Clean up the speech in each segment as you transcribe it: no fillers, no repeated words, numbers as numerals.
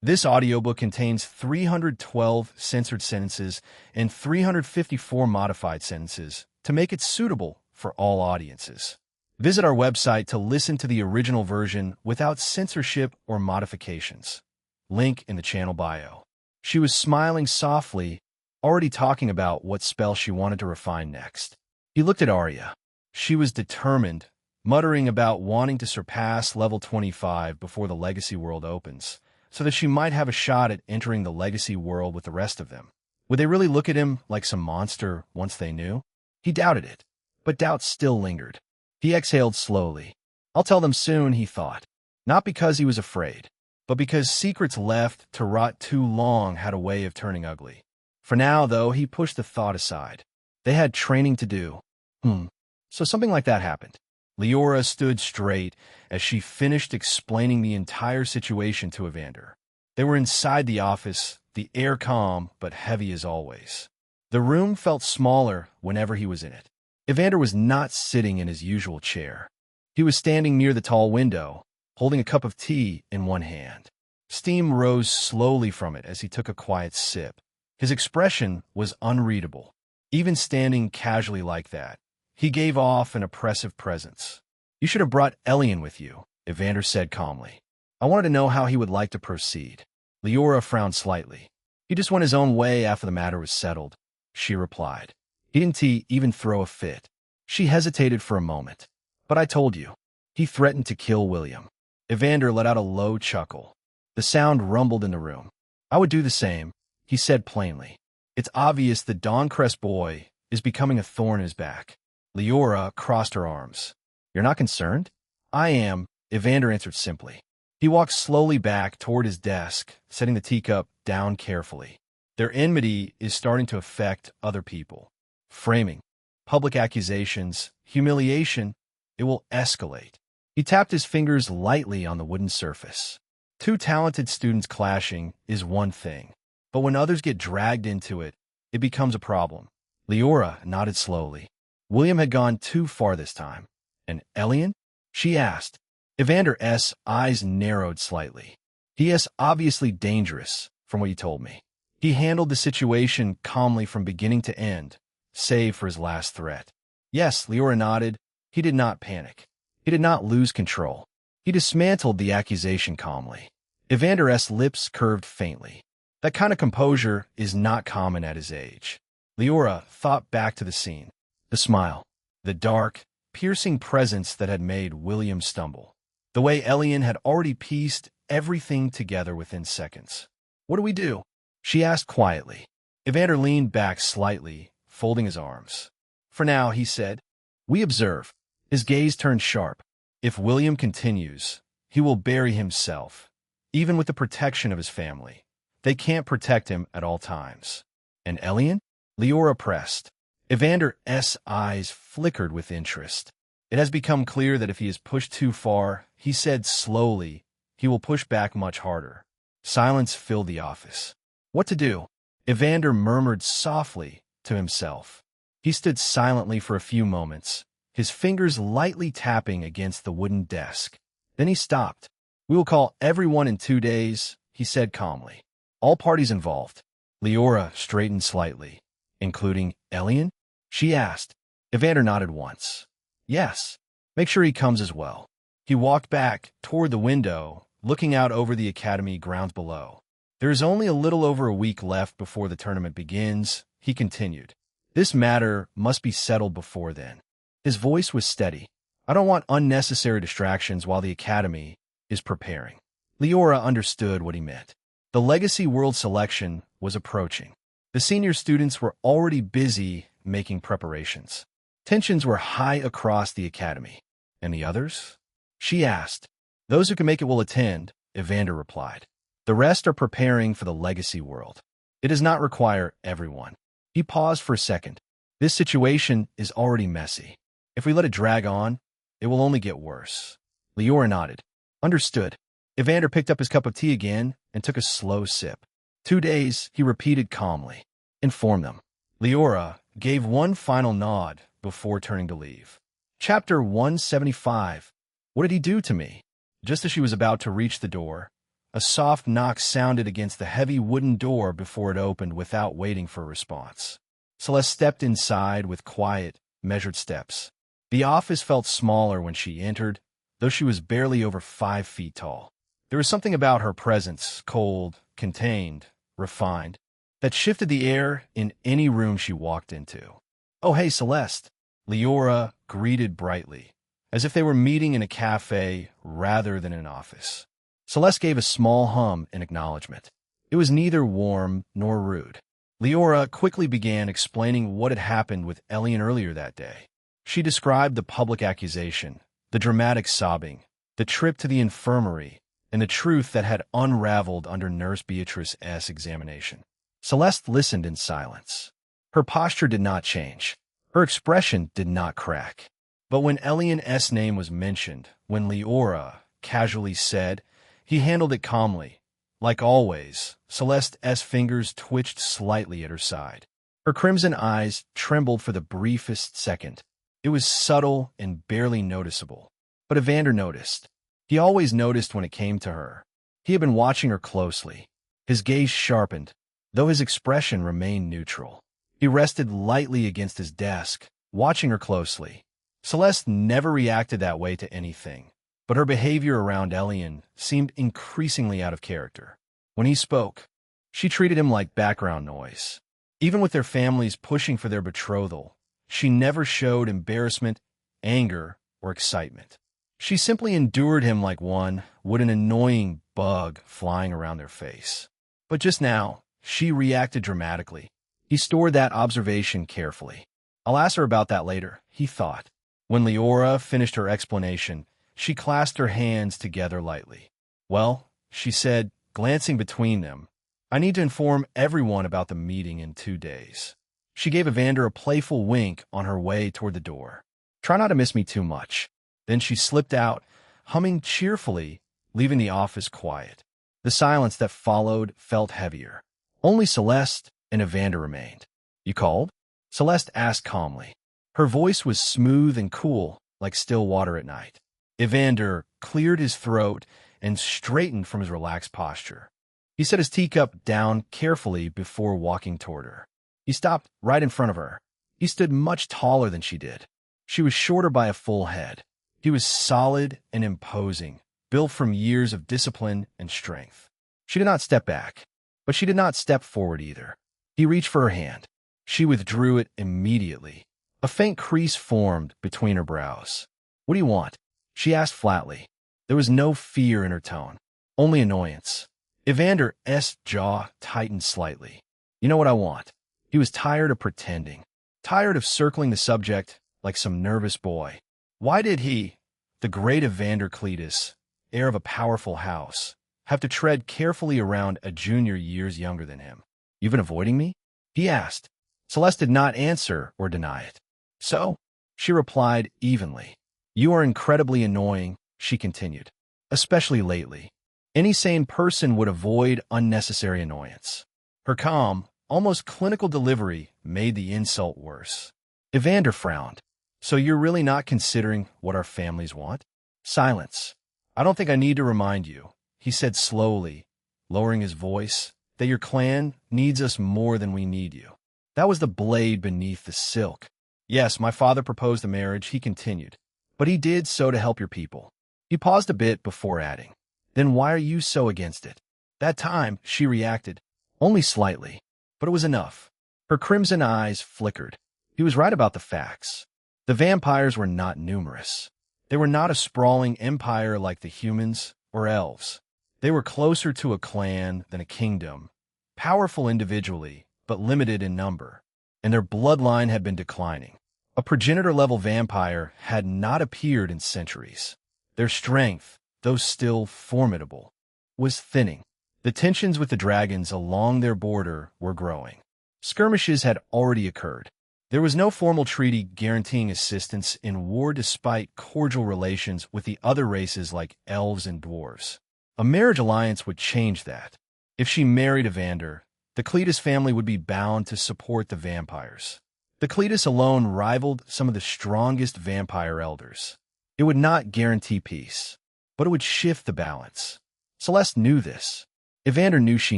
This audiobook contains 312 censored sentences and 354 modified sentences to make it suitable for all audiences. Visit our website to listen to the original version without censorship or modifications. Link in the channel bio. She was smiling softly, already talking about what spell she wanted to refine next. He looked at Arya. She was determined, muttering about wanting to surpass level 25 before the Legacy World opens, so that she might have a shot at entering the Legacy World with the rest of them. Would they really look at him like some monster once they knew? He doubted it, but doubt still lingered. He exhaled slowly. I'll tell them soon, he thought. Not because he was afraid, but because secrets left to rot too long had a way of turning ugly. For now, though, he pushed the thought aside. They had training to do. So something like that happened. Leora stood straight as she finished explaining the entire situation to Evander. They were inside the office, the air calm but heavy as always. The room felt smaller whenever he was in it. Evander was not sitting in his usual chair. He was standing near the tall window, holding a cup of tea in one hand. Steam rose slowly from it as he took a quiet sip. His expression was unreadable. Even standing casually like that, he gave off an oppressive presence. You should have brought Elion with you, Evander said calmly. I wanted to know how he would like to proceed. Leora frowned slightly. He just went his own way after the matter was settled, she replied. He didn't even throw a fit. She hesitated for a moment. But I told you. He threatened to kill William. Evander let out a low chuckle. The sound rumbled in the room. I would do the same, he said plainly. It's obvious the Dawncrest boy is becoming a thorn in his back. Leora crossed her arms. You're not concerned? I am, Evander answered simply. He walked slowly back toward his desk, setting the teacup down carefully. Their enmity is starting to affect other people. Framing, public accusations, humiliation, it will escalate. He tapped his fingers lightly on the wooden surface. Two talented students clashing is one thing, but when others get dragged into it, it becomes a problem. Leora nodded slowly. William had gone too far this time. And Elion? She asked. Evander's eyes narrowed slightly. He is obviously dangerous, from what you told me. He handled the situation calmly from beginning to end, save for his last threat. Yes, Leora nodded. He did not panic. He did not lose control. He dismantled the accusation calmly. Evander's lips curved faintly. That kind of composure is not common at his age. Leora thought back to the scene. The smile. The dark, piercing presence that had made William stumble. The way Elion had already pieced everything together within seconds. What do we do? She asked quietly. Evander leaned back slightly, folding his arms. For now, he said, we observe. His gaze turned sharp. If William continues, he will bury himself, even with the protection of his family. They can't protect him at all times. And Elion? Leora pressed. Evander's eyes flickered with interest. It has become clear that if he is pushed too far, he said slowly, he will push back much harder. Silence filled the office. What to do? Evander murmured softly to himself. He stood silently for a few moments, his fingers lightly tapping against the wooden desk. Then he stopped. We will call everyone in 2 days, he said calmly. All parties involved. Leora straightened slightly. Including Elion? She asked. Evander nodded once. Yes. Make sure he comes as well. He walked back toward the window, looking out over the academy grounds below. There is only a little over a week left before the tournament begins, he continued. This matter must be settled before then. His voice was steady. I don't want unnecessary distractions while the academy is preparing. Leora understood what he meant. The Legacy World selection was approaching. The senior students were already busy making preparations. Tensions were high across the academy. And the others? She asked. Those who can make it will attend, Evander replied. The rest are preparing for the Legacy World. It does not require everyone. He paused for a second. This situation is already messy. If we let it drag on, it will only get worse. Leora nodded. Understood. Evander picked up his cup of tea again and took a slow sip. 2 days, he repeated calmly. Inform them. Leora gave one final nod before turning to leave. Chapter 175. What did he do to me? Just as she was about to reach the door, A soft knock sounded against the heavy wooden door before it opened without waiting for a response. Celeste stepped inside with quiet, measured steps. The office felt smaller when she entered, though she was barely over 5 feet tall. There was something about her presence, cold, contained, refined, that shifted the air in any room she walked into. "Oh, hey, Celeste," Leora greeted brightly, as if they were meeting in a cafe rather than an office. Celeste gave a small hum in acknowledgement. It was neither warm nor rude. Leora quickly began explaining what had happened with Elion earlier that day. She described the public accusation, the dramatic sobbing, the trip to the infirmary, and the truth that had unraveled under Nurse Beatrice's examination. Celeste listened in silence. Her posture did not change. Her expression did not crack. But when Elion's name was mentioned, when Leora casually said, he handled it calmly. Like always, Celeste's fingers twitched slightly at her side. Her crimson eyes trembled for the briefest second. It was subtle and barely noticeable. But Evander noticed. He always noticed when it came to her. He had been watching her closely. His gaze sharpened, though his expression remained neutral. He rested lightly against his desk, watching her closely. Celeste never reacted that way to anything, but her behavior around Elion seemed increasingly out of character. When he spoke, she treated him like background noise. Even with their families pushing for their betrothal, she never showed embarrassment, anger, or excitement. She simply endured him like one would an annoying bug flying around their face. But just now, she reacted dramatically. He stored that observation carefully. "I'll ask her about that later," he thought. When Leora finished her explanation, she clasped her hands together lightly. "Well," she said, glancing between them, "I need to inform everyone about the meeting in 2 days." She gave Evander a playful wink on her way toward the door. "Try not to miss me too much." Then she slipped out, humming cheerfully, leaving the office quiet. The silence that followed felt heavier. Only Celeste and Evander remained. "You called?" Celeste asked calmly. Her voice was smooth and cool, like still water at night. Evander cleared his throat and straightened from his relaxed posture. He set his teacup down carefully before walking toward her. He stopped right in front of her. He stood much taller than she did. She was shorter by a full head. He was solid and imposing, built from years of discipline and strength. She did not step back, but she did not step forward either. He reached for her hand. She withdrew it immediately. A faint crease formed between her brows. "What do you want?" she asked flatly. There was no fear in her tone, only annoyance. Evander's jaw tightened slightly. "You know what I want." He was tired of pretending, tired of circling the subject like some nervous boy. Why did he, the great Evander Cletus, heir of a powerful house, have to tread carefully around a junior years younger than him? "You've been avoiding me?" he asked. Celeste did not answer or deny it. "So?" she replied evenly. "You are incredibly annoying," she continued, "especially lately. Any sane person would avoid unnecessary annoyance." Her calm, almost clinical delivery made the insult worse. Evander frowned. "So you're really not considering what our families want?" Silence. "I don't think I need to remind you," he said slowly, lowering his voice, "that your clan needs us more than we need you." That was the blade beneath the silk. "Yes, my father proposed the marriage," he continued, "but he did so to help your people." He paused a bit before adding, "Then why are you so against it?" That time, she reacted, only slightly, but it was enough. Her crimson eyes flickered. He was right about the facts. The vampires were not numerous. They were not a sprawling empire like the humans or elves. They were closer to a clan than a kingdom, powerful individually, but limited in number, and their bloodline had been declining. A progenitor-level vampire had not appeared in centuries. Their strength, though still formidable, was thinning. The tensions with the dragons along their border were growing. Skirmishes had already occurred. There was no formal treaty guaranteeing assistance in war despite cordial relations with the other races like elves and dwarves. A marriage alliance would change that. If she married Evander, the Cletus family would be bound to support the vampires. The Cletus alone rivaled some of the strongest vampire elders. It would not guarantee peace, but it would shift the balance. Celeste knew this. Evander knew she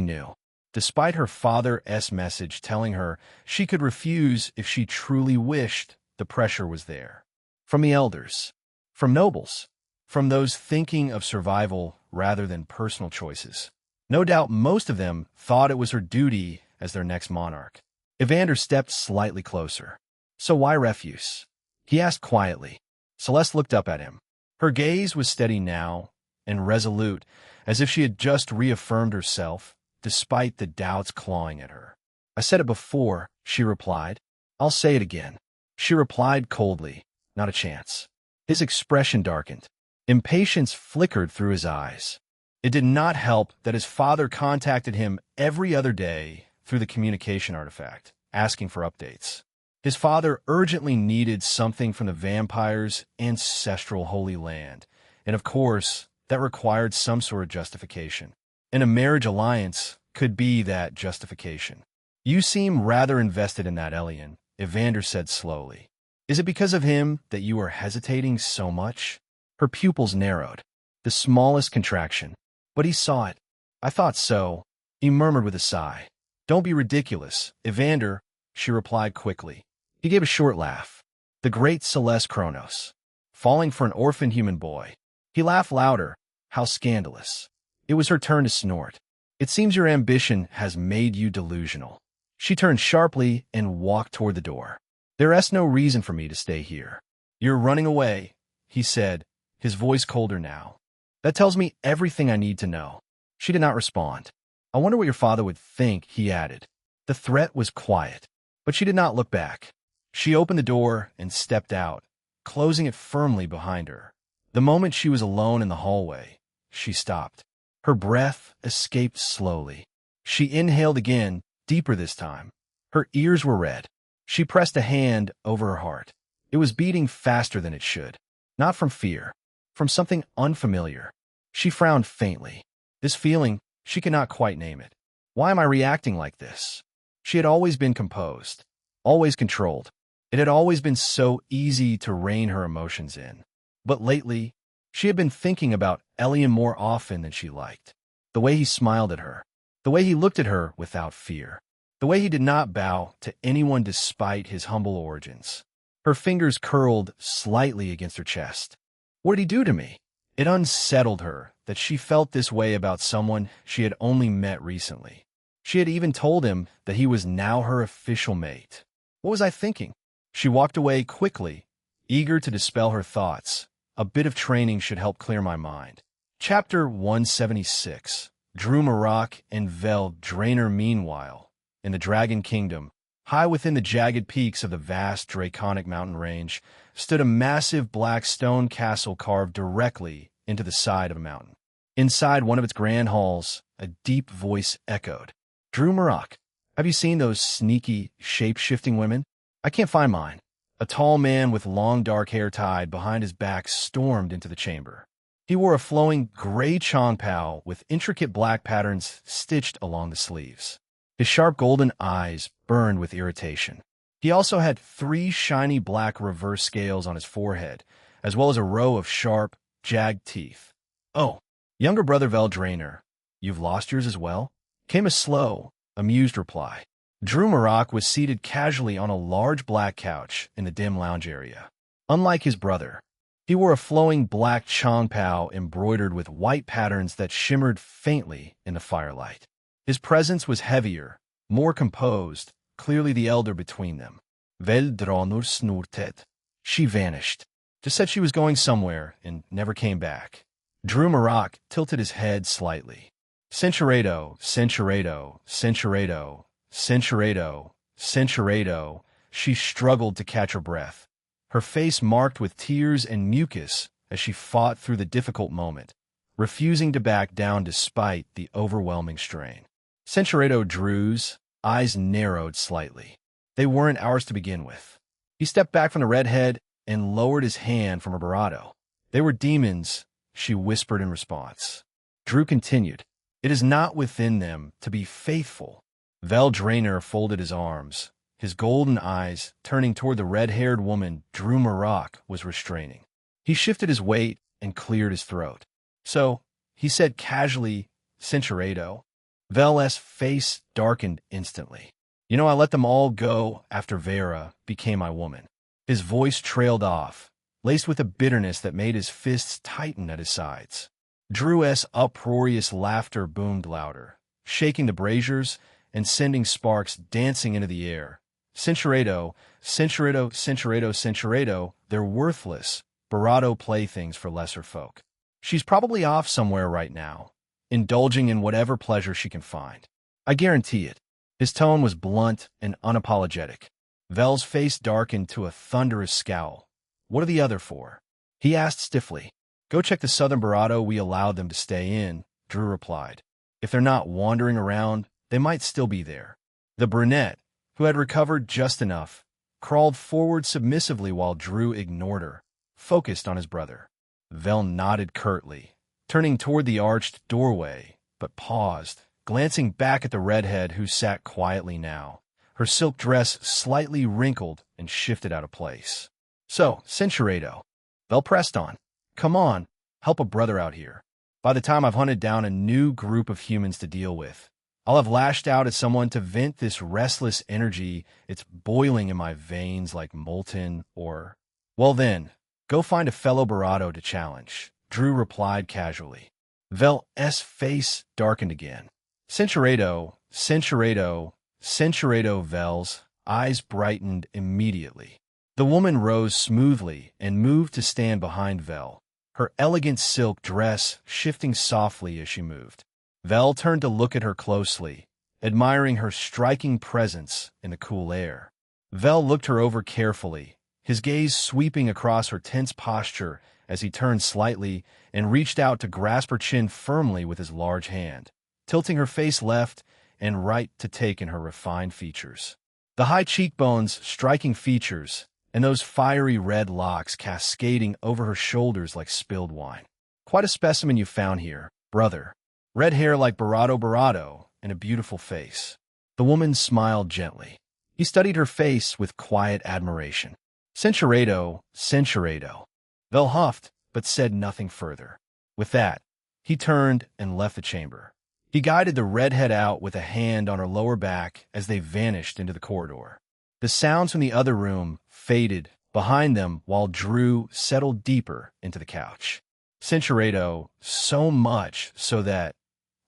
knew, despite her father's message telling her she could refuse if she truly wished. The pressure was there. From the elders, from nobles, from those thinking of survival rather than personal choices. No doubt most of them thought it was her duty as their next monarch. Evander stepped slightly closer. "So why refuse?" he asked quietly. Celeste looked up at him. Her gaze was steady now and resolute, as if she had just reaffirmed herself, despite the doubts clawing at her. "I said it before," she replied. "I'll say it again." She replied coldly, "Not a chance." His expression darkened. Impatience flickered through his eyes. It did not help that his father contacted him every other day through the communication artifact, asking for updates. His father urgently needed something from the vampire's ancestral holy land, and of course, that required some sort of justification. And a marriage alliance could be that justification. "You seem rather invested in that, Elion," Evander said slowly. "Is it because of him that you are hesitating so much?" Her pupils narrowed. The smallest contraction. But he saw it. "I thought so," he murmured with a sigh. "Don't be ridiculous, Evander," she replied quickly. He gave a short laugh. The great Celeste Kronos. Falling for an orphan human boy. He laughed louder. How scandalous. It was her turn to snort. "It seems your ambition has made you delusional." She turned sharply and walked toward the door. "There is no reason for me to stay here." "You're running away," he said, his voice colder now. "That tells me everything I need to know." She did not respond. "I wonder what your father would think," he added. The threat was quiet, but she did not look back. She opened the door and stepped out, closing it firmly behind her. The moment she was alone in the hallway, she stopped. Her breath escaped slowly. She inhaled again, deeper this time. Her ears were red. She pressed a hand over her heart. It was beating faster than it should. Not from fear, from something unfamiliar. She frowned faintly. This feeling, she could not quite name it. Why am I reacting like this? She had always been composed, always controlled. It had always been so easy to rein her emotions in. But lately, she had been thinking about Elion more often than she liked. The way he smiled at her, the way he looked at her without fear, the way he did not bow to anyone despite his humble origins. Her fingers curled slightly against her chest. What did he do to me? It unsettled her that she felt this way about someone she had only met recently. She had even told him that he was now her official mate. What was I thinking? She walked away quickly, eager to dispel her thoughts. A bit of training should help clear my mind. Chapter 176. Drew Marak and Vel Draenor. Meanwhile, in the Dragon Kingdom, high within the jagged peaks of the vast draconic mountain range, stood a massive black stone castle carved directly into the side of a mountain. Inside one of its grand halls, a deep voice echoed. "Drew Marak, have you seen those sneaky, shape-shifting women? I can't find mine." A tall man with long dark hair tied behind his back stormed into the chamber. He wore a flowing gray chongpao with intricate black patterns stitched along the sleeves. His sharp golden eyes burned with irritation. He also had 3 shiny black reverse scales on his forehead, as well as a row of sharp, jagged teeth. "Oh, younger brother Vel Draenor, you've lost yours as well?" Came a slow, amused reply. Drew Marak was seated casually on a large black couch in the dim lounge area. Unlike his brother, he wore a flowing black chongpao embroidered with white patterns that shimmered faintly in the firelight. His presence was heavier, more composed, clearly the elder between them. Vel Draenor snorted. She vanished. Just said she was going somewhere and never came back. Drew Marak tilted his head slightly. Centurado, Centurado, Centurado, Centurado, Centurado. She struggled to catch her breath, her face marked with tears and mucus as she fought through the difficult moment, refusing to back down despite the overwhelming strain. Centurado Drew's eyes narrowed slightly. They weren't ours to begin with. He stepped back from the redhead and lowered his hand from her bravado. "They were demons," she whispered in response. Drew continued, "It is not within them to be faithful." Vel Draenor folded his arms, his golden eyes turning toward the red-haired woman Drew Marak was restraining. He shifted his weight and cleared his throat. "So, he said casually, Cinceredo. Vel's face darkened instantly. You know, I let them all go after Vera became my woman. His voice trailed off, laced with a bitterness that made his fists tighten at his sides. Drew's uproarious laughter boomed louder, shaking the braziers and sending sparks dancing into the air. Cinceredo, Cinceredo, Cinceredo, Cinceredo, they're worthless, Barado playthings for lesser folk. She's probably off somewhere right now, indulging in whatever pleasure she can find. I guarantee it. His tone was blunt and unapologetic. Vel's face darkened to a thunderous scowl. What are the other for? He asked stiffly. Go check the southern Barado we allowed them to stay in, Drew replied. If they're not wandering around, they might still be there. The brunette, who had recovered just enough, crawled forward submissively while Drew ignored her, focused on his brother. Vel nodded curtly, turning toward the arched doorway, but paused, glancing back at the redhead who sat quietly now, her silk dress slightly wrinkled and shifted out of place. So, Cinceredo, Vel pressed on. Come on, help a brother out here. By the time I've hunted down a new group of humans to deal with, I'll have lashed out at someone to vent this restless energy. It's boiling in my veins like molten or... Well then, go find a fellow Barado to challenge, Drew replied casually. Vel's face darkened again. Cinceredo, Cinceredo, Cinceredo. Vel's eyes brightened immediately. The woman rose smoothly and moved to stand behind Vel, her elegant silk dress shifting softly as she moved. Vel turned to look at her closely, admiring her striking presence in the cool air. Vel looked her over carefully, his gaze sweeping across her tense posture as he turned slightly and reached out to grasp her chin firmly with his large hand, tilting her face left and right to take in her refined features. The high cheekbones, striking features, and those fiery red locks cascading over her shoulders like spilled wine. Quite a specimen you found here, brother. Red hair like Barado, and a beautiful face. The woman smiled gently. He studied her face with quiet admiration. Cinceredo, Cinceredo. Vel huffed, but said nothing further. With that, he turned and left the chamber. He guided the redhead out with a hand on her lower back as they vanished into the corridor. The sounds from the other room faded behind them while Drew settled deeper into the couch. Cinceredo, so much so that,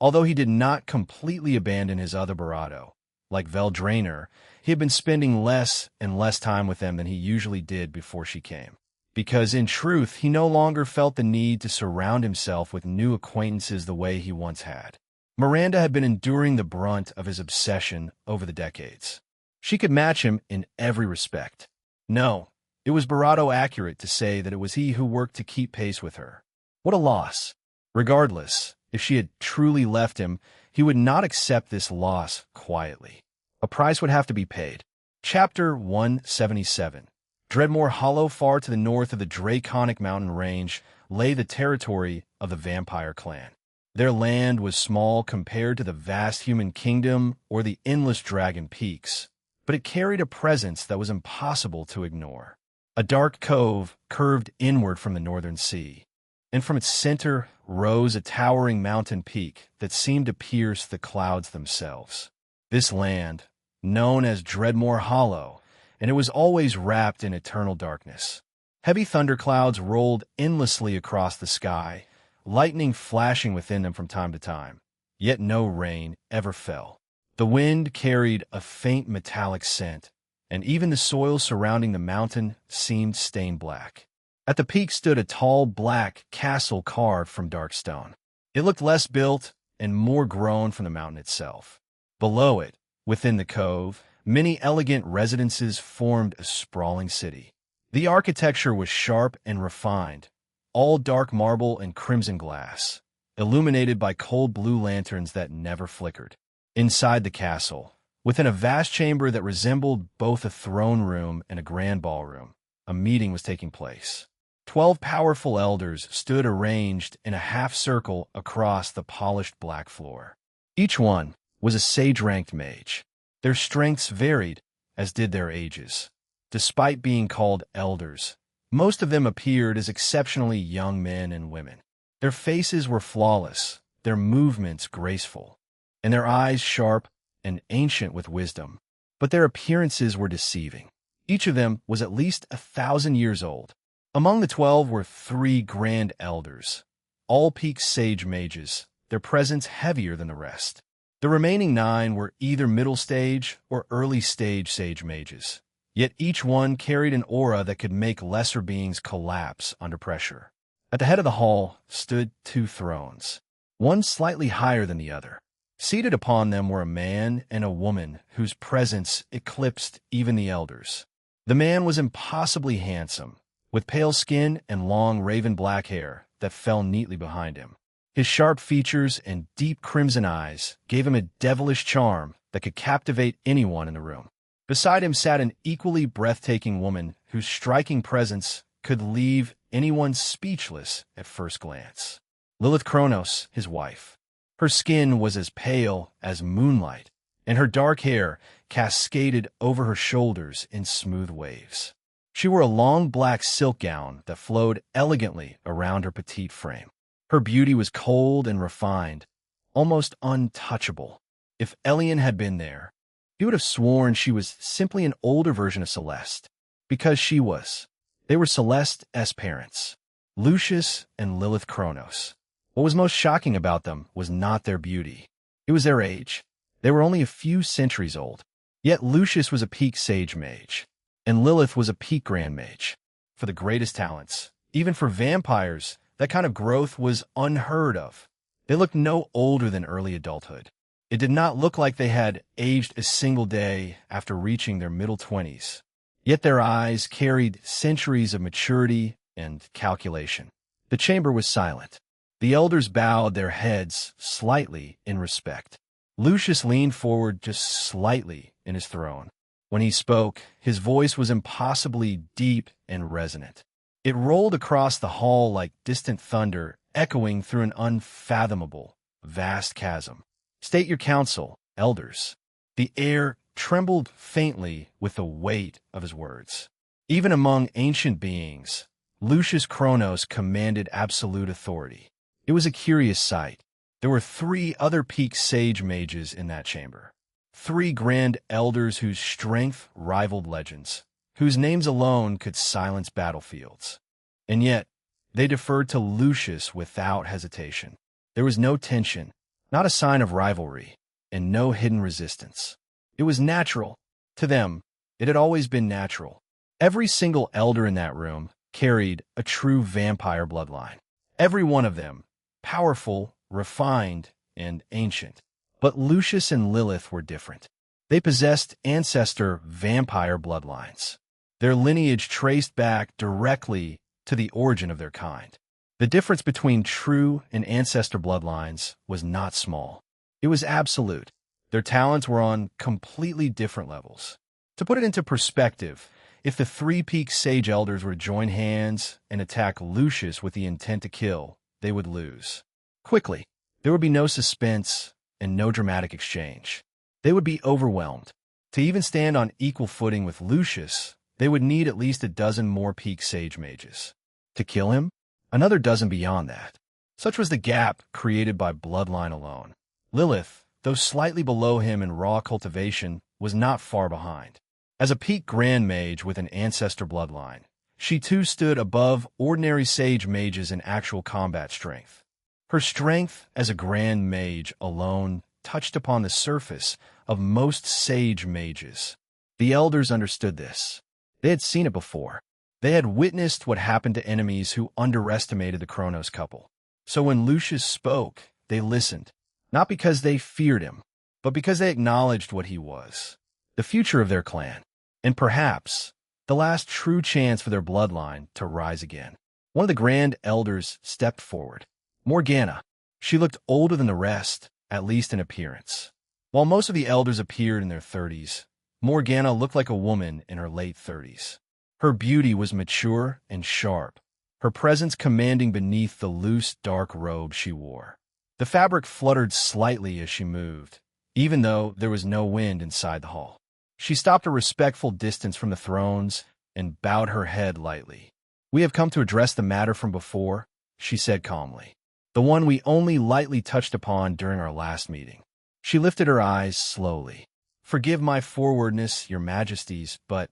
although he did not completely abandon his other Barado, like Vel Drainer, he had been spending less and less time with them than he usually did before she came. Because, in truth, he no longer felt the need to surround himself with new acquaintances the way he once had. Miranda had been enduring the brunt of his obsession over the decades. She could match him in every respect. No, it was Barado accurate to say that it was he who worked to keep pace with her. What a loss. Regardless, if she had truly left him, he would not accept this loss quietly. A price would have to be paid. Chapter 177. Dreadmore Hollow, far to the north of the Draconic mountain range, lay the territory of the vampire clan. Their land was small compared to the vast human kingdom or the endless dragon peaks, but it carried a presence that was impossible to ignore. A dark cove curved inward from the northern sea, and from its center rose a towering mountain peak that seemed to pierce the clouds themselves. This land, known as Dreadmore Hollow, and it was always wrapped in eternal darkness. Heavy thunderclouds rolled endlessly across the sky, lightning flashing within them from time to time, yet no rain ever fell. The wind carried a faint metallic scent, and even the soil surrounding the mountain seemed stained black. At the peak stood a tall black castle carved from dark stone. It looked less built and more grown from the mountain itself. Below it, within the cove, many elegant residences formed a sprawling city. The architecture was sharp and refined, all dark marble and crimson glass, illuminated by cold blue lanterns that never flickered. Inside the castle, within a vast chamber that resembled both a throne room and a grand ballroom, a meeting was taking place. 12 powerful elders stood arranged in a half-circle across the polished black floor. Each one was a sage-ranked mage. Their strengths varied, as did their ages. Despite being called elders, most of them appeared as exceptionally young men and women. Their faces were flawless, their movements graceful, and their eyes sharp and ancient with wisdom. But their appearances were deceiving. Each of them was at least 1,000 years old. Among the 12 were 3 grand elders, all peak sage mages, their presence heavier than the rest. The remaining 9 were either middle stage or early stage sage mages, yet each one carried an aura that could make lesser beings collapse under pressure. At the head of the hall stood 2 thrones, one slightly higher than the other. Seated upon them were a man and a woman whose presence eclipsed even the elders. The man was impossibly handsome, with pale skin and long raven black hair that fell neatly behind him. His sharp features and deep crimson eyes gave him a devilish charm that could captivate anyone in the room. Beside him sat an equally breathtaking woman whose striking presence could leave anyone speechless at first glance. Lilith Kronos, his wife. Her skin was as pale as moonlight, and her dark hair cascaded over her shoulders in smooth waves. She wore a long black silk gown that flowed elegantly around her petite frame. Her beauty was cold and refined, almost untouchable. If Elion had been there, he would have sworn she was simply an older version of Celeste, because she was. They were Celeste's parents, Lucius and Lilith Kronos. What was most shocking about them was not their beauty. It was their age. They were only a few centuries old. Yet Lucius was a peak sage mage, and Lilith was a peak grand mage. For the greatest talents, even for vampires, that kind of growth was unheard of. They looked no older than early adulthood. It did not look like they had aged a single day after reaching their middle 20s. Yet their eyes carried centuries of maturity and calculation. The chamber was silent. The elders bowed their heads slightly in respect. Lucius leaned forward just slightly in his throne. When he spoke, his voice was impossibly deep and resonant. It rolled across the hall like distant thunder, echoing through an unfathomable, vast chasm. "State your counsel, elders." The air trembled faintly with the weight of his words. Even among ancient beings, Lucius Kronos commanded absolute authority. It was a curious sight. There were 3 other peak sage mages in that chamber. 3 grand elders whose strength rivaled legends, whose names alone could silence battlefields. And yet, they deferred to Lucius without hesitation. There was no tension, not a sign of rivalry, and no hidden resistance. It was natural. To them, it had always been natural. Every single elder in that room carried a true vampire bloodline. Every one of them, powerful, refined, and ancient. But Lucius and Lilith were different. They possessed ancestor vampire bloodlines. Their lineage traced back directly to the origin of their kind. The difference between true and ancestor bloodlines was not small. It was absolute. Their talents were on completely different levels. To put it into perspective, if the 3 peak sage elders were to join hands and attack Lucius with the intent to kill, they would lose. Quickly, there would be no suspense and no dramatic exchange. They would be overwhelmed. To even stand on equal footing with Lucius, they would need at least a dozen more peak sage mages. To kill him, another dozen beyond that. Such was the gap created by bloodline alone. Lilith, though slightly below him in raw cultivation, was not far behind. As a peak grand mage with an ancestor bloodline, she too stood above ordinary sage mages in actual combat strength. Her strength as a grand mage alone touched upon the surface of most sage mages. The elders understood this. They had seen it before. They had witnessed what happened to enemies who underestimated the Kronos couple. So when Lucius spoke, they listened, not because they feared him, but because they acknowledged what he was, the future of their clan, and perhaps the last true chance for their bloodline to rise again. One of the grand elders stepped forward. Morgana. She looked older than the rest, at least in appearance. While most of the elders appeared in their 30s, Morgana looked like a woman in her late 30s. Her beauty was mature and sharp, her presence commanding beneath the loose, dark robe she wore. The fabric fluttered slightly as she moved, even though there was no wind inside the hall. She stopped a respectful distance from the thrones and bowed her head lightly. "We have come to address the matter from before," she said calmly. the one we only lightly touched upon during our last meeting. She lifted her eyes slowly. Forgive my forwardness, your majesties, but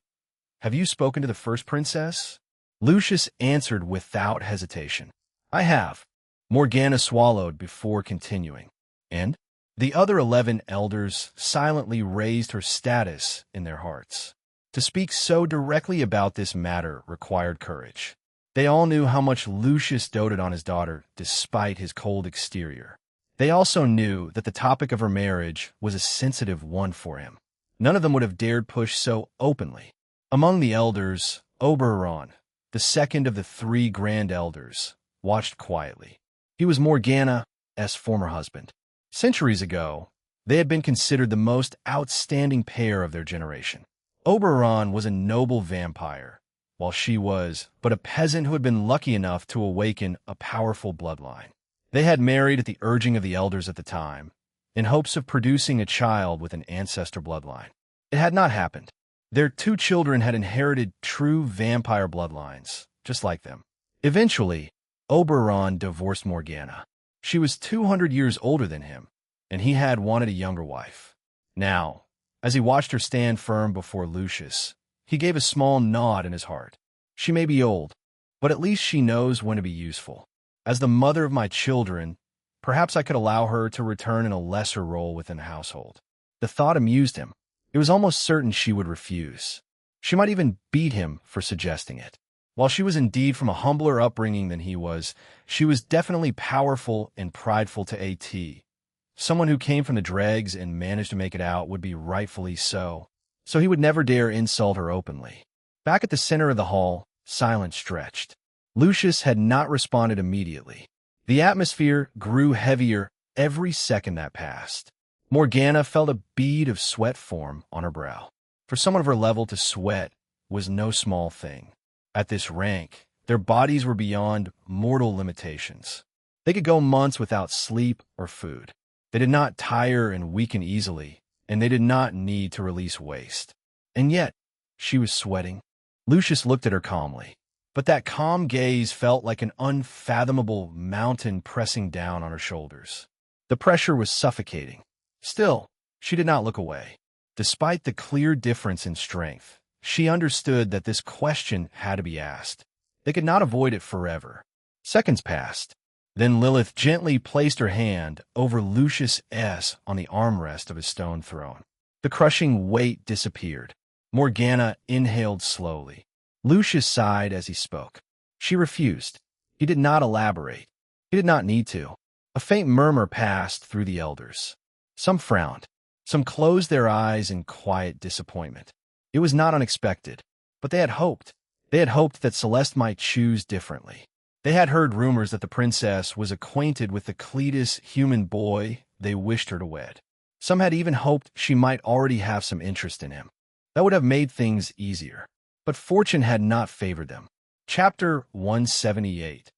have you spoken to the first princess? Lucius answered without hesitation. I have. Morgana swallowed before continuing. And? The other 11 elders silently raised her status in their hearts. To speak so directly about this matter required courage. They all knew how much Lucius doted on his daughter, despite his cold exterior. They also knew that the topic of her marriage was a sensitive one for him. None of them would have dared push so openly. Among the elders, Oberon, the second of the 3 grand elders, watched quietly. He was Morgana's former husband. Centuries ago, they had been considered the most outstanding pair of their generation. Oberon was a noble vampire, while she was but a peasant who had been lucky enough to awaken a powerful bloodline. They had married at the urging of the elders at the time, in hopes of producing a child with an ancestor bloodline. It had not happened. Their 2 children had inherited true vampire bloodlines, just like them. Eventually, Oberon divorced Morgana. She was 200 years older than him, and he had wanted a younger wife. Now, as he watched her stand firm before Lucius, he gave a small nod in his heart. She may be old, but at least she knows when to be useful. As the mother of my children, perhaps I could allow her to return in a lesser role within the household. The thought amused him. It was almost certain she would refuse. She might even beat him for suggesting it. While she was indeed from a humbler upbringing than he was, she was definitely powerful and prideful to AT. Someone who came from the dregs and managed to make it out would be rightfully so. So he would never dare insult her openly. Back at the center of the hall, silence stretched. Lucius had not responded immediately. The atmosphere grew heavier every second that passed. Morgana felt a bead of sweat form on her brow. For someone of her level to sweat was no small thing. At this rank, their bodies were beyond mortal limitations. They could go months without sleep or food. They did not tire and weaken easily, and they did not need to release waste. And yet, she was sweating. Lucius looked at her calmly, but that calm gaze felt like an unfathomable mountain pressing down on her shoulders. The pressure was suffocating. Still, she did not look away. Despite the clear difference in strength, she understood that this question had to be asked. They could not avoid it forever. Seconds passed. Then Lilith gently placed her hand over Lucius S. on the armrest of his stone throne. The crushing weight disappeared. Morgana inhaled slowly. Lucius sighed as he spoke. She refused. He did not elaborate. He did not need to. A faint murmur passed through the elders. Some frowned. Some closed their eyes in quiet disappointment. It was not unexpected, but they had hoped. They had hoped that Celeste might choose differently. They had heard rumors that the princess was acquainted with the Cletus human boy they wished her to wed. Some had even hoped she might already have some interest in him. That would have made things easier. But fortune had not favored them. Chapter 178.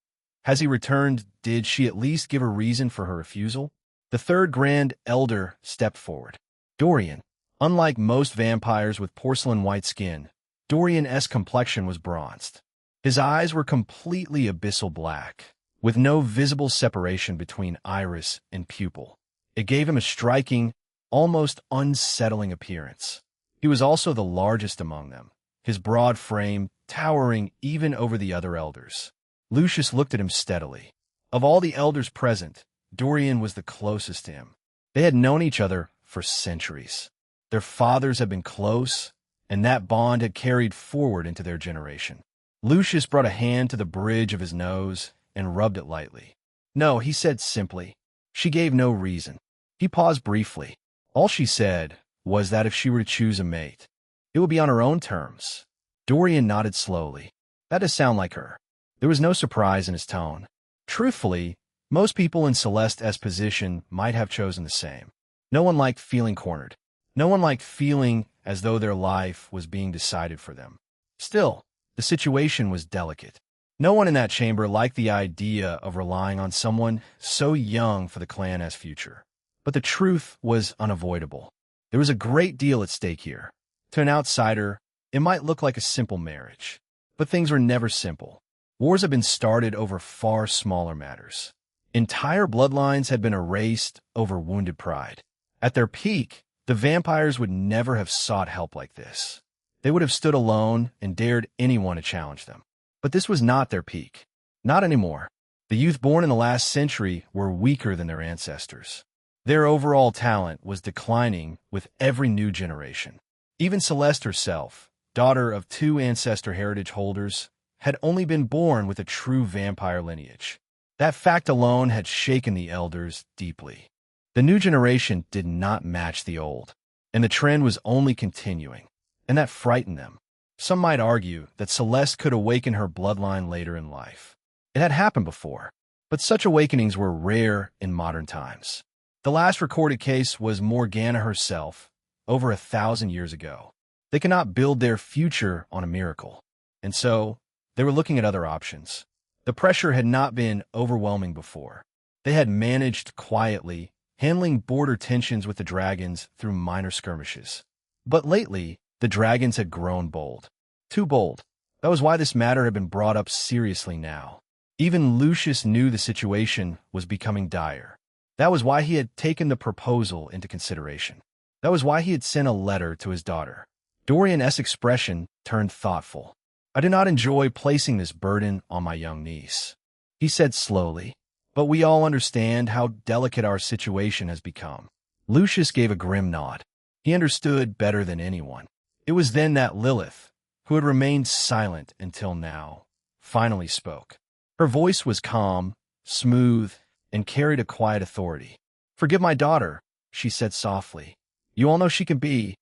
Has he returned? Did she at least give a reason for her refusal? The 3rd Grand Elder stepped forward. Dorian. Unlike most vampires with porcelain white skin, Dorian's complexion was bronzed. His eyes were completely abyssal black, with no visible separation between iris and pupil. It gave him a striking, almost unsettling appearance. He was also the largest among them, his broad frame towering even over the other elders. Lucius looked at him steadily. Of all the elders present, Dorian was the closest to him. They had known each other for centuries. Their fathers had been close, and that bond had carried forward into their generation. Lucius brought a hand to the bridge of his nose and rubbed it lightly. No, he said simply. She gave no reason. He paused briefly. All she said was that if she were to choose a mate, it would be on her own terms. Dorian nodded slowly. That does sound like her. There was no surprise in his tone. Truthfully, most people in Celeste's position might have chosen the same. No one liked feeling cornered. No one liked feeling as though their life was being decided for them. Still, the situation was delicate. No one in that chamber liked the idea of relying on someone so young for the clan's future. But the truth was unavoidable. There was a great deal at stake here. To an outsider, it might look like a simple marriage. But things were never simple. Wars have been started over far smaller matters. Entire bloodlines had been erased over wounded pride. At their peak, the vampires would never have sought help like this. They would have stood alone and dared anyone to challenge them. But this was not their peak. Not anymore. The youth born in the last century were weaker than their ancestors. Their overall talent was declining with every new generation. Even Celeste herself, daughter of 2 ancestor heritage holders, had only been born with a true vampire lineage. That fact alone had shaken the elders deeply. The new generation did not match the old, and the trend was only continuing, and that frightened them. Some might argue that Celeste could awaken her bloodline later in life. It had happened before, but such awakenings were rare in modern times. The last recorded case was Morgana herself, over 1,000 years ago. They cannot build their future on a miracle, and so they were looking at other options. The pressure had not been overwhelming before. They had managed quietly, handling border tensions with the dragons through minor skirmishes. But lately, the dragons had grown bold. Too bold. That was why this matter had been brought up seriously now. Even Lucius knew the situation was becoming dire. That was why he had taken the proposal into consideration. That was why he had sent a letter to his daughter. Dorian's expression turned thoughtful. I do not enjoy placing this burden on my young niece, he said slowly, but we all understand how delicate our situation has become. Lucius gave a grim nod. He understood better than anyone. It was then that Lilith, who had remained silent until now, finally spoke. Her voice was calm, smooth, and carried a quiet authority. Forgive my daughter, she said softly. You all know she can be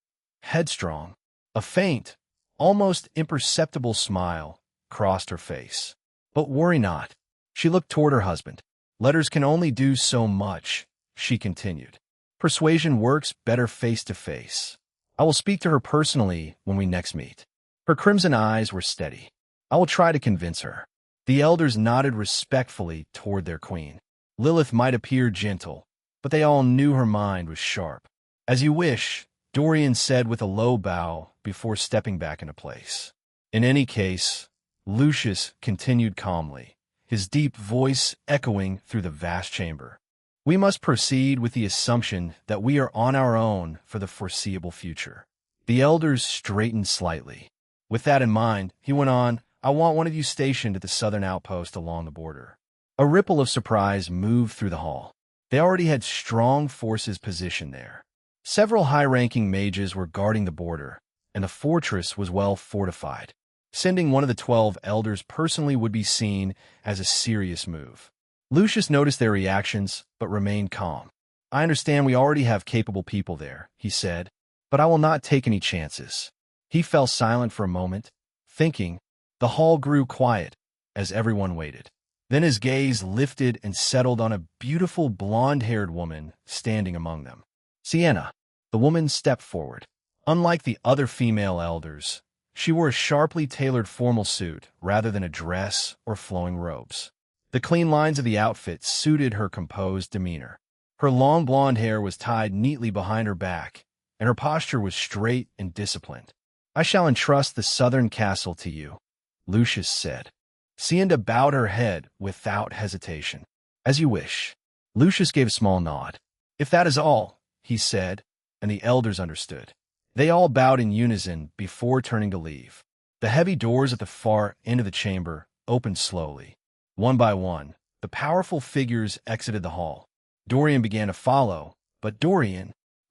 headstrong. A faint, almost imperceptible smile crossed her face. But worry not. She looked toward her husband. Letters can only do so much, she continued. Persuasion works better face to face. I will speak to her personally when we next meet. Her crimson eyes were steady. I will try to convince her. The elders nodded respectfully toward their queen. Lilith might appear gentle, but they all knew her mind was sharp. As you wish, Dorian said with a low bow before stepping back into place. In any case, Lucius continued calmly, his deep voice echoing through the vast chamber. We must proceed with the assumption that we are on our own for the foreseeable future. The elders straightened slightly. With that in mind, he went on, I want one of you stationed at the southern outpost along the border. A ripple of surprise moved through the hall. They already had strong forces positioned there. Several high-ranking mages were guarding the border, and the fortress was well fortified. Sending one of the 12 elders personally would be seen as a serious move. Lucius noticed their reactions, but remained calm. I understand we already have capable people there, he said, but I will not take any chances. He fell silent for a moment, thinking. The hall grew quiet as everyone waited. Then his gaze lifted and settled on a beautiful blonde-haired woman standing among them. Sienna. The woman stepped forward. Unlike the other female elders, she wore a sharply tailored formal suit rather than a dress or flowing robes. The clean lines of the outfit suited her composed demeanor. Her long blonde hair was tied neatly behind her back, and her posture was straight and disciplined. I shall entrust the southern castle to you, Lucius said. Sienna bowed her head without hesitation. As you wish. Lucius gave a small nod. If that is all, he said, and the elders understood. They all bowed in unison before turning to leave. The heavy doors at the far end of the chamber opened slowly. One by one, the powerful figures exited the hall. Dorian began to follow, but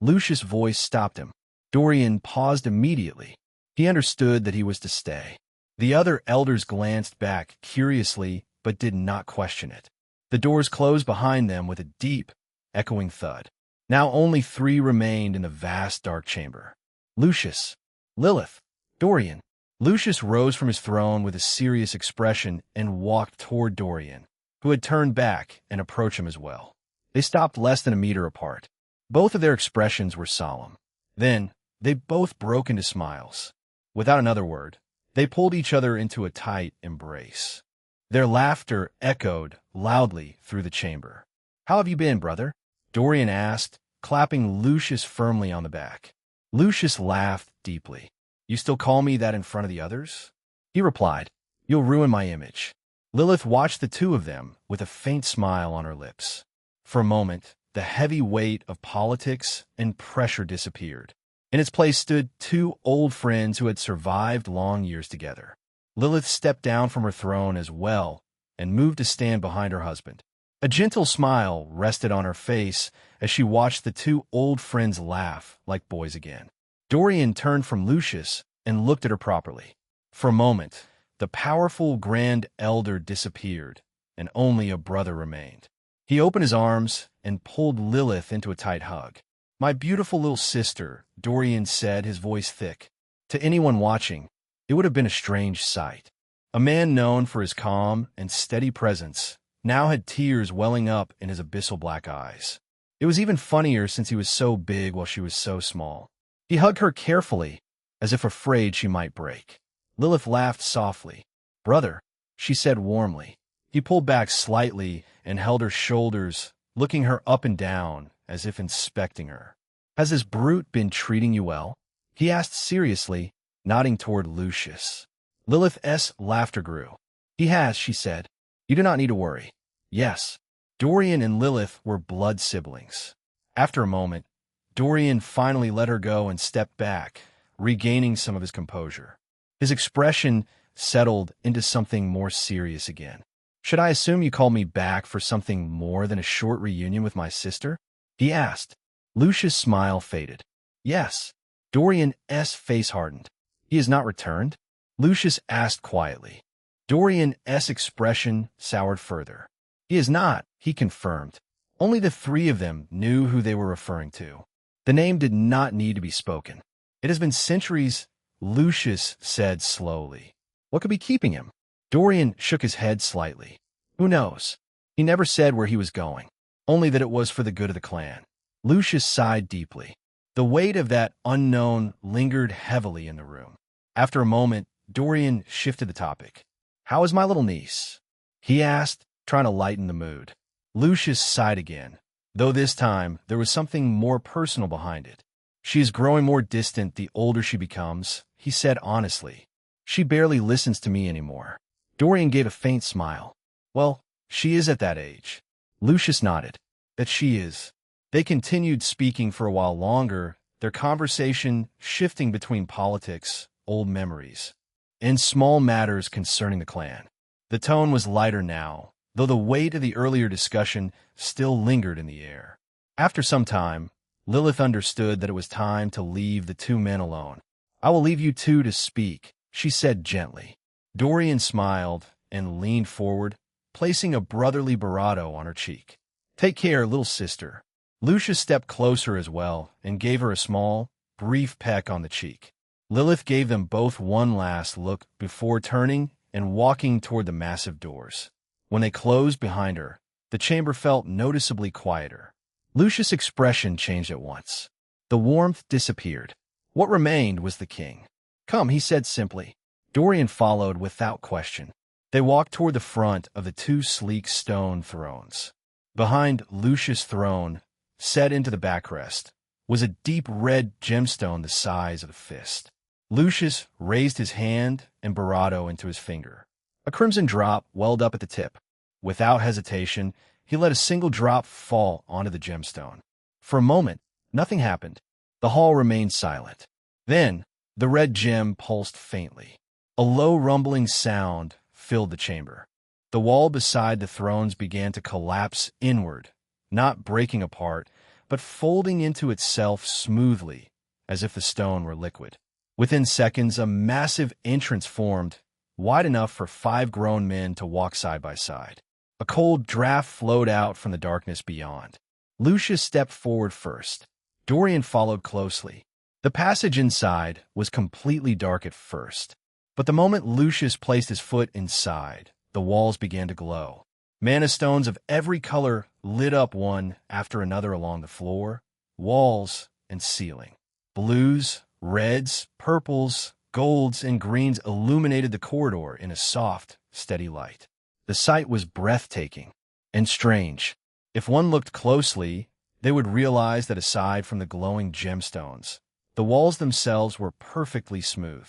Lucius' voice stopped him. Dorian paused immediately. He understood that he was to stay. The other elders glanced back curiously, but did not question it. The doors closed behind them with a deep, echoing thud. Now only 3 remained in the vast dark chamber. Lucius, Lilith, Dorian. Lucius rose from his throne with a serious expression and walked toward Dorian, who had turned back and approached him as well. They stopped less than a meter apart. Both of their expressions were solemn. Then, they both broke into smiles. Without another word, they pulled each other into a tight embrace. Their laughter echoed loudly through the chamber. How have you been, brother? Dorian asked, clapping Lucius firmly on the back. Lucius laughed deeply. You still call me that in front of the others? He replied, You'll ruin my image. Lilith watched the two of them with a faint smile on her lips. For a moment, the heavy weight of politics and pressure disappeared. In its place stood two old friends who had survived long years together. Lilith stepped down from her throne as well and moved to stand behind her husband. A gentle smile rested on her face as she watched the two old friends laugh like boys again. Dorian turned from Lucius and looked at her properly. For a moment, the powerful Grand Elder disappeared, and only a brother remained. He opened his arms and pulled Lilith into a tight hug. "My beautiful little sister," Dorian said, his voice thick. To anyone watching, it would have been a strange sight. A man known for his calm and steady presence now had tears welling up in his abyssal black eyes. It was even funnier since he was so big while she was so small. He hugged her carefully, as if afraid she might break. Lilith laughed softly. "Brother," she said warmly. He pulled back slightly and held her shoulders, looking her up and down as if inspecting her. "Has this brute been treating you well?" he asked seriously, nodding toward Lucius. Lilith's laughter grew. "He has," she said. "You do not need to worry." Yes, Dorian and Lilith were blood siblings. After a moment, Dorian finally let her go and stepped back, regaining some of his composure. His expression settled into something more serious again. "Should I assume you called me back for something more than a short reunion with my sister?" he asked. Lucius' smile faded. "Yes." Dorian's face hardened. "He has not returned?" Lucius asked quietly. Dorian's expression soured further. "He is not," he confirmed. Only the three of them knew who they were referring to. The name did not need to be spoken. "It has been centuries," Lucius said slowly. "What could be keeping him?" Dorian shook his head slightly. "Who knows? He never said where he was going, only that it was for the good of the clan." Lucius sighed deeply. The weight of that unknown lingered heavily in the room. After a moment, Dorian shifted the topic. "How is my little niece?" he asked, trying to lighten the mood. Lucius sighed again, though this time there was something more personal behind it. "She is growing more distant the older she becomes," he said honestly. "She barely listens to me anymore." Dorian gave a faint smile. "Well, she is at that age." Lucius nodded. "That she is." They continued speaking for a while longer, their conversation shifting between politics, old memories, and small matters concerning the clan. The tone was lighter now, though the weight of the earlier discussion still lingered in the air. After some time, Lilith understood that it was time to leave the two men alone. "I will leave you two to speak," she said gently. Dorian smiled and leaned forward, placing a brotherly bravado on her cheek. "Take care, little sister." Lucius stepped closer as well and gave her a small, brief peck on the cheek. Lilith gave them both one last look before turning and walking toward the massive doors. When they closed behind her, the chamber felt noticeably quieter. Lucius' expression changed at once. The warmth disappeared. What remained was the king. "Come," he said simply. Dorian followed without question. They walked toward the front of the two sleek stone thrones. Behind Lucius' throne, set into the backrest, was a deep red gemstone the size of a fist. Lucius raised his hand and bravado into his finger. A crimson drop welled up at the tip. Without hesitation, he let a single drop fall onto the gemstone. For a moment, nothing happened. The hall remained silent. Then, the red gem pulsed faintly. A low rumbling sound filled the chamber. The wall beside the thrones began to collapse inward, not breaking apart, but folding into itself smoothly, as if the stone were liquid. Within seconds, a massive entrance formed, wide enough for 5 grown men to walk side by side. A cold draft flowed out from the darkness beyond. Lucius stepped forward first. Dorian followed closely. The passage inside was completely dark at first, but the moment Lucius placed his foot inside, the walls began to glow. Mana stones of every color lit up one after another along the floor, walls, and ceiling. Blues, reds, purples, golds, and greens illuminated the corridor in a soft, steady light. The sight was breathtaking and strange. If one looked closely, they would realize that aside from the glowing gemstones, the walls themselves were perfectly smooth.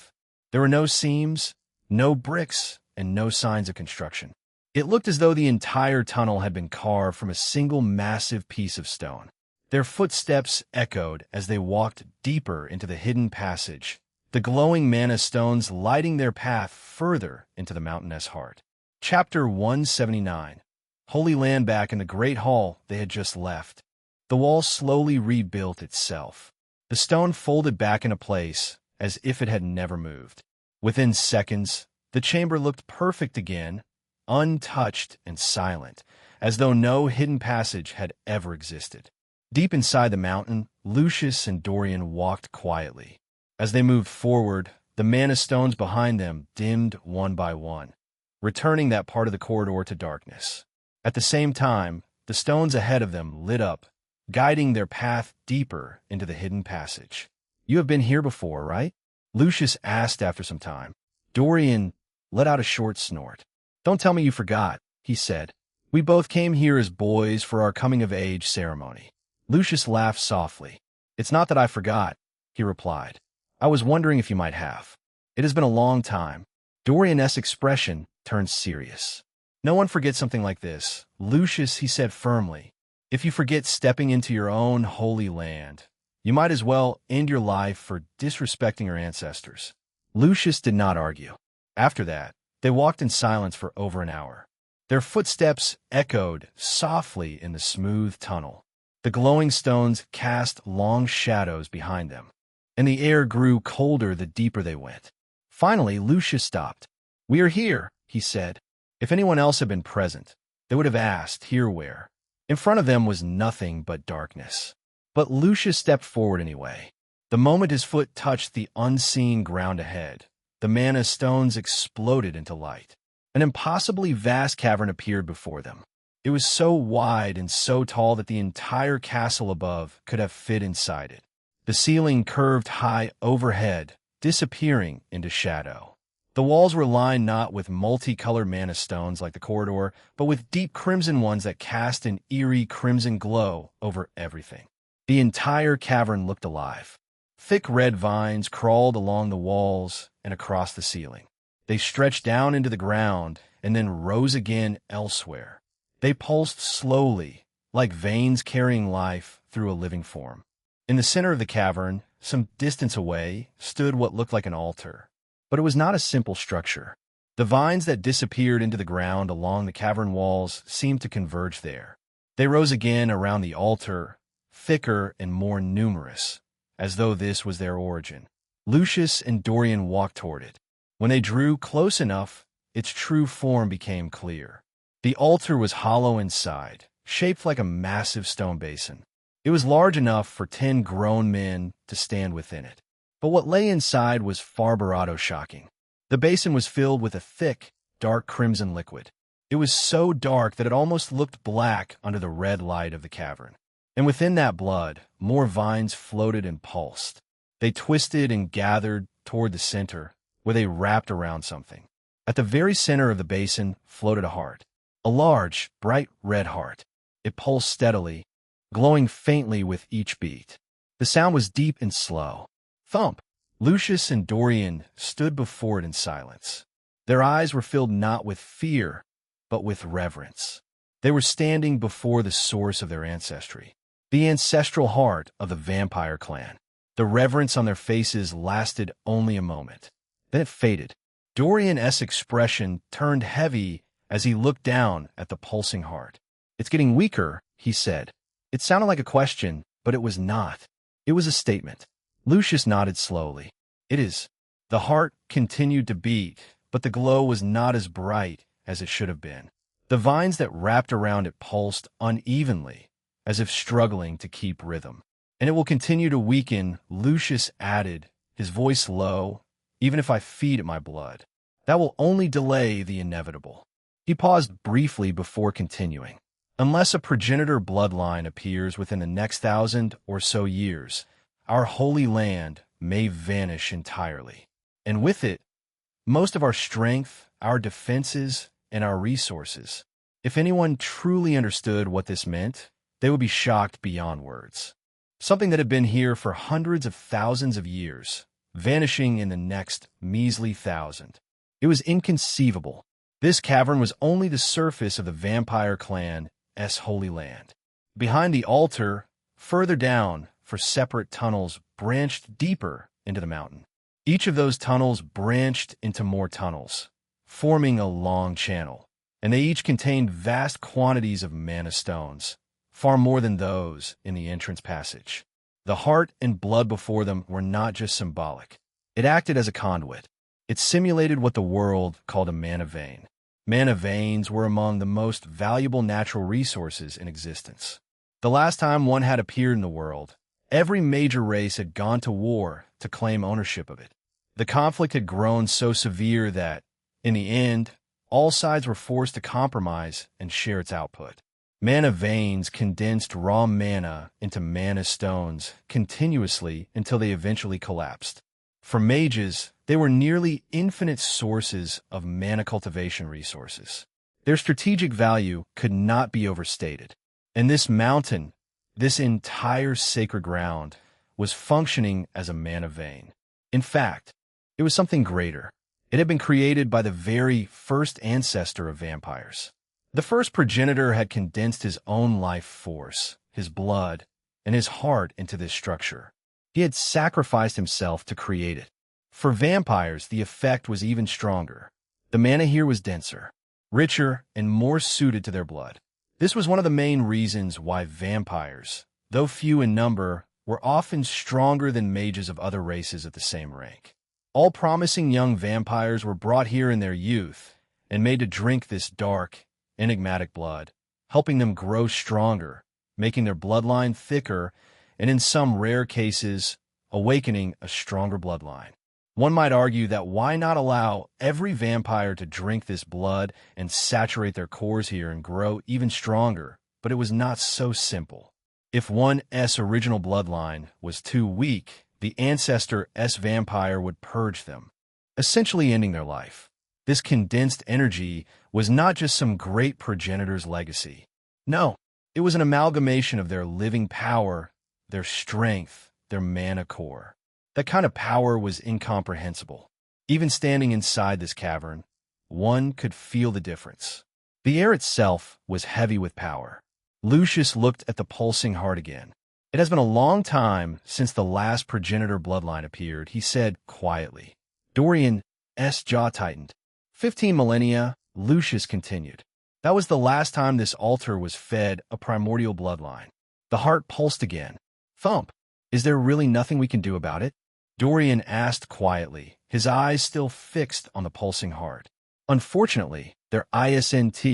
There were no seams, no bricks, and no signs of construction. It looked as though the entire tunnel had been carved from a single massive piece of stone. Their footsteps echoed as they walked deeper into the hidden passage, the glowing mana stones lighting their path further into the mountainous heart. Chapter 179. Holy Land. Back in the Great Hall they had just left, the wall slowly rebuilt itself. The stone folded back into place as if it had never moved. Within seconds, the chamber looked perfect again, untouched and silent, as though no hidden passage had ever existed. Deep inside the mountain, Lucius and Dorian walked quietly. As they moved forward, the mana stones behind them dimmed one by one, returning that part of the corridor to darkness. At the same time, the stones ahead of them lit up, guiding their path deeper into the hidden passage. "You have been here before, right?" Lucius asked after some time. Dorian let out a short snort. "Don't tell me you forgot," he said. "We both came here as boys for our coming-of-age ceremony." Lucius laughed softly. "It's not that I forgot," he replied. "I was wondering if you might have. It has been a long time." Dorian's expression turned serious. "No one forgets something like this, Lucius," he said firmly. "If you forget stepping into your own holy land, you might as well end your life for disrespecting your ancestors." Lucius did not argue. After that, they walked in silence for over an hour. Their footsteps echoed softly in the smooth tunnel. The glowing stones cast long shadows behind them, and the air grew colder the deeper they went. Finally, Lucius stopped. "We are here," he said. If anyone else had been present, they would have asked, "Here where?" In front of them was nothing but darkness. But Lucius stepped forward anyway. The moment his foot touched the unseen ground ahead, the mana stones exploded into light. An impossibly vast cavern appeared before them. It was so wide and so tall that the entire castle above could have fit inside it. The ceiling curved high overhead, disappearing into shadow. The walls were lined not with multicolored mana stones like the corridor, but with deep crimson ones that cast an eerie crimson glow over everything. The entire cavern looked alive. Thick red vines crawled along the walls and across the ceiling. They stretched down into the ground and then rose again elsewhere. They pulsed slowly, like veins carrying life through a living form. In the center of the cavern, some distance away, stood what looked like an altar. But it was not a simple structure. The vines that disappeared into the ground along the cavern walls seemed to converge there. They rose again around the altar, thicker and more numerous, as though this was their origin. Lucius and Dorian walked toward it. When they drew close enough, its true form became clear. The altar was hollow inside, shaped like a massive stone basin. It was large enough for 10 grown men to stand within it. But what lay inside was far more shocking. The basin was filled with a thick, dark crimson liquid. It was so dark that it almost looked black under the red light of the cavern. And within that blood, more vines floated and pulsed. They twisted and gathered toward the center, where they wrapped around something. At the very center of the basin floated a heart. A large, bright red heart. It pulsed steadily, glowing faintly with each beat. The sound was deep and slow. Thump! Lucius and Dorian stood before it in silence. Their eyes were filled not with fear, but with reverence. They were standing before the source of their ancestry, the ancestral heart of the vampire clan. The reverence on their faces lasted only a moment. Then it faded. Dorian's expression turned heavy as he looked down at the pulsing heart. "It's getting weaker," he said. It sounded like a question, but it was not. It was a statement. Lucius nodded slowly. "It is." The heart continued to beat, but the glow was not as bright as it should have been. The vines that wrapped around it pulsed unevenly, as if struggling to keep rhythm. "And it will continue to weaken," Lucius added, his voice low, "even if I feed it my blood. That will only delay the inevitable." He paused briefly before continuing. "Unless a progenitor bloodline appears within the next 1,000 or so years, our holy land may vanish entirely. And with it, most of our strength, our defenses, and our resources. If anyone truly understood what this meant, they would be shocked beyond words. Something that had been here for hundreds of thousands of years, vanishing in the next measly 1,000. It was inconceivable. This cavern was only the surface of the vampire clan's holy land. Behind the altar, further down, for separate tunnels branched deeper into the mountain. Each of those tunnels branched into more tunnels, forming a long channel, and they each contained vast quantities of mana stones, far more than those in the entrance passage. The heart and blood before them were not just symbolic. It acted as a conduit. It simulated what the world called a mana vein. Mana veins were among the most valuable natural resources in existence. The last time one had appeared in the world, every major race had gone to war to claim ownership of it. The conflict had grown so severe that, in the end, all sides were forced to compromise and share its output. Mana veins condensed raw mana into mana stones continuously until they eventually collapsed. For mages, they were nearly infinite sources of mana cultivation resources. Their strategic value could not be overstated. And this mountain, this entire sacred ground, was functioning as a mana vein. In fact, it was something greater. It had been created by the very first ancestor of vampires. The first progenitor had condensed his own life force, his blood, and his heart into this structure. He had sacrificed himself to create it. For vampires, the effect was even stronger. The mana here was denser, richer, and more suited to their blood. This was one of the main reasons why vampires, though few in number, were often stronger than mages of other races of the same rank. All promising young vampires were brought here in their youth and made to drink this dark, enigmatic blood, helping them grow stronger, making their bloodline thicker, and in some rare cases, awakening a stronger bloodline. One might argue that why not allow every vampire to drink this blood and saturate their cores here and grow even stronger, but it was not so simple. If one's original bloodline was too weak, the ancestor's vampire would purge them, essentially ending their life. This condensed energy was not just some great progenitor's legacy. No, it was an amalgamation of their living power, their strength, their mana core. That kind of power was incomprehensible. Even standing inside this cavern, one could feel the difference. The air itself was heavy with power. Lucius looked at the pulsing heart again. It has been a long time since the last progenitor bloodline appeared, he said quietly. Dorian's jaw tightened. 15 millennia, Lucius continued. That was the last time this altar was fed a primordial bloodline. The heart pulsed again. Thump. Is there really nothing we can do about it? Dorian asked quietly, his eyes still fixed on the pulsing heart. Unfortunately, there isn't,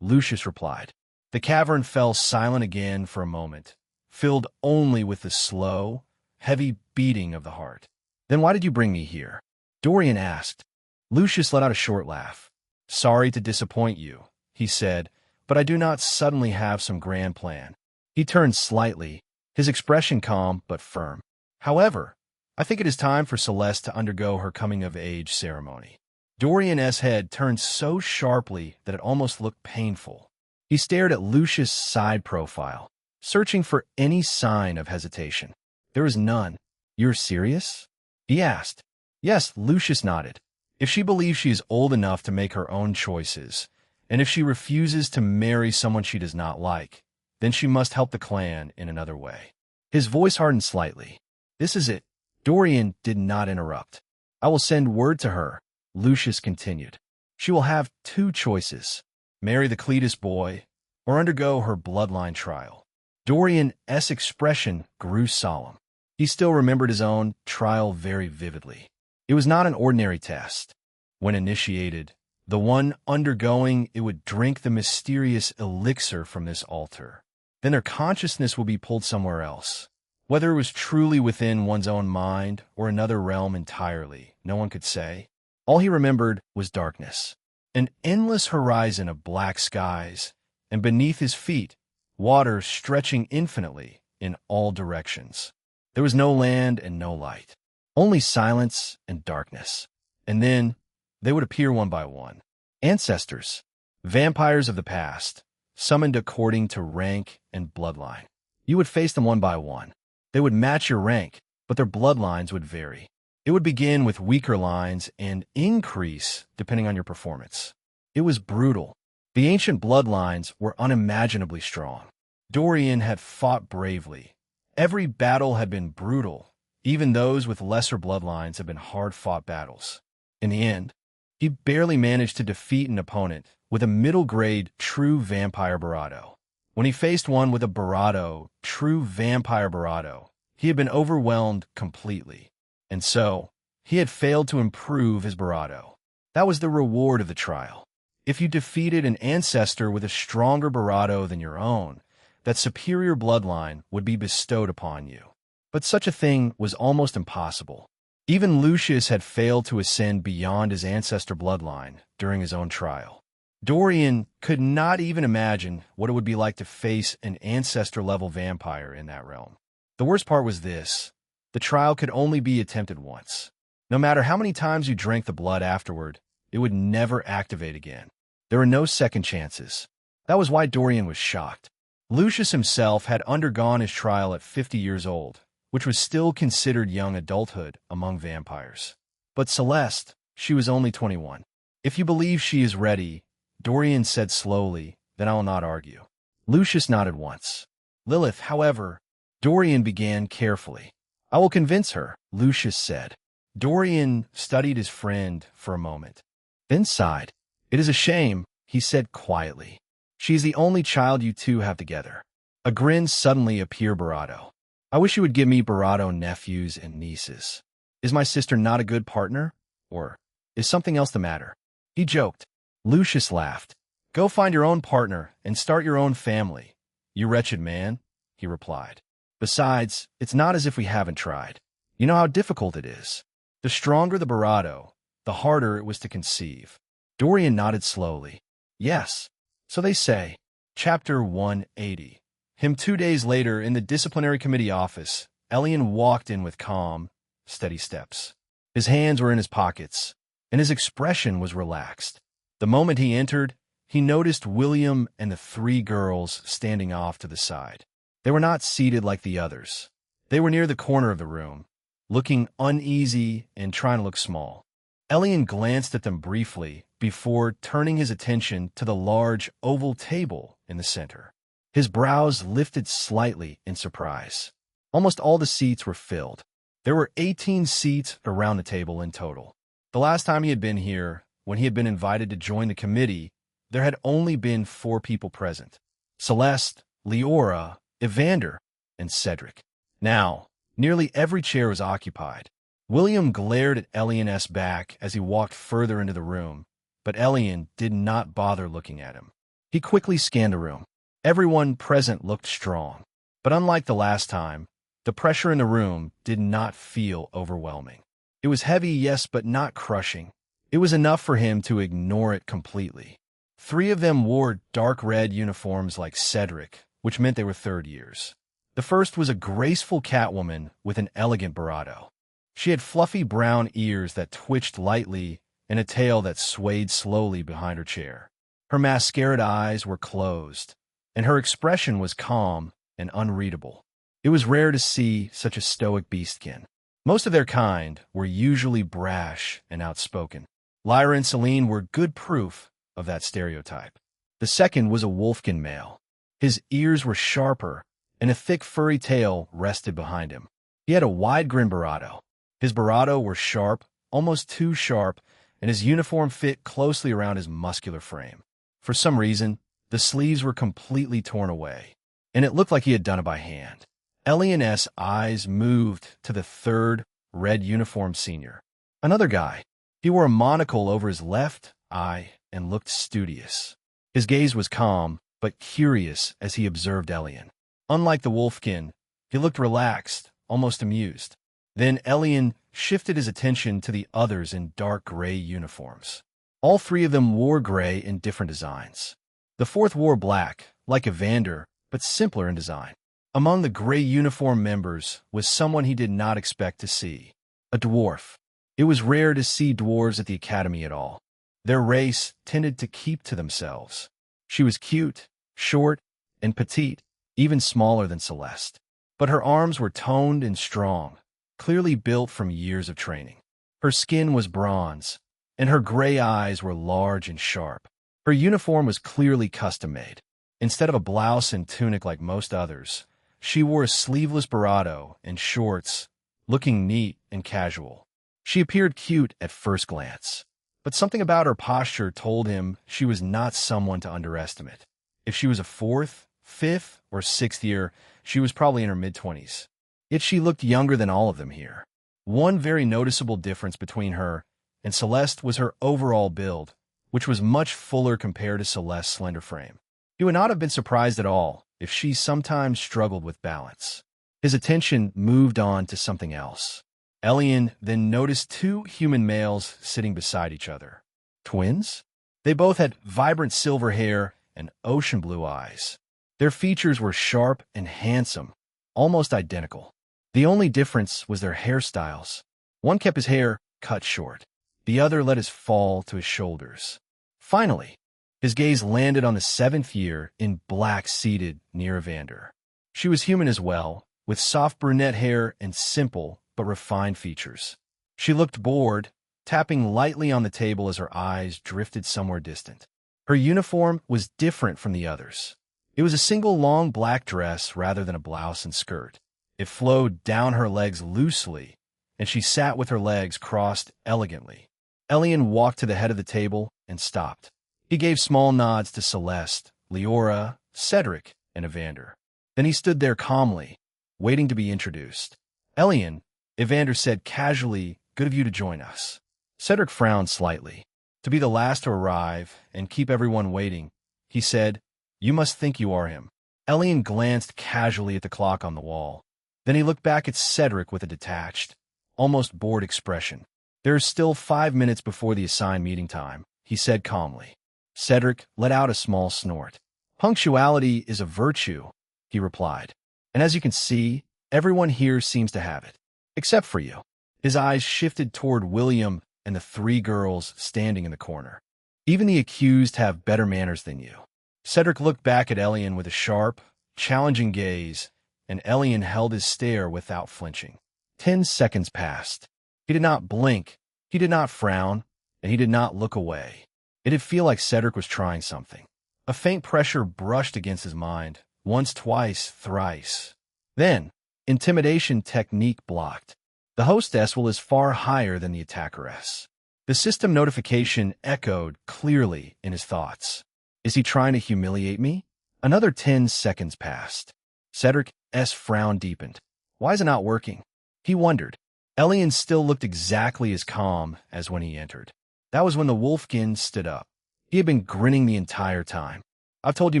Lucius replied. The cavern fell silent again for a moment, filled only with the slow, heavy beating of the heart. Then why did you bring me here? Dorian asked. Lucius let out a short laugh. Sorry to disappoint you, he said, but I do not suddenly have some grand plan. He turned slightly, his expression calm but firm. However, I think it is time for Celeste to undergo her coming-of-age ceremony. Dorian's head turned so sharply that it almost looked painful. He stared at Lucius' side profile, searching for any sign of hesitation. There was none. You're serious? He asked. Yes, Lucius nodded. If she believes she is old enough to make her own choices, and if she refuses to marry someone she does not like, then she must help the clan in another way. His voice hardened slightly. This is it. Dorian did not interrupt. I will send word to her, Lucius continued. She will have two choices, marry the Cletus boy or undergo her bloodline trial. Dorian's expression grew solemn. He still remembered his own trial very vividly. It was not an ordinary test. When initiated, the one undergoing it would drink the mysterious elixir from this altar. Then their consciousness will be pulled somewhere else. Whether it was truly within one's own mind or another realm entirely, no one could say. All he remembered was darkness, an endless horizon of black skies, and beneath his feet, water stretching infinitely in all directions. There was no land and no light, only silence and darkness. And then they would appear one by one. Ancestors, vampires of the past, summoned according to rank and bloodline. You would face them one by one. They would match your rank, but their bloodlines would vary. It would begin with weaker lines and increase depending on your performance. It was brutal. The ancient bloodlines were unimaginably strong. Dorian had fought bravely. Every battle had been brutal. Even those with lesser bloodlines had been hard-fought battles. In the end, he barely managed to defeat an opponent with a middle-grade true vampire Barado. When he faced one with a Barado, true vampire Barado, he had been overwhelmed completely. And so, he had failed to improve his Barado. That was the reward of the trial. If you defeated an ancestor with a stronger Barado than your own, that superior bloodline would be bestowed upon you. But such a thing was almost impossible. Even Lucius had failed to ascend beyond his ancestor bloodline during his own trial. Dorian could not even imagine what it would be like to face an ancestor-level vampire in that realm. The worst part was this: the trial could only be attempted once. No matter how many times you drank the blood afterward, it would never activate again. There were no second chances. That was why Dorian was shocked. Lucius himself had undergone his trial at 50 years old, which was still considered young adulthood among vampires. But Celeste, she was only 21. If you believe she is ready, Dorian said slowly, then I will not argue. Lucius nodded once. Lilith, however, Dorian began carefully. I will convince her, Lucius said. Dorian studied his friend for a moment, then sighed. It is a shame, he said quietly. She is the only child you two have together. A grin suddenly appeared Barado. I wish you would give me Barado nephews and nieces. Is my sister not a good partner? Or is something else the matter? He joked. Lucius laughed. Go find your own partner and start your own family, you wretched man, he replied. Besides, it's not as if we haven't tried. You know how difficult it is. The stronger the Barado, the harder it was to conceive. Dorian nodded slowly. Yes, so they say. Chapter 180. Him 2 days later in the disciplinary committee office, Elion walked in with calm, steady steps. His hands were in his pockets, and his expression was relaxed. The moment he entered, he noticed William and the 3 girls standing off to the side. They were not seated like the others. They were near the corner of the room, looking uneasy and trying to look small. Elion glanced at them briefly before turning his attention to the large oval table in the center. His brows lifted slightly in surprise. Almost all the seats were filled. There were 18 seats around the table in total. The last time he had been here, when he had been invited to join the committee, there had only been 4 people present: Celeste, Leora, Evander, and Cedric. Now, nearly every chair was occupied. William glared at Elion's back as he walked further into the room, but Elion did not bother looking at him. He quickly scanned the room. Everyone present looked strong, but unlike the last time, the pressure in the room did not feel overwhelming. It was heavy, yes, but not crushing. It was enough for him to ignore it completely. 3 of them wore dark red uniforms like Cedric, which meant they were 3rd years. The first was a graceful Catwoman with an elegant Barado. She had fluffy brown ears that twitched lightly and a tail that swayed slowly behind her chair. Her mascaraed eyes were closed, and her expression was calm and unreadable. It was rare to see such a stoic beastkin. Most of their kind were usually brash and outspoken. Lyra and Celine were good proof of that stereotype. The second was a wolfkin male. His ears were sharper, and a thick furry tail rested behind him. He had a wide-grin Barado. His Barado were sharp, almost too sharp, and his uniform fit closely around his muscular frame. For some reason, the sleeves were completely torn away, and it looked like he had done it by hand. Elion's eyes moved to the 3rd red uniformed senior. Another guy. He wore a monocle over his left eye and looked studious. His gaze was calm, but curious as he observed Elion. Unlike the wolfkin, he looked relaxed, almost amused. Then Elion shifted his attention to the others in dark gray uniforms. All 3 of them wore gray in different designs. The 4th wore black, like Evander, but simpler in design. Among the gray uniform members was someone he did not expect to see: a dwarf. It was rare to see dwarves at the academy at all. Their race tended to keep to themselves. She was cute, short, and petite, even smaller than Celeste. But her arms were toned and strong, clearly built from years of training. Her skin was bronze, and her gray eyes were large and sharp. Her uniform was clearly custom-made. Instead of a blouse and tunic like most others, she wore a sleeveless barato and shorts, looking neat and casual. She appeared cute at first glance, but something about her posture told him she was not someone to underestimate. If she was a fourth, fifth, or sixth year, she was probably in her mid-20s. Yet she looked younger than all of them here. One very noticeable difference between her and Celeste was her overall build, which was much fuller compared to Celeste's slender frame. He would not have been surprised at all if she sometimes struggled with balance. His attention moved on to something else. Elion then noticed two human males sitting beside each other. Twins? They both had vibrant silver hair and ocean blue eyes. Their features were sharp and handsome, almost identical. The only difference was their hairstyles. One kept his hair cut short. The other let his fall to his shoulders. Finally, his gaze landed on the seventh year in black seated near Evander. She was human as well, with soft brunette hair and simple but refined features. She looked bored, tapping lightly on the table as her eyes drifted somewhere distant. Her uniform was different from the others. It was a single long black dress rather than a blouse and skirt. It flowed down her legs loosely, and she sat with her legs crossed elegantly. Elion walked to the head of the table and stopped. He gave small nods to Celeste, Leora, Cedric, and Evander. Then he stood there calmly, waiting to be introduced. Elion, Evander said casually, "Good of you to join us." Cedric frowned slightly. To be the last to arrive and keep everyone waiting, he said, "You must think you are him." Elion glanced casually at the clock on the wall. Then he looked back at Cedric with a detached, almost bored expression. "There is still 5 minutes before the assigned meeting time," he said calmly. Cedric let out a small snort. "Punctuality is a virtue," he replied. "And as you can see, everyone here seems to have it. Except for you." His eyes shifted toward William and the three girls standing in the corner. "Even the accused have better manners than you." Cedric looked back at Elion with a sharp, challenging gaze, and Elion held his stare without flinching. 10 seconds passed. He did not blink, he did not frown, and he did not look away. It did feel like Cedric was trying something. A faint pressure brushed against his mind, once, twice, thrice. Then, intimidation technique blocked. The hostess is far higher than the attackeress. The system notification echoed clearly in his thoughts. Is he trying to humiliate me? Another 10 seconds passed. Cedric's frown deepened. Why is it not working? He wondered. Elion still looked exactly as calm as when he entered. That was when the wolfkin stood up. He had been grinning the entire time. "I've told you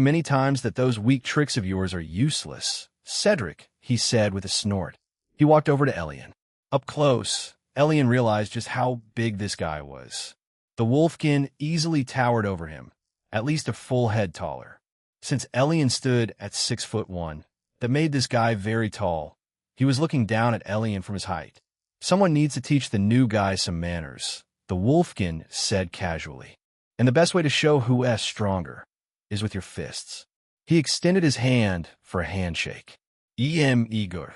many times that those weak tricks of yours are useless, Cedric," he said with a snort. He walked over to Elion. Up close, Elion realized just how big this guy was. The wolfkin easily towered over him, at least a full head taller. Since Elion stood at 6'1", that made this guy very tall. He was looking down at Elion from his height. "Someone needs to teach the new guy some manners," the wolfkin said casually. "And the best way to show who's stronger is with your fists." He extended his hand for a handshake. Igor.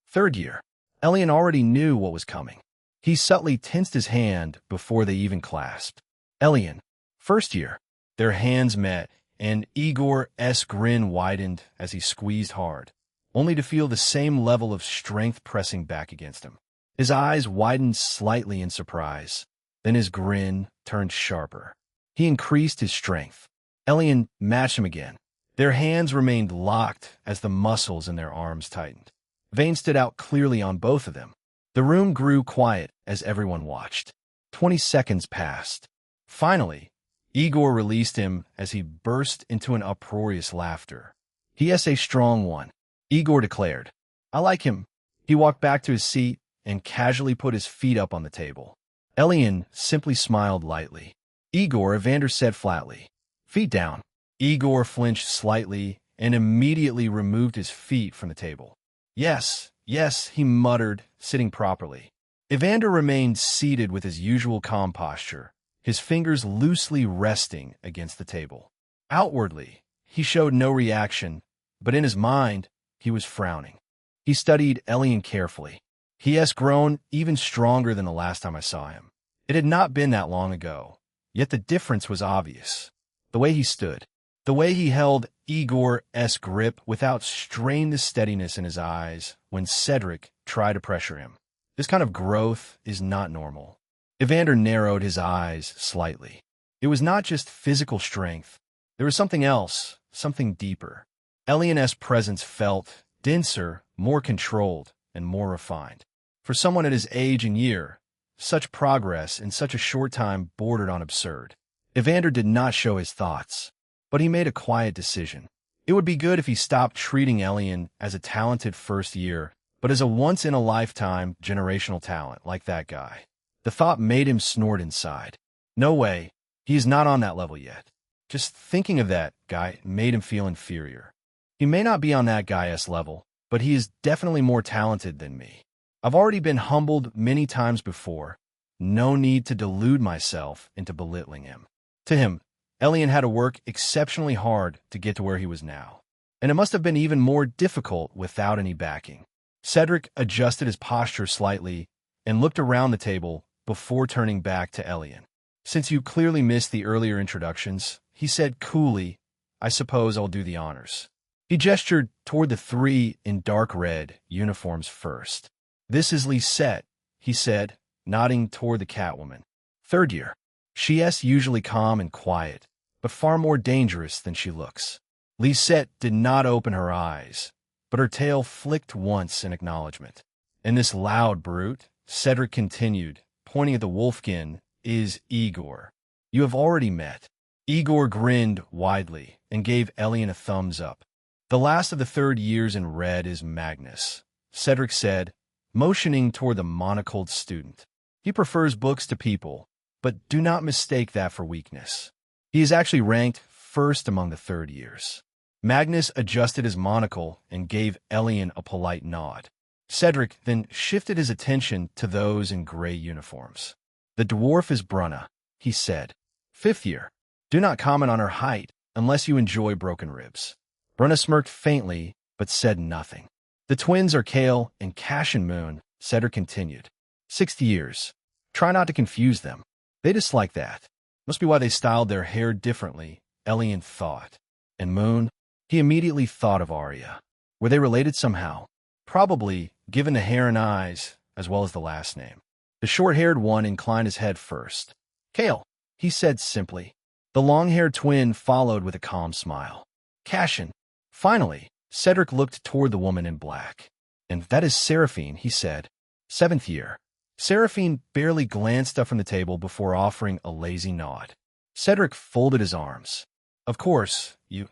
Third year. Elion already knew what was coming. He subtly tensed his hand before they even clasped. Elion. First year. Their hands met, and Igor's grin widened as he squeezed hard, only to feel the same level of strength pressing back against him. His eyes widened slightly in surprise. Then his grin turned sharper. He increased his strength. Elion matched him again. Their hands remained locked as the muscles in their arms tightened. Veins stood out clearly on both of them. The room grew quiet as everyone watched. 20 seconds passed. Finally, Igor released him as he burst into an uproarious laughter. "He's a strong one," Igor declared. "I like him." He walked back to his seat and casually put his feet up on the table. Elion simply smiled lightly. "Igor," Evander said flatly. "Feet down." Igor flinched slightly and immediately removed his feet from the table. Yes, yes," he muttered, sitting properly. Evander remained seated with his usual calm posture, his fingers loosely resting against the table. Outwardly, he showed no reaction, but in his mind, he was frowning. He studied Elion carefully. He has grown even stronger than the last time I saw him. It had not been that long ago, yet the difference was obvious. The way he stood. The way he held Igor's grip without strain, the steadiness in his eyes when Cedric tried to pressure him. This kind of growth is not normal. Evander narrowed his eyes slightly. It was not just physical strength. There was something else, something deeper. Elion's presence felt denser, more controlled, and more refined. For someone at his age and year, such progress in such a short time bordered on absurd. Evander did not show his thoughts, but he made a quiet decision. It would be good if he stopped treating Elion as a talented first year, but as a once-in-a-lifetime generational talent like that guy. The thought made him snort inside. No way, he is not on that level yet. Just thinking of that guy made him feel inferior. He may not be on that guy's level, but he is definitely more talented than me. I've already been humbled many times before. No need to delude myself into belittling him. To him, Elion had to work exceptionally hard to get to where he was now. And it must have been even more difficult without any backing. Cedric adjusted his posture slightly and looked around the table before turning back to Elion. Since you clearly missed the earlier introductions, he said coolly, I suppose I'll do the honors. He gestured toward the three in dark red uniforms first. This is Lisette, he said, nodding toward the Catwoman. Third year. She is usually calm and quiet, but far more dangerous than she looks. Lisette did not open her eyes, but her tail flicked once in acknowledgement. And this loud brute, Cedric continued, pointing at the wolfkin, is Igor. You have already met. Igor grinned widely and gave Elion a thumbs up. The last of the third years in red is Magnus, Cedric said, motioning toward the monocled student. He prefers books to people, but do not mistake that for weakness. He is actually ranked first among the third years. Magnus adjusted his monocle and gave Elion a polite nod. Cedric then shifted his attention to those in gray uniforms. The dwarf is Brunna, he said. Fifth year. Do not comment on her height unless you enjoy broken ribs. Brunna smirked faintly, but said nothing. The twins are Kale and Cash and Moon, Cedric continued. 6 years. Try not to confuse them. They dislike that. Must be why they styled their hair differently, Elion thought. And Moon? He immediately thought of Arya. Were they related somehow? Probably, given the hair and eyes, as well as the last name. The short-haired one inclined his head first. Kale, he said simply. The long-haired twin followed with a calm smile. Cashin. Finally, Cedric looked toward the woman in black. And that is Seraphine, he said. 7th year. Seraphine barely glanced up from the table before offering a lazy nod. Cedric folded his arms. Of course, you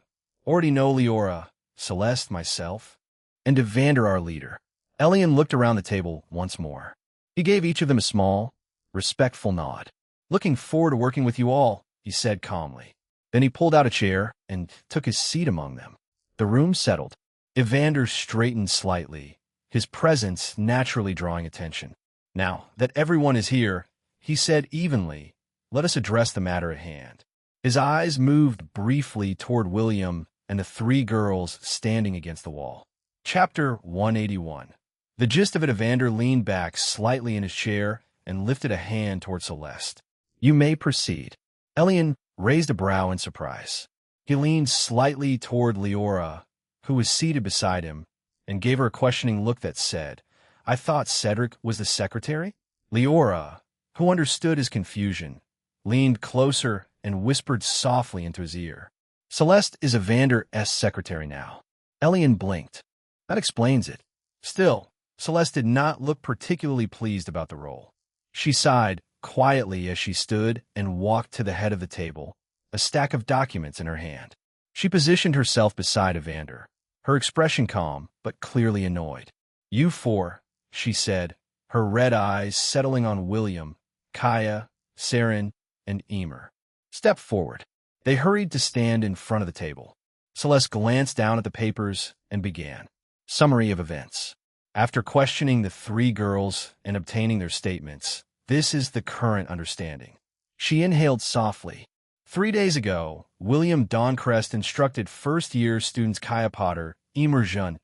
already know Leora, Celeste, myself, and Evander, our leader. Elion looked around the table once more. He gave each of them a small, respectful nod. Looking forward to working with you all, he said calmly. Then he pulled out a chair and took his seat among them. The room settled. Evander straightened slightly, his presence naturally drawing attention. Now that everyone is here, he said evenly, let us address the matter at hand. His eyes moved briefly toward William and the 3 girls standing against the wall. Chapter 181. The gist of it, Evander leaned back slightly in his chair and lifted a hand toward Celeste. You may proceed. Elion raised a brow in surprise. He leaned slightly toward Leora, who was seated beside him, and gave her a questioning look that said, I thought Cedric was the secretary? Leora, who understood his confusion, leaned closer and whispered softly into his ear. Celeste is Evander's secretary now. Elion blinked. That explains it. Still, Celeste did not look particularly pleased about the role. She sighed quietly as she stood and walked to the head of the table, a stack of documents in her hand. She positioned herself beside Evander, her expression calm but clearly annoyed. You 4, she said, her red eyes settling on William, Kaya, Saren, and Emer. Step forward. They hurried to stand in front of the table. Celeste glanced down at the papers and began. Summary of events. After questioning the 3 girls and obtaining their statements, this is the current understanding. She inhaled softly. 3 days ago, William Doncrest instructed first-year students Kaya Potter, Emer Jean,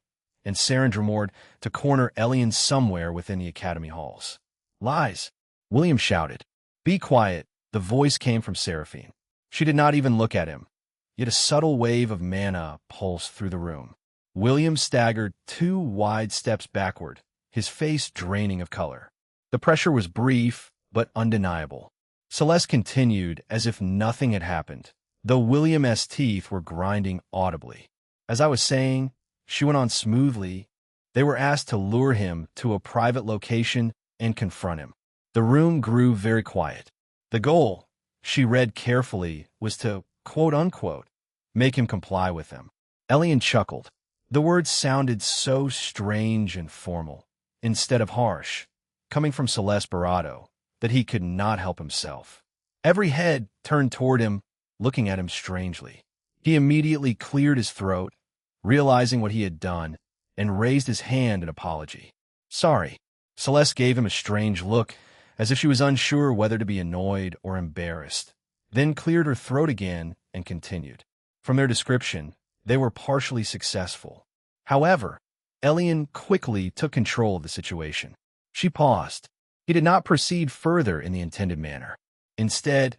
and Saren Dramord to corner Elion somewhere within the academy halls. Lies, William shouted. Be quiet, the voice came from Seraphine. She did not even look at him, yet a subtle wave of mana pulsed through the room. William staggered 2 wide steps backward, his face draining of color. The pressure was brief, but undeniable. Celeste continued as if nothing had happened, though William's teeth were grinding audibly. As I was saying, she went on smoothly, they were asked to lure him to a private location and confront him. The room grew very quiet. The goal, she read carefully, was to, quote-unquote, make him comply with them. Elion chuckled. The words sounded so strange and formal, instead of harsh, coming from Celeste Barado, that he could not help himself. Every head turned toward him, looking at him strangely. He immediately cleared his throat, realizing what he had done, and raised his hand in apology. Sorry. Celeste gave him a strange look, as if she was unsure whether to be annoyed or embarrassed, then cleared her throat again and continued. From their description, they were partially successful. However, Elion quickly took control of the situation. She paused. He did not proceed further in the intended manner. Instead,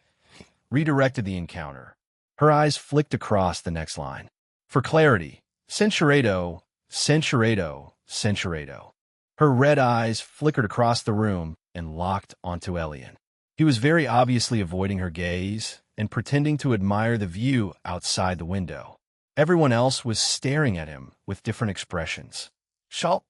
redirected the encounter. Her eyes flicked across the next line. For clarity, censurado, censurado, censurado. Her red eyes flickered across the room and locked onto Elion. He was very obviously avoiding her gaze and pretending to admire the view outside the window. Everyone else was staring at him with different expressions. Shock,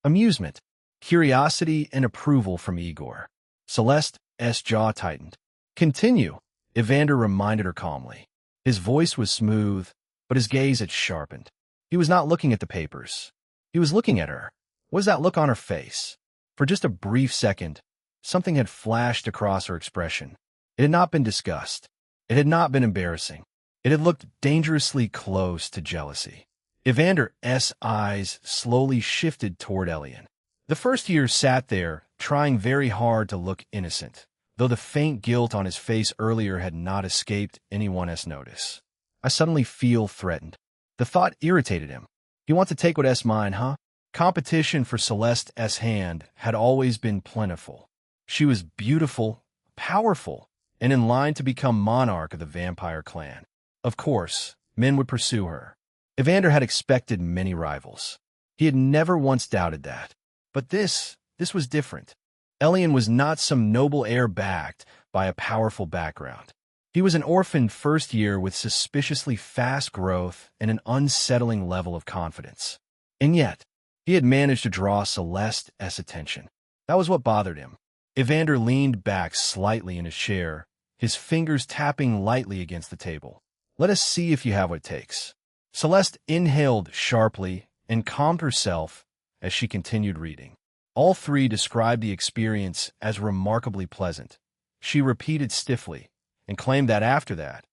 amusement, curiosity, and approval from Igor. Celeste's jaw tightened. Continue, Evander reminded her calmly. His voice was smooth, but his gaze had sharpened. He was not looking at the papers. He was looking at her. What was that look on her face? For just a brief second, something had flashed across her expression. It had not been disgust. It had not been embarrassing. It had looked dangerously close to jealousy. Evander's eyes slowly shifted toward Elion. The first year sat there, trying very hard to look innocent, though the faint guilt on his face earlier had not escaped anyone's notice. I suddenly feel threatened. The thought irritated him. You want to take what's mine, huh? Competition for Celeste's hand had always been plentiful. She was beautiful, powerful, and in line to become monarch of the vampire clan. Of course, men would pursue her. Evander had expected many rivals. He had never once doubted that. But this was different. Elion was not some noble heir backed by a powerful background. He was an orphan first year with suspiciously fast growth and an unsettling level of confidence. And yet, he had managed to draw Celeste's attention. That was what bothered him. Evander leaned back slightly in his chair, his fingers tapping lightly against the table. Let us see if you have what it takes. Celeste inhaled sharply and calmed herself as she continued reading. All three described the experience as remarkably pleasant. She repeated stiffly and claimed that after that,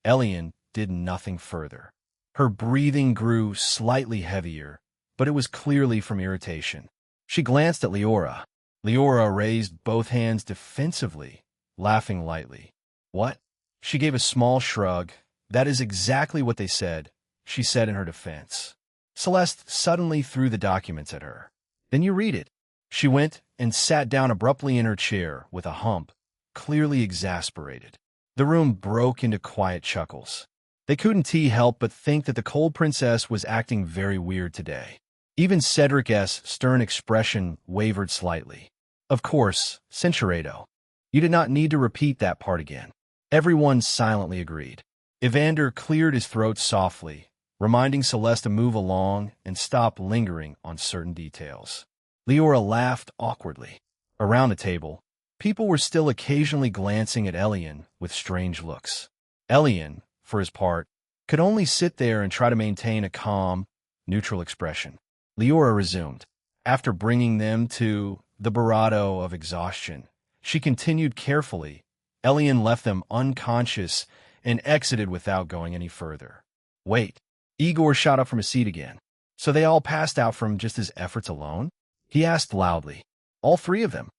Elion did nothing further. Her breathing grew slightly heavier, but it was clearly from irritation. She glanced at Leora. Leora raised both hands defensively, laughing lightly. What? She gave a small shrug. That is exactly what they said, she said in her defense. Celeste suddenly threw the documents at her. Then you read it. She went and sat down abruptly in her chair with a hump, clearly exasperated. The room broke into quiet chuckles. They couldn't help but think that the cold princess was acting very weird today. Even Cedric's stern expression wavered slightly. Of course, censurado. You did not need to repeat that part again. Everyone silently agreed. Evander cleared his throat softly, reminding Celeste to move along and stop lingering on certain details. Leora laughed awkwardly. Around the table, people were still occasionally glancing at Elion with strange looks. Elion, for his part, could only sit there and try to maintain a calm, neutral expression. Leora resumed. After bringing them to the bravado of exhaustion, she continued carefully. Elion left them unconscious and exited without going any further. Wait. Igor shot up from his seat again. So they all passed out from just his efforts alone? He asked loudly. All three of them.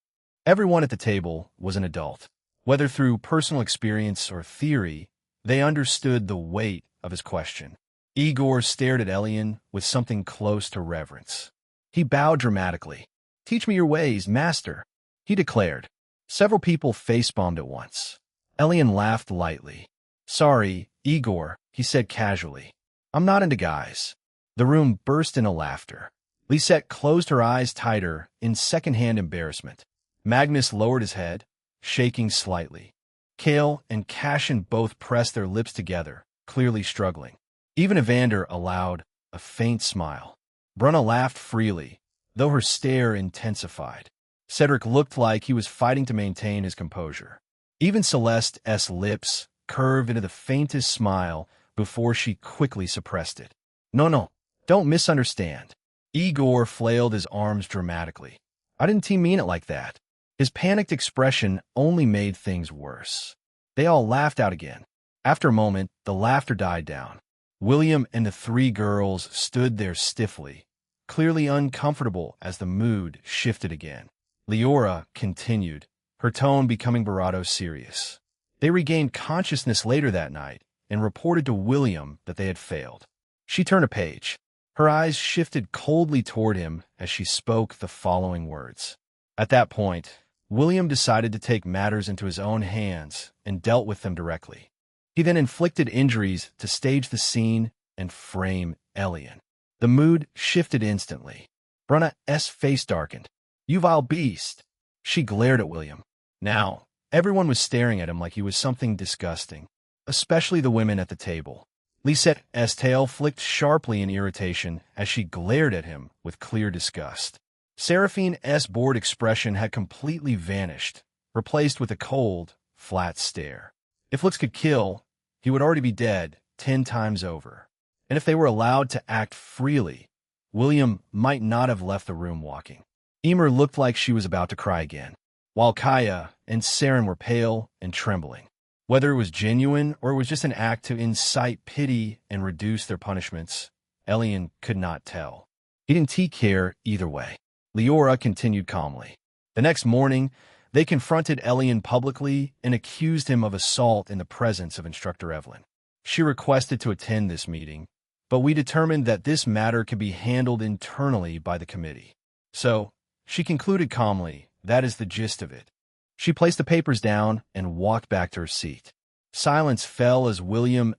Everyone at the table was an adult. Whether through personal experience or theory, they understood the weight of his question. Igor stared at Elion with something close to reverence. He bowed dramatically. Teach me your ways, master, he declared. Several people face-bombed at once. Elion laughed lightly. "Sorry, Igor," he said casually. "I'm not into guys." The room burst into laughter. Lisette closed her eyes tighter in secondhand embarrassment. Magnus lowered his head, shaking slightly. Kale and Cashin both pressed their lips together, clearly struggling. Even Evander allowed a faint smile. Bruna laughed freely, though her stare intensified. Cedric looked like he was fighting to maintain his composure. Even Celeste's lips curved into the faintest smile before she quickly suppressed it. No, don't misunderstand." Igor flailed his arms dramatically. "I didn't mean it like that." His panicked expression only made things worse. They all laughed out again. After a moment, the laughter died down. William and the three girls stood there stiffly, clearly uncomfortable as the mood shifted again. Leora continued, her tone becoming bravado serious. They regained consciousness later that night and reported to William that they had failed. She turned a page. Her eyes shifted coldly toward him as she spoke the following words. At that point, William decided to take matters into his own hands and dealt with them directly. He then inflicted injuries to stage the scene and frame Elion. The mood shifted instantly. Bruna's face darkened. "You vile beast!" She glared at William. Now, everyone was staring at him like he was something disgusting, especially the women at the table. Lisette's tail flicked sharply in irritation as she glared at him with clear disgust. Seraphine's bored expression had completely vanished, replaced with a cold, flat stare. If looks could kill, he would already be dead 10 times over. And if they were allowed to act freely, William might not have left the room walking. Emer looked like she was about to cry again, while Kaya and Saren were pale and trembling. Whether it was genuine or it was just an act to incite pity and reduce their punishments, Elion could not tell. He didn't care either way. Leora continued calmly. The next morning, they confronted Elion publicly and accused him of assault in the presence of Instructor Evelyn. She requested to attend this meeting, but we determined that this matter could be handled internally by the committee. So, she concluded calmly, that is the gist of it. She placed the papers down and walked back to her seat. Silence fell as William's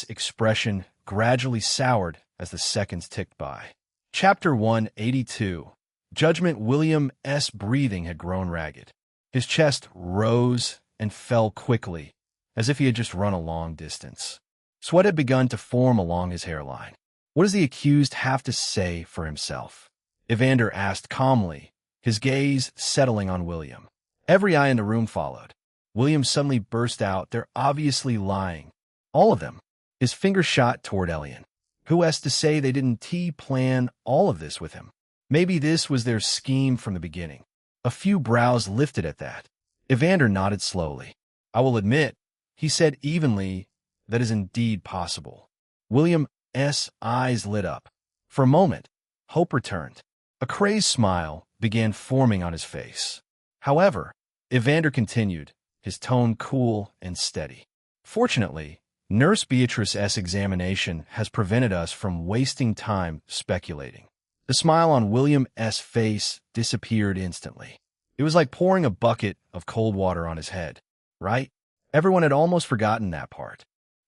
expression gradually soured as the seconds ticked by. Chapter 182. Judgment. William's breathing had grown ragged. His chest rose and fell quickly, as if he had just run a long distance. Sweat had begun to form along his hairline. What does the accused have to say for himself? Evander asked calmly, his gaze settling on William. Every eye in the room followed. William suddenly burst out, "They're obviously lying. All of them." His finger shot toward Elion. Who has to say they didn't plan all of this with him? Maybe this was their scheme from the beginning. A few brows lifted at that. Evander nodded slowly. "I will admit," he said evenly, "that is indeed possible." William's eyes lit up. For a moment, hope returned. A crazed smile began forming on his face. However, Evander continued, his tone cool and steady. "Fortunately, Nurse Beatrice's examination has prevented us from wasting time speculating." The smile on William's face disappeared instantly. It was like pouring a bucket of cold water on his head, right? Everyone had almost forgotten that part.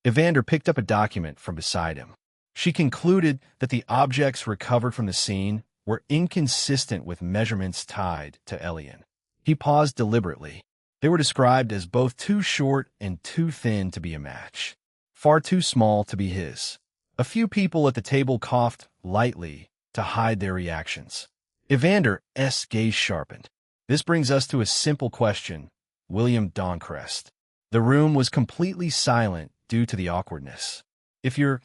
Evander picked up a document from beside him. She concluded that the objects recovered from the scene were inconsistent with measurements tied to Elion. He paused deliberately. They were described as both too short and too thin to be a match. Far too small to be his. A few people at the table coughed lightly to hide their reactions. Evander's gaze sharpened. "This brings us to a simple question, William Doncrest." The room was completely silent due to the awkwardness. "If your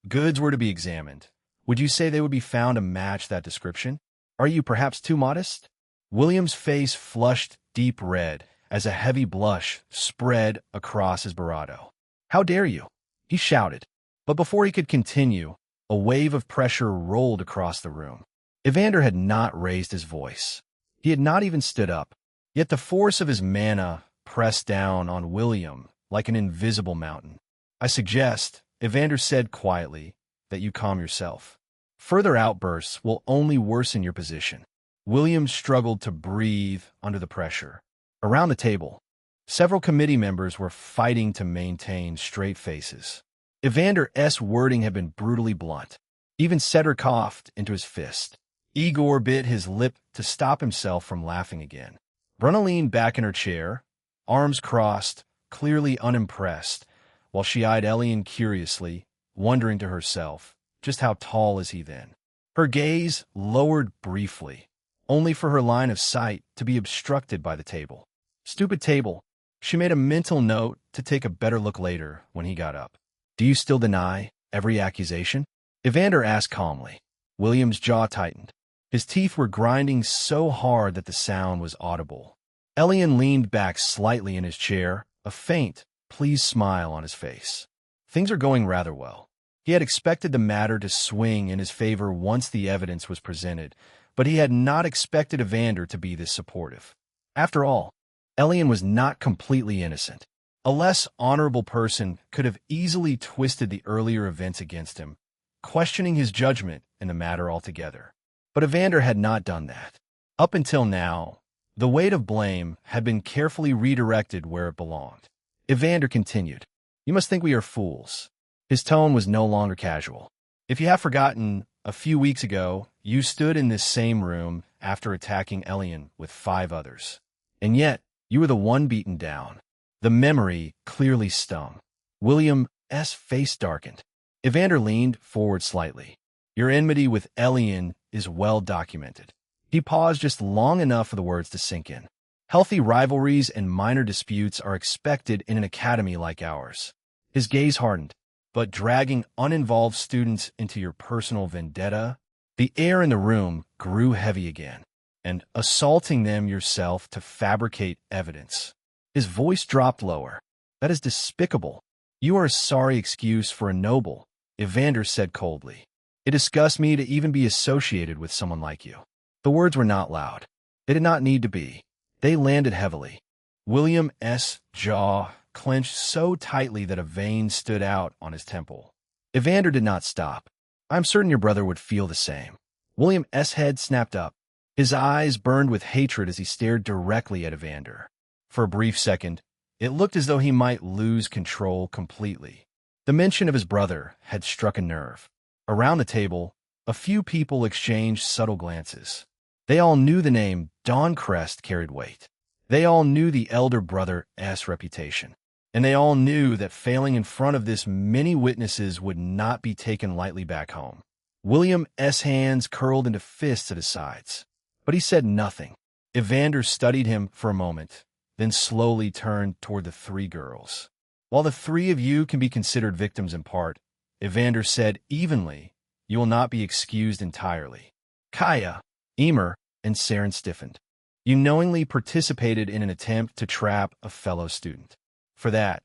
goods were to be examined, would you say they would be found to match that description? Are you perhaps too modest?" William's face flushed deep red as a heavy blush spread across his bravado. "How dare you?" he shouted. But before he could continue, a wave of pressure rolled across the room. Evander had not raised his voice. He had not even stood up. Yet the force of his mana pressed down on William like an invisible mountain. "I suggest," Evander said quietly, "that you calm yourself. Further outbursts will only worsen your position." William struggled to breathe under the pressure. Around the table, Several committee members were fighting to maintain straight faces. Evander's wording had been brutally blunt. Even Cedric coughed into his fist. Igor bit his lip to stop himself from laughing again. Bruna leaned back in her chair, arms crossed, clearly unimpressed, while she eyed Elion curiously, wondering to herself, just how tall is he then? Her gaze lowered briefly, only for her line of sight to be obstructed by the table. Stupid table. She made a mental note to take a better look later when he got up. Do you still deny every accusation? Evander asked calmly. William's jaw tightened. His teeth were grinding so hard that the sound was audible. Elion leaned back slightly in his chair, a faint, pleased smile on his face. Things are going rather well. He had expected the matter to swing in his favor once the evidence was presented, but he had not expected Evander to be this supportive. After all, Elion was not completely innocent. A less honorable person could have easily twisted the earlier events against him, questioning his judgment in the matter altogether. But Evander had not done that. Up until now, the weight of blame had been carefully redirected where it belonged. Evander continued, You must think we are fools. His tone was no longer casual. If you have forgotten, a few weeks ago, you stood in this same room after attacking Elion with 5 others. And yet, you were the one beaten down. The memory clearly stung. William's face darkened. Evander leaned forward slightly. Your enmity with Elion is well documented. He paused just long enough for the words to sink in. Healthy rivalries and minor disputes are expected in an academy like ours. His gaze hardened. But dragging uninvolved students into your personal vendetta? The air in the room grew heavy again. And assaulting them yourself to fabricate evidence. His voice dropped lower. That is despicable. You are a sorry excuse for a noble, Evander said coldly. It disgusts me to even be associated with someone like you. The words were not loud. They did not need to be. They landed heavily. William's jaw clenched so tightly that a vein stood out on his temple. Evander did not stop. I'm certain your brother would feel the same. William's head snapped up. His eyes burned with hatred as he stared directly at Evander. For a brief second, it looked as though he might lose control completely. The mention of his brother had struck a nerve. Around the table, a few people exchanged subtle glances. They all knew the name Dawnecrest carried weight. They all knew the elder brother's reputation. And they all knew that failing in front of this many witnesses would not be taken lightly back home. William's hands curled into fists at his sides. But he said nothing. Evander studied him for a moment, then slowly turned toward the 3 girls. While the 3 of you can be considered victims in part, Evander said evenly, you will not be excused entirely. Kaya, Emer, and Saren stiffened. You knowingly participated in an attempt to trap a fellow student. For that,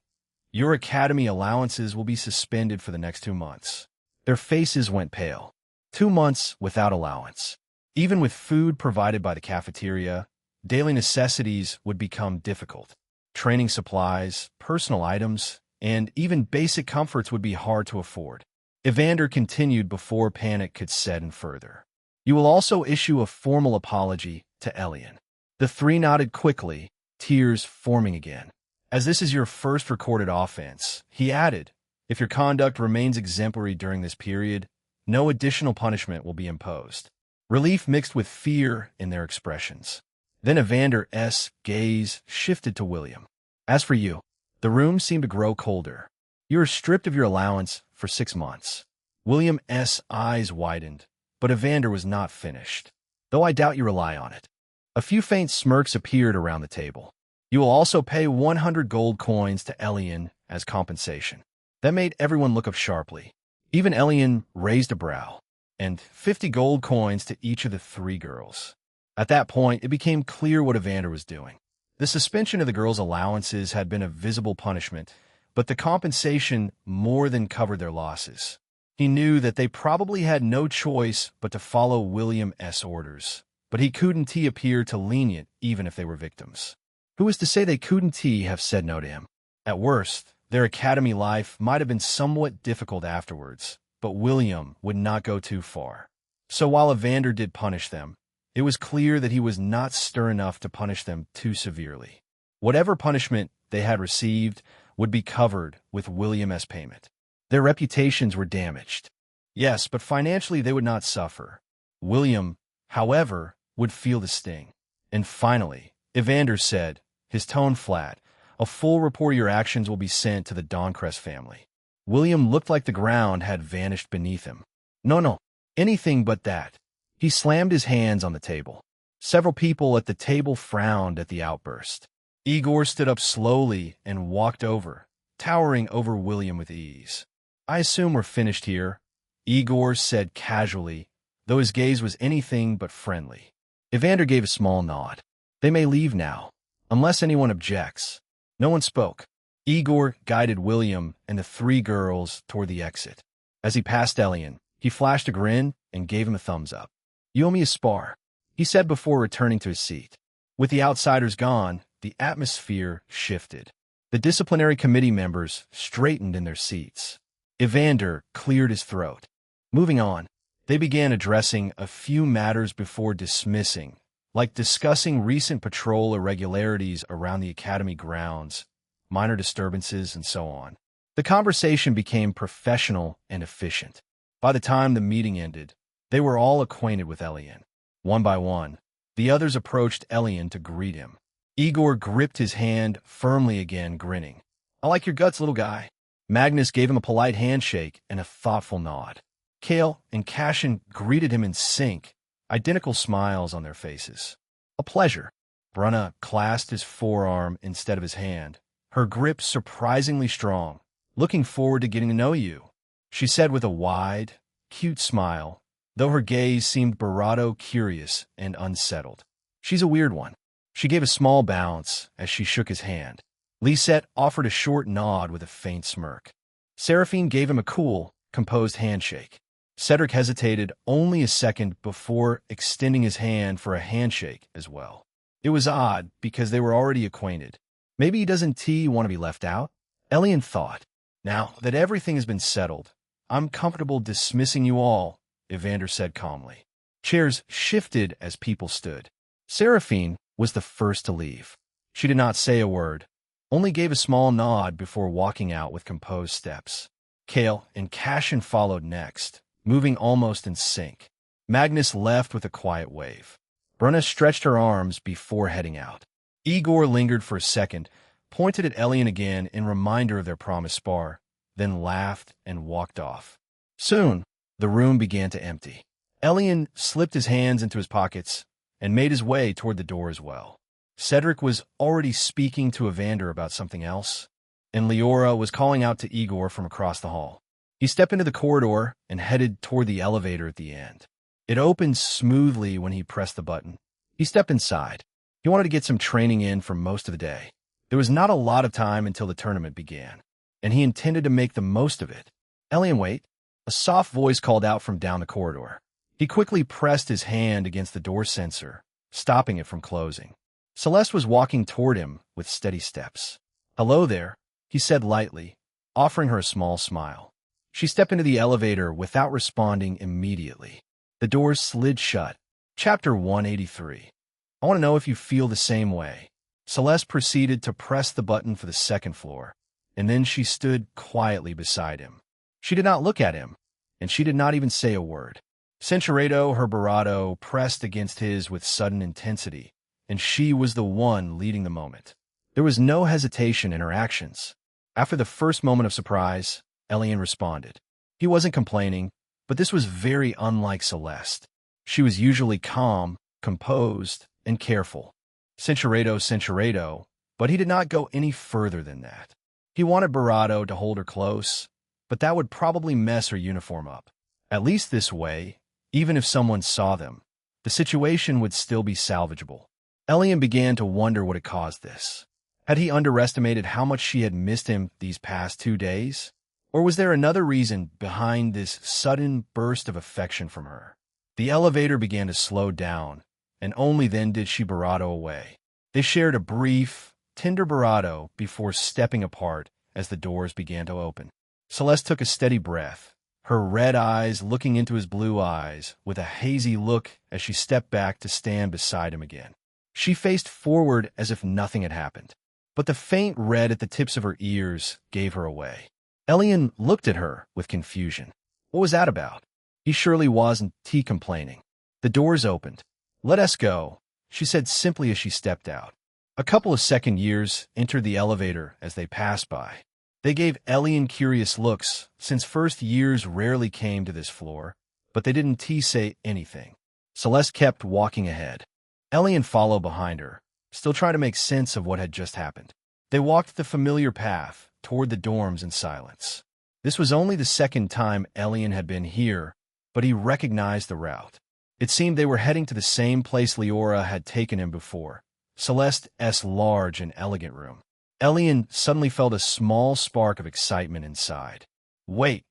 your academy allowances will be suspended for the next 2 months. Their faces went pale. 2 months without allowance. Even with food provided by the cafeteria, daily necessities would become difficult. Training supplies, personal items, and even basic comforts would be hard to afford. Evander continued before panic could set in further. You will also issue a formal apology to Elion. The 3 nodded quickly, tears forming again. As this is your first recorded offense, he added, if your conduct remains exemplary during this period, no additional punishment will be imposed. Relief mixed with fear in their expressions. Then Evander's gaze shifted to William. As for you, the room seemed to grow colder. You are stripped of your allowance for 6 months. William's eyes widened, but Evander was not finished, though I doubt you rely on it. A few faint smirks appeared around the table. You will also pay 100 gold coins to Elion as compensation. That made everyone look up sharply. Even Elion raised a brow, and 50 gold coins to each of the 3 girls. At that point, it became clear what Evander was doing. The suspension of the girls' allowances had been a visible punishment, but the compensation more than covered their losses. He knew that they probably had no choice but to follow William's orders, but he couldn't appear too lenient even if they were victims. Who was to say they couldn't have said no to him? At worst, their academy life might have been somewhat difficult afterwards, but William would not go too far. So while Evander did punish them, it was clear that he was not stern enough to punish them too severely. Whatever punishment they had received would be covered with William's payment. Their reputations were damaged. Yes, but financially they would not suffer. William, however, would feel the sting. And finally, Evander said, his tone flat, a full report of your actions will be sent to the Doncrest family. William looked like the ground had vanished beneath him. No, anything but that. He slammed his hands on the table. Several people at the table frowned at the outburst. Igor stood up slowly and walked over, towering over William with ease. I assume we're finished here, Igor said casually, though his gaze was anything but friendly. Evander gave a small nod. They may leave now, unless anyone objects. No one spoke. Igor guided William and the three girls toward the exit. As he passed Elion, he flashed a grin and gave him a thumbs up. You owe me a spar, he said before returning to his seat. With the outsiders gone, the atmosphere shifted. The disciplinary committee members straightened in their seats. Evander cleared his throat. Moving on, they began addressing a few matters before dismissing, like discussing recent patrol irregularities around the academy grounds, minor disturbances, and so on. The conversation became professional and efficient. By the time the meeting ended, they were all acquainted with Elion. One by one, the others approached Elion to greet him. Igor gripped his hand firmly again, grinning. I like your guts, little guy. Magnus gave him a polite handshake and a thoughtful nod. Kale and Cashin greeted him in sync, identical smiles on their faces. A pleasure. Brunna clasped his forearm instead of his hand, her grip surprisingly strong. Looking forward to getting to know you, she said with a wide, cute smile, though her gaze seemed bravado curious and unsettled. She's a weird one. She gave a small bounce as she shook his hand. Lisette offered a short nod with a faint smirk. Seraphine gave him a cool, composed handshake. Cedric hesitated only a second before extending his hand for a handshake as well. It was odd because they were already acquainted. Maybe he doesn't want to be left out? Elion thought. Now that everything has been settled, I'm comfortable dismissing you all, Evander said calmly. Chairs shifted as people stood. Seraphine was the first to leave. She did not say a word, only gave a small nod before walking out with composed steps. Kale and Cashin followed next, moving almost in sync. Magnus left with a quiet wave. Brunna stretched her arms before heading out. Igor lingered for a second, pointed at Elion again in reminder of their promised spar, then laughed and walked off. Soon, the room began to empty. Elion slipped his hands into his pockets and made his way toward the door as well. Cedric was already speaking to Evander about something else, and Leora was calling out to Igor from across the hall. He stepped into the corridor and headed toward the elevator at the end. It opened smoothly when he pressed the button. He stepped inside. He wanted to get some training in for most of the day. There was not a lot of time until the tournament began, and he intended to make the most of it. Elion, wait. A soft voice called out from down the corridor. He quickly pressed his hand against the door sensor, stopping it from closing. Celeste was walking toward him with steady steps. Hello there, he said lightly, offering her a small smile. She stepped into the elevator without responding immediately. The doors slid shut. Chapter 183. I want to know if you feel the same way. Celeste proceeded to press the button for the second floor, and then she stood quietly beside him. She did not look at him, and she did not even say a word. Centuredo, her bravado, pressed against his with sudden intensity, and she was the one leading the moment. There was no hesitation in her actions. After the first moment of surprise, Elion responded. He wasn't complaining, but this was very unlike Celeste. She was usually calm, composed, and careful. Centuredo, but he did not go any further than that. He wanted bravado to hold her close, but that would probably mess her uniform up. At least this way, even if someone saw them, the situation would still be salvageable. Elion began to wonder what had caused this. Had he underestimated how much she had missed him these past 2 days? Or was there another reason behind this sudden burst of affection from her? The elevator began to slow down, and only then did she bravado away. They shared a brief, tender bravado before stepping apart as the doors began to open. Celeste took a steady breath, her red eyes looking into his blue eyes with a hazy look as she stepped back to stand beside him again. She faced forward as if nothing had happened. but the faint red at the tips of her ears gave her away. Elion looked at her with confusion. What was that about? He surely wasn't complaining. The doors opened. "Let us go," she said simply as she stepped out. A couple of second years entered the elevator as they passed by. They gave Elion curious looks, since first years rarely came to this floor, but they didn't say anything. Celeste kept walking ahead. Elion followed behind her, still trying to make sense of what had just happened. They walked the familiar path toward the dorms in silence. This was only the second time Elion had been here, but he recognized the route. It seemed they were heading to the same place Leora had taken him before, Celeste's large and elegant room. Elion suddenly felt a small spark of excitement inside. Wait,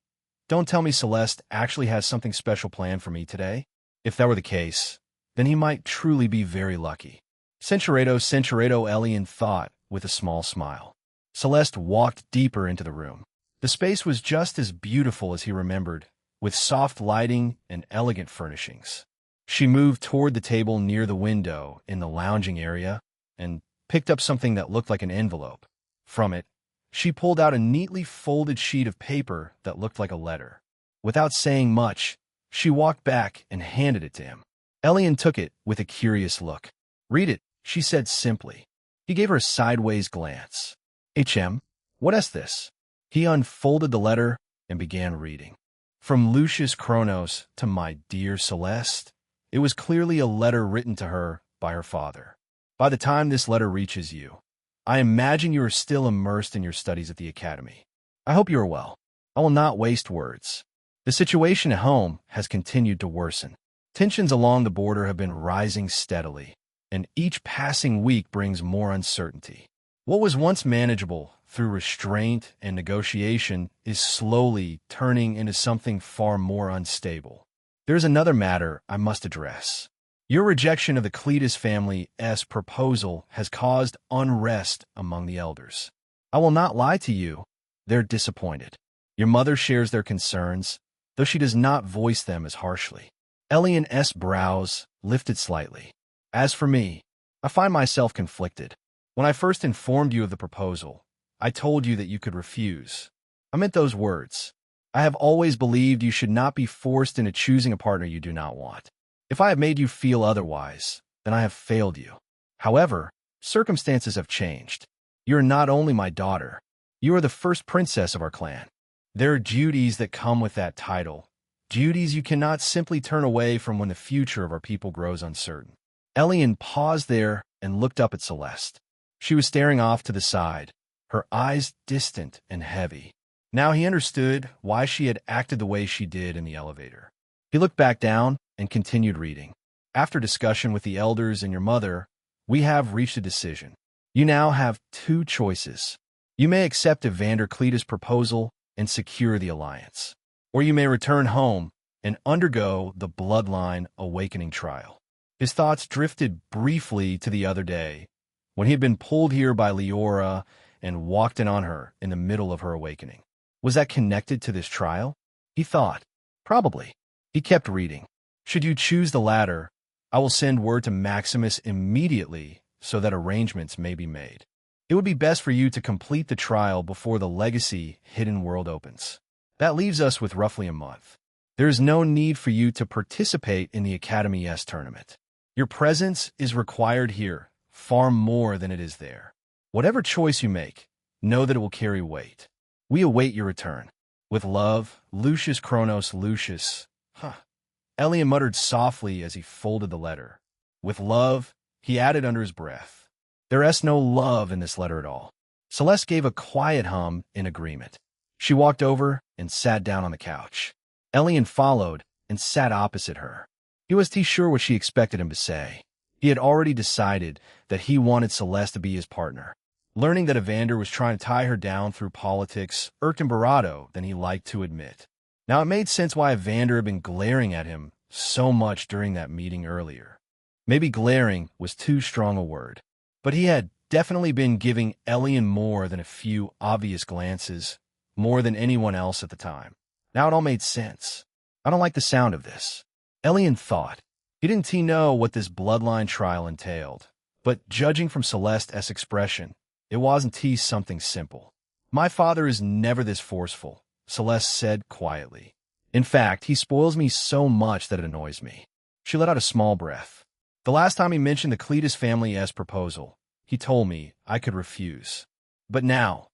don't tell me Celeste actually has something special planned for me today? If that were the case, then he might truly be very lucky. Centuredo, Elion thought with a small smile. Celeste walked deeper into the room. The space was just as beautiful as he remembered, with soft lighting and elegant furnishings. She moved toward the table near the window in the lounging area and picked up something that looked like an envelope. From it, she pulled out a neatly folded sheet of paper that looked like a letter. Without saying much, she walked back and handed it to him. Elion took it with a curious look. "Read it," she said simply. He gave her a sideways glance. What is this?" He unfolded the letter and began reading. "From Lucius Kronos to my dear Celeste." It was clearly a letter written to her by her father. "By the time this letter reaches you, I imagine you are still immersed in your studies at the academy. I hope you are well. I will not waste words. The situation at home has continued to worsen. Tensions along the border have been rising steadily, and each passing week brings more uncertainty. What was once manageable through restraint and negotiation is slowly turning into something far more unstable. There's another matter I must address. Your rejection of the Cletus family's proposal has caused unrest among the elders. I will not lie to you, they're disappointed. Your mother shares their concerns, though she does not voice them as harshly." Elion's brows lifted slightly. "As for me, I find myself conflicted. When I first informed you of the proposal, I told you that you could refuse. I meant those words. I have always believed you should not be forced into choosing a partner you do not want. If I have made you feel otherwise, then I have failed you. However, circumstances have changed. You are not only my daughter, you are the first princess of our clan. There are duties that come with that title, duties you cannot simply turn away from when the future of our people grows uncertain." Elion paused there and looked up at Celeste. She was staring off to the side, her eyes distant and heavy. Now he understood why she had acted the way she did in the elevator. He looked back down and continued reading. "After discussion with the elders and your mother, we have reached a decision. You now have two choices. You may accept Evander Cletus' proposal and secure the alliance, or you may return home and undergo the bloodline awakening trial." His thoughts drifted briefly to the other day, when he had been pulled here by Leora and walked in on her in the middle of her awakening. Was that connected to this trial? He thought. Probably. He kept reading. "Should you choose the latter, I will send word to Maximus immediately so that arrangements may be made. It would be best for you to complete the trial before the Legacy Hidden World opens. That leaves us with roughly a month. There is no need for you to participate in the Academy's tournament. Your presence is required here far more than it is there. Whatever choice you make, know that it will carry weight. We await your return. With love, Lucius Kronos Lucius." Elion muttered softly as he folded the letter. "With love," he added under his breath. There is no love in this letter at all. Celeste gave a quiet hum in agreement. She walked over and sat down on the couch. Elion followed and sat opposite her. He was sure what she expected him to say. He had already decided that he wanted Celeste to be his partner. Learning that Evander was trying to tie her down through politics irked him more than he liked to admit. Now it made sense why Evander had been glaring at him so much during that meeting earlier. Maybe glaring was too strong a word, but he had definitely been giving Elion more than a few obvious glances, more than anyone else at the time. Now it all made sense. I don't like the sound of this. Elion thought. He didn't know what this bloodline trial entailed, but judging from Celeste's expression, It wasn't tea something simple. My father is never this forceful, Celeste said quietly. In fact, he spoils me so much that it annoys me. She let out a small breath. The last time he mentioned the Cletus family's proposal, he told me I could refuse. But now,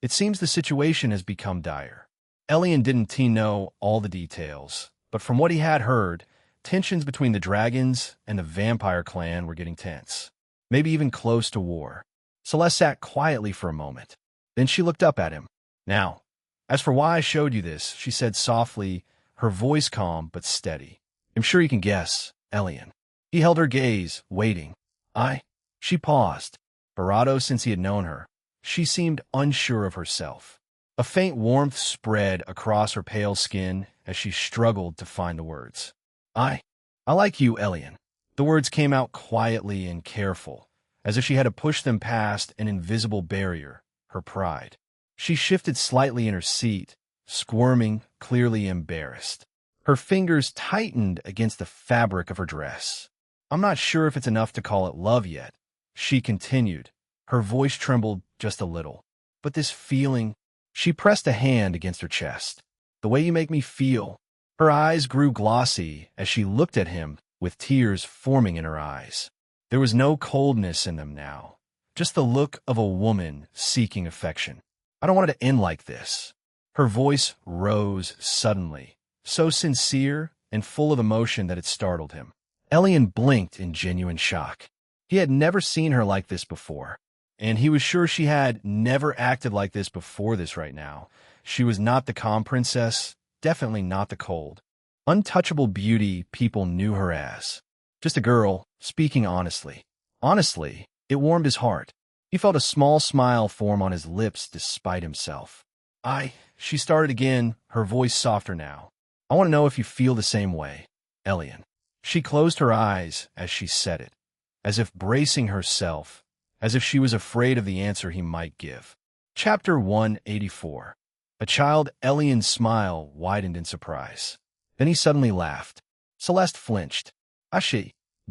it seems the situation has become dire. Elion didn't know all the details, but from what he had heard, tensions between the dragons and the vampire clan were getting tense, maybe even close to war. Celeste sat quietly for a moment. Then she looked up at him. Now, as for why I showed you this, she said softly, her voice calm but steady. I'm sure you can guess, Elion. He held her gaze, waiting. She paused. Barato, since he had known her, she seemed unsure of herself. A faint warmth spread across her pale skin as she struggled to find the words. I like you, Elion. The words came out quietly and careful, as if she had to push them past an invisible barrier, her pride. She shifted slightly in her seat, squirming, clearly embarrassed. Her fingers tightened against the fabric of her dress. I'm not sure if it's enough to call it love yet, she continued. Her voice trembled just a little. But this feeling, she pressed a hand against her chest. The way you make me feel. Her eyes grew glossy as she looked at him, with tears forming in her eyes. There was no coldness in them now, just the look of a woman seeking affection. I don't want it to end like this. Her voice rose suddenly, so sincere and full of emotion that it startled him. Elion blinked in genuine shock. He had never seen her like this before, and he was sure she had never acted like this before this right now. She was not the calm princess, definitely not the cold, untouchable beauty people knew her as. Just a girl, speaking honestly. Honestly, it warmed his heart. He felt a small smile form on his lips despite himself. She started again, her voice softer now. I want to know if you feel the same way, Elion. She closed her eyes as she said it, as if bracing herself, as if she was afraid of the answer he might give. Chapter 184. A child. Elion's smile widened in surprise. Then he suddenly laughed. Celeste flinched.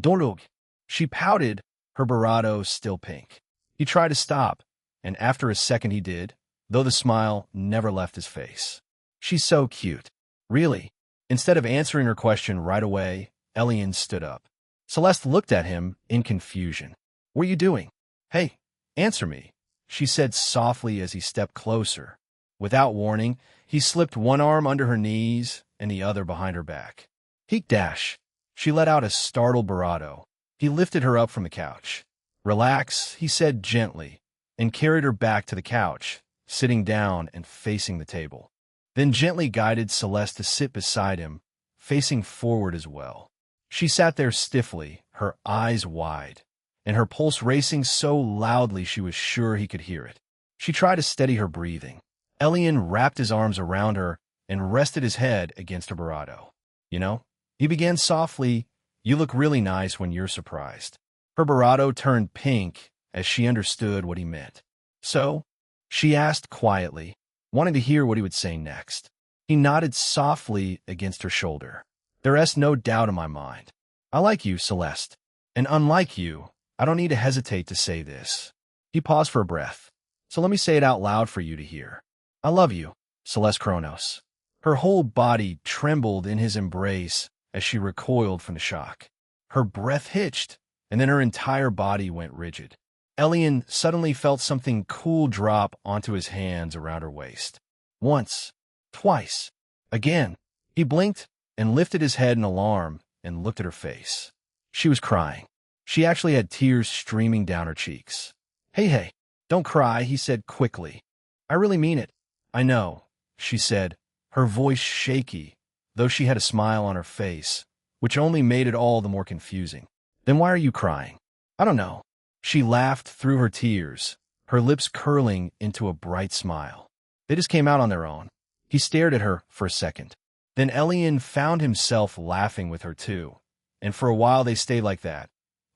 Don't look. She pouted, her barato still pink. He tried to stop, and after a second he did, though the smile never left his face. She's so cute. Really? Instead of answering her question right away, Elion stood up. Celeste looked at him in confusion. What are you doing? Hey, answer me, she said softly as he stepped closer. Without warning, he slipped one arm under her knees and the other behind her back. Heek dash. She let out a startled barato. He lifted her up from the couch. Relax, he said gently, and carried her back to the couch, sitting down and facing the table. Then gently guided Celeste to sit beside him, facing forward as well. She sat there stiffly, her eyes wide, and her pulse racing so loudly she was sure he could hear it. She tried to steady her breathing. Elion wrapped his arms around her and rested his head against her barato. You know, he began softly, you look really nice when you're surprised. Her barato turned pink as she understood what he meant. So, she asked quietly, wanting to hear what he would say next. He nodded softly against her shoulder. There's no doubt in my mind. I like you, Celeste. And unlike you, I don't need to hesitate to say this. He paused for a breath. So let me say it out loud for you to hear. I love you, Celeste Kronos. Her whole body trembled in his embrace as she recoiled from the shock. Her breath hitched, and then her entire body went rigid. Elion suddenly felt something cool drop onto his hands around her waist. Once, twice, again. He blinked and lifted his head in alarm and looked at her face. She was crying. She actually had tears streaming down her cheeks. Hey, don't cry, he said quickly. I really mean it. I know, she said, her voice shaky, though she had a smile on her face, which only made it all the more confusing. Then why are you crying? I don't know. She laughed through her tears, her lips curling into a bright smile. They just came out on their own. He stared at her for a second. Then Elion found himself laughing with her too, and for a while they stayed like that,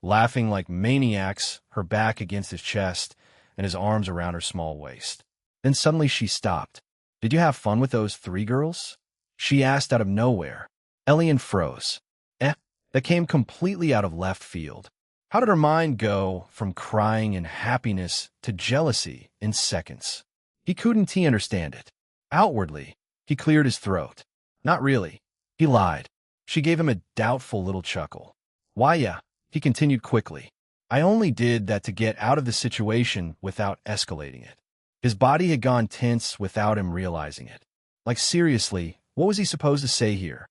laughing like maniacs, her back against his chest and his arms around her small waist. Then suddenly she stopped. Did you have fun with those 3 girls? She asked out of nowhere. Elion froze. That came completely out of left field. How did her mind go from crying in happiness to jealousy in seconds? He couldn't understand it. Outwardly, he cleared his throat. Not really. He lied. She gave him a doubtful little chuckle. Why, yeah, he continued quickly. I only did that to get out of the situation without escalating it. His body had gone tense without him realizing it. Like, seriously, what was he supposed to say here?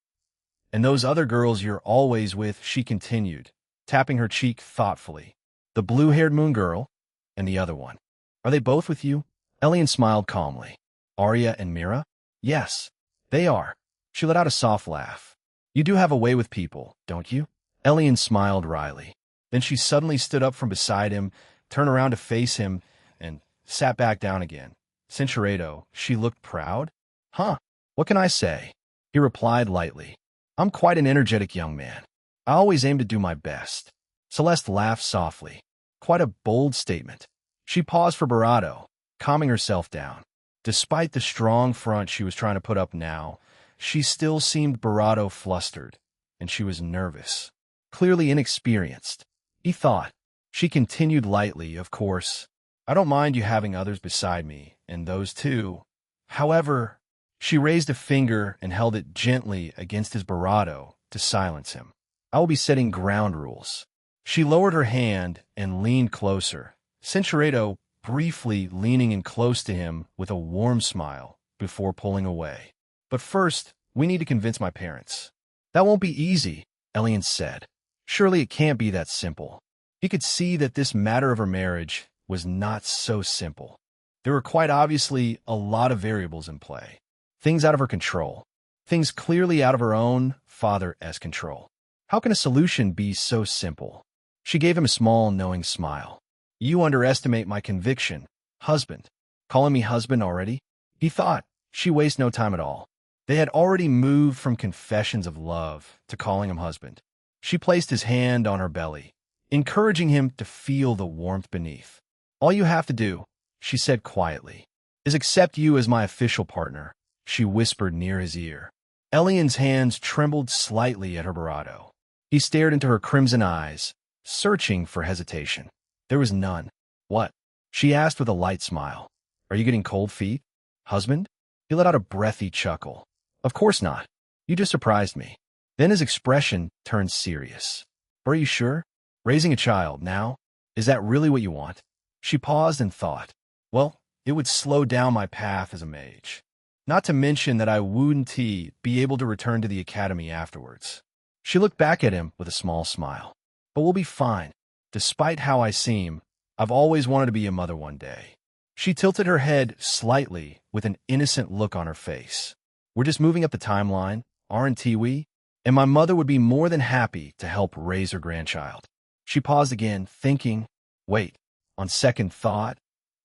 And those other girls you're always with, she continued, tapping her cheek thoughtfully. The blue-haired moon girl and the other one. Are they both with you? Elion smiled calmly. Arya and Mira? Yes, they are. She let out a soft laugh. You do have a way with people, don't you? Elion smiled wryly. Then she suddenly stood up from beside him, turned around to face him, and sat back down again. Cinchuredo, she looked proud. Huh, what can I say? He replied lightly. I'm quite an energetic young man. I always aim to do my best. Celeste laughed softly. Quite a bold statement. She paused for bravado, calming herself down. Despite the strong front she was trying to put up now, she still seemed bravado flustered, and she was nervous. Clearly inexperienced. He thought. She continued lightly, of course. I don't mind you having others beside me, and those too. However, she raised a finger and held it gently against his bravado to silence him. I will be setting ground rules. She lowered her hand and leaned closer, Cinchuredo briefly leaning in close to him with a warm smile before pulling away. But first, we need to convince my parents. That won't be easy, Elion said. Surely it can't be that simple. He could see that this matter of her marriage was not so simple. There were quite obviously a lot of variables in play. Things out of her control. Things clearly out of her own father's control. How can a solution be so simple? She gave him a small, knowing smile. You underestimate my conviction, husband. Calling me husband already? He thought. She wasted no time at all. They had already moved from confessions of love to calling him husband. She placed his hand on her belly, encouraging him to feel the warmth beneath. All you have to do, she said quietly, is accept you as my official partner, she whispered near his ear. Elion's hands trembled slightly at her bravado. He stared into her crimson eyes, searching for hesitation. There was none. What? She asked with a light smile. Are you getting cold feet, husband? He let out a breathy chuckle. Of course not. You just surprised me. Then his expression turned serious. Are you sure? Raising a child now? Is that really what you want? She paused and thought. Well, it would slow down my path as a mage. Not to mention that I wouldn't be able to return to the academy afterwards. She looked back at him with a small smile. But we'll be fine. Despite how I seem, I've always wanted to be a mother one day. She tilted her head slightly with an innocent look on her face. We're just moving up the timeline, aren't we? And my mother would be more than happy to help raise her grandchild. She paused again, thinking, wait, on second thought,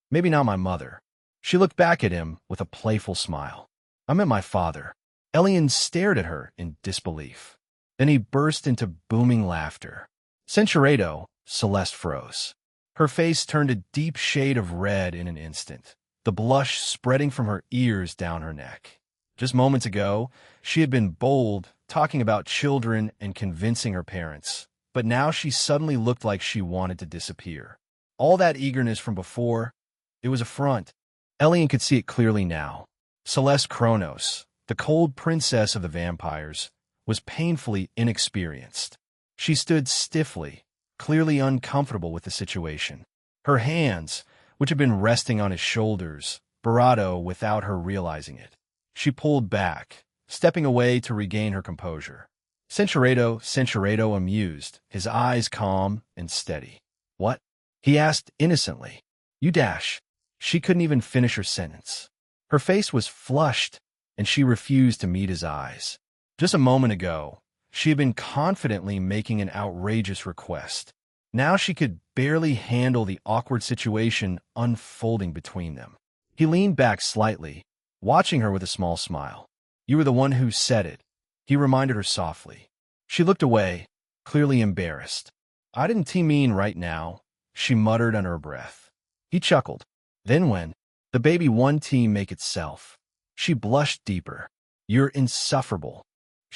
maybe not my mother. She looked back at him with a playful smile. I meant my father. Elion stared at her in disbelief. Then he burst into booming laughter. Cinchuredo, Celeste froze. Her face turned a deep shade of red in an instant, the blush spreading from her ears down her neck. Just moments ago, she had been bold, talking about children and convincing her parents, but now she suddenly looked like she wanted to disappear. All that eagerness from before, it was a front. Elion could see it clearly now. Celeste Kronos, the cold princess of the vampires, was painfully inexperienced. She stood stiffly, clearly uncomfortable with the situation. Her hands, which had been resting on his shoulders, bravado without her realizing it. She pulled back, stepping away to regain her composure. Cinchuredo amused, his eyes calm and steady. What? He asked innocently. You dash. She couldn't even finish her sentence. Her face was flushed, and she refused to meet his eyes. Just a moment ago, she had been confidently making an outrageous request. Now she could barely handle the awkward situation unfolding between them. He leaned back slightly, watching her with a small smile. You were the one who said it, he reminded her softly. She looked away, clearly embarrassed. I didn't mean right now, she muttered under her breath. He chuckled. Then when? The baby one make itself. She blushed deeper. You're insufferable,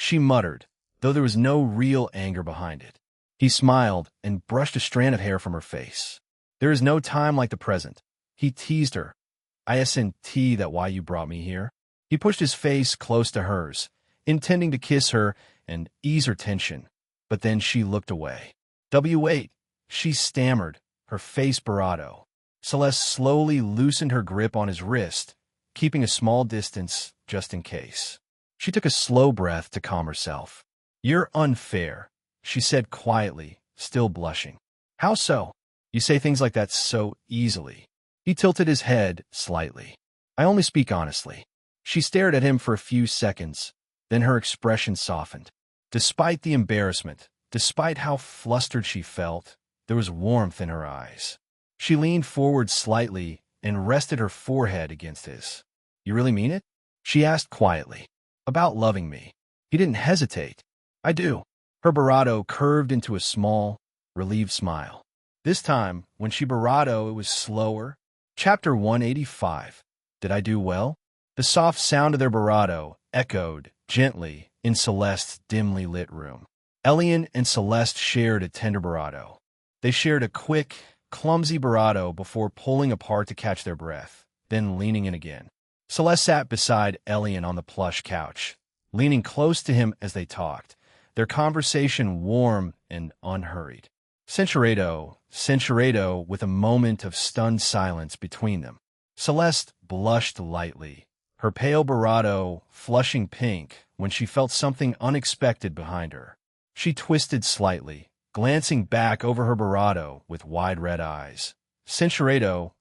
she muttered, though there was no real anger behind it. He smiled and brushed a strand of hair from her face. There is no time like the present. He teased her. Isn't that why you brought me here? He pushed his face close to hers, intending to kiss her and ease her tension. But then she looked away. Wait, she stammered, her face bravado. Celeste slowly loosened her grip on his wrist, keeping a small distance just in case. She took a slow breath to calm herself. You're unfair, she said quietly, still blushing. How so? You say things like that so easily. He tilted his head slightly. I only speak honestly. She stared at him for a few seconds, then her expression softened. Despite the embarrassment, despite how flustered she felt, there was warmth in her eyes. She leaned forward slightly and rested her forehead against his. You really mean it? She asked quietly. About loving me. He didn't hesitate. I do. Her bravado curved into a small, relieved smile. This time, when she bravado, it was slower. Chapter 185. Did I do well? The soft sound of their bravado echoed gently in Celeste's dimly lit room. Elion and Celeste shared a tender bravado. They shared a quick, clumsy bravado before pulling apart to catch their breath, then leaning in again. Celeste sat beside Elion on the plush couch, leaning close to him as they talked, their conversation warm and unhurried. Censurado, with a moment of stunned silence between them. Celeste blushed lightly, her pale bravado flushing pink when she felt something unexpected behind her. She twisted slightly, glancing back over her bravado with wide red eyes. Censurado,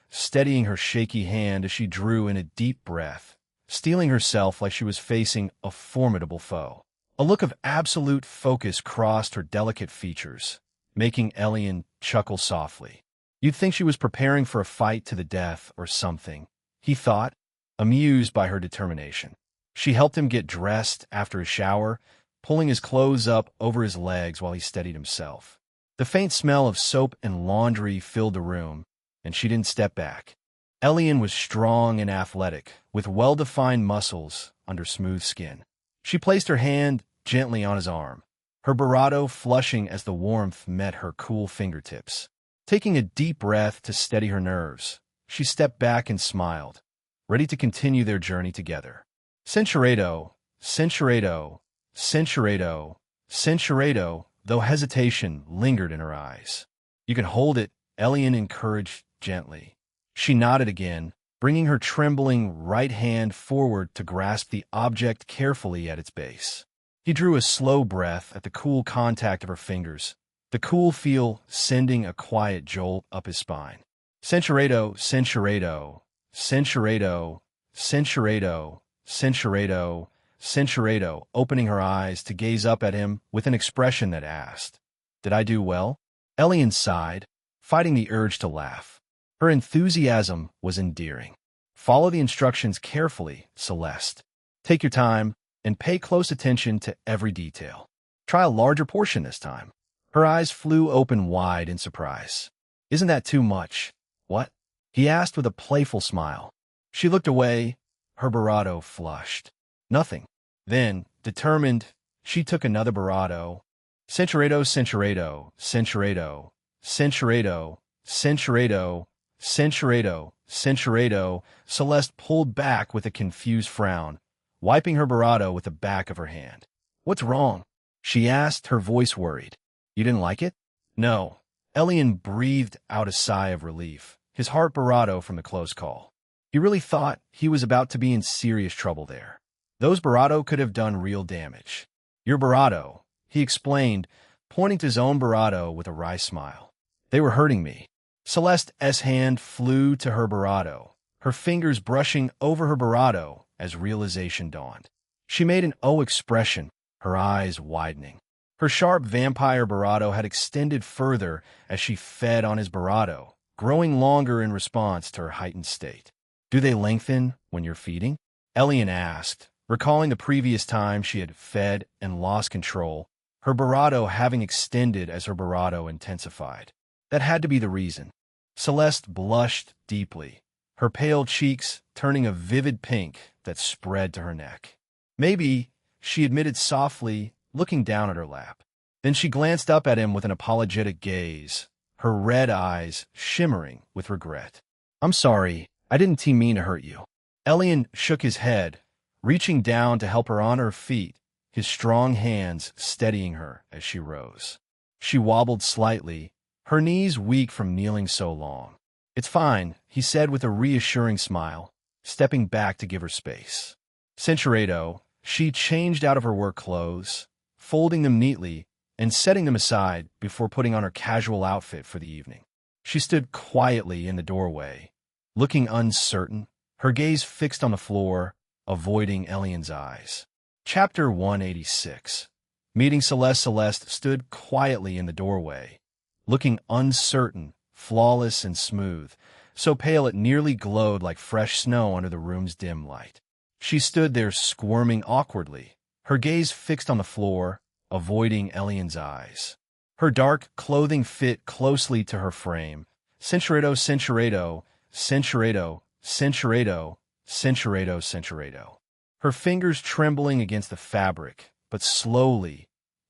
steadying her shaky hand as she drew in a deep breath, steeling herself like she was facing a formidable foe. A look of absolute focus crossed her delicate features, making Elion chuckle softly. You'd think she was preparing for a fight to the death or something, he thought, amused by her determination. She helped him get dressed after his shower, pulling his clothes up over his legs while he steadied himself. The faint smell of soap and laundry filled the room, and she didn't step back. Elion was strong and athletic, with well-defined muscles under smooth skin. She placed her hand gently on his arm, her bravado flushing as the warmth met her cool fingertips. Taking a deep breath to steady her nerves, she stepped back and smiled, ready to continue their journey together. Censurado, though hesitation lingered in her eyes. You can hold it, Elion encouraged gently. She nodded again, bringing her trembling right hand forward to grasp the object carefully at its base. He drew a slow breath at the cool contact of her fingers, the cool feel sending a quiet jolt up his spine. Censurado, opening her eyes to gaze up at him with an expression that asked, Did I do well? Elion sighed, fighting the urge to laugh. Her enthusiasm was endearing. Follow the instructions carefully, Celeste. Take your time and pay close attention to every detail. Try a larger portion this time. Her eyes flew open wide in surprise. Isn't that too much? What? He asked with a playful smile. She looked away, her bravado flushed. Nothing. Then, determined, she took another bravado. Censurado, Celeste pulled back with a confused frown, wiping her bravado with the back of her hand. What's wrong? She asked, her voice worried. You didn't like it? No. Elion breathed out a sigh of relief, his heart bravado from the close call. He really thought he was about to be in serious trouble there. Those bravado could have done real damage. Your bravado, he explained, pointing to his own bravado with a wry smile. They were hurting me. Celeste's hand flew to her bravado, her fingers brushing over her bravado as realization dawned. She made an O expression, her eyes widening. Her sharp vampire bravado had extended further as she fed on his bravado, growing longer in response to her heightened state. Do they lengthen when you're feeding? Elion asked, recalling the previous time she had fed and lost control, her bravado having extended as her bravado intensified. That had to be the reason. Celeste blushed deeply, her pale cheeks turning a vivid pink that spread to her neck. Maybe, she admitted softly, looking down at her lap. Then she glanced up at him with an apologetic gaze, her red eyes shimmering with regret. "I'm sorry, I didn't mean to hurt you." Elion shook his head, reaching down to help her on her feet, his strong hands steadying her as she rose. She wobbled slightly, her knees weak from kneeling so long. "It's fine," he said with a reassuring smile, stepping back to give her space. Centuriato, she changed out of her work clothes, folding them neatly and setting them aside before putting on her casual outfit for the evening. She stood quietly in the doorway, looking uncertain, her gaze fixed on the floor, avoiding Elion's eyes. Chapter 186. Meeting Celeste. Celeste stood quietly in the doorway, looking uncertain, flawless and smooth, so pale it nearly glowed like fresh snow under the room's dim light. She stood there squirming awkwardly, her gaze fixed on the floor, avoiding Elion's eyes. Her dark clothing fit closely to her frame. Centuriato, Centuriato, Centuriato, Centuriato, Centuriato, Centuriato. Her fingers trembling against the fabric, but slowly,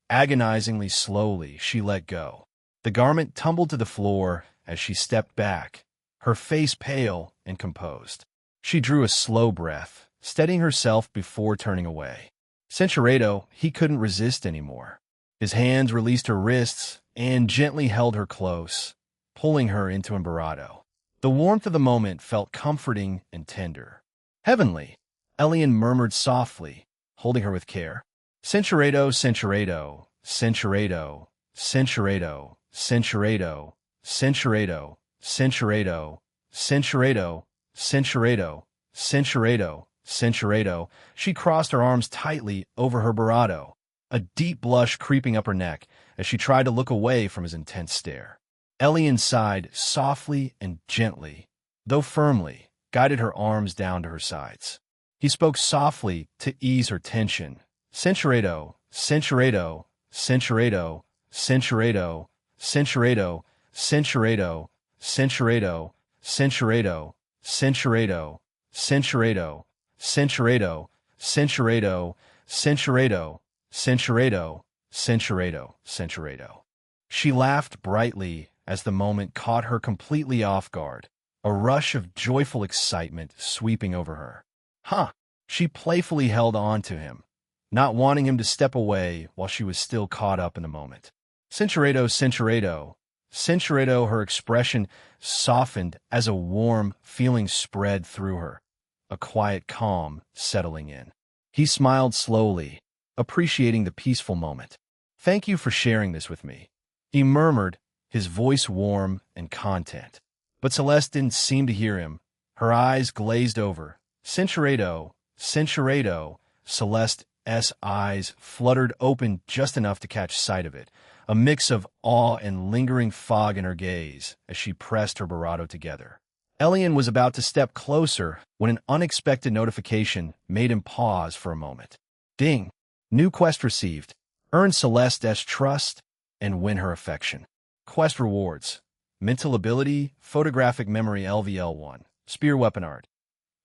agonizingly slowly, she let go. The garment tumbled to the floor as she stepped back, her face pale and composed. She drew a slow breath, steadying herself before turning away. Centuriato, he couldn't resist anymore. His hands released her wrists and gently held her close, pulling her into Imbarado. The warmth of the moment felt comforting and tender. "Heavenly," Elion murmured softly, holding her with care. "Centuriato, Centuriato, Centuriato, Centuriato, Centuriato, Centuriato, Centuriato, Centuriato, Centuriato, Centuriato, Centuriato." She crossed her arms tightly over her barado, a deep blush creeping up her neck as she tried to look away from his intense stare. Elion sighed softly and gently, though firmly, guided her arms down to her sides. He spoke softly to ease her tension. "Centuriato, Centuriato, Centuriato, Centuriato, Centuriato, Centuriato, Centuriato, Centuriato, Centuriato, Centuriato, Centuriato, Centuriato, Centuriato, Centuriato, Centuriato, Centuriato." She laughed brightly as the moment caught her completely off guard, a rush of joyful excitement sweeping over her. "Huh!" She playfully held on to him, not wanting him to step away while she was still caught up in the moment. "Centuriato, Centuriato, Centuriato." Her expression softened as a warm feeling spread through her, a quiet calm settling in. He smiled slowly, appreciating the peaceful moment. "Thank you for sharing this with me," he murmured, his voice warm and content. But Celeste didn't seem to hear him. Her eyes glazed over. "Centuriato, Centuriato." Celeste's eyes fluttered open just enough to catch sight of it, a mix of awe and lingering fog in her gaze as she pressed her barado together. Elion was about to step closer when an unexpected notification made him pause for a moment. Ding! New quest received. Earn Celeste's trust and win her affection. Quest rewards. Mental ability, photographic memory LVL1, spear weapon art.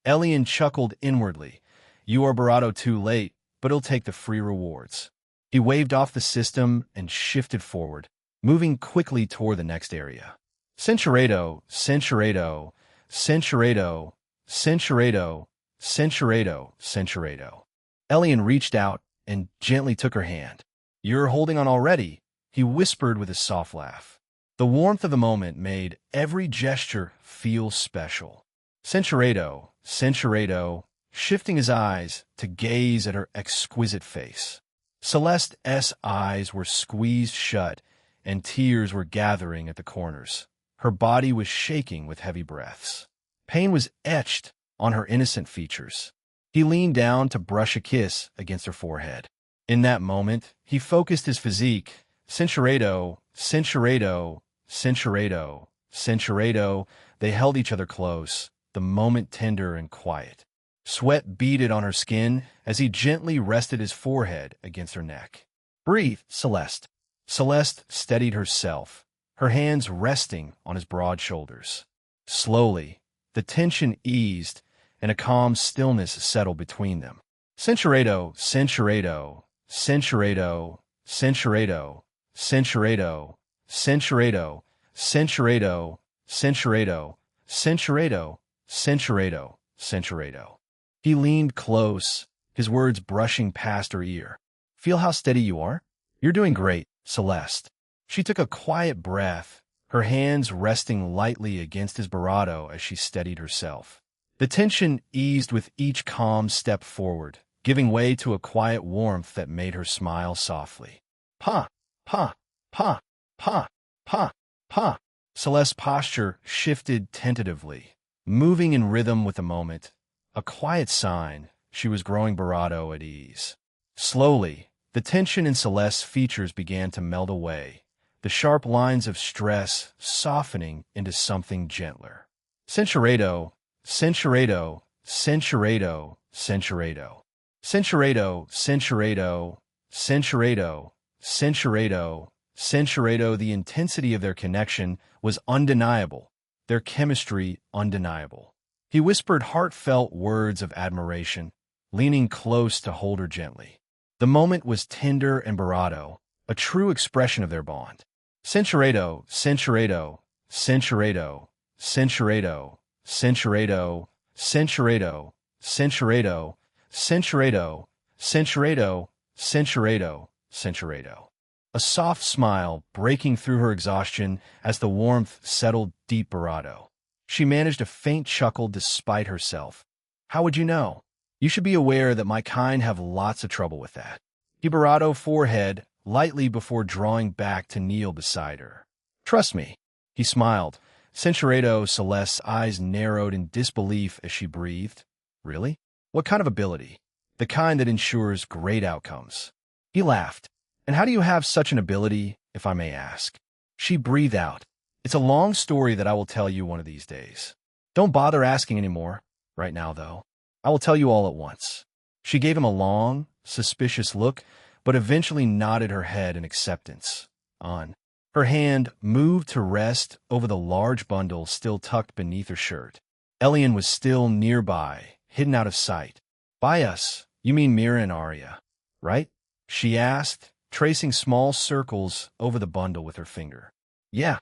Elion chuckled inwardly. You are Barado too late, but he'll take the free rewards. He waved off the system and shifted forward, moving quickly toward the next area. Centuriato, Centuriato, Centuriato, Centuriato, Centuriato, Centuriato. Elion reached out and gently took her hand. You're holding on already, he whispered with a soft laugh. The warmth of the moment made every gesture feel special. Centuriato, Centuriato, shifting his eyes to gaze at her exquisite face. Celeste's eyes were squeezed shut, and tears were gathering at the corners. Her body was shaking with heavy breaths. Pain was etched on her innocent features. He leaned down to brush a kiss against her forehead. In that moment, he focused his physique. Centuriato, Centuriato, Centuriato, Centuriato. They held each other close, the moment tender and quiet. Sweat beaded on her skin as he gently rested his forehead against her neck. Breathe, Celeste. Celeste steadied herself, her hands resting on his broad shoulders. Slowly, the tension eased, and a calm stillness settled between them. Centuriato, Centuriato, Centuriato, Centuriato, Centurado, Centurado, Centurado, Centurado, Centurado, Centurado, Centurado. He leaned close, his words brushing past her ear. Feel how steady you are? You're doing great, Celeste. She took a quiet breath, her hands resting lightly against his barato as she steadied herself. The tension eased with each calm step forward, giving way to a quiet warmth that made her smile softly. Pa, pa, pa, pa, pa, pa. Celeste's posture shifted tentatively, moving in rhythm with the moment, a quiet sign she was growing barato at ease. Slowly, the tension in Celeste's features began to melt away, the sharp lines of stress softening into something gentler. Centurado, Centurado, Centurado, Centurado. Centurado, Centurado, Centurado, Centurado, Centurado. The intensity of their connection was undeniable, their chemistry undeniable. He whispered heartfelt words of admiration, leaning close to hold her gently. The moment was tender and barato, a true expression of their bond. Centurado, Centurado, Centurado, Centurado, Centurado, Centurado, Centurado, Centurado, Centurado, Centurado, Centurado. A soft smile breaking through her exhaustion as the warmth settled deep barato. She managed a faint chuckle despite herself. How would you know? You should be aware that my kind have lots of trouble with that. He barato forehead lightly before drawing back to kneel beside her. Trust me. He smiled. Centurado Celeste's eyes narrowed in disbelief as she breathed. Really? What kind of ability? The kind that ensures great outcomes. He laughed. And how do you have such an ability, if I may ask? She breathed out. It's a long story that I will tell you one of these days. Don't bother asking anymore, right now, though. I will tell you all at once. She gave him a long, suspicious look, but eventually nodded her head in acceptance. Her hand moved to rest over the large bundle still tucked beneath her shirt. Elion was still nearby, hidden out of sight. By us, you mean Mira and Arya, right? She asked, tracing small circles over the bundle with her finger. Yeah.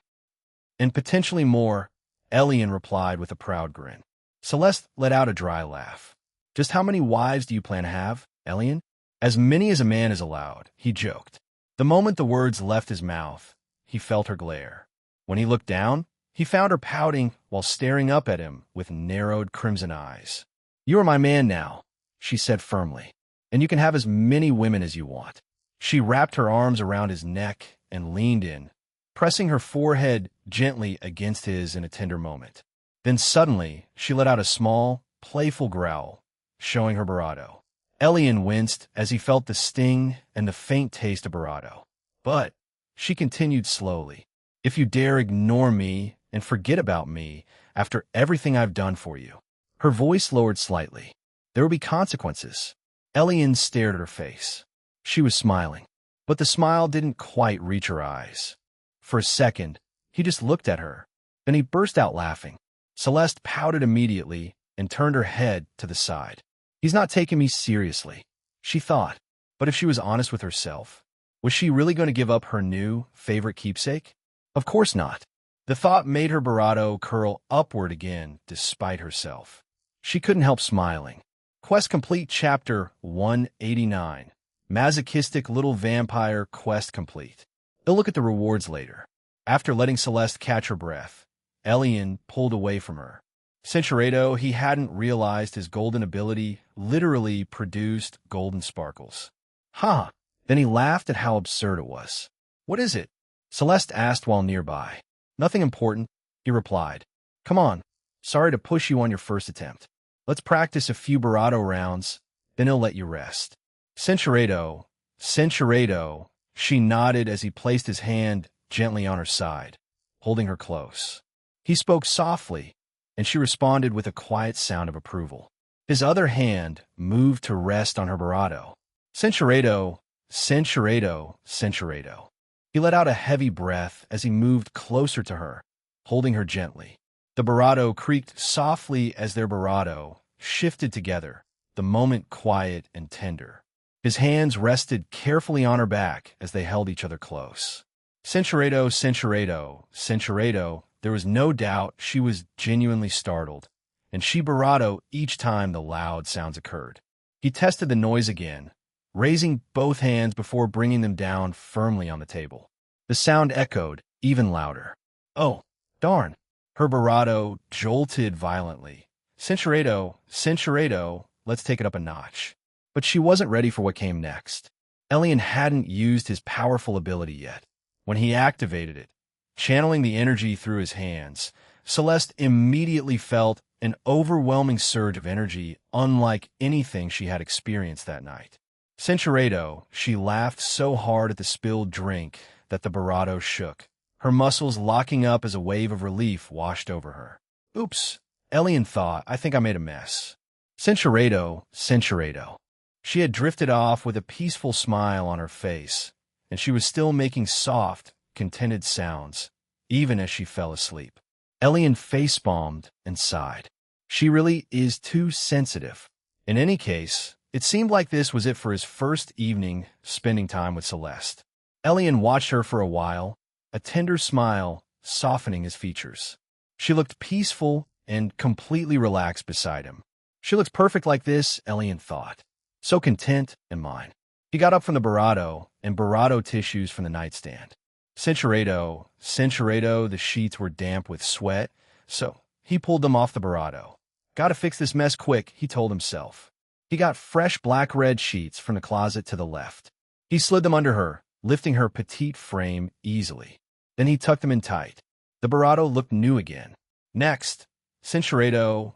And potentially more, Elion replied with a proud grin. Celeste let out a dry laugh. Just how many wives do you plan to have, Elion? As many as a man is allowed, he joked. The moment the words left his mouth, he felt her glare. When he looked down, he found her pouting while staring up at him with narrowed crimson eyes. You are my man now, she said firmly, and you can have as many women as you want. She wrapped her arms around his neck and leaned in, pressing her forehead gently against his in a tender moment. Then suddenly, she let out a small, playful growl, showing her barato. Elion winced as he felt the sting and the faint taste of barato. But, she continued slowly, if you dare ignore me and forget about me after everything I've done for you. Her voice lowered slightly. There will be consequences. Elion stared at her face. She was smiling, but the smile didn't quite reach her eyes. For a second, he just looked at her. Then he burst out laughing. Celeste pouted immediately and turned her head to the side. He's not taking me seriously, she thought. But if she was honest with herself, was she really going to give up her new, favorite keepsake? Of course not. The thought made her barato curl upward again, despite herself. She couldn't help smiling. Quest complete. Chapter 189. Masochistic Little Vampire Quest complete. They'll look at the rewards later. After letting Celeste catch her breath, Elion pulled away from her. Centurado, he hadn't realized his golden ability literally produced golden sparkles. Ha! Then he laughed at how absurd it was. What is it? Celeste asked while nearby. Nothing important, he replied. Come on. Sorry to push you on your first attempt. Let's practice a few barato rounds, then he'll let you rest. Centurado, Centurado, she nodded as he placed his hand gently on her side, holding her close. He spoke softly, and she responded with a quiet sound of approval. His other hand moved to rest on her barato. Centurado, Centurado, Centurado. He let out a heavy breath as he moved closer to her, holding her gently. The barato creaked softly as their barato shifted together, the moment quiet and tender. His hands rested carefully on her back as they held each other close. Cinceredo. There was no doubt she was genuinely startled, and she bravado each time the loud sounds occurred. He tested the noise again, raising both hands before bringing them down firmly on the table. The sound echoed, even louder. Oh, darn! Her bravado jolted violently. Cinceredo, let's take it up a notch. But she wasn't ready for what came next. Elion hadn't used his powerful ability yet. When he activated it, channeling the energy through his hands, Celeste immediately felt an overwhelming surge of energy unlike anything she had experienced that night. Cinceredo, she laughed so hard at the spilled drink that the bravado shook, her muscles locking up as a wave of relief washed over her. Oops, Elion thought, I think I made a mess. Cinceredo. She had drifted off with a peaceful smile on her face, and she was still making soft, contented sounds, even as she fell asleep. Elion facepalmed and sighed. She really is too sensitive. In any case, it seemed like this was it for his first evening spending time with Celeste. Elion watched her for a while, a tender smile softening his features. She looked peaceful and completely relaxed beside him. She looks perfect like this, Elion thought. So content and mine. He got up from the bravado and bravado tissues from the nightstand. Cinceredo, the sheets were damp with sweat, so he pulled them off the bravado. Gotta fix this mess quick, he told himself. He got fresh black-red sheets from the closet to the left. He slid them under her, lifting her petite frame easily. Then he tucked them in tight. The bravado looked new again. Next, Cinceredo,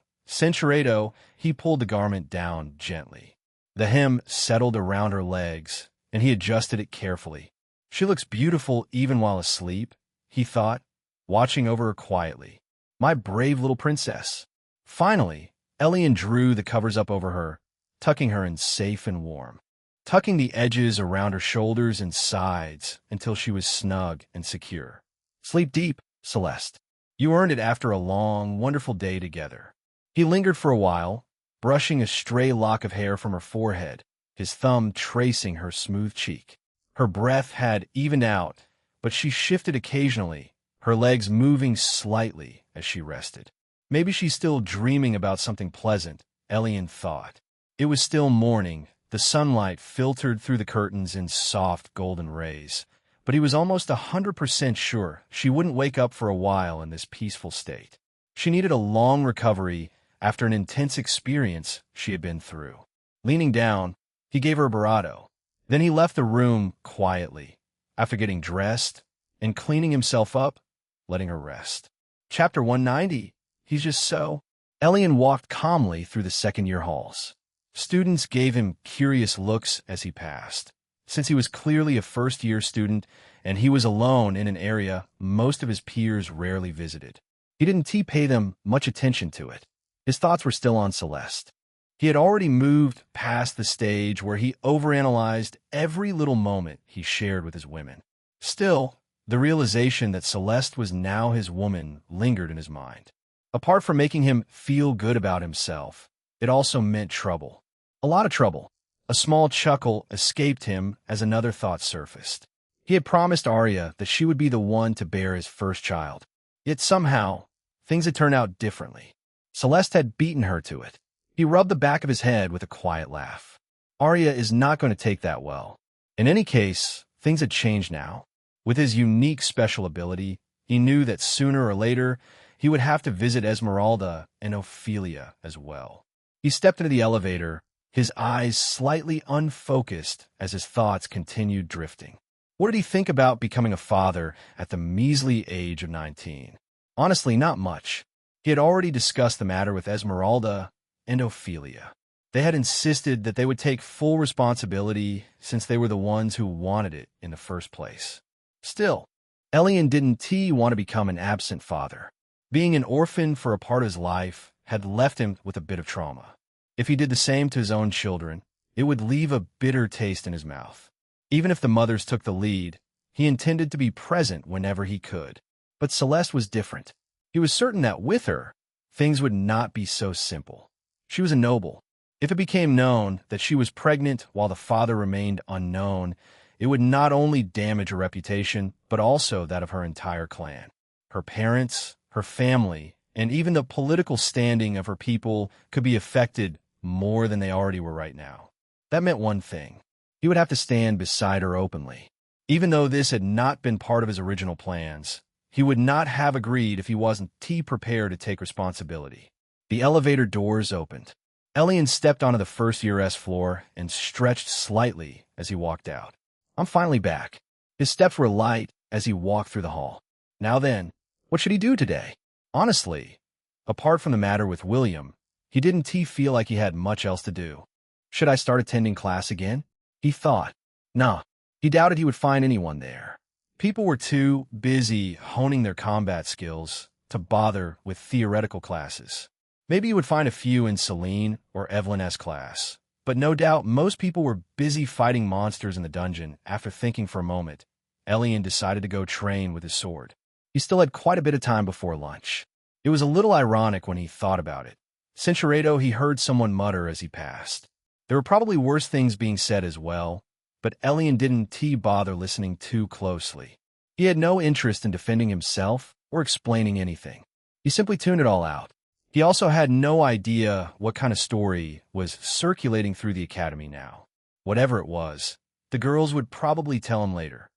he pulled the garment down gently. The hem settled around her legs, and he adjusted it carefully. She looks beautiful even while asleep, he thought, watching over her quietly. My brave little princess. Finally, Elion drew the covers up over her, tucking her in safe and warm, tucking the edges around her shoulders and sides until she was snug and secure. Sleep deep, Celeste. You earned it after a long, wonderful day together. He lingered for a while, brushing a stray lock of hair from her forehead, his thumb tracing her smooth cheek. Her breath had evened out, but she shifted occasionally, her legs moving slightly as she rested. Maybe she's still dreaming about something pleasant, Elion thought. It was still morning, the sunlight filtered through the curtains in soft golden rays, but he was almost 100% sure she wouldn't wake up for a while in this peaceful state. She needed a long recovery after an intense experience she had been through. Leaning down, he gave her a bravado. Then he left the room quietly, after getting dressed and cleaning himself up, letting her rest. Chapter 190. He's just so... Elion walked calmly through the second-year halls. Students gave him curious looks as he passed, since he was clearly a first-year student and he was alone in an area most of his peers rarely visited. He didn't pay them much attention to it. His thoughts were still on Celeste. He had already moved past the stage where he overanalyzed every little moment he shared with his women. Still, the realization that Celeste was now his woman lingered in his mind. Apart from making him feel good about himself, it also meant trouble. A lot of trouble. A small chuckle escaped him as another thought surfaced. He had promised Arya that she would be the one to bear his first child. Yet somehow, things had turned out differently. Celeste had beaten her to it. He rubbed the back of his head with a quiet laugh. Arya is not going to take that well. In any case, things had changed now. With his unique special ability, he knew that sooner or later, he would have to visit Esmeralda and Ophelia as well. He stepped into the elevator, his eyes slightly unfocused as his thoughts continued drifting. What did he think about becoming a father at the measly age of 19? Honestly, not much. He had already discussed the matter with Esmeralda and Ophelia. They had insisted that they would take full responsibility since they were the ones who wanted it in the first place. Still, Elion didn't want to become an absent father. Being an orphan for a part of his life had left him with a bit of trauma. If he did the same to his own children, it would leave a bitter taste in his mouth. Even if the mothers took the lead, he intended to be present whenever he could. But Celeste was different. He was certain that with her, things would not be so simple. She was a noble. If it became known that she was pregnant while the father remained unknown, it would not only damage her reputation, but also that of her entire clan. Her parents, her family, and even the political standing of her people could be affected more than they already were right now. That meant one thing. He would have to stand beside her openly. Even though this had not been part of his original plans, he would not have agreed if he wasn't prepared to take responsibility. The elevator doors opened. Elion stepped onto the first-year S floor and stretched slightly as he walked out. I'm finally back. His steps were light as he walked through the hall. Now then, what should he do today? Honestly, apart from the matter with William, he didn't feel like he had much else to do. Should I start attending class again? He thought. Nah, he doubted he would find anyone there. People were too busy honing their combat skills to bother with theoretical classes. Maybe he would find a few in Celine or Evelyn's class, but no doubt most people were busy fighting monsters in the dungeon. After thinking for a moment, Elion decided to go train with his sword. He still had quite a bit of time before lunch. It was a little ironic when he thought about it. Cinchuredo, he heard someone mutter as he passed. There were probably worse things being said as well, but Elion didn't bother listening too closely. He had no interest in defending himself or explaining anything. He simply tuned it all out. He also had no idea what kind of story was circulating through the academy now. Whatever it was, the girls would probably tell him later.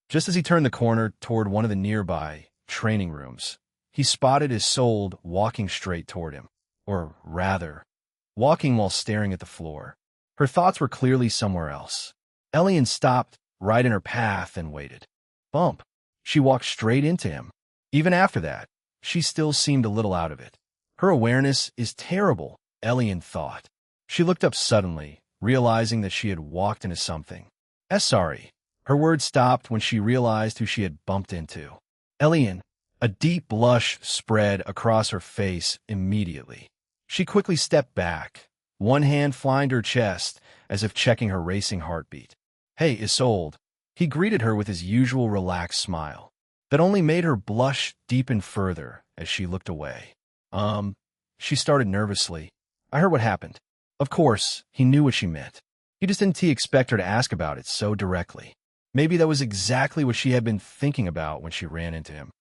Just as he turned the corner toward one of the nearby training rooms, he spotted Isolde walking straight toward him. Or rather, walking while staring at the floor. Her thoughts were clearly somewhere else. Elion stopped right in her path and waited. Bump. She walked straight into him. Even after that, she still seemed a little out of it. Her awareness is terrible, Elion thought. She looked up suddenly, realizing that she had walked into something. Sorry. Her words stopped when she realized who she had bumped into. Elion. A deep blush spread across her face immediately. She quickly stepped back, one hand flying to her chest as if checking her racing heartbeat. Hey, Isolde. He greeted her with his usual relaxed smile. That only made her blush deepen further as she looked away. She started nervously. I heard what happened. Of course, he knew what she meant. He just didn't expect her to ask about it so directly. Maybe that was exactly what she had been thinking about when she ran into him.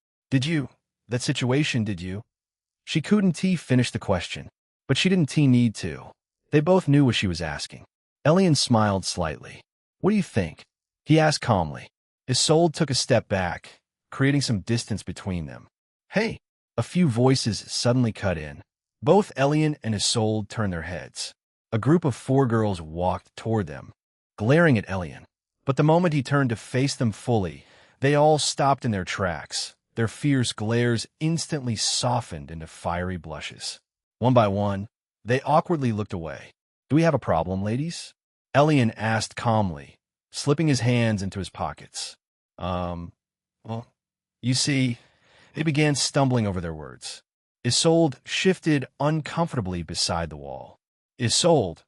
That situation, did you? She couldn't finish the question, but she didn't need to. They both knew what she was asking. Elion smiled slightly. What do you think? He asked calmly. Isolde took a step back, creating some distance between them. Hey! A few voices suddenly cut in. Both Elion and Isolde turned their heads. A group of 4 girls walked toward them, glaring at Elion. But the moment he turned to face them fully, they all stopped in their tracks. Their fierce glares instantly softened into fiery blushes. One by one, they awkwardly looked away. Do we have a problem, ladies? Elion asked calmly, slipping his hands into his pockets. Well, you see, they began stumbling over their words. Isolde shifted uncomfortably beside the wall. Isolde,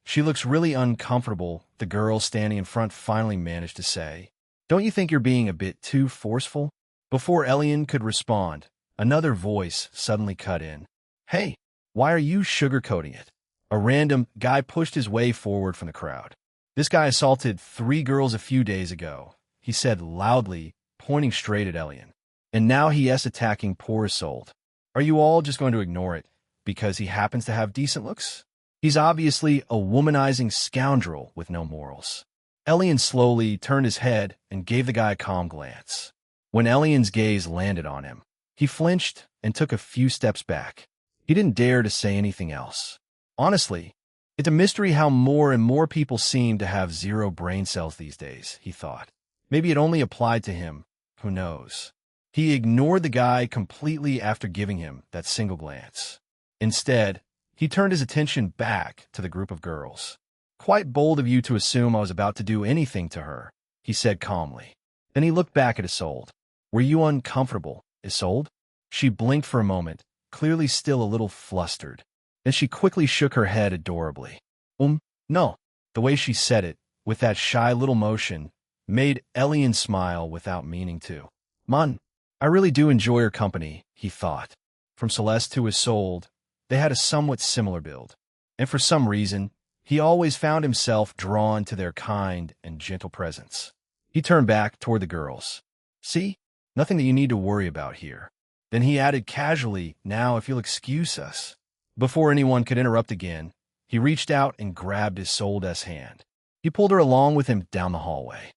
she looks really uncomfortable, the girl standing in front finally managed to say. Don't you think you're being a bit too forceful? Before Elion could respond, another voice suddenly cut in. Hey, why are you sugarcoating it? A random guy pushed his way forward from the crowd. This guy assaulted 3 girls a few days ago, he said loudly, pointing straight at Elion. And now he is attacking poor Isolde. Are you all just going to ignore it because he happens to have decent looks? He's obviously a womanizing scoundrel with no morals. Elion slowly turned his head and gave the guy a calm glance. When Elion's gaze landed on him, he flinched and took a few steps back. He didn't dare to say anything else. Honestly, it's a mystery how more and more people seem to have 0 brain cells these days, he thought. Maybe it only applied to him. Who knows? He ignored the guy completely after giving him that single glance. Instead, he turned his attention back to the group of girls. Quite bold of you to assume I was about to do anything to her, he said calmly. Then he looked back at Isolde. Were you uncomfortable, Isolde? She blinked for a moment, clearly still a little flustered. Then she quickly shook her head adorably. No. The way she said it, with that shy little motion, made Elion smile without meaning to. Man, I really do enjoy her company, he thought. From Celeste to Isolde, they had a somewhat similar build. And for some reason, He always found himself drawn to their kind and gentle presence. He turned back toward the girls. See? Nothing that you need to worry about here. Then he added casually, now if you'll excuse us. Before anyone could interrupt again, he reached out and grabbed Isolde's hand. He pulled her along with him down the hallway.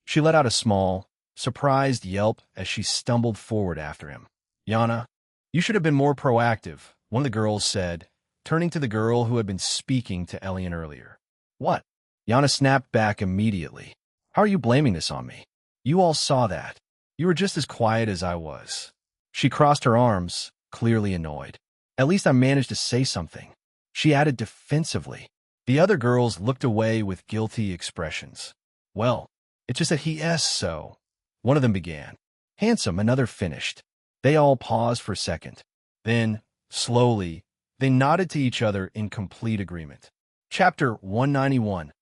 She let out a small, surprised yelp as she stumbled forward after him. Yana, you should have been more proactive, one of the girls said, turning to the girl who had been speaking to Elion earlier. What? Yana snapped back immediately. How are you blaming this on me? You all saw that. You were just as quiet as I was. She crossed her arms, clearly annoyed. At least I managed to say something. She added defensively. The other girls looked away with guilty expressions. Well, it's just that so. One of them began. Handsome, another finished. They all paused for a second. Then, slowly, they nodded to each other in complete agreement. Chapter 191.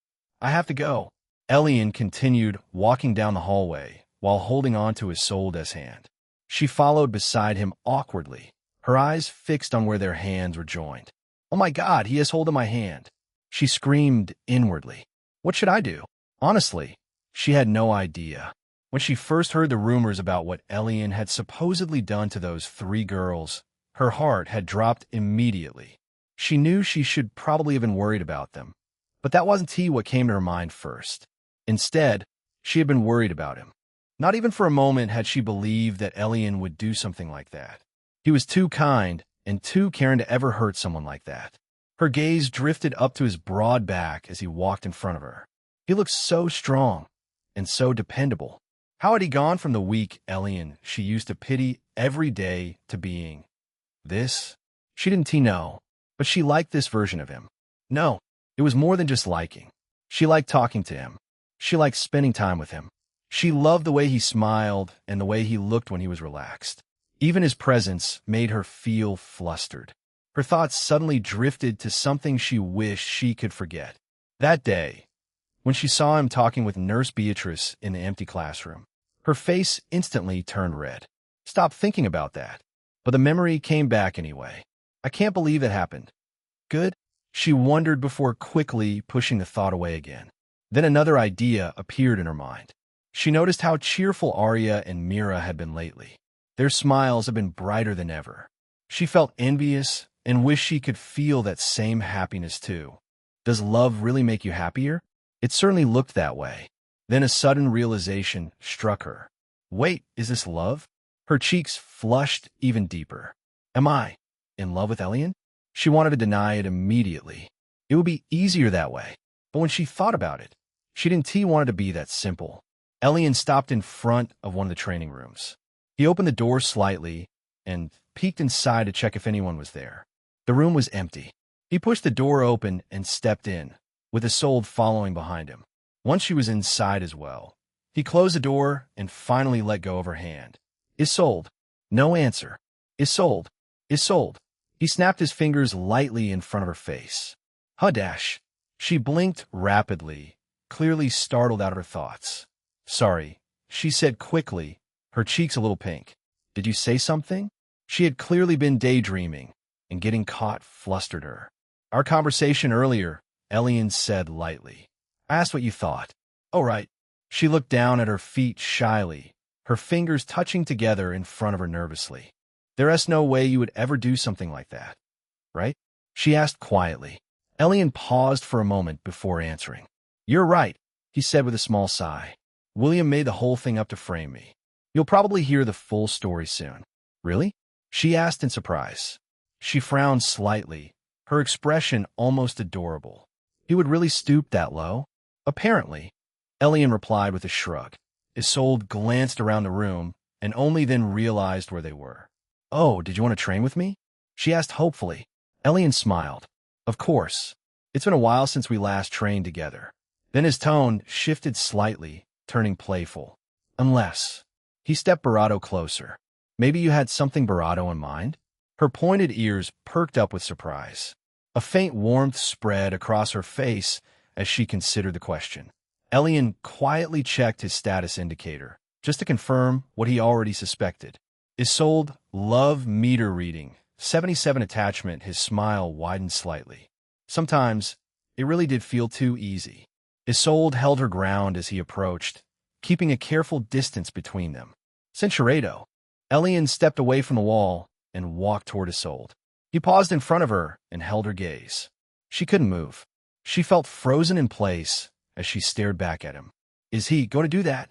I have to go. Elion continued walking down the hallway while holding on to Isolde's hand. She followed beside him awkwardly, her eyes fixed on where their hands were joined. Oh my God, he has hold of my hand. She screamed inwardly. What should I do? Honestly, she had no idea. When she first heard the rumors about what Elion had supposedly done to those 3 girls, her heart had dropped immediately. She knew she should probably have been worried about them, but that wasn't what came to her mind first. Instead, she had been worried about him. Not even for a moment had she believed that Elion would do something like that. He was too kind and too caring to ever hurt someone like that. Her gaze drifted up to his broad back as he walked in front of her. He looked so strong and so dependable. How had he gone from the weak Elion she used to pity every day to being this? She didn't know, but she liked this version of him. No, it was more than just liking. She liked talking to him. She liked spending time with him. She loved the way he smiled and the way he looked when he was relaxed. Even his presence made her feel flustered. Her thoughts suddenly drifted to something she wished she could forget. That day, when she saw him talking with Nurse Beatrice in the empty classroom, her face instantly turned red. Stop thinking about that. But the memory came back anyway. I can't believe it happened. Good? She wondered before quickly pushing the thought away again. Then another idea appeared in her mind. She noticed how cheerful Arya and Mira had been lately. Their smiles had been brighter than ever. She felt envious and wished she could feel that same happiness too. Does love really make you happier? It certainly looked that way. Then a sudden realization struck her. Wait, is this love? Her cheeks flushed even deeper. Am I in love with Elion? She wanted to deny it immediately. It would be easier that way. But when she thought about it, she didn't want it to be that simple. Elion stopped in front of one of the training rooms. He opened the door slightly and peeked inside to check if anyone was there. The room was empty. He pushed the door open and stepped in, with Isolde following behind him. Once she was inside as well, he closed the door and finally let go of her hand. Isolde. No answer. Isolde. Isolde. He snapped his fingers lightly in front of her face. Hudash. She blinked rapidly, clearly startled out of her thoughts. Sorry, she said quickly, her cheeks a little pink. Did you say something? She had clearly been daydreaming, and getting caught flustered her. Our conversation earlier, Elion said lightly. I asked what you thought. Oh, right. She looked down at her feet shyly, her fingers touching together in front of her nervously. There's no way you would ever do something like that, right? She asked quietly. Elion paused for a moment before answering. You're right, he said with a small sigh. William made the whole thing up to frame me. You'll probably hear the full story soon. Really? She asked in surprise. She frowned slightly, her expression almost adorable. He would really stoop that low? Apparently. Elion replied with a shrug. Isolde glanced around the room and only then realized where they were. Oh, did you want to train with me? She asked hopefully. Elion smiled. Of course. It's been a while since we last trained together. Then his tone shifted slightly, turning playful. Unless. He stepped Barato closer. Maybe you had something Barato in mind? Her pointed ears perked up with surprise. A faint warmth spread across her face as she considered the question. Elion quietly checked his status indicator, just to confirm what he already suspected. Isolde, love meter reading, 77 attachment. His smile widened slightly. Sometimes, It really did feel too easy. Isolde held her ground as he approached, keeping a careful distance between them. Cinchuredo. Elion stepped away from the wall and walked toward Isolde. He paused in front of her and held her gaze. She couldn't move. She felt frozen in place as she stared back at him. Is he going to do that?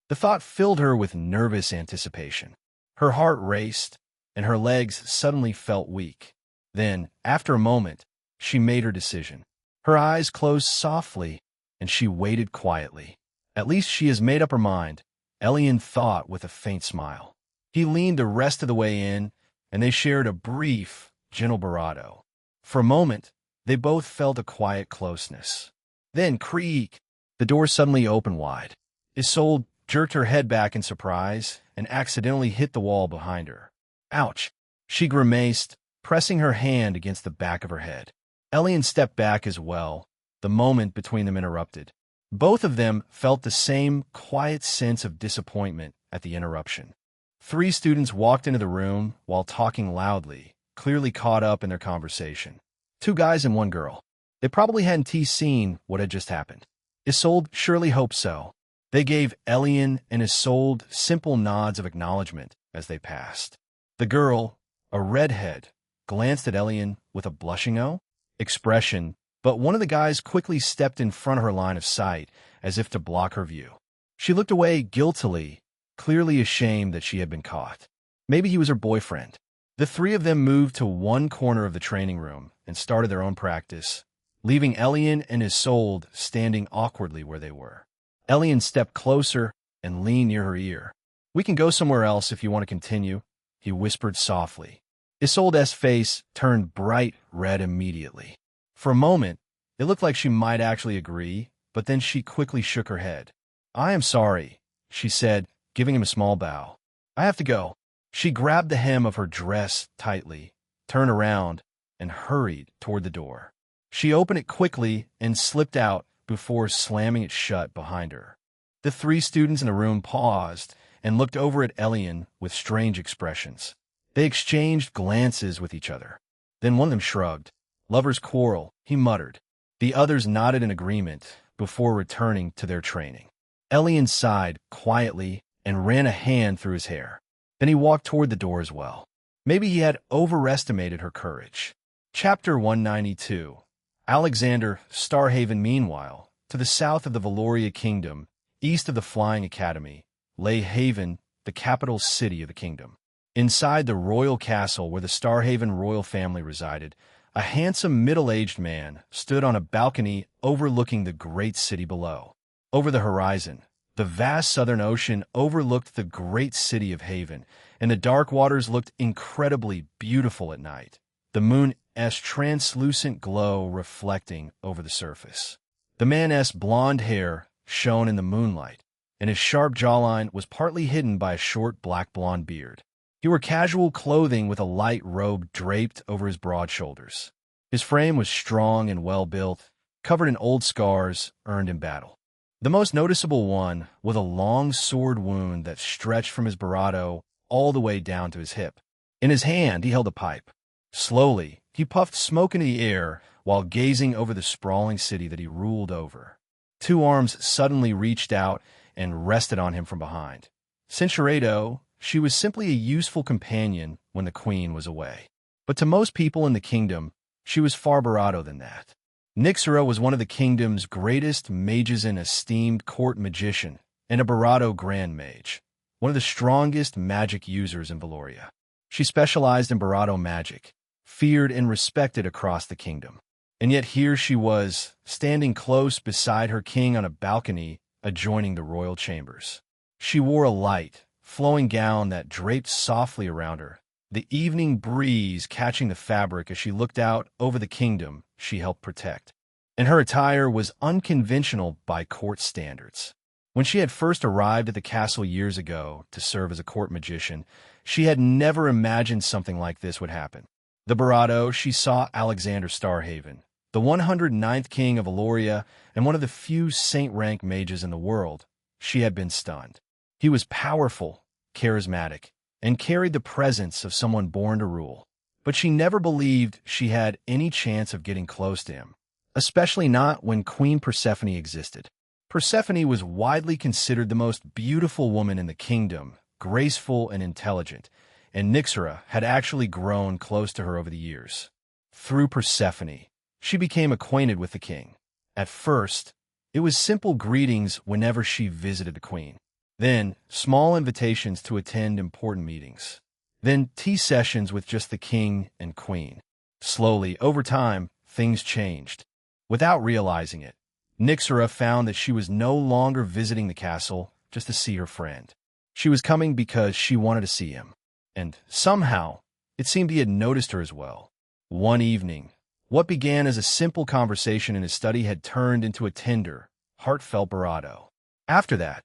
The thought filled her with nervous anticipation. Her heart raced, and her legs suddenly felt weak. Then, after a moment, she made her decision. Her eyes closed softly, and she waited quietly. At least she has made up her mind, Elion thought with a faint smile. He leaned the rest of the way in, and they shared a brief, gentle bravado. For a moment, they both felt a quiet closeness. Then, creak! The door suddenly opened wide. Isolde jerked her head back in surprise and accidentally hit the wall behind her. Ouch! She grimaced, pressing her hand against the back of her head. Elion stepped back as well, the moment between them interrupted. Both of them felt the same quiet sense of disappointment at the interruption. 3 students walked into the room while talking loudly, clearly caught up in their conversation. 2 guys and 1 girl. They probably hadn't seen what had just happened. Isolde surely hoped so. They gave Elion and Isolde simple nods of acknowledgement as they passed. The girl, a redhead, glanced at Elion with a blushing expression, but one of the guys quickly stepped in front of her line of sight as if to block her view. She looked away guiltily, clearly ashamed that she had been caught. Maybe he was her boyfriend. The 3 of them moved to one corner of the training room and started their own practice, leaving Elion and Isolde standing awkwardly where they were. Elion stepped closer and leaned near her ear. "We can go somewhere else if you want to continue," he whispered softly. Isolde's face turned bright red immediately. For a moment, it looked like she might actually agree, but then she quickly shook her head. "I am sorry," she said, giving him a small bow. "I have to go." She grabbed the hem of her dress tightly, turned around, and hurried toward the door. She opened it quickly and slipped out before slamming it shut behind her. The 3 students in the room paused and looked over at Elion with strange expressions. They exchanged glances with each other. Then one of them shrugged. "Lovers quarrel," he muttered. The others nodded in agreement before returning to their training. Elion sighed quietly and ran a hand through his hair. Then he walked toward the door as well. Maybe he had overestimated her courage. Chapter 192. Alexander, Starhaven. Meanwhile, to the south of the Valoria Kingdom, east of the Flying Academy, lay Haven, the capital city of the kingdom. Inside the royal castle where the Starhaven royal family resided, a handsome middle-aged man stood on a balcony overlooking the great city below. Over the horizon, the vast southern ocean overlooked the great city of Haven, and the dark waters looked incredibly beautiful at night, the moon's translucent glow reflecting over the surface. The man's blonde hair shone in the moonlight, and his sharp jawline was partly hidden by a short black-blonde beard. He wore casual clothing with a light robe draped over his broad shoulders. His frame was strong and well-built, covered in old scars earned in battle. The most noticeable one was a long sword wound that stretched from his bravado all the way down to his hip. In his hand, he held a pipe. Slowly, he puffed smoke into the air while gazing over the sprawling city that he ruled over. 2 arms suddenly reached out and rested on him from behind. Cinchuredo, she was simply a useful companion when the queen was away. But to most people in the kingdom, she was far bravado than that. Nixera was one of the kingdom's greatest mages and esteemed court magician, and a bravado grand mage, one of the strongest magic users in Valoria. She specialized in bravado magic, feared and respected across the kingdom. And yet here she was, standing close beside her king on a balcony adjoining the royal chambers. She wore a light, flowing gown that draped softly around her, the evening breeze catching the fabric as she looked out over the kingdom she helped protect. And her attire was unconventional by court standards. When she had first arrived at the castle years ago to serve as a court magician, she had never imagined something like this would happen. The bravado she saw Alexander Starhaven, the 109th king of Valoria and one of the few saint-rank mages in the world, she had been stunned. He was powerful, charismatic, and carried the presence of someone born to rule. But she never believed she had any chance of getting close to him. especially not when Queen Persephone existed. Persephone was widely considered the most beautiful woman in the kingdom, graceful and intelligent, and Nyxera had actually grown close to her over the years. Through Persephone, she became acquainted with the king. At first, it was simple greetings whenever she visited the queen. Then, small invitations to attend important meetings. Then, tea sessions with just the king and queen. Slowly, over time, things changed. Without realizing it, Nyxera found that she was no longer visiting the castle just to see her friend. She was coming because she wanted to see him. And somehow, it seemed he had noticed her as well. One evening, what began as a simple conversation in his study had turned into a tender, heartfelt bravado. After that,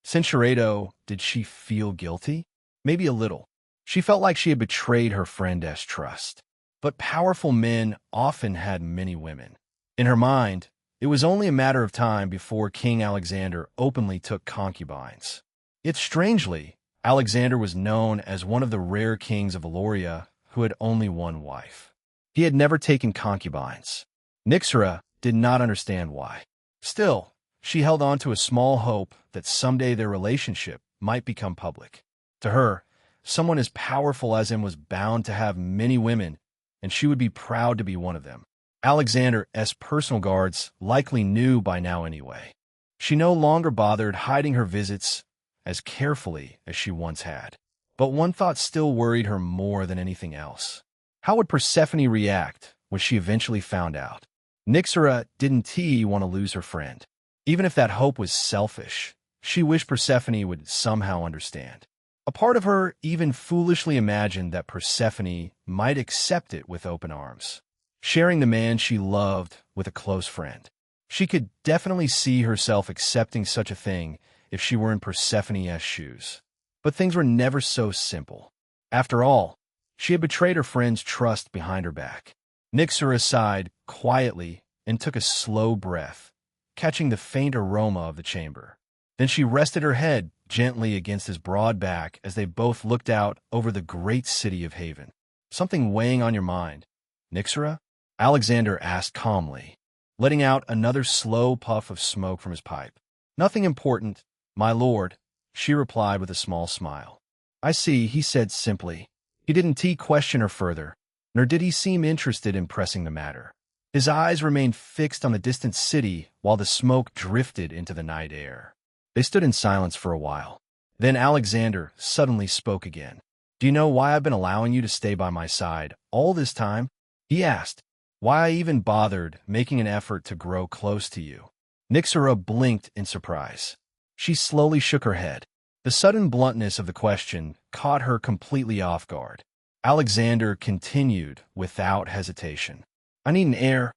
Sincerado, did she feel guilty? Maybe a little. She felt like she had betrayed her friend's trust. But powerful men often had many women. In her mind, it was only a matter of time before King Alexander openly took concubines. Yet strangely, Alexander was known as one of the rare kings of Eloria who had only one wife. He had never taken concubines. Nyxera did not understand why. Still, she held on to a small hope that someday their relationship might become public. To her, someone as powerful as him was bound to have many women, and she would be proud to be one of them. Alexander's personal guards likely knew by now anyway. She no longer bothered hiding her visits as carefully as she once had. But one thought still worried her more than anything else. How would Persephone react when she eventually found out? Nyxera didn't want to lose her friend. Even if that hope was selfish, she wished Persephone would somehow understand. A part of her even foolishly imagined that Persephone might accept it with open arms, sharing the man she loved with a close friend. She could definitely see herself accepting such a thing if she were in Persephone's shoes. But things were never so simple. After all, she had betrayed her friend's trust behind her back. Nyxera sighed quietly and took a slow breath, catching the faint aroma of the chamber. Then she rested her head gently against his broad back as they both looked out over the great city of Haven. "Something weighing on your mind, Nyxera?" Alexander asked calmly, letting out another slow puff of smoke from his pipe. "Nothing important, my lord," she replied with a small smile. "I see," he said simply. He didn't question her further, nor did he seem interested in pressing the matter. His eyes remained fixed on the distant city while the smoke drifted into the night air. They stood in silence for a while. Then Alexander suddenly spoke again. "Do you know why I've been allowing you to stay by my side all this time?" he asked. "Why I even bothered making an effort to grow close to you?" Nyxera blinked in surprise. She slowly shook her head. The sudden bluntness of the question caught her completely off guard. Alexander continued without hesitation. "I need an heir,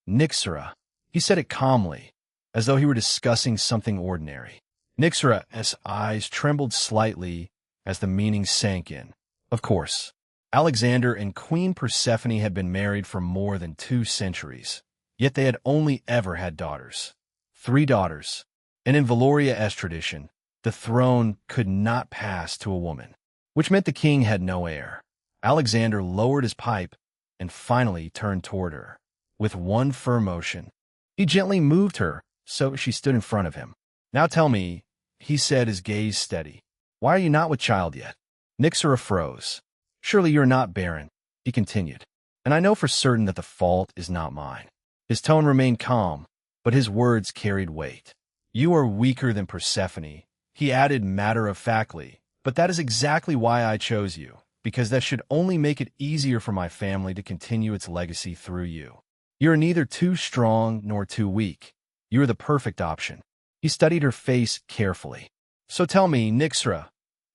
Nyxera." He said it calmly, as though he were discussing something ordinary. Nyxera's eyes trembled slightly as the meaning sank in. Of course, Alexander and Queen Persephone had been married for more than 2 centuries, yet they had only ever had daughters. 3 daughters. And in Valoria's tradition, the throne could not pass to a woman, which meant the king had no heir. Alexander lowered his pipe and finally turned toward her. With one firm motion, he gently moved her so she stood in front of him. "Now tell me," he said, his gaze steady, "why are you not with child yet?" Nyxera froze. "Surely you're not barren," he continued, "and I know for certain that the fault is not mine." His tone remained calm, but his words carried weight. "You are weaker than Persephone," he added matter-of-factly, "but that is exactly why I chose you, because that should only make it easier for my family to continue its legacy through you. You are neither too strong nor too weak. You are the perfect option." He studied her face carefully. "So tell me, Nyxera,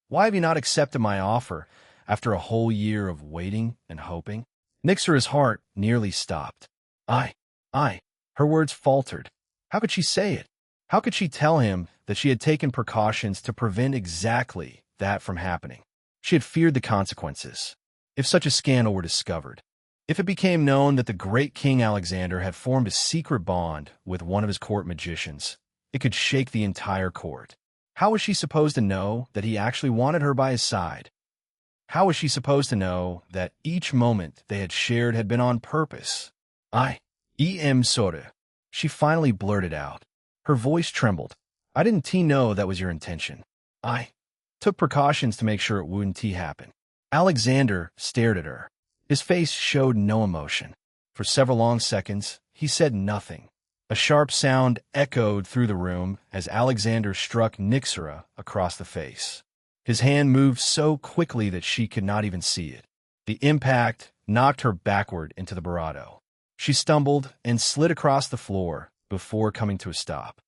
why have you not accepted my offer after a whole year of waiting and hoping?" Nyxera's heart nearly stopped. I. Her words faltered. How could she say it? How could she tell him that she had taken precautions to prevent exactly that from happening? She had feared the consequences. If such a scandal were discovered, if it became known that the great King Alexander had formed a secret bond with one of his court magicians, it could shake the entire court. How was she supposed to know that he actually wanted her by his side? How was she supposed to know that each moment they had shared had been on purpose? Soda. She finally blurted out. Her voice trembled. I didn't know that was your intention. I took precautions to make sure it wouldn't happen. Alexander stared at her. His face showed no emotion. For several long seconds, he said nothing. A sharp sound echoed through the room as Alexander struck Nixera across the face. His hand moved so quickly that she could not even see it. The impact knocked her backward into the Barado. She stumbled and slid across the floor before coming to a stop.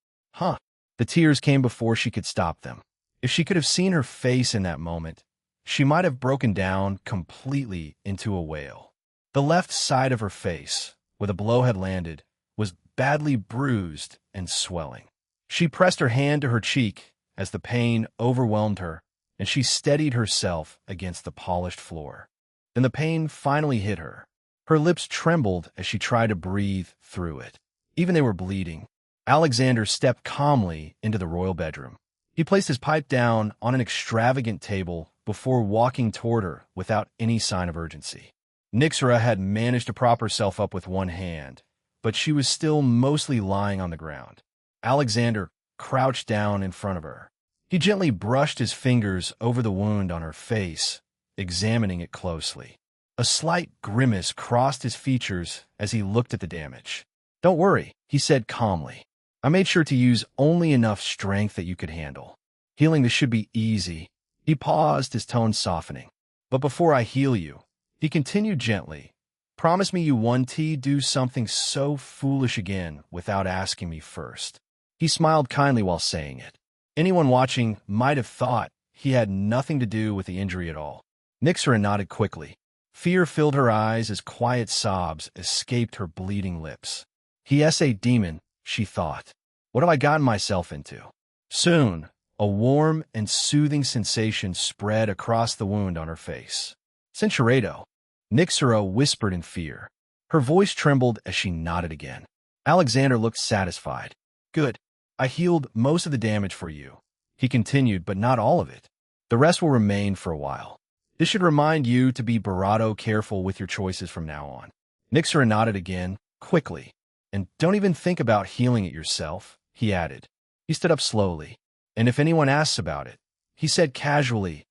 The tears came before she could stop them. If she could have seen her face in that moment, she might have broken down completely into a wail. The left side of her face, where the blow had landed, was badly bruised and swelling. She pressed her hand to her cheek as the pain overwhelmed her, and she steadied herself against the polished floor. Then the pain finally hit her. Her lips trembled as she tried to breathe through it. Even they were bleeding. Alexander stepped calmly into the royal bedroom. He placed his pipe down on an extravagant table before walking toward her without any sign of urgency. Nixera had managed to prop herself up with one hand, but she was still mostly lying on the ground. Alexander crouched down in front of her. He gently brushed his fingers over the wound on her face, examining it closely. A slight grimace crossed his features as he looked at the damage. Don't worry, he said calmly. I made sure to use only enough strength that you could handle. Healing this should be easy. He paused, his tone softening. But before I heal you, he continued gently, promise me you won't do something so foolish again without asking me first. He smiled kindly while saying it. Anyone watching might have thought he had nothing to do with the injury at all. Nixera nodded quickly. Fear filled her eyes as quiet sobs escaped her bleeding lips. He's a demon, she thought. What have I gotten myself into? Soon, a warm and soothing sensation spread across the wound on her face. Centuredo, Nixera whispered in fear. Her voice trembled as she nodded again. Alexander looked satisfied. Good. I healed most of the damage for you. He continued, but not all of it. The rest will remain for a while. This should remind you to be Barado careful with your choices from now on. Nixera nodded again, quickly. And don't even think about healing it yourself, he added. He stood up slowly. And if anyone asks about it, he said casually,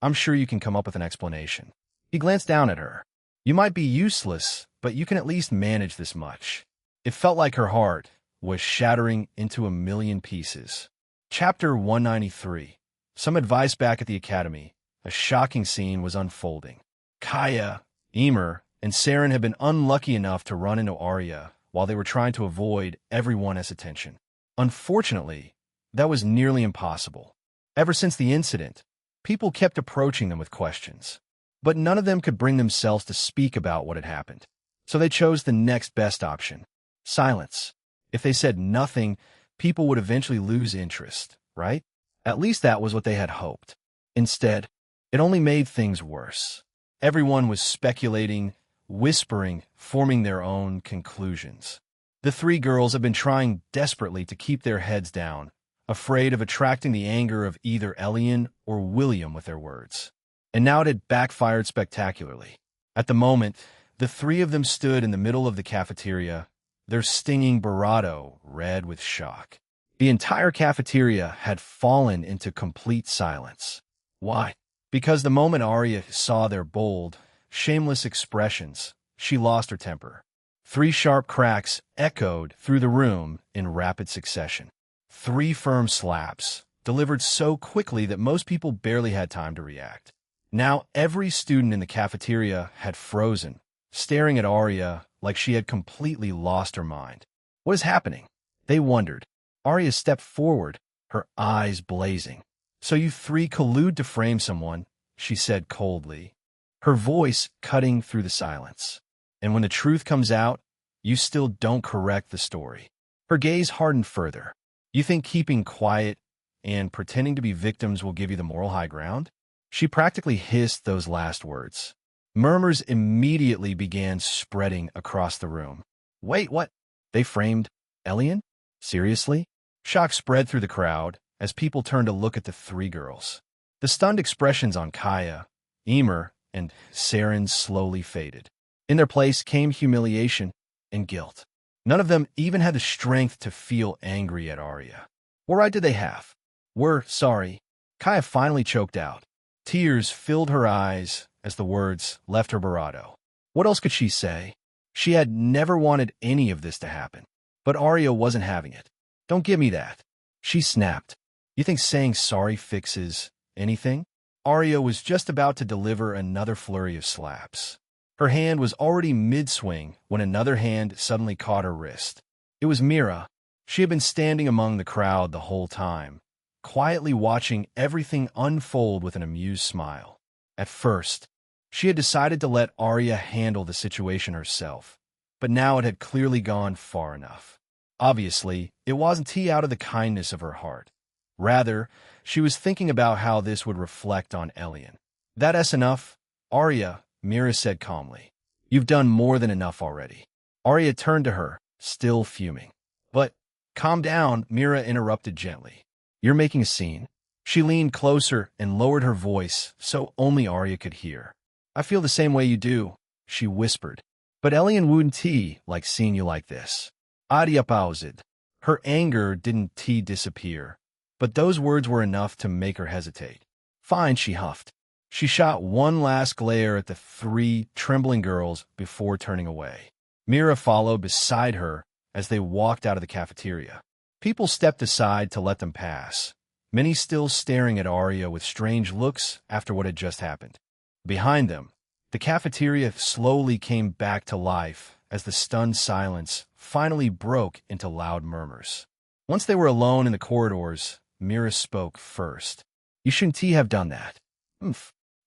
I'm sure you can come up with an explanation. He glanced down at her. You might be useless, but you can at least manage this much. It felt like her heart was shattering into a million pieces. Chapter 193. Some advice back at the academy. A shocking scene was unfolding. Kaya, Emer, and Saren had been unlucky enough to run into Arya while they were trying to avoid everyone's attention. Unfortunately, that was nearly impossible. Ever since the incident, people kept approaching them with questions, but none of them could bring themselves to speak about what had happened. So they chose the next best option, silence. If they said nothing, people would eventually lose interest, right? At least that was what they had hoped. Instead, it only made things worse. Everyone was speculating, whispering, forming their own conclusions. The three girls had been trying desperately to keep their heads down, afraid of attracting the anger of either Elion or William with their words. And now it had backfired spectacularly. At the moment, the three of them stood in the middle of the cafeteria, their stinging Barado red with shock. The entire cafeteria had fallen into complete silence. Why? Because the moment Arya saw their bold, shameless expressions, she lost her temper. Three sharp cracks echoed through the room in rapid succession. Three firm slaps, delivered so quickly that most people barely had time to react. Now every student in the cafeteria had frozen, staring at Arya like she had completely lost her mind. What is happening? They wondered. Arya stepped forward, her eyes blazing. So you three collude to frame someone, she said coldly, her voice cutting through the silence. And when the truth comes out, you still don't correct the story. Her gaze hardened further. You think keeping quiet and pretending to be victims will give you the moral high ground? She practically hissed those last words. Murmurs immediately began spreading across the room. Wait, what? They framed Elion? Seriously? Shock spread through the crowd as people turned to look at the three girls. The stunned expressions on Kaya, Emer, and Saren slowly faded. In their place came humiliation and guilt. None of them even had the strength to feel angry at Arya. What right did they have? We're sorry. Kaya finally choked out. Tears filled her eyes as the words left her barato. What else could she say? She had never wanted any of this to happen. But Arya wasn't having it. Don't give me that. She snapped. You think saying sorry fixes anything? Arya was just about to deliver another flurry of slaps. Her hand was already mid-swing when another hand suddenly caught her wrist. It was Mira. She had been standing among the crowd the whole time, quietly watching everything unfold with an amused smile. At first, she had decided to let Arya handle the situation herself, but now it had clearly gone far enough. Obviously, it wasn't out of the kindness of her heart. Rather, she was thinking about how this would reflect on Elion. That's enough, Arya, Mira said calmly. You've done more than enough already. Arya turned to her, still fuming. But, calm down, Mira interrupted gently. You're making a scene. She leaned closer and lowered her voice so only Arya could hear. I feel the same way you do, she whispered. But Elion wouldn't like seeing you like this. Arya paused. Her anger didn't disappear, but those words were enough to make her hesitate. Fine, she huffed. She shot one last glare at the three trembling girls before turning away. Mira followed beside her as they walked out of the cafeteria. People stepped aside to let them pass, many still staring at Arya with strange looks after what had just happened. Behind them, the cafeteria slowly came back to life as the stunned silence finally broke into loud murmurs. Once they were alone in the corridors, Mira spoke first. You shouldn't have done that.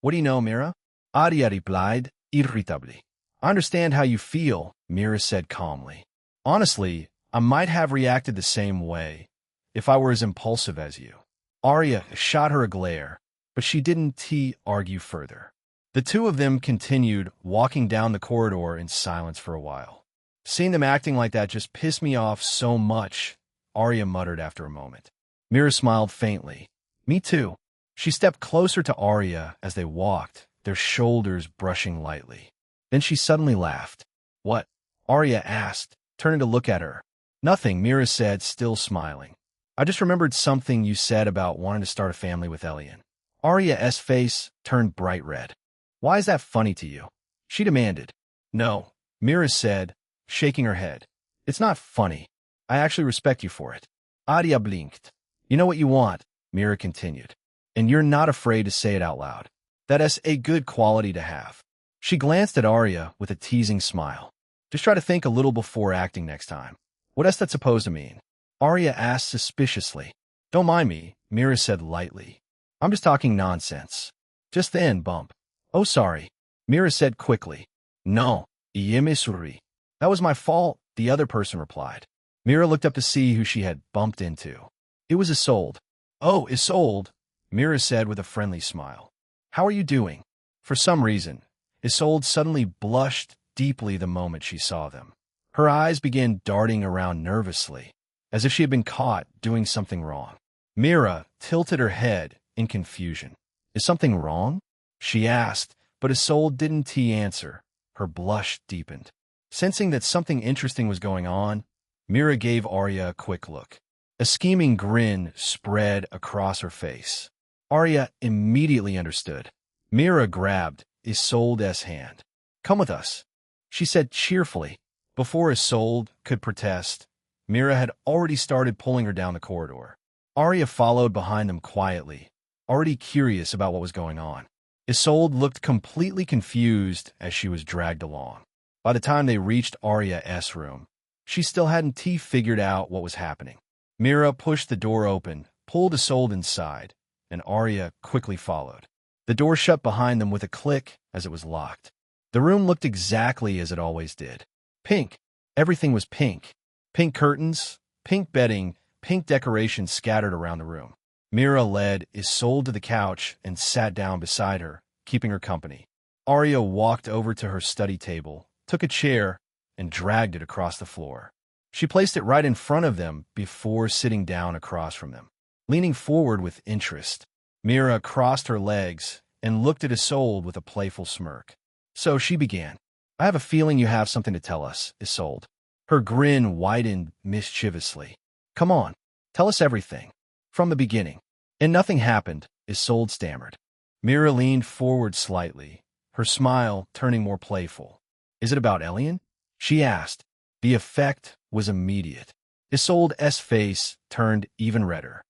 What do you know, Mira? Arya replied, irritably. I understand how you feel, Mira said calmly. Honestly, I might have reacted the same way if I were as impulsive as you. Arya shot her a glare, but she didn't argue further. The two of them continued walking down the corridor in silence for a while. Seeing them acting like that just pissed me off so much, Arya muttered after a moment. Mira smiled faintly. Me too. She stepped closer to Arya as they walked, their shoulders brushing lightly. Then she suddenly laughed. What? Arya asked, turning to look at her. Nothing, Mira said, still smiling. I just remembered something you said about wanting to start a family with Elion. Arya's face turned bright red. Why is that funny to you? She demanded. No, Mira said, shaking her head. It's not funny. I actually respect you for it. Arya blinked. You know what you want, Mira continued. And you're not afraid to say it out loud. That's a good quality to have. She glanced at Arya with a teasing smile. Just try to think a little before acting next time. What else that's supposed to mean? Arya asked suspiciously. Don't mind me, Mira said lightly. I'm just talking nonsense. Just then, bump. Oh, sorry, Mira said quickly. No, Iyemisuri. That was my fault, the other person replied. Mira looked up to see who she had bumped into. It was Isolde. Oh, Isolde, Mira said with a friendly smile. How are you doing? For some reason, Isolde suddenly blushed deeply the moment she saw them. Her eyes began darting around nervously, as if she had been caught doing something wrong. Mira tilted her head in confusion. Is something wrong? She asked, but Isolde didn't answer. Her blush deepened. Sensing that something interesting was going on, Mira gave Arya a quick look. A scheming grin spread across her face. Arya immediately understood. Mira grabbed Isolde's hand. Come with us, she said cheerfully. Before Isolde could protest, Mira had already started pulling her down the corridor. Arya followed behind them quietly, already curious about what was going on. Isolde looked completely confused as she was dragged along. By the time they reached Arya's room, she still hadn't figured out what was happening. Mira pushed the door open, pulled Isolde inside, and Arya quickly followed. The door shut behind them with a click as it was locked. The room looked exactly as it always did. Pink. Everything was pink. Pink curtains, pink bedding, pink decorations scattered around the room. Mira led Isolde to the couch and sat down beside her, keeping her company. Arya walked over to her study table, took a chair, and dragged it across the floor. She placed it right in front of them before sitting down across from them. Leaning forward with interest, Mira crossed her legs and looked at Isolde with a playful smirk. So she began. I have a feeling you have something to tell us, Isolde. Her grin widened mischievously. Come on, tell us everything. From the beginning. And nothing happened, Isolde stammered. Mira leaned forward slightly, her smile turning more playful. Is it about Elion? She asked. The effect was immediate. Isolde's face turned even redder.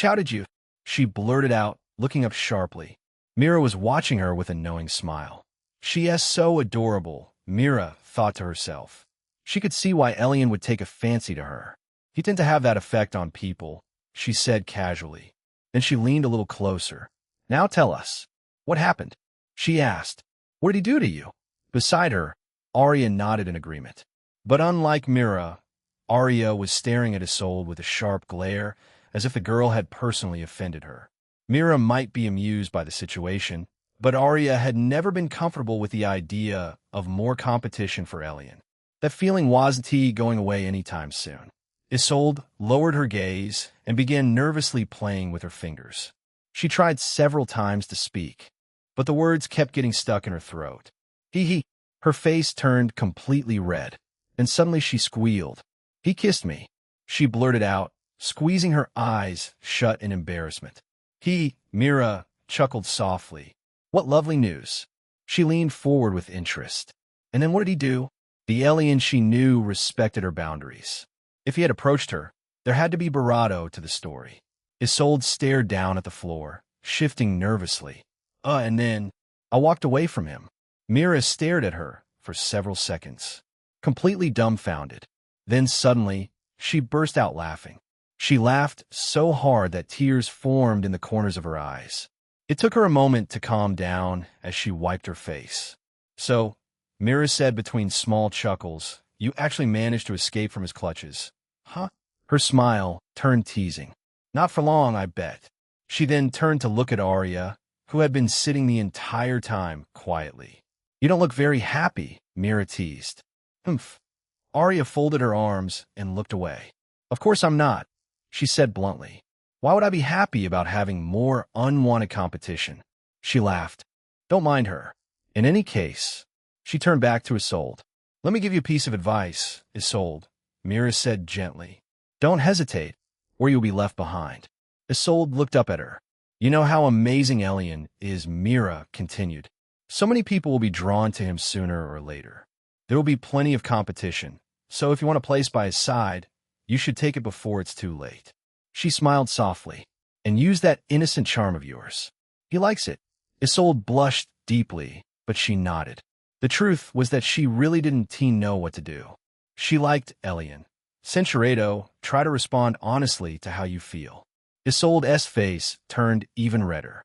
How did you? She blurted out, looking up sharply. Mira was watching her with a knowing smile. She is so adorable, Mira thought to herself. She could see why Elion would take a fancy to her. He tended to have that effect on people, she said casually. Then she leaned a little closer. Now tell us. What happened? She asked. What did he do to you? Beside her, Arya nodded in agreement. But unlike Mira, Arya was staring at Isolde with a sharp glare, as if the girl had personally offended her. Mira might be amused by the situation, but Arya had never been comfortable with the idea of more competition for Elion. That feeling wasn't going away anytime soon. Isolde lowered her gaze and began nervously playing with her fingers. She tried several times to speak, but the words kept getting stuck in her throat. He. Her face turned completely red, and suddenly she squealed. He kissed me, she blurted out, squeezing her eyes shut in embarrassment. Mira chuckled softly. What lovely news. She leaned forward with interest. And then what did he do? The Elion she knew respected her boundaries. If he had approached her, there had to be bravado to the story. Isolde stared down at the floor, shifting nervously. And then, I walked away from him. Mira stared at her for several seconds, completely dumbfounded. Then suddenly, she burst out laughing. She laughed so hard that tears formed in the corners of her eyes. It took her a moment to calm down as she wiped her face. So, Mira said between small chuckles, you actually managed to escape from his clutches. Huh? Her smile turned teasing. Not for long, I bet. She then turned to look at Arya, who had been sitting the entire time quietly. You don't look very happy, Mira teased. Humph. Arya folded her arms and looked away. Of course I'm not, she said bluntly. Why would I be happy about having more unwanted competition? She laughed. Don't mind her. In any case, she turned back to Isolde. Let me give you a piece of advice, Isolde, Mira said gently. Don't hesitate, or you'll be left behind. Isolde looked up at her. You know how amazing Elion is, Mira continued. So many people will be drawn to him sooner or later. There will be plenty of competition, so if you want a place by his side, you should take it before it's too late. She smiled softly. And use that innocent charm of yours. He likes it. Isolde blushed deeply, but she nodded. The truth was that she really didn't know what to do. She liked Elion. Censuredo, try to respond honestly to how you feel. Isolde's face turned even redder.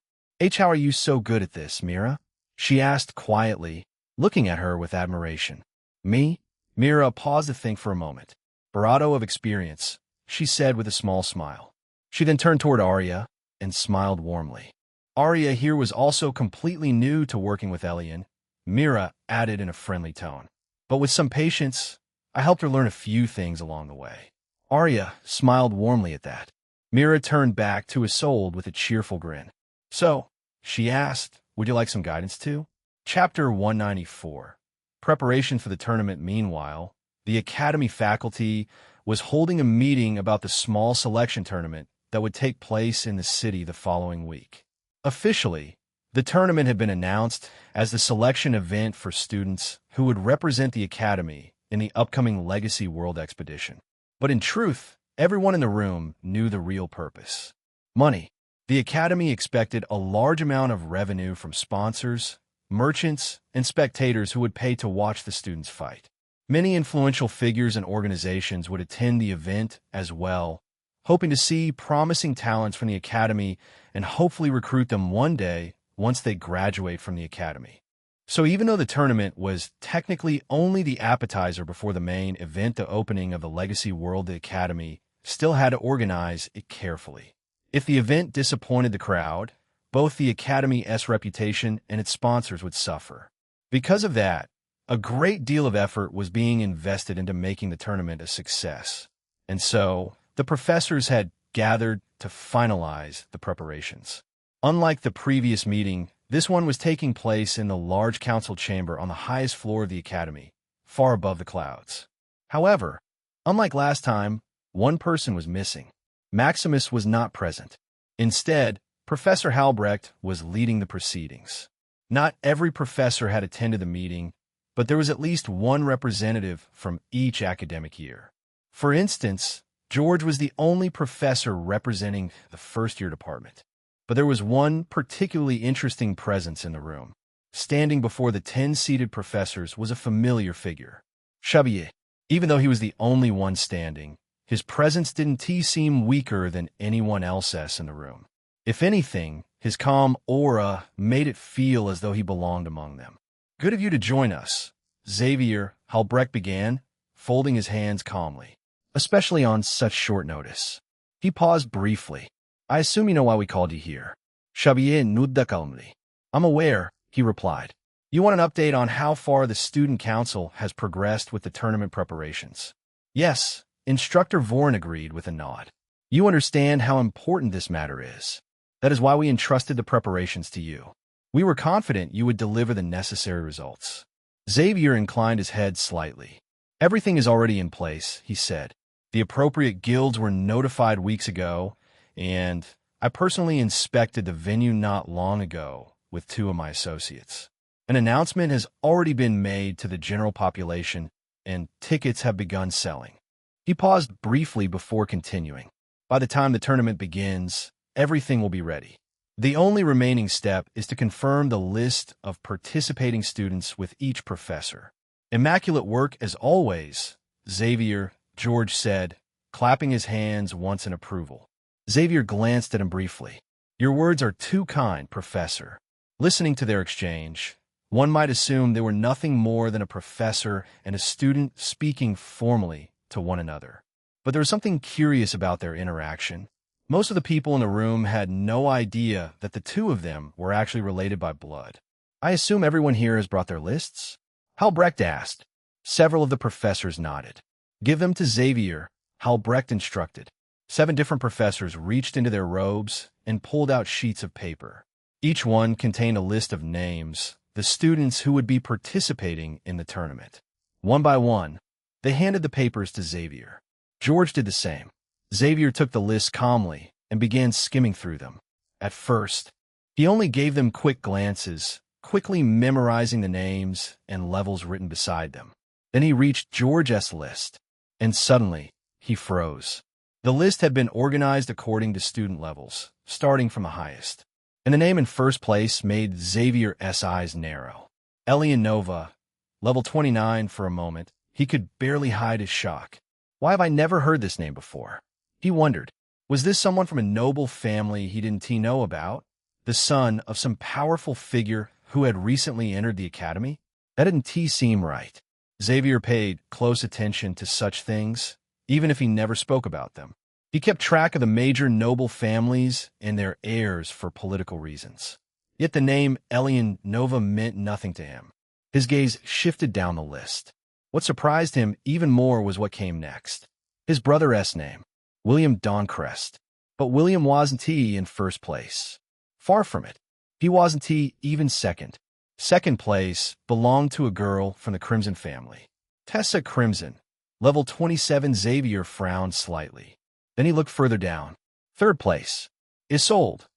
How are you so good at this, Mira? She asked quietly, looking at her with admiration. Me? Mira paused to think for a moment. Bravado of experience, she said with a small smile. She then turned toward Arya and smiled warmly. Arya here was also completely new to working with Elion, Mira added in a friendly tone. But with some patience, I helped her learn a few things along the way. Arya smiled warmly at that. Mira turned back to Isolde with a cheerful grin. So, she asked, would you like some guidance too? Chapter 194. Preparation for the tournament. Meanwhile, the Academy faculty was holding a meeting about the small selection tournament that would take place in the city the following week. Officially, the tournament had been announced as the selection event for students who would represent the Academy in the upcoming Legacy World Expedition. But in truth, everyone in the room knew the real purpose. Money. The Academy expected a large amount of revenue from sponsors, merchants, and spectators who would pay to watch the students fight. Many influential figures and organizations would attend the event as well, hoping to see promising talents from the Academy and hopefully recruit them one day once they graduate from the Academy. So even though the tournament was technically only the appetizer before the main event, the opening of the Legacy World, the Academy still had to organize it carefully. If the event disappointed the crowd, both the Academy's reputation and its sponsors would suffer. Because of that, a great deal of effort was being invested into making the tournament a success. And so, the professors had gathered to finalize the preparations. Unlike the previous meeting, this one was taking place in the large council chamber on the highest floor of the Academy, far above the clouds. However, unlike last time, one person was missing. Maximus was not present. Instead, Professor Halbrecht was leading the proceedings. Not every professor had attended the meeting, but there was at least one representative from each academic year. For instance, George was the only professor representing the first-year department. But there was one particularly interesting presence in the room. Standing before the 10 seated professors was a familiar figure. Chevalier. Even though he was the only one standing, his presence didn't seem weaker than anyone else in the room. If anything, his calm aura made it feel as though he belonged among them. "Good of you to join us," Xavier Halbrecht began, folding his hands calmly. "Especially on such short notice." He paused briefly. "I assume you know why we called you here." Chevalier nodded calmly. "I'm aware," he replied. "You want an update on how far the student council has progressed with the tournament preparations?" "Yes," Instructor Vorin agreed with a nod. "You understand how important this matter is. That is why we entrusted the preparations to you. We were confident you would deliver the necessary results." Xavier inclined his head slightly. "Everything is already in place," he said. "The appropriate guilds were notified weeks ago, and I personally inspected the venue not long ago with 2 of my associates. An announcement has already been made to the general population, and tickets have begun selling." He paused briefly before continuing. "By the time the tournament begins, everything will be ready. The only remaining step is to confirm the list of participating students with each professor." "Immaculate work as always," Xavier, George said, clapping his hands once in approval. Xavier glanced at him briefly. "Your words are too kind, Professor." Listening to their exchange, one might assume they were nothing more than a professor and a student speaking formally to one another. But there was something curious about their interaction. Most of the people in the room had no idea that the 2 of them were actually related by blood. "I assume everyone here has brought their lists?" Halbrecht asked. Several of the professors nodded. "Give them to Xavier," Halbrecht instructed. 7 different professors reached into their robes and pulled out sheets of paper. Each one contained a list of names, the students who would be participating in the tournament. One by one, they handed the papers to Xavier. George did the same. Xavier took the list calmly and began skimming through them. At first, he only gave them quick glances, quickly memorizing the names and levels written beside them. Then he reached George's list, and suddenly, he froze. The list had been organized according to student levels, starting from the highest. And the name in first place made Xavier's eyes narrow. Elion Nova, level 29 for a moment. He could barely hide his shock. "Why have I never heard this name before?" He wondered. Was this someone from a noble family he didn't know about? The son of some powerful figure who had recently entered the academy? That didn't seem right. Xavier paid close attention to such things, even if he never spoke about them. He kept track of the major noble families and their heirs for political reasons. Yet the name Elion Nova meant nothing to him. His gaze shifted down the list. What surprised him even more was what came next. His brother's name, William Doncrest. But William wasn't in first place. Far from it. He wasn't even second. Second place belonged to a girl from the Crimson family. Tessa Crimson, level 27. Xavier frowned slightly. Then he looked further down. Third place, Isolde,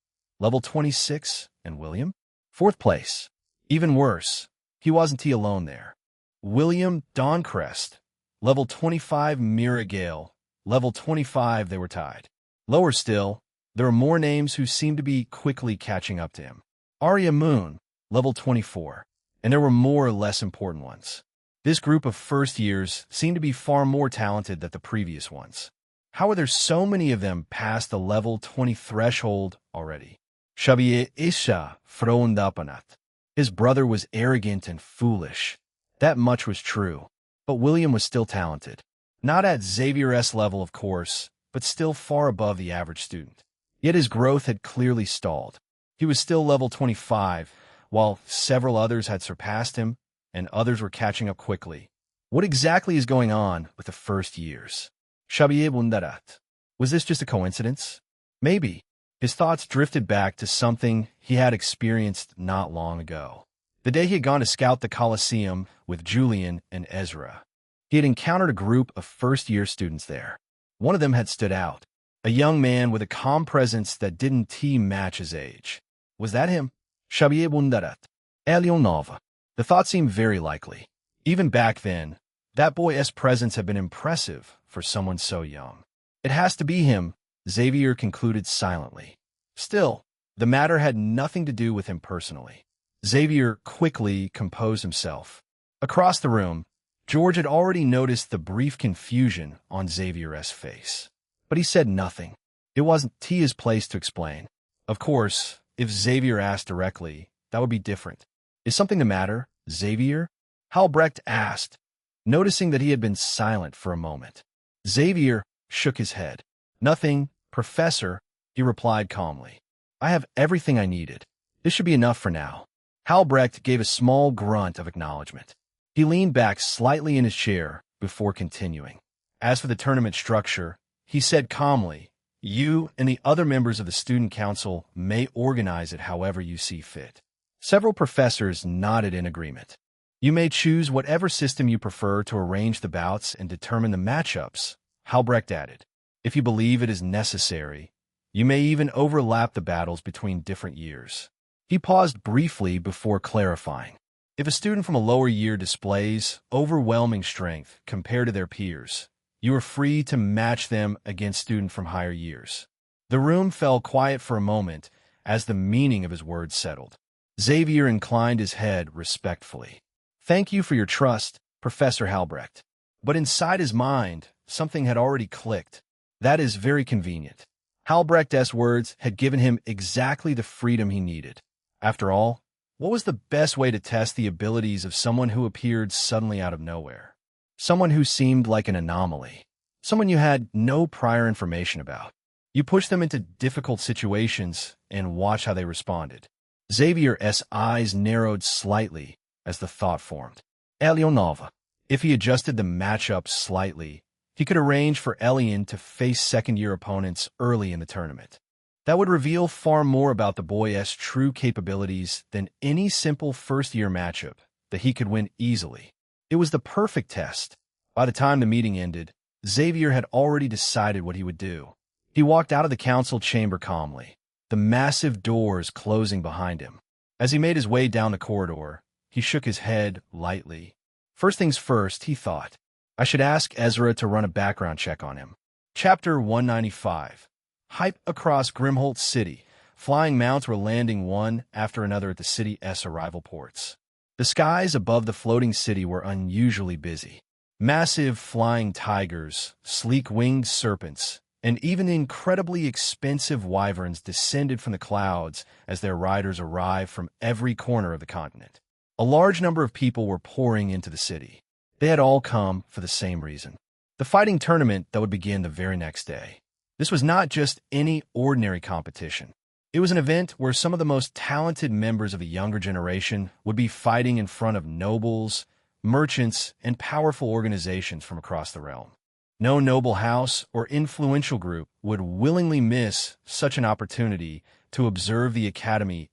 level 26, and William? Fourth place. Even worse, he wasn't alone there. William Doncrest, level 25. Mira Gale, level 25. They were tied. Lower still, there were more names who seemed to be quickly catching up to him. Arya Moon, level 24, and there were more less important ones. This group of first years seemed to be far more talented than the previous ones. How are there so many of them past the level 20 threshold already? Chevalier Isha frowned up on it. His brother was arrogant and foolish. That much was true. But William was still talented. Not at Xavier's level, of course, but still far above the average student. Yet his growth had clearly stalled. He was still level 25, while several others had surpassed him, and others were catching up quickly. What exactly is going on with the first years? Chevalier Bundarat. Was this just a coincidence? Maybe. His thoughts drifted back to something he had experienced not long ago. The day he had gone to scout the Colosseum with Julian and Ezra. He had encountered a group of first-year students there. One of them had stood out, a young man with a calm presence that didn't match his age. Was that him? Xavier Bundarat. Elion Nova. The thought seemed very likely. Even back then, that boy's presence had been impressive for someone so young. It has to be him, Xavier concluded silently. Still, the matter had nothing to do with him personally. Xavier quickly composed himself. Across the room, George had already noticed the brief confusion on Xavier's face. But he said nothing. It wasn't his place to explain. Of course, if Xavier asked directly, that would be different. Is something the matter, Xavier? Halbrecht asked, noticing that he had been silent for a moment. Xavier shook his head. Nothing, Professor, he replied calmly. I have everything I needed. This should be enough for now. Halbrecht gave a small grunt of acknowledgement. He leaned back slightly in his chair before continuing. As for the tournament structure, he said calmly, you and the other members of the student council may organize it however you see fit. Several professors nodded in agreement. You may choose whatever system you prefer to arrange the bouts and determine the matchups, Halbrecht added. If you believe it is necessary, you may even overlap the battles between different years. He paused briefly before clarifying. If a student from a lower year displays overwhelming strength compared to their peers, you are free to match them against students from higher years. The room fell quiet for a moment as the meaning of his words settled. Xavier inclined his head respectfully. Thank you for your trust, Professor Halbrecht. But inside his mind, something had already clicked. That is very convenient. Halbrecht's words had given him exactly the freedom he needed. After all, what was the best way to test the abilities of someone who appeared suddenly out of nowhere? Someone who seemed like an anomaly. Someone you had no prior information about. You pushed them into difficult situations and watch how they responded. Xavier's eyes narrowed slightly as the thought formed. Elion Nova. If he adjusted the matchup slightly, he could arrange for Elion to face second-year opponents early in the tournament. That would reveal far more about the boy's true capabilities than any simple first-year matchup that he could win easily. It was the perfect test. By the time the meeting ended, Xavier had already decided what he would do. He walked out of the council chamber calmly, the massive doors closing behind him. As he made his way down the corridor, he shook his head lightly. First things first, he thought. I should ask Ezra to run a background check on him. Chapter 195. Hype across Grimholt City. Flying mounts were landing one after another at the city's arrival ports. The skies above the floating city were unusually busy. Massive flying tigers, sleek winged serpents, and even incredibly expensive wyverns descended from the clouds as their riders arrived from every corner of the continent. A large number of people were pouring into the city. They had all come for the same reason. The fighting tournament that would begin the very next day. This was not just any ordinary competition. It was an event where some of the most talented members of a younger generation would be fighting in front of nobles, merchants, and powerful organizations from across the realm. No noble house or influential group would willingly miss such an opportunity to observe the Academy's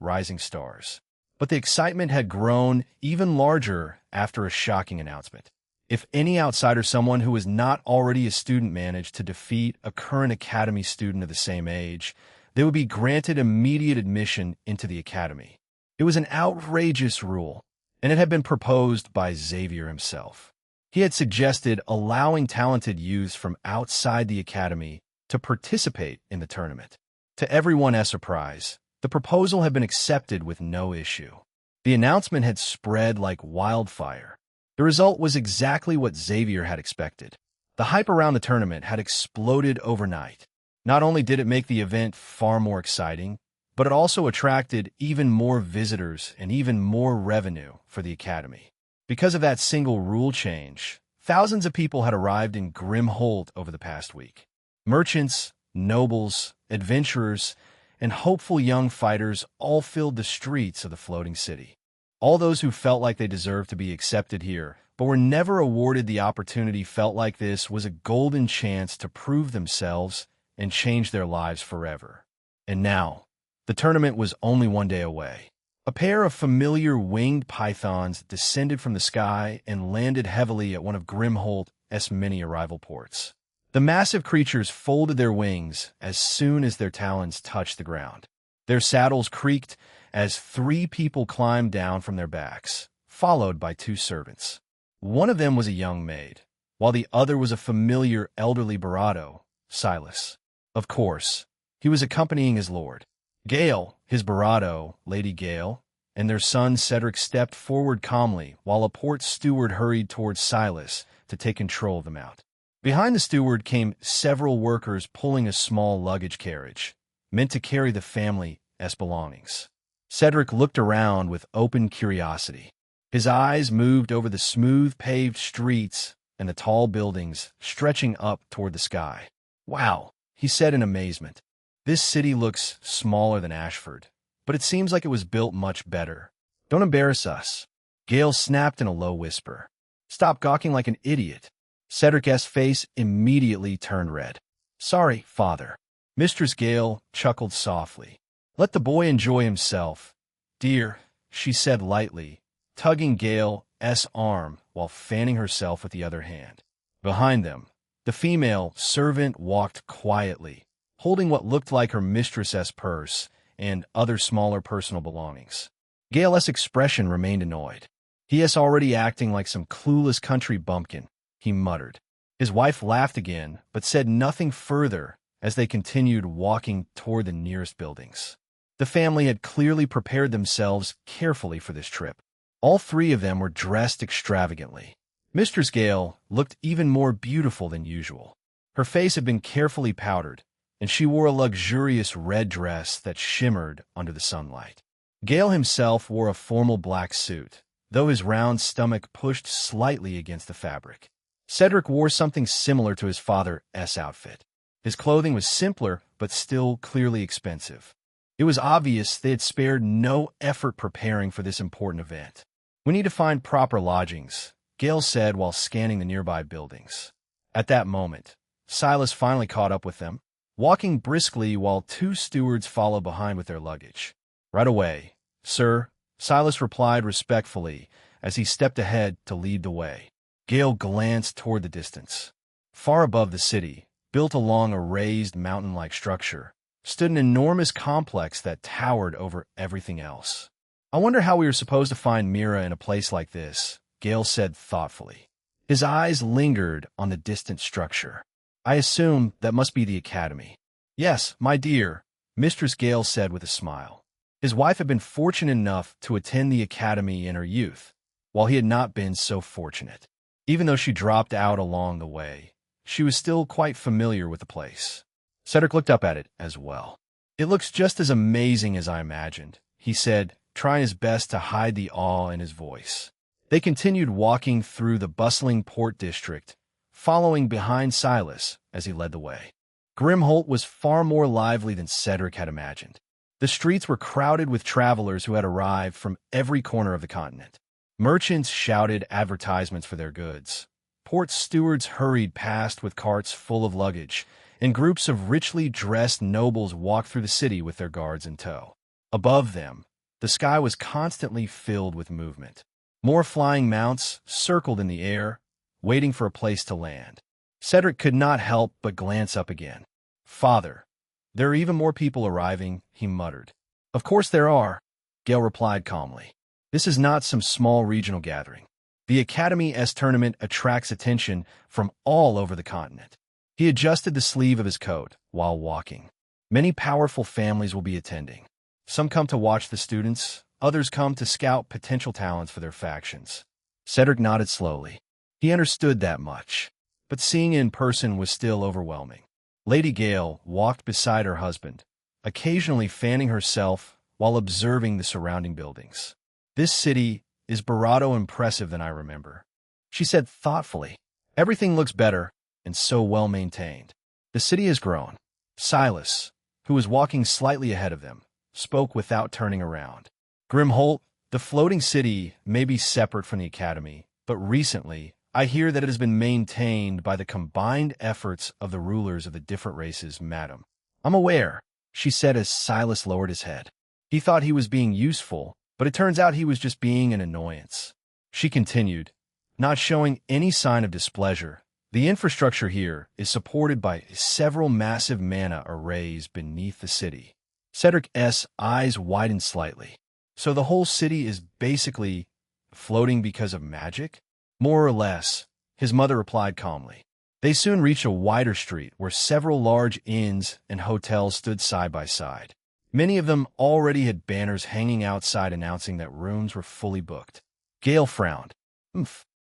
rising stars. But the excitement had grown even larger after a shocking announcement. If any outsider, someone who was not already a student, managed to defeat a current Academy student of the same age, they would be granted immediate admission into the Academy. It was an outrageous rule, and it had been proposed by Xavier himself. He had suggested allowing talented youths from outside the Academy to participate in the tournament. To everyone's surprise, the proposal had been accepted with no issue. The announcement had spread like wildfire. The result was exactly what Xavier had expected. The hype around the tournament had exploded overnight. Not only did it make the event far more exciting, but it also attracted even more visitors and even more revenue for the Academy. Because of that single rule change, thousands of people had arrived in Grimholt over the past week. Merchants, nobles, adventurers, and hopeful young fighters all filled the streets of the floating city. All those who felt like they deserved to be accepted here, but were never awarded the opportunity, felt like this was a golden chance to prove themselves and change their lives forever. And now, the tournament was only one day away. A pair of familiar winged pythons descended from the sky and landed heavily at one of Grimholt's many arrival ports. The massive creatures folded their wings as soon as their talons touched the ground. Their saddles creaked as 3 people climbed down from their backs, followed by 2 servants. One of them was a young maid, while the other was a familiar elderly Barado, Silas. Of course, he was accompanying his lord. Gale, his Barado, Lady Gale, and their son Cedric stepped forward calmly while a port steward hurried towards Silas to take control of the mount. Behind the steward came several workers pulling a small luggage carriage, meant to carry the family's belongings. Cedric looked around with open curiosity. His eyes moved over the smooth paved streets and the tall buildings stretching up toward the sky. "Wow," he said in amazement. "This city looks smaller than Ashford, but it seems like it was built much better. Don't embarrass us." Gale snapped in a low whisper. "Stop gawking like an idiot." Cedric's face immediately turned red. "Sorry, father." Mistress Gale chuckled softly. "Let the boy enjoy himself, dear," she said lightly, tugging Gale's arm while fanning herself with the other hand. Behind them, the female servant walked quietly, holding what looked like her mistress's purse and other smaller personal belongings. Gale's expression remained annoyed. "He is already acting like some clueless country bumpkin," he muttered. His wife laughed again, but said nothing further as they continued walking toward the nearest buildings. The family had clearly prepared themselves carefully for this trip. All 3 of them were dressed extravagantly. Mistress Gale looked even more beautiful than usual. Her face had been carefully powdered, and she wore a luxurious red dress that shimmered under the sunlight. Gale himself wore a formal black suit, though his round stomach pushed slightly against the fabric. Cedric wore something similar to his father's outfit. His clothing was simpler, but still clearly expensive. It was obvious they had spared no effort preparing for this important event. "We need to find proper lodgings," Gale said while scanning the nearby buildings. At that moment, Silas finally caught up with them, walking briskly while 2 stewards followed behind with their luggage. "Right away, sir," Silas replied respectfully as he stepped ahead to lead the way. Gale glanced toward the distance. Far above the city, built along a raised mountain-like structure, stood an enormous complex that towered over everything else. "I wonder how we are supposed to find Mira in a place like this," Gale said thoughtfully. His eyes lingered on the distant structure. "I assume that must be the academy." "Yes, my dear," Mistress Gale said with a smile. His wife had been fortunate enough to attend the academy in her youth, while he had not been so fortunate. Even though she dropped out along the way, she was still quite familiar with the place. Cedric looked up at it as well. "It looks just as amazing as I imagined," he said, trying his best to hide the awe in his voice. They continued walking through the bustling port district, following behind Silas as he led the way. Grimholt was far more lively than Cedric had imagined. The streets were crowded with travelers who had arrived from every corner of the continent. Merchants shouted advertisements for their goods. Port stewards hurried past with carts full of luggage, and groups of richly dressed nobles walked through the city with their guards in tow. Above them, the sky was constantly filled with movement. More flying mounts circled in the air, waiting for a place to land. Cedric could not help but glance up again. "Father, there are even more people arriving," he muttered. "Of course there are," Gale replied calmly. "This is not some small regional gathering. The Academy's tournament attracts attention from all over the continent." He adjusted the sleeve of his coat while walking. "Many powerful families will be attending. Some come to watch the students, others come to scout potential talents for their factions." Cedric nodded slowly. He understood that much, but seeing it in person was still overwhelming. Lady Gale walked beside her husband, occasionally fanning herself while observing the surrounding buildings. "This city is Barado impressive than I remember," she said thoughtfully. "Everything looks better and so well maintained. The city has grown." Silas, who was walking slightly ahead of them, spoke without turning around. "Grimholt, the floating city may be separate from the Academy, but recently I hear that it has been maintained by the combined efforts of the rulers of the different races, madam." "I'm aware," she said as Silas lowered his head. He thought he was being useful, but it turns out he was just being an annoyance. She continued, not showing any sign of displeasure. The infrastructure here is supported by several massive mana arrays beneath the city. Cedric's eyes widened slightly. So the whole city is basically floating because of magic? More or less, his mother replied calmly. They soon reached a wider street where several large inns and hotels stood side by side. Many of them already had banners hanging outside announcing that rooms were fully booked. Gale frowned.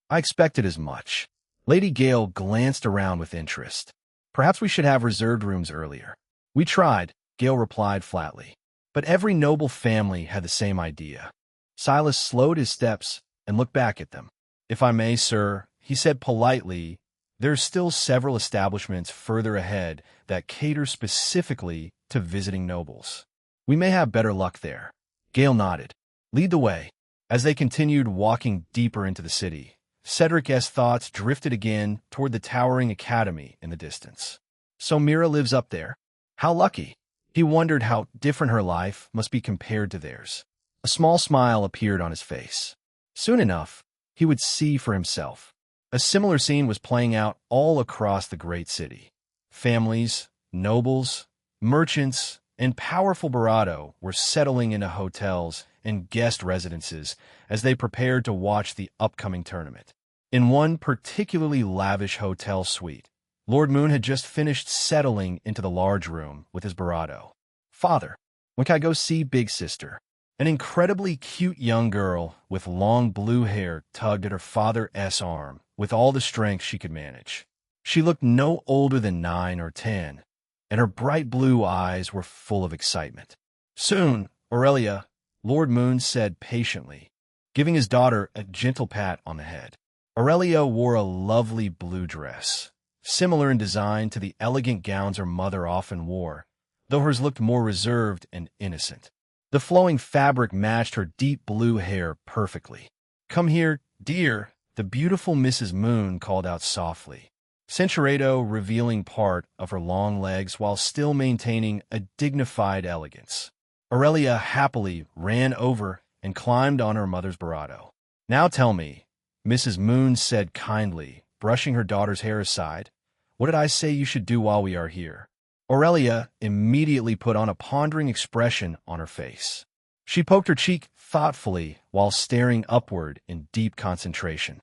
I expected as much. Lady Gale glanced around with interest. Perhaps we should have reserved rooms earlier. We tried, Gale replied flatly. But every noble family had the same idea. Silas slowed his steps and looked back at them. If I may, sir, he said politely, there's still several establishments further ahead that cater specifically to visiting nobles. We may have better luck there. Gale nodded. Lead the way. As they continued walking deeper into the city, Cedric's thoughts drifted again toward the towering academy in the distance. So Mira lives up there? How lucky. He wondered how different her life must be compared to theirs. A small smile appeared on his face. Soon enough, he would see for himself. A similar scene was playing out all across the great city. Families, nobles, merchants, and powerful Barado were settling into hotels and guest residences as they prepared to watch the upcoming tournament. In one particularly lavish hotel suite, Lord Moon had just finished settling into the large room with his Barado. Father, when can I go see Big Sister? An incredibly cute young girl with long blue hair tugged at her father's arm with all the strength she could manage. She looked no older than 9 or 10, and her bright blue eyes were full of excitement. Soon, Aurelia, Lord Moon said patiently, giving his daughter a gentle pat on the head. Aurelia wore a lovely blue dress, similar in design to the elegant gowns her mother often wore, though hers looked more reserved and innocent. The flowing fabric matched her deep blue hair perfectly. Come here, dear, the beautiful Mrs. Moon called out softly, Centuredo revealing part of her long legs while still maintaining a dignified elegance. Aurelia happily ran over and climbed on her mother's Barado. Now tell me, Mrs. Moon said kindly, brushing her daughter's hair aside, what did I say you should do while we are here? Aurelia immediately put on a pondering expression on her face. She poked her cheek thoughtfully while staring upward in deep concentration.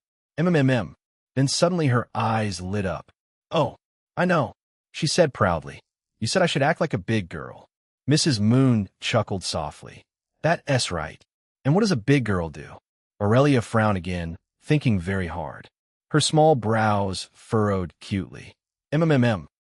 Then suddenly her eyes lit up. Oh, I know, she said proudly. You said I should act like a big girl. Mrs. Moon chuckled softly. That's right. And what does a big girl do? Aurelia frowned again, thinking very hard. Her small brows furrowed cutely.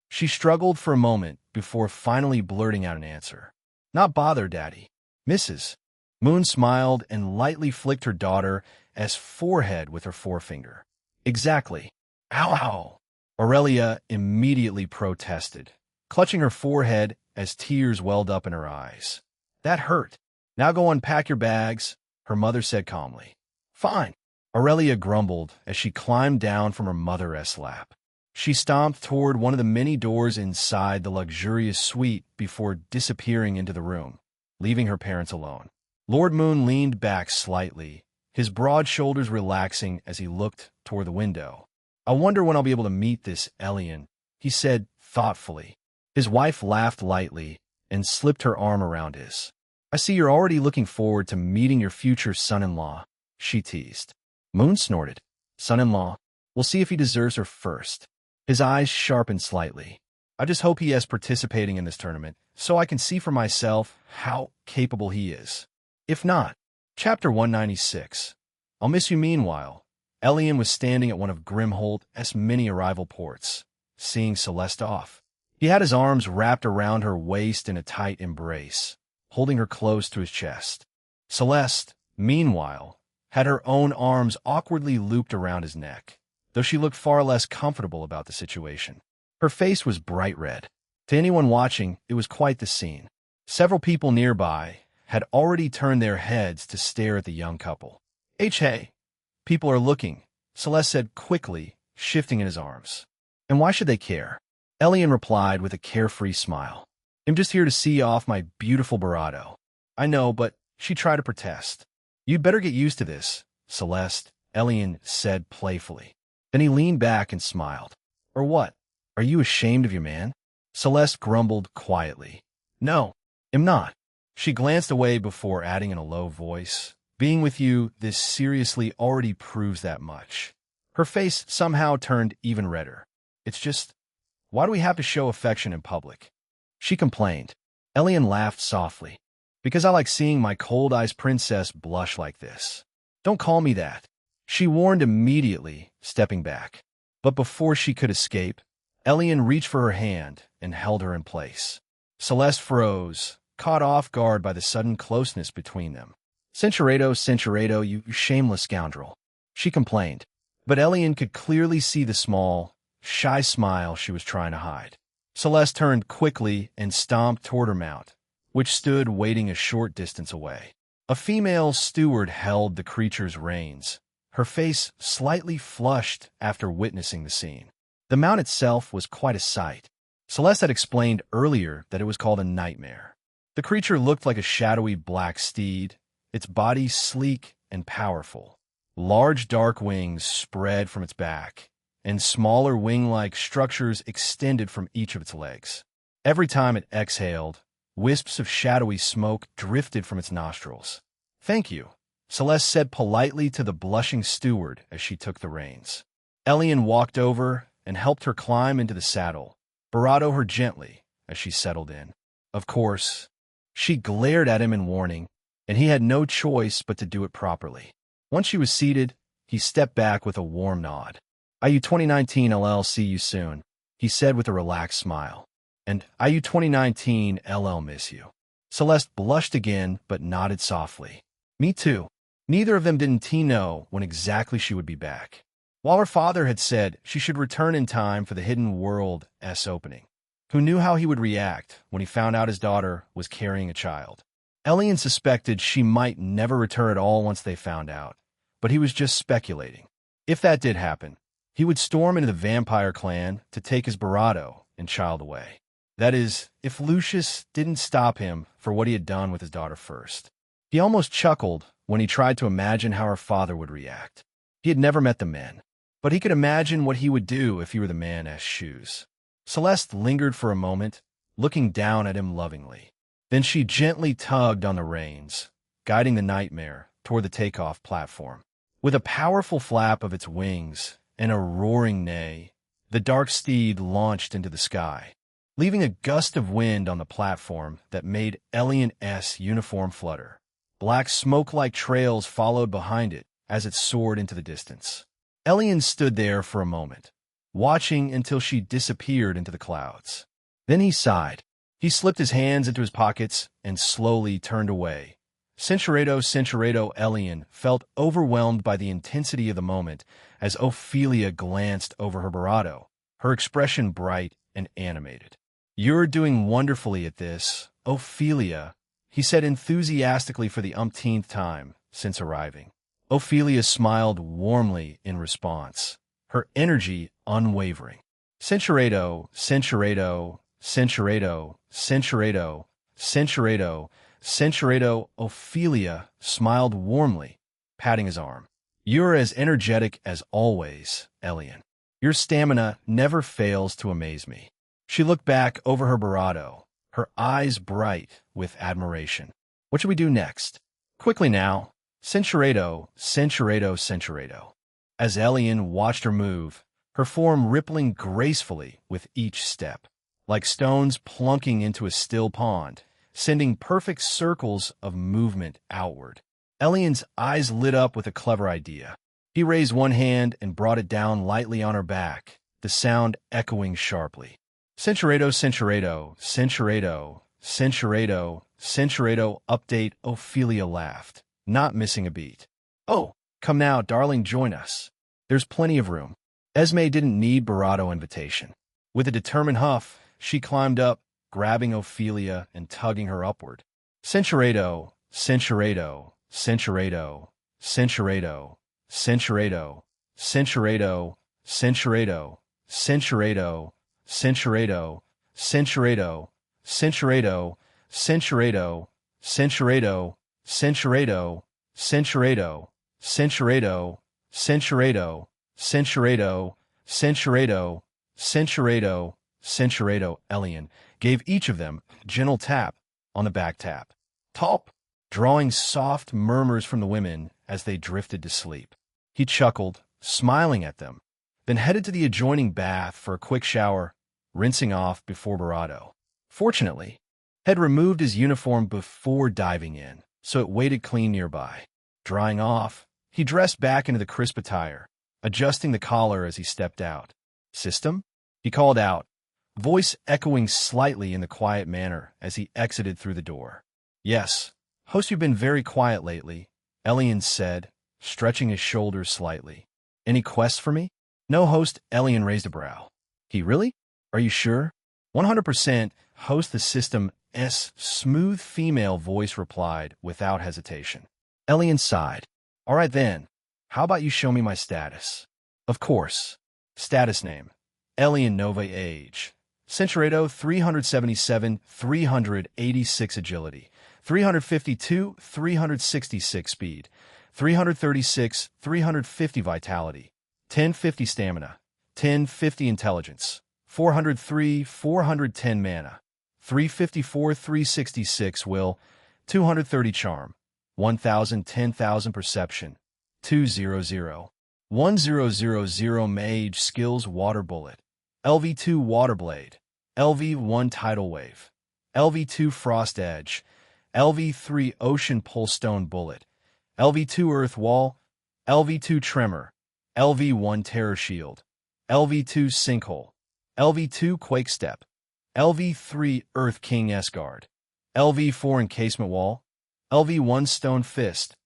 She struggled for a moment before finally blurting out an answer. Not bother, Daddy. Mrs. Moon smiled and lightly flicked her daughter's forehead with her forefinger. Exactly. Ow! Aurelia immediately protested, clutching her forehead as tears welled up in her eyes. That hurt. Now go unpack your bags, her mother said calmly. Fine. Aurelia grumbled as she climbed down from her mother's lap. She stomped toward one of the many doors inside the luxurious suite before disappearing into the room, leaving her parents alone. Lord Moon leaned back slightly, his broad shoulders relaxing as he looked toward the window. I wonder when I'll be able to meet this Elion, he said thoughtfully. His wife laughed lightly and slipped her arm around his. I see you're already looking forward to meeting your future son-in-law, she teased. Moon snorted. Son-in-law? We'll see if he deserves her first. His eyes sharpened slightly. I just hope he is participating in this tournament, so I can see for myself how capable he is. If not, Chapter 196. I'll miss you meanwhile. Elion was standing at one of Grimhold's many arrival ports, seeing Celeste off. He had his arms wrapped around her waist in a tight embrace, holding her close to his chest. Celeste, meanwhile, had her own arms awkwardly looped around his neck, though she looked far less comfortable about the situation. Her face was bright red. To anyone watching, it was quite the scene. Several people nearby had already turned their heads to stare at the young couple. Hey, people are looking, Celeste said quickly, shifting in his arms. And why should they care? Elion replied with a carefree smile. I'm just here to see off my beautiful Barado. I know, but She tried to protest. "You'd better get used to this, Celeste," Elion said playfully. Then he leaned back and smiled. "Or what? Are you ashamed of your man?" Celeste grumbled quietly. "No, I'm not." She glanced away before adding in a low voice, "Being with you this seriously already proves that much." Her face somehow turned even redder. "It's just, why do we have to show affection in public?" she complained. Elion laughed softly. "Because I like seeing my cold-eyes princess blush like this." "Don't call me that," she warned immediately, stepping back. But before she could escape, Elion reached for her hand and held her in place. Celeste froze, caught off guard by the sudden closeness between them. Cinceredo, you shameless scoundrel," she complained. But Elion could clearly see the small, shy smile she was trying to hide. Celeste turned quickly and stomped toward her mount, which stood waiting a short distance away. A female steward held the creature's reins, her face slightly flushed after witnessing the scene. The mount itself was quite a sight. Celeste had explained earlier that it was called a nightmare. The creature looked like a shadowy black steed, its body sleek and powerful. Large dark wings spread from its back, and smaller wing-like structures extended from each of its legs. Every time it exhaled, wisps of shadowy smoke drifted from its nostrils. "Thank you," Celeste said politely to the blushing steward as she took the reins. Elion walked over and helped her climb into the saddle, bravado her gently as she settled in. Of course, she glared at him in warning, and he had no choice but to do it properly. Once she was seated, he stepped back with a warm nod. "IU 2019 LL, see you soon," he said with a relaxed smile. "And IU 2019 LL, miss you." Celeste blushed again but nodded softly. "Me too." Neither of them didn't know when exactly she would be back. While her father had said she should return in time for the Hidden World's opening, who knew how he would react when he found out his daughter was carrying a child? Elion suspected she might never return at all once they found out, but he was just speculating. If that did happen, he would storm into the vampire clan to take his bravado and child away. That is, if Lucius didn't stop him for what he had done with his daughter first. He almost chuckled when he tried to imagine how her father would react. He had never met the men, but he could imagine what he would do if he were the man's shoes. Celeste lingered for a moment, looking down at him lovingly. Then she gently tugged on the reins, guiding the nightmare toward the takeoff platform. With a powerful flap of its wings and a roaring neigh, the dark steed launched into the sky, leaving a gust of wind on the platform that made Elion's uniform flutter. Black smoke-like trails followed behind it as it soared into the distance. Elion stood there for a moment, watching until she disappeared into the clouds. Then he sighed. He slipped his hands into his pockets and slowly turned away. Cinceredo Elion felt overwhelmed by the intensity of the moment as Ophelia glanced over her bravado, her expression bright and animated. "You're doing wonderfully at this, Ophelia," he said enthusiastically for the umpteenth time since arriving. Ophelia smiled warmly in response, her energy unwavering. Cinceredo, Ophelia smiled warmly, patting his arm. "You're as energetic as always, Elion. Your stamina never fails to amaze me." She looked back over her bravado, her eyes bright with admiration. "What should we do next?" "Quickly now. Cinceredo. As Elion watched her move, her form rippling gracefully with each step, like stones plunking into a still pond, sending perfect circles of movement outward. Elion's eyes lit up with a clever idea. He raised one hand and brought it down lightly on her back, the sound echoing sharply. Cinceredo, update. Ophelia laughed, not missing a beat. "Oh, come now, darling, join us. There's plenty of room." Esme didn't need bravado invitation. With a determined huff, she climbed up, grabbing Ophelia and tugging her upward. Cinceredo, Cinceredo, Cinceredo, Cinceredo, Cinceredo, Cinceredo, Cinceredo, Cinceredo, Cinceredo, Cinceredo, Cinceredo, Cinceredo, Cinceredo, Centurado, Centurado, Centurado, Centurado, Centurado, Centurado, Centurado, Centurado. Elion gave each of them a gentle tap on the back tap. Top, drawing soft murmurs from the women as they drifted to sleep. He chuckled, smiling at them, then headed to the adjoining bath for a quick shower, rinsing off before Barado. Fortunately, had removed his uniform before diving in, so it waited clean nearby. Drying off, he dressed back into the crisp attire, adjusting the collar as he stepped out. "System?" he called out, voice echoing slightly in the quiet manner as he exited through the door. "Yes, host, you've been very quiet lately," Elion said, stretching his shoulders slightly. "Any quests for me?" "No, host," Elion raised a brow. "He really? Are you sure?" 100%, host, the system's smooth female voice replied without hesitation. Elion sighed. "All right then, how about you show me my status?" "Of course." Status name: Elion Nova. Age: Centurado. 377, 386 agility, 352, 366 speed, 336, 350 vitality, 1050 stamina, 1050 intelligence, 403, 410 mana, 354, 366 will, 230 charm, 1000, 10,000 perception, 200, 1000 mage skills: water bullet, LV2 water blade, LV1 tidal wave, LV2 frost edge, LV3 ocean pole stone bullet, LV2 earth wall, LV2 tremor, LV1 terror shield, LV2 sinkhole, LV2 quake step, LV3 earth king S-guard, LV4 encasement wall, LV1 stone fist,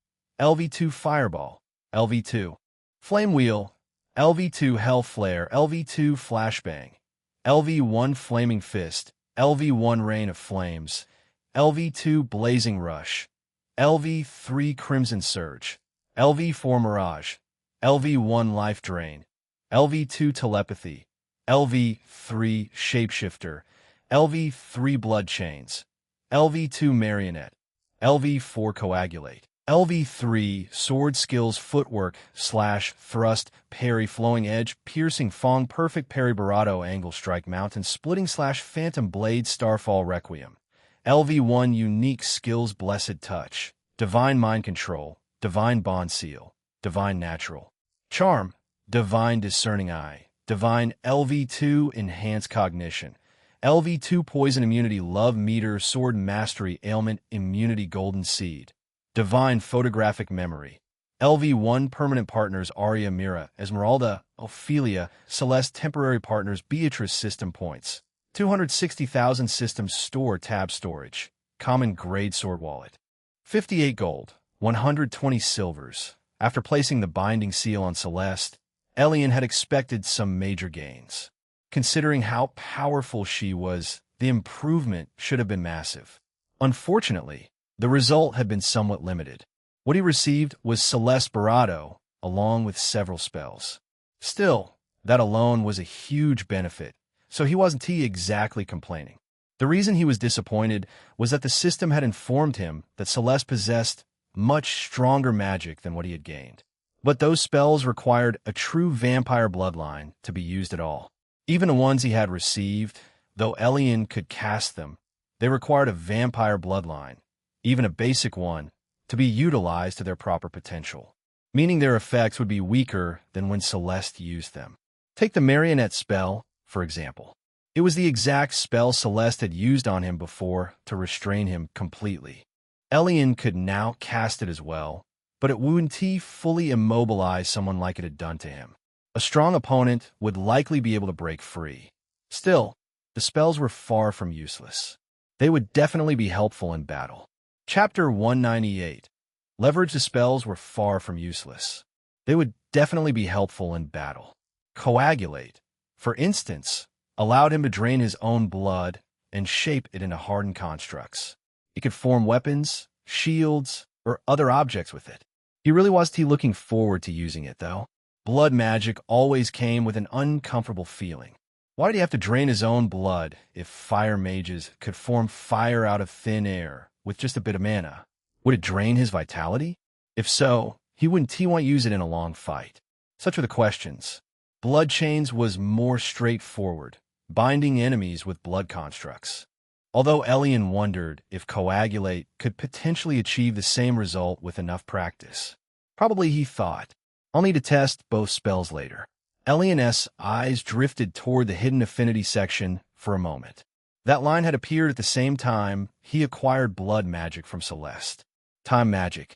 LV2 fireball, LV2 flame wheel, LV2 hell flare, LV2 flashbang, LV1 flaming fist, LV1 rain of flames, LV2 blazing rush, LV3 crimson surge, LV4 mirage, LV1 life drain, LV2 telepathy, LV3 shapeshifter, LV3 blood chains, LV2 marionette, LV4 coagulate, LV3 sword skills: footwork, slash, thrust, parry, flowing edge, piercing fong, perfect parry, Barado, angle strike, mountain splitting, slash, phantom blade, starfall, requiem. LV1 unique skills: blessed touch, divine mind control, divine bond seal, divine natural charm, divine discerning eye, divine LV2 enhanced cognition, LV2 poison immunity, love meter, sword mastery, ailment immunity, golden seed, divine photographic memory, LV1 permanent partners: Arya, Mira, Esmeralda, Ophelia, Celeste, temporary partners: Beatrice. System points: 260,000. System store tab storage, common grade sword wallet, 58 gold, 120 silvers. After placing the binding seal on Celeste, Elion had expected some major gains. Considering how powerful she was, the improvement should have been massive. Unfortunately, the result had been somewhat limited. What he received was Celeste Barado, along with several spells. Still, that alone was a huge benefit, so he wasn't exactly complaining. The reason he was disappointed was that the system had informed him that Celeste possessed much stronger magic than what he had gained. But those spells required a true vampire bloodline to be used at all. Even the ones he had received, though Elion could cast them, they required a vampire bloodline, even a basic one, to be utilized to their proper potential, meaning their effects would be weaker than when Celeste used them. Take the marionette spell, for example. It was the exact spell Celeste had used on him before to restrain him completely. Elion could now cast it as well, but it wouldn't fully immobilize someone like it had done to him. A strong opponent would likely be able to break free. Still, the spells were far from useless. They would definitely be helpful in battle. Chapter 198. Leverage: the spells were far from useless. They would definitely be helpful in battle. Coagulate, for instance, allowed him to drain his own blood and shape it into hardened constructs. He could form weapons, shields, or other objects with it. He really wasn't looking forward to using it, though. Blood magic always came with an uncomfortable feeling. Why did he have to drain his own blood if fire mages could form fire out of thin air with just a bit of mana? Would it drain his vitality? If so, he wouldn't want to use it in a long fight. Such were the questions. Blood chains was more straightforward, binding enemies with blood constructs. Although Elion wondered if coagulate could potentially achieve the same result with enough practice. Probably, he thought. I'll need to test both spells later. Elion's eyes drifted toward the hidden affinity section for a moment. That line had appeared at the same time he acquired blood magic from Celeste. Time magic.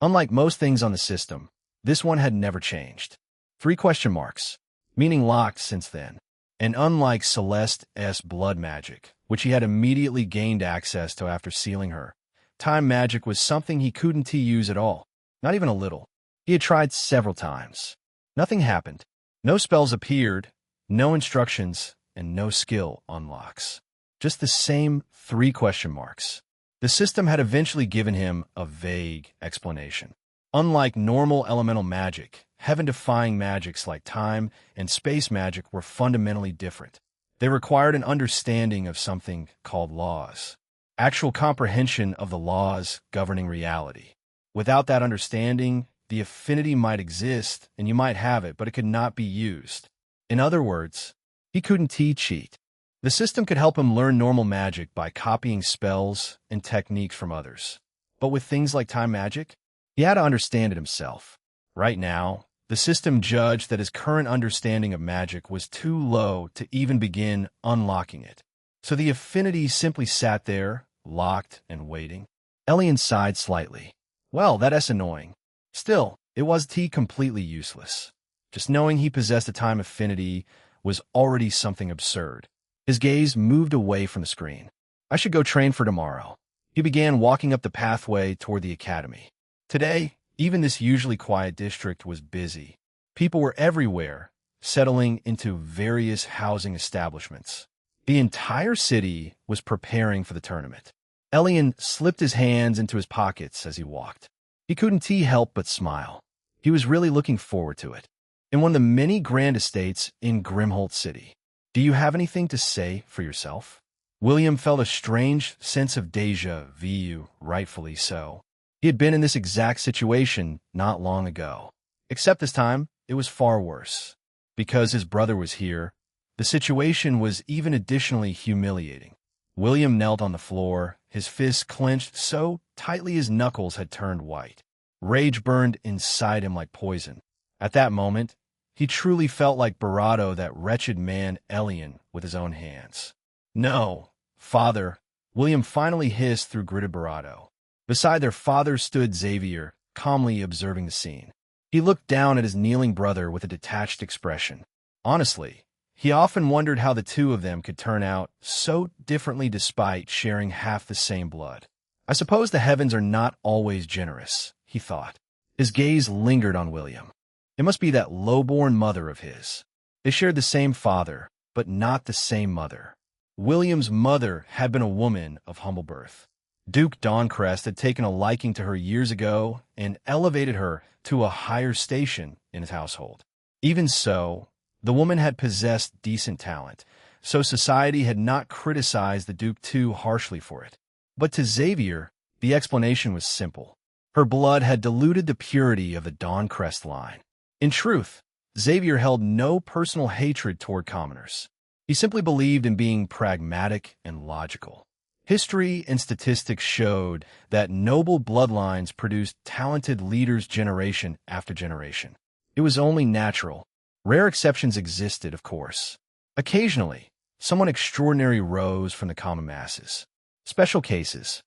Unlike most things on the system, this one had never changed. 3 question marks, meaning locked since then. And unlike Celeste's blood magic, which he had immediately gained access to after sealing her, time magic was something he couldn't use at all, not even a little. He had tried several times. Nothing happened. No spells appeared, no instructions, and no skill unlocks. Just the same 3 question marks. The system had eventually given him a vague explanation. Unlike normal elemental magic, heaven-defying magics like time and space magic were fundamentally different. They required an understanding of something called laws, actual comprehension of the laws governing reality. Without that understanding, the affinity might exist and you might have it, but it could not be used. In other words, he couldn't cheat. The system could help him learn normal magic by copying spells and techniques from others. But with things like time magic, he had to understand it himself. Right now, the system judged that his current understanding of magic was too low to even begin unlocking it. So the affinity simply sat there, locked and waiting. Elion sighed slightly. Well, that's annoying. Still, it was completely useless. Just knowing he possessed a time affinity was already something absurd. His gaze moved away from the screen. I should go train for tomorrow. He began walking up the pathway toward the academy. Today, even this usually quiet district was busy. People were everywhere, settling into various housing establishments. The entire city was preparing for the tournament. Elion slipped his hands into his pockets as he walked. He couldn't help but smile. He was really looking forward to it. In one of the many grand estates in Grimholt City. Do you have anything to say for yourself? William felt a strange sense of déjà vu, rightfully so. He had been in this exact situation not long ago. Except this time, it was far worse. Because his brother was here, the situation was even additionally humiliating. William knelt on the floor, his fists clenched so tightly his knuckles had turned white. Rage burned inside him like poison. At that moment, he truly felt like Barado, that wretched man Elion, with his own hands. No, father, William finally hissed through gritted Barado. Beside their father stood Xavier, calmly observing the scene. He looked down at his kneeling brother with a detached expression. Honestly, he often wondered how the two of them could turn out so differently despite sharing half the same blood. I suppose the heavens are not always generous, he thought. His gaze lingered on William. It must be that low-born mother of his. They shared the same father, but not the same mother. William's mother had been a woman of humble birth. Duke Dancrest had taken a liking to her years ago and elevated her to a higher station in his household. Even so, the woman had possessed decent talent, so society had not criticized the Duke too harshly for it. But to Xavier, the explanation was simple. Her blood had diluted the purity of the Dancrest line. In truth, Xavier held no personal hatred toward commoners. He simply believed in being pragmatic and logical. History and statistics showed that noble bloodlines produced talented leaders generation after generation. It was only natural. Rare exceptions existed, of course. Occasionally, someone extraordinary rose from the common masses. Special cases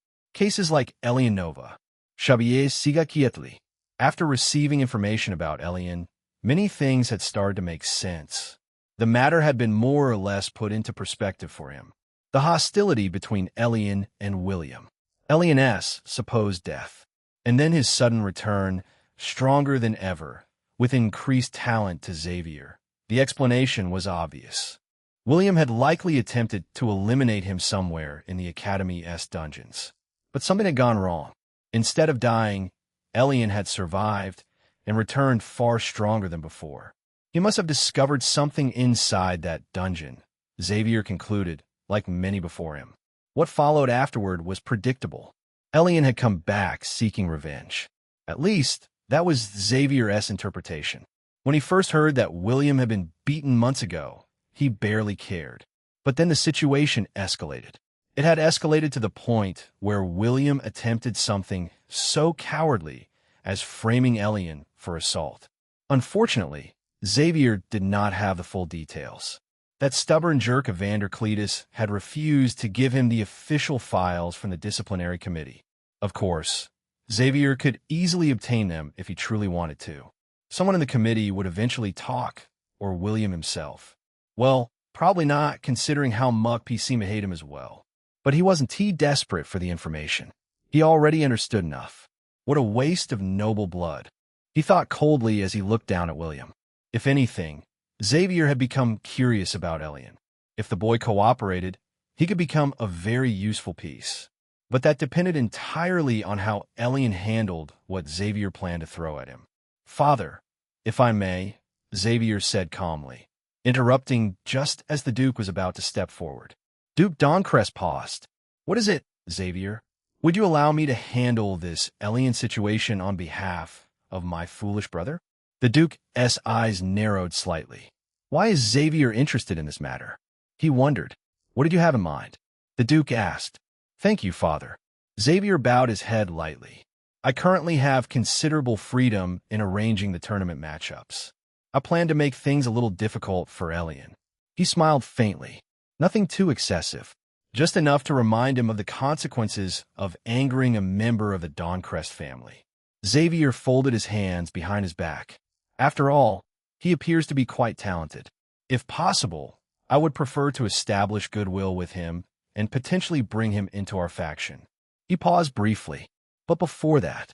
like Elion Xavier Sigakietli. After receiving information about Elion, many things had started to make sense. The matter had been more or less put into perspective for him. The hostility between Elion and William, Elion's supposed death, and then his sudden return, stronger than ever, with increased talent to Xavier. The explanation was obvious. William had likely attempted to eliminate him somewhere in the Academy's dungeons. But something had gone wrong. Instead of dying, Elion had survived and returned far stronger than before. He must have discovered something inside that dungeon, Xavier concluded, like many before him. What followed afterward was predictable. Elion had come back seeking revenge. At least, that was Xavier's interpretation. When he first heard that William had been beaten months ago, he barely cared. But then the situation escalated. It had escalated to the point where William attempted something so cowardly as framing Elion for assault. Unfortunately, Xavier did not have the full details. That stubborn jerk Evander Cletus had refused to give him the official files from the disciplinary committee. Of course, Xavier could easily obtain them if he truly wanted to. Someone in the committee would eventually talk, or William himself. Well, probably not, considering how much PC hate him as well. But he wasn't too desperate for the information. He already understood enough. What a waste of noble blood. He thought coldly as he looked down at William. If anything, Xavier had become curious about Elion. If the boy cooperated, he could become a very useful piece. But that depended entirely on how Elion handled what Xavier planned to throw at him. "Father, if I may," Xavier said calmly, interrupting just as the Duke was about to step forward. Duke Doncrest paused. "What is it, Xavier? Would you allow me to handle this Elion situation on behalf of my foolish brother?" The Duke's eyes narrowed slightly. Why is Xavier interested in this matter? He wondered. "What did you have in mind?" The Duke asked. "Thank you, Father." Xavier bowed his head lightly. "I currently have considerable freedom in arranging the tournament matchups. I plan to make things a little difficult for Elion." He smiled faintly. Nothing too excessive, just enough to remind him of the consequences of angering a member of the Doncrest family. Xavier folded his hands behind his back. After all, he appears to be quite talented. If possible, I would prefer to establish goodwill with him and potentially bring him into our faction. He paused briefly. But before that,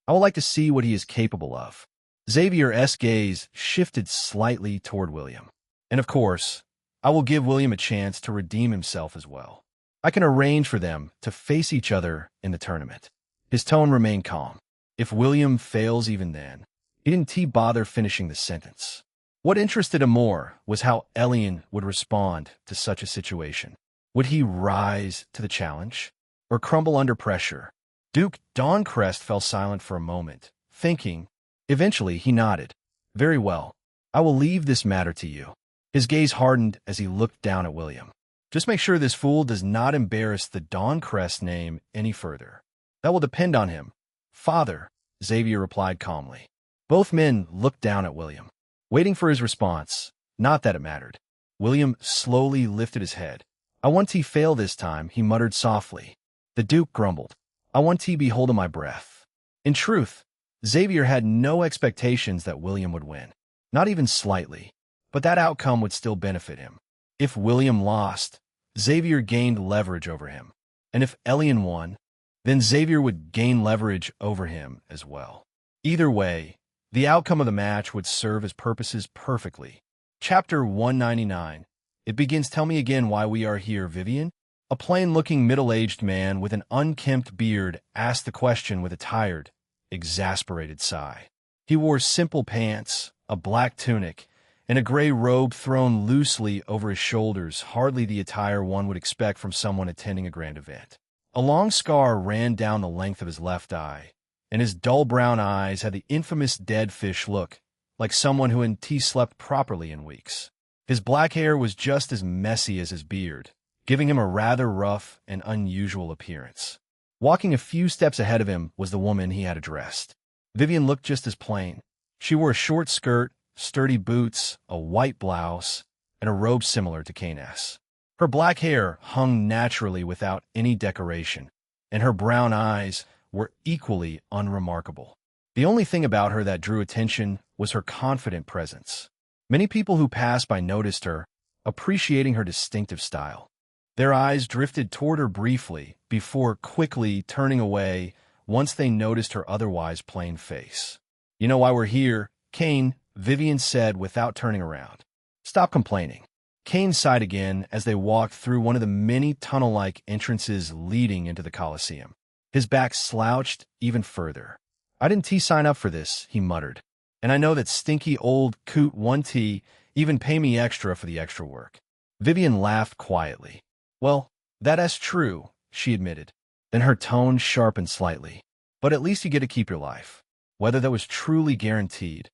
I would like to see what he is capable of. Xavier's gaze shifted slightly toward William. And of course, I will give William a chance to redeem himself as well. I can arrange for them to face each other in the tournament. His tone remained calm. If William fails even then, he didn't bother finishing the sentence. What interested him more was how Elion would respond to such a situation. Would he rise to the challenge or crumble under pressure? Duke Doncrest fell silent for a moment, thinking. Eventually, he nodded. "Very well. I will leave this matter to you." His gaze hardened as he looked down at William. "Just make sure this fool does not embarrass the Doncrest name any further. That will depend on him." "Father," Xavier replied calmly. Both men looked down at William, waiting for his response. Not that it mattered. William slowly lifted his head. "I want to fail this time," he muttered softly. The Duke grumbled. "I want to be holding my breath." In truth, Xavier had no expectations that William would win. Not even slightly. But that outcome would still benefit him. If William lost, Xavier gained leverage over him. And if Elion won, then Xavier would gain leverage over him as well. Either way, the outcome of the match would serve his purposes perfectly. Chapter 199. It begins. "Tell me again why we are here, Vivian?" A plain-looking middle-aged man with an unkempt beard asked the question with a tired, exasperated sigh. He wore simple pants, a black tunic, and a gray robe thrown loosely over his shoulders, hardly the attire one would expect from someone attending a grand event. A long scar ran down the length of his left eye, and his dull brown eyes had the infamous dead fish look, like someone who hadn't slept properly in weeks. His black hair was just as messy as his beard, giving him a rather rough and unusual appearance. Walking a few steps ahead of him was the woman he had addressed. Vivian looked just as plain. She wore a short skirt, sturdy boots, a white blouse, and a robe similar to Kane's. Her black hair hung naturally without any decoration, and her brown eyes were equally unremarkable. The only thing about her that drew attention was her confident presence. Many people who passed by noticed her, appreciating her distinctive style. Their eyes drifted toward her briefly before quickly turning away once they noticed her otherwise plain face. "You know why we're here, Kane," Vivian said without turning around. "Stop complaining." Kane sighed again as they walked through one of the many tunnel-like entrances leading into the Colosseum. His back slouched even further. "I didn't sign up for this," he muttered. "And I know that stinky old coot won't even pay me extra for the extra work." Vivian laughed quietly. "Well, that's true," she admitted. Then her tone sharpened slightly. But at least you get to keep your life. Whether that was truly guaranteed,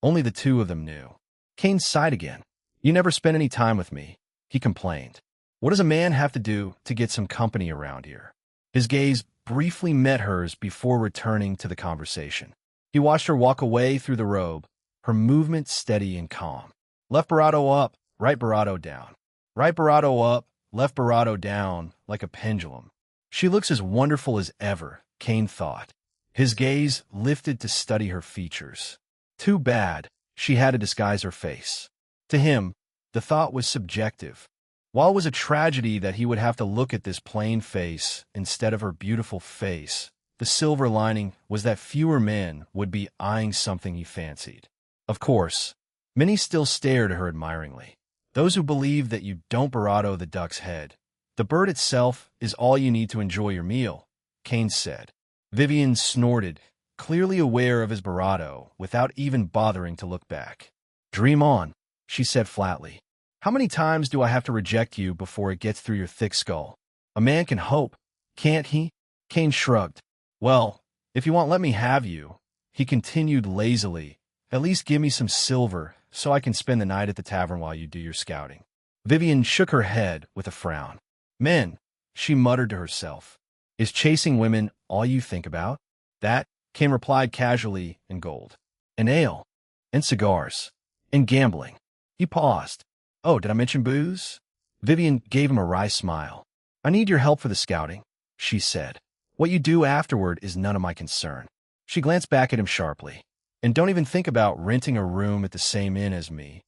only the two of them knew. Kane sighed again. You never spent any time with me, he complained. What does a man have to do to get some company around here? His gaze briefly met hers before returning to the conversation. He watched her walk away through the robe, her movement steady and calm. Left barato up, right barato down. Right barato up, left barato down, like a pendulum. She looks as wonderful as ever, Kane thought. His gaze lifted to study her features. Too bad she had to disguise her face. To him, the thought was subjective. While it was a tragedy that he would have to look at this plain face instead of her beautiful face, the silver lining was that fewer men would be eyeing something he fancied. Of course, many still stared at her admiringly. Those who believe that you don't barato the duck's head. The bird itself is all you need to enjoy your meal, Kane said. Vivian snorted, clearly aware of his barato, without even bothering to look back. Dream on, she said flatly. How many times do I have to reject you before it gets through your thick skull? A man can hope, can't he? Kane shrugged. Well, if you won't let me have you, he continued lazily, at least give me some silver so I can spend the night at the tavern while you do your scouting. Vivian shook her head with a frown. Men, she muttered to herself. Is chasing women all you think about? That, Kane replied casually, in gold. And ale, and cigars, and gambling. He paused. Oh, did I mention booze? Vivian gave him a wry smile. I need your help for the scouting, she said. What you do afterward is none of my concern. She glanced back at him sharply. And don't even think about renting a room at the same inn as me,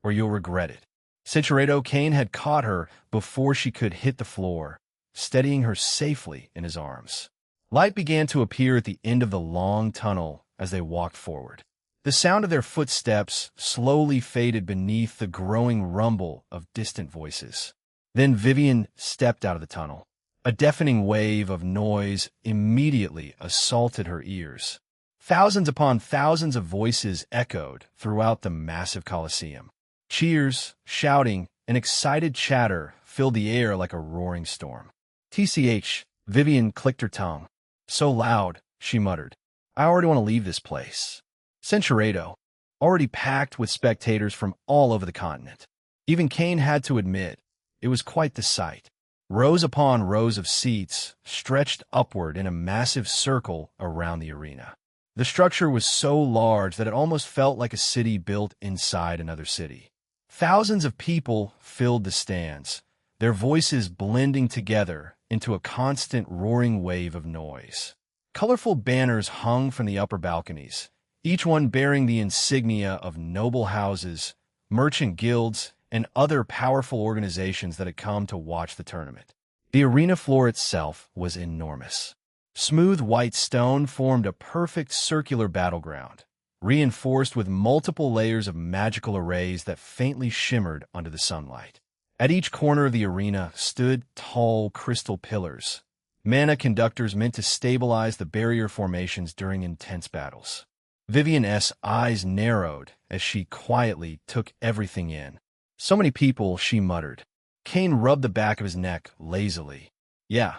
or you'll regret it. Cinchuredo Kane had caught her before she could hit the floor, steadying her safely in his arms. Light began to appear at the end of the long tunnel as they walked forward. The sound of their footsteps slowly faded beneath the growing rumble of distant voices. Then Vivian stepped out of the tunnel. A deafening wave of noise immediately assaulted her ears. Thousands upon thousands of voices echoed throughout the massive Colosseum. Cheers, shouting, and excited chatter filled the air like a roaring storm. TCH, Vivian clicked her tongue. So loud, she muttered. I already want to leave this place. Cinchuredo, already packed with spectators from all over the continent. Even Kane had to admit, it was quite the sight. Rows upon rows of seats stretched upward in a massive circle around the arena. The structure was so large that it almost felt like a city built inside another city. Thousands of people filled the stands, their voices blending together into a constant roaring wave of noise. Colorful banners hung from the upper balconies, each one bearing the insignia of noble houses, merchant guilds, and other powerful organizations that had come to watch the tournament. The arena floor itself was enormous. Smooth white stone formed a perfect circular battleground, reinforced with multiple layers of magical arrays that faintly shimmered under the sunlight. At each corner of the arena stood tall crystal pillars, mana conductors meant to stabilize the barrier formations during intense battles. Vivian's eyes narrowed as she quietly took everything in. So many people, she muttered. Kane rubbed the back of his neck lazily. Yeah,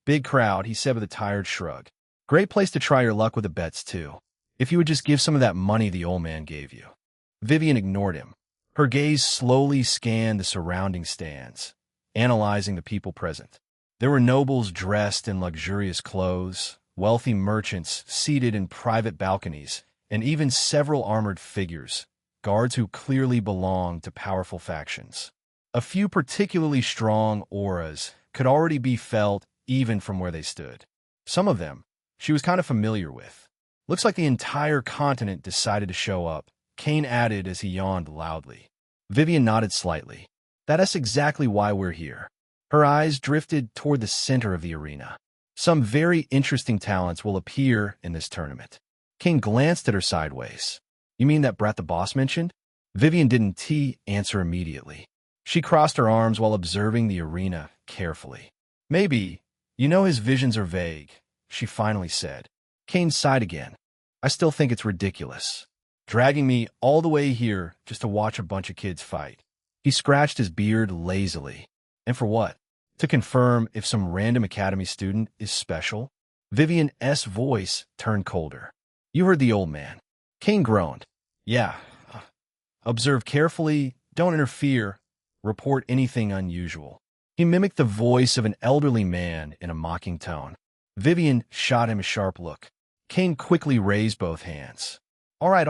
big crowd, he said with a tired shrug. Great place to try your luck with the bets, too. If you would just give some of that money the old man gave you. Vivian ignored him. Her gaze slowly scanned the surrounding stands, analyzing the people present. There were nobles dressed in luxurious clothes, wealthy merchants seated in private balconies, and even several armored figures, guards who clearly belonged to powerful factions. A few particularly strong auras could already be felt even from where they stood. Some of them she was kind of familiar with. Looks like the entire continent decided to show up, Kane added as he yawned loudly. Vivian nodded slightly. That's exactly why we're here. Her eyes drifted toward the center of the arena. Some very interesting talents will appear in this tournament. Kane glanced at her sideways. You mean that brat the boss mentioned? Vivian didn't answer immediately. She crossed her arms while observing the arena carefully. Maybe. You know his visions are vague, she finally said. Kane sighed again. I still think it's ridiculous. Dragging me all the way here just to watch a bunch of kids fight. He scratched his beard lazily. And for what? to confirm if some random academy student is special. Vivian's voice turned colder. You heard the old man. Kane groaned. Yeah. Observe carefully, don't interfere, report anything unusual. He mimicked the voice of an elderly man in a mocking tone. Vivian shot him a sharp look. Kane quickly raised both hands. All right.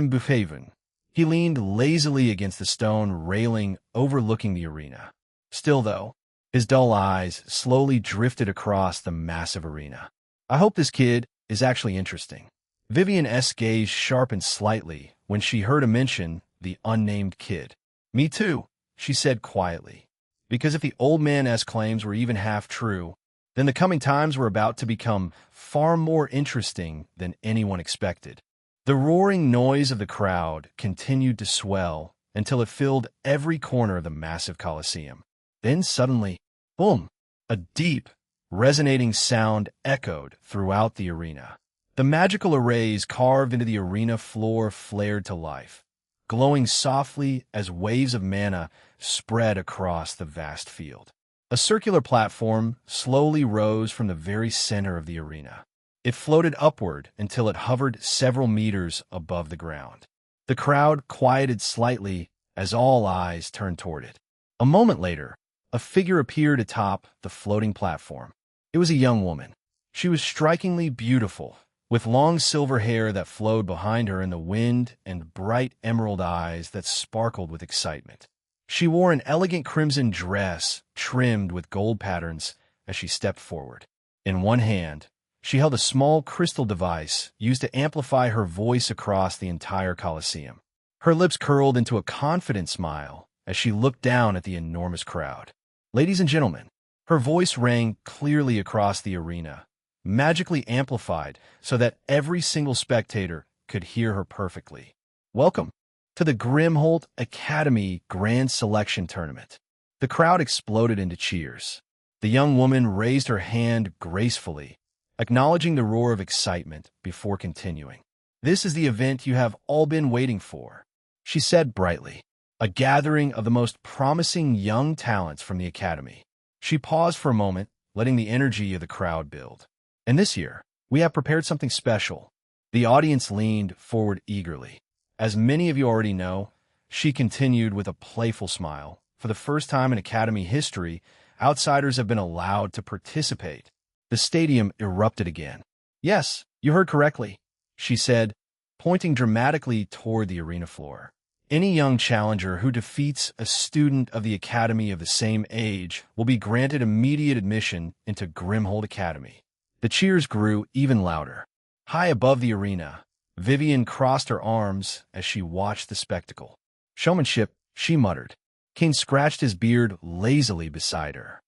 Buffhaven. He leaned lazily against the stone railing overlooking the arena. Still, though, his dull eyes slowly drifted across the massive arena. I hope this kid is actually interesting. Vivian's gaze sharpened slightly when she heard him mention the unnamed kid. Me too, she said quietly. Because if the old man's claims were even half true, then the coming times were about to become far more interesting than anyone expected. The roaring noise of the crowd continued to swell until it filled every corner of the massive Colosseum. Then suddenly, boom, a deep, resonating sound echoed throughout the arena. The magical arrays carved into the arena floor flared to life, glowing softly as waves of mana spread across the vast field. A circular platform slowly rose from the very center of the arena. It floated upward until it hovered several meters above the ground. The crowd quieted slightly as all eyes turned toward it. A moment later, a figure appeared atop the floating platform. It was a young woman. She was strikingly beautiful, with long silver hair that flowed behind her in the wind and bright emerald eyes that sparkled with excitement. She wore an elegant crimson dress trimmed with gold patterns as she stepped forward. In one hand, she held a small crystal device used to amplify her voice across the entire Colosseum. Her lips curled into a confident smile as she looked down at the enormous crowd. Ladies and gentlemen, her voice rang clearly across the arena, magically amplified so that every single spectator could hear her perfectly. Welcome to the Grimholt Academy Grand Selection Tournament. The crowd exploded into cheers. The young woman raised her hand gracefully, acknowledging the roar of excitement before continuing. This is the event you have all been waiting for, she said brightly. A gathering of the most promising young talents from the Academy. She paused for a moment, letting the energy of the crowd build. And this year, we have prepared something special. The audience leaned forward eagerly. As many of you already know, she continued with a playful smile. For the first time in Academy history, outsiders have been allowed to participate. The stadium erupted again. Yes, you heard correctly, she said, pointing dramatically toward the arena floor. Any young challenger who defeats a student of the Academy of the same age will be granted immediate admission into Grimholt Academy. The cheers grew even louder. High above the arena, Vivian crossed her arms as she watched the spectacle. Showmanship, she muttered. Kane scratched his beard lazily beside her.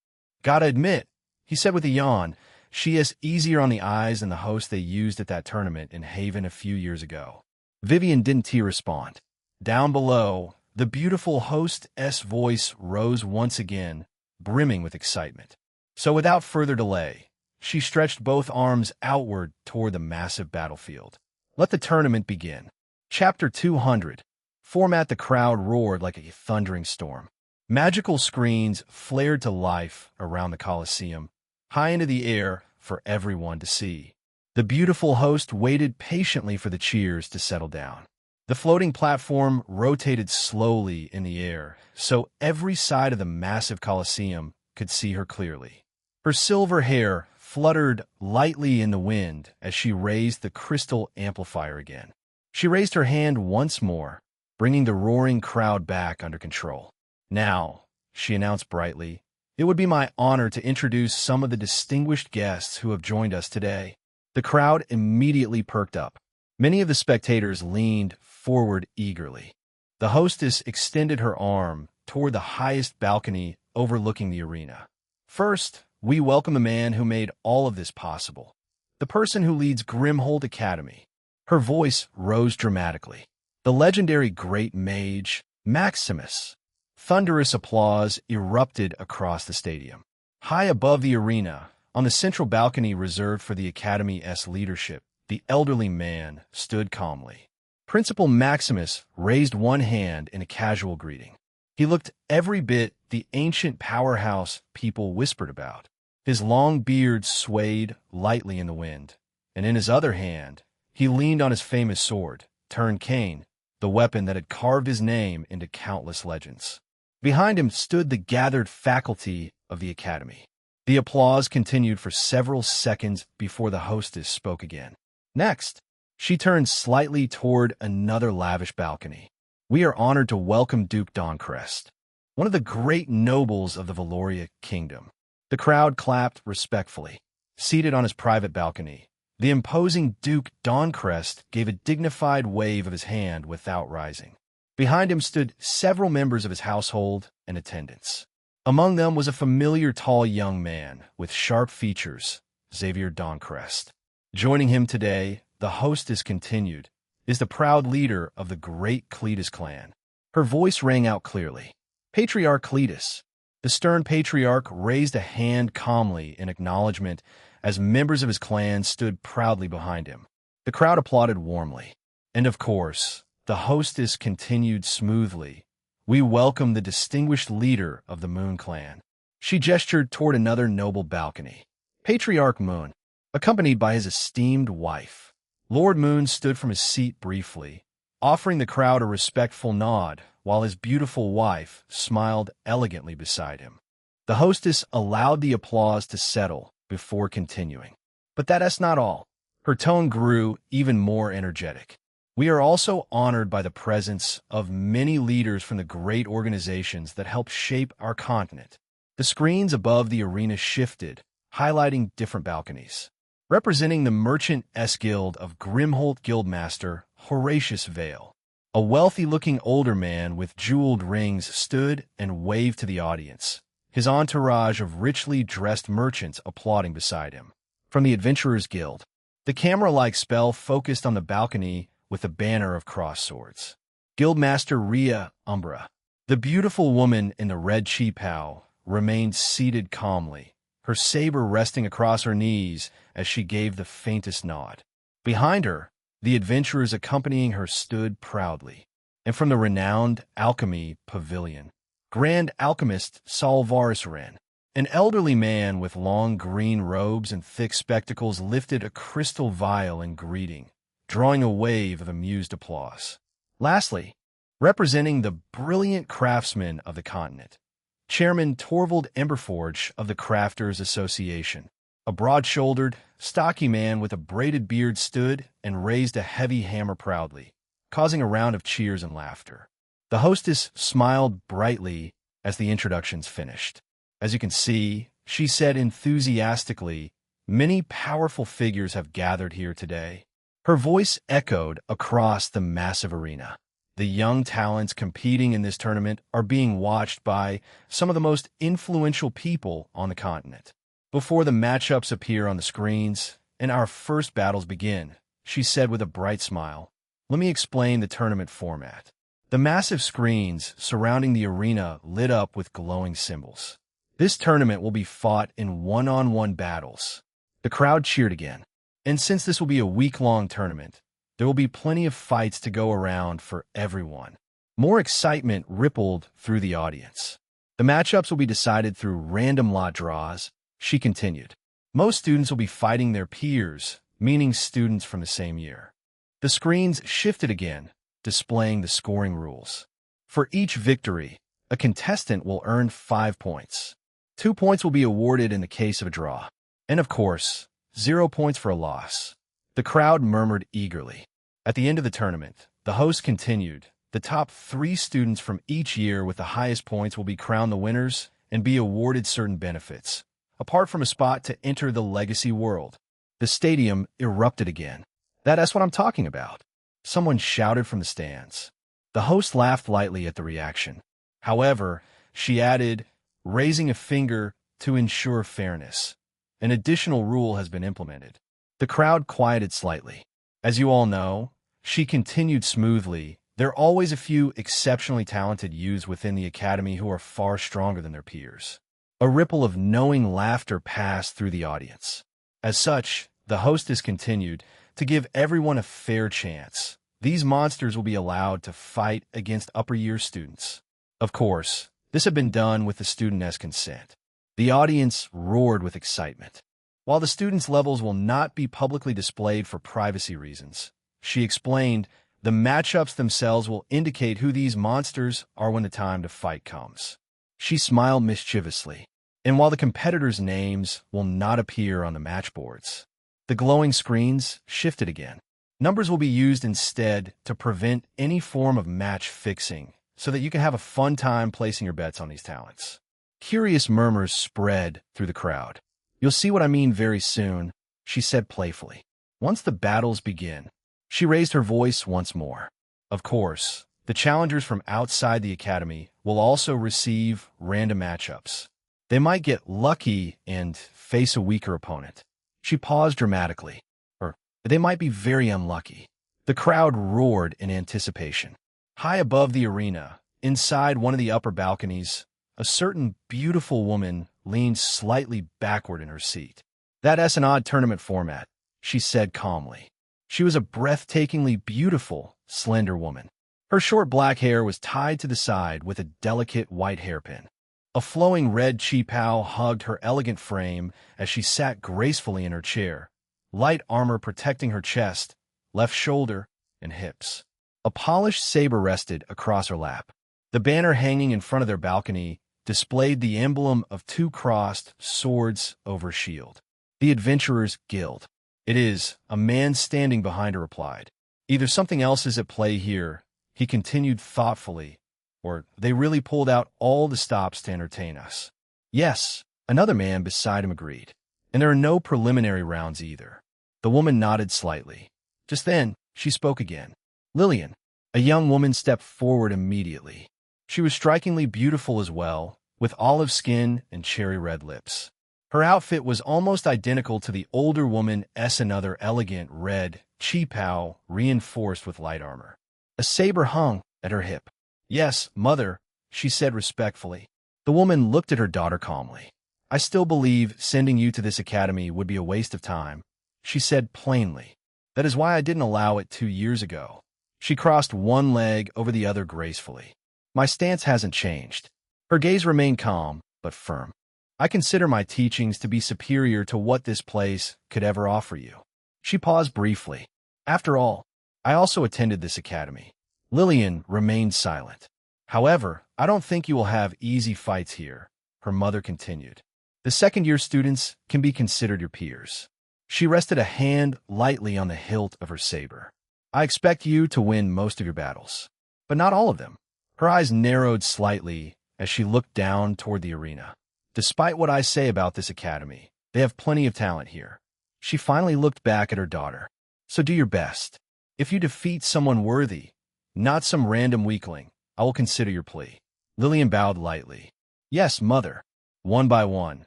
Gotta admit, he said with a yawn, she is easier on the eyes than the host they used at that tournament in Haven a few years ago. Vivian didn't respond. Down below, the beautiful host's voice rose once again, brimming with excitement. So without further delay, she stretched both arms outward toward the massive battlefield. Let the tournament begin. Chapter 200. Format. The crowd roared like a thundering storm. Magical screens flared to life around the Colosseum, high into the air for everyone to see. The beautiful host waited patiently for the cheers to settle down. The floating platform rotated slowly in the air, so every side of the massive Colosseum could see her clearly. Her silver hair fluttered lightly in the wind as she raised the crystal amplifier again. She raised her hand once more, bringing the roaring crowd back under control. Now, she announced brightly, it would be my honor to introduce some of the distinguished guests who have joined us today. The crowd immediately perked up. Many of the spectators leaned forward eagerly. The hostess extended her arm toward the highest balcony overlooking the arena. First, we welcome the man who made all of this possible, the person who leads Grimholt Academy. Her voice rose dramatically. The legendary great mage, Maximus. Thunderous applause erupted across the stadium. High above the arena, on the central balcony reserved for the Academy's leadership, the elderly man stood calmly. Principal Maximus raised one hand in a casual greeting. He looked every bit the ancient powerhouse people whispered about. His long beard swayed lightly in the wind, and in his other hand, he leaned on his famous sword, turned cane, the weapon that had carved his name into countless legends. Behind him stood the gathered faculty of the academy. The applause continued for several seconds before the hostess spoke again. Next, she turned slightly toward another lavish balcony. "We are honored to welcome Duke Dancrest, one of the great nobles of the Valoria Kingdom." The crowd clapped respectfully. Seated on his private balcony, the imposing Duke Dancrest gave a dignified wave of his hand without rising. Behind him stood several members of his household and attendants. Among them was a familiar tall young man with sharp features, Xavier Dancrest. Joining him today, the hostess continued, is the proud leader of the great Cletus clan. Her voice rang out clearly. "Patriarch Cletus." The stern patriarch raised a hand calmly in acknowledgement as members of his clan stood proudly behind him. The crowd applauded warmly. And of course, the hostess continued smoothly. "We welcome the distinguished leader of the Moon clan." She gestured toward another noble balcony. Patriarch Moon, accompanied by his esteemed wife. Lord Moon stood from his seat briefly, offering the crowd a respectful nod, while his beautiful wife smiled elegantly beside him. The hostess allowed the applause to settle before continuing. But that's not all. Her tone grew even more energetic. "We are also honored by the presence of many leaders from the great organizations that help shape our continent." The screens above the arena shifted, highlighting different balconies. Representing the Merchant S-Guild of Grimholt Guildmaster Horatius Vale. A wealthy-looking older man with jeweled rings stood and waved to the audience, his entourage of richly dressed merchants applauding beside him. From the Adventurers Guild, the camera-like spell focused on the balcony with a banner of cross swords. Guildmaster Rhea Umbra, the beautiful woman in the red cheapao, remained seated calmly, her saber resting across her knees as she gave the faintest nod. Behind her, the adventurers accompanying her stood proudly. And from the renowned Alchemy Pavilion, Grand Alchemist Salvaris Wren, an elderly man with long green robes and thick spectacles, lifted a crystal vial in greeting, drawing a wave of amused applause. Lastly, representing the brilliant craftsmen of the continent, Chairman Torvald Emberforge of the Crafters Association. A broad-shouldered, stocky man with a braided beard stood and raised a heavy hammer proudly, causing a round of cheers and laughter. The hostess smiled brightly as the introductions finished. "As you can see," she said enthusiastically, "many powerful figures have gathered here today." Her voice echoed across the massive arena. The young talents competing in this tournament are being watched by some of the most influential people on the continent. "Before the matchups appear on the screens and our first battles begin," she said with a bright smile, "let me explain the tournament format." The massive screens surrounding the arena lit up with glowing symbols. This tournament will be fought in one-on-one battles. The crowd cheered again. And since this will be a week-long tournament, there will be plenty of fights to go around for everyone. More excitement rippled through the audience. "The matchups will be decided through random lot draws," she continued. "Most students will be fighting their peers, meaning students from the same year." The screens shifted again, displaying the scoring rules. For each victory, a contestant will earn 5 points. 2 points will be awarded in the case of a draw. And of course, 0 points for a loss. The crowd murmured eagerly. At the end of the tournament, the host continued, "The top 3 students from each year with the highest points will be crowned the winners and be awarded certain benefits, apart from a spot to enter the legacy world." The stadium erupted again. "That's what I'm talking about," someone shouted from the stands. The host laughed lightly at the reaction. However, she added, raising a finger to ensure fairness, "An additional rule has been implemented." The crowd quieted slightly. "As you all know," she continued smoothly, "there are always a few exceptionally talented youths within the academy who are far stronger than their peers." A ripple of knowing laughter passed through the audience. As such, the hostess continued, "To give everyone a fair chance, these monsters will be allowed to fight against upper-year students. Of course, this had been done with the student's consent. The audience roared with excitement. While the students' levels will not be publicly displayed for privacy reasons, she explained, the matchups themselves will indicate who these monsters are when the time to fight comes. She smiled mischievously. And while the competitors' names will not appear on the match boards, the glowing screens shifted again. Numbers will be used instead to prevent any form of match fixing so that you can have a fun time placing your bets on these talents. Curious murmurs spread through the crowd. You'll see what I mean very soon, she said playfully. Once the battles begin, she raised her voice once more. Of course, the challengers from outside the academy will also receive random matchups. They might get lucky and face a weaker opponent. She paused dramatically. Or they might be very unlucky. The crowd roared in anticipation. High above the arena, inside one of the upper balconies, a certain beautiful woman leaned slightly backward in her seat. That's an odd tournament format, she said calmly. She was a breathtakingly beautiful, slender woman. Her short black hair was tied to the side with a delicate white hairpin. A flowing red qipao hugged her elegant frame as she sat gracefully in her chair, light armor protecting her chest, left shoulder, and hips. A polished saber rested across her lap. The banner hanging in front of their balcony displayed the emblem of two crossed swords over a shield. The Adventurers Guild. It is, a man standing behind her replied. Either something else is at play here, he continued thoughtfully, or they really pulled out all the stops to entertain us. Yes, another man beside him agreed. And there are no preliminary rounds either. The woman nodded slightly. Just then, she spoke again. Lillian, a young woman, stepped forward immediately. She was strikingly beautiful as well, with olive skin and cherry-red lips. Her outfit was almost identical to the older woman's another elegant red qipao reinforced with light armor. A saber hung at her hip. Yes, mother, she said respectfully. The woman looked at her daughter calmly. I still believe sending you to this academy would be a waste of time, she said plainly. That is why I didn't allow it 2 years ago. She crossed one leg over the other gracefully. My stance hasn't changed. Her gaze remained calm, but firm. I consider my teachings to be superior to what this place could ever offer you. She paused briefly. After all, I also attended this academy. Lillian remained silent. However, I don't think you will have easy fights here, her mother continued. The second-year students can be considered your peers. She rested a hand lightly on the hilt of her saber. I expect you to win most of your battles, but not all of them. Her eyes narrowed slightly as she looked down toward the arena. Despite what I say about this academy, they have plenty of talent here. She finally looked back at her daughter. So do your best. If you defeat someone worthy, not some random weakling, I will consider your plea. Lillian bowed lightly. Yes, mother. One by one,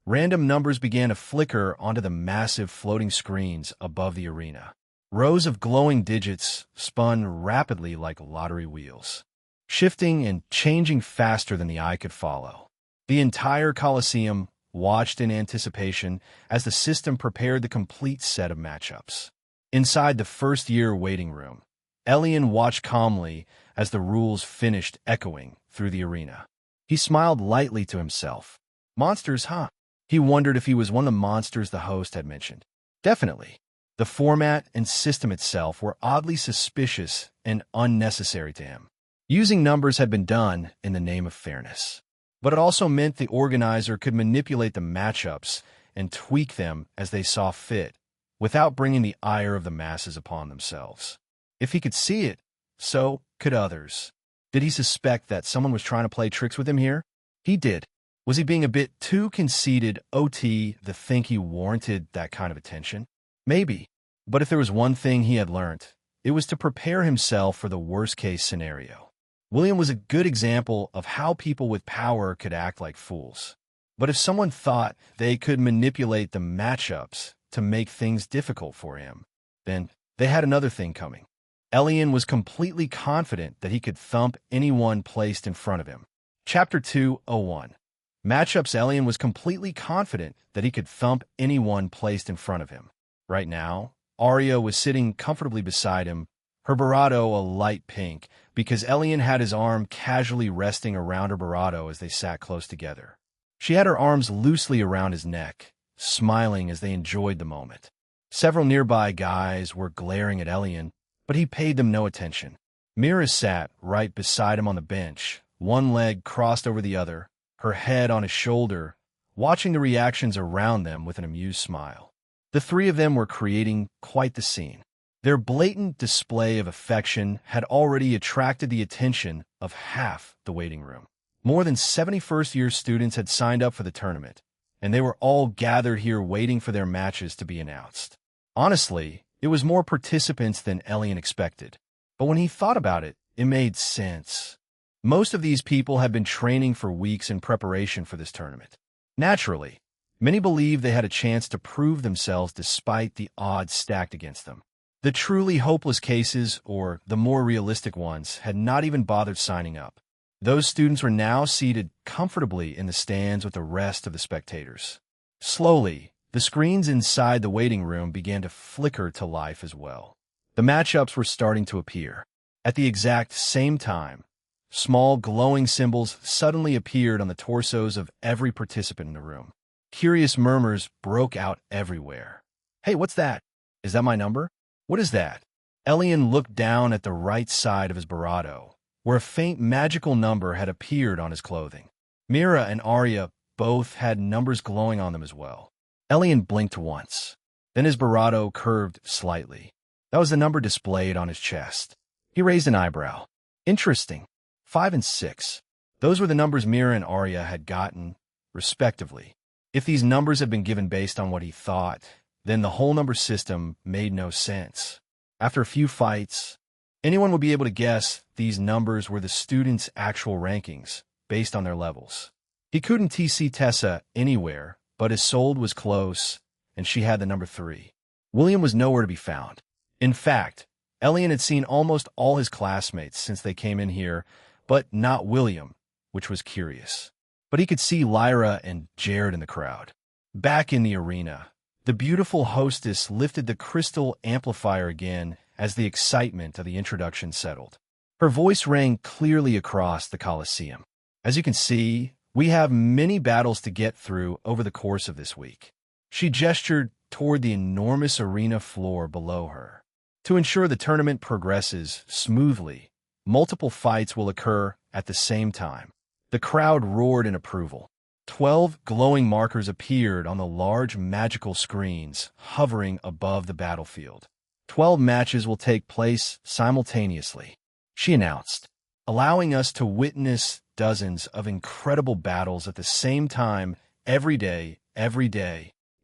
random numbers began to flicker onto the massive floating screens above the arena. Rows of glowing digits spun rapidly like lottery wheels, shifting and changing faster than the eye could follow. The entire Colosseum watched in anticipation as the system prepared the complete set of matchups. Inside the first-year waiting room, Elion watched calmly as the rules finished echoing through the arena. He smiled lightly to himself. Monsters, huh? He wondered if he was one of the monsters the host had mentioned. Definitely. The format and system itself were oddly suspicious and unnecessary to him. Using numbers had been done in the name of fairness. But it also meant the organizer could manipulate the matchups and tweak them as they saw fit, without bringing the ire of the masses upon themselves. If he could see it, so could others. Did he suspect that someone was trying to play tricks with him here? He did. Was he being a bit too conceited to think he warranted that kind of attention? Maybe. But if there was one thing he had learned, it was to prepare himself for the worst-case scenario. William was a good example of how people with power could act like fools. But if someone thought they could manipulate the matchups to make things difficult for him, then they had another thing coming. Elion was completely confident that he could thump anyone placed in front of him. Chapter 2:01. Matchups. Elion was completely confident that he could thump anyone placed in front of him. Right now, Arya was sitting comfortably beside him, her barato a light pink, because Elion had his arm casually resting around her barato as they sat close together. She had her arms loosely around his neck, smiling as they enjoyed the moment. Several nearby guys were glaring at Elion, but he paid them no attention. Mira sat right beside him on the bench, one leg crossed over the other, her head on his shoulder, watching the reactions around them with an amused smile. The three of them were creating quite the scene. Their blatant display of affection had already attracted the attention of half the waiting room. More than 70 first-year students had signed up for the tournament, and they were all gathered here waiting for their matches to be announced. Honestly, it was more participants than Elion expected. But when he thought about it, it made sense. Most of these people had been training for weeks in preparation for this tournament. Naturally, many believed they had a chance to prove themselves despite the odds stacked against them. The truly hopeless cases, or the more realistic ones, had not even bothered signing up. Those students were now seated comfortably in the stands with the rest of the spectators. Slowly, the screens inside the waiting room began to flicker to life as well. The matchups were starting to appear. At the exact same time, small glowing symbols suddenly appeared on the torsos of every participant in the room. Curious murmurs broke out everywhere. "Hey, what's that? Is that my number? What is that?" Elion looked down at the right side of his barato, where a faint magical number had appeared on his clothing. Mira and Arya both had numbers glowing on them as well. Elion blinked once. Then his barato curved slightly. That was the number displayed on his chest. He raised an eyebrow. Interesting. 5 and 6. Those were the numbers Mira and Arya had gotten, respectively. If these numbers had been given based on what he thought, then the whole number system made no sense. After a few fights, anyone would be able to guess these numbers were the students' actual rankings, based on their levels. He couldn't TC Tessa anywhere, but Isolde was close, and she had the number 3. William was nowhere to be found. In fact, Elion had seen almost all his classmates since they came in here, but not William, which was curious. But he could see Lyra and Jared in the crowd. Back in the arena, the beautiful hostess lifted the crystal amplifier again as the excitement of the introduction settled. Her voice rang clearly across the Colosseum. "As you can see, we have many battles to get through over the course of this week." She gestured toward the enormous arena floor below her. "To ensure the tournament progresses smoothly, multiple fights will occur at the same time." The crowd roared in approval. 12 glowing markers appeared on the large magical screens hovering above the battlefield. 12 matches will take place simultaneously, she announced, allowing us to witness dozens of incredible battles at the same time every day,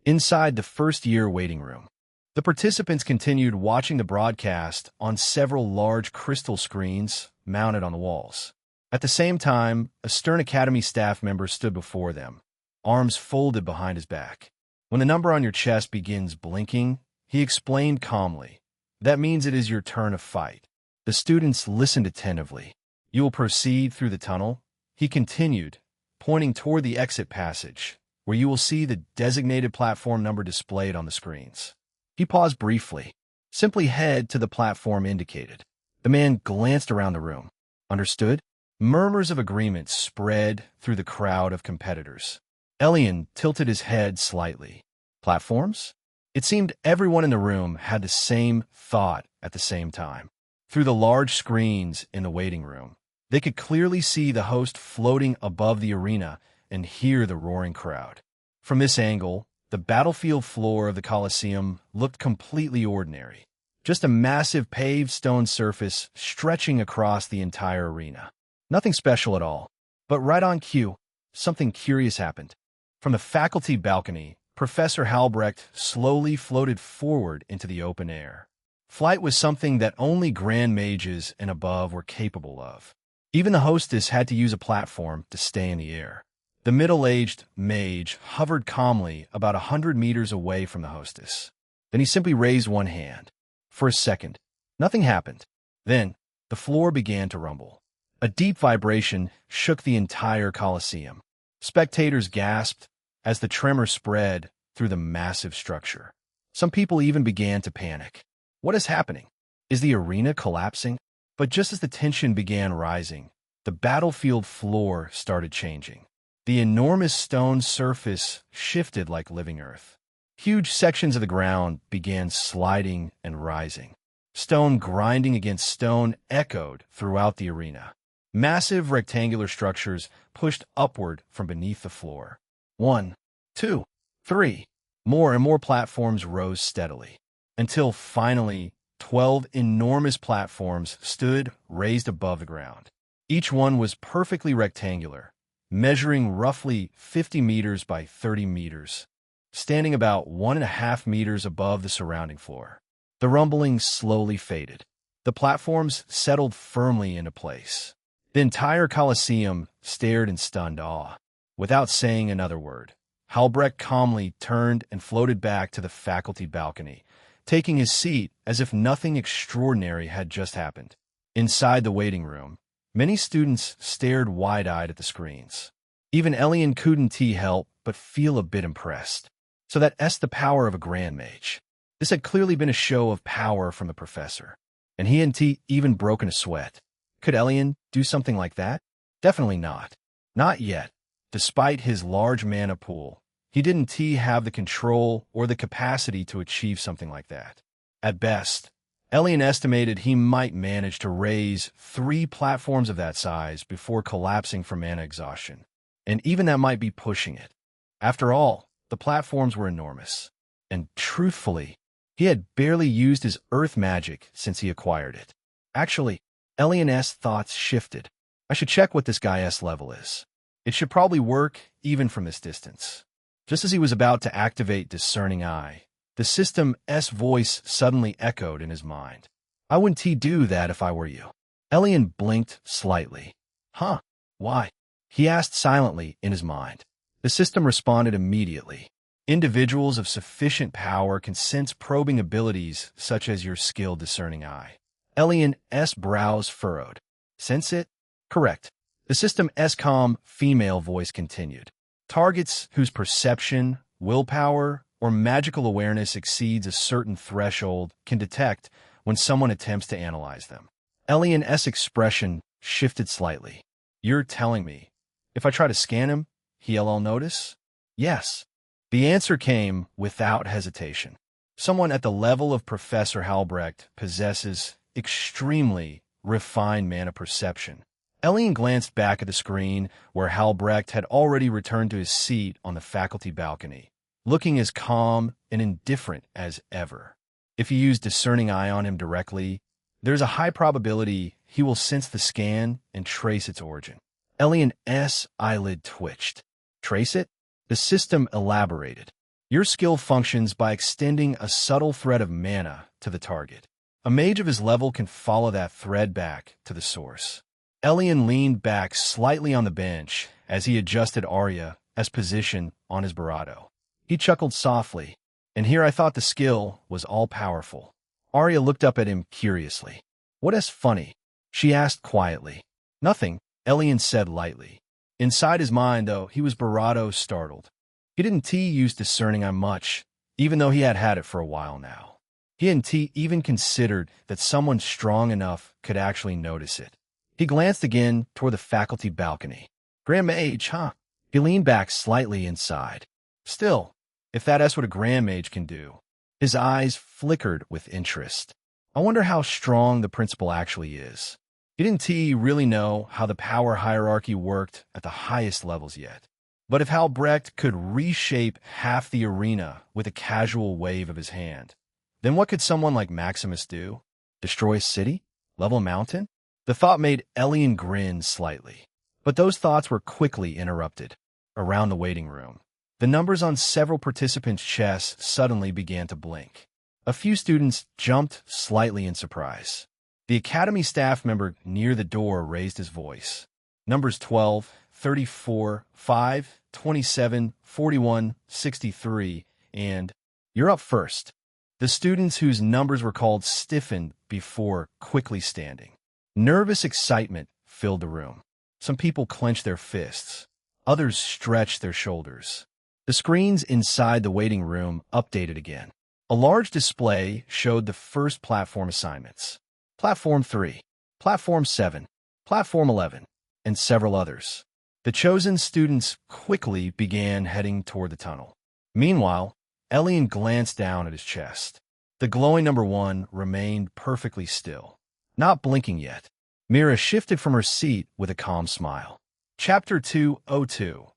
inside the first-year waiting room. The participants continued watching the broadcast on several large crystal screens mounted on the walls. At the same time, a Stern Academy staff member stood before them, arms folded behind his back. "When the number on your chest begins blinking," he explained calmly, "that means it is your turn to fight." The students listened attentively. "You will proceed through the tunnel," he continued, pointing toward the exit passage, where you will see the designated platform number displayed on the screens. He paused briefly. "Simply head to the platform indicated." The man glanced around the room. "Understood?" Murmurs of agreement spread through the crowd of competitors. Elion tilted his head slightly. Platforms? It seemed everyone in the room had the same thought at the same time. Through the large screens in the waiting room, they could clearly see the host floating above the arena and hear the roaring crowd. From this angle, the battlefield floor of the Colosseum looked completely ordinary. Just a massive paved stone surface stretching across the entire arena. Nothing special at all. But right on cue, something curious happened. From the faculty balcony, Professor Halbrecht slowly floated forward into the open air. Flight was something that only Grand Mages and above were capable of. Even the hostess had to use a platform to stay in the air. The middle-aged mage hovered calmly about 100 meters away from the hostess. Then he simply raised one hand. For a second, nothing happened. Then, the floor began to rumble. A deep vibration shook the entire Colosseum. Spectators gasped as the tremor spread through the massive structure. Some people even began to panic. "What is happening? Is the arena collapsing? But just as the tension began rising, the battlefield floor started changing. The enormous stone surface shifted like living earth. Huge sections of the ground began sliding and rising. Stone grinding against stone echoed throughout the arena. Massive rectangular structures pushed upward from beneath the floor. 1, 2, 3. More and more platforms rose steadily, until finally 12 enormous platforms stood raised above the ground. Each one was perfectly rectangular, measuring roughly 50 meters by 30 meters, standing about 1.5 meters above the surrounding floor. The rumbling slowly faded. The platforms settled firmly into place. The entire Colosseum stared in stunned awe. Without saying another word, Halbrecht calmly turned and floated back to the faculty balcony, taking his seat as if nothing extraordinary had just happened. Inside the waiting room, many students stared wide-eyed at the screens. Even Elion couldn't help but feel a bit impressed. So that's the power of a Grand Mage. This had clearly been a show of power from the professor, and he hadn't even broken a sweat. Could Elion do something like that? Definitely not. Not yet. Despite his large mana pool, he didn't have the control or the capacity to achieve something like that. At best, Elion estimated he might manage to raise 3 platforms of that size before collapsing from mana exhaustion. And even that might be pushing it. After all, the platforms were enormous. And truthfully, he had barely used his earth magic since he acquired it. Actually, Elion's thoughts shifted. I should check what this guy's level is. It should probably work even from this distance. Just as he was about to activate Discerning Eye, the system's voice suddenly echoed in his mind. I wouldn't do that if I were you. Elion blinked slightly. Huh? Why? He asked silently in his mind. The system responded immediately. Individuals of sufficient power can sense probing abilities such as your skilled Discerning Eye. Elion's brows furrowed. Sense it? Correct. The system's calm female voice continued. Targets whose perception, willpower, or magical awareness exceeds a certain threshold can detect when someone attempts to analyze them. Elion's expression shifted slightly. You're telling me, if I try to scan him, he'll notice? Yes. The answer came without hesitation. Someone at the level of Professor Halbrecht possesses extremely refined mana perception. Elion glanced back at the screen where Halbrecht had already returned to his seat on the faculty balcony, looking as calm and indifferent as ever. If you use Discerning Eye on him directly, there's a high probability he will sense the scan and trace its origin. Elion's eyelid twitched. Trace it? The system elaborated. Your skill functions by extending a subtle thread of mana to the target. A mage of his level can follow that thread back to the source. Elion leaned back slightly on the bench as he adjusted Arya's position on his Barado. He chuckled softly, and here I thought the skill was all-powerful. Arya looked up at him curiously. What's funny? She asked quietly. Nothing, Elion said lightly. Inside his mind, though, he was Barado startled. He didn't use Discerning Eye much, even though he had it for a while now. He hadn't even considered that someone strong enough could actually notice it. He glanced again toward the faculty balcony. Grand Mage, huh? He leaned back slightly inside. Still, if that's what a Grand Mage can do. His eyes flickered with interest. I wonder how strong the principal actually is. He didn't really know how the power hierarchy worked at the highest levels yet. But if Halbrecht could reshape half the arena with a casual wave of his hand, then what could someone like Maximus do? Destroy a city? Level a mountain? The thought made Elion grin slightly. But those thoughts were quickly interrupted. Around the waiting room, the numbers on several participants' chests suddenly began to blink. A few students jumped slightly in surprise. The academy staff member near the door raised his voice. Numbers 12, 34, 5, 27, 41, 63, and you're up first. The students whose numbers were called stiffened before quickly standing. Nervous excitement filled the room. Some people clenched their fists. Others stretched their shoulders. The screens inside the waiting room updated again. A large display showed the first platform assignments: Platform 3, Platform 7, Platform 11, and several others. The chosen students quickly began heading toward the tunnel. Meanwhile, Elion glanced down at his chest. The glowing number 1 remained perfectly still, not blinking yet. Mira shifted from her seat with a calm smile. Chapter 202,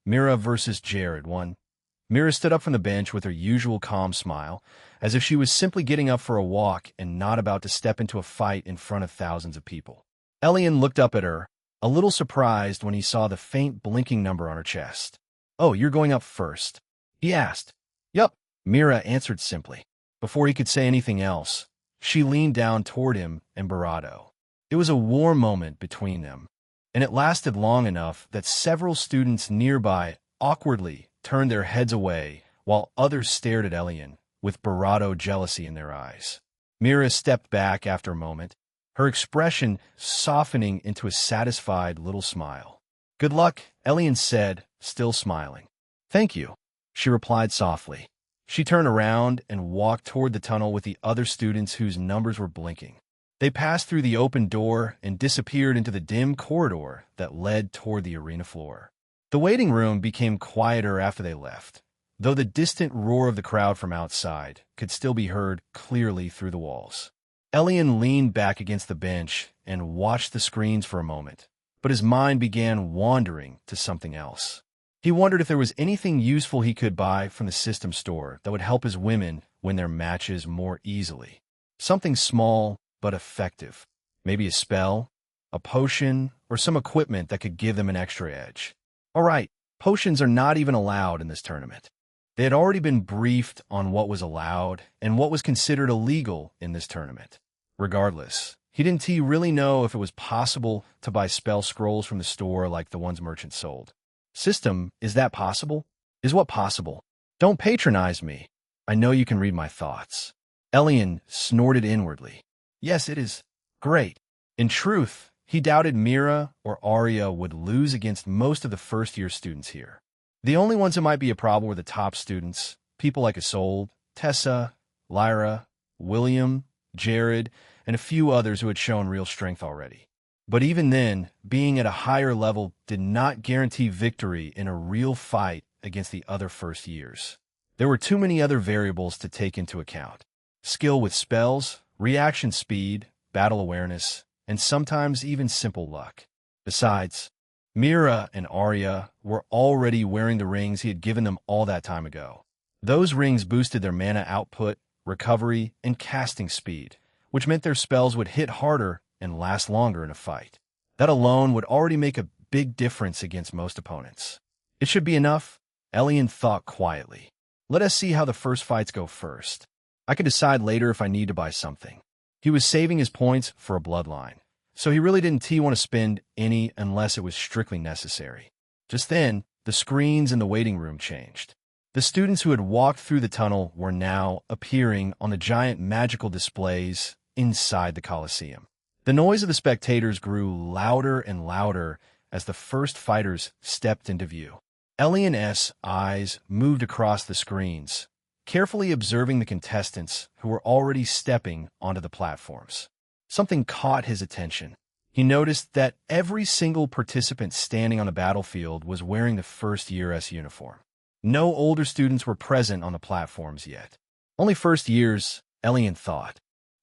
Mira versus Jared 1. Mira stood up from the bench with her usual calm smile, as if she was simply getting up for a walk and not about to step into a fight in front of thousands of people. Elion looked up at her, a little surprised when he saw the faint blinking number on her chest. "Oh, you're going up first?" he asked. "Yup," Mira answered simply. Before he could say anything else, she leaned down toward him and bravado. It was a warm moment between them, and it lasted long enough that several students nearby awkwardly turned their heads away while others stared at Elion with bravado jealousy in their eyes. Mira stepped back after a moment, her expression softening into a satisfied little smile. "Good luck," Elion said, still smiling. "Thank you," she replied softly. She turned around and walked toward the tunnel with the other students whose numbers were blinking. They passed through the open door and disappeared into the dim corridor that led toward the arena floor. The waiting room became quieter after they left, though the distant roar of the crowd from outside could still be heard clearly through the walls. Elion leaned back against the bench and watched the screens for a moment, but his mind began wandering to something else. He wondered if there was anything useful he could buy from the system store that would help his women win their matches more easily. Something small but effective. Maybe a spell, a potion, or some equipment that could give them an extra edge. All right, potions are not even allowed in this tournament. They had already been briefed on what was allowed and what was considered illegal in this tournament. Regardless, he didn't really know if it was possible to buy spell scrolls from the store like the ones merchants sold. System, is that possible? Is what possible? Don't patronize me. I know you can read my thoughts. Elion snorted inwardly. Yes, it is. Great. In truth, he doubted Mira or Arya would lose against most of the first-year students here. The only ones who might be a problem were the top students, people like Isolde, Tessa, Lyra, William, Jared, and a few others who had shown real strength already. But even then, being at a higher level did not guarantee victory in a real fight against the other first years. There were too many other variables to take into account. Skill with spells, reaction speed, battle awareness, and sometimes even simple luck. Besides, Mira and Arya were already wearing the rings he had given them all that time ago. Those rings boosted their mana output, recovery, and casting speed, which meant their spells would hit harder and last longer in a fight. That alone would already make a big difference against most opponents. It should be enough, Elion thought quietly. Let us see how the first fights go first. I can decide later if I need to buy something. He was saving his points for a bloodline, so he really didn't want to spend any unless it was strictly necessary. Just then, the screens in the waiting room changed. The students who had walked through the tunnel were now appearing on the giant magical displays inside the Colosseum. The noise of the spectators grew louder and louder as the first fighters stepped into view. Elion's eyes moved across the screens, carefully observing the contestants who were already stepping onto the platforms. Something caught his attention. He noticed that every single participant standing on the battlefield was wearing the first-year S uniform. No older students were present on the platforms yet. Only first years, Elion thought.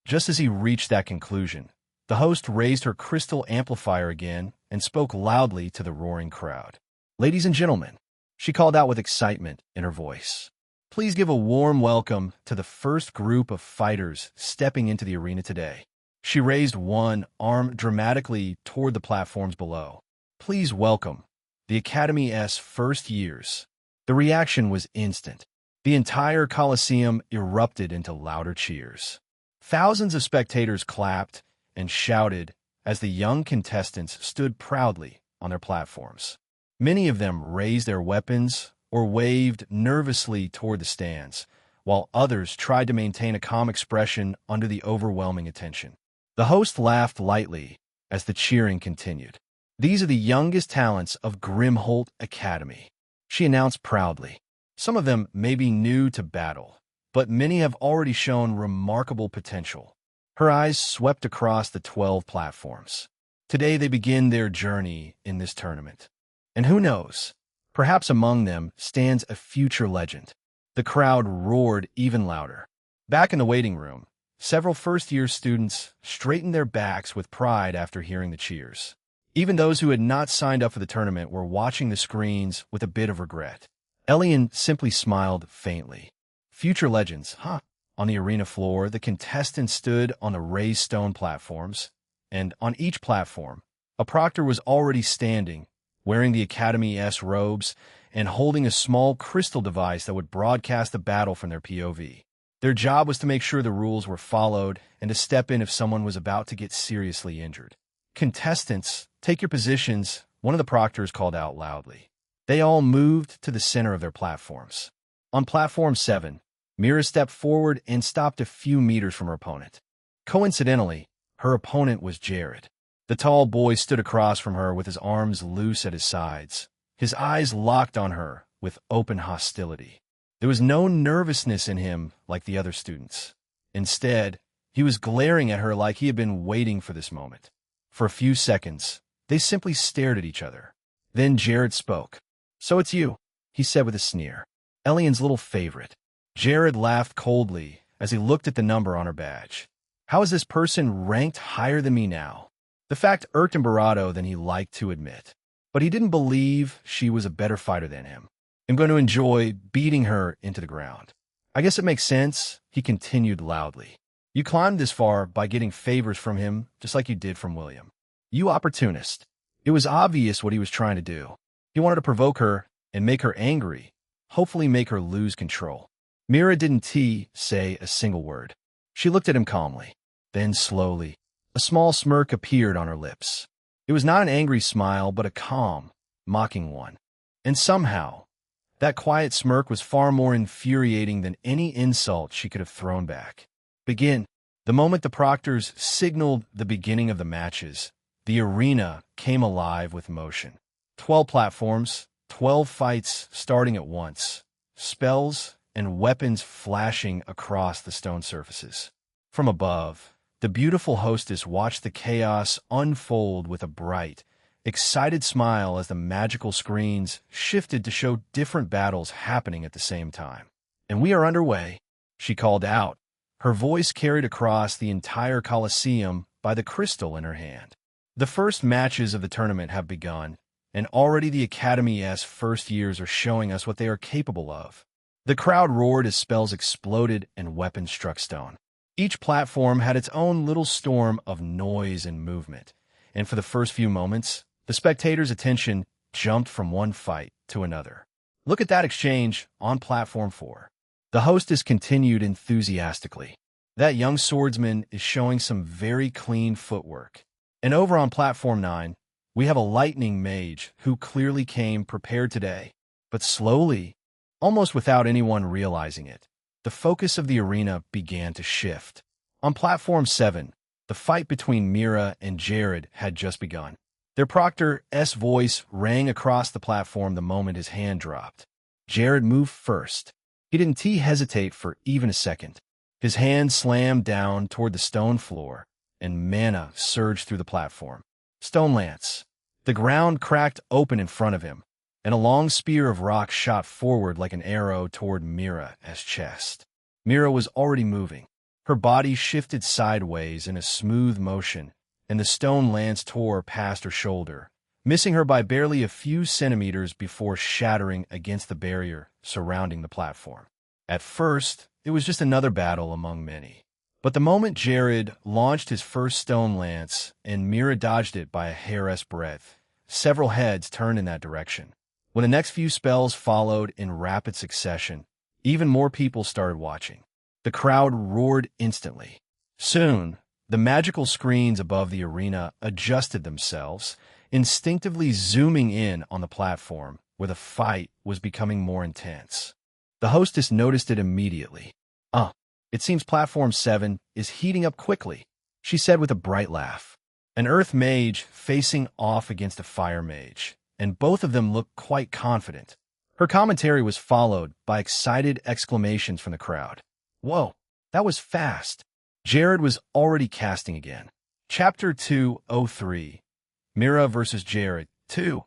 Just as he reached that conclusion, the host raised her crystal amplifier again and spoke loudly to the roaring crowd. "Ladies and gentlemen," she called out with excitement in her voice, "please give a warm welcome to the first group of fighters stepping into the arena today." She raised one arm dramatically toward the platforms below. "Please welcome the Academy's first years." The reaction was instant. The entire Colosseum erupted into louder cheers. Thousands of spectators clapped and shouted as the young contestants stood proudly on their platforms. Many of them raised their weapons or waved nervously toward the stands, while others tried to maintain a calm expression under the overwhelming attention. The host laughed lightly as the cheering continued. "These are the youngest talents of Grimholt Academy," she announced proudly. "Some of them may be new to battle, but many have already shown remarkable potential. Her eyes swept across the 12 platforms. Today they begin their journey in this tournament. And who knows, perhaps among them stands a future legend. The crowd roared even louder. Back in the waiting room, several first-year students straightened their backs with pride after hearing the cheers. Even those who had not signed up for the tournament were watching the screens with a bit of regret. Elion simply smiled faintly. Future legends, huh? On the arena floor, the contestants stood on the raised stone platforms, and on each platform, a proctor was already standing, wearing the Academy's robes and holding a small crystal device that would broadcast the battle from their POV. Their job was to make sure the rules were followed and to step in if someone was about to get seriously injured. "Contestants, take your positions," one of the proctors called out loudly. They all moved to the center of their platforms. On platform 7, Mira stepped forward and stopped a few meters from her opponent. Coincidentally, her opponent was Jared. The tall boy stood across from her with his arms loose at his sides, his eyes locked on her with open hostility. There was no nervousness in him like the other students. Instead, he was glaring at her like he had been waiting for this moment. For a few seconds, they simply stared at each other. Then Jared spoke. "So it's you," he said with a sneer. Elion's little favorite. Jared laughed coldly as he looked at the number on her badge. How is this person ranked higher than me now? The fact irked Barato than he liked to admit. But he didn't believe she was a better fighter than him. "I'm going to enjoy beating her into the ground." "I guess it makes sense," he continued loudly. "You climbed this far by getting favors from him, just like you did from William. You opportunist." It was obvious what he was trying to do. He wanted to provoke her and make her angry, hopefully make her lose control. Mira didn't say a single word. She looked at him calmly. Then slowly, a small smirk appeared on her lips. It was not an angry smile, but a calm, mocking one. And somehow, that quiet smirk was far more infuriating than any insult she could have thrown back. "Begin." The moment the proctors signaled the beginning of the matches, the arena came alive with motion. 12 platforms, 12 fights starting at once, spells and weapons flashing across the stone surfaces. From above, the beautiful hostess watched the chaos unfold with a bright, excited smile as the magical screens shifted to show different battles happening at the same time. "And we are underway," she called out, her voice carried across the entire Colosseum by the crystal in her hand. The first matches of the tournament have begun, and already the Academy's first years are showing us what they are capable of. The crowd roared as spells exploded and weapons struck stone. Each platform had its own little storm of noise and movement, and for the first few moments, the spectators' attention jumped from one fight to another. "Look at that exchange on platform 4. The hostess continued enthusiastically. "That young swordsman is showing some very clean footwork. And over on platform 9, we have a lightning mage who clearly came prepared today." But slowly, almost without anyone realizing it, the focus of the arena began to shift. On platform 7, the fight between Mira and Jared had just begun. Their proctor's voice rang across the platform the moment his hand dropped. Jared moved first. He didn't hesitate for even a second. His hand slammed down toward the stone floor, and mana surged through the platform. Stone lance. The ground cracked open in front of him, and a long spear of rock shot forward like an arrow toward Mira's chest. Mira was already moving. Her body shifted sideways in a smooth motion, and the stone lance tore past her shoulder, missing her by barely a few centimeters before shattering against the barrier surrounding the platform. At first, it was just another battle among many. But the moment Jared launched his first stone lance and Mira dodged it by a hair's breadth, several heads turned in that direction. When the next few spells followed in rapid succession, even more people started watching. The crowd roared instantly. Soon, the magical screens above the arena adjusted themselves, instinctively zooming in on the platform where the fight was becoming more intense. The hostess noticed it immediately. It seems platform 7 is heating up quickly," she said with a bright laugh. An earth mage facing off against a fire mage, and both of them looked quite confident. Her commentary was followed by excited exclamations from the crowd. Whoa, that was fast. Jared was already casting again. Chapter 203. Mira versus Jared 2.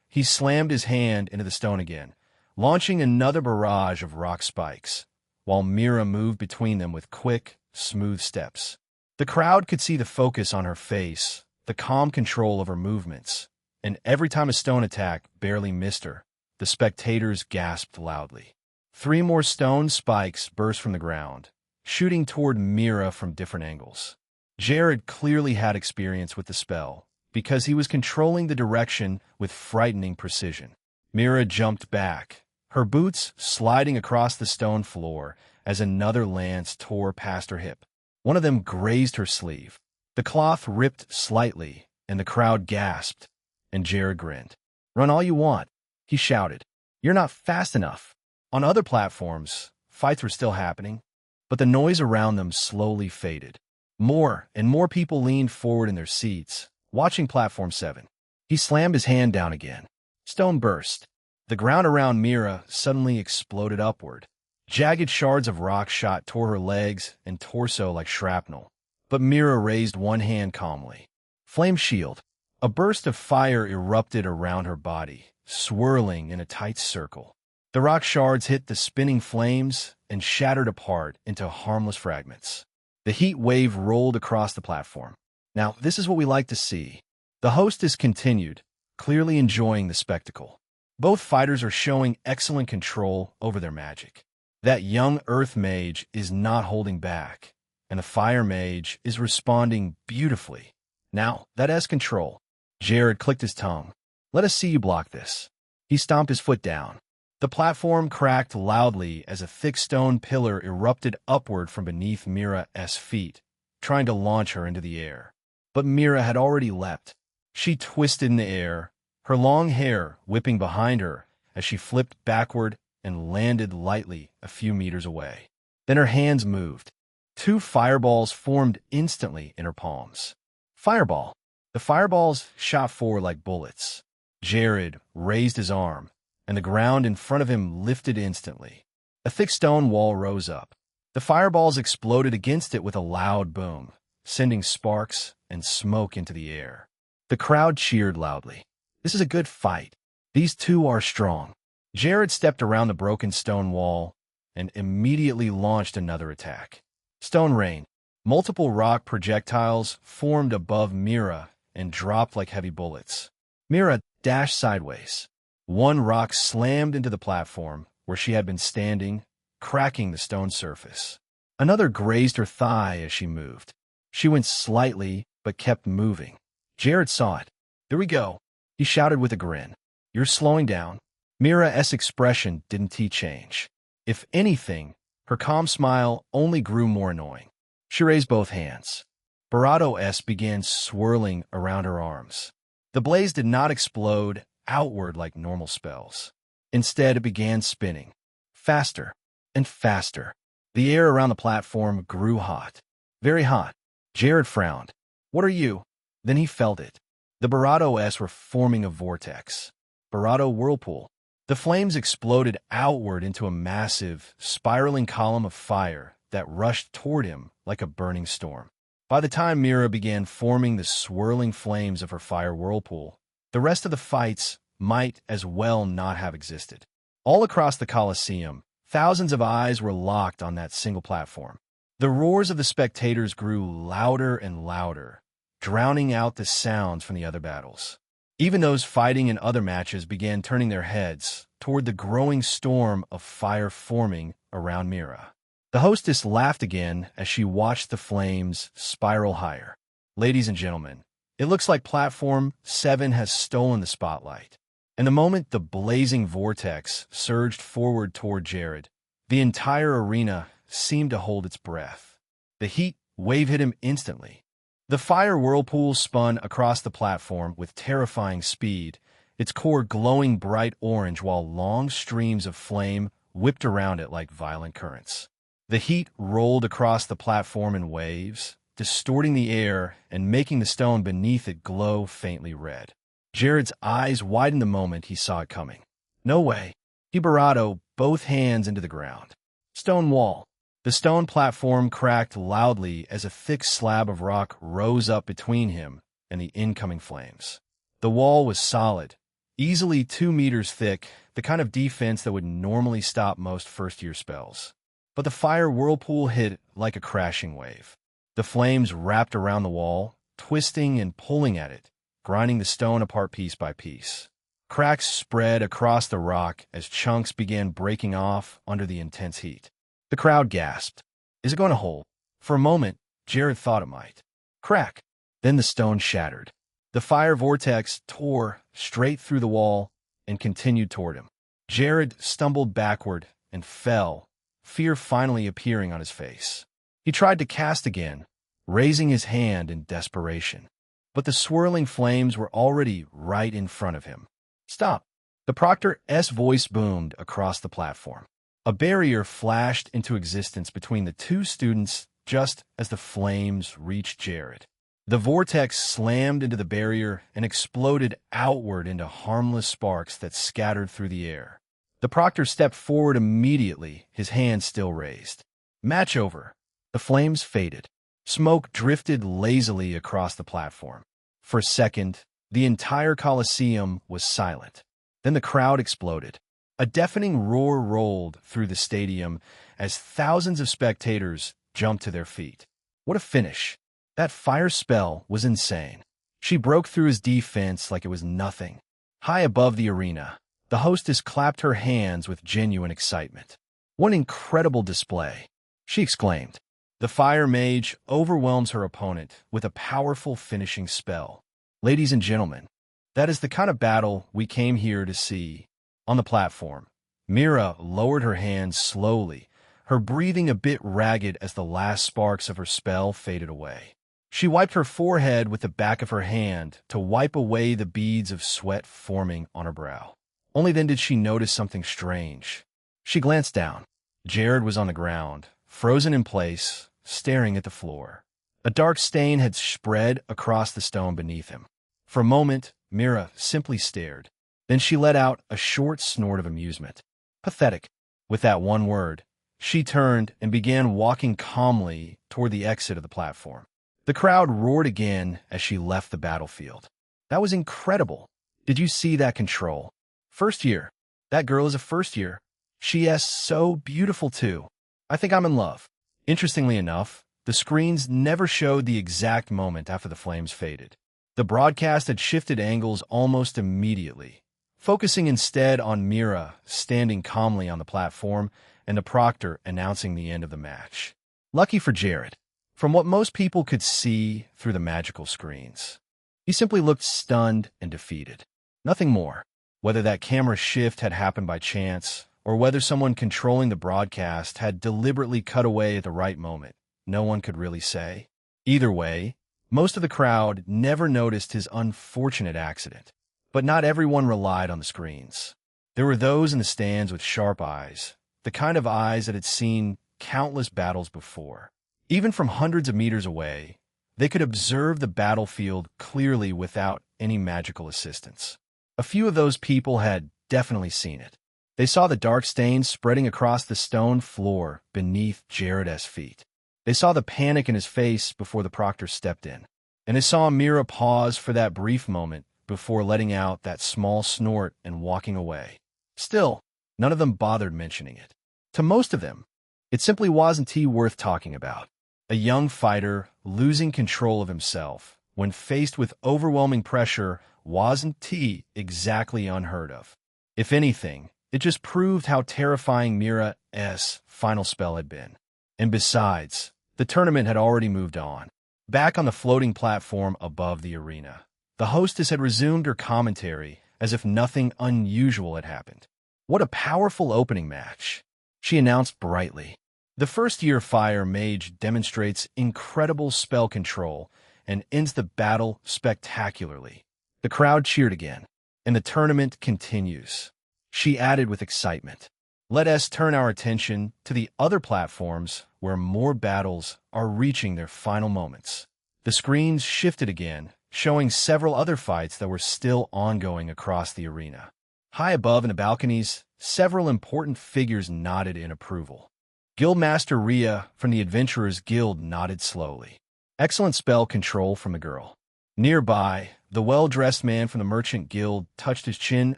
He slammed his hand into the stone again, launching another barrage of rock spikes, while Mira moved between them with quick, smooth steps. The crowd could see the focus on her face, the calm control of her movements, and every time a stone attack barely missed her, the spectators gasped loudly. 3 more stone spikes burst from the ground, shooting toward Mira from different angles. Jared clearly had experience with the spell, because he was controlling the direction with frightening precision. Mira jumped back, her boots sliding across the stone floor as another lance tore past her hip. One of them grazed her sleeve. The cloth ripped slightly, and the crowd gasped, and Jared grinned. "Run all you want," he shouted. "You're not fast enough." On other platforms, fights were still happening, but the noise around them slowly faded. More and more people leaned forward in their seats, watching Platform 7. He slammed his hand down again. Stone burst. The ground around Mira suddenly exploded upward. Jagged shards of rock shot toward her legs and torso like shrapnel. But Mira raised one hand calmly. Flame shield. A burst of fire erupted around her body, swirling in a tight circle. The rock shards hit the spinning flames and shattered apart into harmless fragments. The heat wave rolled across the platform. Now, this is what we like to see. The hostess continued, clearly enjoying the spectacle. Both fighters are showing excellent control over their magic. That young earth mage is not holding back, and the fire mage is responding beautifully. Now, that has control. Jared clicked his tongue. "Let us see you block this." He stomped his foot down. The platform cracked loudly as a thick stone pillar erupted upward from beneath Mira's feet, trying to launch her into the air. But Mira had already leapt. She twisted in the air, her long hair whipping behind her as she flipped backward and landed lightly a few meters away. Then her hands moved. 2 fireballs formed instantly in her palms. Fireball! The fireballs shot forward like bullets. Jared raised his arm, and the ground in front of him lifted instantly. A thick stone wall rose up. The fireballs exploded against it with a loud boom, sending sparks and smoke into the air. The crowd cheered loudly. This is a good fight. These 2 are strong. Jared stepped around the broken stone wall and immediately launched another attack. Stone rain. Multiple rock projectiles formed above Mira and dropped like heavy bullets. Mira dashed sideways. One rock slammed into the platform where she had been standing, cracking the stone surface. Another grazed her thigh as she moved. She went slightly, but kept moving. Jared saw it. "There we go," he shouted with a grin. "You're slowing down." Mira's expression didn't change. If anything, her calm smile only grew more annoying. She raised both hands. Barato began swirling around her arms. The blaze did not explode outward like normal spells. Instead, it began spinning. Faster and faster. The air around the platform grew hot. Very hot. Jared frowned. "What are you?" Then he felt it. The Baratos were forming a vortex. Barato whirlpool. The flames exploded outward into a massive, spiraling column of fire that rushed toward him like a burning storm. By the time Mira began forming the swirling flames of her fire whirlpool, the rest of the fights might as well not have existed. All across the Colosseum, thousands of eyes were locked on that single platform. The roars of the spectators grew louder and louder, drowning out the sounds from the other battles. Even those fighting in other matches began turning their heads toward the growing storm of fire forming around Mira. The hostess laughed again as she watched the flames spiral higher. "Ladies and gentlemen, it looks like Platform 7 has stolen the spotlight." And the moment the blazing vortex surged forward toward Jared, the entire arena seemed to hold its breath. The heat wave hit him instantly. The fire whirlpool spun across the platform with terrifying speed, its core glowing bright orange while long streams of flame whipped around it like violent currents. The heat rolled across the platform in waves, distorting the air and making the stone beneath it glow faintly red. Jared's eyes widened the moment he saw it coming. "No way." He barato both hands into the ground. "Stone wall." The stone platform cracked loudly as a thick slab of rock rose up between him and the incoming flames. The wall was solid, easily 2 meters thick, the kind of defense that would normally stop most first-year spells. But the fire whirlpool hit like a crashing wave. The flames wrapped around the wall, twisting and pulling at it, grinding the stone apart piece by piece. Cracks spread across the rock as chunks began breaking off under the intense heat. The crowd gasped. Is it going to hold? For a moment, Jared thought it might. Crack! Then the stone shattered. The fire vortex tore straight through the wall and continued toward him. Jared stumbled backward and fell, fear finally appearing on his face. He tried to cast again, raising his hand in desperation. But the swirling flames were already right in front of him. Stop! The proctor's voice boomed across the platform. A barrier flashed into existence between the two students just as the flames reached Jared. The vortex slammed into the barrier and exploded outward into harmless sparks that scattered through the air. The proctor stepped forward immediately, his hand still raised. Match over. The flames faded. Smoke drifted lazily across the platform. For a second, the entire Colosseum was silent. Then the crowd exploded. A deafening roar rolled through the stadium as thousands of spectators jumped to their feet. What a finish! That fire spell was insane. She broke through his defense like it was nothing. High above the arena, the hostess clapped her hands with genuine excitement. What an incredible display! She exclaimed. The fire mage overwhelms her opponent with a powerful finishing spell. Ladies and gentlemen, that is the kind of battle we came here to see. On the platform, Mira lowered her hands slowly, her breathing a bit ragged as the last sparks of her spell faded away. She wiped her forehead with the back of her hand to wipe away the beads of sweat forming on her brow. Only then did she notice something strange. She glanced down. Jared was on the ground, frozen in place, staring at the floor. A dark stain had spread across the stone beneath him. For a moment, Mira simply stared. Then she let out a short snort of amusement. Pathetic. With that one word, she turned and began walking calmly toward the exit of the platform. The crowd roared again as she left the battlefield. That was incredible. Did you see that control? First year. That girl is a first year. She is so beautiful too. I think I'm in love. Interestingly enough, the screens never showed the exact moment after the flames faded. The broadcast had shifted angles almost immediately, focusing instead on Mira standing calmly on the platform and the proctor announcing the end of the match. Lucky for Jared, from what most people could see through the magical screens, he simply looked stunned and defeated. Nothing more. Whether that camera shift had happened by chance, or whether someone controlling the broadcast had deliberately cut away at the right moment, no one could really say. Either way, most of the crowd never noticed his unfortunate accident. But not everyone relied on the screens. There were those in the stands with sharp eyes, the kind of eyes that had seen countless battles before. Even from hundreds of meters away, they could observe the battlefield clearly without any magical assistance. A few of those people had definitely seen it. They saw the dark stains spreading across the stone floor beneath Jared's feet. They saw the panic in his face before the proctor stepped in. And they saw Mira pause for that brief moment before letting out that small snort and walking away. Still, none of them bothered mentioning it. To most of them, it simply wasn't worth talking about. A young fighter losing control of himself when faced with overwhelming pressure wasn't exactly unheard of. If anything, it just proved how terrifying Mira's final spell had been. And besides, the tournament had already moved on. Back on the floating platform above the arena, the hostess had resumed her commentary as if nothing unusual had happened. What a powerful opening match, she announced brightly. The first-year fire mage demonstrates incredible spell control and ends the battle spectacularly. The crowd cheered again, and the tournament continues. She added with excitement. Let us turn our attention to the other platforms where more battles are reaching their final moments. The screens shifted again, showing several other fights that were still ongoing across the arena. High above in the balconies, several important figures nodded in approval. Guildmaster Rhea from the Adventurers Guild nodded slowly. Excellent spell control from the girl. Nearby, the well-dressed man from the Merchant Guild touched his chin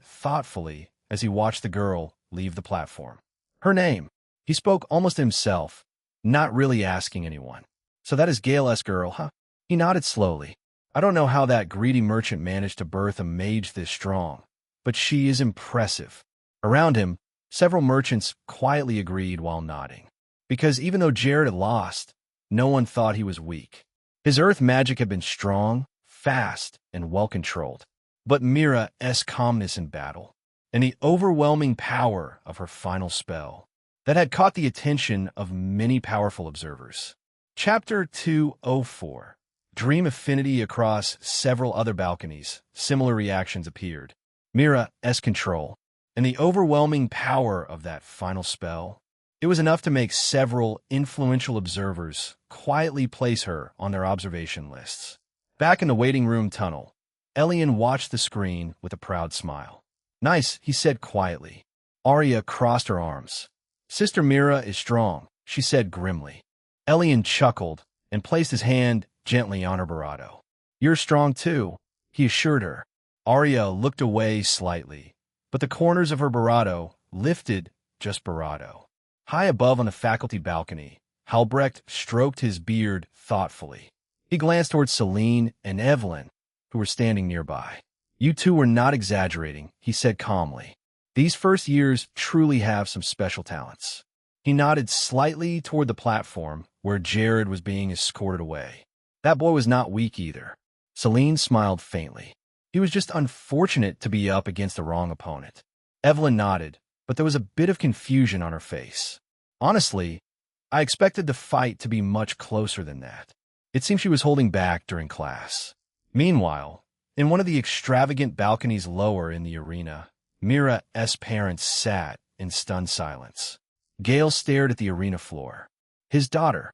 thoughtfully as he watched the girl leave the platform. Her name. He spoke almost himself, not really asking anyone. So that is Gale's girl, huh? He nodded slowly. I don't know how that greedy merchant managed to birth a mage this strong, but she is impressive. Around him, several merchants quietly agreed while nodding. Because even though Jared had lost, no one thought he was weak. His earth magic had been strong, fast, and well-controlled. But Mira's calmness in battle, and the overwhelming power of her final spell, that had caught the attention of many powerful observers. Chapter 204. Dream affinity across several other balconies. Similar reactions appeared. Mira's control, and the overwhelming power of that final spell. It was enough to make several influential observers quietly place her on their observation lists. Back in the waiting room tunnel, Elion watched the screen with a proud smile. Nice, he said quietly. Arya crossed her arms. Sister Mira is strong, she said grimly. Elion chuckled and placed his hand gently on her barato. You're strong too, he assured her. Arya looked away slightly, but the corners of her barato lifted just barato. High above on the faculty balcony, Halbrecht stroked his beard thoughtfully. He glanced towards Celine and Evelyn, who were standing nearby. You two were not exaggerating, he said calmly. These first years truly have some special talents. He nodded slightly toward the platform where Jared was being escorted away. That boy was not weak either. Celine smiled faintly. He was just unfortunate to be up against the wrong opponent. Evelyn nodded, but there was a bit of confusion on her face. Honestly, I expected the fight to be much closer than that. It seemed she was holding back during class. Meanwhile, in one of the extravagant balconies lower in the arena, Mira's parents sat in stunned silence. Gale stared at the arena floor. His daughter,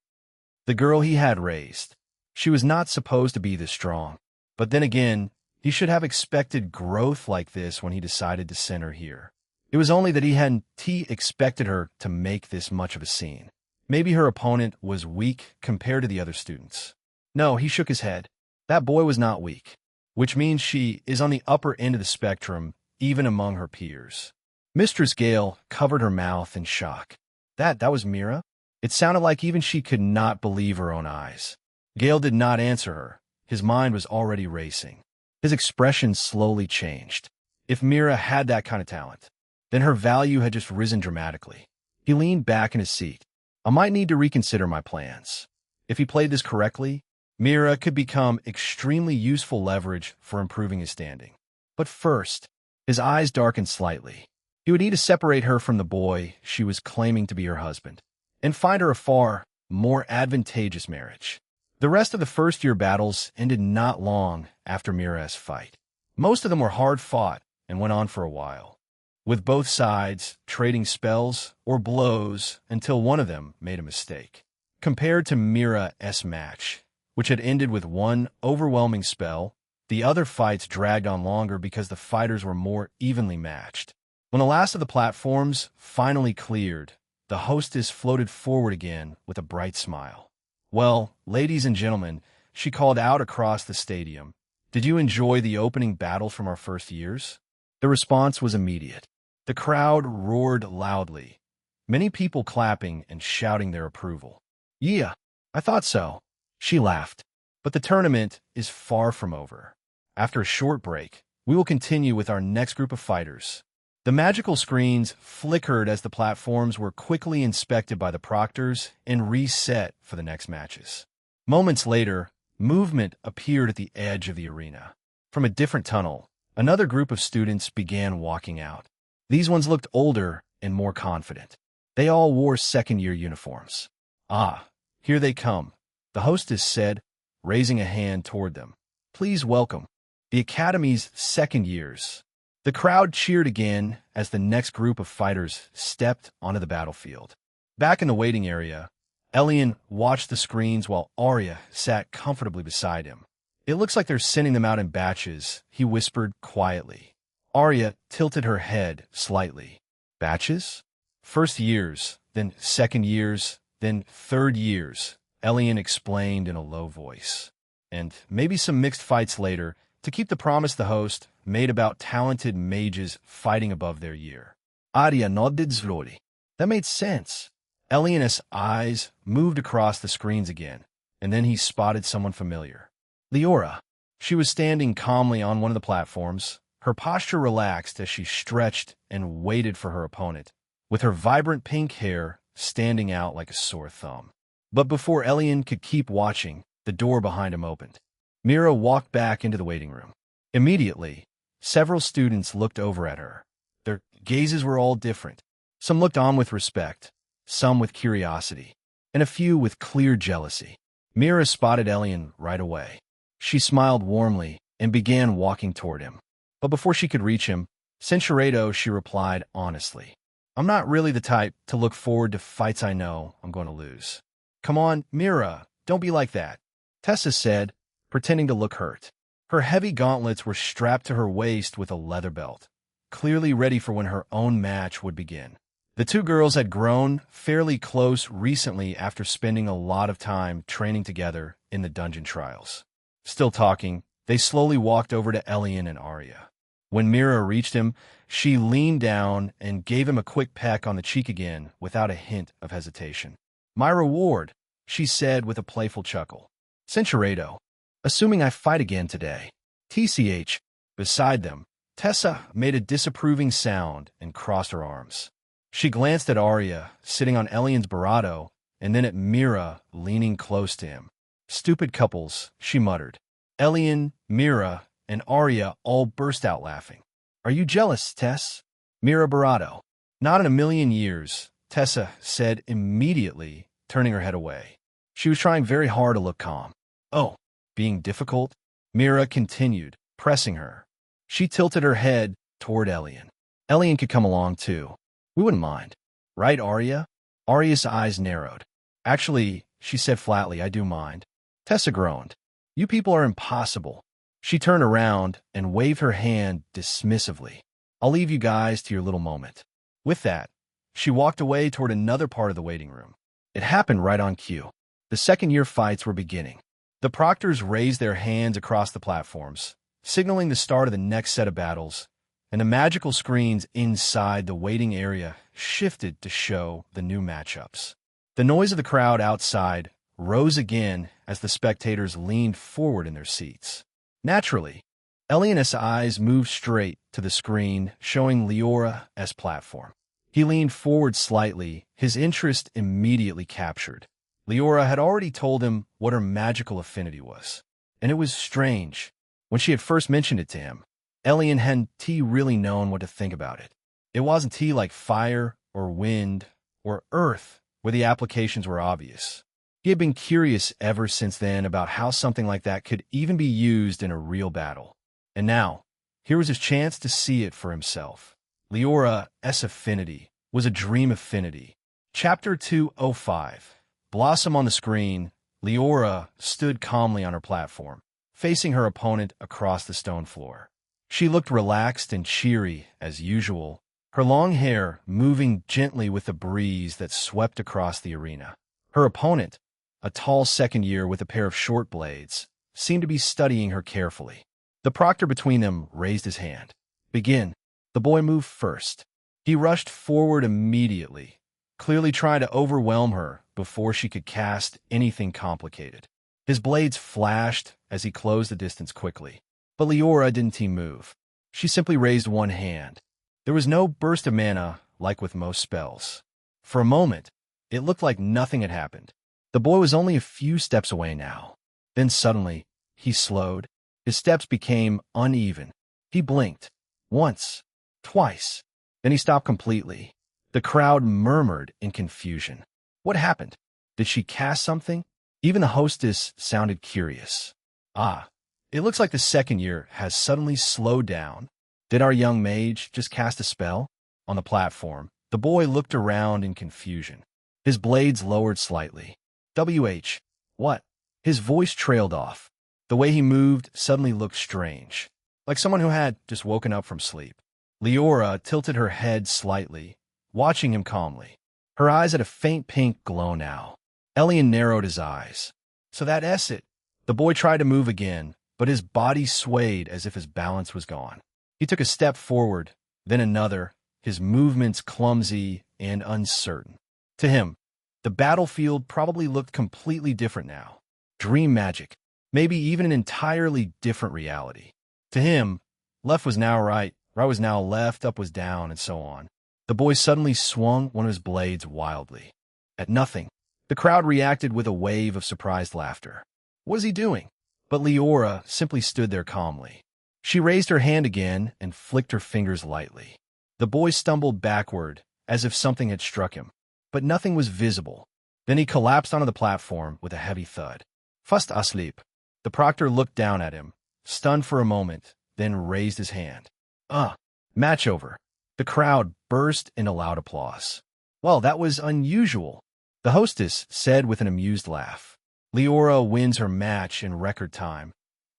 the girl he had raised. She was not supposed to be this strong. But then again, he should have expected growth like this when he decided to send her here. It was only that he hadn't expected her to make this much of a scene. Maybe her opponent was weak compared to the other students. No, he shook his head. That boy was not weak, which means she is on the upper end of the spectrum, even among her peers. Mistress Gale covered her mouth in shock. That was Mira? It sounded like even she could not believe her own eyes. Gale did not answer her. His mind was already racing. His expression slowly changed. If Mira had that kind of talent, then her value had just risen dramatically. He leaned back in his seat. I might need to reconsider my plans. If he played this correctly, Mira could become extremely useful leverage for improving his standing. But first, his eyes darkened slightly. He would need to separate her from the boy she was claiming to be her husband, and find her a far more advantageous marriage. The rest of the first-year battles ended not long after Mira's fight. Most of them were hard-fought and went on for a while, with both sides trading spells or blows until one of them made a mistake. Compared to Mira's match, which had ended with one overwhelming spell, the other fights dragged on longer because the fighters were more evenly matched. When the last of the platforms finally cleared, the hostess floated forward again with a bright smile. Well, ladies and gentlemen, she called out across the stadium, did you enjoy the opening battle from our first years? The response was immediate. The crowd roared loudly, many people clapping and shouting their approval. Yeah, I thought so. She laughed. But the tournament is far from over. After a short break, we will continue with our next group of fighters. The magical screens flickered as the platforms were quickly inspected by the proctors and reset for the next matches. Moments later, movement appeared at the edge of the arena. From a different tunnel, another group of students began walking out. These ones looked older and more confident. They all wore second-year uniforms. Ah, here they come, the hostess said, raising a hand toward them. Please welcome the Academy's second years. The crowd cheered again as the next group of fighters stepped onto the battlefield. Back in the waiting area, Elion watched the screens while Arya sat comfortably beside him. It looks like they're sending them out in batches, he whispered quietly. Arya tilted her head slightly. Batches? First years, then second years, then third years, Elion explained in a low voice. And maybe some mixed fights later to keep the promise the host made about talented mages fighting above their year. Arya nodded slowly. That made sense. Elion's eyes moved across the screens again, and then he spotted someone familiar. Leora. She was standing calmly on one of the platforms, her posture relaxed as she stretched and waited for her opponent, with her vibrant pink hair standing out like a sore thumb. But before Elion could keep watching, the door behind him opened. Mira walked back into the waiting room. Immediately, several students looked over at her. Their gazes were all different. Some looked on with respect, some with curiosity, and a few with clear jealousy. Mira spotted Elion right away. She smiled warmly and began walking toward him. But before she could reach him, Censuredo, she replied honestly, I'm not really the type to look forward to fights I know I'm going to lose. Come on, Mira, don't be like that, Tessa said, pretending to look hurt. Her heavy gauntlets were strapped to her waist with a leather belt, clearly ready for when her own match would begin. The two girls had grown fairly close recently after spending a lot of time training together in the dungeon trials. Still talking, they slowly walked over to Elion and Arya. When Mira reached him, she leaned down and gave him a quick peck on the cheek again without a hint of hesitation. My reward, she said with a playful chuckle. Censuredo, assuming I fight again today. TCH. Beside them, Tessa made a disapproving sound and crossed her arms. She glanced at Arya, sitting on Elion's barato, and then at Mira, leaning close to him. Stupid couples, she muttered. Elion, Mira, and Arya all burst out laughing. Are you jealous, Tess? Mira barato. Not in a million years, Tessa said immediately, turning her head away. She was trying very hard to look calm. Oh, being difficult? Mira continued, pressing her. She tilted her head toward Elion. Elion could come along too. We wouldn't mind. Right, Arya? Arya's eyes narrowed. Actually, she said flatly, I do mind. Tessa groaned. You people are impossible. She turned around and waved her hand dismissively. I'll leave you guys to your little moment. With that, she walked away toward another part of the waiting room. It happened right on cue. The second-year fights were beginning. The proctors raised their hands across the platforms, signaling the start of the next set of battles, and the magical screens inside the waiting area shifted to show the new matchups. The noise of the crowd outside rose again as the spectators leaned forward in their seats. Naturally, Elion's eyes moved straight to the screen showing Leora's platform. He leaned forward slightly, his interest immediately captured. Leora had already told him what her magical affinity was, and it was strange. When she had first mentioned it to him, Elion hadn't really known what to think about it. It wasn't like fire or wind or earth, where the applications were obvious. He had been curious ever since then about how something like that could even be used in a real battle. And now, here was his chance to see it for himself. Leora's affinity was a dream affinity. Chapter 205. Blossom on the screen, Leora stood calmly on her platform, facing her opponent across the stone floor. She looked relaxed and cheery as usual, her long hair moving gently with the breeze that swept across the arena. Her opponent, a tall second year with a pair of short blades, seemed to be studying her carefully. The proctor between them raised his hand. Begin. The boy moved first. He rushed forward immediately, clearly trying to overwhelm her before she could cast anything complicated. His blades flashed as he closed the distance quickly. But Leora didn't move. She simply raised one hand. There was no burst of mana like with most spells. For a moment, it looked like nothing had happened. The boy was only a few steps away now. Then suddenly, he slowed. His steps became uneven. He blinked. Once. Twice. Then he stopped completely. The crowd murmured in confusion. What happened? Did she cast something? Even the hostess sounded curious. Ah, it looks like the second year has suddenly slowed down. Did our young mage just cast a spell? On the platform, the boy looked around in confusion. His blades lowered slightly. What? His voice trailed off. The way he moved suddenly looked strange, like someone who had just woken up from sleep. Leora tilted her head slightly, watching him calmly. Her eyes had a faint pink glow now. Elion narrowed his eyes. So that's it. The boy tried to move again, but his body swayed as if his balance was gone. He took a step forward, then another, his movements clumsy and uncertain. To him, the battlefield probably looked completely different now. Dream magic, maybe even an entirely different reality. To him, left was now right, right was now left, up was down, and so on. The boy suddenly swung one of his blades wildly. At nothing, the crowd reacted with a wave of surprised laughter. What was he doing? But Leora simply stood there calmly. She raised her hand again and flicked her fingers lightly. The boy stumbled backward, as if something had struck him, but nothing was visible. Then he collapsed onto the platform with a heavy thud. Fast asleep. The proctor looked down at him, stunned for a moment, then raised his hand. Match over. The crowd burst into loud applause. Well, that was unusual, the hostess said with an amused laugh. Leora wins her match in record time,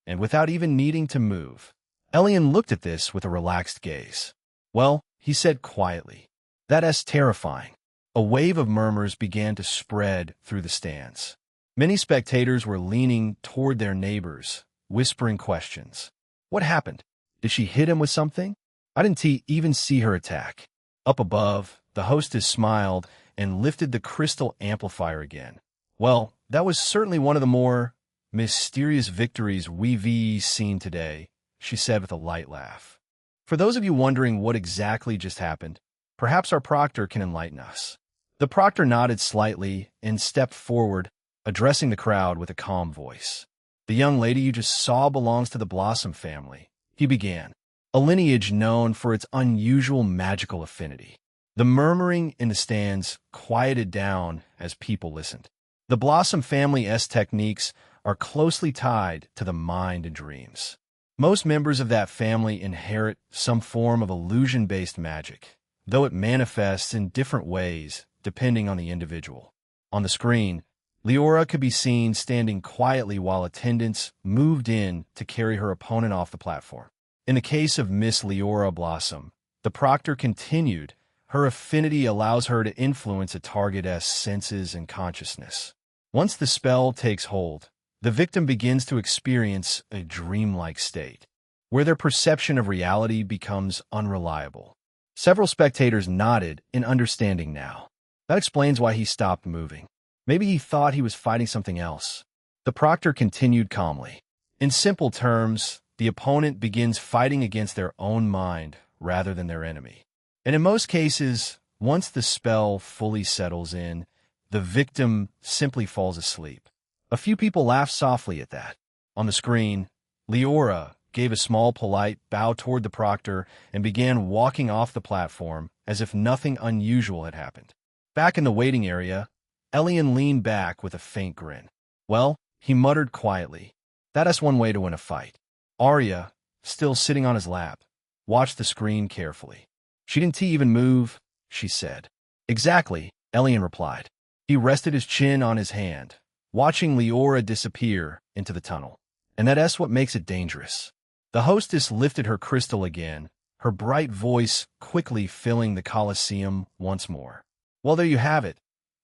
and without even needing to move. Elion looked at this with a relaxed gaze. Well, he said quietly, that's terrifying. A wave of murmurs began to spread through the stands. Many spectators were leaning toward their neighbors, whispering questions. What happened? Did she hit him with something? I didn't even see her attack. Up above, the hostess smiled and lifted the crystal amplifier again. Well, that was certainly one of the more mysterious victories we've seen today, she said with a light laugh. For those of you wondering what exactly just happened, perhaps our proctor can enlighten us. The proctor nodded slightly and stepped forward, addressing the crowd with a calm voice. The young lady you just saw belongs to the Blossom family, he began, a lineage known for its unusual magical affinity. The murmuring in the stands quieted down as people listened. The Blossom family's techniques are closely tied to the mind and dreams. Most members of that family inherit some form of illusion-based magic, though it manifests in different ways depending on the individual. On the screen, Leora could be seen standing quietly while attendants moved in to carry her opponent off the platform. In the case of Miss Leora Blossom, the proctor continued, her affinity allows her to influence a target's senses and consciousness. Once the spell takes hold, the victim begins to experience a dreamlike state, where their perception of reality becomes unreliable. Several spectators nodded in understanding now. That explains why he stopped moving. Maybe he thought he was fighting something else. The proctor continued calmly. In simple terms, the opponent begins fighting against their own mind rather than their enemy. And in most cases, once the spell fully settles in, the victim simply falls asleep. A few people laughed softly at that. On the screen, Leora gave a small polite bow toward the proctor and began walking off the platform as if nothing unusual had happened. Back in the waiting area, Elion leaned back with a faint grin. Well, he muttered quietly, that's one way to win a fight. Arya, still sitting on his lap, watched the screen carefully. She didn't even move, she said. Exactly, Elion replied. He rested his chin on his hand, watching Leora disappear into the tunnel. And that's what makes it dangerous. The hostess lifted her crystal again, her bright voice quickly filling the Colosseum once more. Well, there you have it,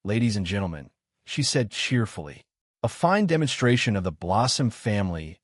ladies and gentlemen, she said cheerfully. A fine demonstration of the Blossom family's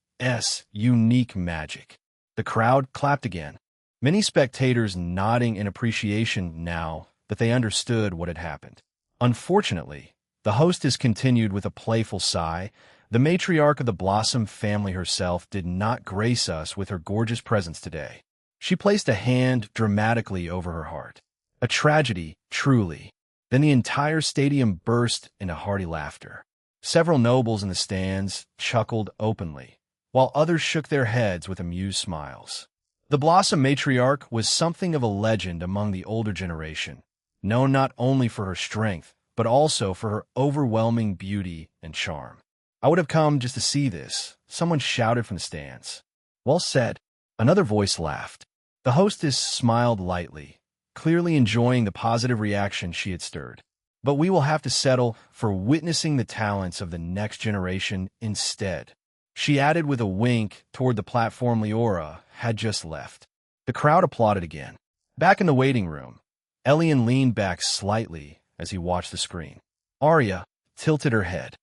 unique magic. The crowd clapped again, many spectators nodding in appreciation now that they understood what had happened. Unfortunately, the hostess continued with a playful sigh. The matriarch of the Blossom family herself did not grace us with her gorgeous presence today. She placed a hand dramatically over her heart. A tragedy, truly. Then the entire stadium burst into hearty laughter. Several nobles in the stands chuckled openly, while others shook their heads with amused smiles. The Blossom matriarch was something of a legend among the older generation, known not only for her strength, but also for her overwhelming beauty and charm. I would have come just to see this, someone shouted from the stands. Well said. Another voice laughed. The hostess smiled lightly, clearly enjoying the positive reaction she had stirred. But we will have to settle for witnessing the talents of the next generation instead, she added with a wink toward the platform Leora had just left. The crowd applauded again. Back in the waiting room, Elion leaned back slightly as he watched the screen. Arya tilted her head.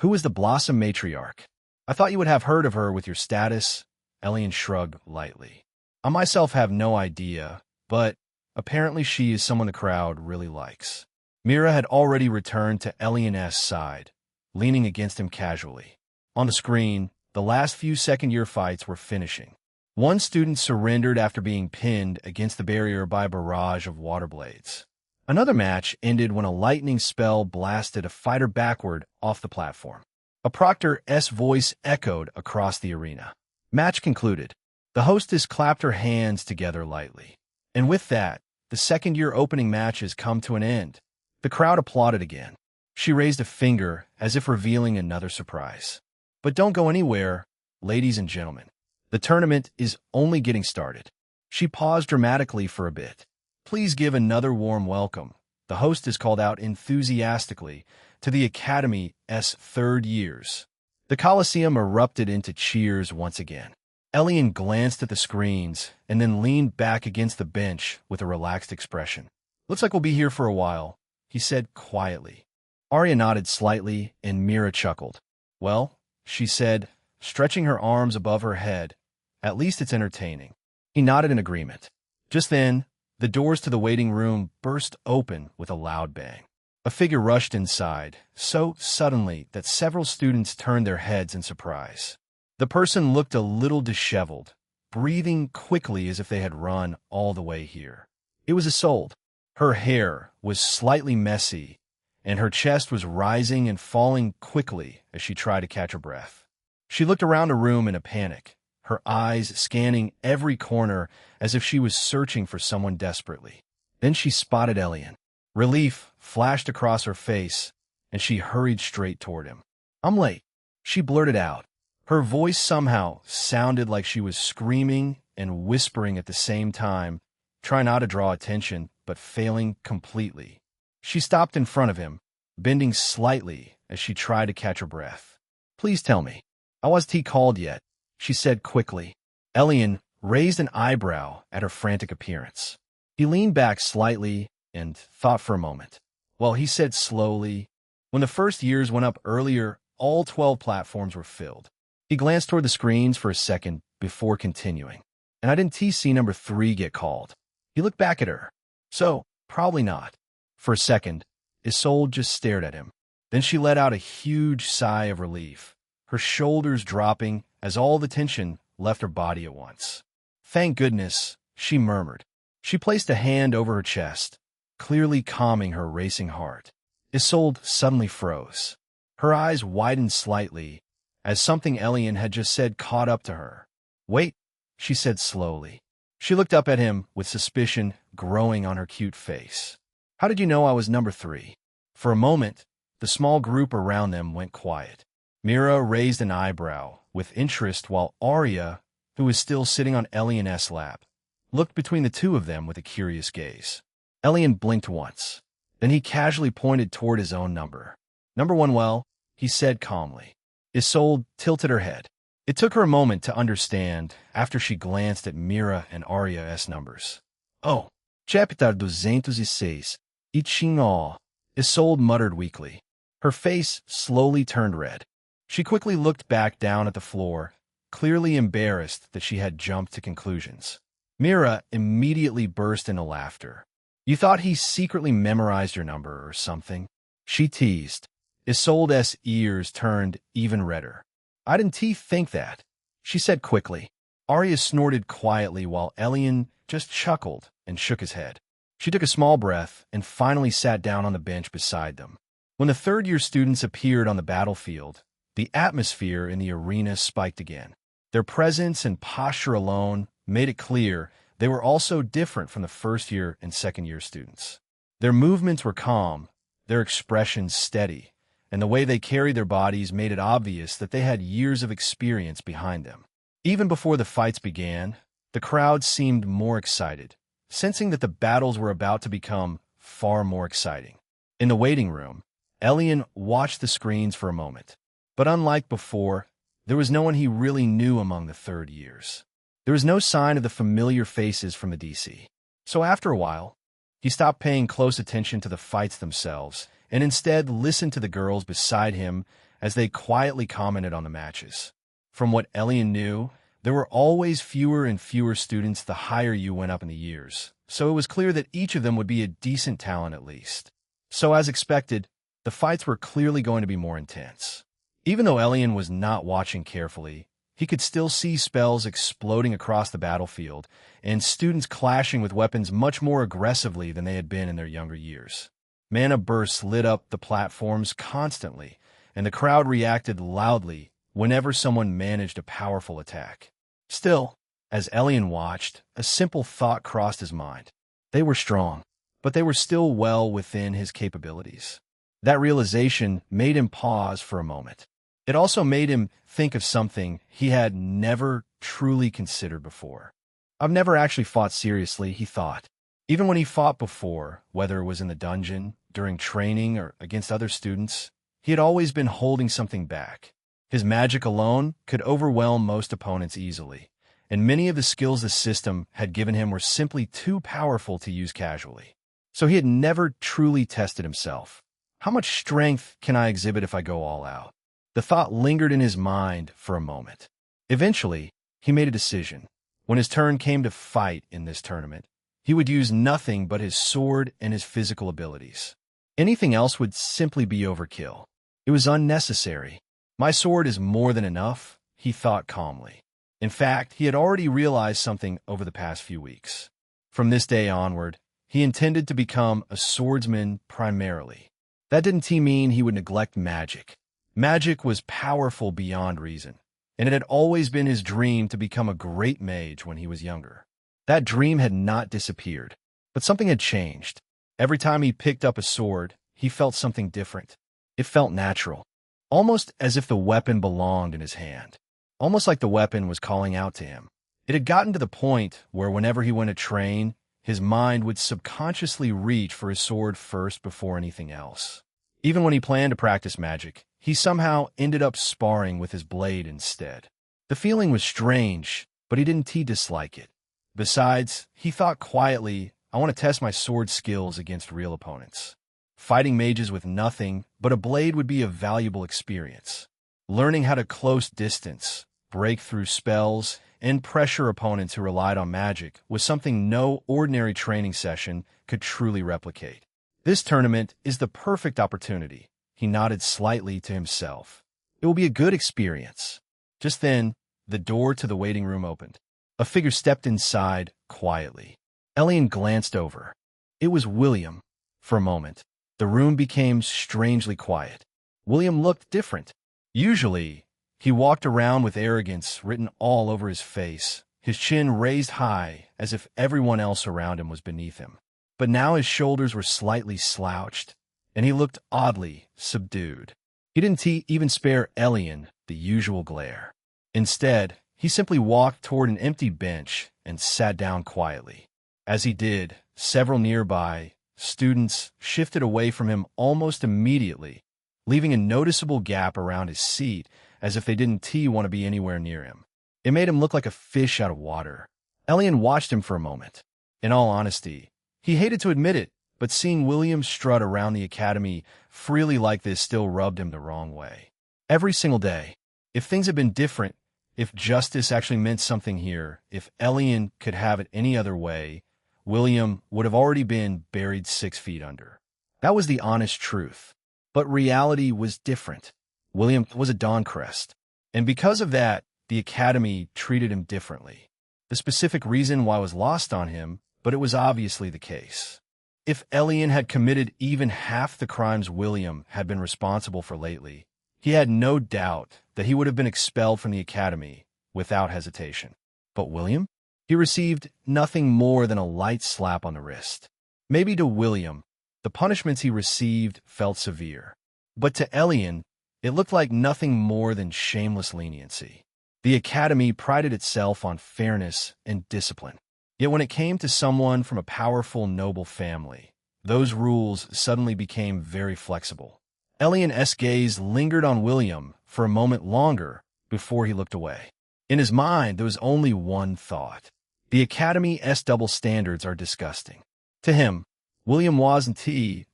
Who is the Blossom Matriarch? I thought you would have heard of her with your status. Elion shrugged lightly. I myself have no idea, but apparently she is someone the crowd really likes. Mira had already returned to Elion's side, leaning against him casually. On the screen, the last few second-year fights were finishing. One student surrendered after being pinned against the barrier by a barrage of water blades. Another match ended when a lightning spell blasted a fighter backward off the platform. A proctor's voice echoed across the arena. Match concluded. The hostess clapped her hands together lightly. And with that, the second-year opening match has come to an end. The crowd applauded again. She raised a finger as if revealing another surprise. But don't go anywhere, ladies and gentlemen. The tournament is only getting started. She paused dramatically for a bit. Please give another warm welcome, the hostess called out enthusiastically, to the Academy's third years. The Colosseum erupted into cheers once again. Elion glanced at the screens and then leaned back against the bench with a relaxed expression. Looks like we'll be here for a while, he said quietly. Arya nodded slightly and Mira chuckled. Well, she said, stretching her arms above her head, at least it's entertaining. He nodded in agreement. Just then, the doors to the waiting room burst open with a loud bang. A figure rushed inside, so suddenly that several students turned their heads in surprise. The person looked a little disheveled, breathing quickly as if they had run all the way here. It was Isolde. Her hair was slightly messy, and her chest was rising and falling quickly as she tried to catch her breath. She looked around the room in a panic, her eyes scanning every corner as if she was searching for someone desperately. Then she spotted Elion. Relief flashed across her face, and she hurried straight toward him. I'm late, she blurted out. Her voice somehow sounded like she was screaming and whispering at the same time, trying not to draw attention, but failing completely. She stopped in front of him, bending slightly as she tried to catch her breath. Please tell me, I wasn't called yet, she said quickly. Elion raised an eyebrow at her frantic appearance. He leaned back slightly and thought for a moment. Well, he said slowly, when the first years went up earlier, all 12 platforms were filled. He glanced toward the screens for a second before continuing. And I didn't see number 3 get called. He looked back at her. So, probably not. For a second, Isolde just stared at him. Then she let out a huge sigh of relief, her shoulders dropping as all the tension left her body at once. Thank goodness, she murmured. She placed a hand over her chest, clearly calming her racing heart. Isolde suddenly froze. Her eyes widened slightly, as something Elion had just said caught up to her. Wait, she said slowly. She looked up at him with suspicion growing on her cute face. How did you know I was number 3? For a moment, the small group around them went quiet. Mira raised an eyebrow with interest while Arya, who was still sitting on Elion's lap, looked between the two of them with a curious gaze. Elion blinked once. Then he casually pointed toward his own number. Number 1, well, he said calmly. Isolde tilted her head. It took her a moment to understand after she glanced at Mira and Arya's numbers. Oh, chapter 206. Ichinol, Isolde muttered weakly. Her face slowly turned red. She quickly looked back down at the floor, clearly embarrassed that she had jumped to conclusions. Mira immediately burst into laughter. You thought he secretly memorized your number or something? She teased. Isolde's ears turned even redder. I didn't think that, she said quickly. Arya snorted quietly while Elion just chuckled and shook his head. She took a small breath and finally sat down on the bench beside them. When the third-year students appeared on the battlefield, the atmosphere in the arena spiked again. Their presence and posture alone made it clear they were also different from the first-year and second-year students. Their movements were calm, their expressions steady, and the way they carried their bodies made it obvious that they had years of experience behind them. Even before the fights began, the crowd seemed more excited, sensing that the battles were about to become far more exciting. In the waiting room, Elion watched the screens for a moment. But unlike before, there was no one he really knew among the third years. There was no sign of the familiar faces from the DC. So after a while, He stopped paying close attention to the fights themselves and instead listened to the girls beside him as they quietly commented on the matches. From what Elion knew, there were always fewer and fewer students the higher you went up in the years, so it was clear that each of them would be a decent talent at least. So as expected, the fights were clearly going to be more intense. Even though Elion was not watching carefully, he could still see spells exploding across the battlefield and students clashing with weapons much more aggressively than they had been in their younger years. Mana bursts lit up the platforms constantly, and the crowd reacted loudly whenever someone managed a powerful attack. Still, as Elion watched, a simple thought crossed his mind. They were strong, but they were still well within his capabilities. That realization made him pause for a moment. It also made him think of something he had never truly considered before. I've never actually fought seriously, he thought. Even when he fought before, whether it was in the dungeon, during training, or against other students, he had always been holding something back. His magic alone could overwhelm most opponents easily, and many of the skills the system had given him were simply too powerful to use casually. So he had never truly tested himself. How much strength can I exhibit if I go all out? The thought lingered in his mind for a moment. Eventually, he made a decision. When his turn came to fight in this tournament, he would use nothing but his sword and his physical abilities. Anything else would simply be overkill. It was unnecessary. My sword is more than enough, he thought calmly. In fact, he had already realized something over the past few weeks. From this day onward, he intended to become a swordsman primarily. That didn't mean he would neglect magic. Magic was powerful beyond reason, and it had always been his dream to become a great mage when he was younger. That dream had not disappeared, but something had changed. Every time he picked up a sword, he felt something different. It felt natural, almost as if the weapon belonged in his hand, almost like the weapon was calling out to him. It had gotten to the point where whenever he went to train, his mind would subconsciously reach for his sword first before anything else. Even when he planned to practice magic, he somehow ended up sparring with his blade instead. The feeling was strange, but he didn't dislike it. Besides, he thought quietly, I want to test my sword skills against real opponents. Fighting mages with nothing but a blade would be a valuable experience. Learning how to close distance, break through spells, and pressure opponents who relied on magic was something no ordinary training session could truly replicate. This tournament is the perfect opportunity. He nodded slightly to himself. It will be a good experience. Just then, the door to the waiting room opened. A figure stepped inside quietly. Elion glanced over. It was William. For a moment, the room became strangely quiet. William looked different. Usually, he walked around with arrogance written all over his face, his chin raised high as if everyone else around him was beneath him. But now his shoulders were slightly slouched, and he looked oddly subdued. He didn't even spare Elion the usual glare. Instead, he simply walked toward an empty bench and sat down quietly. As he did, several nearby students shifted away from him almost immediately, leaving a noticeable gap around his seat as if they didn't want to be anywhere near him. It made him look like a fish out of water. Elion watched him for a moment. In all honesty, he hated to admit it, but seeing William strut around the academy freely like this still rubbed him the wrong way. Every single day, if things had been different, if justice actually meant something here, if Elion could have it any other way, William would have already been buried 6 feet under. That was the honest truth. But reality was different. William was a Dawncrest, and because of that, the academy treated him differently. The specific reason why was lost on him, but it was obviously the case. If Elion had committed even half the crimes William had been responsible for lately, he had no doubt that he would have been expelled from the academy without hesitation. But William? He received nothing more than a light slap on the wrist. Maybe to William, the punishments he received felt severe. But to Elion, it looked like nothing more than shameless leniency. The academy prided itself on fairness and discipline. Yet when it came to someone from a powerful, noble family, those rules suddenly became very flexible. Elion's gaze lingered on William for a moment longer before he looked away. In his mind, there was only one thought. The Academy's double standards are disgusting. To him, William wasn't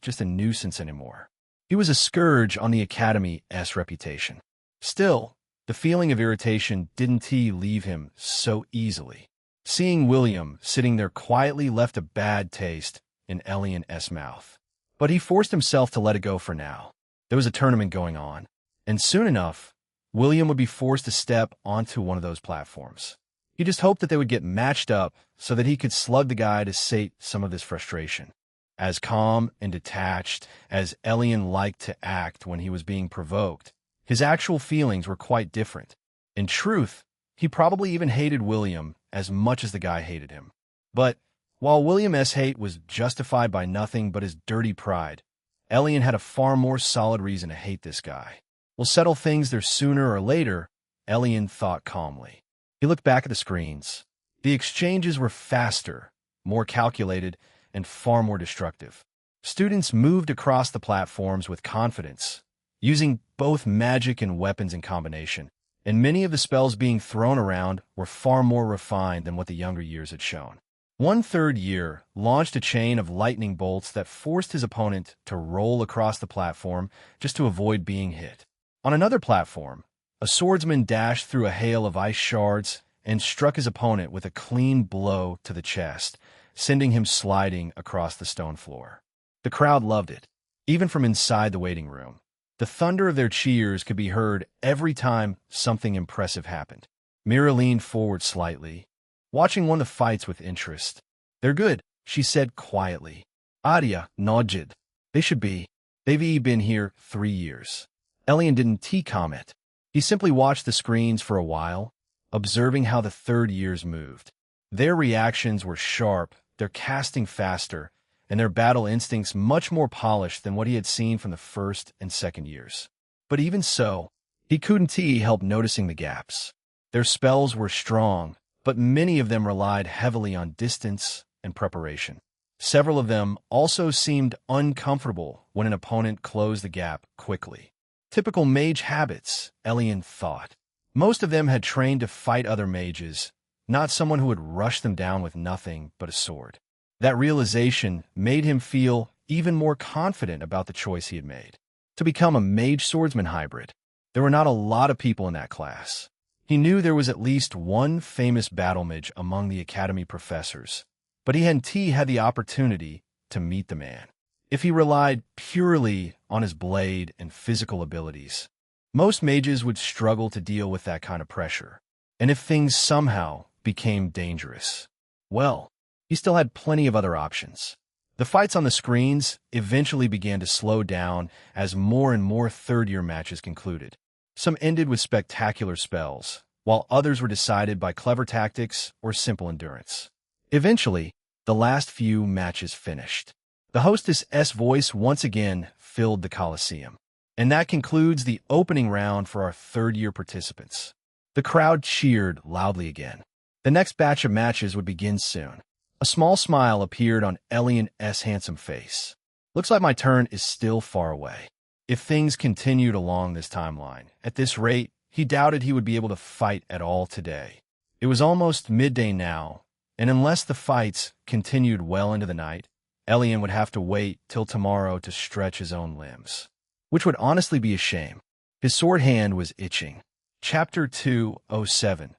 just a nuisance anymore. He was a scourge on the Academy's reputation. Still, the feeling of irritation didn't leave him so easily. Seeing William sitting there quietly left a bad taste in Elion's mouth. But he forced himself to let it go for now. There was a tournament going on, and soon enough, William would be forced to step onto one of those platforms. He just hoped that they would get matched up so that he could slug the guy to sate some of his frustration. As calm and detached as Elion liked to act when he was being provoked, his actual feelings were quite different. In truth, he probably even hated William as much as the guy hated him. But while William's hate was justified by nothing but his dirty pride, Elion had a far more solid reason to hate this guy. We'll settle things there sooner or later, Elion thought calmly. He looked back at the screens. The exchanges were faster, more calculated, and far more destructive. Students moved across the platforms with confidence, using both magic and weapons in combination, and many of the spells being thrown around were far more refined than what the younger years had shown. One third year launched a chain of lightning bolts that forced his opponent to roll across the platform just to avoid being hit. On another platform, a swordsman dashed through a hail of ice shards and struck his opponent with a clean blow to the chest, sending him sliding across the stone floor. The crowd loved it, even from inside the waiting room. The thunder of their cheers could be heard every time something impressive happened. Mira leaned forward slightly, watching one of the fights with interest. "They're good," she said quietly. Adia nodded. "They should be. They've been here 3 years." Elion didn't comment. He simply watched the screens for a while, observing how the third years moved. Their reactions were sharp, their casting faster, and their battle instincts much more polished than what he had seen from the first and second years. But even so, he couldn't help noticing the gaps. Their spells were strong, but many of them relied heavily on distance and preparation. Several of them also seemed uncomfortable when an opponent closed the gap quickly. Typical mage habits, Elion thought. Most of them had trained to fight other mages, not someone who would rush them down with nothing but a sword. That realization made him feel even more confident about the choice he had made. To become a mage-swordsman hybrid, there were not a lot of people in that class. He knew there was at least one famous battle mage among the academy professors, but he hadn't had the opportunity to meet the man. If he relied purely on his blade and physical abilities, most mages would struggle to deal with that kind of pressure. And if things somehow became dangerous, well, he still had plenty of other options. The fights on the screens eventually began to slow down as more and more third-year matches concluded. Some ended with spectacular spells, while others were decided by clever tactics or simple endurance. Eventually, the last few matches finished. The hostess's voice once again filled the Colosseum. And that concludes the opening round for our third-year participants. The crowd cheered loudly again. The next batch of matches would begin soon. A small smile appeared on Elion's handsome face. "Looks like my turn is still far away." If things continued along this timeline, at this rate, he doubted he would be able to fight at all today. It was almost midday now, and unless the fights continued well into the night, Elion would have to wait till tomorrow to stretch his own limbs, which would honestly be a shame. His sword hand was itching. Chapter 207.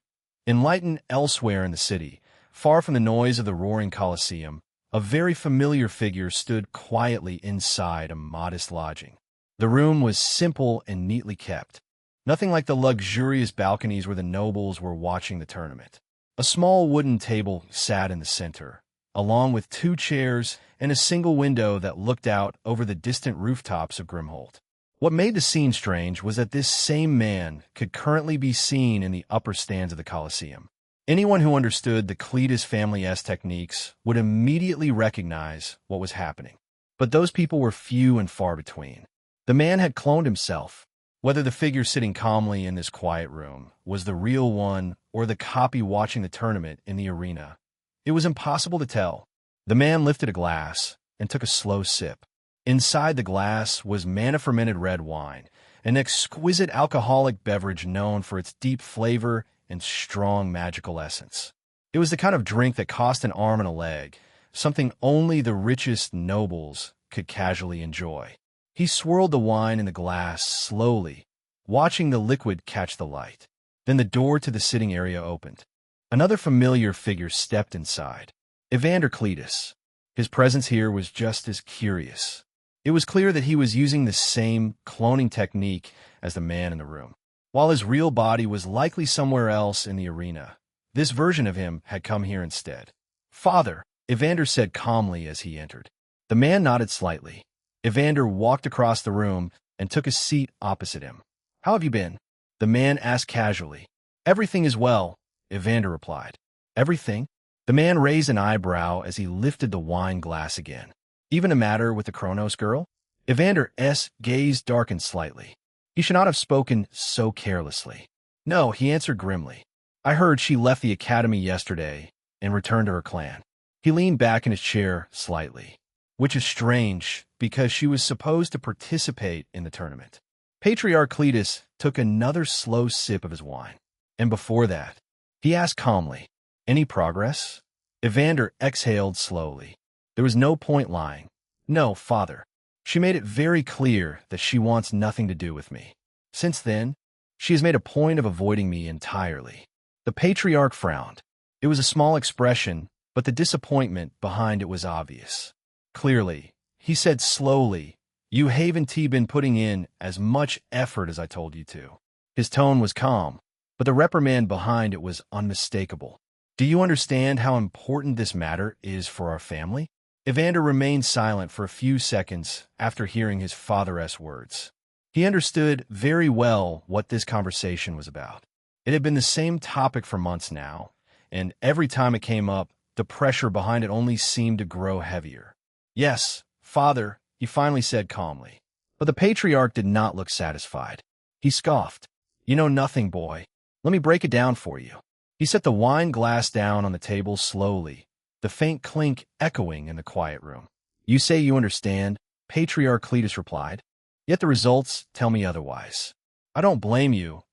Enlightened elsewhere in the city, far from the noise of the roaring Colosseum, a very familiar figure stood quietly inside a modest lodging. The room was simple and neatly kept, nothing like the luxurious balconies where the nobles were watching the tournament. A small wooden table sat in the center, along with 2 chairs and a single window that looked out over the distant rooftops of Grimholt. What made the scene strange was that this same man could currently be seen in the upper stands of the Colosseum. Anyone who understood the Cletus family's techniques would immediately recognize what was happening. But those people were few and far between. The man had cloned himself. Whether the figure sitting calmly in this quiet room was the real one or the copy watching the tournament in the arena, it was impossible to tell. The man lifted a glass and took a slow sip. Inside the glass was mana-fermented red wine, an exquisite alcoholic beverage known for its deep flavor and strong magical essence. It was the kind of drink that cost an arm and a leg, something only the richest nobles could casually enjoy. He swirled the wine in the glass slowly, watching the liquid catch the light. Then the door to the sitting area opened. Another familiar figure stepped inside. Evander Cletus. His presence here was just as curious. It was clear that he was using the same cloning technique as the man in the room. While his real body was likely somewhere else in the arena, this version of him had come here instead. "Father," Evander said calmly as he entered. The man nodded slightly. Evander walked across the room and took a seat opposite him. "How have you been?" the man asked casually. "Everything is well," Evander replied. "Everything?" The man raised an eyebrow as he lifted the wine glass again. "Even a matter with the Kronos girl?" Evander's gaze darkened slightly. He should not have spoken so carelessly. "No," he answered grimly. "I heard she left the academy yesterday and returned to her clan." He leaned back in his chair slightly, which is strange because she was supposed to participate in the tournament. Patriarch Cletus took another slow sip of his wine. "And before that," he asked calmly, "any progress?" Evander exhaled slowly. There was no point lying. "No, father. She made it very clear that she wants nothing to do with me. Since then, she has made a point of avoiding me entirely." The patriarch frowned. It was a small expression, but the disappointment behind it was obvious. "Clearly," he said slowly, "you haven't been putting in as much effort as I told you to." His tone was calm, but the reprimand behind it was unmistakable. "Do you understand how important this matter is for our family?" Evander remained silent for a few seconds after hearing his father's words. He understood very well what this conversation was about. It had been the same topic for months now, and every time it came up, the pressure behind it only seemed to grow heavier. "Yes, father," he finally said calmly. But the patriarch did not look satisfied. He scoffed. "You know nothing, boy. Let me break it down for you." He set the wine glass down on the table slowly, the faint clink echoing in the quiet room. "You say you understand," Patriarch Cletus replied. "Yet the results tell me otherwise. I don't blame you.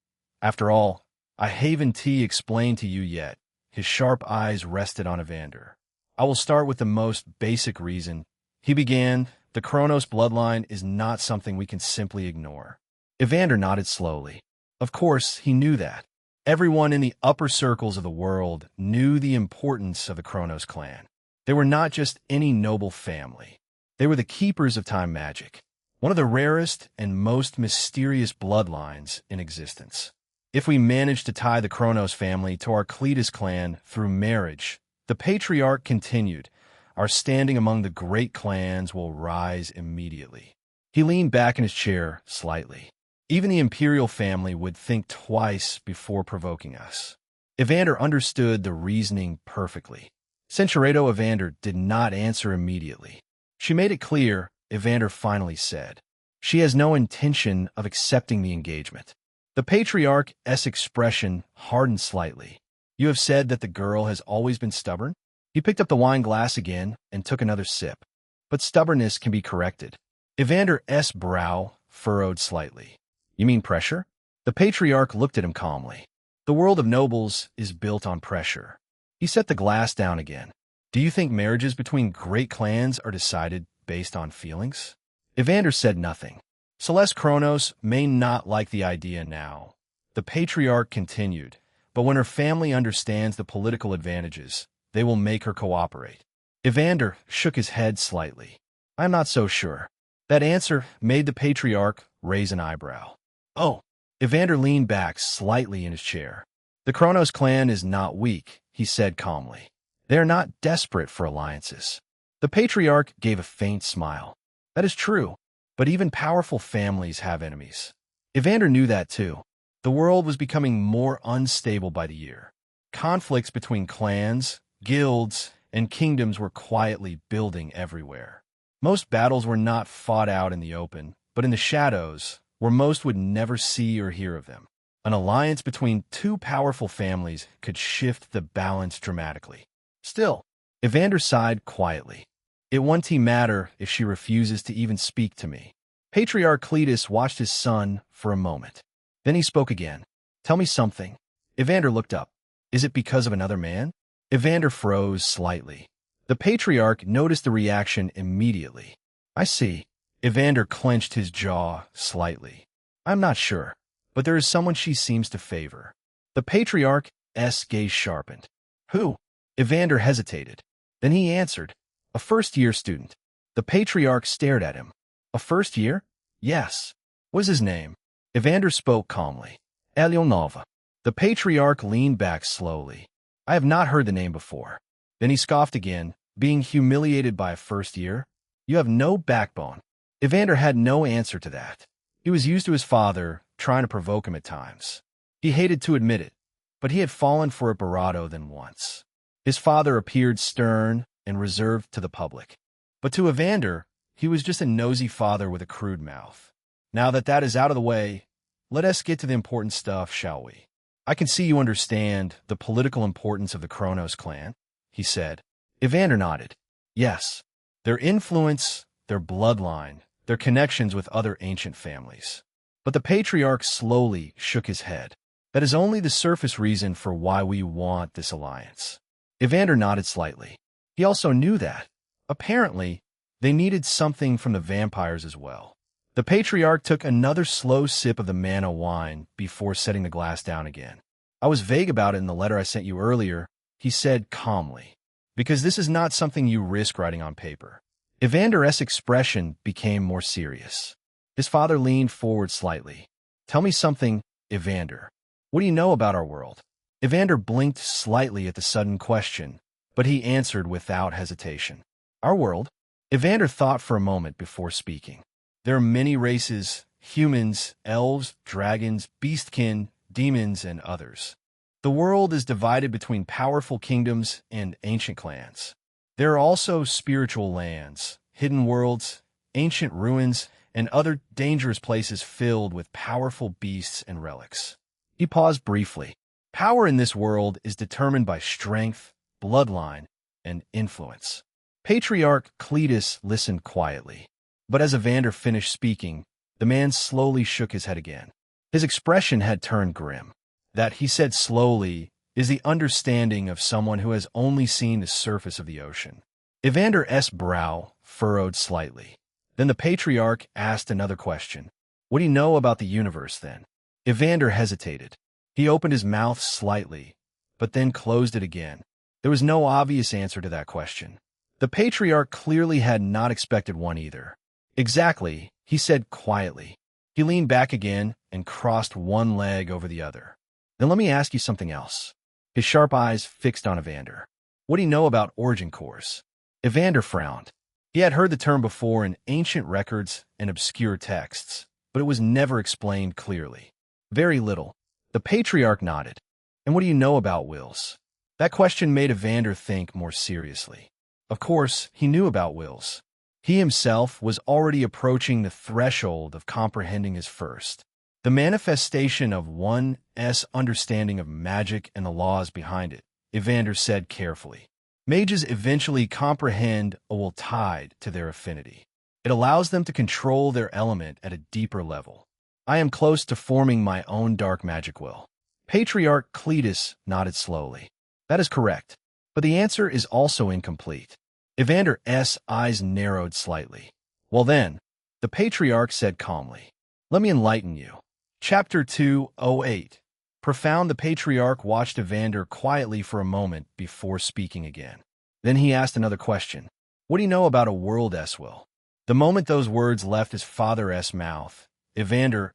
After all, I haven't explained to you yet." His sharp eyes rested on Evander. "I will start with the most basic reason," he began. "The Kronos bloodline is not something we can simply ignore." Evander nodded slowly. Of course, he knew that. Everyone in the upper circles of the world knew the importance of the Kronos clan. They were not just any noble family. They were the keepers of time magic, one of the rarest and most mysterious bloodlines in existence. If we manage to tie the Kronos family to our Cletus clan through marriage, the patriarch continued, our standing among the great clans will rise immediately. He leaned back in his chair slightly. Even the imperial family would think twice before provoking us. Evander understood the reasoning perfectly. Centuredo Evander did not answer immediately. "She made it clear," Evander finally said. "She has no intention of accepting the engagement." The patriarch's expression hardened slightly. "You have said that the girl has always been stubborn?" He picked up the wine glass again and took another sip. "But stubbornness can be corrected." Evander's brow furrowed slightly. "You mean pressure?" The patriarch looked at him calmly. "The world of nobles is built on pressure." He set the glass down again. "Do you think marriages between great clans are decided based on feelings?" Evander said nothing. "Celeste Kronos may not like the idea now," the patriarch continued, "but when her family understands the political advantages, they will make her cooperate." Evander shook his head slightly. "I am not so sure." That answer made the patriarch raise an eyebrow. "Oh." Evander leaned back slightly in his chair. "The Kronos clan is not weak," he said calmly. "They are not desperate for alliances." The patriarch gave a faint smile. "That is true, but even powerful families have enemies." Evander knew that too. The world was becoming more unstable by the year. Conflicts between clans, guilds, and kingdoms were quietly building everywhere. Most battles were not fought out in the open, but in the shadows, where most would never see or hear of them. An alliance between two powerful families could shift the balance dramatically. Still, Evander sighed quietly. "It won't matter if she refuses to even speak to me." Patriarch Cletus watched his son for a moment. Then he spoke again. "Tell me something." Evander looked up. "Is it because of another man?" Evander froze slightly. The patriarch noticed the reaction immediately. I see. Evander clenched his jaw slightly. I'm not sure, but there is someone she seems to favor. The patriarch's gaze sharpened. Who? Evander hesitated. Then he answered, a first-year student. The patriarch stared at him. A first year? Yes. What is his name? Evander spoke calmly. Elion. The patriarch leaned back slowly. I have not heard the name before. Then he scoffed again, being humiliated by a first year. You have no backbone. Evander had no answer to that. He was used to his father trying to provoke him at times. He hated to admit it, but he had fallen for a bravado than once. His father appeared stern and reserved to the public. But to Evander, he was just a nosy father with a crude mouth. Now that is out of the way, let us get to the important stuff, shall we? I can see you understand the political importance of the Kronos clan, he said. Evander nodded. Yes, their influence, their bloodline, their connections with other ancient families. But the patriarch slowly shook his head. That is only the surface reason for why we want this alliance. Evander nodded slightly. He also knew that, apparently, they needed something from the vampires as well. The patriarch took another slow sip of the mana wine before setting the glass down again. I was vague about it in the letter I sent you earlier, he said calmly, because this is not something you risk writing on paper. Evander's expression became more serious. His father leaned forward slightly. Tell me something, Evander. What do you know about our world? Evander blinked slightly at the sudden question, but he answered without hesitation. Our world? Evander thought for a moment before speaking. There are many races, humans, elves, dragons, beastkin, demons, and others. The world is divided between powerful kingdoms and ancient clans. There are also spiritual lands, hidden worlds, ancient ruins, and other dangerous places filled with powerful beasts and relics. He paused briefly. Power in this world is determined by strength, bloodline, and influence. Patriarch Cletus listened quietly. But as Evander finished speaking, the man slowly shook his head again. His expression had turned grim. That, he said slowly, is the understanding of someone who has only seen the surface of the ocean. Evander's brow furrowed slightly. Then the patriarch asked another question. What do you know about the universe, then? Evander hesitated. He opened his mouth slightly, but then closed it again. There was no obvious answer to that question. The patriarch clearly had not expected one either. Exactly, he said quietly. He leaned back again and crossed one leg over the other. Then let me ask you something else. His sharp eyes fixed on Evander. What do you know about origin cores? Evander frowned. He had heard the term before in ancient records and obscure texts, but it was never explained clearly. Very little. The patriarch nodded. And what do you know about wills? That question made Evander think more seriously. Of course, he knew about wills. He himself was already approaching the threshold of comprehending his first. The manifestation of one's understanding of magic and the laws behind it, Evander said carefully. Mages eventually comprehend a will tied to their affinity. It allows them to control their element at a deeper level. I am close to forming my own dark magic will. Patriarch Cletus nodded slowly. That is correct, but the answer is also incomplete. Evander's eyes narrowed slightly. Well then, the patriarch said calmly, let me enlighten you. Chapter 208. Profound. The patriarch watched Evander quietly for a moment before speaking again. Then he asked another question. What do you know about a world's will? The moment those words left his father's mouth, Evander's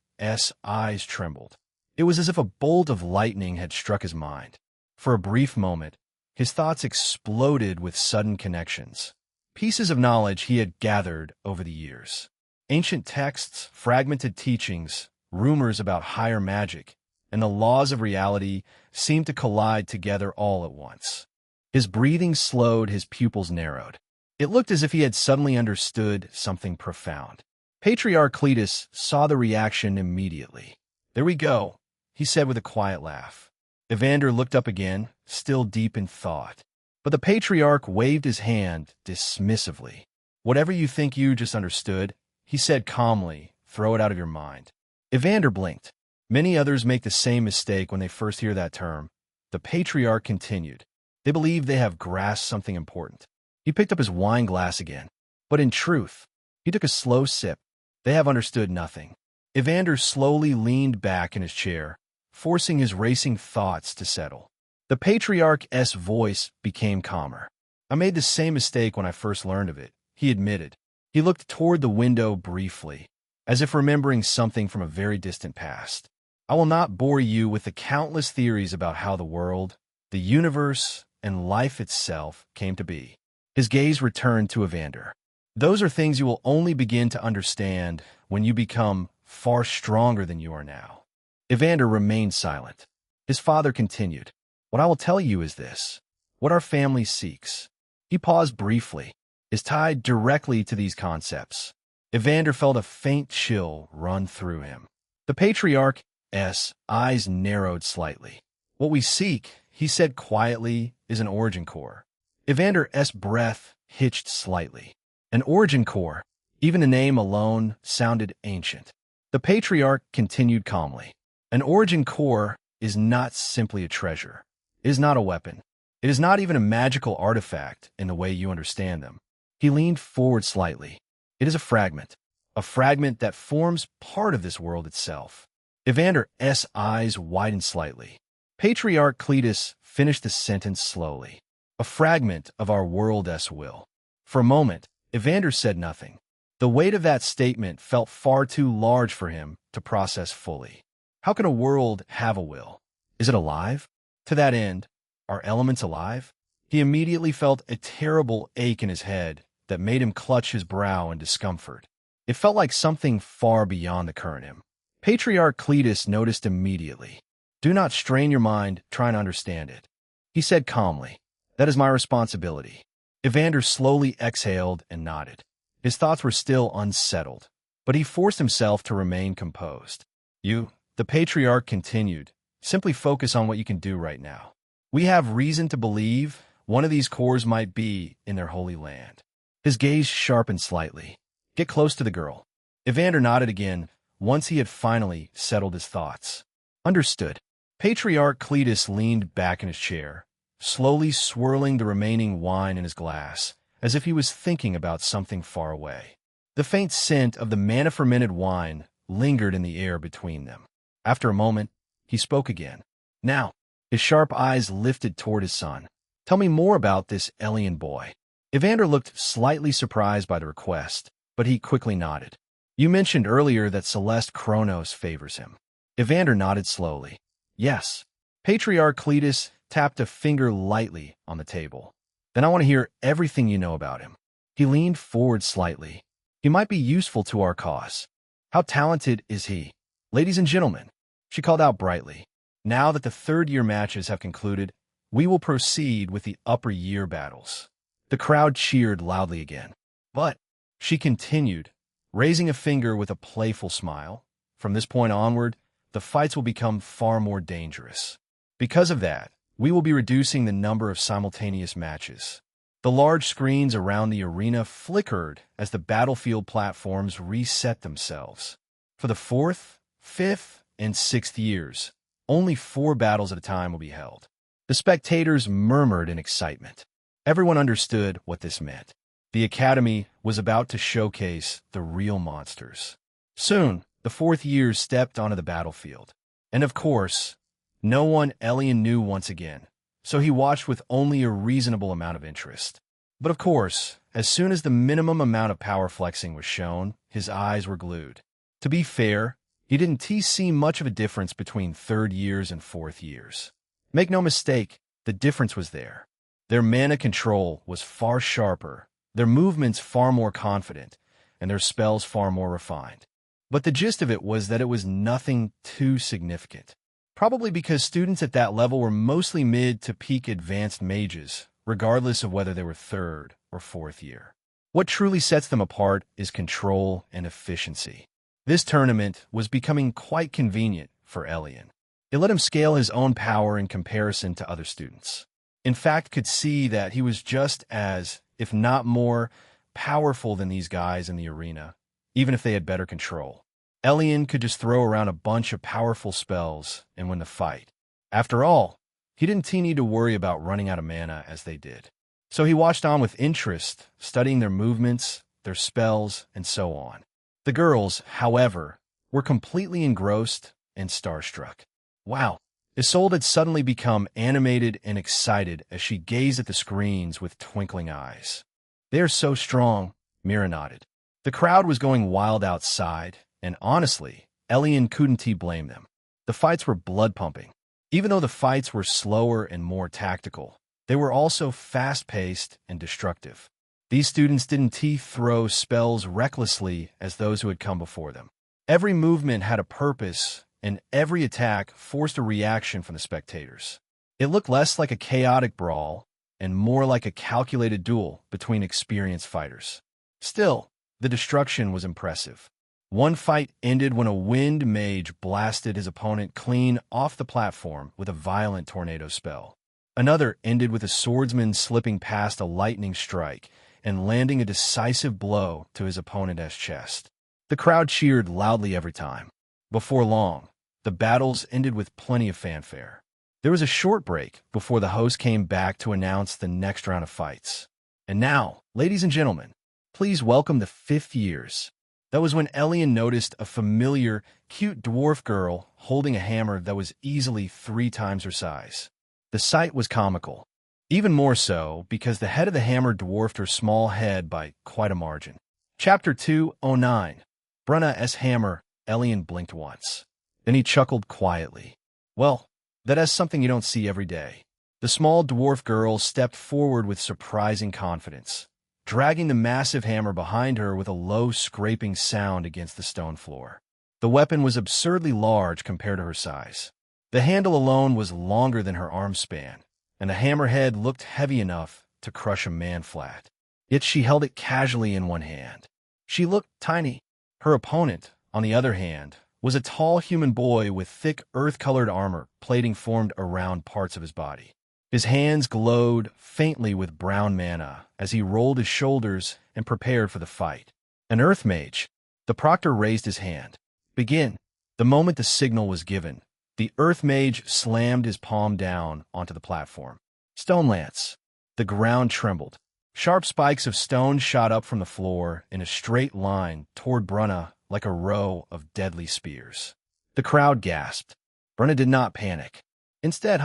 eyes trembled. It was as if a bolt of lightning had struck his mind. For a brief moment, his thoughts exploded with sudden connections. Pieces of knowledge he had gathered over the years. Ancient texts, fragmented teachings, rumors about higher magic, and the laws of reality seemed to collide together all at once. His breathing slowed, his pupils narrowed. It looked as if he had suddenly understood something profound. Patriarch Cletus saw the reaction immediately. There we go, he said with a quiet laugh. Evander looked up again, still deep in thought. But the patriarch waved his hand dismissively. Whatever you think you just understood, he said calmly, throw it out of your mind. Evander blinked. Many others make the same mistake when they first hear that term. The patriarch continued. They believe they have grasped something important. He picked up his wine glass again. But in truth, he took a slow sip. They have understood nothing. Evander slowly leaned back in his chair, forcing his racing thoughts to settle. The patriarch's voice became calmer. I made the same mistake when I first learned of it, he admitted. He looked toward the window briefly, as if remembering something from a very distant past. I will not bore you with the countless theories about how the world, the universe, and life itself came to be. His gaze returned to Evander. Those are things you will only begin to understand when you become far stronger than you are now. Evander remained silent. His father continued, What I will tell you is this. What our family seeks. He paused briefly, is tied directly to these concepts. Evander felt a faint chill run through him. The patriarch's eyes narrowed slightly. What we seek, he said quietly, is an origin core. Evander's breath hitched slightly. An origin core, even the name alone, sounded ancient. The patriarch continued calmly. An origin core is not simply a treasure. It is not a weapon. It is not even a magical artifact in the way you understand them. He leaned forward slightly. It is a fragment that forms part of this world itself. Evander's eyes widened slightly. Patriarch Cletus finished the sentence slowly. A fragment of our world's will. For a moment, Evander said nothing. The weight of that statement felt far too large for him to process fully. How can a world have a will? Is it alive? To that end, are elements alive? He immediately felt a terrible ache in his head that made him clutch his brow in discomfort. It felt like something far beyond the current him. Patriarch Cletus noticed immediately. Do not strain your mind trying to understand it. He said calmly, That is my responsibility. Evander slowly exhaled and nodded. His thoughts were still unsettled, but he forced himself to remain composed. The patriarch continued, simply focus on what you can do right now. We have reason to believe one of these cores might be in their holy land. His gaze sharpened slightly. Get close to the girl. Evander nodded again, once he had finally settled his thoughts. Understood. Patriarch Cletus leaned back in his chair, slowly swirling the remaining wine in his glass, as if he was thinking about something far away. The faint scent of the mana-fermented wine lingered in the air between them. After a moment, he spoke again. Now, his sharp eyes lifted toward his son. Tell me more about this Elion boy. Evander looked slightly surprised by the request, but he quickly nodded. You mentioned earlier that Celeste Kronos favors him. Evander nodded slowly. Yes. Patriarch Cletus tapped a finger lightly on the table. Then I want to hear everything you know about him. He leaned forward slightly. He might be useful to our cause. How talented is he? Ladies and gentlemen, she called out brightly. Now that the third-year matches have concluded, we will proceed with the upper-year battles. The crowd cheered loudly again. But, she continued, raising a finger with a playful smile, from this point onward, the fights will become far more dangerous. Because of that, we will be reducing the number of simultaneous matches. The large screens around the arena flickered as the battlefield platforms reset themselves. For the 4th, 5th, and 6th years, only 4 battles at a time will be held. The spectators murmured in excitement. Everyone understood what this meant. The Academy was about to showcase the real monsters. Soon, the 4th years stepped onto the battlefield. And of course, no one Elion knew once again, so he watched with only a reasonable amount of interest. But of course, as soon as the minimum amount of power flexing was shown, his eyes were glued. To be fair, he didn't see much of a difference between 3rd years and 4th years. Make no mistake, the difference was there. Their mana control was far sharper, their movements far more confident, and their spells far more refined. But the gist of it was that it was nothing too significant. Probably because students at that level were mostly mid to peak advanced mages, regardless of whether they were 3rd or 4th year. What truly sets them apart is control and efficiency. This tournament was becoming quite convenient for Elion. It let him scale his own power in comparison to other students. In fact, could see that he was just as, if not more, powerful than these guys in the arena, even if they had better control. Elion could just throw around a bunch of powerful spells and win the fight. After all, he didn't need to worry about running out of mana as they did. So he watched on with interest, studying their movements, their spells, and so on. The girls, however, were completely engrossed and starstruck. Wow! Isolde had suddenly become animated and excited as she gazed at the screens with twinkling eyes. "They are so strong," Mira nodded. The crowd was going wild outside, and honestly, Elion couldn't blame them. The fights were blood-pumping. Even though the fights were slower and more tactical, they were also fast-paced and destructive. These students didn't throw spells recklessly as those who had come before them. Every movement had a purpose, and every attack forced a reaction from the spectators. It looked less like a chaotic brawl and more like a calculated duel between experienced fighters. Still, the destruction was impressive. One fight ended when a wind mage blasted his opponent clean off the platform with a violent tornado spell. Another ended with a swordsman slipping past a lightning strike and landing a decisive blow to his opponent's chest. The crowd cheered loudly every time. Before long, the battles ended with plenty of fanfare. There was a short break before the host came back to announce the next round of fights. And now, ladies and gentlemen, please welcome the fifth years. That was when Elion noticed a familiar, cute dwarf girl holding a hammer that was easily 3 times her size. The sight was comical, even more so because the head of the hammer dwarfed her small head by quite a margin. Chapter 209. Brunna's Hammer. Elion blinked once. Then he chuckled quietly. Well, that is something you don't see every day. The small dwarf girl stepped forward with surprising confidence, dragging the massive hammer behind her with a low scraping sound against the stone floor. The weapon was absurdly large compared to her size. The handle alone was longer than her arm span, and the hammerhead looked heavy enough to crush a man flat. Yet she held it casually in one hand. She looked tiny. Her opponent, on the other hand, was a tall human boy with thick earth-colored armor plating formed around parts of his body. His hands glowed faintly with brown mana as he rolled his shoulders and prepared for the fight. An earth mage. The proctor raised his hand. Begin. The moment the signal was given, the earth mage slammed his palm down onto the platform. Stone lance. The ground trembled. Sharp spikes of stone shot up from the floor in a straight line toward Brunna like a row of deadly spears. The crowd gasped. Brunna did not panic. Instead,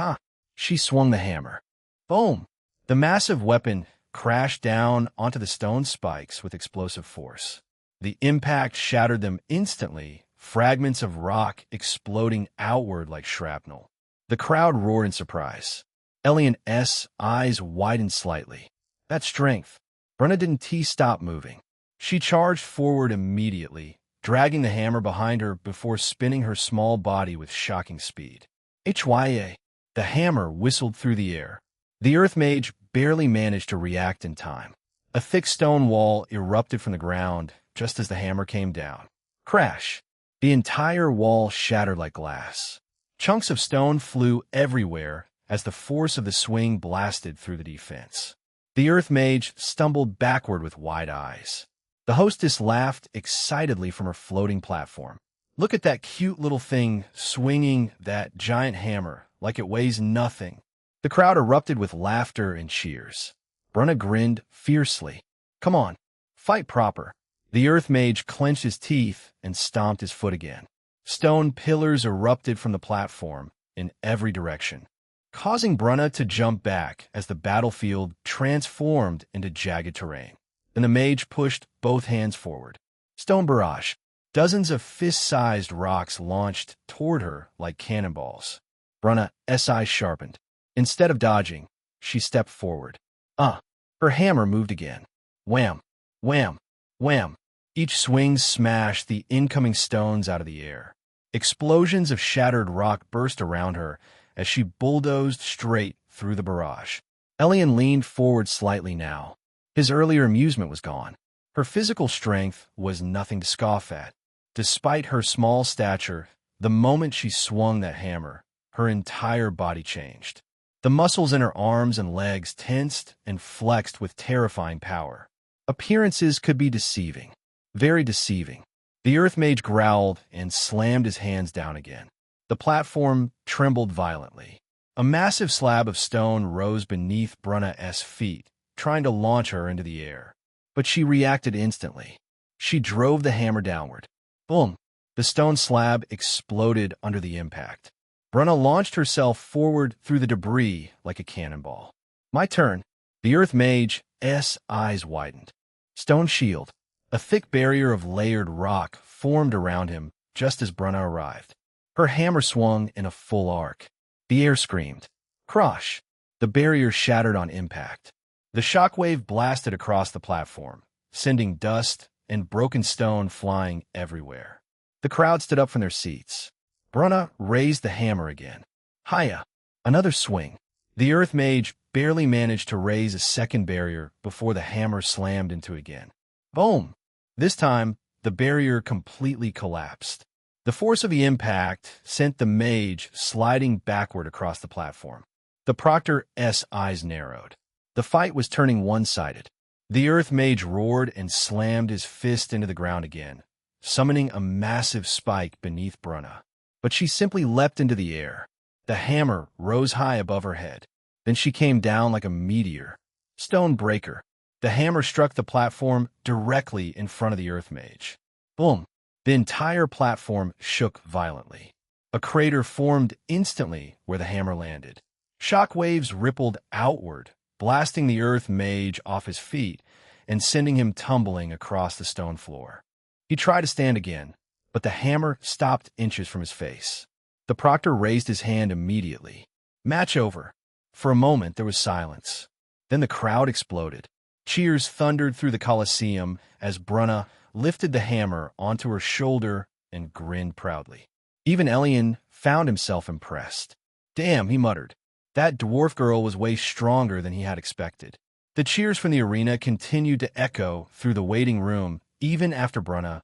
she swung the hammer. Boom! The massive weapon crashed down onto the stone spikes with explosive force. The impact shattered them instantly, fragments of rock exploding outward like shrapnel. The crowd roared in surprise. Elion's eyes widened slightly. That strength. Brunna didn't stop moving. She charged forward immediately, dragging the hammer behind her before spinning her small body with shocking speed. Hya! The hammer whistled through the air. The earth mage barely managed to react in time. A thick stone wall erupted from the ground just as the hammer came down. Crash! The entire wall shattered like glass. Chunks of stone flew everywhere as the force of the swing blasted through the defense. The earth mage stumbled backward with wide eyes. The hostess laughed excitedly from her floating platform. Look at that cute little thing swinging that giant hammer like it weighs nothing. The crowd erupted with laughter and cheers. Brunna grinned fiercely. Come on, fight proper. The earth mage clenched his teeth and stomped his foot again. Stone pillars erupted from the platform in every direction, causing Brunna to jump back as the battlefield transformed into jagged terrain. Then the mage pushed both hands forward. Stone barrage. Dozens of fist-sized rocks launched toward her like cannonballs. Brunna's eyes sharpened. Instead of dodging, she stepped forward. Her hammer moved again. Wham! Wham! Wham! Each swing smashed the incoming stones out of the air. Explosions of shattered rock burst around her as she bulldozed straight through the barrage. Elion leaned forward slightly now. His earlier amusement was gone. Her physical strength was nothing to scoff at. Despite her small stature, the moment she swung that hammer, her entire body changed. The muscles in her arms and legs tensed and flexed with terrifying power. Appearances could be deceiving, very deceiving. The earth mage growled and slammed his hands down again. The platform trembled violently. A massive slab of stone rose beneath Brunna's feet, trying to launch her into the air. But she reacted instantly. She drove the hammer downward. Boom! The stone slab exploded under the impact. Bruna launched herself forward through the debris like a cannonball. My turn. The Earth Mage's eyes widened. Stone shield. A thick barrier of layered rock formed around him just as Bruna arrived. Her hammer swung in a full arc. The air screamed. Crash! The barrier shattered on impact. The shockwave blasted across the platform, sending dust and broken stone flying everywhere. The crowd stood up from their seats. Bruna raised the hammer again. Hiya! Another swing. The Earth Mage barely managed to raise a second barrier before the hammer slammed into it again. Boom! This time, the barrier completely collapsed. The force of the impact sent the mage sliding backward across the platform. The Proctor's eyes narrowed. The fight was turning one-sided. The Earth Mage roared and slammed his fist into the ground again, summoning a massive spike beneath Bruna. But she simply leapt into the air. The hammer rose high above her head. Then she came down like a meteor. Stone breaker. The hammer struck the platform directly in front of the Earth Mage. Boom! The entire platform shook violently. A crater formed instantly where the hammer landed. Shock waves rippled outward, blasting the Earth Mage off his feet and sending him tumbling across the stone floor. He tried to stand again, but the hammer stopped inches from his face. The Proctor raised his hand immediately. Match over. For a moment, there was silence. Then the crowd exploded. Cheers thundered through the Colosseum as Bruna lifted the hammer onto her shoulder and grinned proudly. Even Elion found himself impressed. Damn, he muttered. That dwarf girl was way stronger than he had expected. The cheers from the arena continued to echo through the waiting room even after Bruna's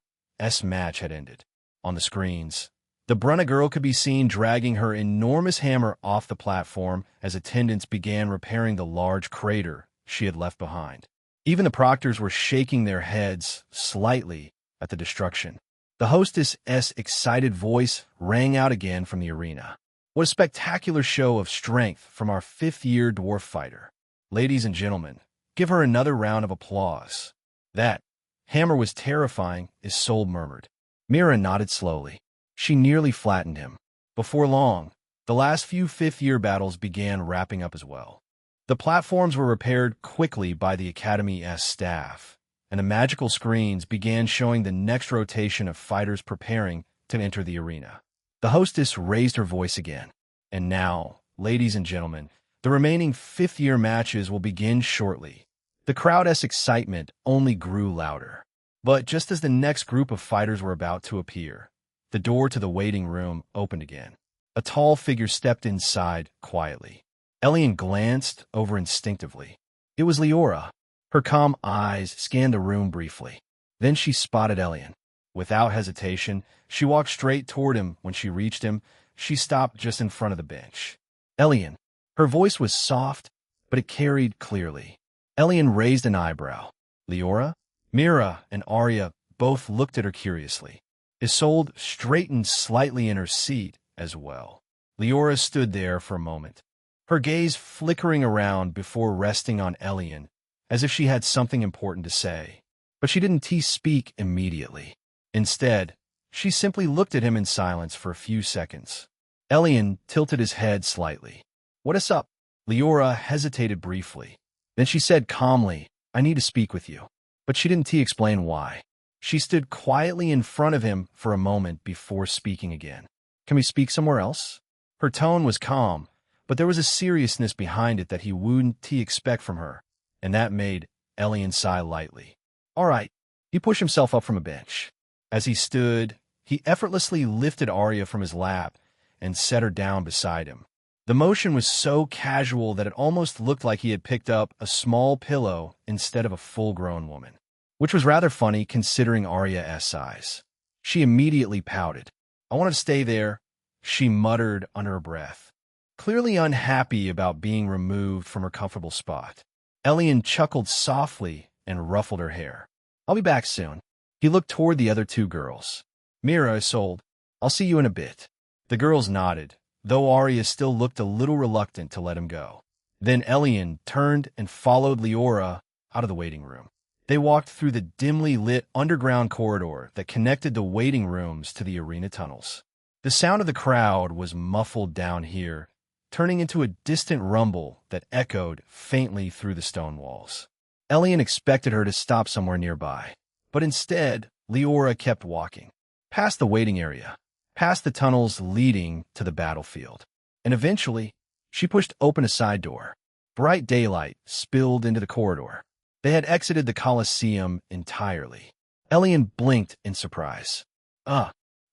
match had ended. On the screens, the Bruna girl could be seen dragging her enormous hammer off the platform as attendants began repairing the large crater she had left behind. Even the proctors were shaking their heads slightly at the destruction. The hostess's excited voice rang out again from the arena. What a spectacular show of strength from our fifth-year dwarf fighter. Ladies and gentlemen, give her another round of applause. That hammer was terrifying, Isolde murmured. Mira nodded slowly. She nearly flattened him. Before long, the last few fifth-year battles began wrapping up as well. The platforms were repaired quickly by the Academy's staff, and the magical screens began showing the next rotation of fighters preparing to enter the arena. The hostess raised her voice again. And now, ladies and gentlemen, the remaining fifth-year matches will begin shortly. The crowd's excitement only grew louder. But just as the next group of fighters were about to appear, the door to the waiting room opened again. A tall figure stepped inside quietly. Elion glanced over instinctively. It was Leora. Her calm eyes scanned the room briefly. Then she spotted Elion. Without hesitation, she walked straight toward him. When she reached him, she stopped just in front of the bench. Elion. Her voice was soft, but it carried clearly. Elion raised an eyebrow. Leora? Mira and Arya both looked at her curiously. Isolde straightened slightly in her seat as well. Leora stood there for a moment, her gaze flickering around before resting on Elion, as if she had something important to say. But she didn't speak immediately. Instead, she simply looked at him in silence for a few seconds. Elion tilted his head slightly. What is up? Leora hesitated briefly. Then she said calmly, I need to speak with you. But she didn't explain why. She stood quietly in front of him for a moment before speaking again. Can we speak somewhere else? Her tone was calm, but there was a seriousness behind it that he wouldn't expect from her, and that made Elion sigh lightly. All right. He pushed himself up from a bench. As he stood, he effortlessly lifted Arya from his lap and set her down beside him. The motion was so casual that it almost looked like he had picked up a small pillow instead of a full-grown woman, which was rather funny considering Arya's size. She immediately pouted. I want to stay there, she muttered under her breath, clearly unhappy about being removed from her comfortable spot. Elion chuckled softly and ruffled her hair. I'll be back soon. He looked toward the other two girls. Mira, Isolde, I'll see you in a bit. The girls nodded, though Arya still looked a little reluctant to let him go. Then Elion turned and followed Leora out of the waiting room. They walked through the dimly lit underground corridor that connected the waiting rooms to the arena tunnels. The sound of the crowd was muffled down here, turning into a distant rumble that echoed faintly through the stone walls. Elion expected her to stop somewhere nearby, but instead, Leora kept walking, past the waiting area, past the tunnels leading to the battlefield, and eventually, she pushed open a side door. Bright daylight spilled into the corridor. They had exited the Colosseum entirely. Elion blinked in surprise.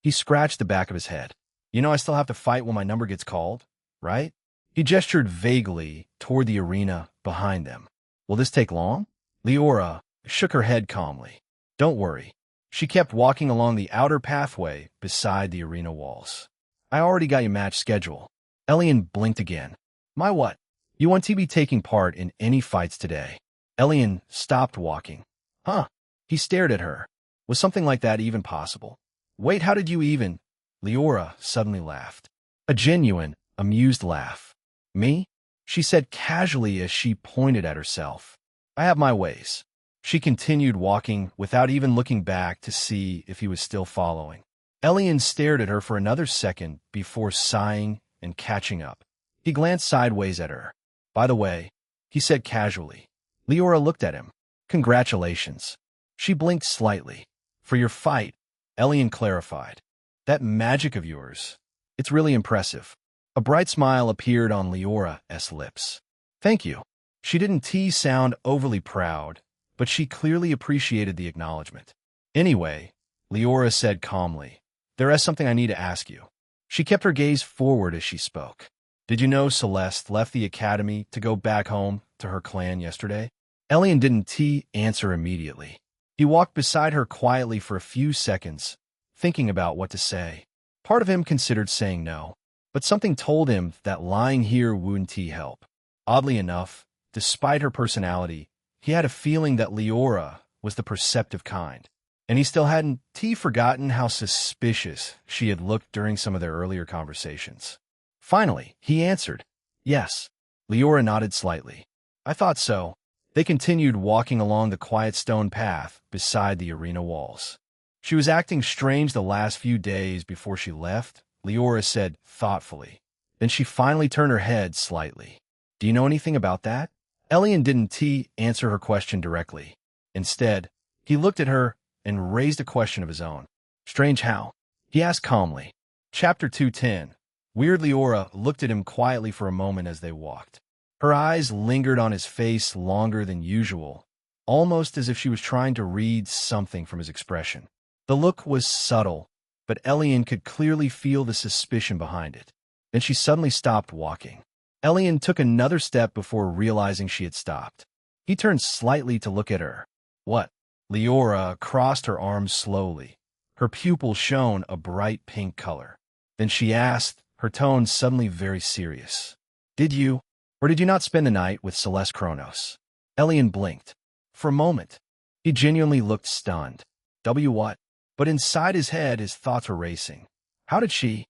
He scratched the back of his head. You know I still have to fight when my number gets called, right? He gestured vaguely toward the arena behind them. Will this take long? Leora shook her head calmly. Don't worry. She kept walking along the outer pathway beside the arena walls. I already got your match schedule. Elion blinked again. My what? You want to be taking part in any fights today? Elion stopped walking. Huh? He stared at her. Was something like that even possible? Wait, how did you even? Leora suddenly laughed. A genuine, amused laugh. Me? She said casually as she pointed at herself. I have my ways. She continued walking without even looking back to see if he was still following. Elion stared at her for another second before sighing and catching up. He glanced sideways at her. By the way, he said casually. Leora looked at him. Congratulations. She blinked slightly. For your fight, Elion clarified. That magic of yours, it's really impressive. A bright smile appeared on Leora's lips. Thank you. She didn't sound overly proud, but she clearly appreciated the acknowledgement. Anyway, Leora said calmly, there is something I need to ask you. She kept her gaze forward as she spoke. Did you know Celeste left the academy to go back home to her clan yesterday? Elion didn't answer immediately. He walked beside her quietly for a few seconds, thinking about what to say. Part of him considered saying no, but something told him that lying here wouldn't help. Oddly enough, despite her personality, he had a feeling that Leora was the perceptive kind, and he still hadn't forgotten how suspicious she had looked during some of their earlier conversations. Finally, he answered, yes. Leora nodded slightly. I thought so. They continued walking along the quiet stone path beside the arena walls. She was acting strange the last few days before she left, Leora said thoughtfully. Then she finally turned her head slightly. Do you know anything about that? Elion didn't answer her question directly. Instead, he looked at her and raised a question of his own. Strange how? He asked calmly. Chapter 210. Weird Leora looked at him quietly for a moment as they walked. Her eyes lingered on his face longer than usual, almost as if she was trying to read something from his expression. The look was subtle, but Elion could clearly feel the suspicion behind it. Then she suddenly stopped walking. Elion took another step before realizing she had stopped. He turned slightly to look at her. What? Leora crossed her arms slowly. Her pupils shone a bright pink color. Then she asked, her tone suddenly very serious. Did you, or did you not spend the night with Celeste Kronos? Elion blinked. For a moment, he genuinely looked stunned. What? But inside his head, his thoughts were racing. How did she?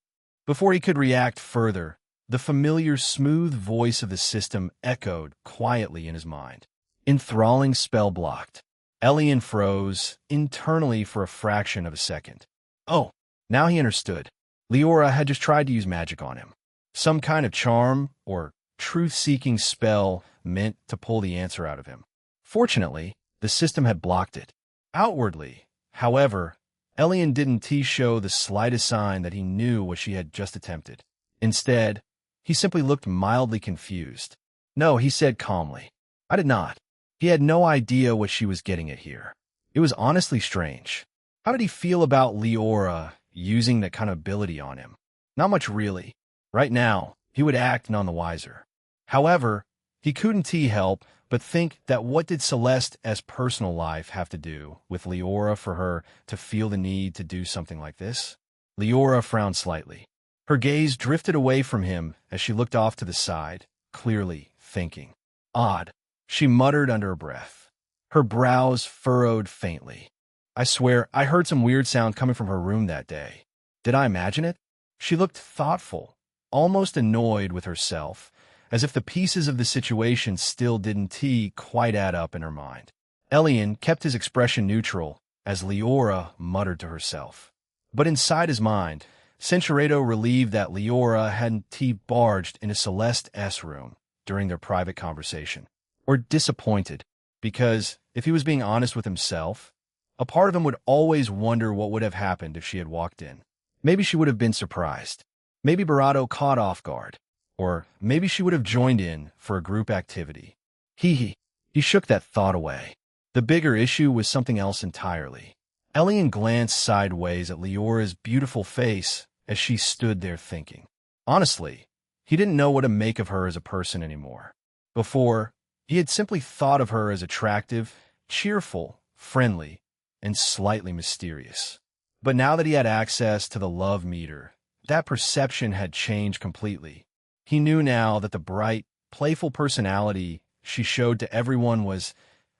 Before he could react further, the familiar, smooth voice of the system echoed quietly in his mind. Enthralling spell blocked. Elion froze internally for a fraction of a second. Oh, now he understood. Leora had just tried to use magic on him. Some kind of charm or truth-seeking spell meant to pull the answer out of him. Fortunately, the system had blocked it. Outwardly, however, Elion didn't show the slightest sign that he knew what she had just attempted. Instead, he simply looked mildly confused. No, he said calmly. I did not. He had no idea what she was getting at here. It was honestly strange. How did he feel about Leora using that kind of ability on him? Not much really. Right now, he would act none the wiser. However, he couldn't help but think that what did Celeste's personal life have to do with Leora for her to feel the need to do something like this? Leora frowned slightly. Her gaze drifted away from him as she looked off to the side, clearly thinking. Odd, she muttered under her breath. Her brows furrowed faintly. I swear, I heard some weird sound coming from her room that day. Did I imagine it? She looked thoughtful, almost annoyed with herself, as if the pieces of the situation still didn't quite add up in her mind. Elion kept his expression neutral as Leora muttered to herself. But inside his mind, Centuredo relieved that Leora hadn't barged into Celeste's room during their private conversation. Or disappointed, because if he was being honest with himself, a part of him would always wonder what would have happened if she had walked in. Maybe she would have been surprised. Maybe Barato caught off guard. Or maybe she would have joined in for a group activity. He shook that thought away. The bigger issue was something else entirely. Elion glanced sideways at Leora's beautiful face as she stood there thinking. Honestly, he didn't know what to make of her as a person anymore. Before, he had simply thought of her as attractive, cheerful, friendly, and slightly mysterious. But now that he had access to the love meter, that perception had changed completely. He knew now that the bright, playful personality she showed to everyone was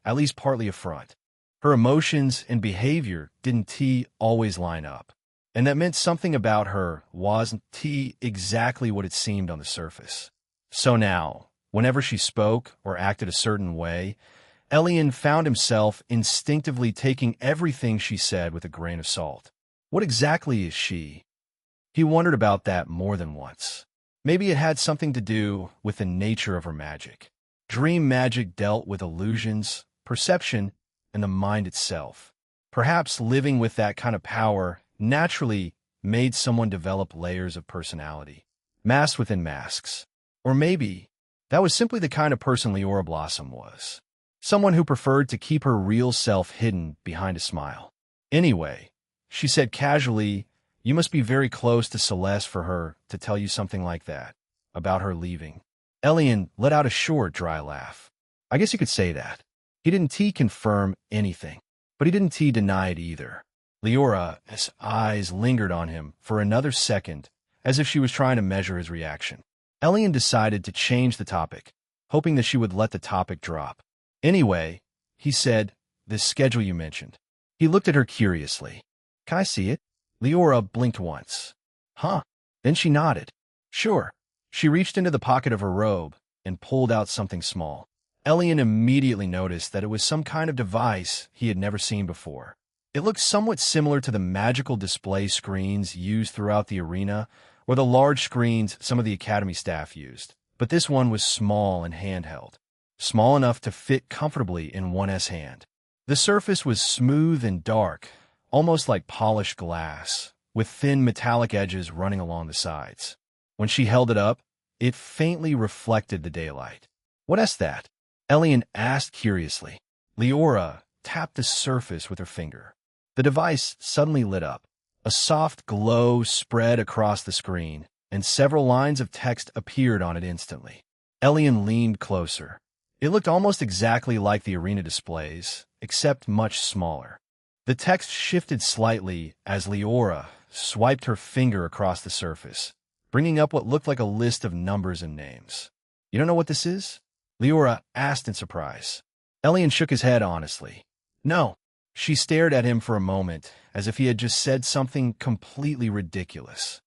at least partly a front. Her emotions and behavior didn't always line up. And that meant something about her wasn't exactly what it seemed on the surface. So now, whenever she spoke or acted a certain way, Elion found himself instinctively taking everything she said with a grain of salt. What exactly is she? He wondered about that more than once. Maybe it had something to do with the nature of her magic. Dream magic dealt with illusions, perception, and the mind itself. Perhaps living with that kind of power naturally made someone develop layers of personality, masks within masks. Or maybe that was simply the kind of person Leora Blossom was. Someone who preferred to keep her real self hidden behind a smile. Anyway, she said casually, "You must be very close to Celeste for her to tell you something like that, about her leaving." Elion let out a short, dry laugh. I guess you could say that. He didn't confirm anything, but he didn't deny it either. Leora's eyes lingered on him for another second, as if she was trying to measure his reaction. Elion decided to change the topic, hoping that she would let the topic drop. Anyway, he said, "This schedule you mentioned." He looked at her curiously. "Can I see it?" Leora blinked once. "Huh?" Then she nodded. "Sure." She reached into the pocket of her robe and pulled out something small. Elion immediately noticed that it was some kind of device he had never seen before. It looked somewhat similar to the magical display screens used throughout the arena or the large screens some of the academy staff used. But this one was small and handheld, small enough to fit comfortably in one's hand. The surface was smooth and dark, almost like polished glass, with thin metallic edges running along the sides. When she held it up, it faintly reflected the daylight. "What's that?" Elion asked curiously. Leora tapped the surface with her finger. The device suddenly lit up. A soft glow spread across the screen, and several lines of text appeared on it instantly. Elion leaned closer. It looked almost exactly like the arena displays, except much smaller. The text shifted slightly as Leora swiped her finger across the surface, bringing up what looked like a list of numbers and names. "You don't know what this is?" Leora asked in surprise. Elion shook his head honestly. "No." She stared at him for a moment, as if he had just said something completely ridiculous.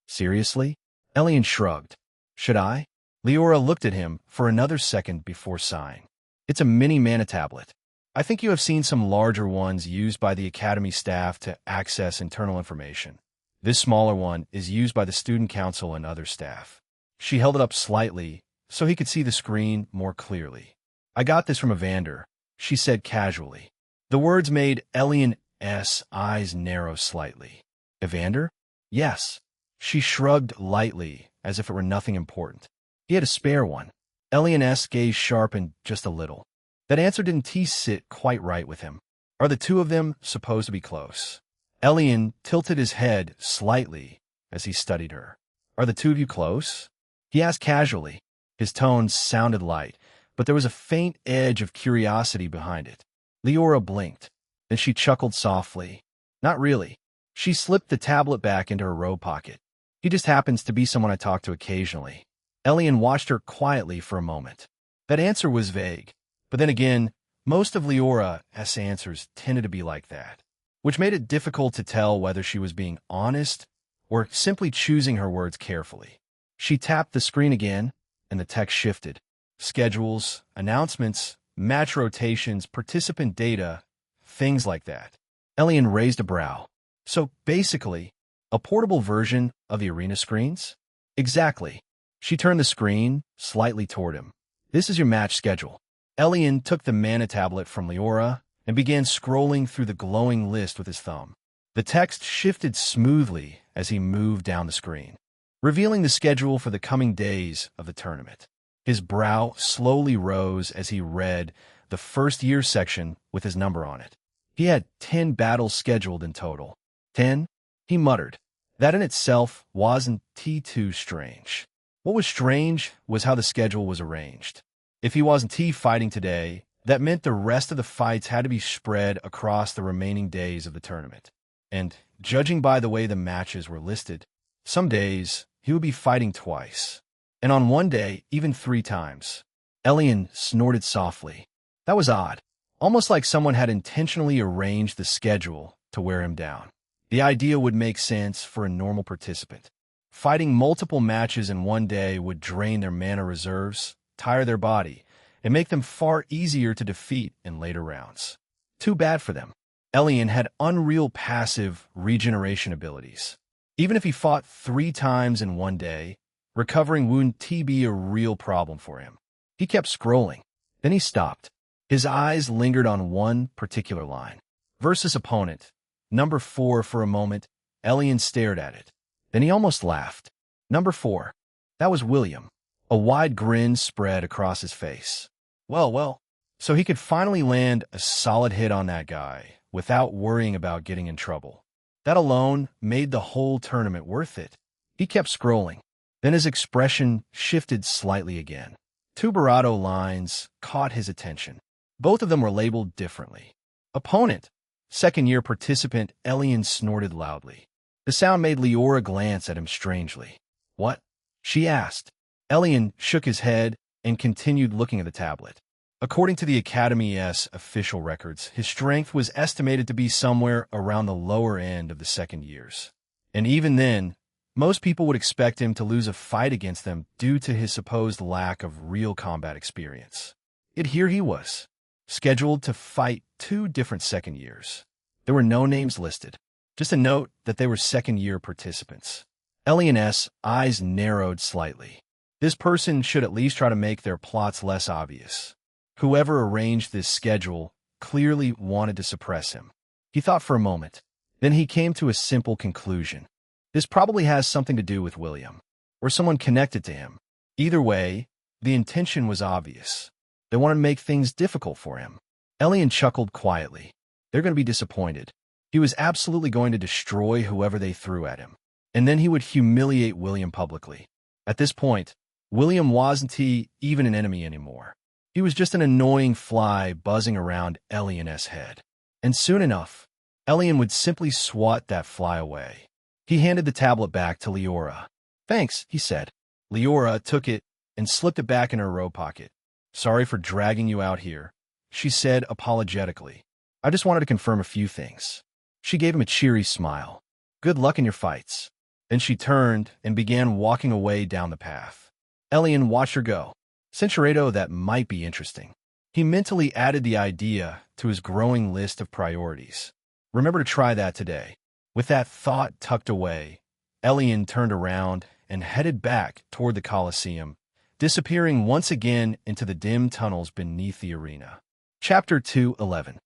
"Seriously?" Elion shrugged. "Should I?" Leora looked at him for another second before sighing. "It's a mini mana tablet. I think you have seen some larger ones used by the academy staff to access internal information. This smaller one is used by the student council and other staff." She held it up slightly so he could see the screen more clearly. "I got this from Evander," she said casually. The words made Elion's eyes narrow slightly. "Evander?" "Yes." She shrugged lightly, as if it were nothing important. "He had a spare one." Elion's gaze sharpened just a little. That answer didn't sit quite right with him. Are the two of them supposed to be close? Elion tilted his head slightly as he studied her. "Are the two of you close?" He asked casually. His tone sounded light, but there was a faint edge of curiosity behind it. Leora blinked. Then she chuckled softly. "Not really." She slipped the tablet back into her robe pocket. "He just happens to be someone I talk to occasionally." Elion watched her quietly for a moment. That answer was vague, but then again, most of Leora's answers tended to be like that, which made it difficult to tell whether she was being honest or simply choosing her words carefully. She tapped the screen again, and the text shifted. Schedules, announcements, match rotations, participant data, things like that. Elion raised a brow. So basically, a portable version of the arena screens? Exactly. She turned the screen slightly toward him. This is your match schedule. Elion took the mana tablet from Leora and began scrolling through the glowing list with his thumb. The text shifted smoothly as he moved down the screen, revealing the schedule for the coming days of the tournament. His brow slowly rose as he read the first year section with his number on it. He had 10 battles scheduled in total. 10? He muttered. That in itself wasn't too strange. What was strange was how the schedule was arranged. If he wasn't fighting today, that meant the rest of the fights had to be spread across the remaining days of the tournament. And, judging by the way the matches were listed, some days he would be fighting twice. And on one day, even 3 times. Elion snorted softly. That was odd. Almost like someone had intentionally arranged the schedule to wear him down. The idea would make sense for a normal participant. Fighting multiple matches in one day would drain their mana reserves, tire their body, and make them far easier to defeat in later rounds. Too bad for them. Elion had unreal passive regeneration abilities. Even if he fought 3 times in one day, recovering would be a real problem for him. He kept scrolling. Then he stopped. His eyes lingered on one particular line. Versus opponent. Number 4 for a moment. Elion stared at it. Then he almost laughed. Number 4. That was William. A wide grin spread across his face. Well. So he could finally land a solid hit on that guy without worrying about getting in trouble. That alone made the whole tournament worth it. He kept scrolling. Then his expression shifted slightly again. 2 Barado lines caught his attention. Both of them were labeled differently. Opponent. Second-year participant. Elion snorted loudly. The sound made Leora glance at him strangely. What? She asked. Elion shook his head and continued looking at the tablet. According to the Academy's official records, his strength was estimated to be somewhere around the lower end of the second years. And even then, most people would expect him to lose a fight against them due to his supposed lack of real combat experience. Yet here he was, scheduled to fight 2 different second years. There were no names listed, just a note that they were second-year participants. Elion's eyes narrowed slightly. This person should at least try to make their plots less obvious. Whoever arranged this schedule clearly wanted to suppress him. He thought for a moment. Then he came to a simple conclusion. This probably has something to do with William, or someone connected to him. Either way, the intention was obvious. They wanted to make things difficult for him. Elion chuckled quietly. They're going to be disappointed. He was absolutely going to destroy whoever they threw at him. And then he would humiliate William publicly. At this point, William wasn't even an enemy anymore. He was just an annoying fly buzzing around Elion's head. And soon enough, Elion would simply swat that fly away. He handed the tablet back to Leora. Thanks, he said. Leora took it and slipped it back in her robe pocket. Sorry for dragging you out here, she said apologetically. I just wanted to confirm a few things. She gave him a cheery smile. Good luck in your fights. Then she turned and began walking away down the path. Elion watched her go. Cinchuredo, that might be interesting. He mentally added the idea to his growing list of priorities. Remember to try that today. With that thought tucked away, Elion turned around and headed back toward the Colosseum, disappearing once again into the dim tunnels beneath the arena. Chapter 2:11.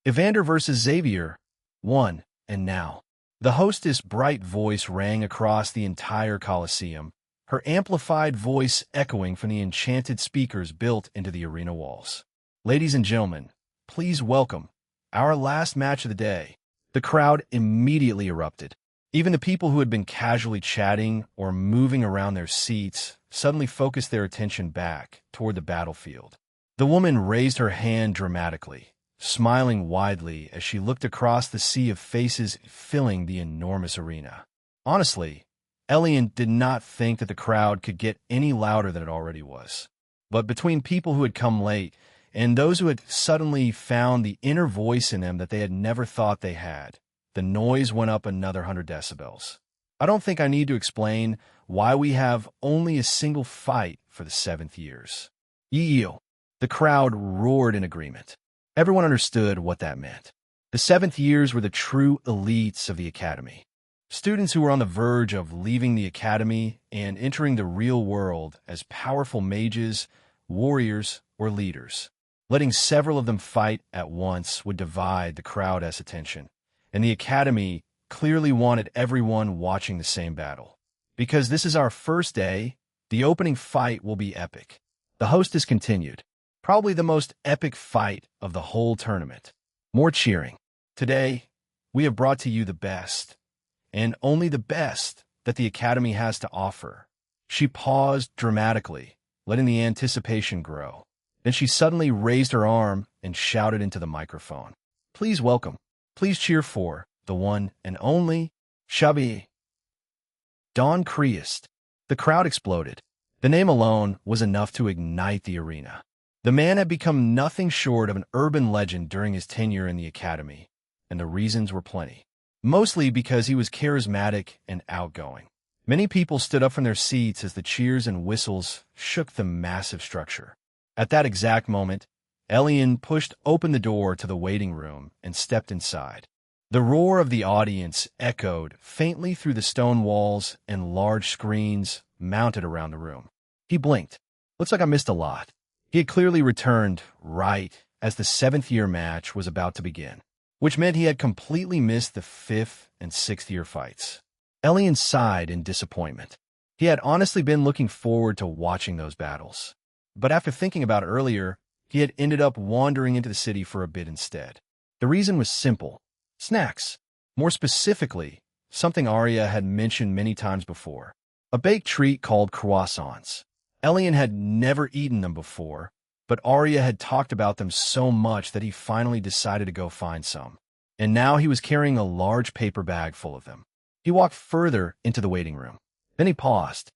Evander vs. Xavier 1. And now. The hostess' bright voice rang across the entire Colosseum, her amplified voice echoing from the enchanted speakers built into the arena walls. Ladies and gentlemen, please welcome our last match of the day. The crowd immediately erupted. Even the people who had been casually chatting or moving around their seats suddenly focused their attention back toward the battlefield. The woman raised her hand dramatically, smiling widely as she looked across the sea of faces filling the enormous arena. Honestly, Elion did not think that the crowd could get any louder than it already was. But between people who had come late and those who had suddenly found the inner voice in them that they had never thought they had, the noise went up another 100 decibels. I don't think I need to explain why we have only a single fight for the 7th years. Yeo! The crowd roared in agreement. Everyone understood what that meant. The 7th years were the true elites of the academy. Students who were on the verge of leaving the academy and entering the real world as powerful mages, warriors, or leaders. Letting several of them fight at once would divide the crowd's attention, and the academy clearly wanted everyone watching the same battle. Because this is our first day, the opening fight will be epic. The hostess continued. Probably the most epic fight of the whole tournament. More cheering. Today, we have brought to you the best, and only the best that the academy has to offer. She paused dramatically, letting the anticipation grow. Then she suddenly raised her arm and shouted into the microphone. Please cheer for the one and only Shabi. Don Creast. The crowd exploded. The name alone was enough to ignite the arena. The man had become nothing short of an urban legend during his tenure in the academy, and the reasons were plenty. Mostly because he was charismatic and outgoing. Many people stood up from their seats as the cheers and whistles shook the massive structure. At that exact moment, Elion pushed open the door to the waiting room and stepped inside. The roar of the audience echoed faintly through the stone walls and large screens mounted around the room. He blinked. Looks like I missed a lot. He had clearly returned right as the 7th year match was about to begin, which meant he had completely missed the 5th and 6th year fights. Elion sighed in disappointment. He had honestly been looking forward to watching those battles. But after thinking about it earlier, he had ended up wandering into the city for a bit instead. The reason was simple. Snacks. More specifically, something Arya had mentioned many times before. A baked treat called croissants. Elion had never eaten them before, but Arya had talked about them so much that he finally decided to go find some. And now he was carrying a large paper bag full of them. He walked further into the waiting room. Then he paused.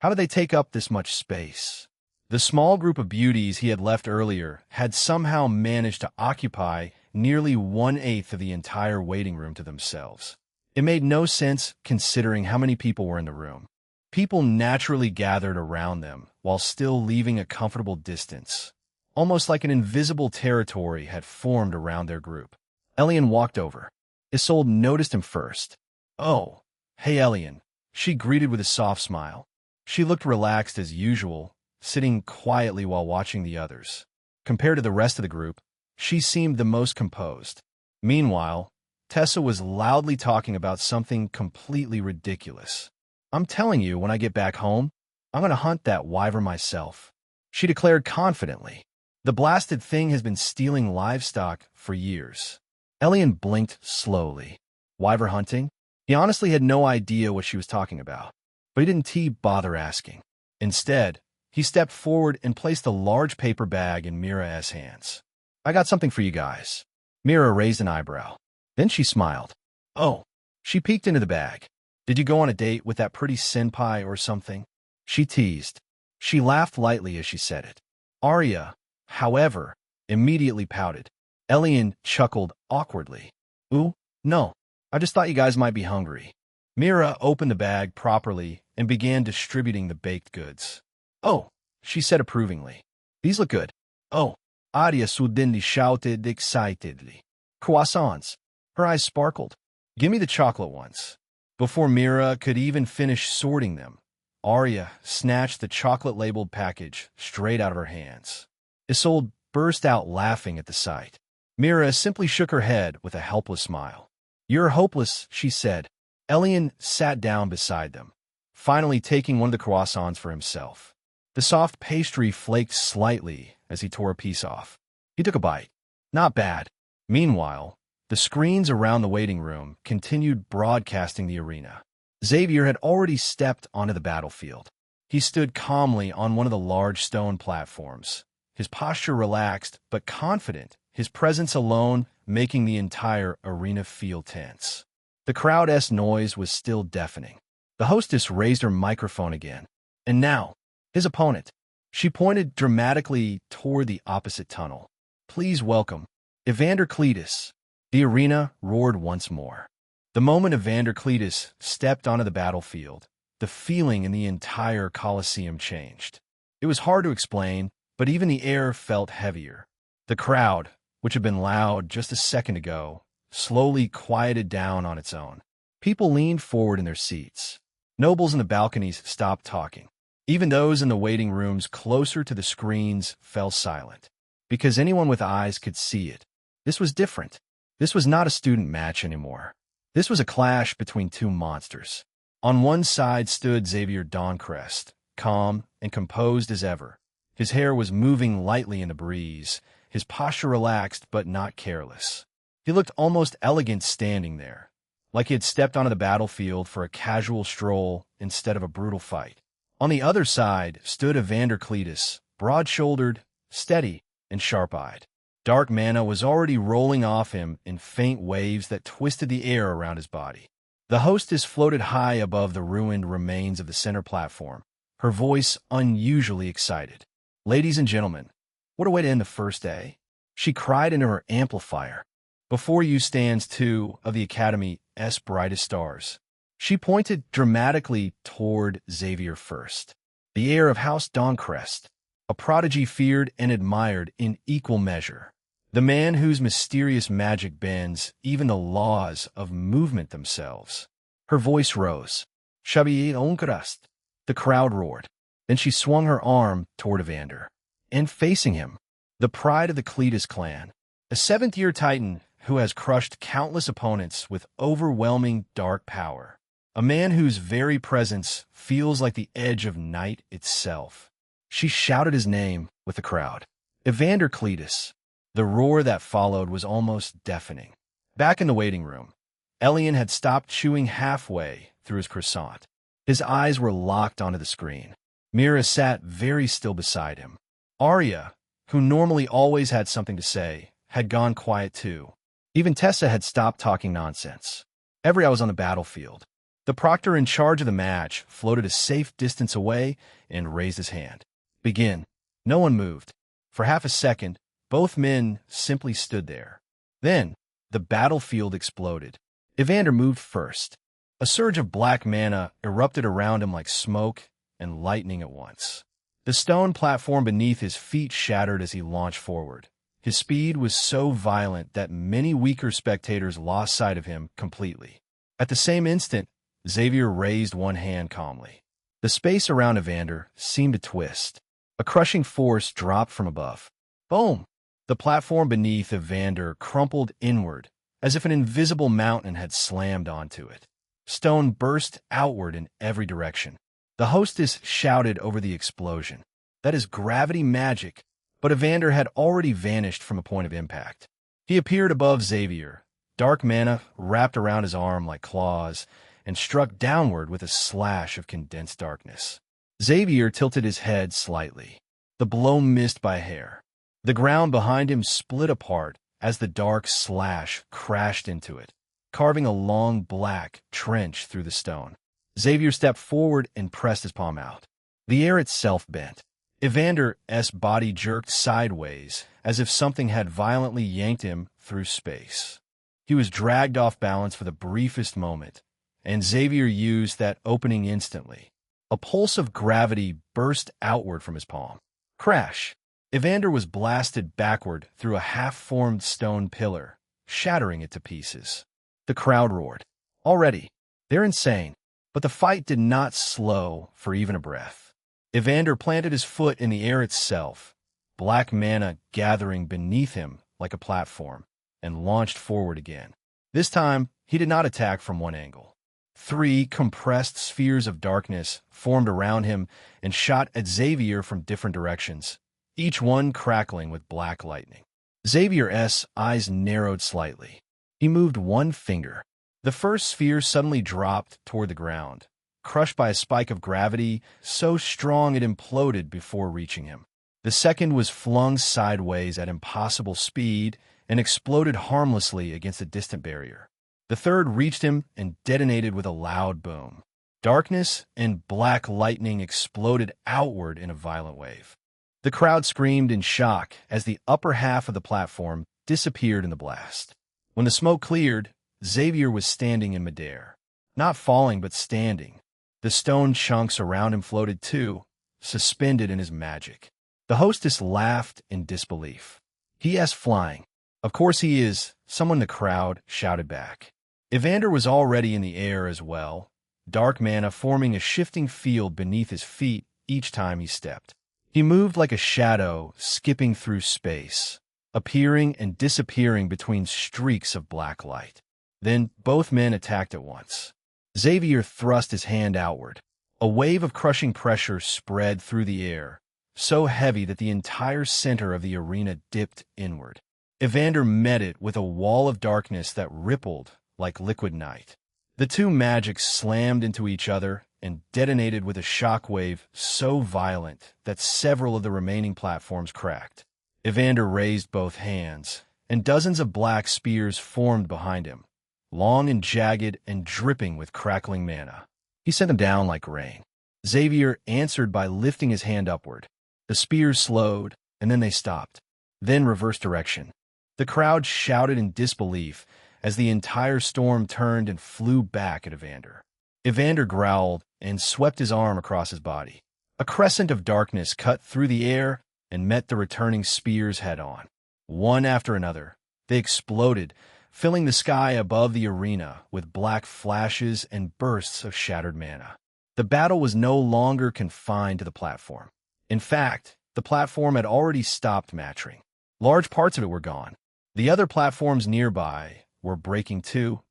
How did they take up this much space? The small group of beauties he had left earlier had somehow managed to occupy nearly 1/8 of the entire waiting room to themselves. It made no sense considering how many people were in the room. People naturally gathered around them while still leaving a comfortable distance, almost like an invisible territory had formed around their group. Elion walked over. Isolde noticed him first. Oh, hey Elion, she greeted with a soft smile. She looked relaxed as usual, sitting quietly while watching the others. Compared to the rest of the group, she seemed the most composed. Meanwhile, Tessa was loudly talking about something completely ridiculous. I'm telling you, when I get back home, I'm going to hunt that wyvern myself, she declared confidently. The blasted thing has been stealing livestock for years. Elion blinked slowly. Wyvern hunting? He honestly had no idea what she was talking about, but he didn't bother asking. Instead, he stepped forward and placed a large paper bag in Mira's hands. I got something for you guys. Mira raised an eyebrow. Then she smiled. Oh, she peeked into the bag. Did you go on a date with that pretty senpai or something? She teased. She laughed lightly as she said it. Arya, however, immediately pouted. Elion chuckled awkwardly. Ooh, no. I just thought you guys might be hungry. Mira opened the bag properly and began distributing the baked goods. Oh, she said approvingly. These look good. Oh, Arya suddenly shouted excitedly. Croissants. Her eyes sparkled. Give me the chocolate ones. Before Mira could even finish sorting them, Arya snatched the chocolate-labeled package straight out of her hands. Isolde burst out laughing at the sight. Mira simply shook her head with a helpless smile. You're hopeless, she said. Elion sat down beside them, finally taking one of the croissants for himself. The soft pastry flaked slightly as he tore a piece off. He took a bite. Not bad. Meanwhile, the screens around the waiting room continued broadcasting the arena. Xavier had already stepped onto the battlefield. He stood calmly on one of the large stone platforms, his posture relaxed but confident, his presence alone making the entire arena feel tense. The crowd's noise was still deafening. The hostess raised her microphone again. And now, his opponent. She pointed dramatically toward the opposite tunnel. Please welcome Evander Cletus. The arena roared once more. The moment Evander Cletus stepped onto the battlefield, the feeling in the entire Colosseum changed. It was hard to explain, but even the air felt heavier. The crowd, which had been loud just a second ago, slowly quieted down on its own. People leaned forward in their seats. Nobles in the balconies stopped talking. Even those in the waiting rooms closer to the screens fell silent, because anyone with eyes could see it. This was different. This was not a student match anymore. This was a clash between two monsters. On one side stood Xavier Dancrest, calm and composed as ever. His hair was moving lightly in the breeze, his posture relaxed but not careless. He looked almost elegant standing there, like he had stepped onto the battlefield for a casual stroll instead of a brutal fight. On the other side stood Evander Cletus, broad-shouldered, steady, and sharp-eyed. Dark mana was already rolling off him in faint waves that twisted the air around his body. The hostess floated high above the ruined remains of the center platform, her voice unusually excited. "Ladies and gentlemen, what a way to end the first day," she cried into her amplifier. "Before you stands two of the Academy's brightest stars." She pointed dramatically toward Xavier first, the heir of House Dancrest, a prodigy feared and admired in equal measure, the man whose mysterious magic bends even the laws of movement themselves. Her voice rose. "Xavier Dancrest." The crowd roared. Then she swung her arm toward Evander. And facing him, the pride of the Cletus clan, a seventh-year titan who has crushed countless opponents with overwhelming dark power. A man whose very presence feels like the edge of night itself. She shouted his name with the crowd. "Evander Cletus." The roar that followed was almost deafening. Back in the waiting room, Elion had stopped chewing halfway through his croissant. His eyes were locked onto the screen. Mira sat very still beside him. Arya, who normally always had something to say, had gone quiet too. Even Tessa had stopped talking nonsense. Every hour was on the battlefield. The proctor in charge of the match floated a safe distance away and raised his hand. "Begin." No one moved. For half a second, both men simply stood there. Then, the battlefield exploded. Evander moved first. A surge of black mana erupted around him like smoke and lightning at once. The stone platform beneath his feet shattered as he launched forward. His speed was so violent that many weaker spectators lost sight of him completely. At the same instant, Xavier raised one hand calmly. The space around Evander seemed to twist. A crushing force dropped from above. Boom! The platform beneath Evander crumpled inward, as if an invisible mountain had slammed onto it. Stone burst outward in every direction. The hostess shouted over the explosion. "That is gravity magic," but Evander had already vanished from a point of impact. He appeared above Xavier, dark mana wrapped around his arm like claws, and struck downward with a slash of condensed darkness. Xavier tilted his head slightly. The blow missed by a hair. The ground behind him split apart as the dark slash crashed into it, carving a long black trench through the stone. Xavier stepped forward and pressed his palm out. The air itself bent. Evander's body jerked sideways, as if something had violently yanked him through space. He was dragged off balance for the briefest moment, and Xavier used that opening instantly. A pulse of gravity burst outward from his palm. Crash! Evander was blasted backward through a half-formed stone pillar, shattering it to pieces. The crowd roared. Already, they're insane. But the fight did not slow for even a breath. Evander planted his foot in the air itself, black mana gathering beneath him like a platform, and launched forward again. This time, he did not attack from one angle. 3 compressed spheres of darkness formed around him and shot at Xavier from different directions, each one crackling with black lightning. Xavier's eyes narrowed slightly. He moved one finger. The first sphere suddenly dropped toward the ground, crushed by a spike of gravity so strong it imploded before reaching him. The second was flung sideways at impossible speed and exploded harmlessly against a distant barrier. The third reached him and detonated with a loud boom. Darkness and black lightning exploded outward in a violent wave. The crowd screamed in shock as the upper half of the platform disappeared in the blast. When the smoke cleared, Xavier was standing in midair. Not falling, but standing. The stone chunks around him floated too, suspended in his magic. The hostess laughed in disbelief. "He is flying." "Of course he is," someone in the crowd shouted back. Evander was already in the air as well, dark mana forming a shifting field beneath his feet each time he stepped. He moved like a shadow, skipping through space, appearing and disappearing between streaks of black light. Then both men attacked at once. Xavier thrust his hand outward. A wave of crushing pressure spread through the air, so heavy that the entire center of the arena dipped inward. Evander met it with a wall of darkness that rippled like liquid night. The two magics slammed into each other and detonated with a shockwave so violent that several of the remaining platforms cracked. Evander raised both hands, and dozens of black spears formed behind him, long and jagged and dripping with crackling mana. He sent them down like rain. Xavier answered by lifting his hand upward. The spears slowed, and then they stopped, then reversed direction. The crowd shouted in disbelief as the entire storm turned and flew back at Evander. Evander growled and swept his arm across his body. A crescent of darkness cut through the air and met the returning spears head-on. One after another, they exploded, filling the sky above the arena with black flashes and bursts of shattered mana. The battle was no longer confined to the platform. In fact, the platform had already stopped matching. Large parts of it were gone. The other platforms nearby were breaking too,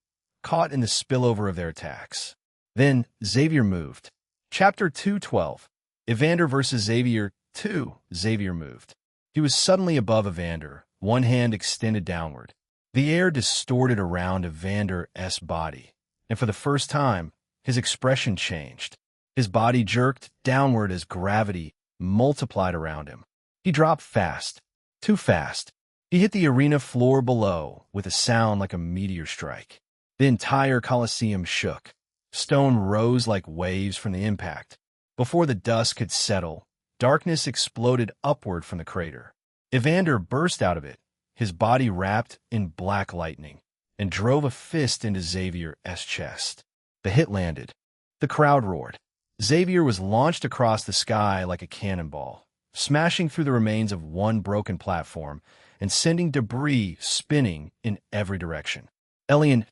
caught in the spillover of their attacks. Then Xavier moved. Chapter 212. Evander versus Xavier 2. Xavier moved. He was suddenly above Evander, one hand extended downward. The air distorted around Evander's body, and for the first time, his expression changed. His body jerked downward as gravity multiplied around him. He dropped fast, too fast. He hit the arena floor below with a sound like a meteor strike. The entire Colosseum shook. Stone rose like waves from the impact. Before the dust could settle, darkness exploded upward from the crater. Evander burst out of it, his body wrapped in black lightning, and drove a fist into Xavier's chest. The hit landed. The crowd roared. Xavier was launched across the sky like a cannonball, smashing through the remains of one broken platform and sending debris spinning in every direction. Elion's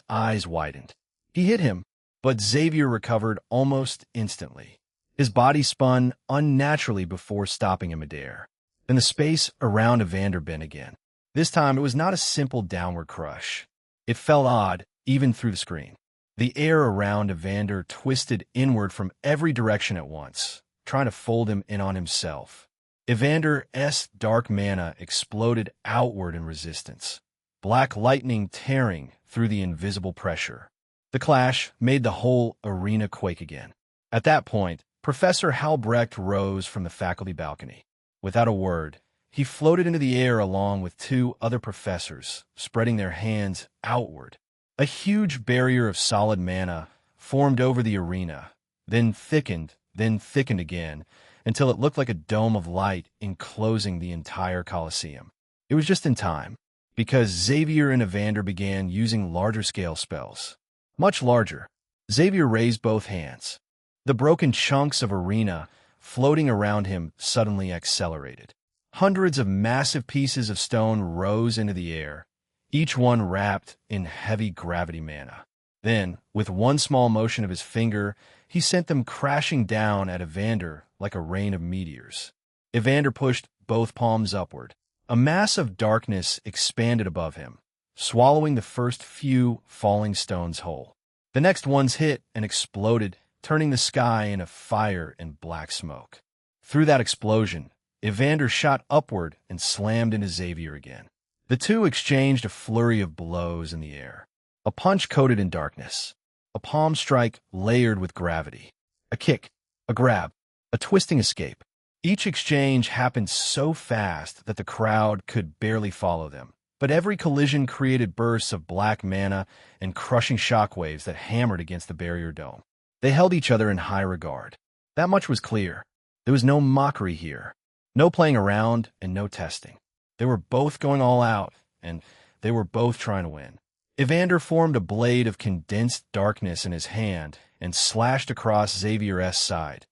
eyes widened. He hit him, but Xavier recovered almost instantly. His body spun unnaturally before stopping in midair. Then the space around Evander bent again. This time it was not a simple downward crush. It felt odd, even through the screen. The air around Evander twisted inward from every direction at once, trying to fold him in on himself. Evander's dark mana exploded outward in resistance, black lightning tearing through the invisible pressure. The clash made the whole arena quake again. At that point, Professor Halbrecht rose from the faculty balcony. Without a word, he floated into the air along with two other professors, spreading their hands outward. A huge barrier of solid mana formed over the arena, then thickened again, until it looked like a dome of light enclosing the entire Colosseum. It was just in time, because Xavier and Evander began using larger-scale spells. Much larger. Xavier raised both hands. The broken chunks of arena floating around him suddenly accelerated. Hundreds of massive pieces of stone rose into the air, each one wrapped in heavy gravity mana. Then, with one small motion of his finger, he sent them crashing down at Evander like a rain of meteors. Evander pushed both palms upward. A mass of darkness expanded above him, swallowing the first few falling stones whole. The next ones hit and exploded, turning the sky in a fire and black smoke. Through that explosion, Evander shot upward and slammed into Xavier again. The two exchanged a flurry of blows in the air. A punch coated in darkness. A palm strike layered with gravity. A kick, a grab, a twisting escape. Each exchange happened so fast that the crowd could barely follow them. But every collision created bursts of black mana and crushing shockwaves that hammered against the barrier dome. They held each other in high regard. That much was clear. There was no mockery here. No playing around and no testing. They were both going all out, and they were both trying to win. Evander formed a blade of condensed darkness in his hand and slashed across Xavier's side.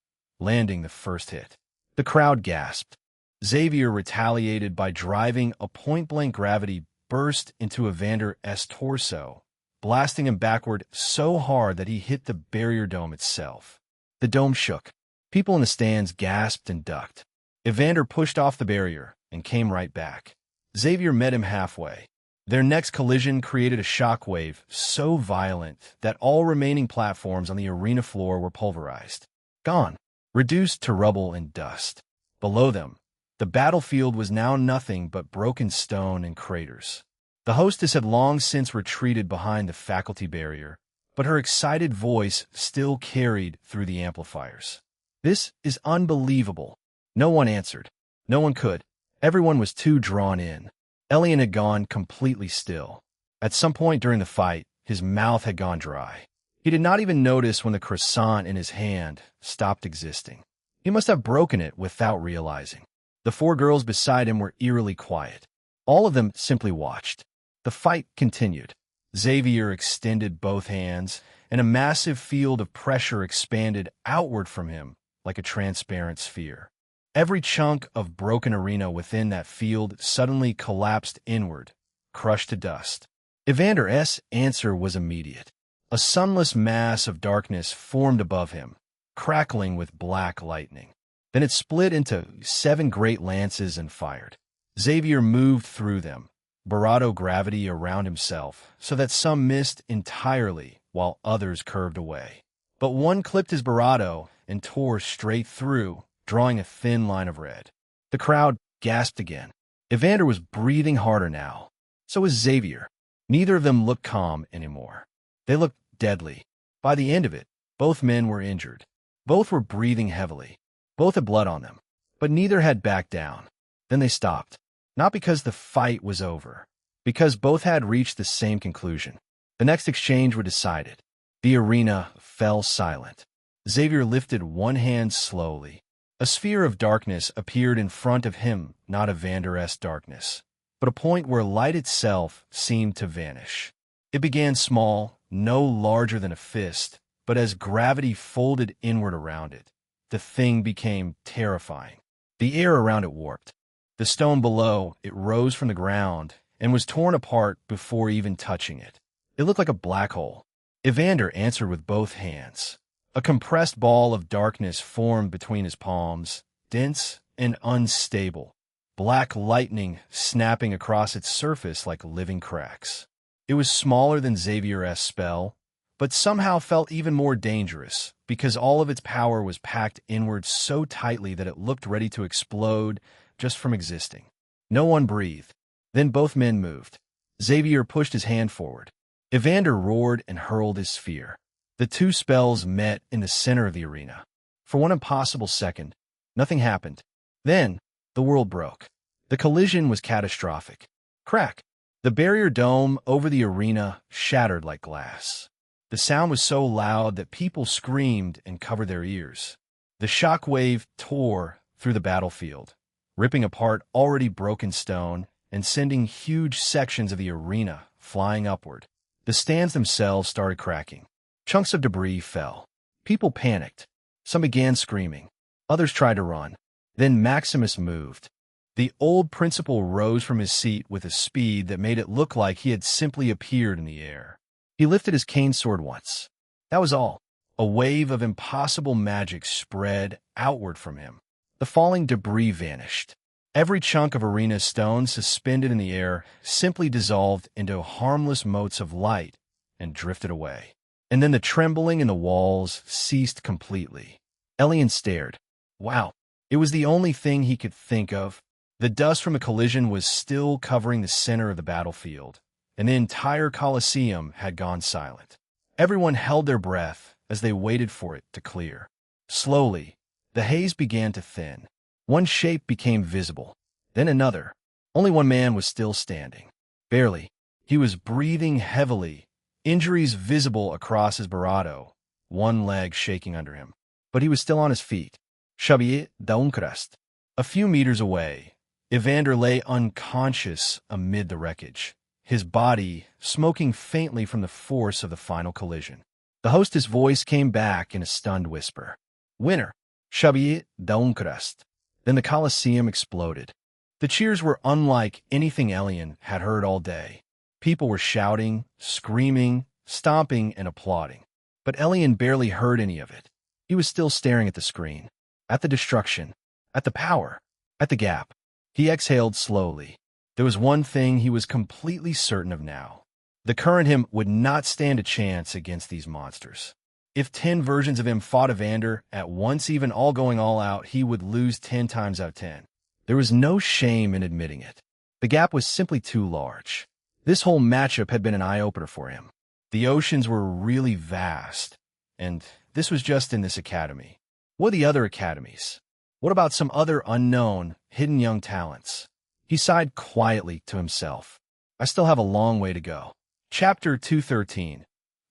landing the first hit. The crowd gasped. Xavier retaliated by driving a point-blank gravity burst into Evander's torso, blasting him backward so hard that he hit the barrier dome itself. The dome shook. People in the stands gasped and ducked. Evander pushed off the barrier and came right back. Xavier met him halfway. Their next collision created a shockwave so violent that all remaining platforms on the arena floor were pulverized. Gone. Reduced to rubble and dust. Below them, the battlefield was now nothing but broken stone and craters. The hostess had long since retreated behind the faculty barrier, but her excited voice still carried through the amplifiers. "This is unbelievable." No one answered. No one could. Everyone was too drawn in. Elion had gone completely still. At some point during the fight, his mouth had gone dry. He did not even notice when the croissant in his hand stopped existing. He must have broken it without realizing. The four girls beside him were eerily quiet. All of them simply watched. The fight continued. Xavier extended both hands, and a massive field of pressure expanded outward from him like a transparent sphere. Every chunk of broken arena within that field suddenly collapsed inward, crushed to dust. Evander's answer was immediate. A sunless mass of darkness formed above him, crackling with black lightning. Then it split into 7 great lances and fired. Xavier moved through them, bravado gravity around himself, so that some missed entirely while others curved away. But one clipped his bravado and tore straight through, drawing a thin line of red. The crowd gasped again. Evander was breathing harder now. So was Xavier. Neither of them looked calm anymore. They looked deadly. By the end of it, both men were injured. Both were breathing heavily. Both had blood on them. But neither had backed down. Then they stopped. Not because the fight was over. Because both had reached the same conclusion. The next exchange was decided. The arena fell silent. Xavier lifted one hand slowly. A sphere of darkness appeared in front of him, not Evander's darkness, but a point where light itself seemed to vanish. It began small, no larger than a fist, but as gravity folded inward around it, the thing became terrifying. The air around it warped. The stone below it rose from the ground and was torn apart before even touching it. It looked like a black hole. Evander answered with both hands. A compressed ball of darkness formed between his palms, dense and unstable, black lightning snapping across its surface like living cracks. It was smaller than Xavier's spell, but somehow felt even more dangerous because all of its power was packed inward so tightly that it looked ready to explode just from existing. No one breathed. Then both men moved. Xavier pushed his hand forward. Evander roared and hurled his sphere. The two spells met in the center of the arena. For one impossible second, nothing happened. Then, the world broke. The collision was catastrophic. Crack! The barrier dome over the arena shattered like glass. The sound was so loud that people screamed and covered their ears. The shock wave tore through the battlefield, ripping apart already broken stone and sending huge sections of the arena flying upward. The stands themselves started cracking. Chunks of debris fell. People panicked. Some began screaming. Others tried to run. Then Maximus moved. The old principal rose from his seat with a speed that made it look like he had simply appeared in the air. He lifted his cane sword once. That was all. A wave of impossible magic spread outward from him. The falling debris vanished. Every chunk of arena stone suspended in the air simply dissolved into harmless motes of light and drifted away. And then the trembling in the walls ceased completely. Elion stared. Wow, it was the only thing he could think of. The dust from the collision was still covering the center of the battlefield, and the entire Colosseum had gone silent. Everyone held their breath as they waited for it to clear. Slowly, the haze began to thin. One shape became visible, then another. Only one man was still standing. Barely. He was breathing heavily, injuries visible across his bravado, one leg shaking under him. But he was still on his feet. Xavier Dauncrest. A few meters away, Evander lay unconscious amid the wreckage, his body smoking faintly from the force of the final collision. The hostess' voice came back in a stunned whisper. Winner. Xavier Dauncrest. Then the Colosseum exploded. The cheers were unlike anything Elion had heard all day. People were shouting, screaming, stomping, and applauding. But Elion barely heard any of it. He was still staring at the screen, at the destruction, at the power, at the gap. He exhaled slowly. There was one thing he was completely certain of now. The current him would not stand a chance against these monsters. If 10 versions of him fought Evander at once, even all going all out, he would lose 10 times out of 10. There was no shame in admitting it. The gap was simply too large. This whole matchup had been an eye-opener for him. The oceans were really vast, and this was just in this academy. What are the other academies? What about some other unknown, hidden young talents? He sighed quietly to himself. I still have a long way to go. Chapter 213.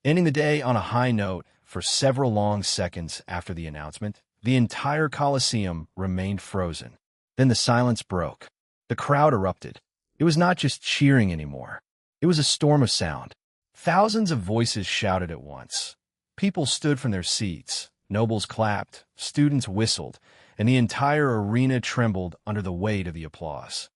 Ending the day on a high note, for several long seconds after the announcement, the entire Colosseum remained frozen. Then the silence broke. The crowd erupted. It was not just cheering anymore. It was a storm of sound. Thousands of voices shouted at once. People stood from their seats. Nobles clapped. Students whistled. And the entire arena trembled under the weight of the applause.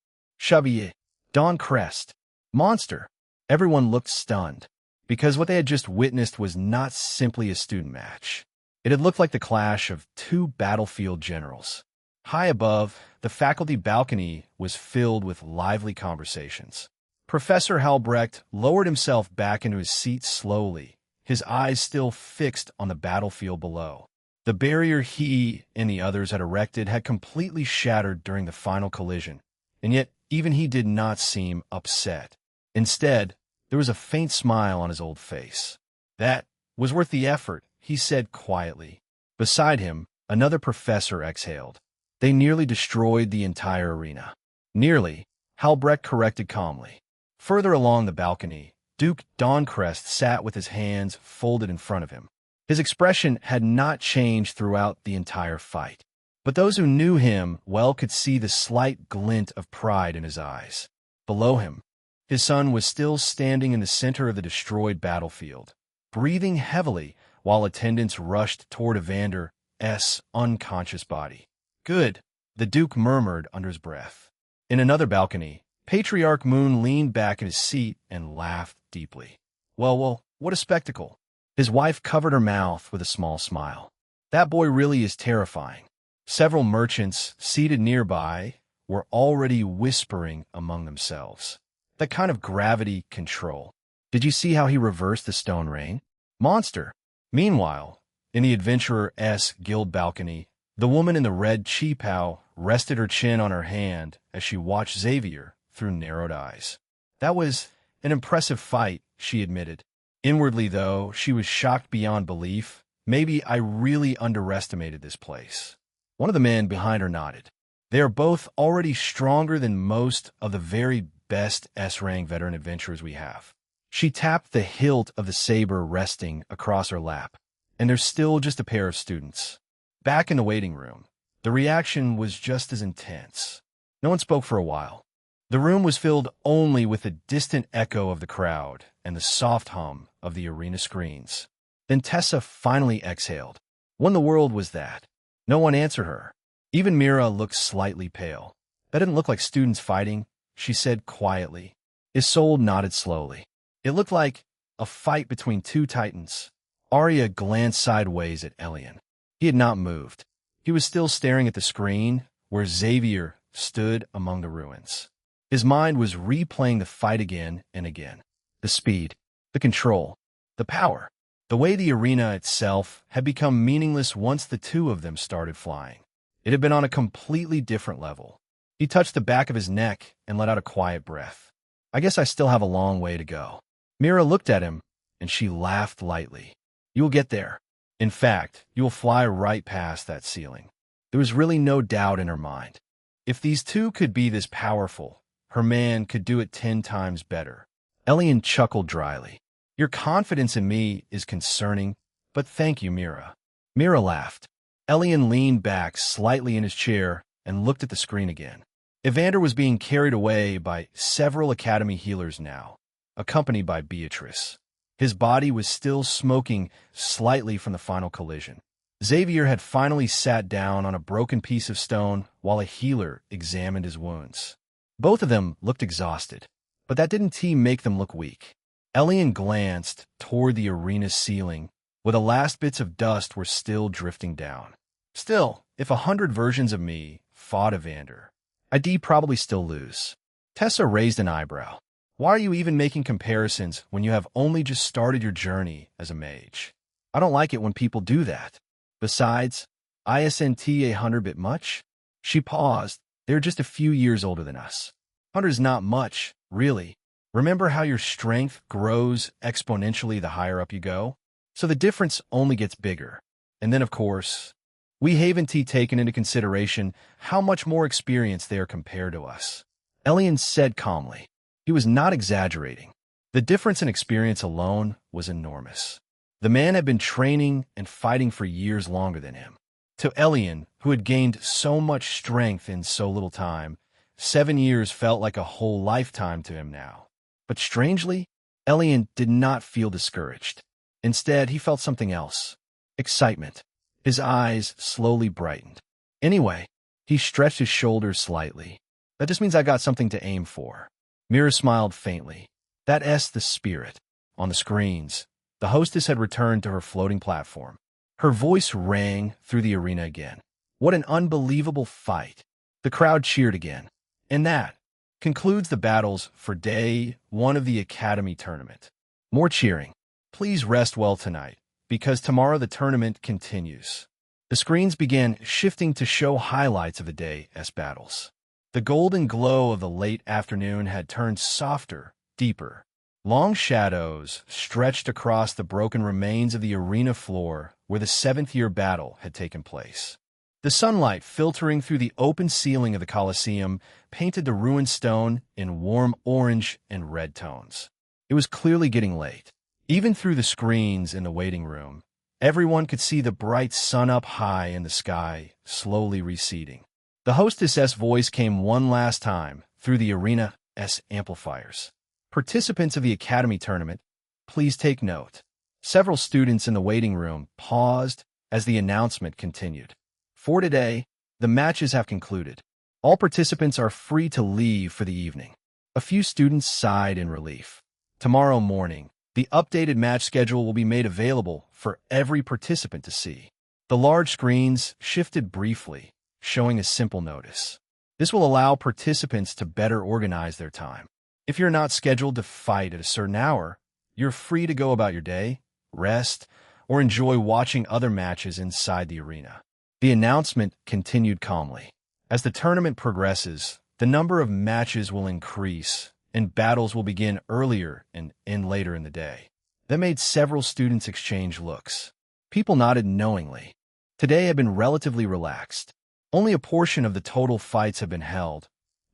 Xavier, Dauncrest, Monster. Everyone looked stunned, because what they had just witnessed was not simply a student match. It had looked like the clash of two battlefield generals. High above, the faculty balcony was filled with lively conversations. Professor Halbrecht lowered himself back into his seat slowly, his eyes still fixed on the battlefield below. The barrier he and the others had erected had completely shattered during the final collision, and yet even he did not seem upset. Instead, there was a faint smile on his old face. That was worth the effort, he said quietly. Beside him, another professor exhaled. They nearly destroyed the entire arena. Nearly, Halbrecht corrected calmly. Further along the balcony, Duke Dauncrest sat with his hands folded in front of him. His expression had not changed throughout the entire fight, but those who knew him well could see the slight glint of pride in his eyes. Below him, his son was still standing in the center of the destroyed battlefield, breathing heavily while attendants rushed toward Evander's unconscious body. Good, the Duke murmured under his breath. In another balcony, Patriarch Moon leaned back in his seat and laughed deeply. Well, what a spectacle. His wife covered her mouth with a small smile. That boy really is terrifying. Several merchants seated nearby were already whispering among themselves. That kind of gravity control. Did you see how he reversed the stone rain? Monster. Meanwhile, in the Adventurer's Guild balcony, the woman in the red cheapao rested her chin on her hand as she watched Xavier through narrowed eyes. That was an impressive fight, she admitted. Inwardly, though, she was shocked beyond belief. Maybe I really underestimated this place. One of the men behind her nodded. They are both already stronger than most of the very best S-rank veteran adventurers we have. She tapped the hilt of the saber resting across her lap. And there's still just a pair of students. Back in the waiting room, the reaction was just as intense. No one spoke for a while. The room was filled only with the distant echo of the crowd and the soft hum of the arena screens. Then Tessa finally exhaled. What in the world was that? No one answered her. Even Mira looked slightly pale. That didn't look like students fighting, she said quietly. Isolde nodded slowly. It looked like a fight between two titans. Arya glanced sideways at Elion. He had not moved. He was still staring at the screen where Xavier stood among the ruins. His mind was replaying the fight again and again. The speed, the control, the power. The way the arena itself had become meaningless once the two of them started flying. It had been on a completely different level. He touched the back of his neck and let out a quiet breath. I guess I still have a long way to go. Mira looked at him, and she laughed lightly. You will get there. In fact, you will fly right past that ceiling. There was really no doubt in her mind. If these two could be this powerful, her man could do it 10 times better. Elion chuckled dryly. Your confidence in me is concerning, but thank you, Mira. Mira laughed. Elion leaned back slightly in his chair and looked at the screen again. Evander was being carried away by several Academy healers now, accompanied by Beatrice. His body was still smoking slightly from the final collision. Xavier had finally sat down on a broken piece of stone while a healer examined his wounds. Both of them looked exhausted, but that didn't make them look weak. Elion glanced toward the arena's ceiling, where the last bits of dust were still drifting down. Still, if 100 versions of me fought Evander, I'd probably still lose. Tessa raised an eyebrow. Why are you even making comparisons when you have only just started your journey as a mage? I don't like it when people do that. Besides, isn't 100 bit much? She paused. They're just a few years older than us. 100's not much, really. Remember how your strength grows exponentially the higher up you go? So the difference only gets bigger. And then, of course, we haven't taken into consideration how much more experienced they are compared to us. Elion said calmly. He was not exaggerating. The difference in experience alone was enormous. The man had been training and fighting for years longer than him. To Elion, who had gained so much strength in so little time, 7 years felt like a whole lifetime to him now. But strangely, Elion did not feel discouraged. Instead, he felt something else. Excitement. His eyes slowly brightened. Anyway, he stretched his shoulders slightly. That just means I got something to aim for. Mira smiled faintly. That's the spirit. On the screens, the hostess had returned to her floating platform. Her voice rang through the arena again. What an unbelievable fight. The crowd cheered again. And that concludes the battles for day 1 of the Academy tournament. More cheering. Please rest well tonight, because tomorrow the tournament continues. The screens began shifting to show highlights of the day's battles. The golden glow of the late afternoon had turned softer, deeper. Long shadows stretched across the broken remains of the arena floor where the 7th-year battle had taken place. The sunlight filtering through the open ceiling of the Colosseum painted the ruined stone in warm orange and red tones. It was clearly getting late. Even through the screens in the waiting room, everyone could see the bright sun up high in the sky, slowly receding. The hostess's voice came one last time through the arena's amplifiers. Participants of the Academy tournament, please take note. Several students in the waiting room paused as the announcement continued. For today, the matches have concluded. All participants are free to leave for the evening. A few students sighed in relief. Tomorrow morning, the updated match schedule will be made available for every participant to see. The large screens shifted briefly, showing a simple notice. This will allow participants to better organize their time. If you're not scheduled to fight at a certain hour, you're free to go about your day, rest, or enjoy watching other matches inside the arena. The announcement continued calmly. As the tournament progresses, the number of matches will increase, and battles will begin earlier and end later in the day. That made several students exchange looks. People nodded knowingly. Today had been relatively relaxed. Only a portion of the total fights have been held,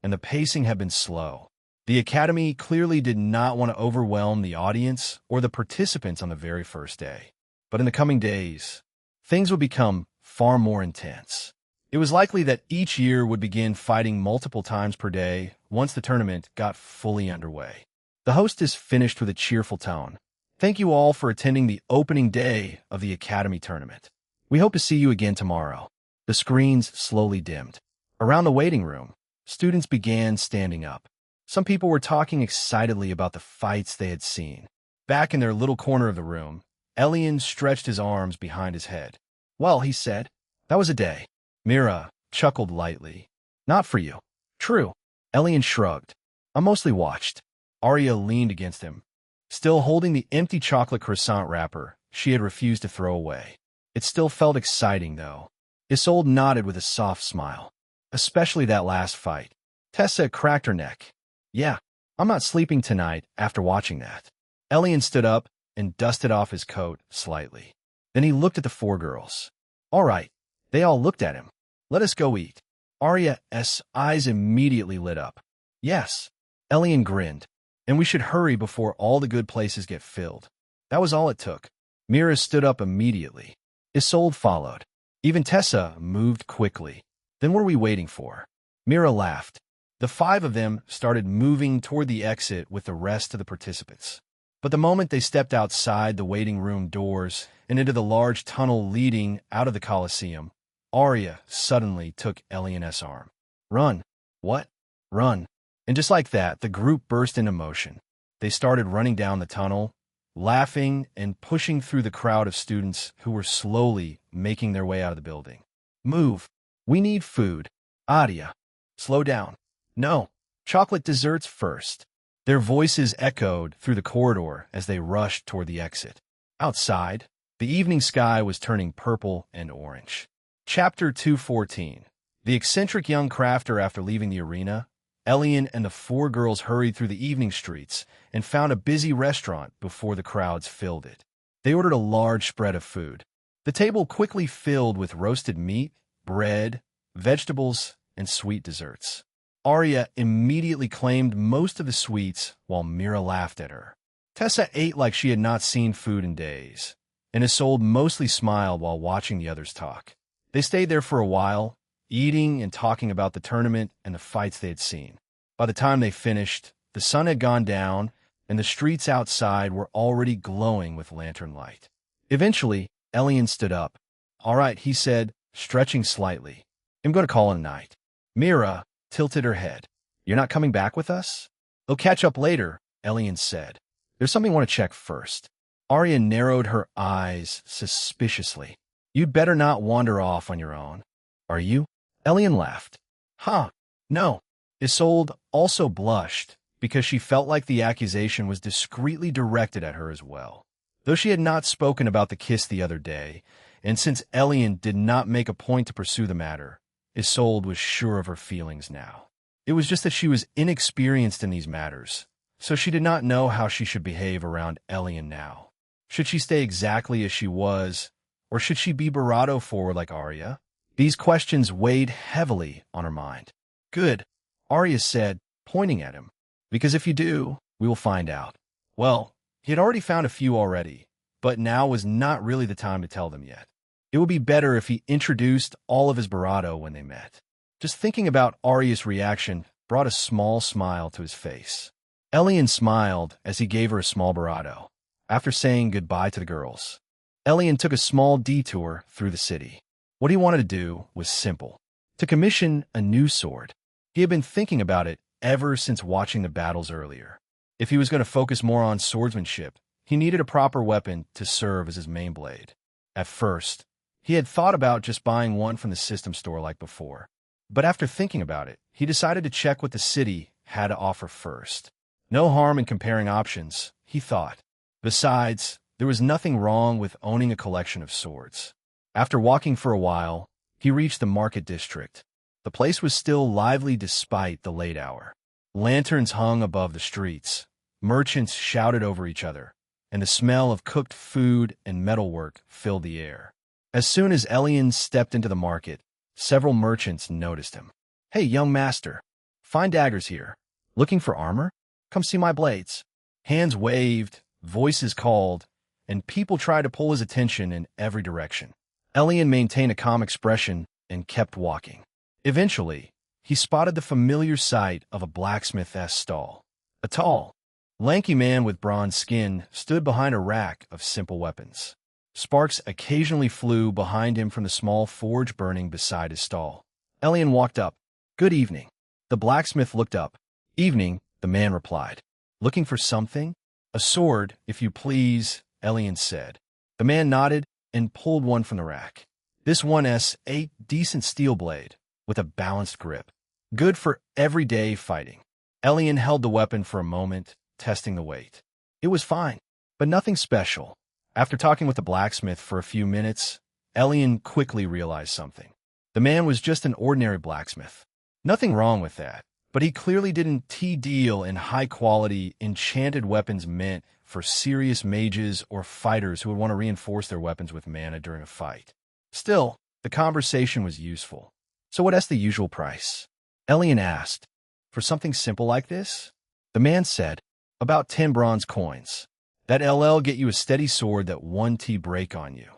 and the pacing had been slow. The Academy clearly did not want to overwhelm the audience or the participants on the very first day. But in the coming days, things would become far more intense. It was likely that each year would begin fighting multiple times per day once the tournament got fully underway. The hostess finished with a cheerful tone. Thank you all for attending the opening day of the Academy tournament. We hope to see you again tomorrow. The screens slowly dimmed. Around the waiting room, students began standing up. Some people were talking excitedly about the fights they had seen. Back in their little corner of the room, Elion stretched his arms behind his head. Well, he said, that was a day. Mira chuckled lightly. Not for you. True. Elion shrugged. I mostly watched. Arya leaned against him, still holding the empty chocolate croissant wrapper she had refused to throw away. It still felt exciting, though. Isolde nodded with a soft smile. Especially that last fight. Tessa cracked her neck. Yeah, I'm not sleeping tonight after watching that. Elion stood up and dusted off his coat slightly. Then he looked at the 4 girls. All right. They all looked at him. Let us go eat. Arya's eyes immediately lit up. Yes. Elion grinned. And we should hurry before all the good places get filled. That was all it took. Mira stood up immediately. Isolde followed. Even Tessa moved quickly. Then what are we waiting for? Mira laughed. The 5 of them started moving toward the exit with the rest of the participants. But the moment they stepped outside the waiting room doors and into the large tunnel leading out of the Colosseum, Arya suddenly took Elion's arm. Run. What? Run. And just like that, the group burst into motion. They started running down the tunnel, laughing and pushing through the crowd of students who were slowly making their way out of the building. Move. We need food. Arya. Slow down. No. Chocolate desserts first. Their voices echoed through the corridor as they rushed toward the exit. Outside, the evening sky was turning purple and orange. Chapter 214. The eccentric young crafter. After leaving the arena, Elion and the four girls hurried through the evening streets and found a busy restaurant before the crowds filled it. They ordered a large spread of food. The table quickly filled with roasted meat, bread, vegetables, and sweet desserts. Arya immediately claimed most of the sweets while Mira laughed at her. Tessa ate like she had not seen food in days, and Isolde mostly smiled while watching the others talk. They stayed there for a while, eating and talking about the tournament and the fights they had seen. By the time they finished, the sun had gone down, and the streets outside were already glowing with lantern light. Eventually, Elion stood up. All right, he said, stretching slightly. I'm going to call it a night. Mira tilted her head. You're not coming back with us? We'll catch up later, Elion said. There's something I want to check first. Arya narrowed her eyes suspiciously. You'd better not wander off on your own. Are you? Elion laughed. Huh, no. Isolde also blushed because she felt like the accusation was discreetly directed at her as well. Though she had not spoken about the kiss the other day, and since Elion did not make a point to pursue the matter, Isolde was sure of her feelings now. It was just that she was inexperienced in these matters, so she did not know how she should behave around Elion now. Should she stay exactly as she was, or should she be bravado forward like Arya? These questions weighed heavily on her mind. Good, Arya said, pointing at him. Because if you do, we will find out. Well, he had already found a few already, but now was not really the time to tell them yet. It would be better if he introduced all of his bravado when they met. Just thinking about Arya's reaction brought a small smile to his face. Elion smiled as he gave her a small bravado. After saying goodbye to the girls, Elion took a small detour through the city. What he wanted to do was simple: to commission a new sword. He had been thinking about it ever since watching the battles earlier. If he was going to focus more on swordsmanship, he needed a proper weapon to serve as his main blade. At first, he had thought about just buying one from the system store like before. But after thinking about it, he decided to check what the city had to offer first. No harm in comparing options, he thought. Besides, there was nothing wrong with owning a collection of swords. After walking for a while, he reached the market district. The place was still lively despite the late hour. Lanterns hung above the streets, merchants shouted over each other, and the smell of cooked food and metalwork filled the air. As soon as Elion stepped into the market, several merchants noticed him. Hey, young master, fine daggers here. Looking for armor? Come see my blades. Hands waved, voices called, and people tried to pull his attention in every direction. Elion maintained a calm expression and kept walking. Eventually, he spotted the familiar sight of a blacksmith's stall. A tall, lanky man with bronze skin stood behind a rack of simple weapons. Sparks occasionally flew behind him from the small forge burning beside his stall. Elion walked up. Good evening. The blacksmith looked up. Evening, the man replied. Looking for something? A sword, if you please, Elion said. The man nodded and pulled one from the rack. This one's a decent steel blade, with a balanced grip. Good for everyday fighting. Elion held the weapon for a moment, testing the weight. It was fine, but nothing special. After talking with the blacksmith for a few minutes, Elion quickly realized something. The man was just an ordinary blacksmith. Nothing wrong with that, but he clearly didn't deal in high-quality, enchanted weapons meant for serious mages or fighters who would want to reinforce their weapons with mana during a fight. Still, the conversation was useful. So what's the usual price? Elion asked. For something simple like this? The man said, about 10 bronze coins. That LL get you a steady sword that 1T break on you.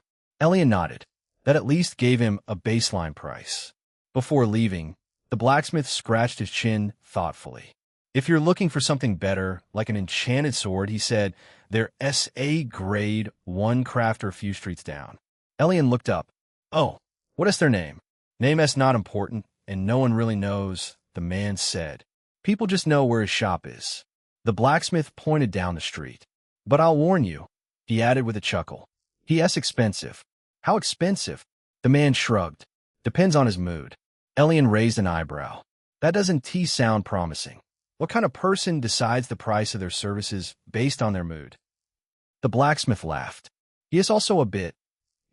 Elion nodded. That at least gave him a baseline price. Before leaving, the blacksmith scratched his chin thoughtfully. If you're looking for something better, like an enchanted sword, he said, They're SA Grade 1 crafter a few streets down. Elion looked up. Oh, what is their name? Name is not important, and no one really knows, the man said. People just know where his shop is. The blacksmith pointed down the street. But I'll warn you, he added with a chuckle. He.S. expensive. How expensive? The man shrugged. Depends on his mood. Elion raised an eyebrow. That doesn't sound promising. What kind of person decides the price of their services based on their mood? The blacksmith laughed. He is also a bit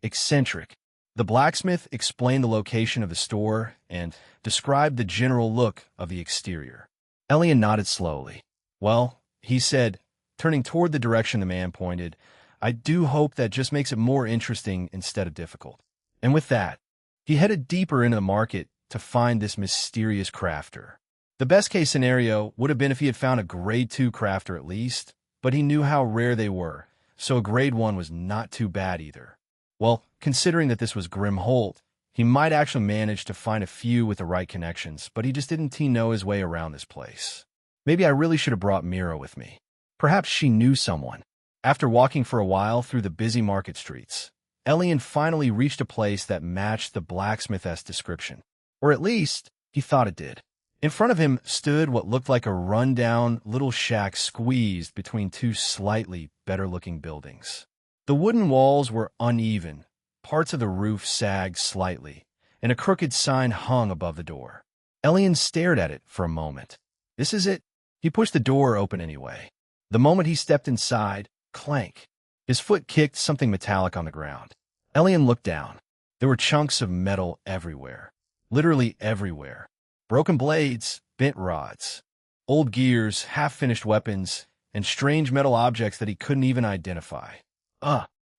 eccentric. The blacksmith explained the location of the store and described the general look of the exterior. Elion nodded slowly. Well, he said, turning toward the direction the man pointed, I do hope that just makes it more interesting instead of difficult. And with that, he headed deeper into the market to find this mysterious crafter. The best-case scenario would have been if he had found a Grade 2 crafter at least, but he knew how rare they were, so a Grade 1 was not too bad either. Well, considering that this was Grim Holt, he might actually manage to find a few with the right connections, but he just didn't know his way around this place. Maybe I really should have brought Mira with me. Perhaps she knew someone. After walking for a while through the busy market streets, Elion finally reached a place that matched the blacksmith's description. Or at least, he thought it did. In front of him stood what looked like a run-down little shack squeezed between two slightly better-looking buildings. The wooden walls were uneven, parts of the roof sagged slightly, and a crooked sign hung above the door. Elion stared at it for a moment. This is it. He pushed the door open anyway. The moment he stepped inside, clank. His foot kicked something metallic on the ground. Elion looked down. There were chunks of metal everywhere. Literally everywhere. Broken blades, bent rods, old gears, half-finished weapons, and strange metal objects that he couldn't even identify.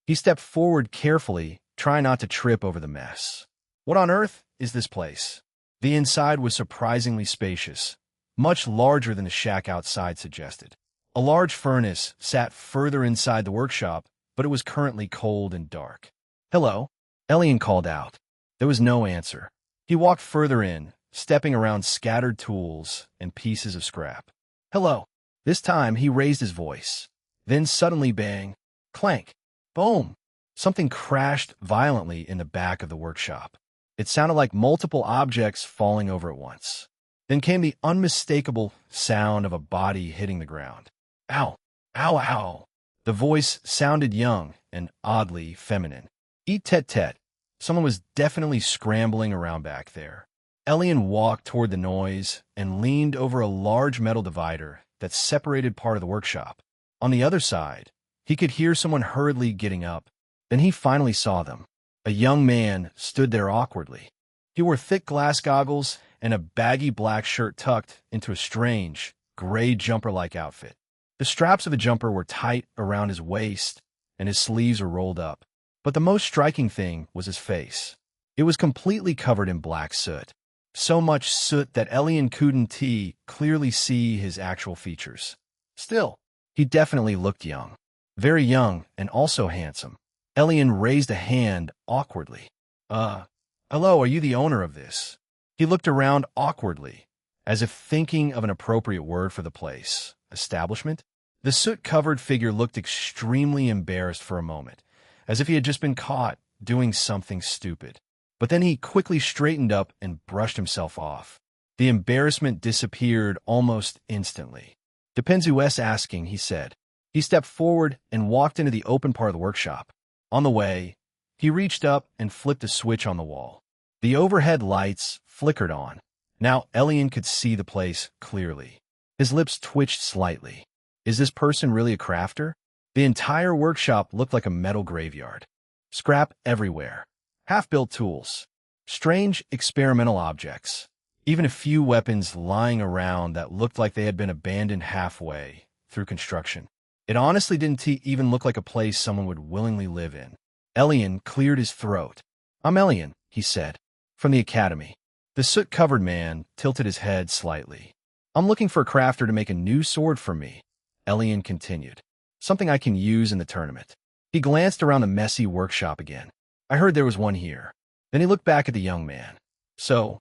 He stepped forward carefully, trying not to trip over the mess. What on earth is this place? The inside was surprisingly spacious, much larger than the shack outside suggested. A large furnace sat further inside the workshop, but it was currently cold and dark. Hello, Elion called out. There was no answer. He walked further in, stepping around scattered tools and pieces of scrap. Hello. This time he raised his voice. Then suddenly bang, clank, boom. Something crashed violently in the back of the workshop. It sounded like multiple objects falling over at once. Then came the unmistakable sound of a body hitting the ground. Ow, ow, ow. The voice sounded young and oddly feminine. Eat-tet-tet. Someone was definitely scrambling around back there. Elion walked toward the noise and leaned over a large metal divider that separated part of the workshop. On the other side, he could hear someone hurriedly getting up. Then he finally saw them. A young man stood there awkwardly. He wore thick glass goggles and a baggy black shirt tucked into a strange, gray jumper-like outfit. The straps of the jumper were tight around his waist, and his sleeves were rolled up. But the most striking thing was his face. It was completely covered in black soot. So much soot that Elion couldn't clearly see his actual features. Still, he definitely looked young. Very young and also handsome. Elion raised a hand awkwardly. Hello, are you the owner of this? He looked around awkwardly, as if thinking of an appropriate word for the place. Establishment? The soot-covered figure looked extremely embarrassed for a moment, as if he had just been caught doing something stupid. But then he quickly straightened up and brushed himself off. The embarrassment disappeared almost instantly. Depends who's asking, he said. He stepped forward and walked into the open part of the workshop. On the way, he reached up and flipped a switch on the wall. The overhead lights flickered on. Now Elion could see the place clearly. His lips twitched slightly. Is this person really a crafter? The entire workshop looked like a metal graveyard. Scrap everywhere. Half-built tools. Strange experimental objects. Even a few weapons lying around that looked like they had been abandoned halfway through construction. It honestly didn't even look like a place someone would willingly live in. Elion cleared his throat. I'm Elion, he said. From the academy. The soot-covered man tilted his head slightly. I'm looking for a crafter to make a new sword for me, Elion continued. Something I can use in the tournament. He glanced around the messy workshop again. I heard there was one here. Then he looked back at the young man. So,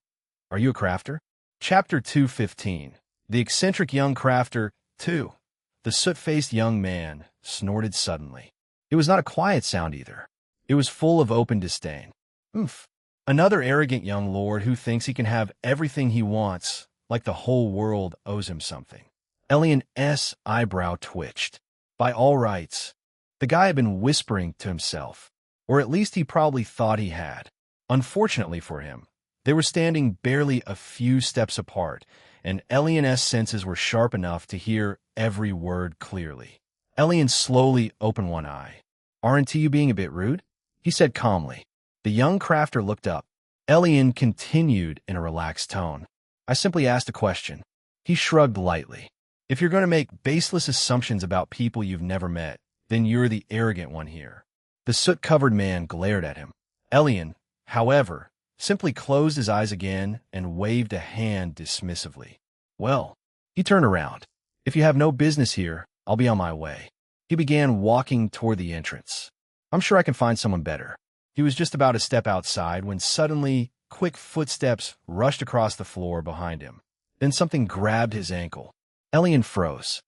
are you a crafter? Chapter 215. The Eccentric Young Crafter 2. The soot-faced young man snorted suddenly. It was not a quiet sound either. It was full of open disdain. Oof. Another arrogant young lord who thinks he can have everything he wants, like the whole world owes him something. Elion's eyebrow twitched. By all rights, the guy had been whispering to himself, or at least he probably thought he had. Unfortunately for him, they were standing barely a few steps apart, and Elion's senses were sharp enough to hear every word clearly. Elion slowly opened one eye. "Aren't you being a bit rude?" he said calmly. The young crafter looked up. Elion continued in a relaxed tone. "I simply asked a question." He shrugged lightly. "If you're going to make baseless assumptions about people you've never met, then you're the arrogant one here." The soot-covered man glared at him. Elion, however, simply closed his eyes again and waved a hand dismissively. "Well," he turned around. "If you have no business here, I'll be on my way." He began walking toward the entrance. "I'm sure I can find someone better." He was just about to step outside when suddenly quick footsteps rushed across the floor behind him. Then something grabbed his ankle. Elion froze.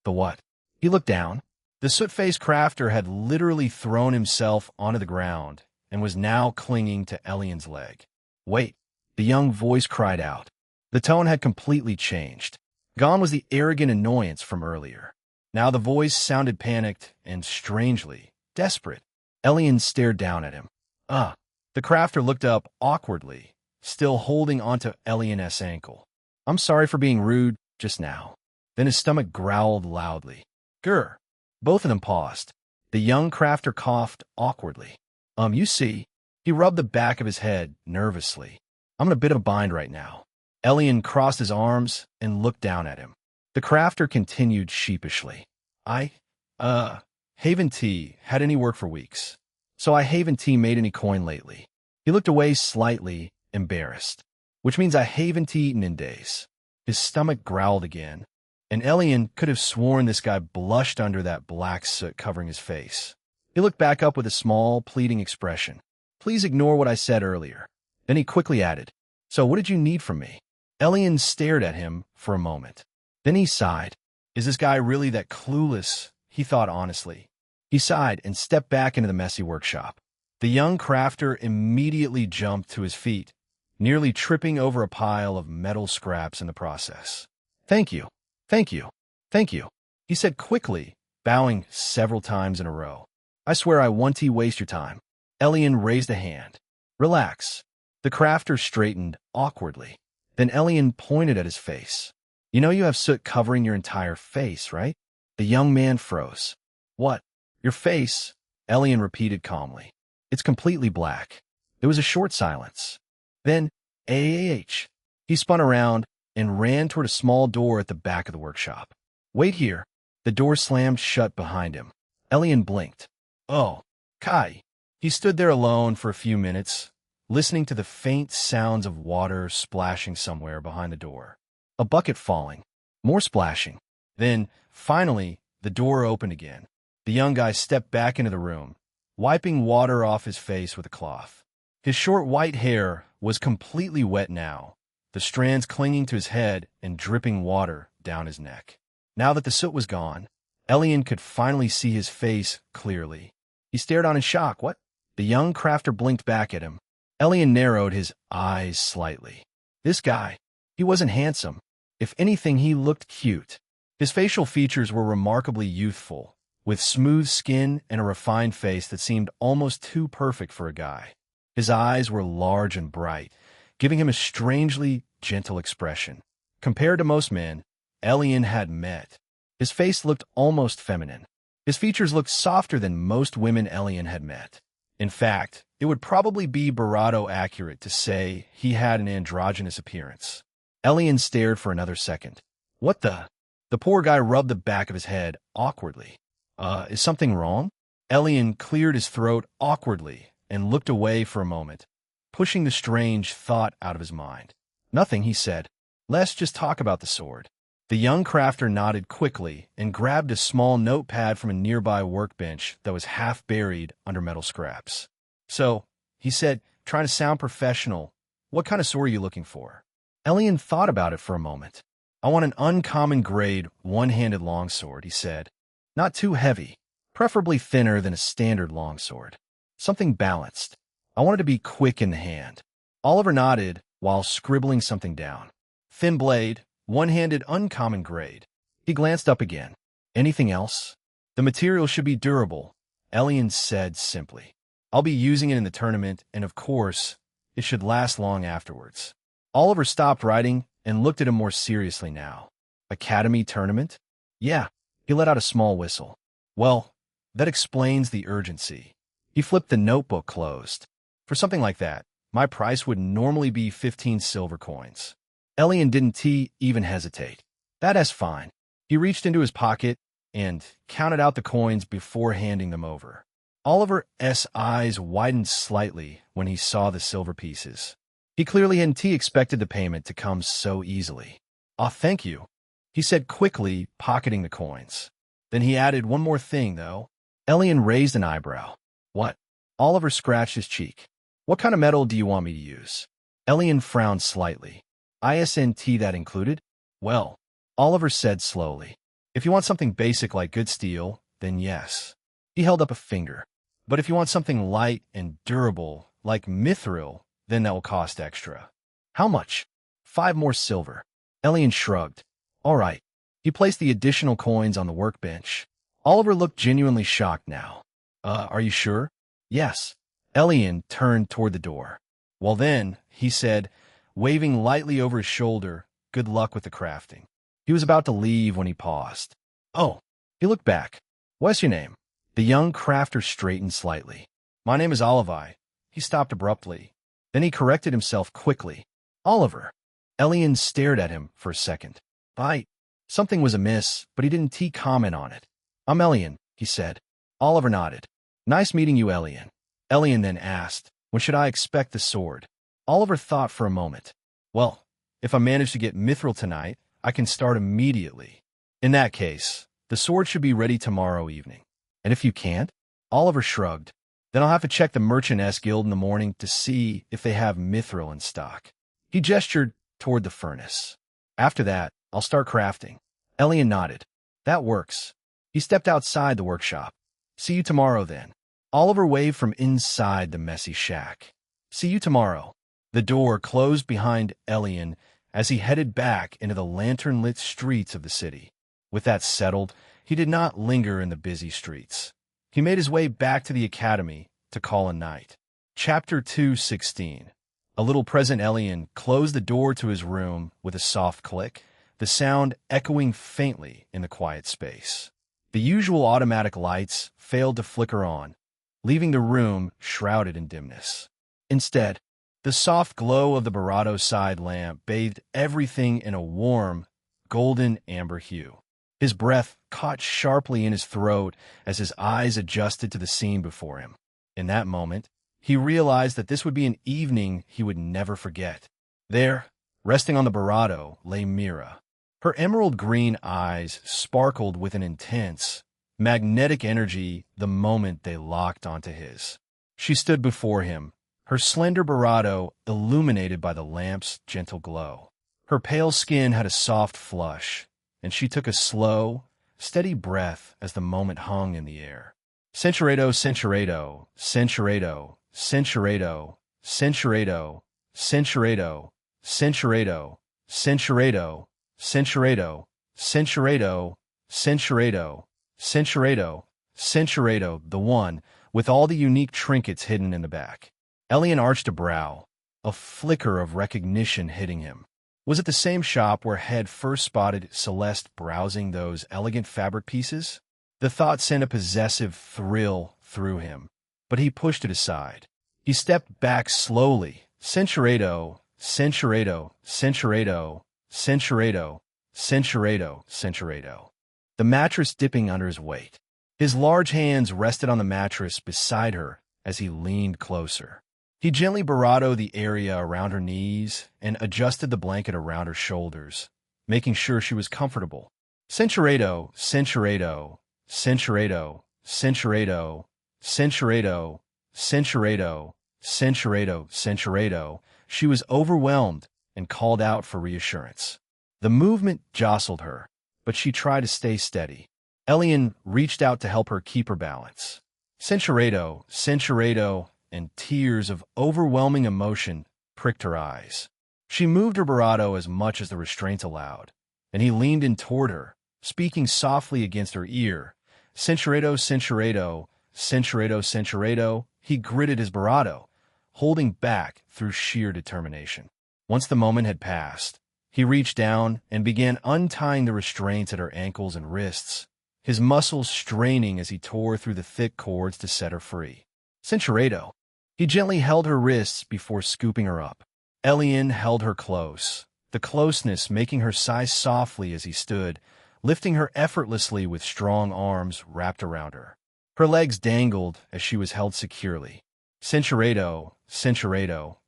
The what? He looked down. The soot-faced crafter had literally thrown himself onto the ground and was now clinging to Elion's leg. "Wait," the young voice cried out. The tone had completely changed. Gone was the arrogant annoyance from earlier. Now the voice sounded panicked and strangely desperate. Elion stared down at him. The crafter looked up awkwardly, still holding onto Elion's ankle. "I'm sorry for being rude just now." Then his stomach growled loudly. "Grr." Both of them paused. The young crafter coughed awkwardly. You see," he rubbed the back of his head nervously. "I'm in a bit of a bind right now." Elion crossed his arms and looked down at him. The crafter continued sheepishly. "I haven't had any work for weeks, so I haven't made any coin lately." He looked away slightly embarrassed. "Which means I haven't eaten in days." His stomach growled again, and Elion could have sworn this guy blushed under that black soot covering his face. He looked back up with a small, pleading expression. "Please ignore what I said earlier." Then he quickly added, "So what did you need from me?" Elion stared at him for a moment. Then he sighed. "Is this guy really that clueless?" he thought honestly. He sighed and stepped back into the messy workshop. The young crafter immediately jumped to his feet, nearly tripping over a pile of metal scraps in the process. "Thank you, thank you, thank you," he said quickly, bowing several times in a row. "I swear I won't waste your time." Elion raised a hand. "Relax." The crafter straightened awkwardly. Then Elion pointed at his face. "You know you have soot covering your entire face, right?" The young man froze. "What? Your face?" Elion repeated calmly. "It's completely black." There was a short silence. Then, he spun around and ran toward a small door at the back of the workshop. "Wait here." The door slammed shut behind him. Elion blinked. "Oh, Kai." He stood there alone for a few minutes, listening to the faint sounds of water splashing somewhere behind the door. A bucket falling. More splashing. Then, finally, the door opened again. The young guy stepped back into the room, wiping water off his face with a cloth. His short white hair was completely wet now, the strands clinging to his head and dripping water down his neck. Now that the soot was gone, Elion could finally see his face clearly. He stared on in shock. "What?" The young crafter blinked back at him. Elion narrowed his eyes slightly. This guy, he wasn't handsome. If anything, he looked cute. His facial features were remarkably youthful, with smooth skin and a refined face that seemed almost too perfect for a guy. His eyes were large and bright, giving him a strangely gentle expression. Compared to most men Elion had met, his face looked almost feminine. His features looked softer than most women Elion had met. In fact, it would probably be Barado accurate to say he had an androgynous appearance. Elion stared for another second. "What the?" The poor guy rubbed the back of his head awkwardly. Is something wrong?" Elion cleared his throat awkwardly and looked away for a moment, pushing the strange thought out of his mind. "Nothing," he said. "Let's just talk about the sword." The young crafter nodded quickly and grabbed a small notepad from a nearby workbench that was half buried under metal scraps. "So," he said, trying to sound professional, "what kind of sword are you looking for?" Elion thought about it for a moment. I want an uncommon grade, one-handed longsword, he said. Not too heavy, preferably thinner than a standard longsword. Something balanced. I wanted to be quick in the hand. Oliver nodded while scribbling something down. Thin blade, one-handed, uncommon grade. He glanced up again. Anything else? The material should be durable, Elion said simply. I'll be using it in the tournament, and of course, it should last long afterwards. Oliver stopped writing and looked at him more seriously now. Academy tournament? Yeah, he let out a small whistle. Well, that explains the urgency. He flipped the notebook closed. For something like that, my price would normally be 15 silver coins. Elion didn't even hesitate. That's fine. He reached into his pocket and counted out the coins before handing them over. Oliver's eyes widened slightly when he saw the silver pieces. He clearly hadn't expected the payment to come so easily. Thank you, he said quickly, pocketing the coins. Then he added one more thing, though. Elion raised an eyebrow. What? Oliver scratched his cheek. What kind of metal do you want me to use? Elion frowned slightly. Isn't that included? Well, Oliver said slowly. If you want something basic like good steel, then yes. He held up a finger. But if you want something light and durable, like mithril, then that will cost extra. How much? 5 more silver. Elion shrugged. All right. He placed the additional coins on the workbench. Oliver looked genuinely shocked now. Are you sure? Yes. Elion turned toward the door. Well then, he said, waving lightly over his shoulder, good luck with the crafting. He was about to leave when he paused. Oh, he looked back. What's your name? The young crafter straightened slightly. My name is Olivi. He stopped abruptly. Then he corrected himself quickly. Oliver. Elion stared at him for a second. Something was amiss, but he didn't comment on it. I'm Elion, he said. Oliver nodded. Nice meeting you, Elion. Elion then asked, when should I expect the sword? Oliver thought for a moment. Well, if I manage to get mithril tonight, I can start immediately. In that case, the sword should be ready tomorrow evening. And if you can't? Oliver shrugged. Then I'll have to check the Merchants Guild in the morning to see if they have mithril in stock. He gestured toward the furnace. After that, I'll start crafting. Elion nodded. That works. He stepped outside the workshop. See you tomorrow, then. Oliver waved from inside the messy shack. See you tomorrow. The door closed behind Elion as he headed back into the lantern-lit streets of the city. With that settled, he did not linger in the busy streets. He made his way back to the academy to call a night. Chapter 2:16. A little present Elion closed the door to his room with a soft click, the sound echoing faintly in the quiet space. The usual automatic lights failed to flicker on, leaving the room shrouded in dimness. Instead, the soft glow of the Barado side lamp bathed everything in a warm, golden amber hue. His breath caught sharply in his throat as his eyes adjusted to the scene before him. In that moment, he realized that this would be an evening he would never forget. There, resting on the Barado, lay Mira. Her emerald-green eyes sparkled with an intense, magnetic energy the moment they locked onto his. She stood before him, her slender Barado illuminated by the lamp's gentle glow. Her pale skin had a soft flush, and she took a slow, steady breath as the moment hung in the air. Centurado, Centurado, Centurado, Centurado, Centurado, Centurado, Centurado, Centurado, Centurado, Centurado, Centurado, Centurado, Centurado, the one with all the unique trinkets hidden in the back. Elion arched a brow, a flicker of recognition hitting him. Was it the same shop where Head first spotted Celeste browsing those elegant fabric pieces? The thought sent a possessive thrill through him, but he pushed it aside. He stepped back slowly. Centurado, Centurado, Centurado, Centurado, Centurado, Centurado. The mattress dipping under his weight. His large hands rested on the mattress beside her as he leaned closer. He gently baradoed the area around her knees and adjusted the blanket around her shoulders, making sure she was comfortable. Centurado, Centurado, Centurado, Centurado, Centurado, Centurado, Centurado, Centurado. She was overwhelmed and called out for reassurance. The movement jostled her, but she tried to stay steady. Elion reached out to help her keep her balance. Centurado, and tears of overwhelming emotion pricked her eyes. She moved her barato as much as the restraint allowed, and he leaned in toward her, speaking softly against her ear. Centurado. He gritted his barato, holding back through sheer determination. Once the moment had passed, he reached down and began untying the restraints at her ankles and wrists, his muscles straining as he tore through the thick cords to set her free. Centurado. He gently held her wrists before scooping her up. Elion held her close, the closeness making her sigh softly as he stood, lifting her effortlessly with strong arms wrapped around her. Her legs dangled as she was held securely. Centurado.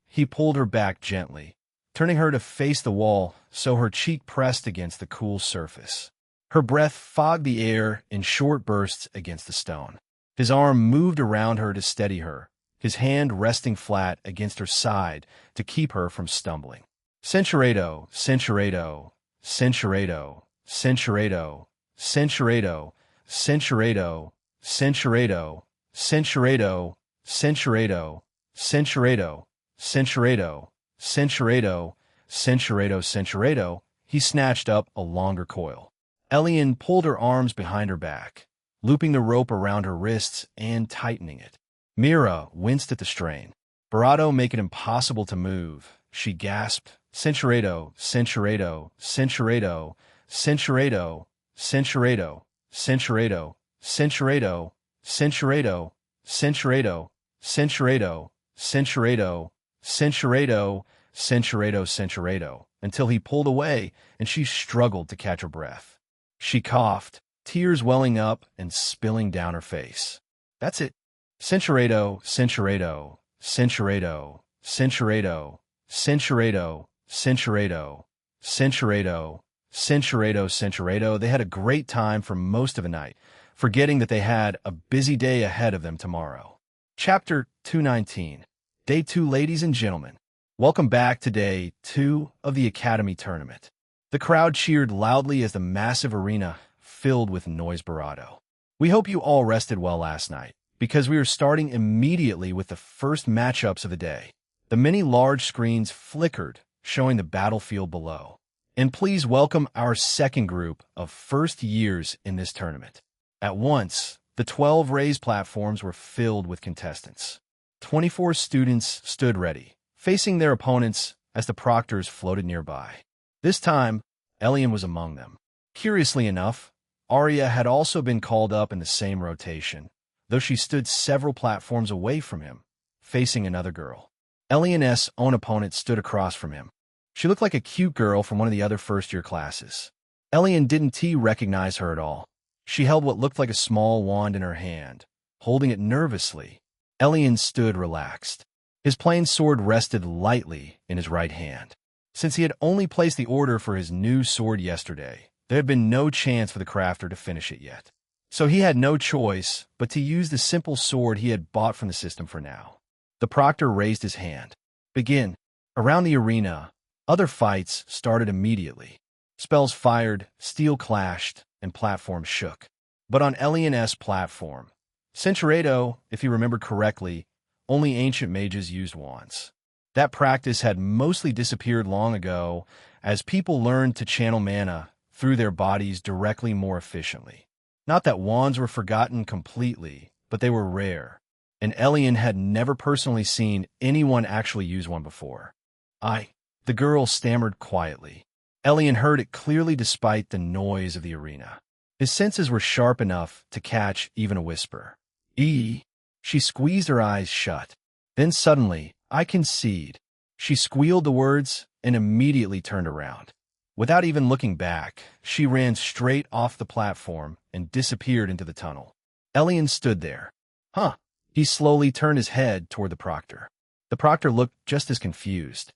He pulled her back gently, turning her to face the wall so her cheek pressed against the cool surface. Her breath fogged the air in short bursts against the stone. His arm moved around her to steady her, his hand resting flat against her side to keep her from stumbling. Centurado. He snatched up a longer coil. Elion pulled her arms behind her back, looping the rope around her wrists and tightening it. Mira winced at the strain. Barato make it impossible to move. She gasped, Centurado. Until he pulled away and she struggled to catch her breath. She coughed, tears welling up and spilling down her face. That's it. Centurado. They had a great time for most of the night, forgetting that they had a busy day ahead of them tomorrow. Chapter 219. Day 2, ladies and gentlemen. Welcome back to Day 2 of the Academy Tournament. The crowd cheered loudly as the massive arena filled with noise barato. We hope you all rested well last night, because we are starting immediately with the first matchups of the day. The many large screens flickered, showing the battlefield below. And please welcome our second group of first years in this tournament. At once, the 12 raised platforms were filled with contestants. 24 students stood ready, facing their opponents as the proctors floated nearby. This time, Elion was among them. Curiously enough, Arya had also been called up in the same rotation, though she stood several platforms away from him, facing another girl. Elion's own opponent stood across from him. She looked like a cute girl from one of the other first-year classes. Elion didn't recognize her at all. She held what looked like a small wand in her hand, holding it nervously. Elion stood relaxed. His plain sword rested lightly in his right hand. Since he had only placed the order for his new sword yesterday, there had been no chance for the crafter to finish it yet. So he had no choice but to use the simple sword he had bought from the system for now. The proctor raised his hand. Begin. Around the arena, other fights started immediately. Spells fired, steel clashed, and platforms shook. But on Elion's platform, Centurado, if you remember correctly, only ancient mages used wands. That practice had mostly disappeared long ago as people learned to channel mana through their bodies directly more efficiently. Not that wands were forgotten completely, but they were rare, and Elion had never personally seen anyone actually use one before. The girl stammered quietly. Elion heard it clearly despite the noise of the arena. His senses were sharp enough to catch even a whisper. She squeezed her eyes shut. Then suddenly, I concede. She squealed the words and immediately turned around. Without even looking back, she ran straight off the platform and disappeared into the tunnel. Elion stood there. He slowly turned his head toward the proctor. The proctor looked just as confused.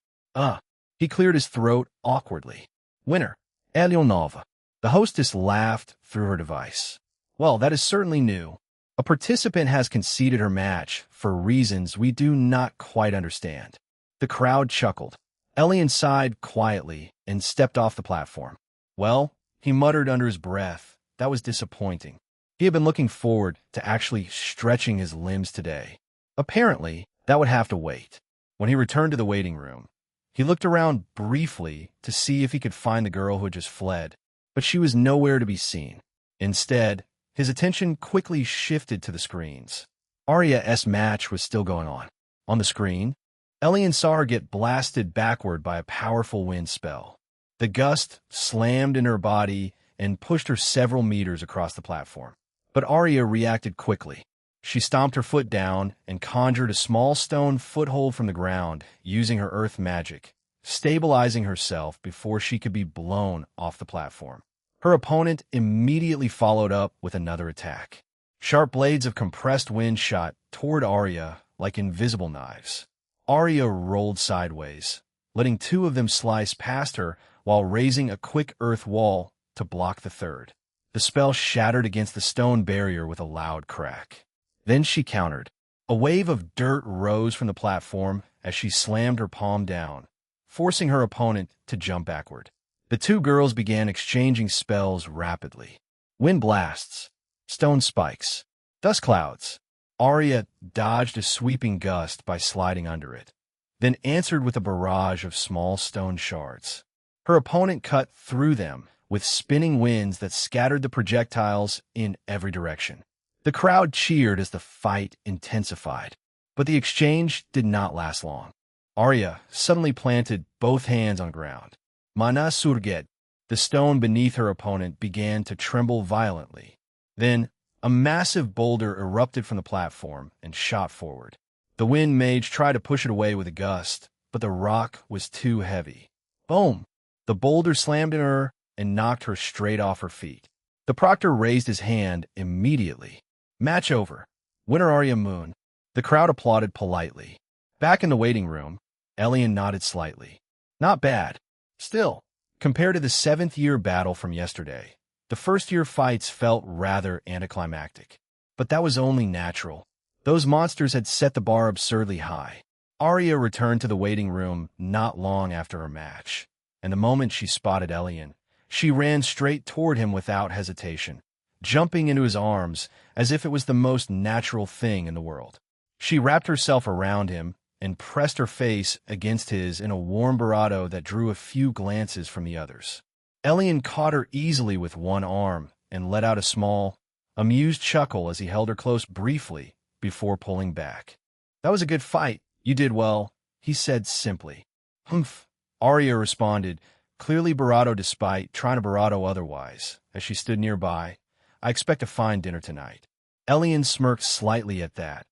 He cleared his throat awkwardly. Winner, Elion. The hostess laughed through her device. Well, that is certainly new. A participant has conceded her match for reasons we do not quite understand. The crowd chuckled. Elion sighed quietly and stepped off the platform. Well, he muttered under his breath, that was disappointing. He had been looking forward to actually stretching his limbs today. Apparently, that would have to wait. When he returned to the waiting room, he looked around briefly to see if he could find the girl who had just fled, but she was nowhere to be seen. Instead, his attention quickly shifted to the screens. Arya's match was still going on. On the screen, Elion saw her get blasted backward by a powerful wind spell. The gust slammed in her body and pushed her several meters across the platform. But Arya reacted quickly. She stomped her foot down and conjured a small stone foothold from the ground using her earth magic, stabilizing herself before she could be blown off the platform. Her opponent immediately followed up with another attack. Sharp blades of compressed wind shot toward Arya like invisible knives. Arya rolled sideways, letting two of them slice past her while raising a quick earth wall to block the third. The spell shattered against the stone barrier with a loud crack. Then she countered. A wave of dirt rose from the platform as she slammed her palm down, forcing her opponent to jump backward. The two girls began exchanging spells rapidly. Wind blasts, stone spikes, dust clouds. Arya dodged a sweeping gust by sliding under it, then answered with a barrage of small stone shards. Her opponent cut through them with spinning winds that scattered the projectiles in every direction. The crowd cheered as the fight intensified, but the exchange did not last long. Arya suddenly planted both hands on the ground. Mana surget. The stone beneath her opponent began to tremble violently. Then, a massive boulder erupted from the platform and shot forward. The wind mage tried to push it away with a gust, but the rock was too heavy. Boom! The boulder slammed in her and knocked her straight off her feet. The proctor raised his hand immediately. Match over. Winner Arya Moon. The crowd applauded politely. Back in the waiting room, Elion nodded slightly. Not bad. Still, compared to the 7th-year battle from yesterday, the first-year fights felt rather anticlimactic. But that was only natural. Those monsters had set the bar absurdly high. Arya returned to the waiting room not long after her match, and the moment she spotted Elion, she ran straight toward him without hesitation, jumping into his arms as if it was the most natural thing in the world. She wrapped herself around him and pressed her face against his in a warm bravado that drew a few glances from the others. Elion caught her easily with one arm and let out a small, amused chuckle as he held her close briefly before pulling back. That was a good fight. You did well, he said simply. Humph, Arya responded, clearly bravado despite trying to bravado otherwise, as she stood nearby. I expect a fine dinner tonight. Elion smirked slightly at that,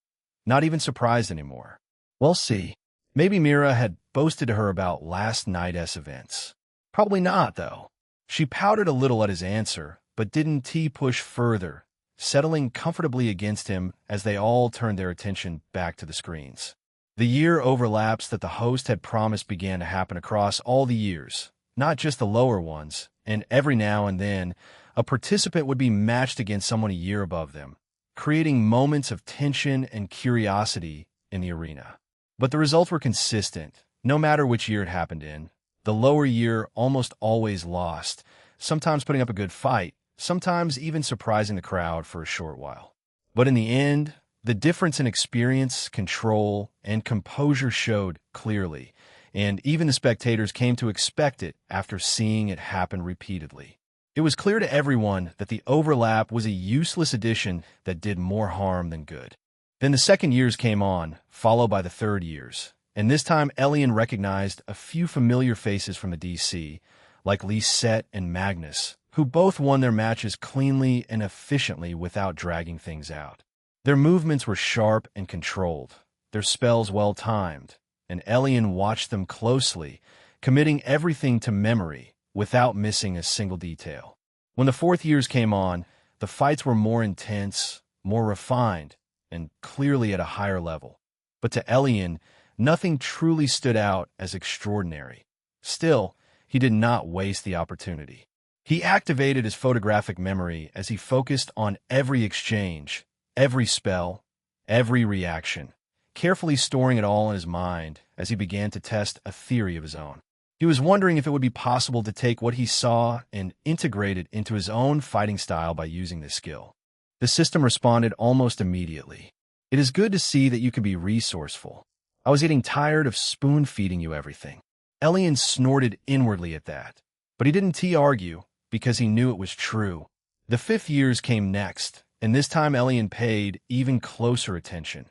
not even surprised anymore. We'll see. Maybe Mira had boasted to her about last night's events. Probably not, though. She pouted a little at his answer, but didn't push further, settling comfortably against him as they all turned their attention back to the screens. The year overlaps that the host had promised began to happen across all the years, not just the lower ones, and every now and then, a participant would be matched against someone a year above them, creating moments of tension and curiosity in the arena. But the results were consistent, no matter which year it happened in. The lower year almost always lost, sometimes putting up a good fight, sometimes even surprising the crowd for a short while. But in the end, the difference in experience, control, and composure showed clearly, and even the spectators came to expect it after seeing it happen repeatedly. It was clear to everyone that the overlap was a useless addition that did more harm than good. Then the second years came on, followed by the third years, and this time Elion recognized a few familiar faces from the DC, like Lisette and Magnus, who both won their matches cleanly and efficiently without dragging things out. Their movements were sharp and controlled, their spells well-timed, and Elion watched them closely, committing everything to memory without missing a single detail. When the fourth years came on, the fights were more intense, more refined, and clearly at a higher level. But to Elion, nothing truly stood out as extraordinary. Still, he did not waste the opportunity. He activated his photographic memory as he focused on every exchange, every spell, every reaction, carefully storing it all in his mind as he began to test a theory of his own. He was wondering if it would be possible to take what he saw and integrate it into his own fighting style by using this skill. The system responded almost immediately. It is good to see that you can be resourceful. I was getting tired of spoon-feeding you everything. Elion snorted inwardly at that, but he didn't argue because he knew it was true. The 5th years came next, and this time Elion paid even closer attention,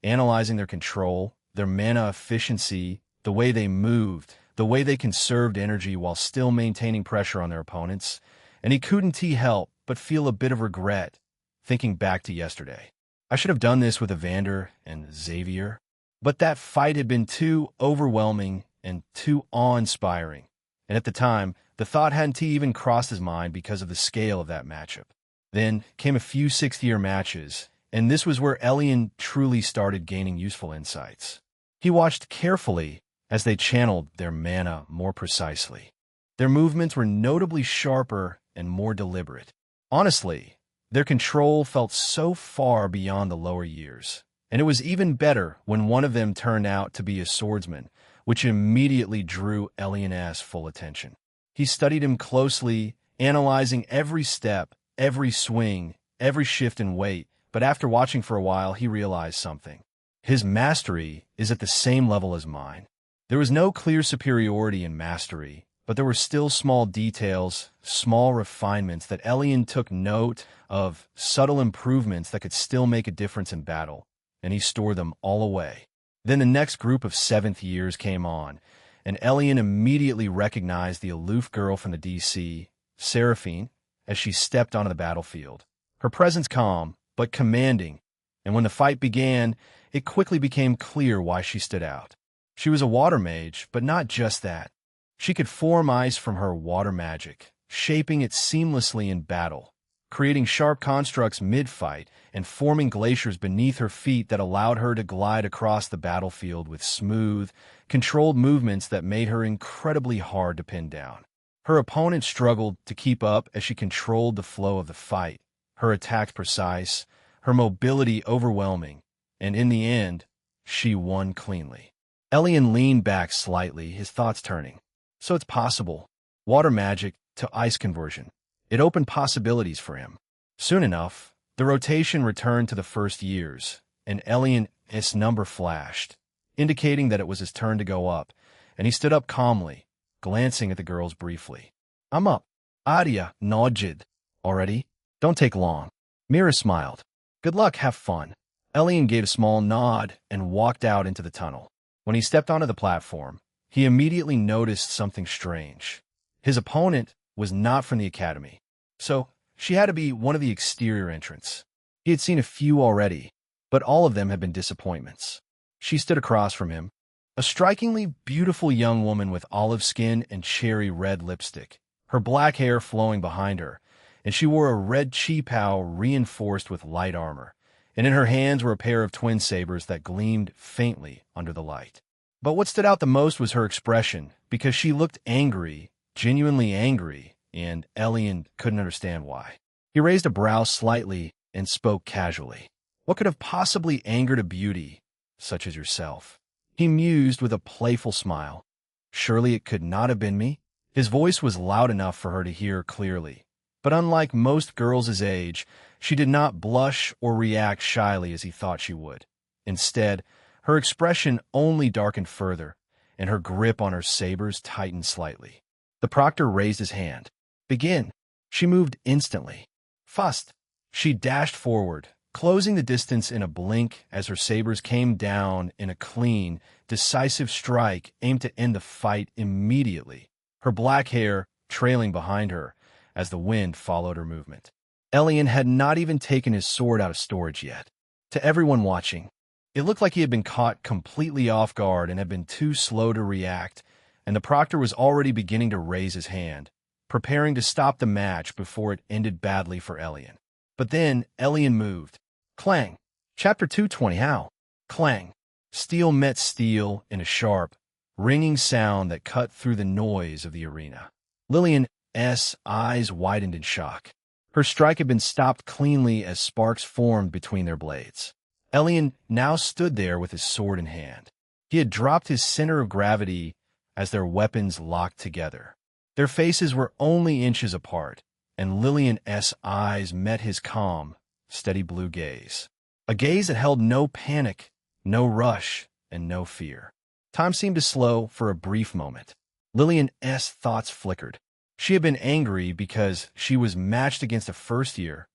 analyzing their control, their mana efficiency, the way they moved, the way they conserved energy while still maintaining pressure on their opponents, and he couldn't help but feel a bit of regret, thinking back to yesterday. I should have done this with Evander and Xavier, but that fight had been too overwhelming and too awe-inspiring, and at the time, the thought hadn't even crossed his mind because of the scale of that matchup. Then came a few 6th-year matches, and this was where Elion truly started gaining useful insights. He watched carefully as they channeled their mana more precisely. Their movements were notably sharper and more deliberate. Honestly, their control felt so far beyond the lower years, and it was even better when one of them turned out to be a swordsman, which immediately drew Elion's full attention. He studied him closely, analyzing every step, every swing, every shift in weight, but after watching for a while, he realized something. His mastery is at the same level as mine. There was no clear superiority in mastery, but there were still small details, small refinements that Elion took note of, subtle improvements that could still make a difference in battle, and he stored them all away. Then the next group of 7th years came on, and Elion immediately recognized the aloof girl from the DC, Seraphine, as she stepped onto the battlefield. Her presence calm, but commanding, and when the fight began, it quickly became clear why she stood out. She was a water mage, but not just that. She could form ice from her water magic, shaping it seamlessly in battle, creating sharp constructs mid-fight and forming glaciers beneath her feet that allowed her to glide across the battlefield with smooth, controlled movements that made her incredibly hard to pin down. Her opponent struggled to keep up as she controlled the flow of the fight, her attacks precise, her mobility overwhelming, and in the end, she won cleanly. Elion leaned back slightly, his thoughts turning. So it's possible. Water magic to ice conversion. It opened possibilities for him. Soon enough, the rotation returned to the 1st years, and Elion's number flashed, indicating that it was his turn to go up, and he stood up calmly, glancing at the girls briefly. I'm up. Adia nodded. Already? Don't take long. Mira smiled. Good luck, have fun. Elion gave a small nod and walked out into the tunnel. When he stepped onto the platform, he immediately noticed something strange. His opponent was not from the academy, so she had to be one of the exterior entrants. He had seen a few already, but all of them had been disappointments. She stood across from him, a strikingly beautiful young woman with olive skin and cherry red lipstick, her black hair flowing behind her, and she wore a red qipao reinforced with light armor, and in her hands were a pair of twin sabers that gleamed faintly under the light. But what stood out the most was her expression, because she looked angry, genuinely angry, and Elion couldn't understand why. He raised a brow slightly and spoke casually. What could have possibly angered a beauty such as yourself? He mused with a playful smile. Surely it could not have been me? His voice was loud enough for her to hear clearly. But unlike most girls his age, she did not blush or react shyly as he thought she would. Instead, her expression only darkened further, and her grip on her sabers tightened slightly. The proctor raised his hand. Begin. She moved instantly. Fast. She dashed forward, closing the distance in a blink as her sabers came down in a clean, decisive strike aimed to end the fight immediately, her black hair trailing behind her as the wind followed her movement. Elion had not even taken his sword out of storage yet. To everyone watching, it looked like he had been caught completely off guard and had been too slow to react, and the proctor was already beginning to raise his hand, preparing to stop the match before it ended badly for Elion. But then Elion moved. Clang. Chapter 220. How? Clang. Steel met steel in a sharp, ringing sound that cut through the noise of the arena. Lillian's eyes widened in shock. Her strike had been stopped cleanly as sparks formed between their blades. Elion now stood there with his sword in hand. He had dropped his center of gravity as their weapons locked together. Their faces were only inches apart, and Lillian's eyes met his calm, steady blue gaze. A gaze that held no panic, no rush, and no fear. Time seemed to slow for a brief moment. Lillian's thoughts flickered. She had been angry because she was matched against a first year,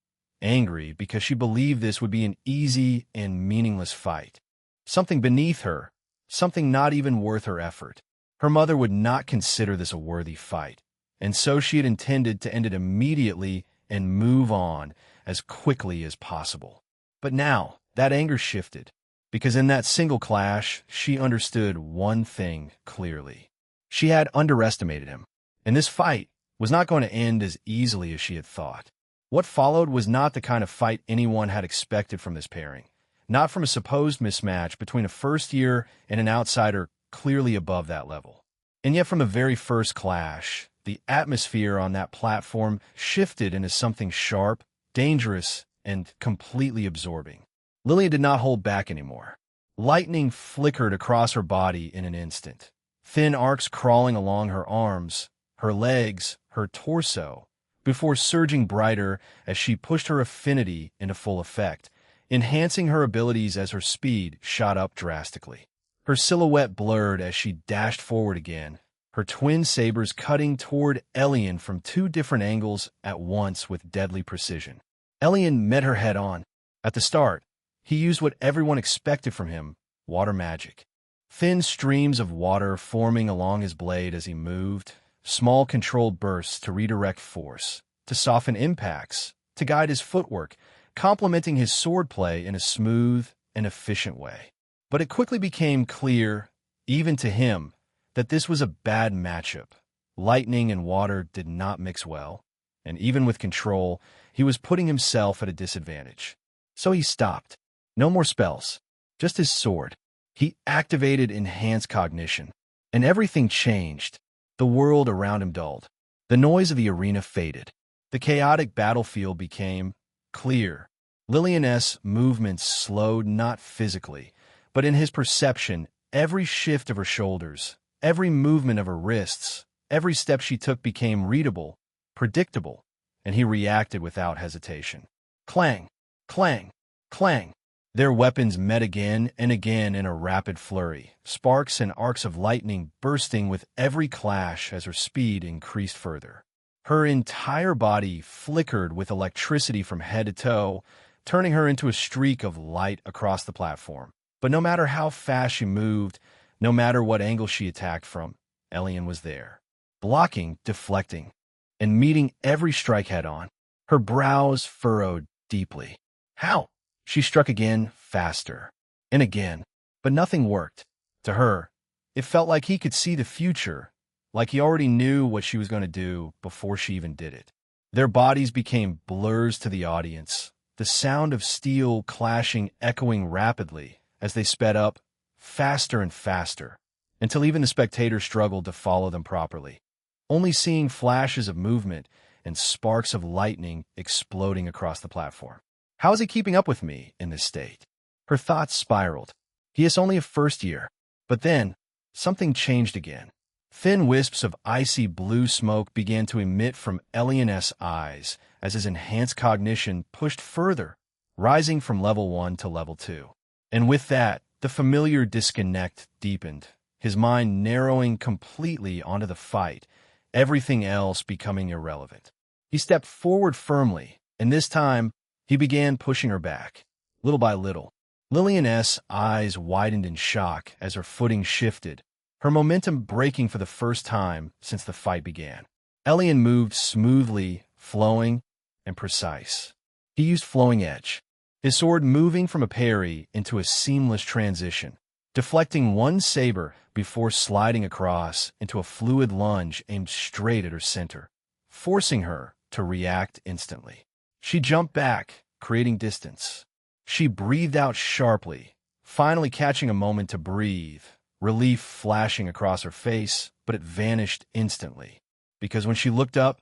angry because she believed this would be an easy and meaningless fight. Something beneath her, something not even worth her effort. Her mother would not consider this a worthy fight, and so she had intended to end it immediately and move on as quickly as possible. But now, that anger shifted, because in that single clash, she understood one thing clearly. She had underestimated him, and this fight was not going to end as easily as she had thought. What followed was not the kind of fight anyone had expected from this pairing, not from a supposed mismatch between a first-year and an outsider clearly above that level. And yet from the very first clash, the atmosphere on that platform shifted into something sharp, dangerous, and completely absorbing. Lillian did not hold back anymore. Lightning flickered across her body in an instant, thin arcs crawling along her arms, her legs, her torso, before surging brighter as she pushed her affinity into full effect, enhancing her abilities as her speed shot up drastically. Her silhouette blurred as she dashed forward again, her twin sabers cutting toward Elion from two different angles at once with deadly precision. Elion met her head-on. At the start, he used what everyone expected from him, water magic. Thin streams of water forming along his blade as he moved, small controlled bursts to redirect force, to soften impacts, to guide his footwork, complementing his swordplay in a smooth and efficient way. But it quickly became clear, even to him, that this was a bad matchup. Lightning and water did not mix well, and even with control, he was putting himself at a disadvantage. So he stopped. No more spells, just his sword. He activated enhanced cognition, and everything changed. The world around him dulled. The noise of the arena faded. The chaotic battlefield became clear. Lillian's movements slowed not physically, but in his perception. Every shift of her shoulders, every movement of her wrists, every step she took became readable, predictable, and he reacted without hesitation. Clang, clang, clang. Their weapons met again and again in a rapid flurry, sparks and arcs of lightning bursting with every clash as her speed increased further. Her entire body flickered with electricity from head to toe, turning her into a streak of light across the platform. But no matter how fast she moved, no matter what angle she attacked from, Elion was there, blocking, deflecting, and meeting every strike head-on. Her brows furrowed deeply. How? She struck again, faster, and again, but nothing worked. To her, it felt like he could see the future, like he already knew what she was going to do before she even did it. Their bodies became blurs to the audience, the sound of steel clashing echoing rapidly as they sped up, faster and faster, until even the spectators struggled to follow them properly, only seeing flashes of movement and sparks of lightning exploding across the platform. How is he keeping up with me in this state? Her thoughts spiraled. He is only a first year. But then, something changed again. Thin wisps of icy blue smoke began to emit from Elion's eyes as his enhanced cognition pushed further, rising from level 1 to level 2. And with that, the familiar disconnect deepened, his mind narrowing completely onto the fight, everything else becoming irrelevant. He stepped forward firmly, and this time, he began pushing her back, little by little. Lillian's eyes widened in shock as her footing shifted, her momentum breaking for the first time since the fight began. Elion moved smoothly, flowing, and precise. He used flowing edge, his sword moving from a parry into a seamless transition, deflecting one saber before sliding across into a fluid lunge aimed straight at her center, forcing her to react instantly. She jumped back, creating distance. She breathed out sharply, finally catching a moment to breathe, relief flashing across her face, but it vanished instantly, because when she looked up,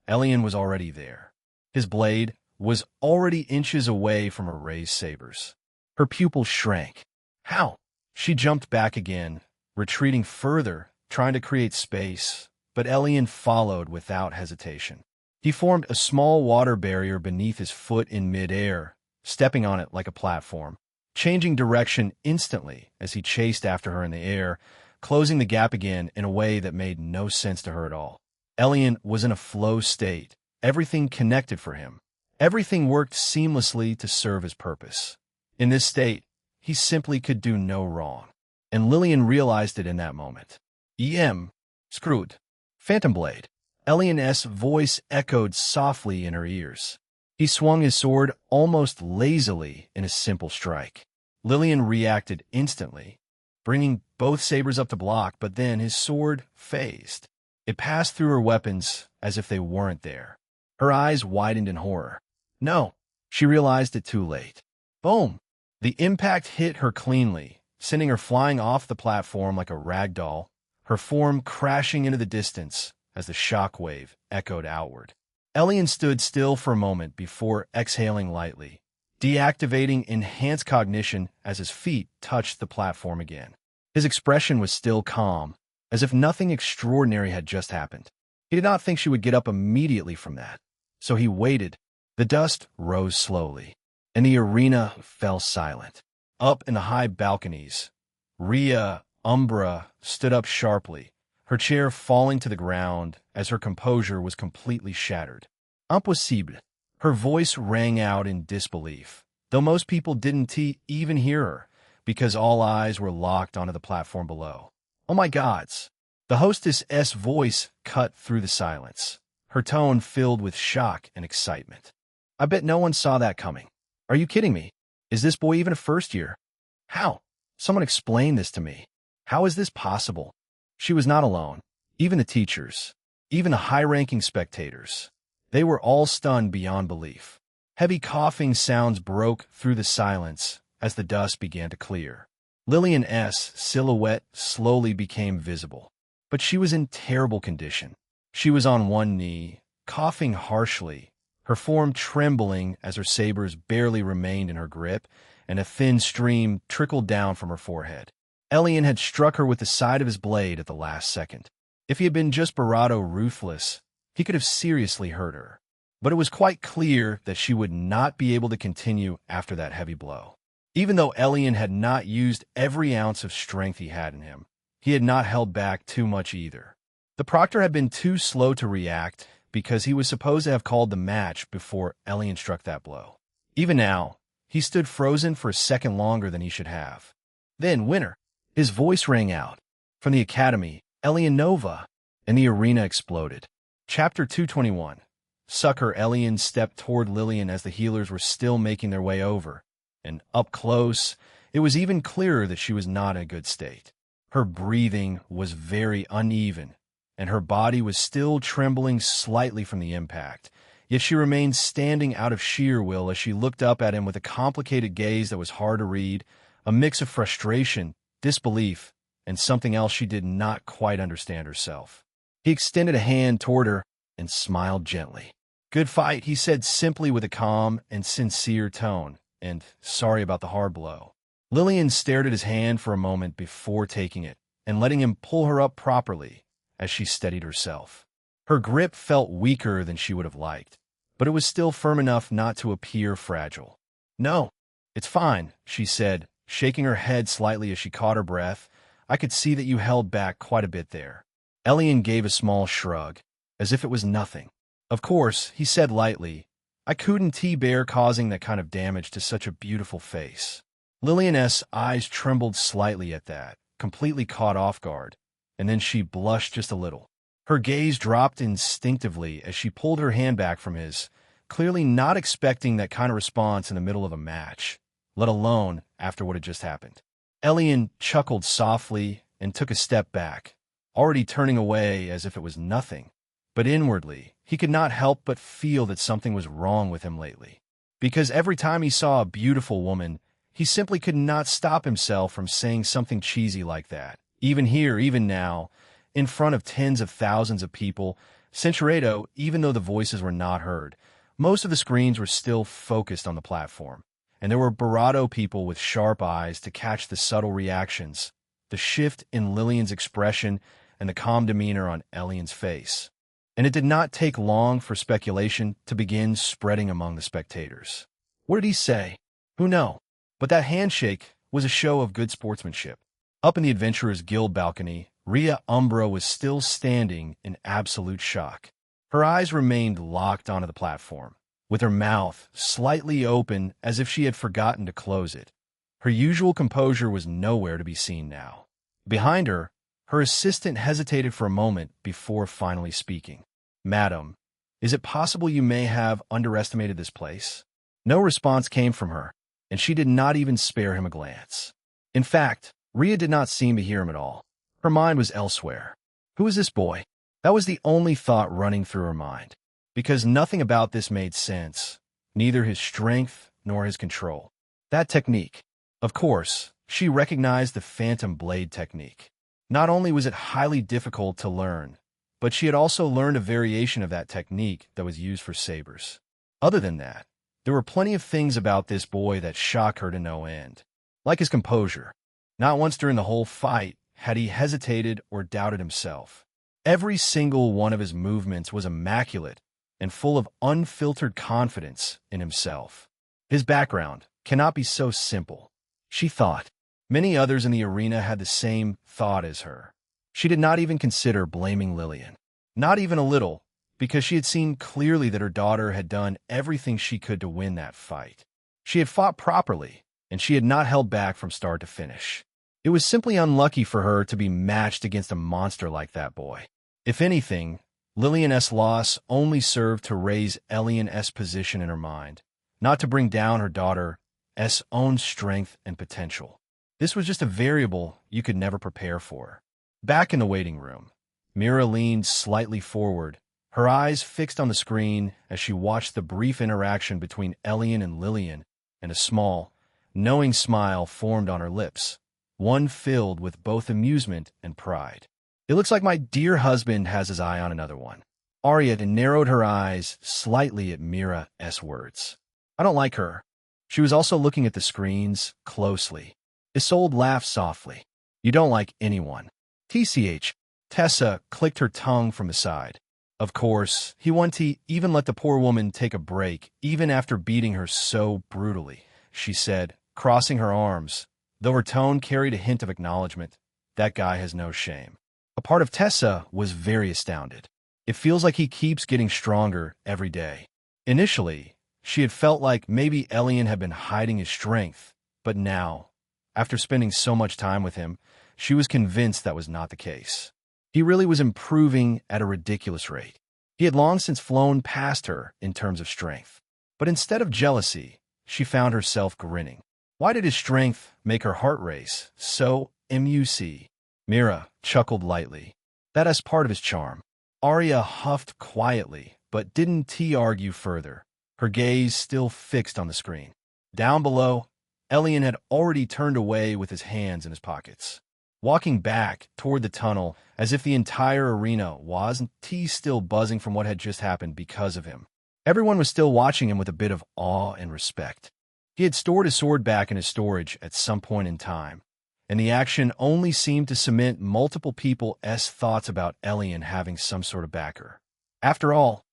Elion was already there. His blade was already inches away from her raised sabers. Her pupils shrank. How? She jumped back again, retreating further, trying to create space, but Elion followed without hesitation. He formed a small water barrier beneath his foot in midair, stepping on it like a platform, changing direction instantly as he chased after her in the air, closing the gap again in a way that made no sense to her at all. Elion was in a flow state. Everything connected for him. Everything worked seamlessly to serve his purpose. In this state, he simply could do no wrong. And Lillian realized it in that moment. Screwed. Phantom Blade. Elion's voice echoed softly in her ears. He swung his sword almost lazily in a simple strike. Lillian reacted instantly, bringing both sabers up to block, but then his sword phased. It passed through her weapons as if they weren't there. Her eyes widened in horror. No, she realized it too late. Boom! The impact hit her cleanly, sending her flying off the platform like a rag doll, her form crashing into the distance as the shockwave echoed outward. Elion stood still for a moment before exhaling lightly, deactivating enhanced cognition as his feet touched the platform again. His expression was still calm, as if nothing extraordinary had just happened. He did not think she would get up immediately from that, so he waited. The dust rose slowly, and the arena fell silent. Up in the high balconies, Rhea Umbra stood up sharply, her chair falling to the ground as her composure was completely shattered. Impossible. Her voice rang out in disbelief, though most people didn't even hear her, because all eyes were locked onto the platform below. Oh my gods! The hostess's voice cut through the silence, her tone filled with shock and excitement. I bet no one saw that coming. Are you kidding me? Is this boy even a first year? How? Someone explain this to me. How is this possible? She was not alone. Even the teachers, even the high-ranking spectators, they were all stunned beyond belief. Heavy coughing sounds broke through the silence as the dust began to clear. Lillian's silhouette slowly became visible, but she was in terrible condition. She was on one knee, coughing harshly, her form trembling as her sabers barely remained in her grip, and a thin stream trickled down from her forehead. Elion had struck her with the side of his blade at the last second. If he had been just bravado ruthless, he could have seriously hurt her. But it was quite clear that she would not be able to continue after that heavy blow. Even though Elion had not used every ounce of strength he had in him, he had not held back too much either. The proctor had been too slow to react because he was supposed to have called the match before Elion struck that blow. Even now, he stood frozen for a second longer than he should have. Then, winner! His voice rang out. From the academy, Elion Nova, and the arena exploded. Chapter 221. Sucker. Elion stepped toward Lillian as the healers were still making their way over, and up close, it was even clearer that she was not in a good state. Her breathing was very uneven, and her body was still trembling slightly from the impact, yet she remained standing out of sheer will as she looked up at him with a complicated gaze that was hard to read, a mix of frustration, disbelief, and something else she did not quite understand herself. He extended a hand toward her and smiled gently. Good fight, he said simply with a calm and sincere tone, and sorry about the hard blow. Lillian stared at his hand for a moment before taking it and letting him pull her up properly as she steadied herself. Her grip felt weaker than she would have liked, but it was still firm enough not to appear fragile. No, it's fine, she said, shaking her head slightly as she caught her breath. I could see that you held back quite a bit there. Elion gave a small shrug, as if it was nothing. Of course, he said lightly, I couldn't bear causing that kind of damage to such a beautiful face. Lillian's eyes trembled slightly at that, completely caught off guard, and then she blushed just a little. Her gaze dropped instinctively as she pulled her hand back from his, clearly not expecting that kind of response in the middle of a match, let alone after what had just happened. Elion chuckled softly and took a step back, already turning away as if it was nothing. But inwardly, he could not help but feel that something was wrong with him lately. Because every time he saw a beautiful woman, he simply could not stop himself from saying something cheesy like that. Even here, even now, in front of tens of thousands of people, Centuredo, even though the voices were not heard, most of the screens were still focused on the platform, and there were bravado people with sharp eyes to catch the subtle reactions, the shift in Lillian's expression and the calm demeanor on Elion's face. And it did not take long for speculation to begin spreading among the spectators. What did he say? Who knows? But that handshake was a show of good sportsmanship. Up in the Adventurers Guild balcony, Rhea Umbra was still standing in absolute shock. Her eyes remained locked onto the platform, with her mouth slightly open as if she had forgotten to close it. Her usual composure was nowhere to be seen now. Behind her, her assistant hesitated for a moment before finally speaking. "Madam, is it possible you may have underestimated this place?" No response came from her, and she did not even spare him a glance. In fact, Rhea did not seem to hear him at all. Her mind was elsewhere. Who is this boy? That was the only thought running through her mind, because nothing about this made sense, neither his strength nor his control. That technique. Of course, she recognized the Phantom Blade technique. Not only was it highly difficult to learn, but she had also learned a variation of that technique that was used for sabers. Other than that, there were plenty of things about this boy that shocked her to no end. Like his composure. Not once during the whole fight had he hesitated or doubted himself. Every single one of his movements was immaculate and full of unfiltered confidence in himself. His background cannot be so simple, she thought. Many others in the arena had the same thought as her. She did not even consider blaming Lillian. Not even a little, because she had seen clearly that her daughter had done everything she could to win that fight. She had fought properly, and she had not held back from start to finish. It was simply unlucky for her to be matched against a monster like that boy. If anything, Lillian's loss only served to raise Elion's position in her mind, not to bring down her daughter's own strength and potential. This was just a variable you could never prepare for. Back in the waiting room, Mira leaned slightly forward, her eyes fixed on the screen as she watched the brief interaction between Elion and Lillian, and a small, knowing smile formed on her lips, one filled with both amusement and pride. "It looks like my dear husband has his eye on another one." Arya narrowed her eyes slightly at Mira's words. "I don't like her." She was also looking at the screens closely. Isolde laughed softly. "You don't like anyone." TCH. Tessa clicked her tongue from the side. Of course, he wanted to even let the poor woman take a break, even after beating her so brutally, she said, crossing her arms, though her tone carried a hint of acknowledgement. That guy has no shame. A part of Tessa was very astounded. It feels like he keeps getting stronger every day. Initially, she had felt like maybe Elion had been hiding his strength, but now, after spending so much time with him, she was convinced that was not the case. He really was improving at a ridiculous rate. He had long since flown past her in terms of strength. But instead of jealousy, she found herself grinning. Why did his strength make her heart race? So, MUC. Mira chuckled lightly. That is part of his charm. Arya huffed quietly, but didn't argue further, her gaze still fixed on the screen. Down below, Elion had already turned away with his hands in his pockets, walking back toward the tunnel as if the entire arena was still buzzing from what had just happened because of him. Everyone was still watching him with a bit of awe and respect. He had stored his sword back in his storage at some point in time, and the action only seemed to cement multiple people's thoughts about Elion having some sort of backer. After all,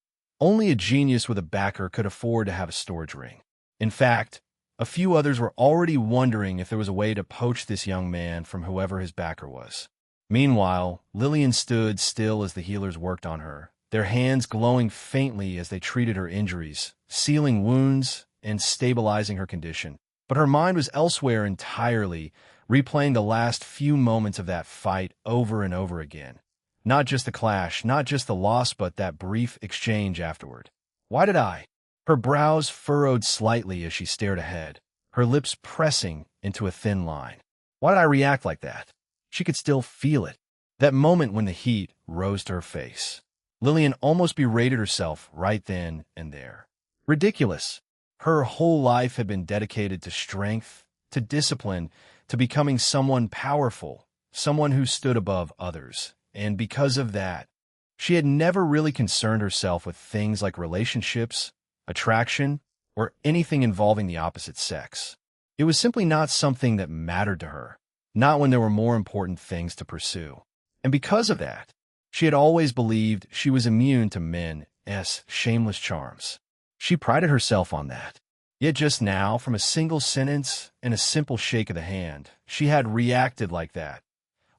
only a genius with a backer could afford to have a storage ring. In fact, a few others were already wondering if there was a way to poach this young man from whoever his backer was. Meanwhile, Lillian stood still as the healers worked on her, their hands glowing faintly as they treated her injuries, sealing wounds and stabilizing her condition. But her mind was elsewhere entirely, replaying the last few moments of that fight over and over again. Not just the clash, not just the loss, but that brief exchange afterward. Why did I? Her brows furrowed slightly as she stared ahead, her lips pressing into a thin line. Why did I react like that? She could still feel it. That moment when the heat rose to her face. Lillian almost berated herself right then and there. Ridiculous. Her whole life had been dedicated to strength, to discipline, to becoming someone powerful, someone who stood above others. And because of that, she had never really concerned herself with things like relationships, attraction, or anything involving the opposite sex. It was simply not something that mattered to her, not when there were more important things to pursue. And because of that, she had always believed she was immune to men's shameless charms. She prided herself on that. Yet just now, from a single sentence and a simple shake of the hand, she had reacted like that,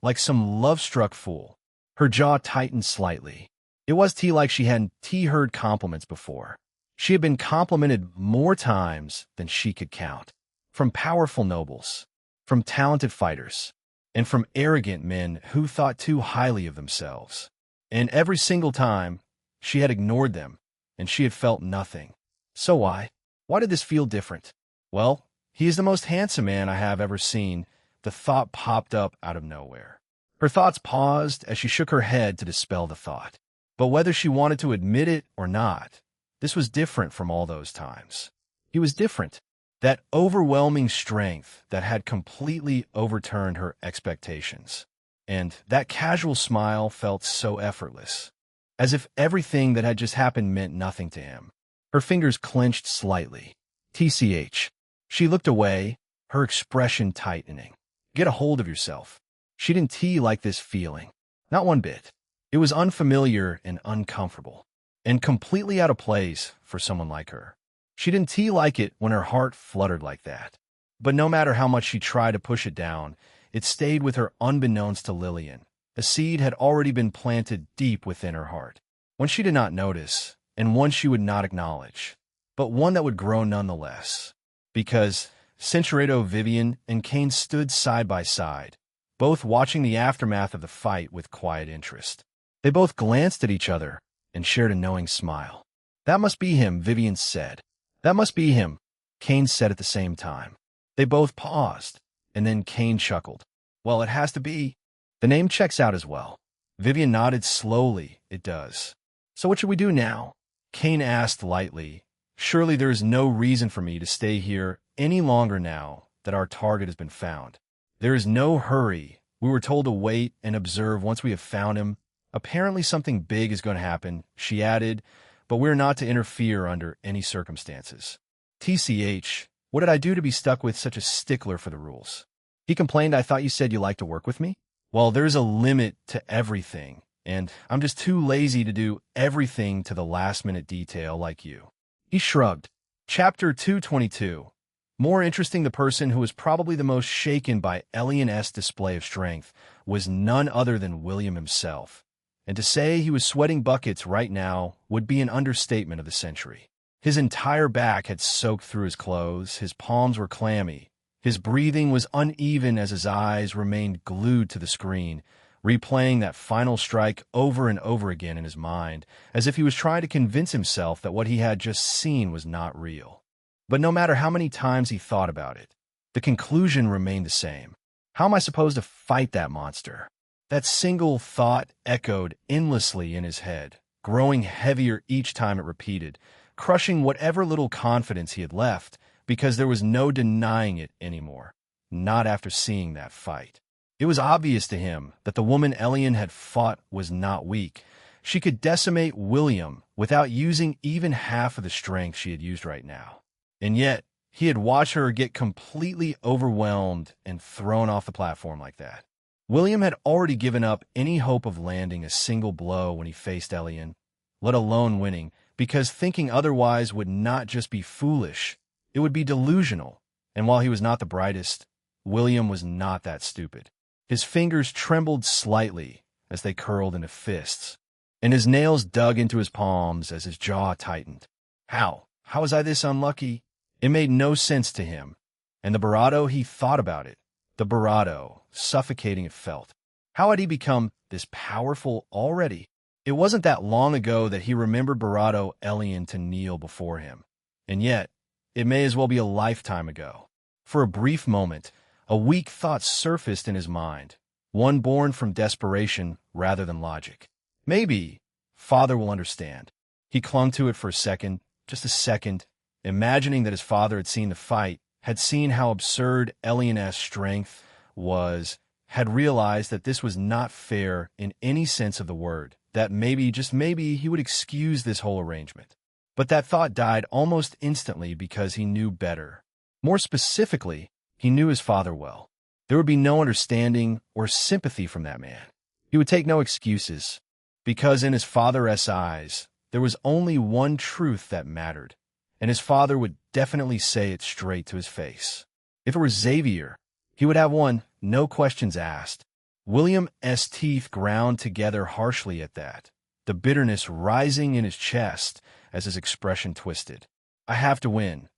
like some love-struck fool. Her jaw tightened slightly. It was like she hadn't heard compliments before. She had been complimented more times than she could count. From powerful nobles, from talented fighters, and from arrogant men who thought too highly of themselves. And every single time, she had ignored them, and she had felt nothing. So why? Why did this feel different? Well, he is the most handsome man I have ever seen. The thought popped up out of nowhere. Her thoughts paused as she shook her head to dispel the thought. But whether she wanted to admit it or not, this was different from all those times. He was different. That overwhelming strength that had completely overturned her expectations. And that casual smile felt so effortless, as if everything that had just happened meant nothing to him. Her fingers clenched slightly. TCH. She looked away, her expression tightening. Get a hold of yourself. She didn't like this feeling. Not one bit. It was unfamiliar and uncomfortable, and completely out of place for someone like her. She didn't like it when her heart fluttered like that. But no matter how much she tried to push it down, it stayed with her unbeknownst to Lillian. A seed had already been planted deep within her heart, one she did not notice, and one she would not acknowledge, but one that would grow nonetheless. Because Centuredo Vivian and Kane stood side by side, both watching the aftermath of the fight with quiet interest. They both glanced at each other and shared a knowing smile. That must be him, Vivian said. That must be him, Kane said at the same time. They both paused, and then Kane chuckled. Well, it has to be. The name checks out as well. Vivian nodded slowly. It does. So what should we do now? Kane asked lightly. Surely there is no reason for me to stay here any longer now that our target has been found. There is no hurry. We were told to wait and observe once we have found him. Apparently something big is going to happen, she added, but we're not to interfere under any circumstances. TCH, what did I do to be stuck with such a stickler for the rules? He complained, I thought you said you liked to work with me? Well, there's a limit to everything, and I'm just too lazy to do everything to the last-minute detail like you. He shrugged. Chapter 222. More interesting, the person who was probably the most shaken by Elion's display of strength was none other than William himself. And to say he was sweating buckets right now would be an understatement of the century. His entire back had soaked through his clothes, his palms were clammy, his breathing was uneven as his eyes remained glued to the screen, replaying that final strike over and over again in his mind, as if he was trying to convince himself that what he had just seen was not real. But no matter how many times he thought about it, the conclusion remained the same. How am I supposed to fight that monster? That single thought echoed endlessly in his head, growing heavier each time it repeated, crushing whatever little confidence he had left, because there was no denying it anymore, not after seeing that fight. It was obvious to him that the woman Elion had fought was not weak. She could decimate William without using even half of the strength she had used right now. And yet, he had watched her get completely overwhelmed and thrown off the platform like that. William had already given up any hope of landing a single blow when he faced Elion, let alone winning, because thinking otherwise would not just be foolish, it would be delusional. And while he was not the brightest, William was not that stupid. His fingers trembled slightly as they curled into fists, and his nails dug into his palms as his jaw tightened. How? How was I this unlucky? It made no sense to him. And the bravado, he thought about it. The bravado, suffocating it felt. How had he become this powerful already? It wasn't that long ago that he remembered bravado Elion to kneel before him. And yet, it may as well be a lifetime ago. For a brief moment, a weak thought surfaced in his mind, one born from desperation rather than logic. Maybe father will understand. He clung to it for a second, just a second, imagining that his father had seen the fight, had seen how absurd Elion's strength was, had realized that this was not fair in any sense of the word, that maybe, just maybe, he would excuse this whole arrangement. But that thought died almost instantly because he knew better. More specifically, he knew his father well. There would be no understanding or sympathy from that man. He would take no excuses, because in his father's eyes, there was only one truth that mattered, and his father would definitely say it straight to his face. If it were Xavier, he would have one, no questions asked. William's teeth ground together harshly at that, the bitterness rising in his chest as his expression twisted. "I have to win,"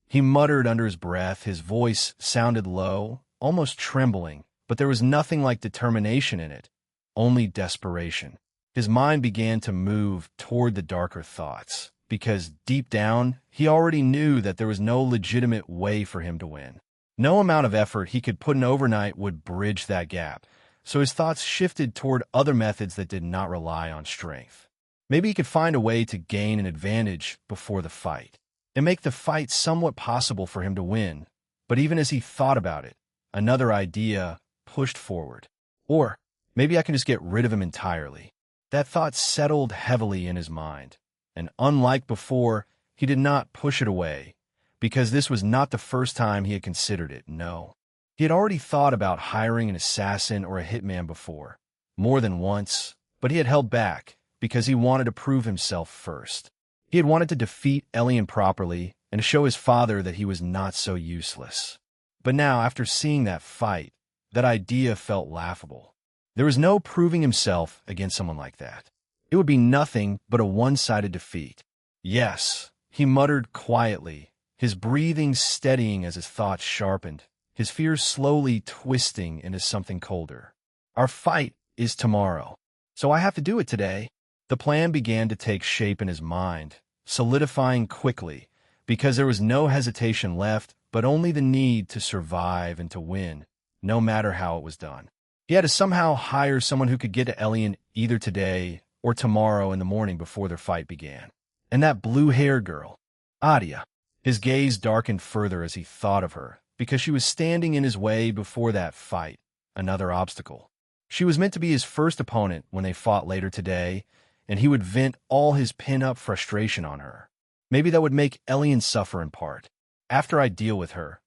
he muttered under his breath. His voice sounded low, almost trembling, but there was nothing like determination in it, only desperation. His mind began to move toward the darker thoughts, because deep down, he already knew that there was no legitimate way for him to win. No amount of effort he could put in overnight would bridge that gap, so his thoughts shifted toward other methods that did not rely on strength. Maybe he could find a way to gain an advantage before the fight, and make the fight somewhat possible for him to win. But even as he thought about it, another idea pushed forward. Or maybe I can just get rid of him entirely. That thought settled heavily in his mind, and unlike before, he did not push it away, because this was not the first time he had considered it. No. He had already thought about hiring an assassin or a hitman before, more than once, but he had held back because he wanted to prove himself first. He had wanted to defeat Elion properly and to show his father that he was not so useless. But now, after seeing that fight, that idea felt laughable. There was no proving himself against someone like that. It would be nothing but a one-sided defeat. "Yes," he muttered quietly, his breathing steadying as his thoughts sharpened, his fears slowly twisting into something colder. "Our fight is tomorrow, so I have to do it today." The plan began to take shape in his mind, solidifying quickly, because there was no hesitation left, but only the need to survive and to win, no matter how it was done. He had to somehow hire someone who could get to Elion either today or tomorrow in the morning before their fight began. And that blue-haired girl, Adia. His gaze darkened further as he thought of her, because she was standing in his way before that fight, another obstacle. She was meant to be his first opponent when they fought later today, and he would vent all his pin-up frustration on her. Maybe that would make Elion suffer in part. "After I deal with her,"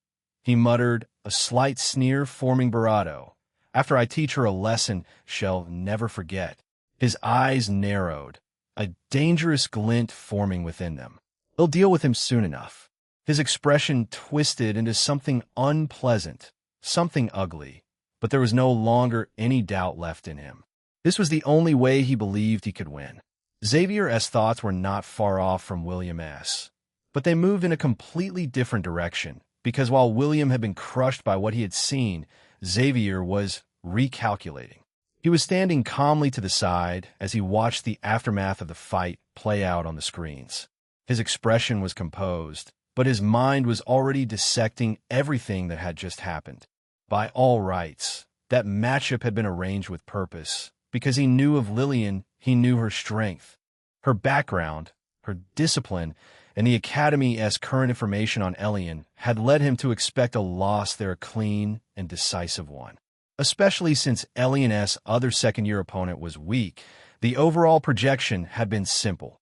he muttered, a slight sneer forming bravado. "After I teach her a lesson she'll never forget." His eyes narrowed, a dangerous glint forming within them. He'll deal with him soon enough. His expression twisted into something unpleasant, something ugly, but there was no longer any doubt left in him. This was the only way he believed he could win. Xavier's thoughts were not far off from William's, but they moved in a completely different direction, because while William had been crushed by what he had seen, Xavier was recalculating. He was standing calmly to the side as he watched the aftermath of the fight play out on the screens. His expression was composed, but his mind was already dissecting everything that had just happened. By all rights, that matchup had been arranged with purpose, because he knew of Lillian, he knew her strength, her background, her discipline, and the Academy's current information on Elion had led him to expect a loss there, a clean and decisive one. Especially since Elion's other second-year opponent was weak, the overall projection had been simple.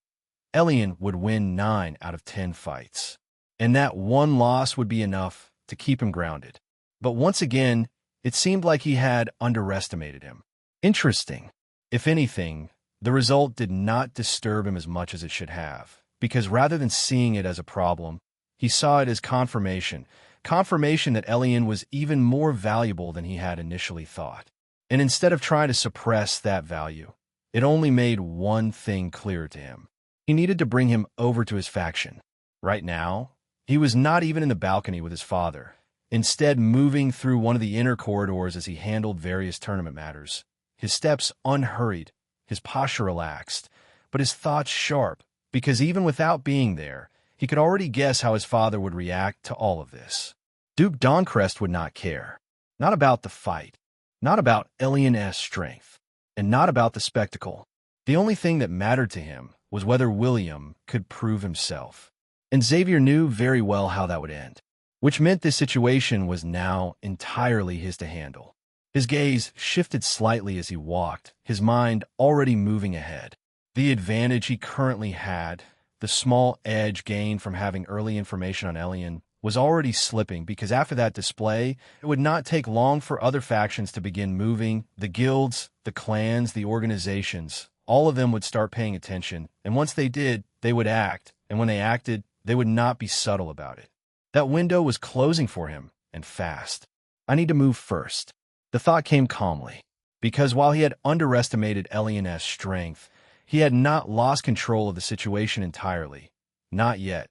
Elion would win 9 out of 10 fights, and that one loss would be enough to keep him grounded. But once again, it seemed like he had underestimated him. Interesting. If anything, the result did not disturb him as much as it should have, because rather than seeing it as a problem, he saw it as confirmation that Elion was even more valuable than he had initially thought. And instead of trying to suppress that value, it only made one thing clear to him. He needed to bring him over to his faction. Right now, he was not even in the balcony with his father, instead moving through one of the inner corridors as he handled various tournament matters. His steps unhurried, his posture relaxed, but his thoughts sharp, because even without being there, he could already guess how his father would react to all of this. Duke Dancrest would not care. Not about the fight, not about Elion's strength, and not about the spectacle. The only thing that mattered to him was whether William could prove himself. And Xavier knew very well how that would end, which meant this situation was now entirely his to handle. His gaze shifted slightly as he walked, his mind already moving ahead. The advantage he currently had, the small edge gained from having early information on Elion, was already slipping because after that display, it would not take long for other factions to begin moving. The guilds, the clans, the organizations, all of them would start paying attention, and once they did, they would act, and when they acted, they would not be subtle about it. That window was closing for him, and fast. I need to move first. The thought came calmly, because while he had underestimated Elion's strength, he had not lost control of the situation entirely. Not yet.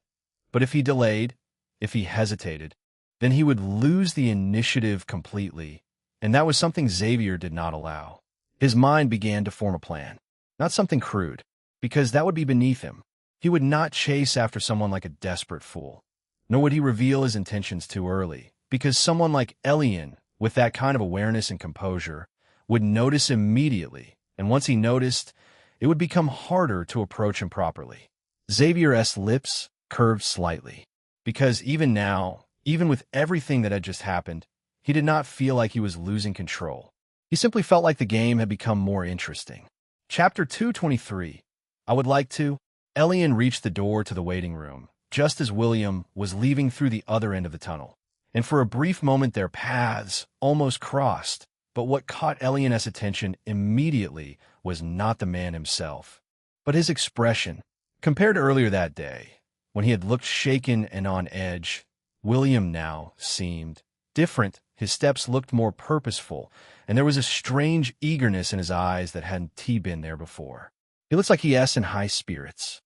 But if he delayed, if he hesitated, then he would lose the initiative completely, and that was something Xavier did not allow. His mind began to form a plan. Not something crude, because that would be beneath him. He would not chase after someone like a desperate fool, nor would he reveal his intentions too early, because someone like Elion, with that kind of awareness and composure, would notice immediately, and once he noticed, it would become harder to approach him properly. Xavier's lips curved slightly, because even now, even with everything that had just happened, he did not feel like he was losing control. He simply felt like the game had become more interesting. Chapter 223. I would like to. Elion reached the door to the waiting room, just as William was leaving through the other end of the tunnel. And for a brief moment their paths almost crossed, but what caught Elion's attention immediately was not the man himself, but his expression. Compared to earlier that day, when he had looked shaken and on edge, William now seemed different. His steps looked more purposeful, and there was a strange eagerness in his eyes that hadn't been there before. He looks like he is in high spirits.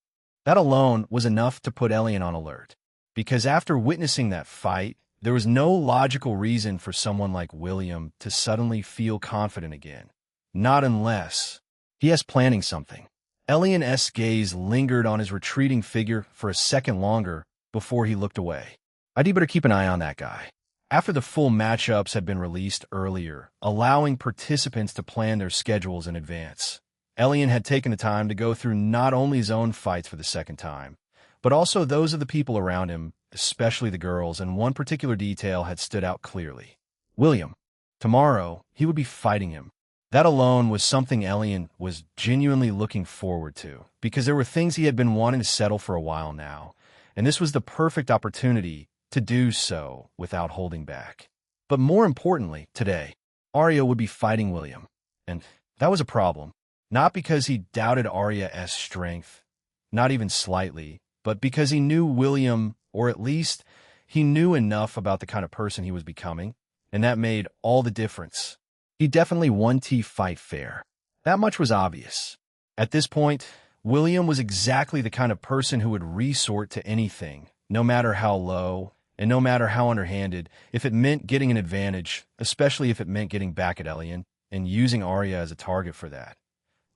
That alone was enough to put Elion on alert, because after witnessing that fight, there was no logical reason for someone like William to suddenly feel confident again. Not unless he is planning something. Elion's gaze lingered on his retreating figure for a second longer before he looked away. I'd better keep an eye on that guy. After the full matchups had been released earlier, allowing participants to plan their schedules in advance, Elion had taken the time to go through not only his own fights for the second time, but also those of the people around him, especially the girls, and one particular detail had stood out clearly. William. Tomorrow, he would be fighting him. That alone was something Elion was genuinely looking forward to, because there were things he had been wanting to settle for a while now, and this was the perfect opportunity to do so without holding back. But more importantly, today, Arya would be fighting William, and that was a problem. Not because he doubted Arya's strength, not even slightly, but because he knew William, or at least he knew enough about the kind of person he was becoming, and that made all the difference. He definitely won the fight fair. That much was obvious. At this point, William was exactly the kind of person who would resort to anything, no matter how low, and no matter how underhanded, if it meant getting an advantage, especially if it meant getting back at Elion, and using Arya as a target for that,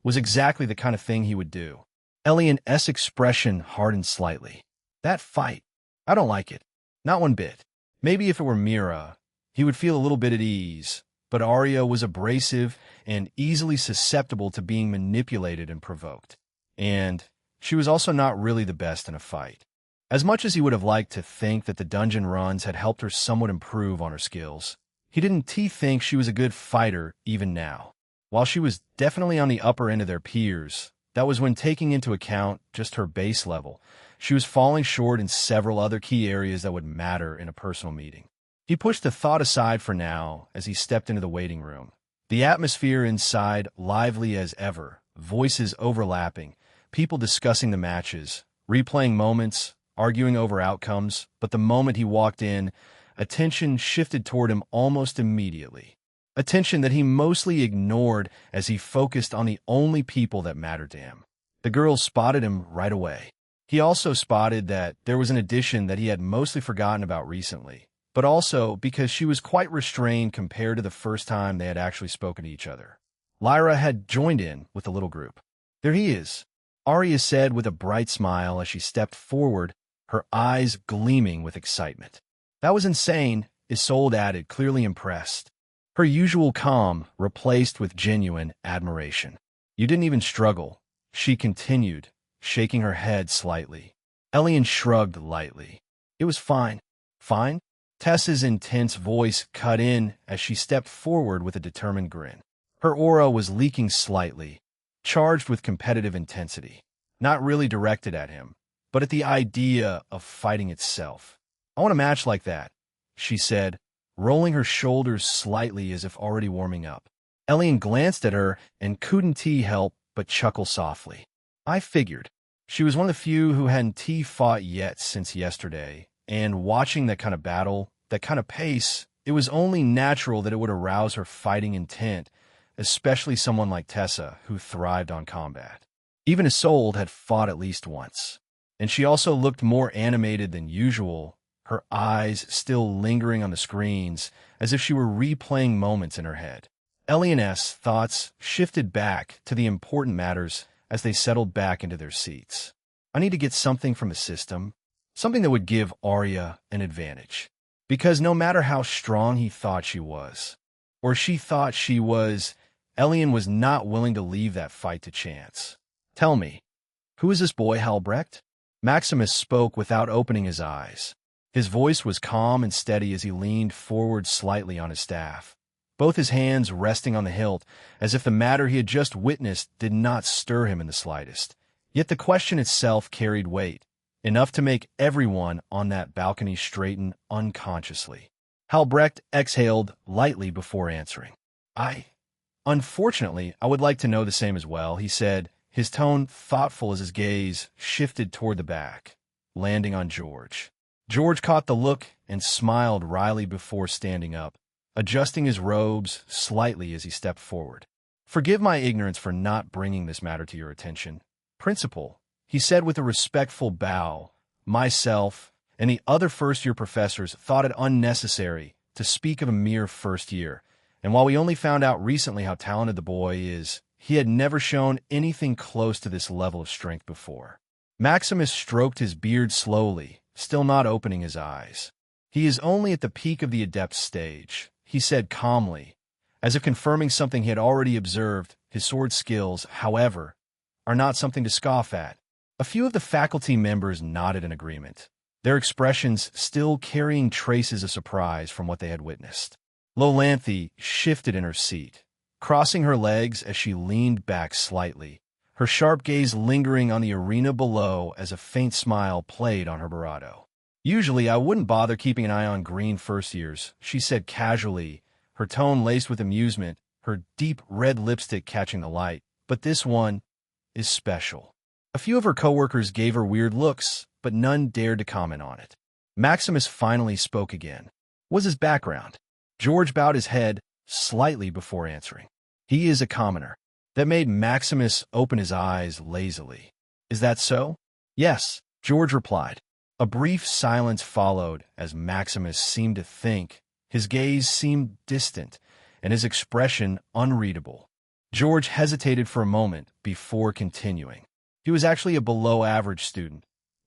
was exactly the kind of thing he would do. Elion's expression hardened slightly. That fight, I don't like it. Not one bit. Maybe if it were Mira, he would feel a little bit at ease, but Arya was abrasive and easily susceptible to being manipulated and provoked. And she was also not really the best in a fight. As much as he would have liked to think that the dungeon runs had helped her somewhat improve on her skills, he didn't think she was a good fighter even now. While she was definitely on the upper end of their peers, that was when taking into account just her base level, she was falling short in several other key areas that would matter in a personal meeting. He pushed the thought aside for now as he stepped into the waiting room. The atmosphere inside lively as ever, voices overlapping, people discussing the matches, replaying moments, arguing over outcomes, but the moment he walked in, attention shifted toward him almost immediately. Attention that he mostly ignored as he focused on the only people that mattered to him. The girls spotted him right away. He also spotted that there was an addition that he had mostly forgotten about recently, but also because she was quite restrained compared to the first time they had actually spoken to each other. Lyra had joined in with the little group. There he is, Arya said with a bright smile as she stepped forward, her eyes gleaming with excitement. That was insane, Isolde added, clearly impressed. Her usual calm replaced with genuine admiration. You didn't even struggle, she continued, shaking her head slightly. Elion shrugged lightly. It was fine. Fine? Tessa's intense voice cut in as she stepped forward with a determined grin. Her aura was leaking slightly, charged with competitive intensity, not really directed at him, but at the idea of fighting itself. I want a match like that, she said, rolling her shoulders slightly as if already warming up. Elion glanced at her and couldn't help but chuckle softly. I figured. She was one of the few who hadn't fought yet since yesterday, and watching that kind of battle, that kind of pace, it was only natural that it would arouse her fighting intent, especially someone like Tessa, who thrived on combat. Even Isolde had fought at least once, and she also looked more animated than usual, her eyes still lingering on the screens, as if she were replaying moments in her head. Elion's thoughts shifted back to the important matters as they settled back into their seats. I need to get something from the system, something that would give Arya an advantage. Because no matter how strong he thought she was, or she thought she was, Elion was not willing to leave that fight to chance. Tell me, who is this boy Halbrecht? Maximus spoke without opening his eyes. His voice was calm and steady as he leaned forward slightly on his staff, both his hands resting on the hilt, as if the matter he had just witnessed did not stir him in the slightest. Yet the question itself carried weight, enough to make everyone on that balcony straighten unconsciously. Halbrecht exhaled lightly before answering. Unfortunately, I would like to know the same as well, he said, his tone thoughtful as his gaze shifted toward the back, landing on George. George caught the look and smiled wryly before standing up, adjusting his robes slightly as he stepped forward. Forgive my ignorance for not bringing this matter to your attention, Principal, he said with a respectful bow. Myself and the other first-year professors thought it unnecessary to speak of a mere first year, and while we only found out recently how talented the boy is, he had never shown anything close to this level of strength before. Maximus stroked his beard slowly, still not opening his eyes. He is only at the peak of the adept stage, he said calmly, as if confirming something he had already observed. His sword skills, however, are not something to scoff at. A few of the faculty members nodded in agreement, their expressions still carrying traces of surprise from what they had witnessed. Lolanthe shifted in her seat, crossing her legs as she leaned back slightly, her sharp gaze lingering on the arena below as a faint smile played on her bravado. Usually I wouldn't bother keeping an eye on green first years, she said casually, her tone laced with amusement, her deep red lipstick catching the light. But this one is special. A few of her coworkers gave her weird looks, but none dared to comment on it. Maximus finally spoke again. What's his background? George bowed his head slightly before answering. He is a commoner. That made Maximus open his eyes lazily. Is that so? Yes, George replied. A brief silence followed as Maximus seemed to think. His gaze seemed distant, and his expression unreadable. George hesitated for a moment before continuing. He was actually a below-average student.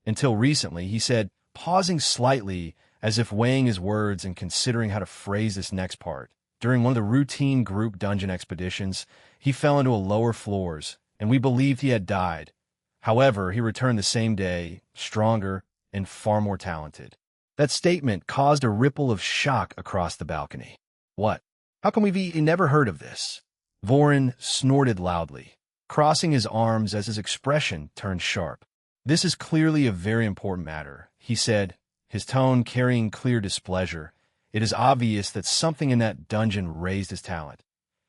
Until recently, he said, pausing slightly as if weighing his words and considering how to phrase this next part. During one of the routine group dungeon expeditions, he fell into a lower floors, and we believed he had died. However, he returned the same day, stronger and far more talented. That statement caused a ripple of shock across the balcony. What? How come we've never heard of this? Vorin snorted loudly, crossing his arms as his expression turned sharp. This is clearly a very important matter, he said, his tone carrying clear displeasure. It is obvious that something in that dungeon raised his talent.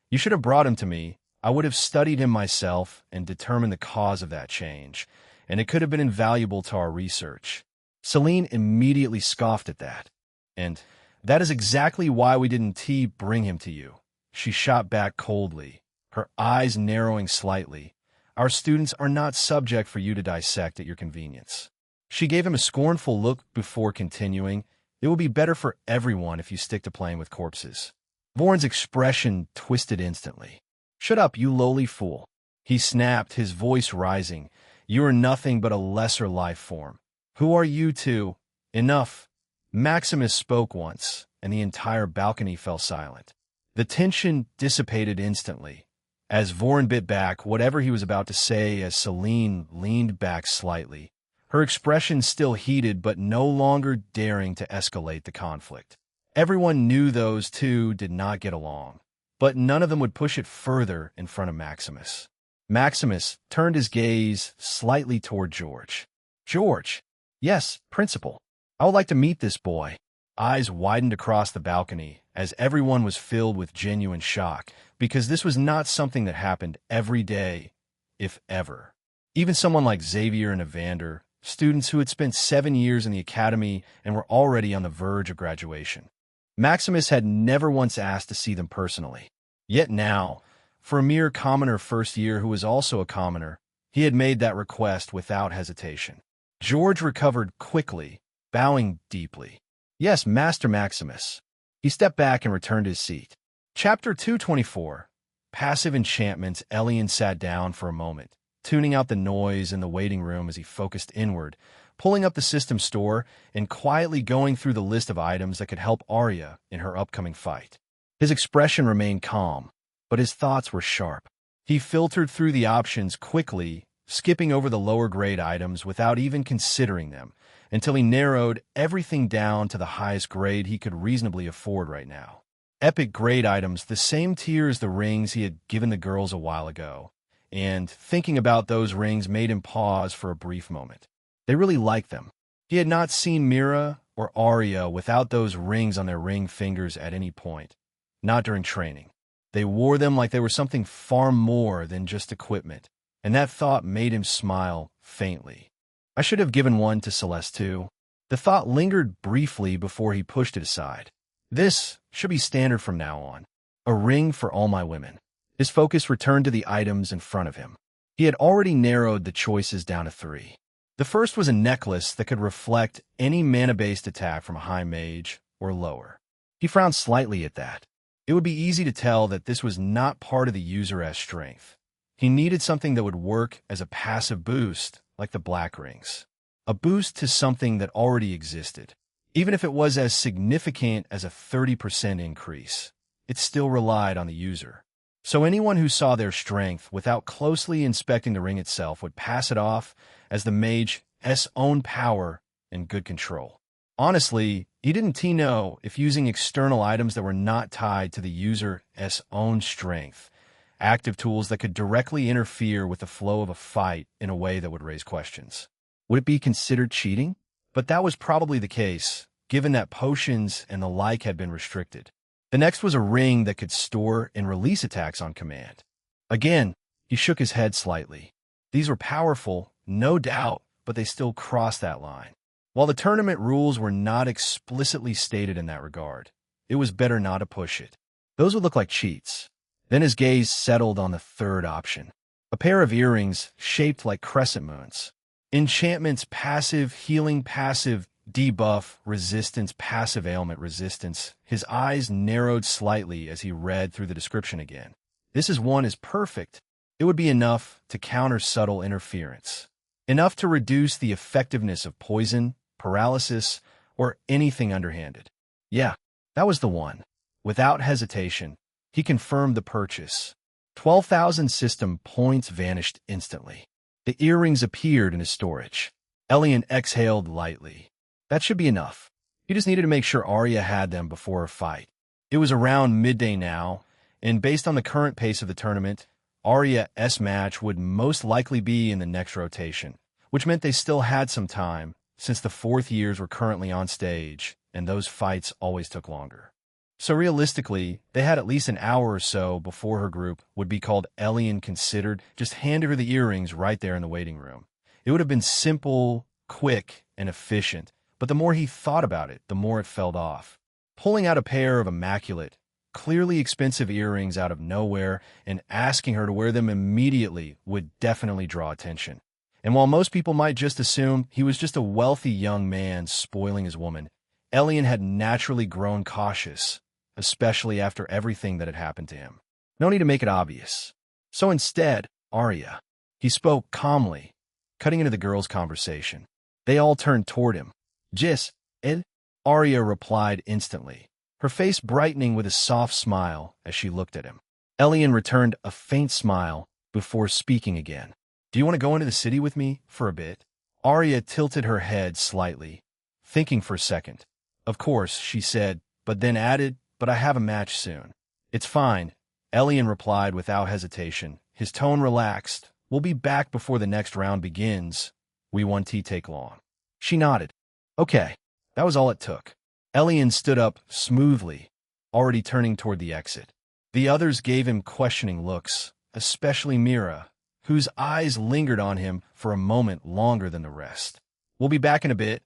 You should have brought him to me. I would have studied him myself and determined the cause of that change, and it could have been invaluable to our research. Celine immediately scoffed at that. And that is exactly why we didn't bring him to you. She shot back coldly, her eyes narrowing slightly. Our students are not subject for you to dissect at your convenience. She gave him a scornful look before continuing. It will be better for everyone if you stick to playing with corpses. Vorin's expression twisted instantly. Shut up, you lowly fool. He snapped, his voice rising. You are nothing but a lesser life form. Who are you to? Enough. Maximus spoke once, and the entire balcony fell silent. The tension dissipated instantly, as Vorin bit back whatever he was about to say as Celine leaned back slightly, her expression still heated but no longer daring to escalate the conflict. Everyone knew those two did not get along, but none of them would push it further in front of Maximus. Maximus turned his gaze slightly toward George. George. Yes, Principal. I would like to meet this boy. Eyes widened across the balcony as everyone was filled with genuine shock, because this was not something that happened every day, if ever. Even someone like Xavier and Evander, students who had spent 7 years in the academy and were already on the verge of graduation. Maximus had never once asked to see them personally. Yet now, for a mere commoner first year who was also a commoner, he had made that request without hesitation. George recovered quickly, bowing deeply. Yes, Master Maximus. He stepped back and returned to his seat. Chapter 224. Passive Enchantments. Elion sat down for a moment, tuning out the noise in the waiting room as he focused inward, pulling up the system store and quietly going through the list of items that could help Arya in her upcoming fight. His expression remained calm, but his thoughts were sharp. He filtered through the options quickly, skipping over the lower-grade items without even considering them, until he narrowed everything down to the highest grade he could reasonably afford right now. Epic grade items, the same tier as the rings he had given the girls a while ago, and thinking about those rings made him pause for a brief moment. They really liked them. He had not seen Mira or Arya without those rings on their ring fingers at any point, not during training. They wore them like they were something far more than just equipment, and that thought made him smile faintly. I should have given one to Celeste too. The thought lingered briefly before he pushed it aside. This should be standard from now on. A ring for all my women. His focus returned to the items in front of him. He had already narrowed the choices down to 3. The first was a necklace that could reflect any mana-based attack from a high mage or lower. He frowned slightly at that. It would be easy to tell that this was not part of the user's strength. He needed something that would work as a passive boost, like the black rings. A boost to something that already existed. Even if it was as significant as a 30% increase, it still relied on the user. So anyone who saw their strength without closely inspecting the ring itself would pass it off as the mage's own power and good control. Honestly, he didn't know if using external items that were not tied to the user's own strength, active tools that could directly interfere with the flow of a fight in a way that would raise questions. Would it be considered cheating? But that was probably the case, given that potions and the like had been restricted. The next was a ring that could store and release attacks on command. Again, he shook his head slightly. These were powerful, no doubt, but they still crossed that line. While the tournament rules were not explicitly stated in that regard, it was better not to push it. Those would look like cheats. Then his gaze settled on the third option. A pair of earrings shaped like crescent moons. Enchantments, passive, healing, passive, debuff, resistance, passive ailment, resistance. His eyes narrowed slightly as he read through the description again. This one is perfect. It would be enough to counter subtle interference. Enough to reduce the effectiveness of poison, paralysis, or anything underhanded. Yeah, that was the one. Without hesitation, he confirmed the purchase. 12,000 system points vanished instantly. The earrings appeared in his storage. Elion exhaled lightly. That should be enough. He just needed to make sure Arya had them before her fight. It was around midday now, and based on the current pace of the tournament, Arya's match would most likely be in the next rotation, which meant they still had some time, since the 4th years were currently on stage, and those fights always took longer. So realistically, they had at least an hour or so before her group would be called. Elion considered just handed her the earrings right there in the waiting room. It would have been simple, quick, and efficient, but the more he thought about it, the more it felt off. Pulling out a pair of immaculate, clearly expensive earrings out of nowhere and asking her to wear them immediately would definitely draw attention. And while most people might just assume he was just a wealthy young man spoiling his woman, Elion had naturally grown cautious, especially after everything that had happened to him. No need to make it obvious. So instead, Arya. He spoke calmly, cutting into the girls' conversation. They all turned toward him. "Jis, Ed?" Arya replied instantly, her face brightening with a soft smile as she looked at him. Elion returned a faint smile before speaking again. "Do you want to go into the city with me for a bit?" Arya tilted her head slightly, thinking for a second. "Of course," she said, but then added, "But I have a match soon." "It's fine," Elion replied without hesitation, his tone relaxed. "We'll be back before the next round begins. We won't take long." She nodded. "Okay." That was all it took. Elion stood up smoothly, already turning toward the exit. The others gave him questioning looks, especially Mira, whose eyes lingered on him for a moment longer than the rest. "We'll be back in a bit,"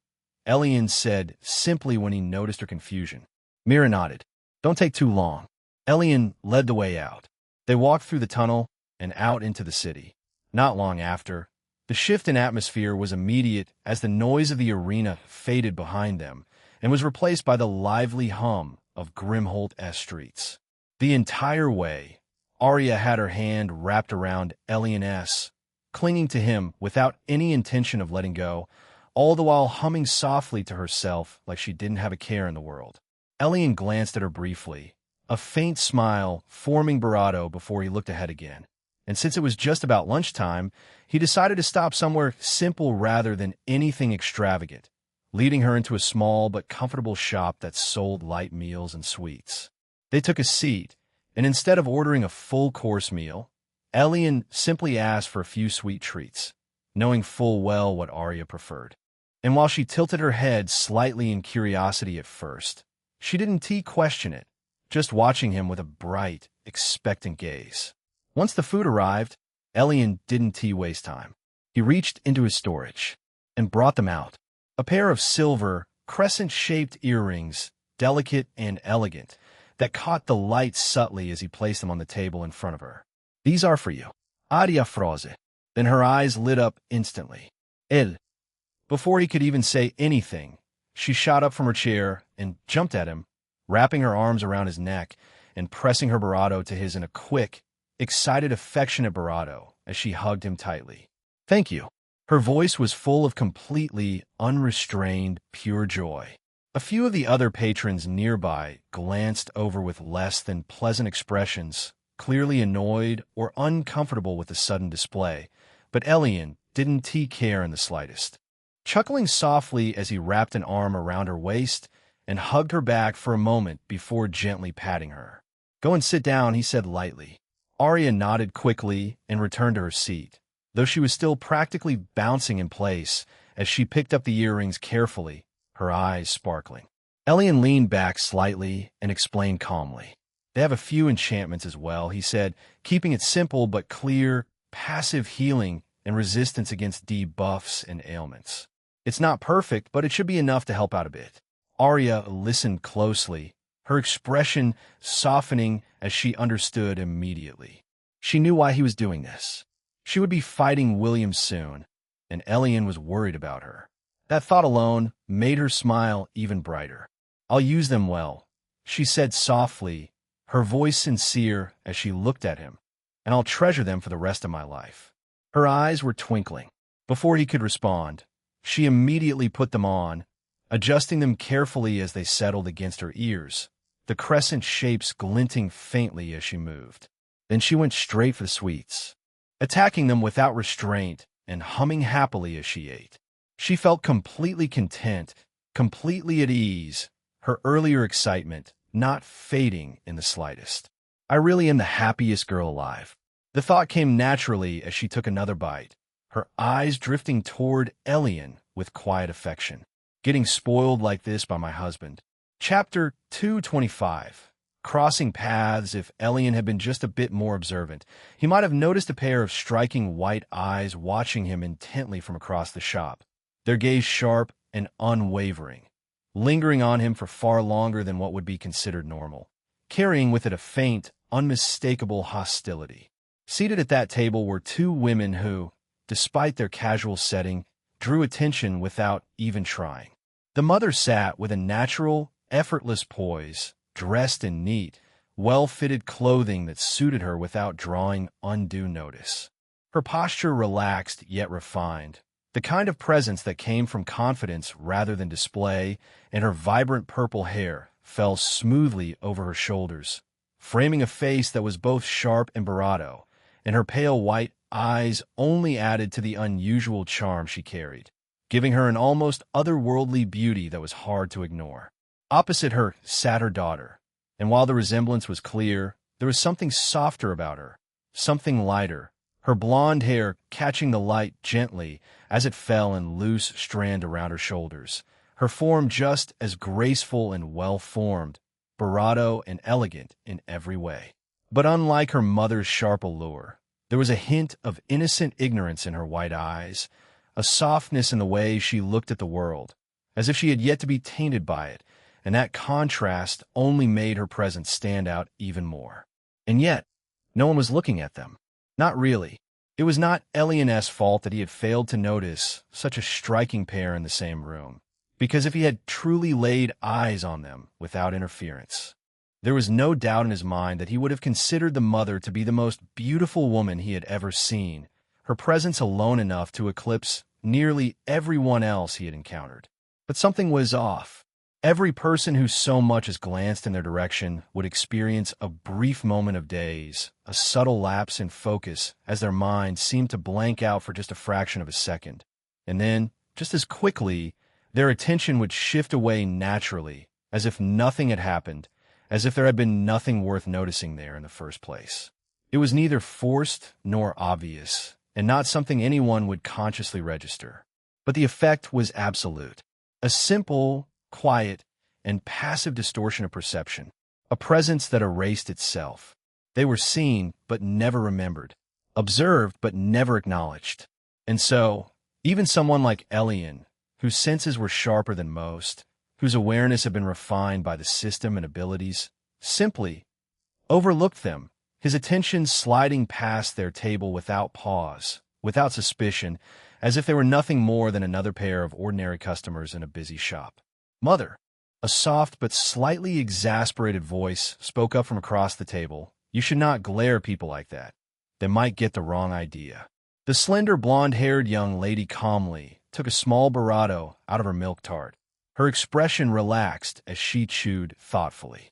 Elion said simply when he noticed her confusion. Mira nodded. "Don't take too long." Elion led the way out. They walked through the tunnel and out into the city. Not long after, the shift in atmosphere was immediate as the noise of the arena faded behind them and was replaced by the lively hum of Grimholt-S streets. The entire way, Arya had her hand wrapped around Elion S, clinging to him without any intention of letting go, all the while humming softly to herself like she didn't have a care in the world. Elion glanced at her briefly, a faint smile forming Barato before he looked ahead again. And since it was just about lunchtime, he decided to stop somewhere simple rather than anything extravagant, leading her into a small but comfortable shop that sold light meals and sweets. They took a seat, and instead of ordering a full-course meal, Elion simply asked for a few sweet treats, knowing full well what Arya preferred. And while she tilted her head slightly in curiosity at first, she didn't question it, just watching him with a bright, expectant gaze. Once the food arrived, Elion didn't waste time. He reached into his storage and brought them out. A pair of silver, crescent-shaped earrings, delicate and elegant, that caught the light subtly as he placed them on the table in front of her. "These are for you." Arya froze. Then her eyes lit up instantly. "El." Before he could even say anything, she shot up from her chair and jumped at him, wrapping her arms around his neck and pressing her barato to his in a quick, excited, affectionate barato as she hugged him tightly. "Thank you." Her voice was full of completely unrestrained, pure joy. A few of the other patrons nearby glanced over with less than pleasant expressions, clearly annoyed or uncomfortable with the sudden display, but Elion didn't care in the slightest. Chuckling softly as he wrapped an arm around her waist and hugged her back for a moment before gently patting her. "Go and sit down," he said lightly. Arya nodded quickly and returned to her seat, though she was still practically bouncing in place as she picked up the earrings carefully, her eyes sparkling. Elion leaned back slightly and explained calmly. "They have a few enchantments as well," he said, keeping it simple but clear, passive healing and resistance against debuffs and ailments. "It's not perfect, but it should be enough to help out a bit." Arya listened closely, her expression softening as she understood immediately. She knew why he was doing this. She would be fighting William soon, and Elion was worried about her. That thought alone made her smile even brighter. "I'll use them well," she said softly, her voice sincere as she looked at him, "and I'll treasure them for the rest of my life." Her eyes were twinkling. Before he could respond, she immediately put them on, adjusting them carefully as they settled against her ears, the crescent shapes glinting faintly as she moved. Then she went straight for the sweets, attacking them without restraint and humming happily as she ate. She felt completely content, completely at ease, her earlier excitement not fading in the slightest. "I really am the happiest girl alive." The thought came naturally as she took another bite, her eyes drifting toward Elion with quiet affection. "Getting spoiled like this by my husband." Chapter 225. Crossing paths. If Elion had been just a bit more observant, he might have noticed a pair of striking white eyes watching him intently from across the shop, their gaze sharp and unwavering, lingering on him for far longer than what would be considered normal, carrying with it a faint, unmistakable hostility. Seated at that table were two women who, despite their casual setting, drew attention without even trying. The mother sat with a natural, effortless poise, dressed in neat, well-fitted clothing that suited her without drawing undue notice. Her posture relaxed yet refined, the kind of presence that came from confidence rather than display, and her vibrant purple hair fell smoothly over her shoulders, framing a face that was both sharp and bravado, and her pale white eyes only added to the unusual charm she carried, giving her an almost otherworldly beauty that was hard to ignore. Opposite her sat her daughter, and while the resemblance was clear, there was something softer about her, something lighter, her blonde hair catching the light gently as it fell in loose strand around her shoulders, her form just as graceful and well-formed, bravado and elegant in every way. But unlike her mother's sharp allure, there was a hint of innocent ignorance in her white eyes, a softness in the way she looked at the world, as if she had yet to be tainted by it, and that contrast only made her presence stand out even more. And yet, no one was looking at them. Not really. It was not Elion's fault that he had failed to notice such a striking pair in the same room, because if he had truly laid eyes on them without interference, there was no doubt in his mind that he would have considered the mother to be the most beautiful woman he had ever seen, her presence alone enough to eclipse nearly everyone else he had encountered. But something was off. Every person who so much as glanced in their direction would experience a brief moment of daze, a subtle lapse in focus as their minds seemed to blank out for just a fraction of a second. And then, just as quickly, their attention would shift away naturally, as if nothing had happened, as if there had been nothing worth noticing there in the first place. It was neither forced nor obvious, and not something anyone would consciously register. But the effect was absolute. A simple, quiet, and passive distortion of perception, a presence that erased itself. They were seen but never remembered, observed but never acknowledged. And so, even someone like Elion, whose senses were sharper than most, whose awareness had been refined by the system and abilities, simply overlooked them, his attention sliding past their table without pause, without suspicion, as if they were nothing more than another pair of ordinary customers in a busy shop. "Mother," a soft but slightly exasperated voice spoke up from across the table. "You should not glare at people like that. They might get the wrong idea." The slender, blonde-haired young lady calmly took a small burrito out of her milk tart. Her expression relaxed as she chewed thoughtfully.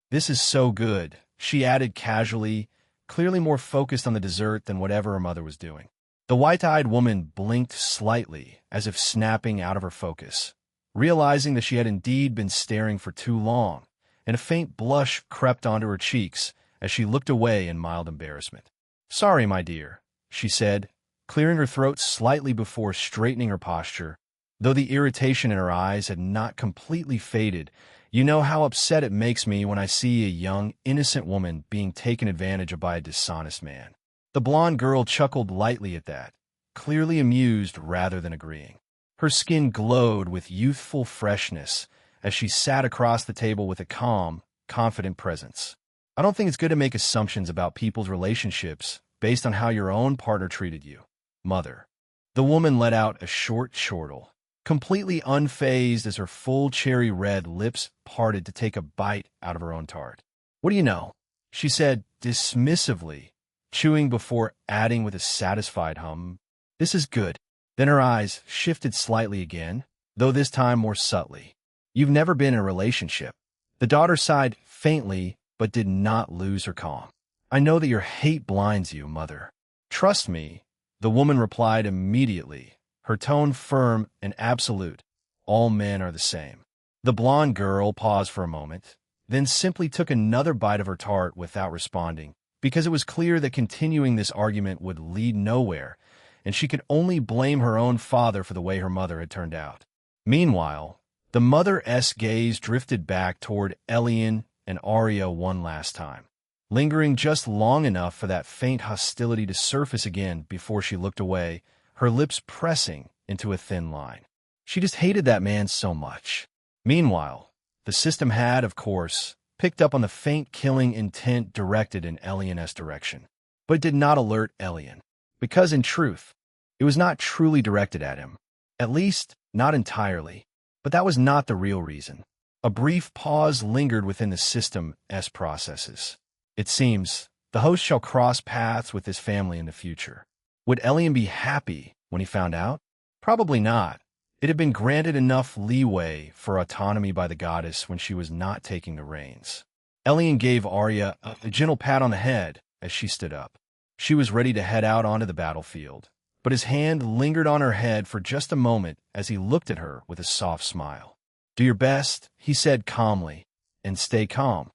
"This is so good," she added casually, clearly more focused on the dessert than whatever her mother was doing. The white-eyed woman blinked slightly, as if snapping out of her focus, realizing that she had indeed been staring for too long, and a faint blush crept onto her cheeks as she looked away in mild embarrassment. "Sorry, my dear," she said, clearing her throat slightly before straightening her posture. Though the irritation in her eyes had not completely faded, "You know how upset it makes me when I see a young, innocent woman being taken advantage of by a dishonest man." The blonde girl chuckled lightly at that, clearly amused rather than agreeing. Her skin glowed with youthful freshness as she sat across the table with a calm, confident presence. "I don't think it's good to make assumptions about people's relationships based on how your own partner treated you, Mother." The woman let out a short chortle, completely unfazed as her full cherry-red lips parted to take a bite out of her own tart. "What do you know?" she said dismissively, chewing before adding with a satisfied hum, "This is good." Then her eyes shifted slightly again, though this time more subtly. "You've never been in a relationship." The daughter sighed faintly, but did not lose her calm. "I know that your hate blinds you, Mother." "Trust me," the woman replied immediately, her tone firm and absolute. "All men are the same." The blonde girl paused for a moment, then simply took another bite of her tart without responding, because it was clear that continuing this argument would lead nowhere, and she could only blame her own father for the way her mother had turned out. Meanwhile, the mother's gaze drifted back toward Elion and Arya one last time, lingering just long enough for that faint hostility to surface again before she looked away, her lips pressing into a thin line. She just hated that man so much. Meanwhile, the system had, of course, picked up on the faint killing intent directed in Elion's direction, but did not alert Elion, because in truth, it was not truly directed at him, at least not entirely. But that was not the real reason. A brief pause lingered within the system's processes. It seems the host shall cross paths with his family in the future. Would Elion be happy when he found out? Probably not. It had been granted enough leeway for autonomy by the goddess when she was not taking the reins. Elion gave Arya a gentle pat on the head as she stood up. She was ready to head out onto the battlefield, but his hand lingered on her head for just a moment as he looked at her with a soft smile. "Do your best," he said calmly, "and stay calm.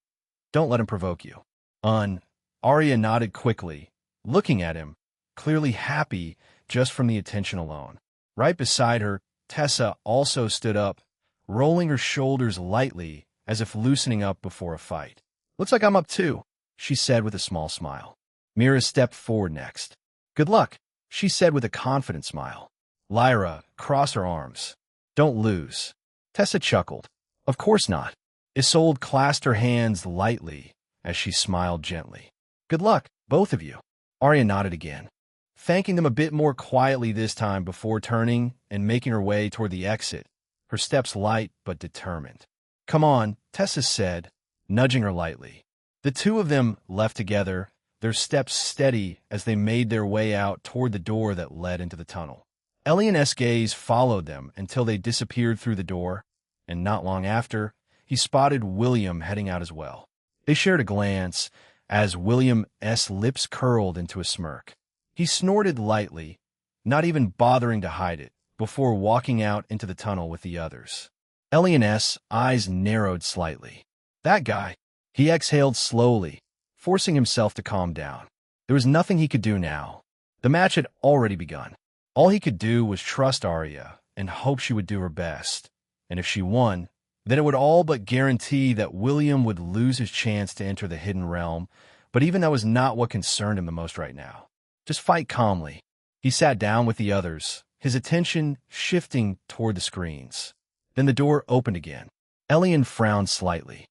Don't let him provoke you." Arya nodded quickly, looking at him, clearly happy just from the attention alone. Right beside her, Tessa also stood up, rolling her shoulders lightly as if loosening up before a fight. "Looks like I'm up too," she said with a small smile. Mira stepped forward next. "Good luck," she said with a confident smile. Lyra crossed her arms. "Don't lose." Tessa chuckled. "Of course not." Isolde clasped her hands lightly as she smiled gently. "Good luck, both of you." Arya nodded again, thanking them a bit more quietly this time before turning and making her way toward the exit, her steps light but determined. "Come on," Tessa said, nudging her lightly. The two of them left together, their steps steady as they made their way out toward the door that led into the tunnel. Elion's gaze followed them until they disappeared through the door, and not long after, he spotted William heading out as well. They shared a glance as William's lips curled into a smirk. He snorted lightly, not even bothering to hide it, before walking out into the tunnel with the others. Elion's eyes narrowed slightly. "That guy." He exhaled slowly, forcing himself to calm down. There was nothing he could do now. The match had already begun. All he could do was trust Arya and hope she would do her best. And if she won, then it would all but guarantee that William would lose his chance to enter the Hidden Realm, but even that was not what concerned him the most right now. Just fight calmly. He sat down with the others, his attention shifting toward the screens. Then the door opened again. Elion frowned slightly.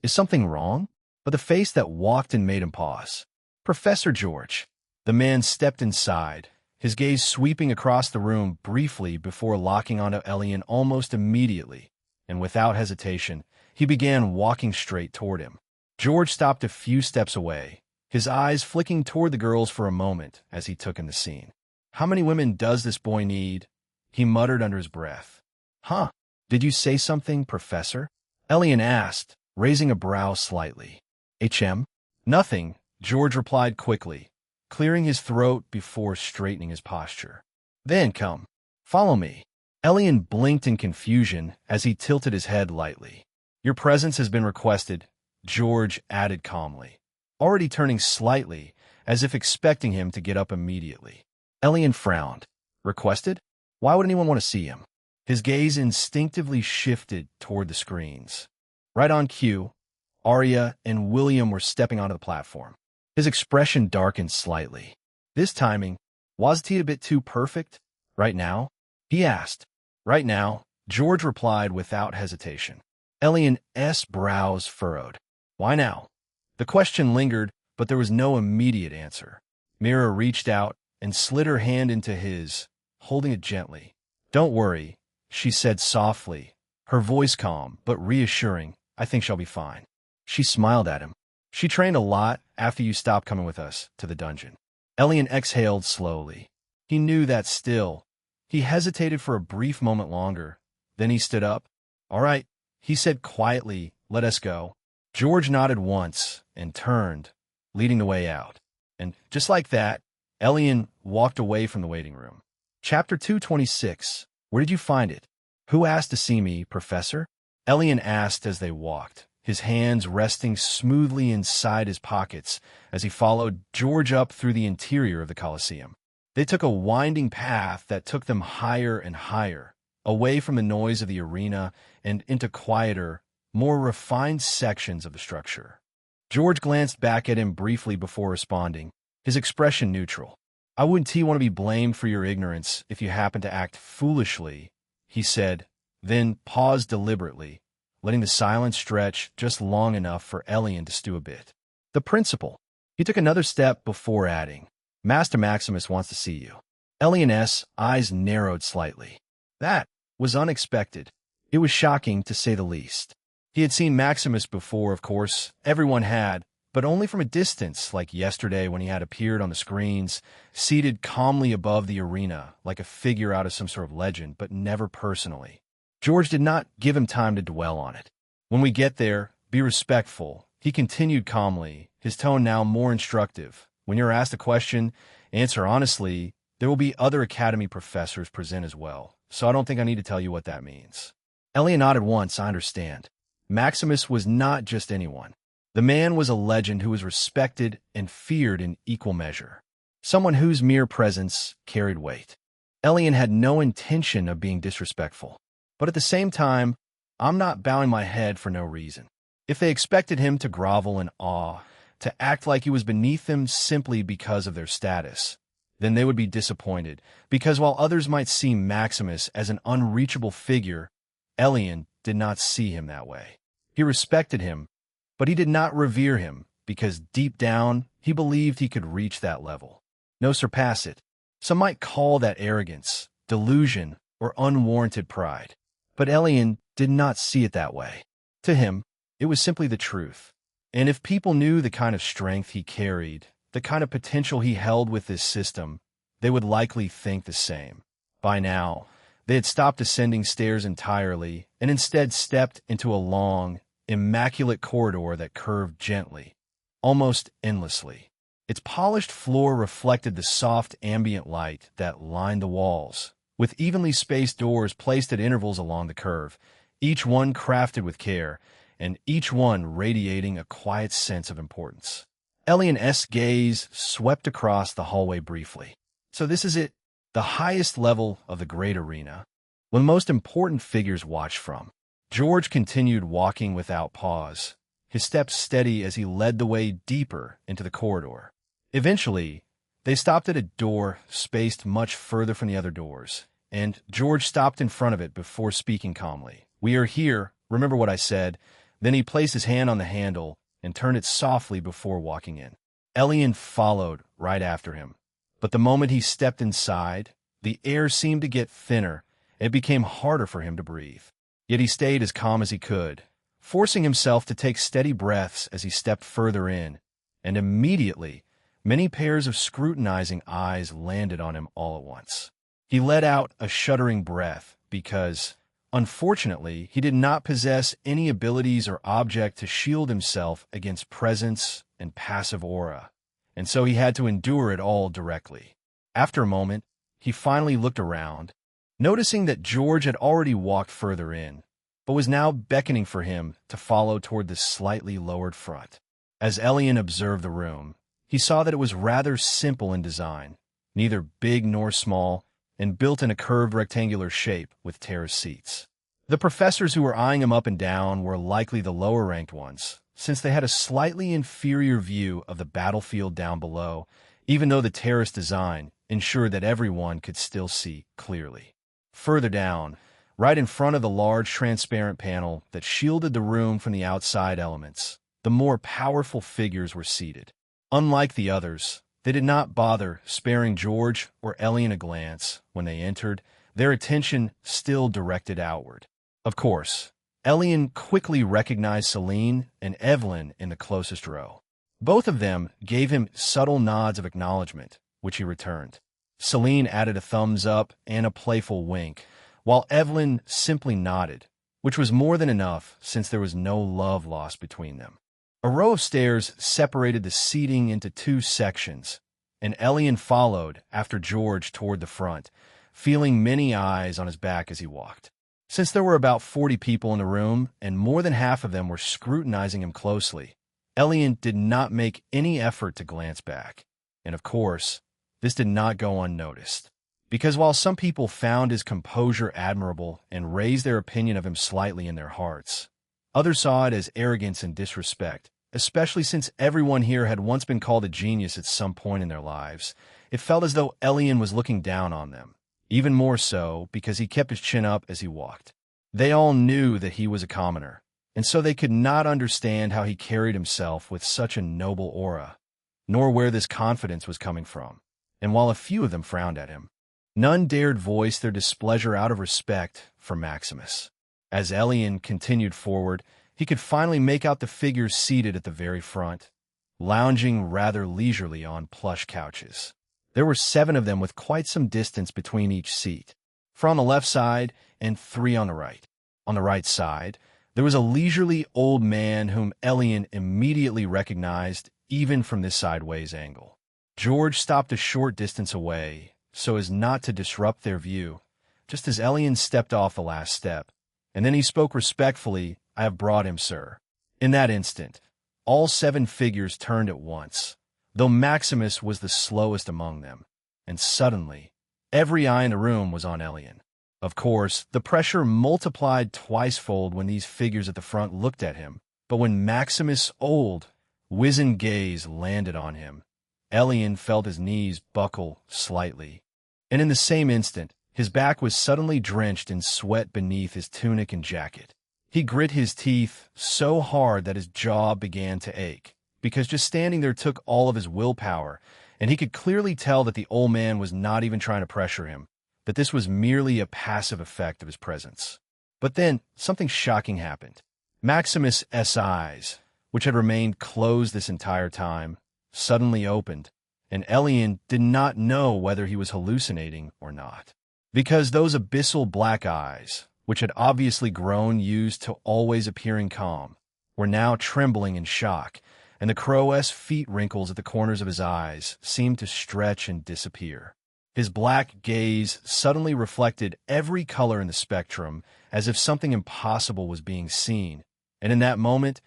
Is something wrong?" But the face that walked in made him pause. "Professor George." The man stepped inside, his gaze sweeping across the room briefly before locking onto Elion almost immediately, and without hesitation, he began walking straight toward him. George stopped a few steps away, his eyes flicking toward the girls for a moment as he took in the scene. "How many women does this boy need?" he muttered under his breath. "Huh? Did you say something, Professor?" Elion asked, raising a brow slightly. Nothing," George replied quickly, clearing his throat before straightening his posture. "Then come. Follow me." Elion blinked in confusion as he tilted his head lightly. "Your presence has been requested," George added calmly, already turning slightly as if expecting him to get up immediately. Elion frowned. "Requested? Why would anyone want to see him?" His gaze instinctively shifted toward the screens. Right on cue, Arya and William were stepping onto the platform. His expression darkened slightly. This timing, wasn't he a bit too perfect? "Right now?" he asked. "Right now," George replied without hesitation. Elion's brows furrowed. "Why now?" The question lingered, but there was no immediate answer. Mira reached out and slid her hand into his, holding it gently. "Don't worry," she said softly, her voice calm but reassuring. "I think she'll be fine." She smiled at him. "She trained a lot after you stopped coming with us to the dungeon." Elion exhaled slowly. He knew that still. He hesitated for a brief moment longer. Then he stood up. "All right," he said quietly, "let us go." George nodded once and turned, leading the way out. And just like that, Elion walked away from the waiting room. Chapter 226. Where did you find it? "Who asked to see me, Professor?" Elion asked as they walked, his hands resting smoothly inside his pockets as he followed George up through the interior of the Colosseum. They took a winding path that took them higher and higher, away from the noise of the arena and into quieter, more refined sections of the structure. George glanced back at him briefly before responding, his expression neutral. "I wouldn't want to be blamed for your ignorance if you happen to act foolishly," he said, then paused deliberately, letting the silence stretch just long enough for Elion to stew a bit. "The principal." He took another step before adding, "Master Maximus wants to see you." Elion's eyes narrowed slightly. That was unexpected. It was shocking, to say the least. He had seen Maximus before, of course. Everyone had, but only from a distance, like yesterday when he had appeared on the screens, seated calmly above the arena, like a figure out of some sort of legend, but never personally. George did not give him time to dwell on it. "When we get there, be respectful," he continued calmly, his tone now more instructive. "When you're asked a question, answer honestly. There will be other academy professors present as well, so I don't think I need to tell you what that means." Elion nodded once. "I understand." Maximus was not just anyone. The man was a legend who was respected and feared in equal measure. Someone whose mere presence carried weight. Elion had no intention of being disrespectful. But at the same time, I'm not bowing my head for no reason. If they expected him to grovel in awe, to act like he was beneath them simply because of their status, then they would be disappointed, because while others might see Maximus as an unreachable figure, Elion did not see him that way. He respected him, but he did not revere him, because deep down, he believed he could reach that level. No, surpass it. Some might call that arrogance, delusion, or unwarranted pride. But Elion did not see it that way. To him, it was simply the truth. And if people knew the kind of strength he carried, the kind of potential he held with this system, they would likely think the same. By now, they had stopped ascending stairs entirely and instead stepped into a long, immaculate corridor that curved gently, almost endlessly. Its polished floor reflected the soft ambient light that lined the walls, with evenly spaced doors placed at intervals along the curve, each one crafted with care, and each one radiating a quiet sense of importance. Elion's gaze swept across the hallway briefly. So this is it, the highest level of the great arena, when the most important figures watched from. George continued walking without pause, his steps steady as he led the way deeper into the corridor. Eventually, they stopped at a door spaced much further from the other doors, and George stopped in front of it before speaking calmly. "We are here, remember what I said." Then he placed his hand on the handle and turned it softly before walking in. Elion followed right after him. But the moment he stepped inside, the air seemed to get thinner, and it became harder for him to breathe. Yet he stayed as calm as he could, forcing himself to take steady breaths as he stepped further in, and immediately, many pairs of scrutinizing eyes landed on him all at once. He let out a shuddering breath because, unfortunately, he did not possess any abilities or object to shield himself against presence and passive aura, and so he had to endure it all directly. After a moment, he finally looked around, noticing that George had already walked further in, but was now beckoning for him to follow toward the slightly lowered front. As Elion observed the room, he saw that it was rather simple in design, neither big nor small, and built in a curved rectangular shape with terrace seats. The professors who were eyeing him up and down were likely the lower-ranked ones, since they had a slightly inferior view of the battlefield down below, even though the terrace design ensured that everyone could still see clearly. Further down, right in front of the large transparent panel that shielded the room from the outside elements, the more powerful figures were seated. Unlike the others, they did not bother sparing George or Elion a glance when they entered, their attention still directed outward. Of course, Elion quickly recognized Celine and Evelyn in the closest row. Both of them gave him subtle nods of acknowledgement, which he returned. Celine added a thumbs up and a playful wink, while Evelyn simply nodded, which was more than enough since there was no love lost between them. A row of stairs separated the seating into two sections, and Elion followed after George toward the front, feeling many eyes on his back as he walked. Since there were about 40 people in the room, and more than half of them were scrutinizing him closely, Elion did not make any effort to glance back. And of course, this did not go unnoticed, because while some people found his composure admirable and raised their opinion of him slightly in their hearts, others saw it as arrogance and disrespect, especially since everyone here had once been called a genius at some point in their lives. It felt as though Elion was looking down on them, even more so because he kept his chin up as he walked. They all knew that he was a commoner, and so they could not understand how he carried himself with such a noble aura, nor where this confidence was coming from. And while a few of them frowned at him, none dared voice their displeasure out of respect for Maximus. As Elion continued forward, he could finally make out the figures seated at the very front, lounging rather leisurely on plush couches. There were 7 of them with quite some distance between each seat, 4 on the left side and 3 on the right. On the right side, there was a leisurely old man whom Elion immediately recognized even from this sideways angle. George stopped a short distance away so as not to disrupt their view, just as Elion stepped off the last step, and then he spoke respectfully, "I have brought him, sir." In that instant, all 7 figures turned at once, though Maximus was the slowest among them, and suddenly, Every eye in the room was on Elion. Of course, the pressure multiplied twice-fold when these figures at the front looked at him. But when Maximus' old, wizened gaze landed on him, Elion felt his knees buckle slightly. And in the same instant, his back was suddenly drenched in sweat beneath his tunic and jacket. He grit his teeth so hard that his jaw began to ache, because just standing there took all of his willpower, and he could clearly tell that the old man was not even trying to pressure him, that this was merely a passive effect of his presence. But then, something shocking happened. Maximus' eyes, which had remained closed this entire time, suddenly opened, and Elion did not know whether he was hallucinating or not. Because those abyssal black eyes, which had obviously grown used to always appearing calm, were now trembling in shock, and the crow-esque feet wrinkles at the corners of his eyes seemed to stretch and disappear. His black gaze suddenly reflected every color in the spectrum, as if something impossible was being seen, and in that moment,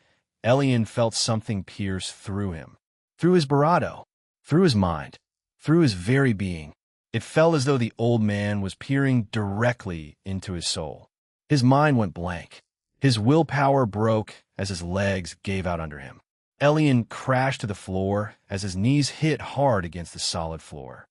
Elion felt something pierce through him, through his barato, through his mind, through his very being. It felt as though the old man was peering directly into his soul. His mind went blank. His willpower broke as his legs gave out under him. Elion crashed to the floor as his knees hit hard against the solid floor.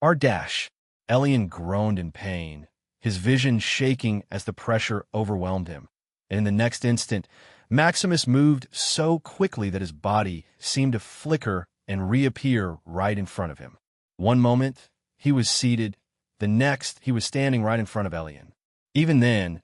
Ardash! Elion groaned in pain, his vision shaking as the pressure overwhelmed him. And in the next instant, Maximus moved so quickly that his body seemed to flicker and reappear right in front of him. One moment, he was seated. The next, he was standing right in front of Elion. Even then,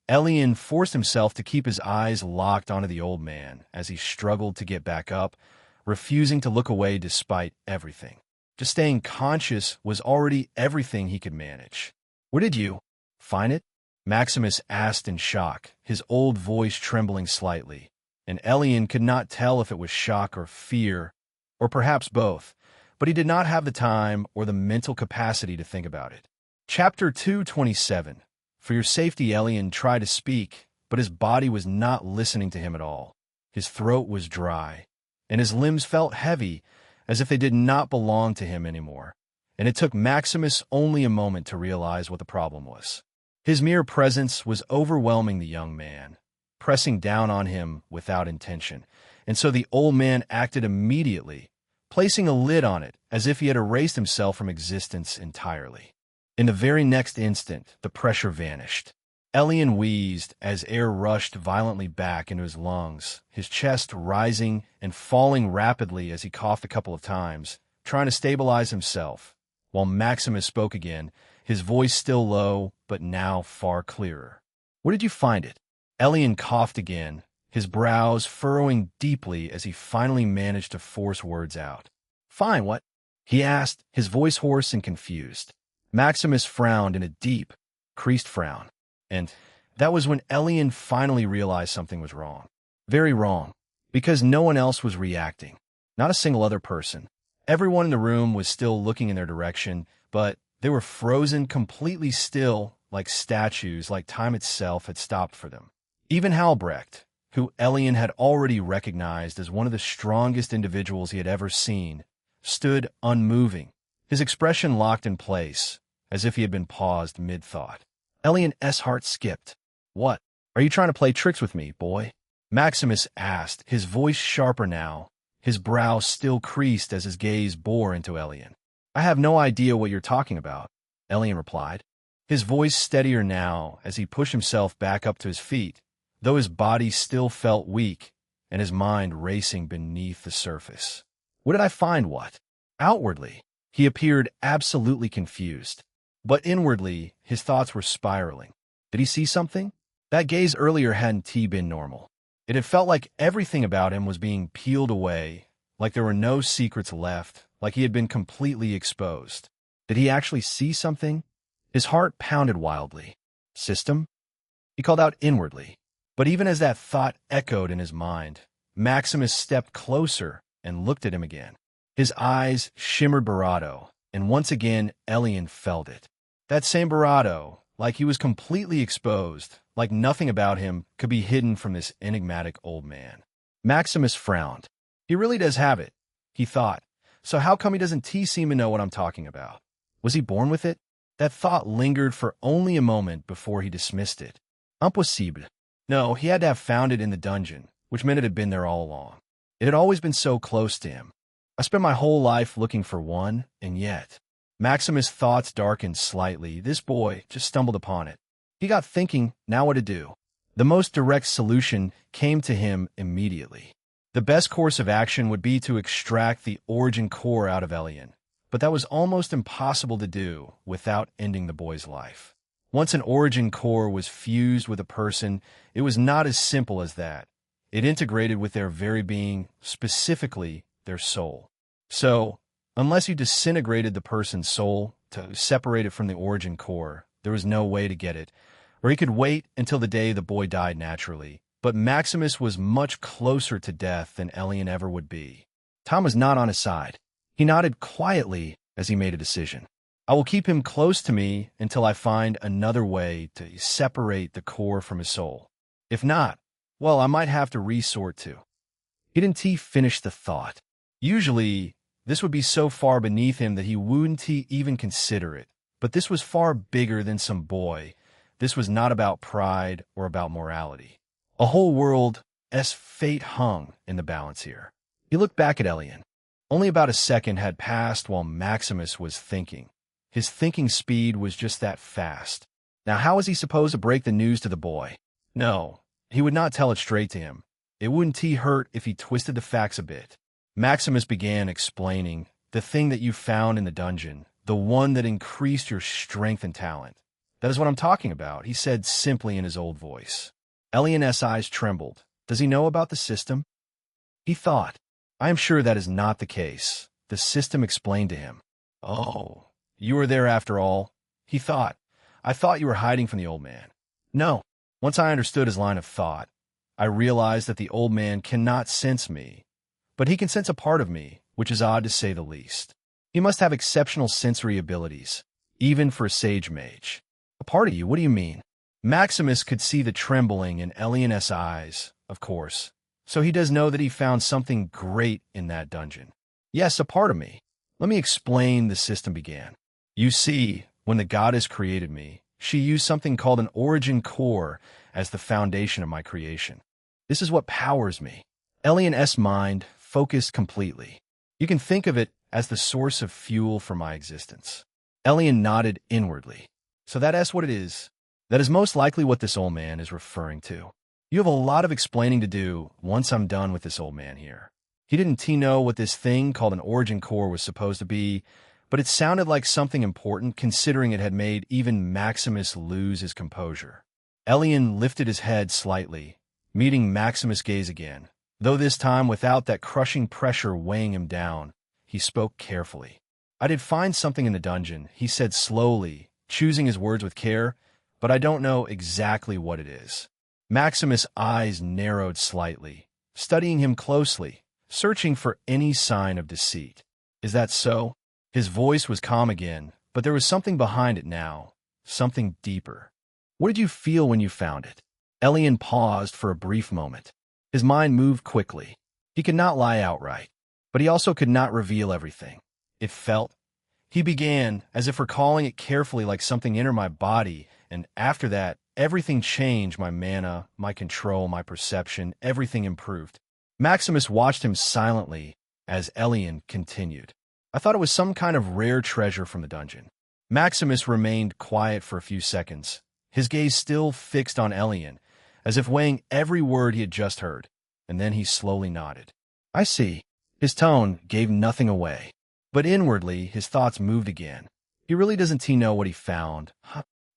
Elion forced himself to keep his eyes locked onto the old man as he struggled to get back up, refusing to look away despite everything. Just staying conscious was already everything he could manage. "Where did you find it?" Maximus asked in shock, his old voice trembling slightly, and Elion could not tell if it was shock or fear, or perhaps both, but he did not have the time or the mental capacity to think about it. Chapter 227. For your safety, Elion tried to speak, but his body was not listening to him at all. His throat was dry, and his limbs felt heavy, as if they did not belong to him anymore, and it took Maximus only a moment to realize what the problem was. His mere presence was overwhelming the young man, pressing down on him without intention, and so the old man acted immediately, placing a lid on it as if he had erased himself from existence entirely. In the very next instant, the pressure vanished. Elion wheezed as air rushed violently back into his lungs, his chest rising and falling rapidly as he coughed a couple of times, trying to stabilize himself, while Maximus spoke again, his voice still low, but now far clearer. "Where did you find it?" Elion coughed again, his brows furrowing deeply as he finally managed to force words out. "Fine, what?" he asked, his voice hoarse and confused. Maximus frowned in a deep, creased frown, and that was when Elion finally realized something was wrong. Very wrong, because no one else was reacting, not a single other person. Everyone in the room was still looking in their direction, but they were frozen completely still, like statues, like time itself had stopped for them. Even Halbrecht, who Elion had already recognized as one of the strongest individuals he had ever seen, stood unmoving, his expression locked in place, as if he had been paused mid-thought. Elion's heart skipped. "What? Are you trying to play tricks with me, boy?" Maximus asked, his voice sharper now, his brow still creased as his gaze bore into Elion. "I have no idea what you're talking about," Elion replied, his voice steadier now as he pushed himself back up to his feet, though his body still felt weak and his mind racing beneath the surface. "Where did I find what?" Outwardly, he appeared absolutely confused, but inwardly, his thoughts were spiraling. Did he see something? That gaze earlier hadn't been normal. It had felt like everything about him was being peeled away, like there were no secrets left, like he had been completely exposed. Did he actually see something? His heart pounded wildly. "System?" He called out inwardly. But even as that thought echoed in his mind, Maximus stepped closer and looked at him again. His eyes shimmered barato, and once again Elion felt it. That same barato, like he was completely exposed, like nothing about him could be hidden from this enigmatic old man. Maximus frowned. He really does have it, he thought. So how come he doesn't seem to know what I'm talking about? Was he born with it? That thought lingered for only a moment before he dismissed it. Impossible. No, he had to have found it in the dungeon, which meant it had been there all along. It had always been so close to him. I spent my whole life looking for one, and yet. Maximus' thoughts darkened slightly. This boy just stumbled upon it. He got thinking, now what to do. The most direct solution came to him immediately. The best course of action would be to extract the origin core out of Elion, but that was almost impossible to do without ending the boy's life. Once an origin core was fused with a person, it was not as simple as that. It integrated with their very being, specifically their soul. So, unless you disintegrated the person's soul to separate it from the origin core, there was no way to get it, or he could wait until the day the boy died naturally. But Maximus was much closer to death than Elion ever would be. Tom was not on his side. He nodded quietly as he made a decision. I will keep him close to me until I find another way to separate the core from his soul. If not, well, I might have to resort to. He didn't finish the thought. Usually, this would be so far beneath him that he wouldn't even consider it. But this was far bigger than some boy. This was not about pride or about morality. A whole world's fate hung in the balance here. He looked back at Elion. Only about a second had passed while Maximus was thinking. His thinking speed was just that fast. Now how was he supposed to break the news to the boy? No, he would not tell it straight to him. It wouldn't hurt if he twisted the facts a bit. Maximus began explaining, the thing that you found in the dungeon, the one that increased your strength and talent. That is what I'm talking about, he said simply in his old voice. Elion's eyes trembled. Does he know about the system? He thought. I am sure that is not the case. The system explained to him. Oh, you were there after all, he thought. I thought you were hiding from the old man. No. Once I understood his line of thought, I realized that the old man cannot sense me, but he can sense a part of me, which is odd to say the least. He must have exceptional sensory abilities, even for a sage mage. A part of you? What do you mean? Maximus could see the trembling in Elion's eyes, of course, so he does know that he found something great in that dungeon. Yes, a part of me. Let me explain, the system began. You see, when the goddess created me, she used something called an origin core as the foundation of my creation. This is what powers me. Elion's mind focused completely. You can think of it as the source of fuel for my existence. Elion nodded inwardly. So that's what it is. That is most likely what this old man is referring to. You have a lot of explaining to do once I'm done with this old man here. He didn't know what this thing called an origin core was supposed to be, but it sounded like something important considering it had made even Maximus lose his composure. Elion lifted his head slightly, meeting Maximus' gaze again. Though this time without that crushing pressure weighing him down, he spoke carefully. I did find something in the dungeon, he said slowly, choosing his words with care, but I don't know exactly what it is. Maximus' eyes narrowed slightly, studying him closely, searching for any sign of deceit. Is that so? His voice was calm again, but there was something behind it now, something deeper. What did you feel when you found it? Elion paused for a brief moment. His mind moved quickly. He could not lie outright, but he also could not reveal everything. It felt. He began, as if recalling it carefully like something entered my body, and after that, everything changed. My mana, my control, my perception, everything improved. Maximus watched him silently as Elion continued. I thought it was some kind of rare treasure from the dungeon. Maximus remained quiet for a few seconds, his gaze still fixed on Elion, as if weighing every word he had just heard, and then he slowly nodded. I see. His tone gave nothing away, but inwardly his thoughts moved again. He really doesn't know what he found.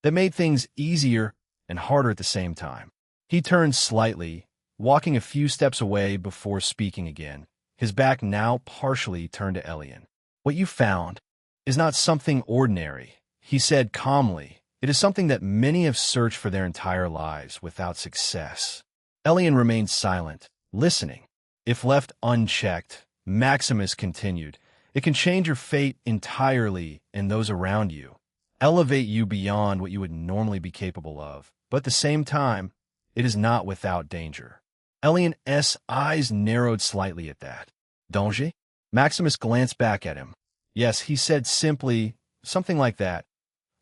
That made things easier and harder at the same time. He turned slightly, walking a few steps away before speaking again, his back now partially turned to Elion. What you found is not something ordinary, he said calmly. It is something that many have searched for their entire lives without success. Elion remained silent, listening. If left unchecked, Maximus continued, it can change your fate entirely and those around you, elevate you beyond what you would normally be capable of, but at the same time, it is not without danger. Elion's eyes narrowed slightly at that. Danger? Maximus glanced back at him. Yes, he said simply, something like that.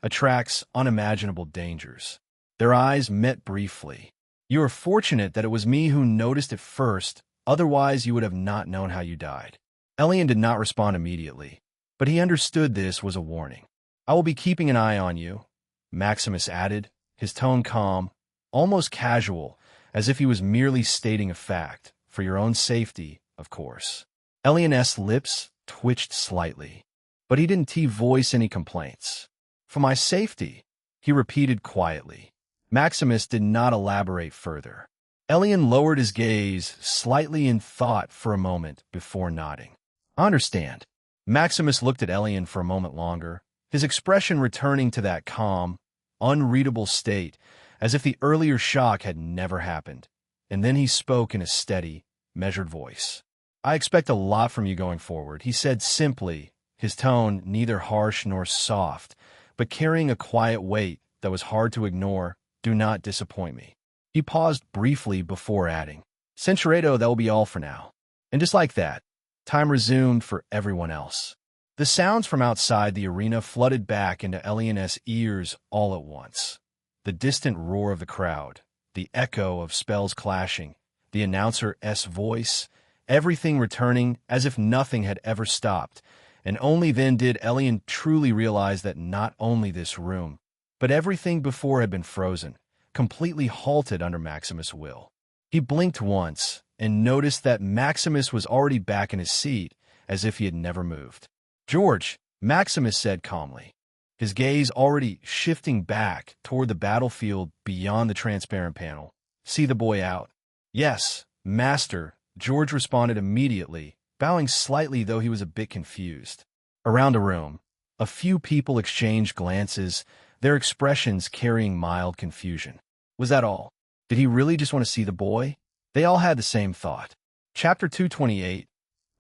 attracts unimaginable dangers. Their eyes met briefly. You are fortunate that it was me who noticed it first, otherwise you would have not known how you died. Elion did not respond immediately, but he understood this was a warning. I will be keeping an eye on you, Maximus added, his tone calm, almost casual, as if he was merely stating a fact, for your own safety, of course. Elion's lips twitched slightly, but he didn't voice any complaints. For my safety, he repeated quietly. Maximus did not elaborate further. Elion lowered his gaze slightly in thought for a moment before nodding. I understand. Maximus looked at Elion for a moment longer, his expression returning to that calm, unreadable state, as if the earlier shock had never happened. And then he spoke in a steady, measured voice. I expect a lot from you going forward, he said simply, his tone neither harsh nor soft, but carrying a quiet weight that was hard to ignore. Do not disappoint me. He paused briefly before adding, Centuredo, that will be all for now. And just like that, time resumed for everyone else. The sounds from outside the arena flooded back into Elion's ears all at once. The distant roar of the crowd, the echo of spells clashing, the announcer's voice, everything returning as if nothing had ever stopped, and only then did Elion truly realize that not only this room, but everything before had been frozen, completely halted under Maximus' will. He blinked once and noticed that Maximus was already back in his seat, as if he had never moved. George, Maximus said calmly, his gaze already shifting back toward the battlefield beyond the transparent panel. See the boy out. Yes, master, George responded immediately, bowing slightly though he was a bit confused. Around the room, a few people exchanged glances, their expressions carrying mild confusion. Was that all? Did he really just want to see the boy? They all had the same thought. Chapter 228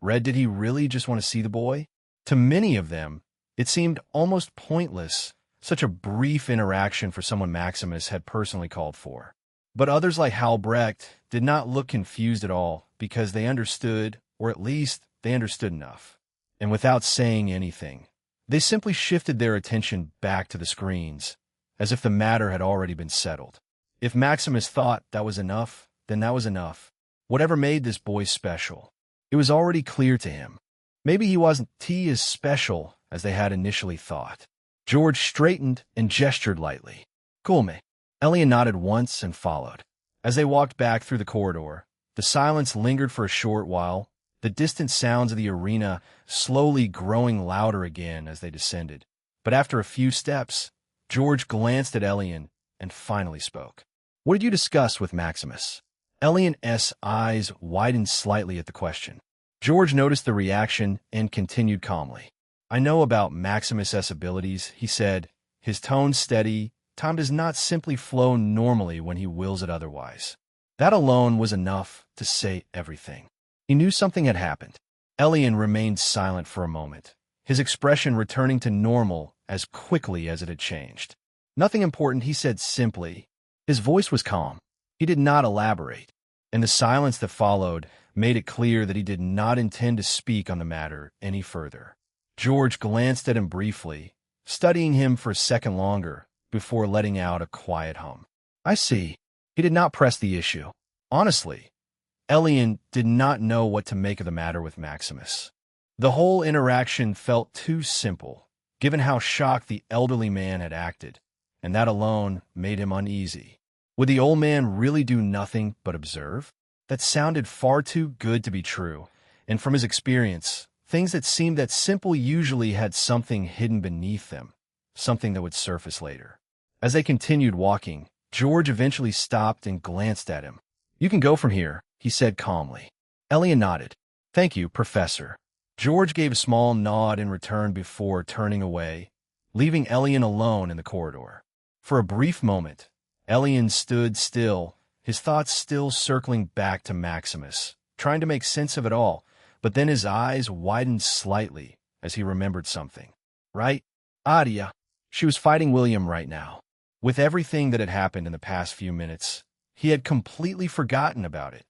read, Did he really just want to see the boy? To many of them, it seemed almost pointless, such a brief interaction for someone Maximus had personally called for. But others like Halbrecht did not look confused at all because they understood, or at least they understood enough. And without saying anything, they simply shifted their attention back to the screens, as if the matter had already been settled. If Maximus thought that was enough, then that was enough. Whatever made this boy special, it was already clear to him. Maybe he wasn't as special as they had initially thought. George straightened and gestured lightly. Cool, me. Elion nodded once and followed. As they walked back through the corridor, the silence lingered for a short while, the distant sounds of the arena slowly growing louder again as they descended. But after a few steps, George glanced at Elion and finally spoke. What did you discuss with Maximus? Elion's eyes widened slightly at the question. George noticed the reaction and continued calmly. I know about Maximus's abilities, he said, his tone steady. Time does not simply flow normally when he wills it otherwise. That alone was enough to say everything. He knew something had happened. Elion remained silent for a moment, his expression returning to normal as quickly as it had changed. Nothing important, he said simply. His voice was calm. He did not elaborate, and the silence that followed made it clear that he did not intend to speak on the matter any further. George glanced at him briefly, studying him for a second longer before letting out a quiet hum. I see. He did not press the issue. Honestly, Elion did not know what to make of the matter with Maximus. The whole interaction felt too simple, given how shocked the elderly man had acted, and that alone made him uneasy. Would the old man really do nothing but observe? That sounded far too good to be true, and from his experience, things that seemed that simple usually had something hidden beneath them, something that would surface later. As they continued walking, George eventually stopped and glanced at him. You can go from here, he said calmly. Elion nodded. Thank you, Professor. George gave a small nod in return before turning away, leaving Elion alone in the corridor. For a brief moment, Elion stood still, his thoughts still circling back to Maximus, trying to make sense of it all, but then his eyes widened slightly as he remembered something. Right? Adia. She was fighting William right now. With everything that had happened in the past few minutes, he had completely forgotten about it,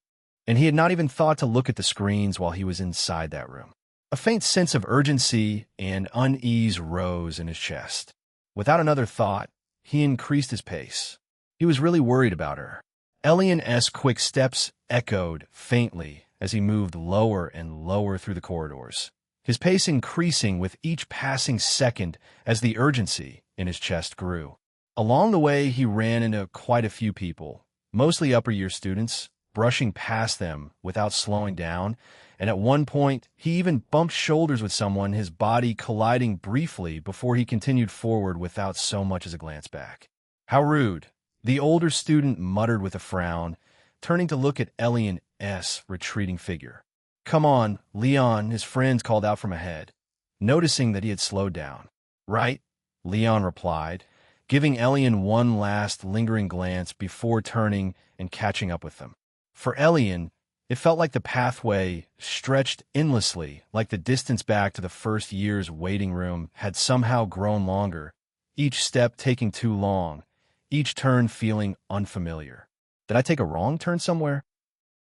and he had not even thought to look at the screens while he was inside that room. A faint sense of urgency and unease rose in his chest. Without another thought, he increased his pace. He was really worried about her. Elion's quick steps echoed faintly as he moved lower and lower through the corridors, his pace increasing with each passing second as the urgency in his chest grew. Along the way, he ran into quite a few people, mostly upper-year students, brushing past them without slowing down, and at one point, he even bumped shoulders with someone, his body colliding briefly before he continued forward without so much as a glance back. "How rude," the older student muttered with a frown, turning to look at Elion's retreating figure. "Come on, Leon," his friends called out from ahead, noticing that he had slowed down. "Right," Leon replied, giving Elion one last lingering glance before turning and catching up with them. For Elion, it felt like the pathway stretched endlessly, like the distance back to the first year's waiting room had somehow grown longer, each step taking too long, each turn feeling unfamiliar. Did I take a wrong turn somewhere?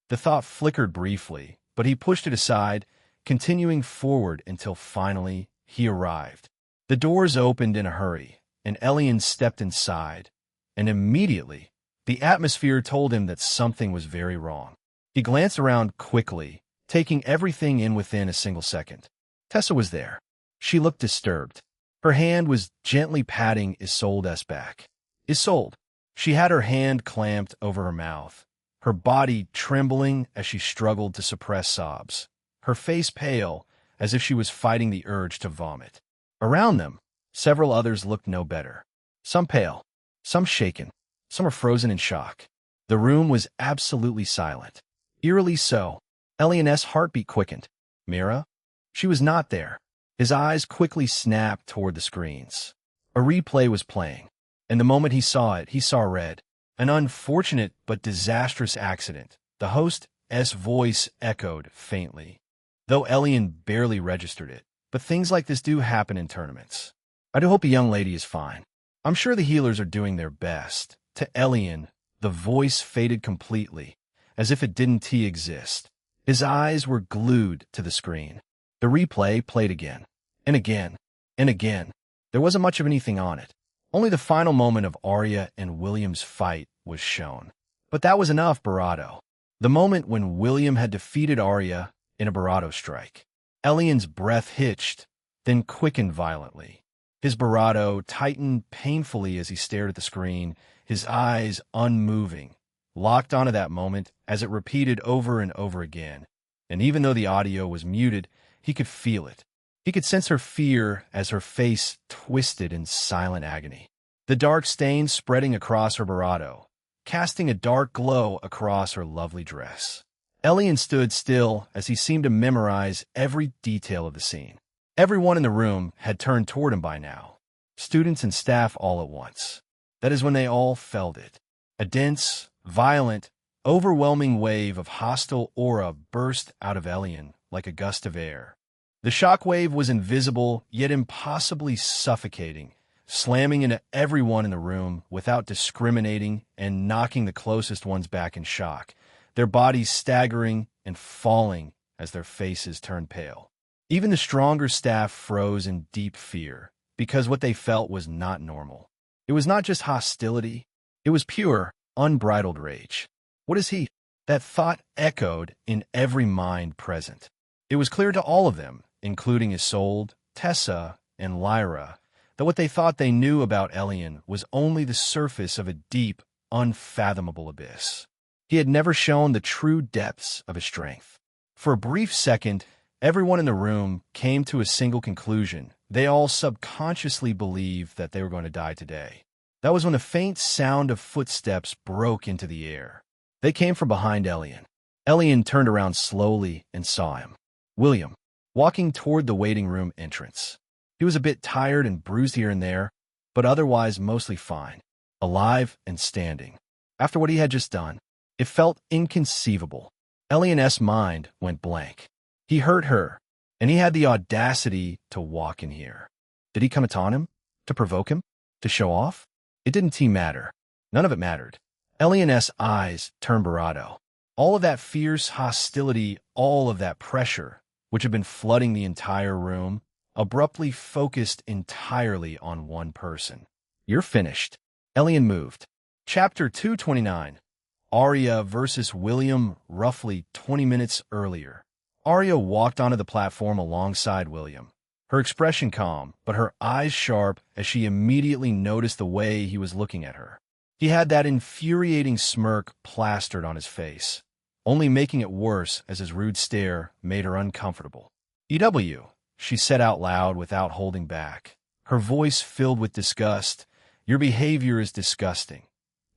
The thought flickered briefly, but he pushed it aside, continuing forward until finally he arrived. The doors opened in a hurry, and Elion stepped inside, and immediately the atmosphere told him that something was very wrong. He glanced around quickly, taking everything in within a single second. Tessa was there. She looked disturbed. Her hand was gently patting Isolde's back. Isolde. She had her hand clamped over her mouth, her body trembling as she struggled to suppress sobs, her face pale as if she was fighting the urge to vomit. Around them, several others looked no better. Some pale, some shaken, some were frozen in shock. The room was absolutely silent. Eerily so. Elion's heartbeat quickened. Mira? She was not there. His eyes quickly snapped toward the screens. A replay was playing, and the moment he saw it, he saw red. An unfortunate but disastrous accident. The host's voice echoed faintly, though Elion barely registered it. But things like this do happen in tournaments. I do hope the young lady is fine. I'm sure the healers are doing their best. To Elion, the voice faded completely, as if it didn't exist. His eyes were glued to the screen. The replay played again, and again, and again. There wasn't much of anything on it. Only the final moment of Arya and William's fight was shown. But that was enough, Barato. The moment when William had defeated Arya in a Barato strike. Elion's breath hitched, then quickened violently. His Barato tightened painfully as he stared at the screen, his eyes unmoving, locked onto that moment as it repeated over and over again. And even though the audio was muted, he could feel it. He could sense her fear as her face twisted in silent agony. The dark stain spreading across her Barato, casting a dark glow across her lovely dress. Elion stood still as he seemed to memorize every detail of the scene. Everyone in the room had turned toward him by now, students and staff all at once. That is when they all felt it. A dense, violent, overwhelming wave of hostile aura burst out of Elion like a gust of air. The shockwave was invisible, yet impossibly suffocating, slamming into everyone in the room without discriminating and knocking the closest ones back in shock, their bodies staggering and falling as their faces turned pale. Even the stronger staff froze in deep fear, because what they felt was not normal. It was not just hostility, it was pure, unbridled rage. What is he? That thought echoed in every mind present. It was clear to all of them, including Isolde, Tessa, and Lyra, that what they thought they knew about Elion was only the surface of a deep, unfathomable abyss. He had never shown the true depths of his strength. For a brief second, everyone in the room came to a single conclusion. They all subconsciously believed that they were going to die today. That was when a faint sound of footsteps broke into the air. They came from behind Elion. Elion turned around slowly and saw him. William, walking toward the waiting room entrance. He was a bit tired and bruised here and there, but otherwise mostly fine, alive and standing. After what he had just done, it felt inconceivable. Elion's mind went blank. He hurt her, and he had the audacity to walk in here. Did he come to taunt him? To provoke him? To show off? It didn't matter. None of it mattered. Elion's eyes turned Barato. All of that fierce hostility, all of that pressure, which had been flooding the entire room, abruptly focused entirely on one person. "You're finished." Elion moved. Chapter 229. Arya versus William. Roughly 20 minutes earlier, Arya walked onto the platform alongside William, her expression calm, but her eyes sharp as she immediately noticed the way he was looking at her. He had that infuriating smirk plastered on his face, only making it worse as his rude stare made her uncomfortable. "EW," she said out loud without holding back, her voice filled with disgust. "Your behavior is disgusting.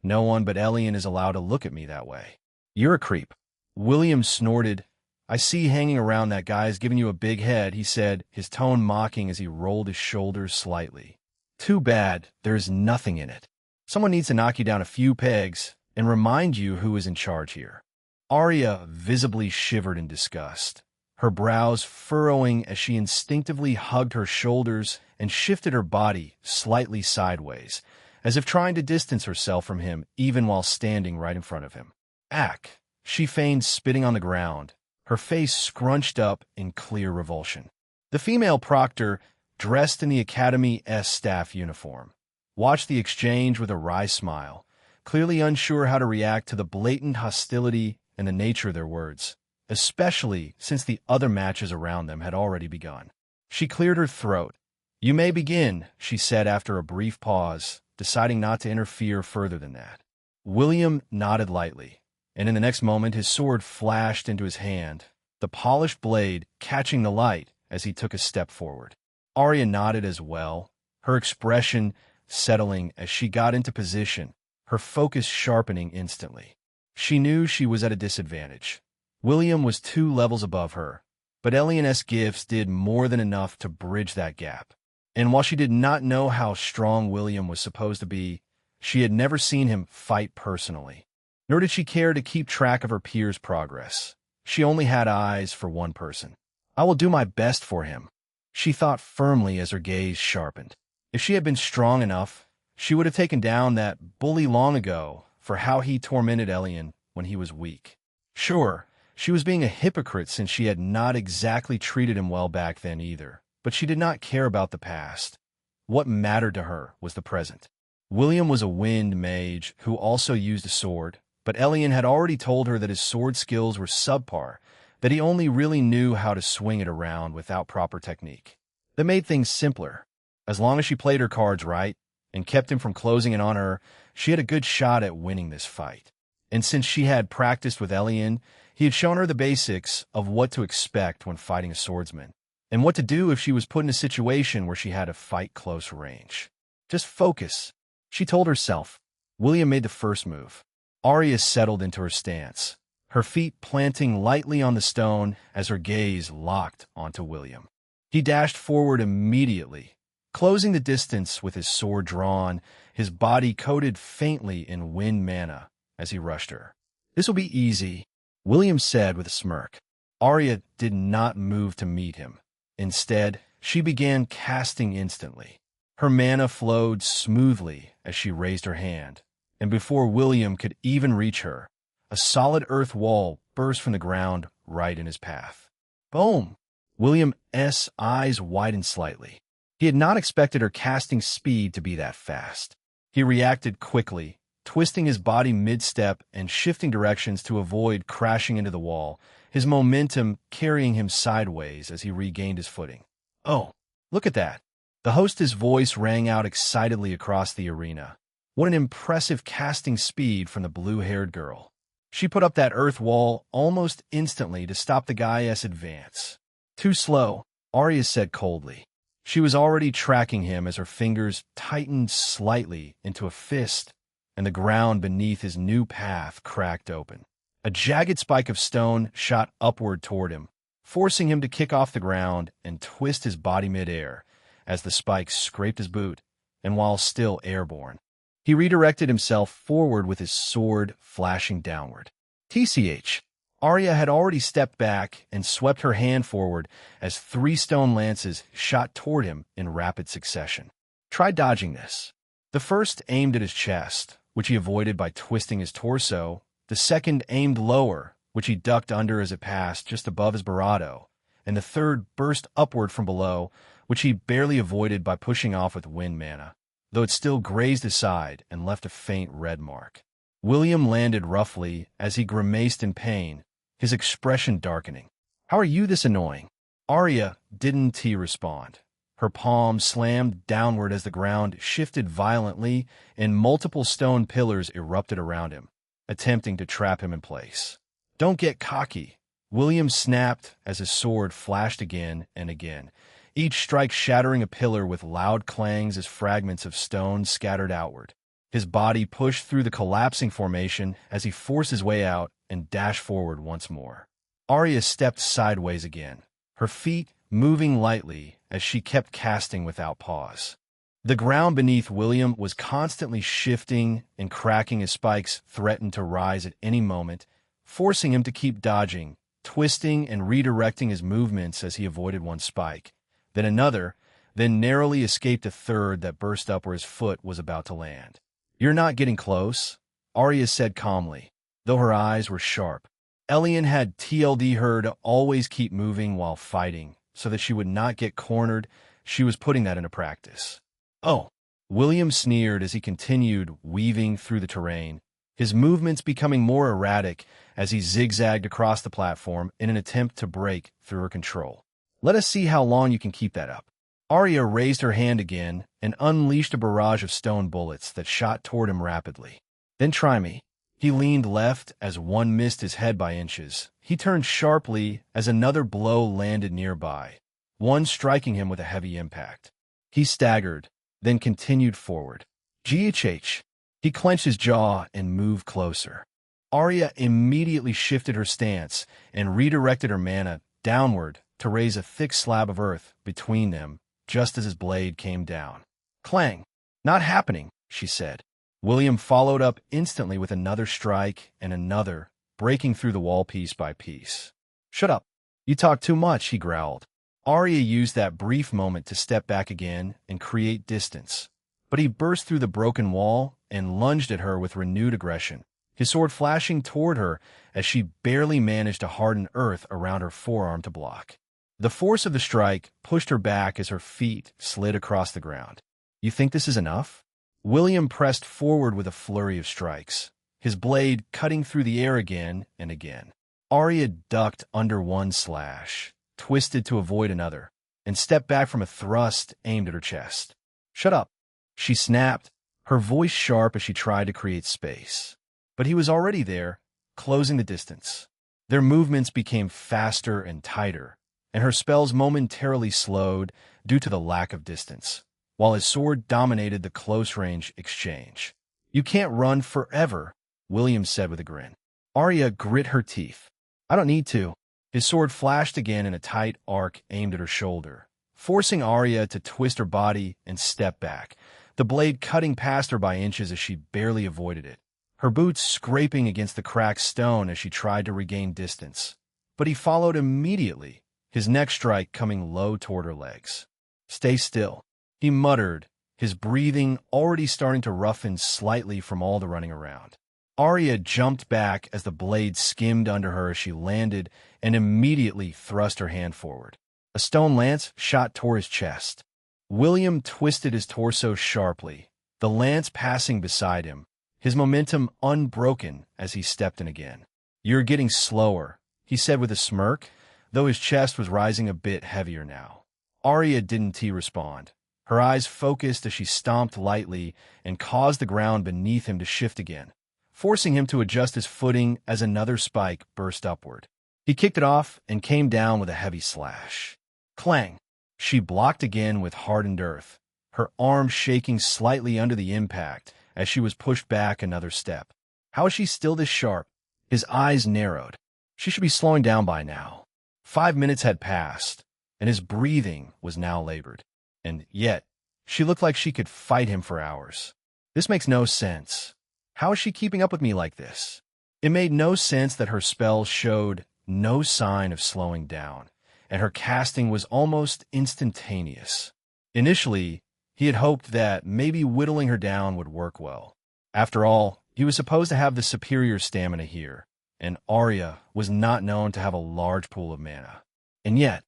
No one but Elion is allowed to look at me that way." "You're a creep." William snorted. "I see hanging around that guy's giving you a big head," he said, his tone mocking as he rolled his shoulders slightly. "Too bad there's nothing in it. Someone needs to knock you down a few pegs and remind you who is in charge here." Arya visibly shivered in disgust, her brows furrowing as she instinctively hugged her shoulders and shifted her body slightly sideways, as if trying to distance herself from him even while standing right in front of him. "Ack!" She feigned spitting on the ground, her face scrunched up in clear revulsion. The female proctor, dressed in the Academy's staff uniform, watched the exchange with a wry smile, clearly unsure how to react to the blatant hostility and the nature of their words, especially since the other matches around them had already begun. She cleared her throat. "You may begin," she said after a brief pause, deciding not to interfere further than that. William nodded lightly, and in the next moment his sword flashed into his hand, the polished blade catching the light as he took a step forward. Arya nodded as well, her expression settling as she got into position, her focus sharpening instantly. She knew she was at a disadvantage. William was 2 levels above her, but Elion's gifts did more than enough to bridge that gap. And while she did not know how strong William was supposed to be, she had never seen him fight personally. Nor did she care to keep track of her peers' progress. She only had eyes for one person. "I will do my best for him," she thought firmly as her gaze sharpened. If she had been strong enough, she would have taken down that bully long ago for how he tormented Elion when he was weak. Sure, she was being a hypocrite since she had not exactly treated him well back then either, but she did not care about the past. What mattered to her was the present. William was a wind mage who also used a sword, but Elion had already told her that his sword skills were subpar, that he only really knew how to swing it around without proper technique. That made things simpler. As long as she played her cards right and kept him from closing in on her, she had a good shot at winning this fight. And since she had practiced with Elion, he had shown her the basics of what to expect when fighting a swordsman, and what to do if she was put in a situation where she had to fight close range. Just focus, she told herself. William made the first move. Arya settled into her stance, her feet planting lightly on the stone as her gaze locked onto William. He dashed forward immediately, closing the distance with his sword drawn, his body coated faintly in wind mana as he rushed her. "This will be easy," William said with a smirk. Arya did not move to meet him. Instead, she began casting instantly. Her mana flowed smoothly as she raised her hand, and before William could even reach her, a solid earth wall burst from the ground right in his path. Boom! William's eyes widened slightly. He had not expected her casting speed to be that fast. He reacted quickly, twisting his body mid-step and shifting directions to avoid crashing into the wall, his momentum carrying him sideways as he regained his footing. "Oh, look at that!" The hostess' voice rang out excitedly across the arena. What an impressive casting speed from the blue-haired girl. She put up that earth wall almost instantly to stop the guy's advance. "Too slow," Arya said coldly. She was already tracking him as her fingers tightened slightly into a fist, and the ground beneath his new path cracked open. A jagged spike of stone shot upward toward him, forcing him to kick off the ground and twist his body mid-air as the spike scraped his boot, and while still airborne, he redirected himself forward with his sword flashing downward. TCH. Arya had already stepped back and swept her hand forward as 3 stone lances shot toward him in rapid succession. Try dodging this. The first aimed at his chest, which he avoided by twisting his torso. The second aimed lower, which he ducked under as it passed just above his bravado, and the third burst upward from below, which he barely avoided by pushing off with wind mana, though it still grazed his side and left a faint red mark. William landed roughly as he grimaced in pain, his expression darkening. "How are you this annoying?" Arya didn't respond. Her palm slammed downward as the ground shifted violently and multiple stone pillars erupted around him, attempting to trap him in place. "Don't get cocky," William snapped as his sword flashed again and again, each strike shattering a pillar with loud clangs as fragments of stone scattered outward. His body pushed through the collapsing formation as he forced his way out and dashed forward once more. Arya stepped sideways again, her feet moving lightly as she kept casting without pause. The ground beneath William was constantly shifting and cracking as spikes threatened to rise at any moment, forcing him to keep dodging, twisting and redirecting his movements as he avoided one spike, then another, then narrowly escaped a third that burst up where his foot was about to land. "You're not getting close," Arya said calmly, though her eyes were sharp. Elion had told her to always keep moving while fighting, so that she would not get cornered. She was putting that into practice. "Oh," William sneered as he continued weaving through the terrain, his movements becoming more erratic as he zigzagged across the platform in an attempt to break through her control. "Let us see how long you can keep that up." Arya raised her hand again and unleashed a barrage of stone bullets that shot toward him rapidly. "Then try me." He leaned left as one missed his head by inches. He turned sharply as another blow landed nearby, one striking him with a heavy impact. He staggered, then continued forward. "GHH." He clenched his jaw and moved closer. Arya immediately shifted her stance and redirected her mana downward to raise a thick slab of earth between them just as his blade came down. "Clang." "Not happening," she said. William followed up instantly with another strike and another, breaking through the wall piece by piece. "Shut up. You talk too much," he growled. Arya used that brief moment to step back again and create distance, but he burst through the broken wall and lunged at her with renewed aggression, his sword flashing toward her as she barely managed to harden earth around her forearm to block. The force of the strike pushed her back as her feet slid across the ground. "You think this is enough?" William pressed forward with a flurry of strikes, his blade cutting through the air again and again. Arya ducked under one slash, twisted to avoid another, and stepped back from a thrust aimed at her chest. "Shut up," she snapped, her voice sharp as she tried to create space. But he was already there, closing the distance. Their movements became faster and tighter, and her spells momentarily slowed due to the lack of distance, while his sword dominated the close-range exchange. "You can't run forever," William said with a grin. Arya grit her teeth. "I don't need to." His sword flashed again in a tight arc aimed at her shoulder, forcing Arya to twist her body and step back, the blade cutting past her by inches as she barely avoided it, her boots scraping against the cracked stone as she tried to regain distance. But he followed immediately, his next strike coming low toward her legs. "Stay still," he muttered, his breathing already starting to roughen slightly from all the running around. Arya jumped back as the blade skimmed under her as she landed and immediately thrust her hand forward. A stone lance shot toward his chest. William twisted his torso sharply, the lance passing beside him, his momentum unbroken as he stepped in again. "You're getting slower," he said with a smirk, though his chest was rising a bit heavier now. Arya didn't respond, her eyes focused as she stomped lightly and caused the ground beneath him to shift again, forcing him to adjust his footing as another spike burst upward. He kicked it off and came down with a heavy slash. Clang! She blocked again with hardened earth, her arm shaking slightly under the impact as she was pushed back another step. How is she still this sharp? His eyes narrowed. She should be slowing down by now. 5 minutes had passed, and his breathing was now labored. And yet, she looked like she could fight him for hours. This makes no sense. How is she keeping up with me like this? It made no sense that her spells showed no sign of slowing down, and her casting was almost instantaneous. Initially, he had hoped that maybe whittling her down would work well. After all, he was supposed to have the superior stamina here, and Arya was not known to have a large pool of mana. And yet,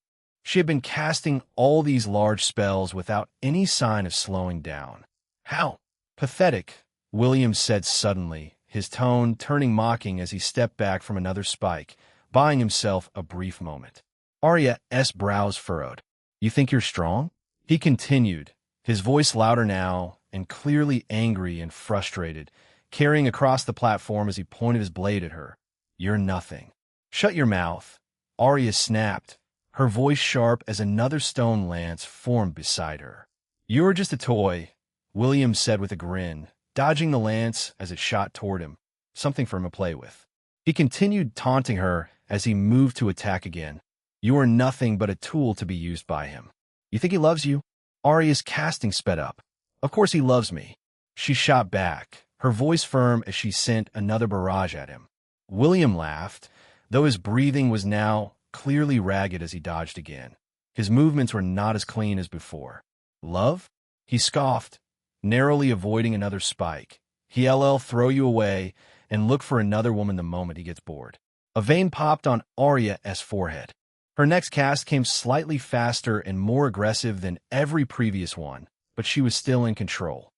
She had been casting all these large spells without any sign of slowing down. How pathetic, William said suddenly, his tone turning mocking as he stepped back from another spike, buying himself a brief moment. Arya's brows furrowed. You think you're strong? He continued, his voice louder now and clearly angry and frustrated, carrying across the platform as he pointed his blade at her. You're nothing. Shut your mouth. Arya snapped, her voice sharp as another stone lance formed beside her. You're just a toy, William said with a grin, dodging the lance as it shot toward him, something for him to play with. He continued taunting her as he moved to attack again. You are nothing but a tool to be used by him. You think he loves you? Arya's casting sped up. Of course he loves me. She shot back, her voice firm as she sent another barrage at him. William laughed, though his breathing was now clearly ragged as he dodged again. His movements were not as clean as before. Love? He scoffed, narrowly avoiding another spike. He'll throw you away and look for another woman the moment he gets bored. A vein popped on Arya's forehead. Her next cast came slightly faster and more aggressive than every previous one, but she was still in control.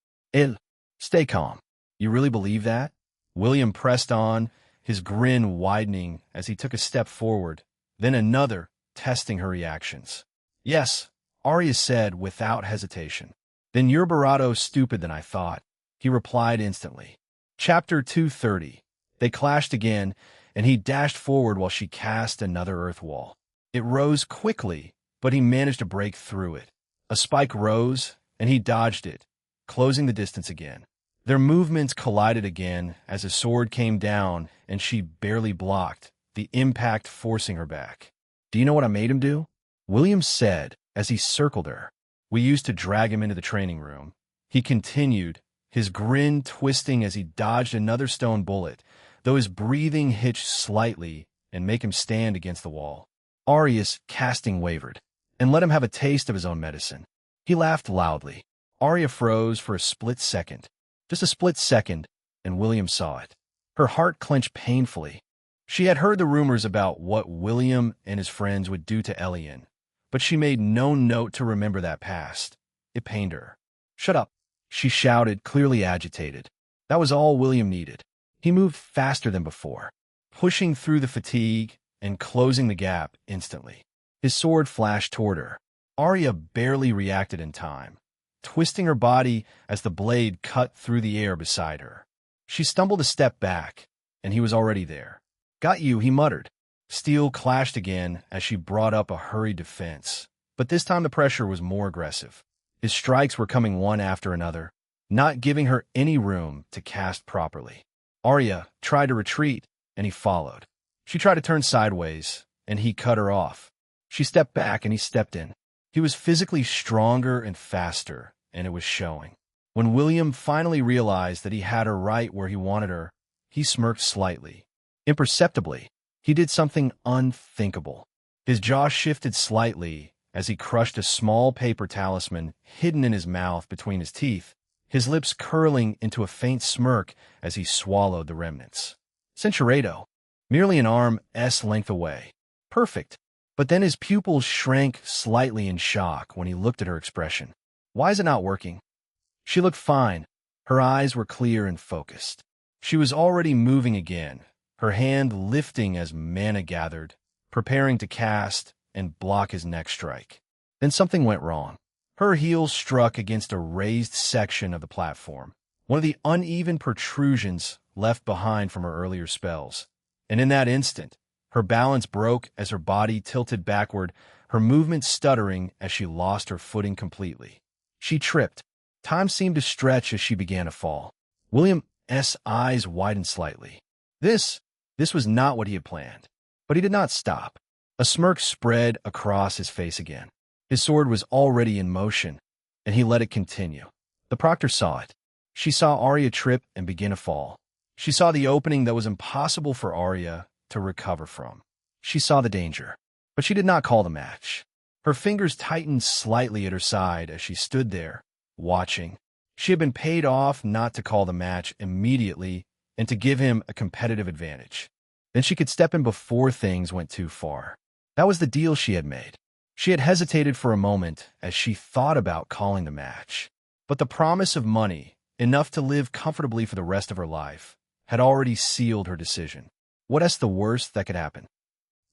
Stay calm. You really believe that? William pressed on, his grin widening as he took a step forward, then another, testing her reactions. Yes, Arya said without hesitation. Then you're Barado stupid than I thought, he replied instantly. Chapter 230. They clashed again, and he dashed forward while she cast another earth wall. It rose quickly, but he managed to break through it. A spike rose, and he dodged it, closing the distance again. Their movements collided again as a sword came down, and she barely blocked, the impact forcing her back. Do you know what I made him do? William said as he circled her. We used to drag him into the training room. He continued, his grin twisting as he dodged another stone bullet, though his breathing hitched slightly and make him stand against the wall. Arya's casting wavered, and let him have a taste of his own medicine. He laughed loudly. Arya froze for a split second. Just a split second, and William saw it. Her heart clenched painfully. She had heard the rumors about what William and his friends would do to Elion, but she made no note to remember that past. It pained her. Shut up, she shouted, clearly agitated. That was all William needed. He moved faster than before, pushing through the fatigue and closing the gap instantly. His sword flashed toward her. Arya barely reacted in time, twisting her body as the blade cut through the air beside her. She stumbled a step back, and he was already there. Got you, he muttered. Steel clashed again as she brought up a hurried defense, but this time the pressure was more aggressive. His strikes were coming one after another, not giving her any room to cast properly. Arya tried to retreat, and he followed. She tried to turn sideways, and he cut her off. She stepped back, and he stepped in. He was physically stronger and faster, and it was showing. When William finally realized that he had her right where he wanted her, he smirked slightly. Imperceptibly, he did something unthinkable. His jaw shifted slightly as he crushed a small paper talisman hidden in his mouth between his teeth, his lips curling into a faint smirk as he swallowed the remnants. Centuredo, merely an arm's length away. Perfect. But then his pupils shrank slightly in shock when he looked at her expression. Why is it not working? She looked fine. Her eyes were clear and focused. She was already moving again, her hand lifting as mana gathered, preparing to cast and block his next strike. Then something went wrong. Her heels struck against a raised section of the platform, one of the uneven protrusions left behind from her earlier spells. And in that instant, her balance broke as her body tilted backward, her movement stuttering as she lost her footing completely. She tripped. Time seemed to stretch as she began to fall. William's eyes widened slightly. This was not what he had planned. But he did not stop. A smirk spread across his face again. His sword was already in motion, and he let it continue. The proctor saw it. She saw Arya trip and begin to fall. She saw the opening that was impossible for Arya to recover from. She saw the danger, but she did not call the match. Her fingers tightened slightly at her side as she stood there, watching. She had been paid off not to call the match immediately and to give him a competitive advantage. Then she could step in before things went too far. That was the deal she had made. She had hesitated for a moment as she thought about calling the match. But the promise of money, enough to live comfortably for the rest of her life, had already sealed her decision. What's the worst that could happen?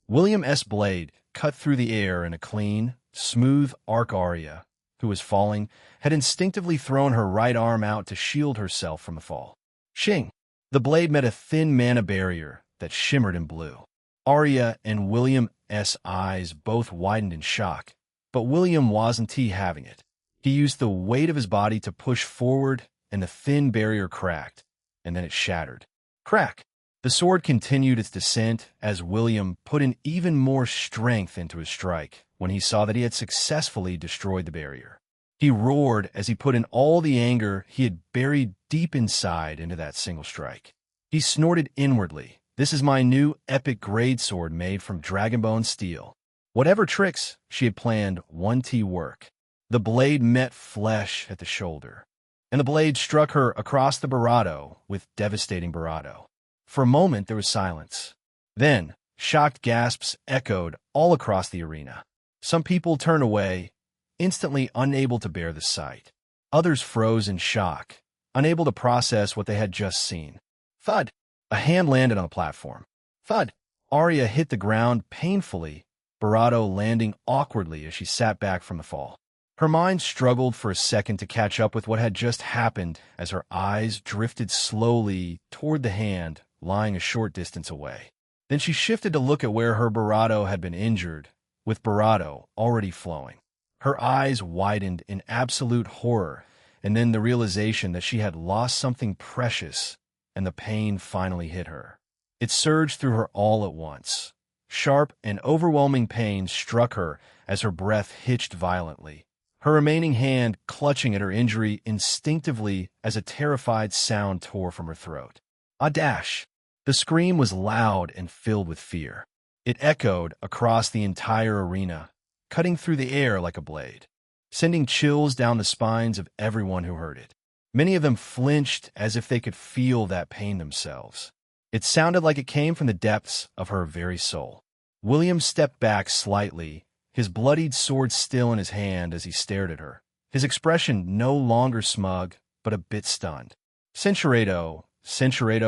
William S. Blade cut through the air in a clean, smooth arc. Arya, who was falling, had instinctively thrown her right arm out to shield herself from the fall. Shing! The blade met a thin mana barrier that shimmered in blue. Arya and William's eyes both widened in shock, but William wasn't having it. He used the weight of his body to push forward, and the thin barrier cracked, and then it shattered. Crack! The sword continued its descent as William put in even more strength into his strike when he saw that he had successfully destroyed the barrier. He roared as he put in all the anger he had buried deep inside into that single strike. He snorted inwardly, "This is my new epic greatsword made from dragonbone steel." Whatever tricks she had planned won't work. The blade met flesh at the shoulder, and the blade struck her across the barato with devastating barato. For a moment there was silence. Then, shocked gasps echoed all across the arena. Some people turned away, instantly unable to bear the sight. Others froze in shock, unable to process what they had just seen. Thud! A hand landed on the platform. Thud! Arya hit the ground painfully, barato landing awkwardly as she sat back from the fall. Her mind struggled for a second to catch up with what had just happened as her eyes drifted slowly toward the hand lying a short distance away. Then she shifted to look at where her barato had been injured, with barato already flowing. Her eyes widened in absolute horror, and then the realization that she had lost something precious, and the pain finally hit her. It surged through her all at once. Sharp and overwhelming pain struck her as her breath hitched violently, her remaining hand clutching at her injury instinctively as a terrified sound tore from her throat. A dash! The scream was loud and filled with fear. It echoed across the entire arena, cutting through the air like a blade, sending chills down the spines of everyone who heard it. Many of them flinched as if they could feel that pain themselves. It sounded like it came from the depths of her very soul. William stepped back slightly, his bloodied sword still in his hand as he stared at her, his expression no longer smug, but a bit stunned. Cinceredo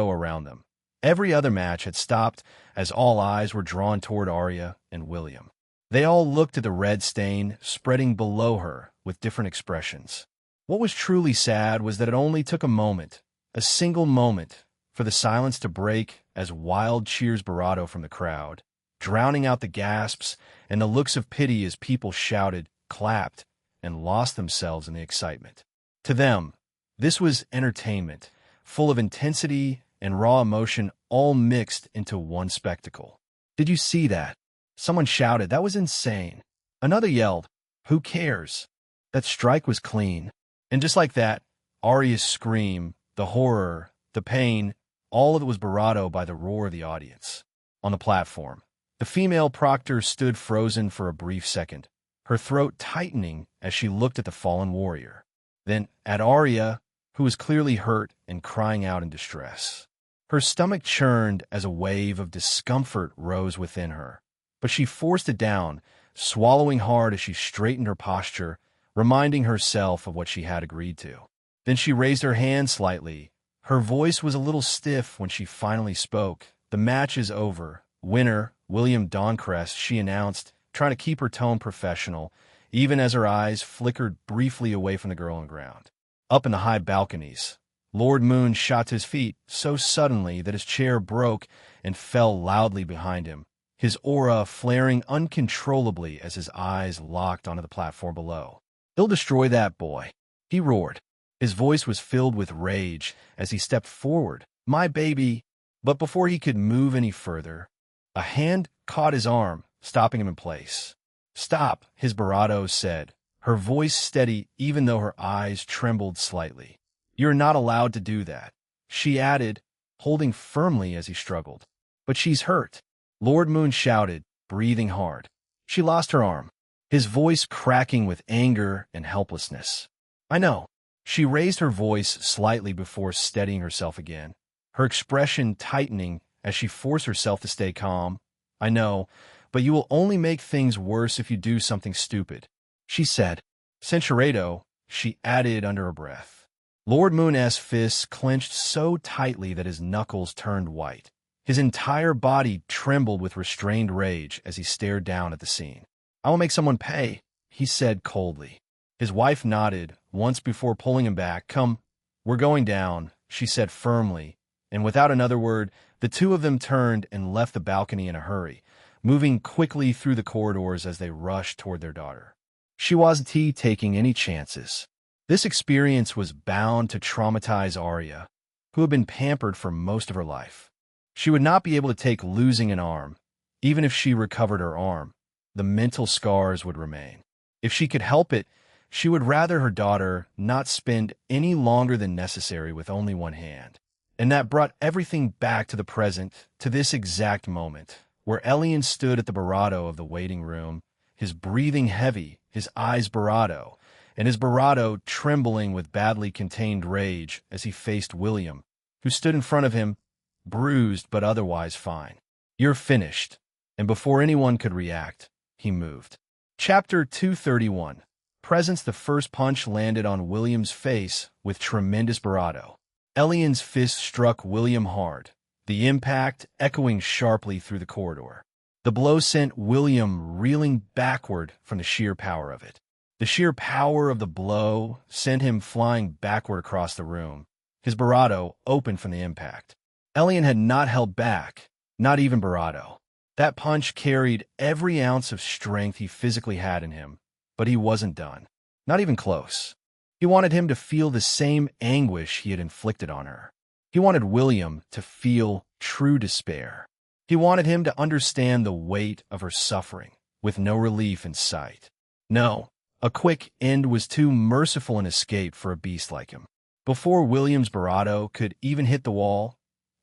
around them. Every other match had stopped as all eyes were drawn toward Arya and William. They all looked at the red stain spreading below her with different expressions. What was truly sad was that it only took a moment, a single moment, for the silence to break as wild cheers barato from the crowd, drowning out the gasps and the looks of pity as people shouted, clapped, and lost themselves in the excitement. To them, this was entertainment, full of intensity and raw emotion all mixed into one spectacle. "Did you see that?" Someone shouted, "That was insane." Another yelled, "Who cares?" That strike was clean. And just like that, Arya's scream, the horror, the pain, all of it was barato by the roar of the audience. On the platform, the female proctor stood frozen for a brief second, her throat tightening as she looked at the fallen warrior. Then at Arya, who was clearly hurt and crying out in distress. Her stomach churned as a wave of discomfort rose within her, but she forced it down, swallowing hard as she straightened her posture, reminding herself of what she had agreed to. Then she raised her hand slightly. Her voice was a little stiff when she finally spoke. "The match is over. Winner, William Dancrest," she announced, trying to keep her tone professional, even as her eyes flickered briefly away from the girl on the ground. Up in the high balconies, Lord Moon shot to his feet so suddenly that his chair broke and fell loudly behind him, his aura flaring uncontrollably as his eyes locked onto the platform below. "He'll destroy that boy," he roared. His voice was filled with rage as he stepped forward. "My baby!" But before he could move any further, a hand caught his arm, stopping him in place. "Stop," his barato said, her voice steady even though her eyes trembled slightly. "You're not allowed to do that," she added, holding firmly as he struggled. "But she's hurt," Lord Moon shouted, breathing hard. "She lost her arm," his voice cracking with anger and helplessness. "I know." She raised her voice slightly before steadying herself again, her expression tightening as she forced herself to stay calm. "I know. but you will only make things worse if you do something stupid, she said. Centurato, she added under her breath. Lord Moon's fists clenched so tightly that his knuckles turned white. His entire body trembled with restrained rage as he stared down at the scene. I will make someone pay, he said coldly. His wife nodded, once before pulling him back. Come, we're going down, she said firmly, and without another word, the two of them turned and left the balcony in a hurry, moving quickly through the corridors as they rushed toward their daughter. She wasn't taking any chances. This experience was bound to traumatize Arya, who had been pampered for most of her life. She would not be able to take losing an arm. Even if she recovered her arm, the mental scars would remain. If she could help it, she would rather her daughter not spend any longer than necessary with only one hand. And that brought everything back to the present, to this exact moment, where Elion stood at the barato of the waiting room, his breathing heavy, his eyes barato, and his barato trembling with badly contained rage as he faced William, who stood in front of him, bruised but otherwise fine. You're finished. And before anyone could react, he moved. Chapter 231. Presence. The first punch landed on William's face with tremendous bravado. Elion's fist struck William hard, the impact echoing sharply through the corridor. The blow sent William reeling backward from the sheer power of it. The sheer power of the blow sent him flying backward across the room, his bravado open from the impact. Elion had not held back, not even bravado. That punch carried every ounce of strength he physically had in him, but he wasn't done. Not even close. He wanted him to feel the same anguish he had inflicted on her. He wanted William to feel true despair. He wanted him to understand the weight of her suffering, with no relief in sight. No, a quick end was too merciful an escape for a beast like him. Before William's bravado could even hit the wall,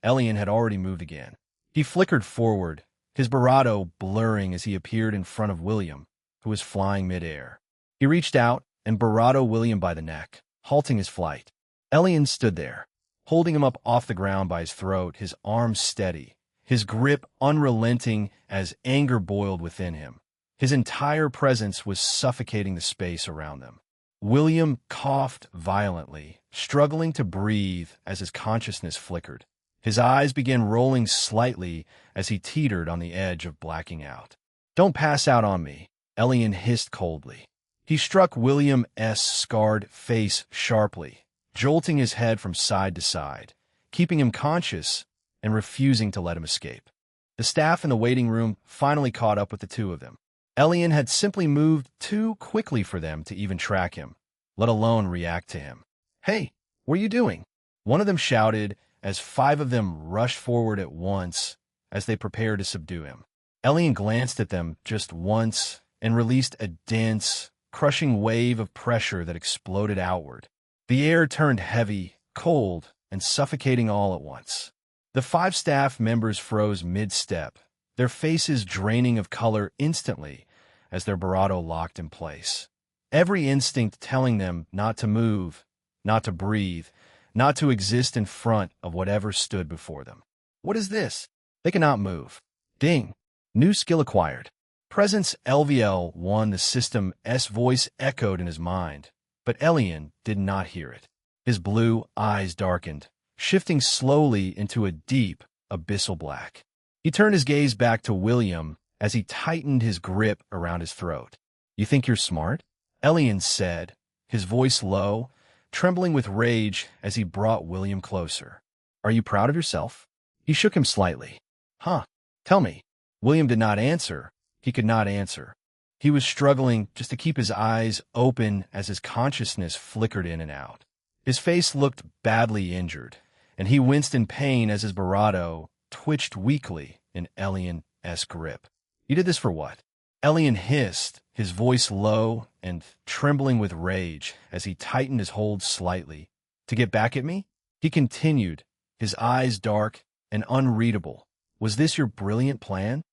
Elion had already moved again. He flickered forward, his bravado blurring as he appeared in front of William, who was flying midair. He reached out and bravado William by the neck, halting his flight. Elion stood there, holding him up off the ground by his throat, his arms steady, his grip unrelenting as anger boiled within him. His entire presence was suffocating the space around them. William coughed violently, struggling to breathe as his consciousness flickered. His eyes began rolling slightly as he teetered on the edge of blacking out. Don't pass out on me, Elion hissed coldly. He struck William's scarred face sharply, jolting his head from side to side, keeping him conscious and refusing to let him escape. The staff in the waiting room finally caught up with the two of them. Elion had simply moved too quickly for them to even track him, let alone react to him. Hey, what are you doing? One of them shouted as 5 of them rushed forward at once as they prepared to subdue him. Elion glanced at them just once and released a dense, crushing wave of pressure that exploded outward. The air turned heavy, cold, and suffocating all at once. The 5 staff members froze mid-step, their faces draining of color instantly as their bravado locked in place. Every instinct telling them not to move, not to breathe, not to exist in front of whatever stood before them. What is this? They cannot move. Ding. New skill acquired. Presence. LVL1. The system's voice echoed in his mind, but Elion did not hear it. His blue eyes darkened, shifting slowly into a deep, abyssal black. He turned his gaze back to William as he tightened his grip around his throat. You think you're smart? Elion said, his voice low, trembling with rage as he brought William closer. Are you proud of yourself? He shook him slightly. Huh? Tell me. William did not answer. He could not answer. He was struggling just to keep his eyes open as his consciousness flickered in and out. His face looked badly injured, and he winced in pain as his bravado twitched weakly in Elion's grip. You did this for what? Elion hissed, his voice low and trembling with rage as he tightened his hold slightly. To get back at me? He continued, his eyes dark and unreadable. Was this your brilliant plan?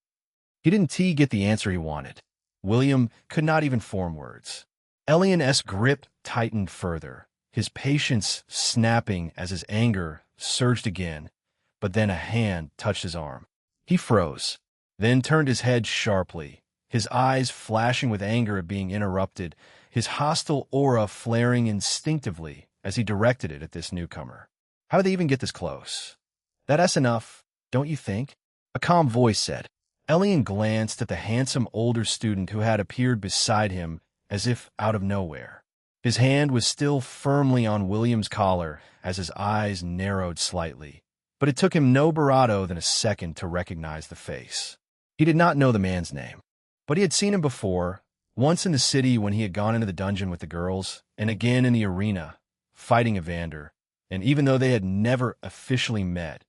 He didn't get the answer he wanted. William could not even form words. Elion's grip tightened further, his patience snapping as his anger surged again, but then a hand touched his arm. He froze. then turned his head sharply, his eyes flashing with anger at being interrupted, his hostile aura flaring instinctively as he directed it at this newcomer. How did they even get this close? That's enough, don't you think? A calm voice said. Elion glanced at the handsome older student who had appeared beside him as if out of nowhere. His hand was still firmly on William's collar as his eyes narrowed slightly, but it took him no bravado than a second to recognize the face. He did not know the man's name, but he had seen him before, once in the city when he had gone into the dungeon with the girls, and again in the arena, fighting Evander, and even though they had never officially met,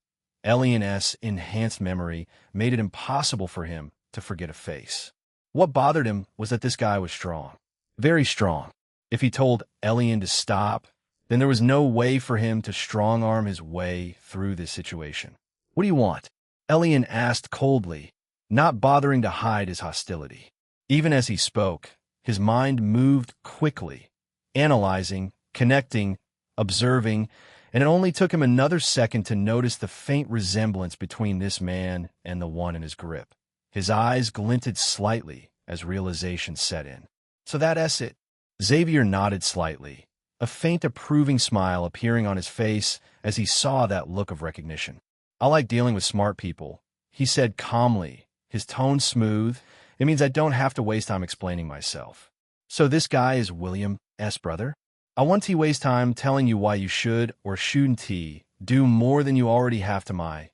Elion's enhanced memory made it impossible for him to forget a face. What bothered him was that this guy was strong, very strong. If he told Elion to stop, then there was no way for him to strong-arm his way through this situation. What do you want? Elion asked coldly, not bothering to hide his hostility. Even as he spoke, his mind moved quickly, analyzing, connecting, observing, and it only took him another second to notice the faint resemblance between this man and the one in his grip. His eyes glinted slightly as realization set in. So that's it. Xavier nodded slightly, a faint approving smile appearing on his face as he saw that look of recognition. I like dealing with smart people, he said calmly, his tone smooth. It means I don't have to waste time explaining myself. So this guy is William's brother? I want to waste time telling you why you should or shouldn't do more than you already have to my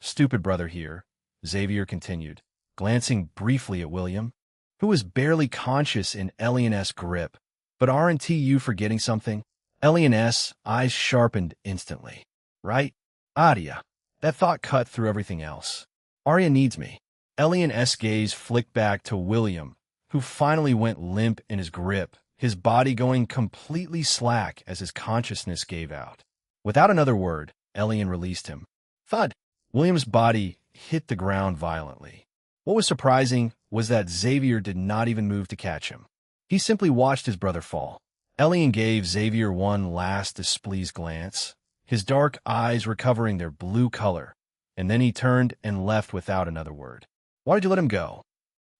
stupid brother here, Xavier continued, glancing briefly at William, who was barely conscious in Elion's grip. But aren't you forgetting something? Elion's eyes sharpened instantly. Right? Arya. That thought cut through everything else. Arya needs me. Elion's gaze flicked back to William, who finally went limp in his grip, his body going completely slack as his consciousness gave out. Without another word, Elion released him. Thud! William's body hit the ground violently. What was surprising was that Xavier did not even move to catch him. He simply watched his brother fall. Elion gave Xavier one last displeased glance, his dark eyes recovering their blue color, and then he turned and left without another word. Why did you let him go?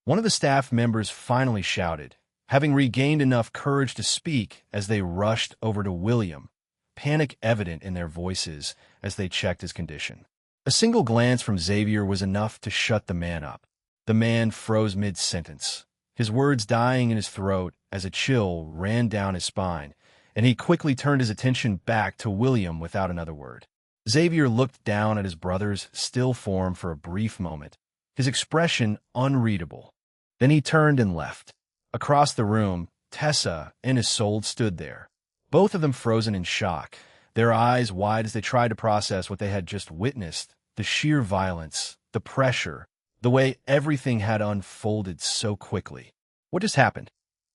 One of the staff members finally shouted, having regained enough courage to speak as they rushed over to William, panic evident in their voices as they checked his condition. A single glance from Xavier was enough to shut the man up. The man froze mid-sentence, his words dying in his throat as a chill ran down his spine, and he quickly turned his attention back to William without another word. Xavier looked down at his brother's still form for a brief moment, his expression unreadable. Then he turned and left. Across the room, Tessa and Isolde stood there, both of them frozen in shock, their eyes wide as they tried to process what they had just witnessed, the sheer violence, the pressure, the way everything had unfolded so quickly. What just happened?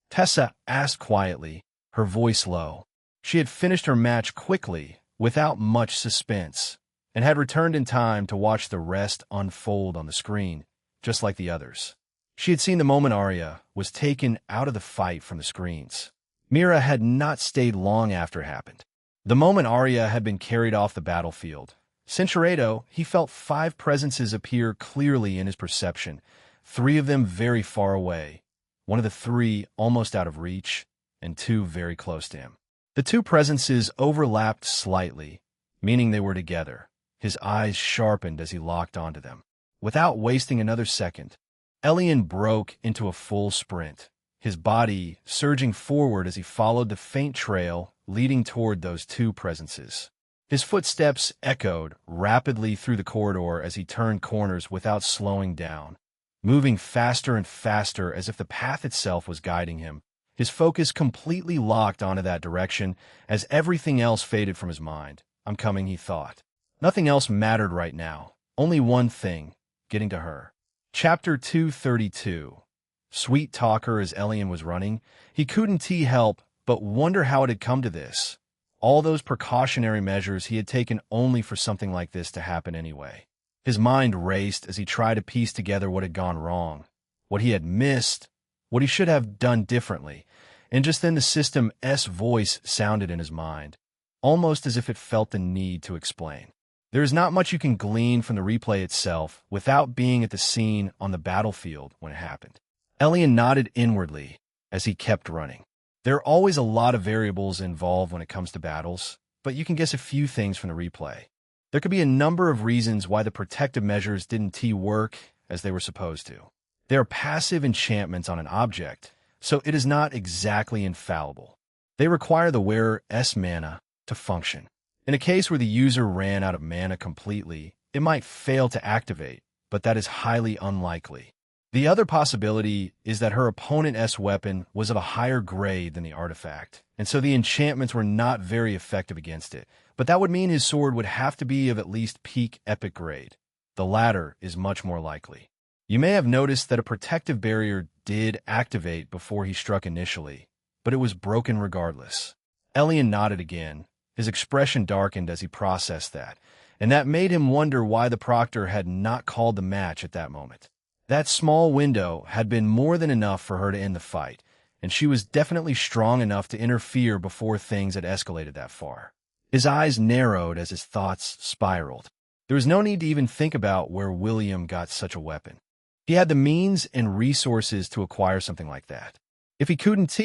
Tessa asked quietly, her voice low. She had finished her match quickly, without much suspense, and had returned in time to watch the rest unfold on the screen, just like the others. She had seen the moment Arya was taken out of the fight from the screens. Mira had not stayed long after it happened. The moment Arya had been carried off the battlefield, Cinceredo, he felt 5 presences appear clearly in his perception, 3 of them very far away, one of the 3 almost out of reach, and 2 very close to him. The 2 presences overlapped slightly, meaning they were together. His eyes sharpened as he locked onto them. Without wasting another second, Elion broke into a full sprint, his body surging forward as he followed the faint trail leading toward those 2 presences. His footsteps echoed rapidly through the corridor as he turned corners without slowing down, moving faster and faster as if the path itself was guiding him, his focus completely locked onto that direction as everything else faded from his mind. I'm coming, he thought. Nothing else mattered right now, only one thing, getting to her. Chapter 232. Sweet talker as Elion was running, he couldn't help but wonder how it had come to this. All those precautionary measures he had taken only for something like this to happen anyway. His mind raced as he tried to piece together what had gone wrong, what he had missed, what he should have done differently, and just then the system's voice sounded in his mind, almost as if it felt the need to explain. There is not much you can glean from the replay itself without being at the scene on the battlefield when it happened. Elion nodded inwardly as he kept running. There are always a lot of variables involved when it comes to battles, but you can guess a few things from the replay. There could be a number of reasons why the protective measures didn't work as they were supposed to. They are passive enchantments on an object, so it is not exactly infallible. They require the wearer's mana to function. In a case where the user ran out of mana completely, it might fail to activate, but that is highly unlikely. The other possibility is that her opponent's weapon was of a higher grade than the artifact, and so the enchantments were not very effective against it, but that would mean his sword would have to be of at least peak epic grade. The latter is much more likely. You may have noticed that a protective barrier did activate before he struck initially, but it was broken regardless. Elion nodded again. His expression darkened as he processed that, and that made him wonder why the proctor had not called the match at that moment. That small window had been more than enough for her to end the fight, and she was definitely strong enough to interfere before things had escalated that far. His eyes narrowed as his thoughts spiraled. There was no need to even think about where William got such a weapon. He had the means and resources to acquire something like that. If he couldn't,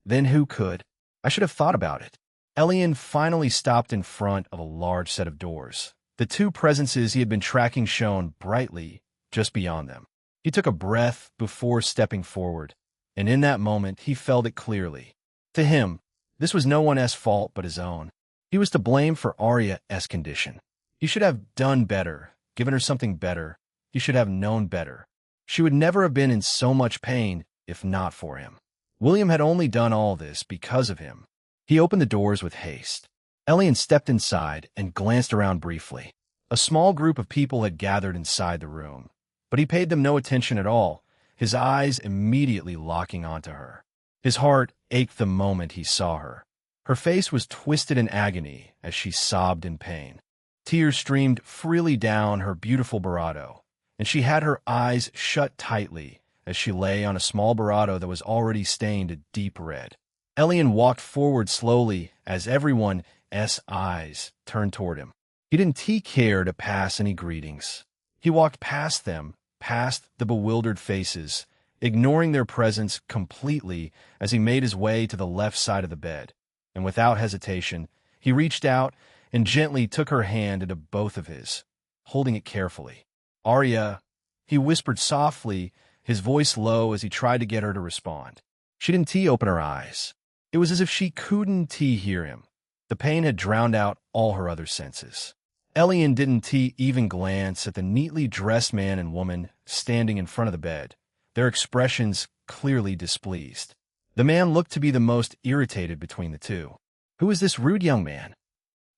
then who could? I should have thought about it. Elion finally stopped in front of a large set of doors. The two presences he had been tracking shone brightly just beyond them. He took a breath before stepping forward, and in that moment he felt it clearly. To him, this was no one's fault but his own. He was to blame for Arya's condition. He should have done better, given her something better. He should have known better. She would never have been in so much pain if not for him. William had only done all this because of him. He opened the doors with haste. Elion stepped inside and glanced around briefly. A small group of people had gathered inside the room, but he paid them no attention at all, his eyes immediately locking onto her. His heart ached the moment he saw her. Her face was twisted in agony as she sobbed in pain. Tears streamed freely down her beautiful barato, and she had her eyes shut tightly as she lay on a small barato that was already stained a deep red. Elion walked forward slowly as everyone's eyes turned toward him. He didn't care to pass any greetings. He walked past them, past the bewildered faces, ignoring their presence completely as he made his way to the left side of the bed. And without hesitation, he reached out and gently took her hand into both of his, holding it carefully. "Arya," he whispered softly, his voice low as he tried to get her to respond. She didn't open her eyes. It was as if she couldn't hear him. The pain had drowned out all her other senses. Elion didn't even glance at the neatly dressed man and woman standing in front of the bed, their expressions clearly displeased. The man looked to be the most irritated between the two. "Who is this rude young man?"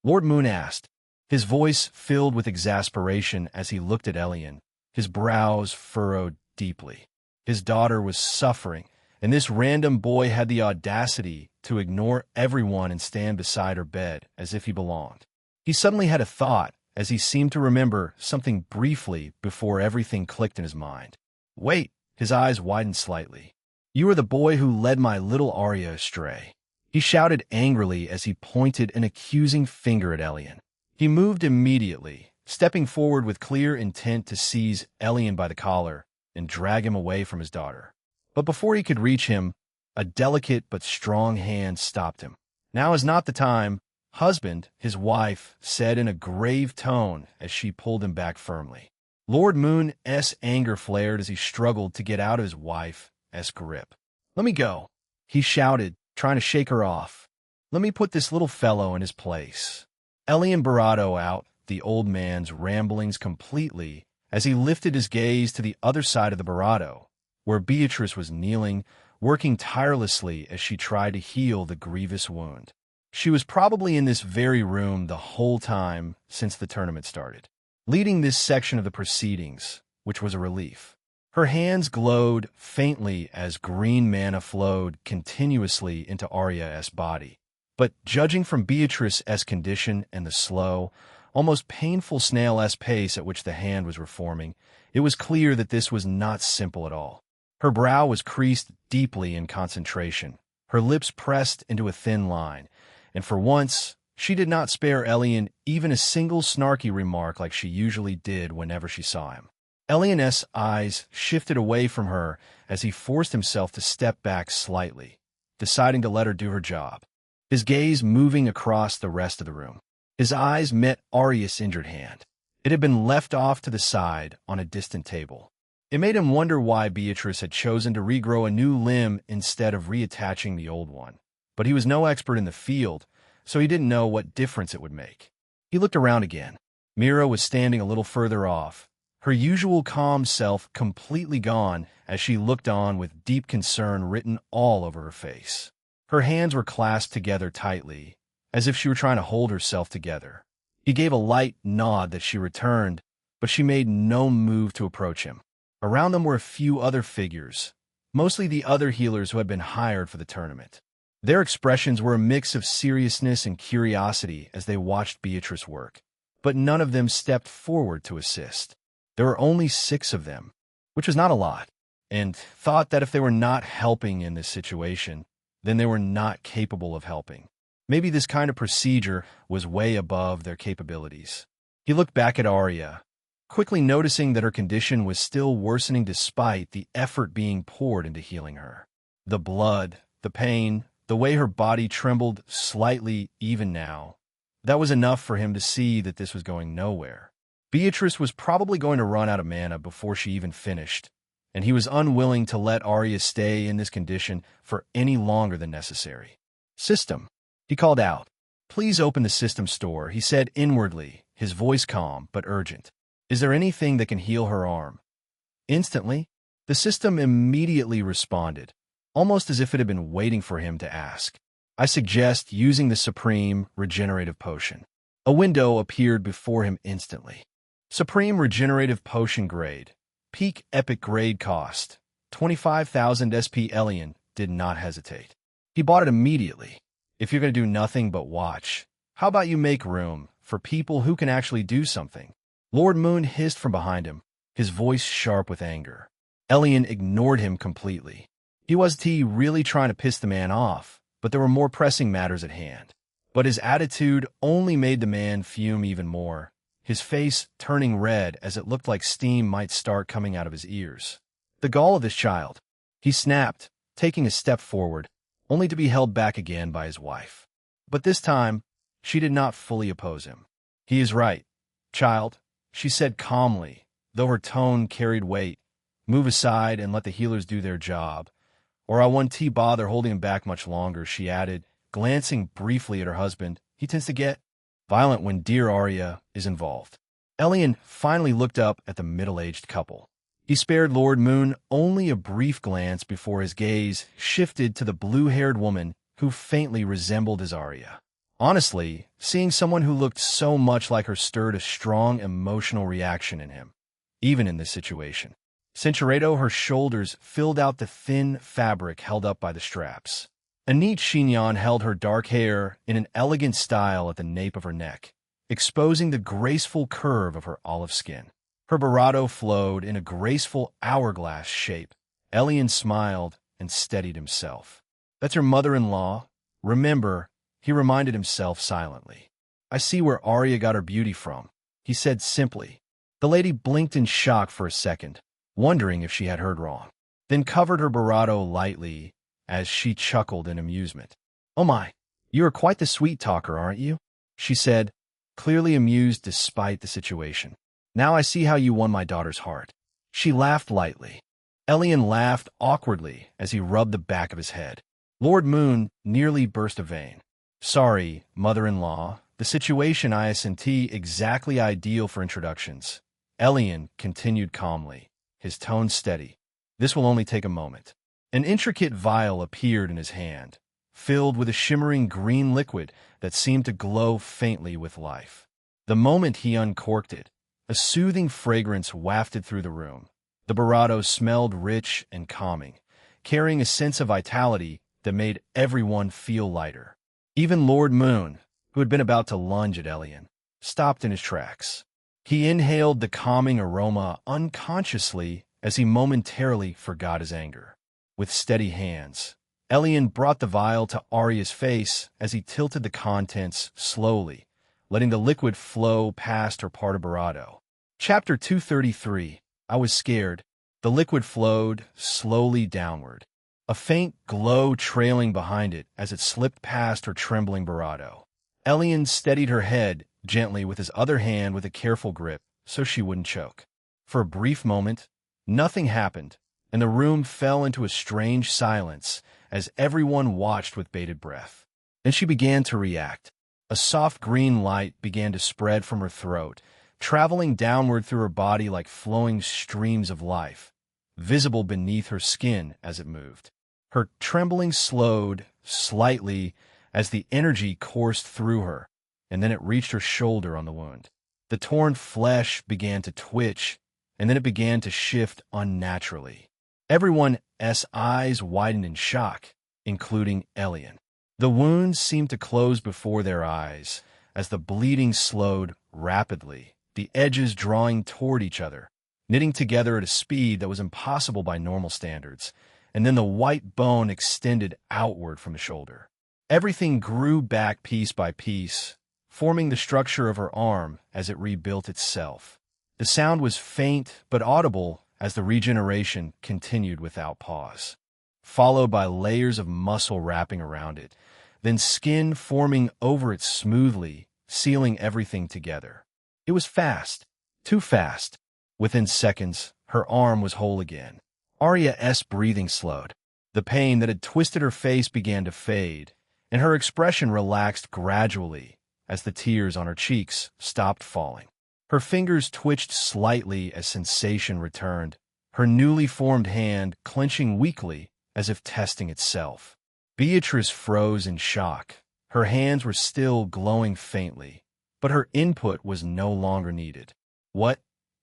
Lord Moon asked, his voice filled with exasperation as he looked at Elion, his brows furrowed deeply. His daughter was suffering, and this random boy had the audacity to ignore everyone and stand beside her bed as if he belonged. He suddenly had a thought as he seemed to remember something briefly before everything clicked in his mind. "Wait," his eyes widened slightly. "You are the boy who led my little Arya astray." He shouted angrily as he pointed an accusing finger at Elion. He moved immediately, stepping forward with clear intent to seize Elion by the collar and drag him away from his daughter. But before he could reach him, a delicate but strong hand stopped him. "Now is not the time, husband," his wife said in a grave tone as she pulled him back firmly. Lord Moon's anger flared as he struggled to get out of his wife's grip. "Let me go," he shouted, trying to shake her off. "Let me put this little fellow in his place." Elion Barato out the old man's ramblings completely as he lifted his gaze to the other side of the Barato, where Beatrice was kneeling, working tirelessly as she tried to heal the grievous wound. She was probably in this very room the whole time since the tournament started, leading this section of the proceedings, which was a relief. Her hands glowed faintly as green mana flowed continuously into Arya's body. But judging from Beatrice's condition and the slow, almost painful snail-esque pace at which the hand was reforming, it was clear that this was not simple at all. Her brow was creased deeply in concentration, her lips pressed into a thin line, and for once, She did not spare Elion even a single snarky remark like she usually did whenever she saw him. Elion's eyes shifted away from her as he forced himself to step back slightly, deciding to let her do her job. His gaze moving across the rest of the room. His eyes met Aria's injured hand. It had been left off to the side on a distant table. It made him wonder why Beatrice had chosen to regrow a new limb instead of reattaching the old one. But he was no expert in the field, so he didn't know what difference it would make. He looked around again. Mira was standing a little further off, her usual calm self completely gone as she looked on with deep concern written all over her face. Her hands were clasped together tightly, as if she were trying to hold herself together. He gave a light nod that she returned, but she made no move to approach him. Around them were a few other figures, mostly the other healers who had been hired for the tournament. Their expressions were a mix of seriousness and curiosity as they watched Beatrice work, but none of them stepped forward to assist. There were only 6 of them, which was not a lot, and thought that if they were not helping in this situation, then they were not capable of helping. Maybe this kind of procedure was way above their capabilities. He looked back at Aria, quickly noticing that her condition was still worsening despite the effort being poured into healing her. The blood, the pain, the way her body trembled slightly even now, that was enough for him to see that this was going nowhere. Beatrice was probably going to run out of mana before she even finished, and he was unwilling to let Aria stay in this condition for any longer than necessary. System, he called out. Please open the system store, he said inwardly, his voice calm but urgent. Is there anything that can heal her arm? Instantly, the system immediately responded, almost as if it had been waiting for him to ask. I suggest using the Supreme Regenerative Potion. A window appeared before him instantly. Supreme Regenerative Potion grade. Peak Epic grade cost. 25,000 SP. Elion did not hesitate. He bought it immediately. If you're going to do nothing but watch, how about you make room for people who can actually do something? Lord Moon hissed from behind him, his voice sharp with anger. Elion ignored him completely. He wasn't really trying to piss the man off, but there were more pressing matters at hand. But his attitude only made the man fume even more, his face turning red as it looked like steam might start coming out of his ears. The gall of this child, he snapped, taking a step forward, only to be held back again by his wife. But this time, she did not fully oppose him. He is right, child, she said calmly, though her tone carried weight. Move aside and let the healers do their job. Or I won't bother holding him back much longer, she added, glancing briefly at her husband. He tends to get violent when dear Aria is involved. Elion finally looked up at the middle-aged couple. He spared Lord Moon only a brief glance before his gaze shifted to the blue-haired woman who faintly resembled his Aria. Honestly, seeing someone who looked so much like her stirred a strong emotional reaction in him, even in this situation. Cinchureto, her shoulders filled out the thin fabric held up by the straps. A neat chignon held her dark hair in an elegant style at the nape of her neck, exposing the graceful curve of her olive skin. Her barato flowed in a graceful hourglass shape. Elion smiled and steadied himself. That's her mother-in-law. Remember, he reminded himself silently. I see where Aria got her beauty from, he said simply. The lady blinked in shock for a second, wondering if she had heard wrong, then covered her barato lightly as she chuckled in amusement. Oh my, you are quite the sweet talker, aren't you? She said, clearly amused despite the situation. Now I see how you won my daughter's heart. She laughed lightly. Elion laughed awkwardly as he rubbed the back of his head. Lord Moon nearly burst a vein. Sorry, mother-in-law, the situation isn't exactly ideal for introductions. Elion continued calmly, his tone steady. This will only take a moment. An intricate vial appeared in his hand, filled with a shimmering green liquid that seemed to glow faintly with life. The moment he uncorked it, a soothing fragrance wafted through the room. The barato smelled rich and calming, carrying a sense of vitality that made everyone feel lighter. Even Lord Moon, who had been about to lunge at Elion, stopped in his tracks. He inhaled the calming aroma unconsciously as he momentarily forgot his anger. With steady hands, Elion brought the vial to Arya's face as he tilted the contents slowly, letting the liquid flow past her part of Barado. Chapter 233. I was scared. The liquid flowed slowly downward, a faint glow trailing behind it as it slipped past her trembling Barado. Elion steadied her head gently with his other hand with a careful grip so she wouldn't choke. For a brief moment, nothing happened, and the room fell into a strange silence as everyone watched with bated breath. Then she began to react. A soft green light began to spread from her throat, traveling downward through her body like flowing streams of life, visible beneath her skin as it moved. Her trembling slowed slightly as the energy coursed through her, and then it reached her shoulder on the wound. The torn flesh began to twitch, and then it began to shift unnaturally. Everyone's eyes widened in shock, including Elion. The wounds seemed to close before their eyes as the bleeding slowed rapidly, the edges drawing toward each other, knitting together at a speed that was impossible by normal standards, and then the white bone extended outward from the shoulder. Everything grew back piece by piece, forming the structure of her arm as it rebuilt itself. The sound was faint but audible as the regeneration continued without pause, followed by layers of muscle wrapping around it, then skin forming over it smoothly, sealing everything together. It was fast, too fast. Within seconds, her arm was whole again. Arya's breathing slowed. The pain that had twisted her face began to fade, and her expression relaxed gradually as the tears on her cheeks stopped falling. Her fingers twitched slightly as sensation returned, her newly formed hand clenching weakly as if testing itself. Beatrice froze in shock. Her hands were still glowing faintly, but her input was no longer needed. "What?"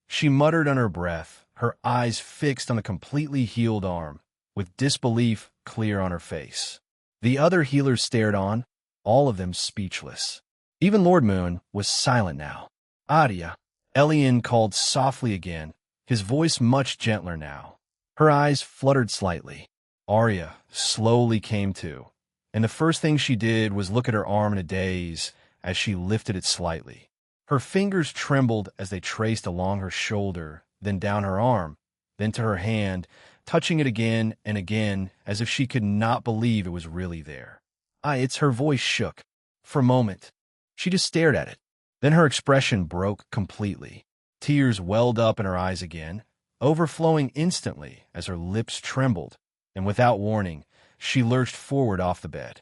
she muttered under her breath, her eyes fixed on the completely healed arm, with disbelief clear on her face. The other healers stared on, all of them speechless. Even Lord Moon was silent now. "Arya," Elion called softly again, his voice much gentler now. Her eyes fluttered slightly. Arya slowly came to, and the first thing she did was look at her arm in a daze as she lifted it slightly. Her fingers trembled as they traced along her shoulder, then down her arm, then to her hand, touching it again and again as if she could not believe it was really there. Her voice shook. For a moment, she just stared at it. Then her expression broke completely. Tears welled up in her eyes again, overflowing instantly as her lips trembled, and without warning, she lurched forward off the bed.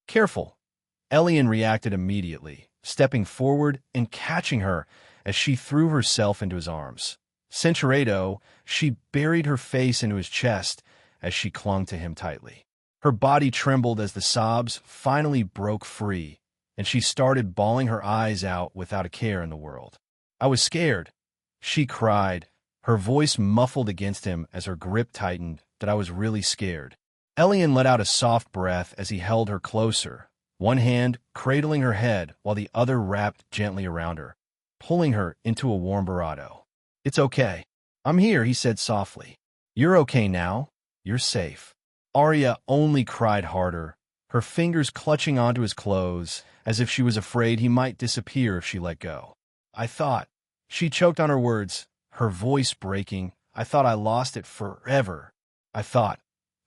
Careful. Elion reacted immediately, stepping forward and catching her as she threw herself into his arms. Cincheredo, she buried her face into his chest as she clung to him tightly. Her body trembled as the sobs finally broke free, and she started bawling her eyes out without a care in the world. "I was scared," she cried, her voice muffled against him as her grip tightened, that I was really scared. Elion let out a soft breath as he held her closer, one hand cradling her head while the other wrapped gently around her, pulling her into a warm Barado. "It's okay. I'm here," he said softly. "You're okay now. You're safe." Arya only cried harder, her fingers clutching onto his clothes as if she was afraid he might disappear if she let go. "I thought," she choked on her words, her voice breaking, "I thought I lost it forever. I thought."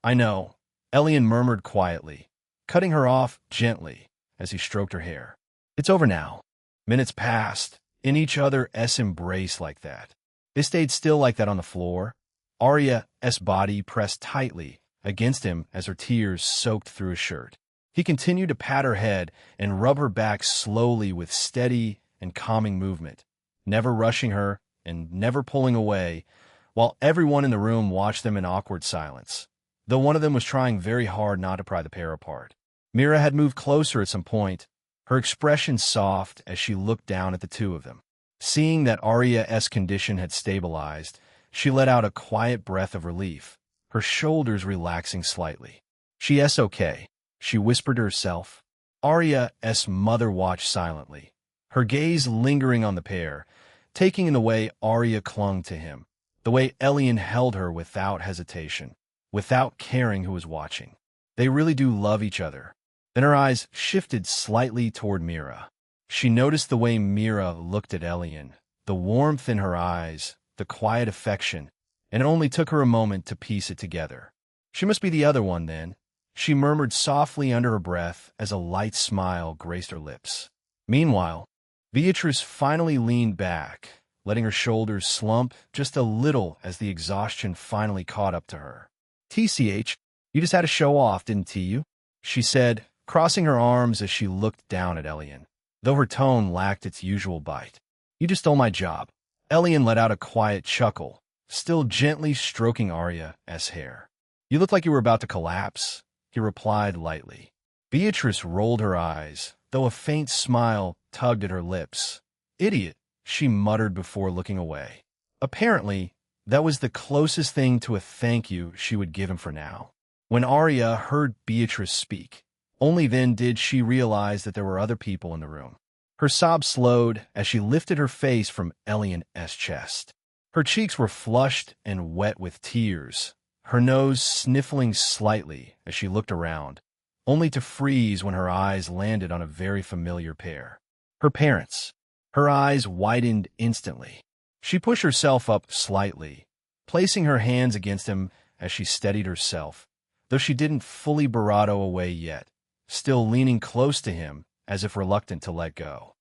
"I know," Elion murmured quietly, cutting her off gently as he stroked her hair. "It's over now." Minutes passed, in each other's embrace like that. They stayed still like that on the floor, Arya's body pressed tightly against him as her tears soaked through his shirt. He continued to pat her head and rub her back slowly with steady and calming movement, never rushing her and never pulling away, while everyone in the room watched them in awkward silence, though one of them was trying very hard not to pry the pair apart. Mira had moved closer at some point, her expression soft as she looked down at the two of them. Seeing that Arya's condition had stabilized, she let out a quiet breath of relief, her shoulders relaxing slightly. "She's okay," she whispered to herself. Arya's mother watched silently, her gaze lingering on the pair, taking in the way Arya clung to him, the way Elion held her without hesitation. without caring who was watching. They really do love each other. Then her eyes shifted slightly toward Mira. She noticed the way Mira looked at Elion, the warmth in her eyes, the quiet affection, and it only took her a moment to piece it together. She must be the other one, then, she murmured softly under her breath as a light smile graced her lips. Meanwhile, Beatrice finally leaned back, letting her shoulders slump just a little as the exhaustion finally caught up to her. "TCH, you just had to show off, didn't you?" she said, crossing her arms as she looked down at Elion, though her tone lacked its usual bite. "You just stole my job." Elion let out a quiet chuckle, still gently stroking Arya's hair. "You looked like you were about to collapse," he replied lightly. Beatrice rolled her eyes, though a faint smile tugged at her lips. "Idiot," she muttered before looking away. Apparently, that was the closest thing to a thank you she would give him for now. When Arya heard Beatrice speak, only then did she realize that there were other people in the room. Her sobs slowed as she lifted her face from Elion's chest. Her cheeks were flushed and wet with tears, her nose sniffling slightly as she looked around, only to freeze when her eyes landed on a very familiar pair. Her parents. Her eyes widened instantly. She pushed herself up slightly, placing her hands against him as she steadied herself, though she didn't fully bravado away yet, still leaning close to him as if reluctant to let go.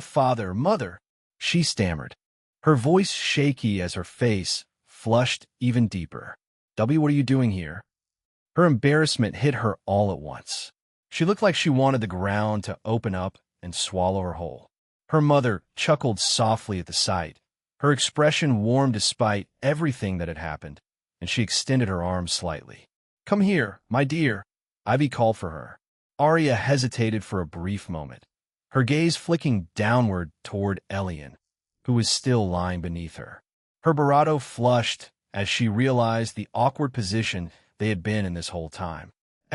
"Father, mother," she stammered, her voice shaky as her face flushed even deeper. "W, what are you doing here?" Her embarrassment hit her all at once. She looked like she wanted the ground to open up and swallow her whole. Her mother chuckled softly at the sight. Her expression warmed despite everything that had happened, and she extended her arms slightly. "Come here, my dear," Ivy called for her. Arya hesitated for a brief moment, her gaze flicking downward toward Elion, who was still lying beneath her. Her bravado flushed as she realized the awkward position they had been in this whole time.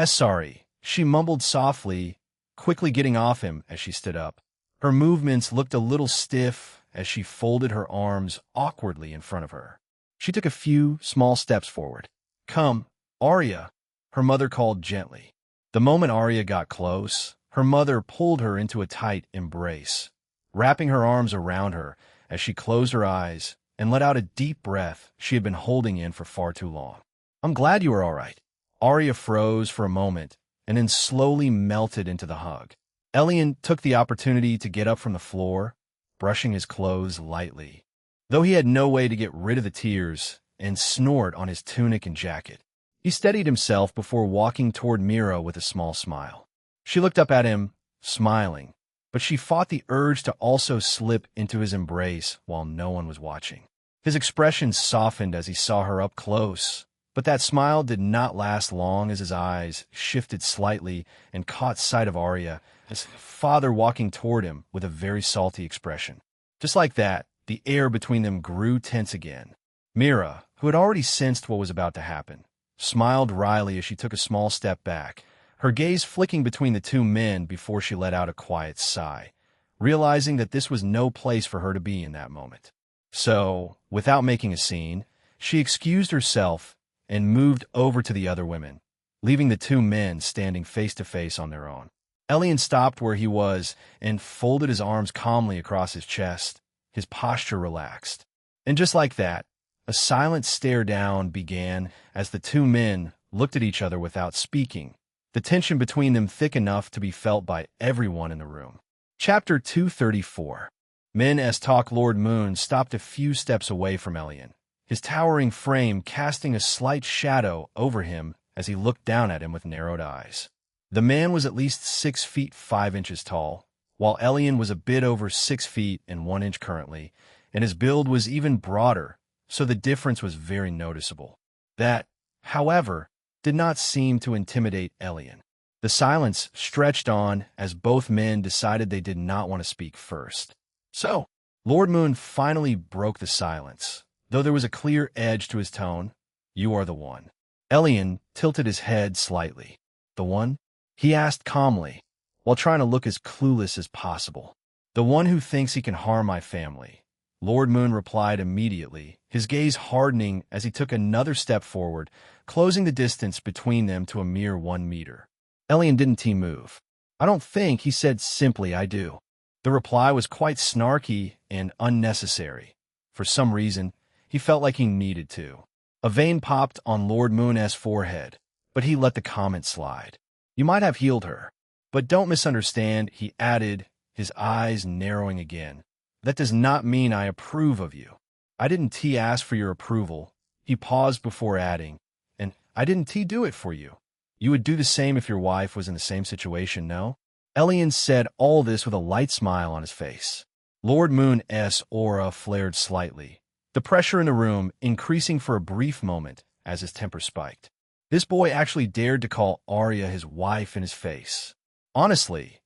"Sorry," she mumbled softly, quickly getting off him as she stood up. Her movements looked a little stiff as she folded her arms awkwardly in front of her. She took a few small steps forward. "Come, Arya," her mother called gently. The moment Arya got close, her mother pulled her into a tight embrace, wrapping her arms around her as she closed her eyes and let out a deep breath she had been holding in for far too long. "I'm glad you are all right." Arya froze for a moment and then slowly melted into the hug. Elion took the opportunity to get up from the floor, brushing his clothes lightly, though he had no way to get rid of the tears, and snort on his tunic and jacket. He steadied himself before walking toward Mira with a small smile. She looked up at him, smiling, but she fought the urge to also slip into his embrace while no one was watching. His expression softened as he saw her up close, but that smile did not last long as his eyes shifted slightly and caught sight of Arya, his father walking toward him with a very salty expression. Just like that, the air between them grew tense again. Mira, who had already sensed what was about to happen, smiled wryly as she took a small step back, her gaze flicking between the two men before she let out a quiet sigh, realizing that this was no place for her to be in that moment. So, without making a scene, she excused herself and moved over to the other women, leaving the two men standing face to face on their own. Elion stopped where he was and folded his arms calmly across his chest, his posture relaxed. And just like that, a silent stare down began as the two men looked at each other without speaking, the tension between them thick enough to be felt by everyone in the room. Chapter 234. Men as talk. Lord Moon stopped a few steps away from Elion, his towering frame casting a slight shadow over him as he looked down at him with narrowed eyes. The man was at least 6 feet 5 inches tall, while Elion was a bit over 6 feet and 1 inch currently, and his build was even broader, so the difference was very noticeable. That, however, did not seem to intimidate Elion. The silence stretched on as both men decided they did not want to speak first. So, Lord Moon finally broke the silence, though there was a clear edge to his tone. "You are the one." Elion tilted his head slightly. "The one?" he asked calmly, while trying to look as clueless as possible. "The one who thinks he can harm my family, Lord Moon replied immediately, his gaze hardening as he took another step forward, closing the distance between them to a mere 1 meter. Elion didn't move. I don't think, he said simply, I do. The reply was quite snarky and unnecessary. For some reason, he felt like he needed to. A vein popped on Lord Moon's forehead, but he let the comment slide. You might have healed her, but don't misunderstand, he added, his eyes narrowing again. That does not mean I approve of you. I didn't ask for your approval. He paused before adding, and I didn't do it for you. You would do the same if your wife was in the same situation, no? Elion said all this with a light smile on his face. Lord Moon's aura flared slightly, the pressure in the room increasing for a brief moment as his temper spiked. This boy actually dared to call Arya his wife in his face. Honestly,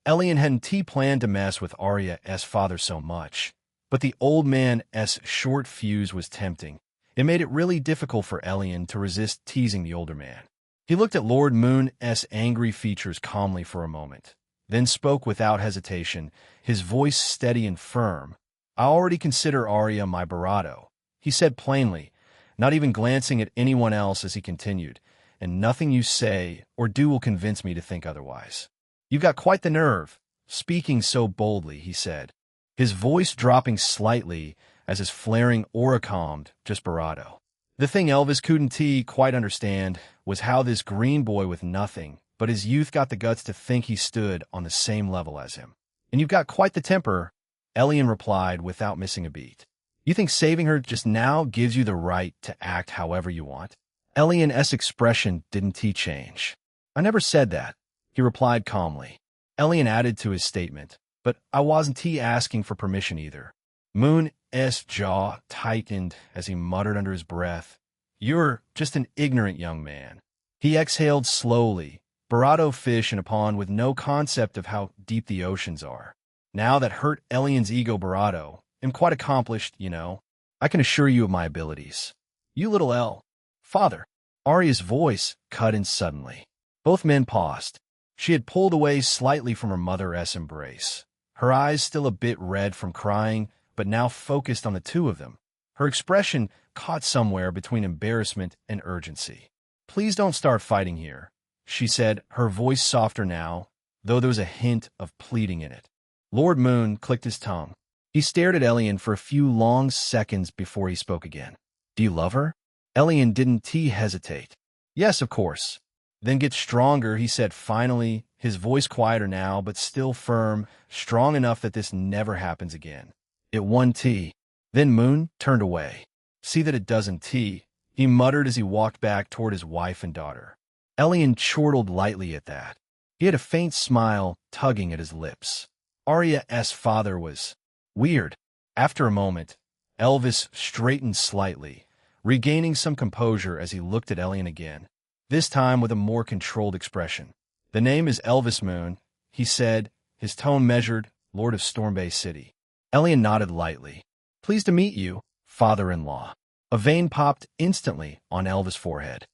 Elion hadn't planned to mess with Arya's father so much, but the old man's short fuse was tempting. It made it really difficult for Elion to resist teasing the older man. He looked at Lord Moon's angry features calmly for a moment, then spoke without hesitation, his voice steady and firm. I already consider Arya my Barado, he said plainly, not even glancing at anyone else as he continued, and nothing you say or do will convince me to think otherwise. You've got quite the nerve, speaking so boldly, he said, his voice dropping slightly as his flaring aura calmed just Barado. The thing Elvis couldn't quite understand was how this green boy with nothing but his youth got the guts to think he stood on the same level as him. And you've got quite the temper, Elion replied without missing a beat. You think saving her just now gives you the right to act however you want? Elion's expression didn't change. I never said that, he replied calmly. Elion added to his statement, but I wasn't asking for permission either. Moon's jaw tightened as he muttered under his breath, You're just an ignorant young man. He exhaled slowly, Barado fish in a pond with no concept of how deep the oceans are. Now that hurt Elion's ego, Barado. Am quite accomplished, you know. I can assure you of my abilities. You little L. Father. Arya's voice cut in suddenly. Both men paused. She had pulled away slightly from her mother's embrace, her eyes still a bit red from crying, but now focused on the two of them. Her expression caught somewhere between embarrassment and urgency. Please don't start fighting here, she said, her voice softer now, though there was a hint of pleading in it. Lord Moon clicked his tongue. He stared at Elion for a few long seconds before he spoke again. Do you love her? Elion didn't hesitate. Yes, of course. Then get stronger, he said finally, his voice quieter now, but still firm, strong enough that this never happens again. It won T. Then Moon turned away. See that it doesn't he muttered as he walked back toward his wife and daughter. Elion chortled lightly at that. He had a faint smile tugging at his lips. Arya's father was weird. After a moment, Elvis straightened slightly, regaining some composure as he looked at Elion again, this time with a more controlled expression. The name is Elvis Moon, he said, his tone measured, Lord of Stormbay City. Elion nodded lightly. Pleased to meet you, father-in-law. A vein popped instantly on Elvis' forehead.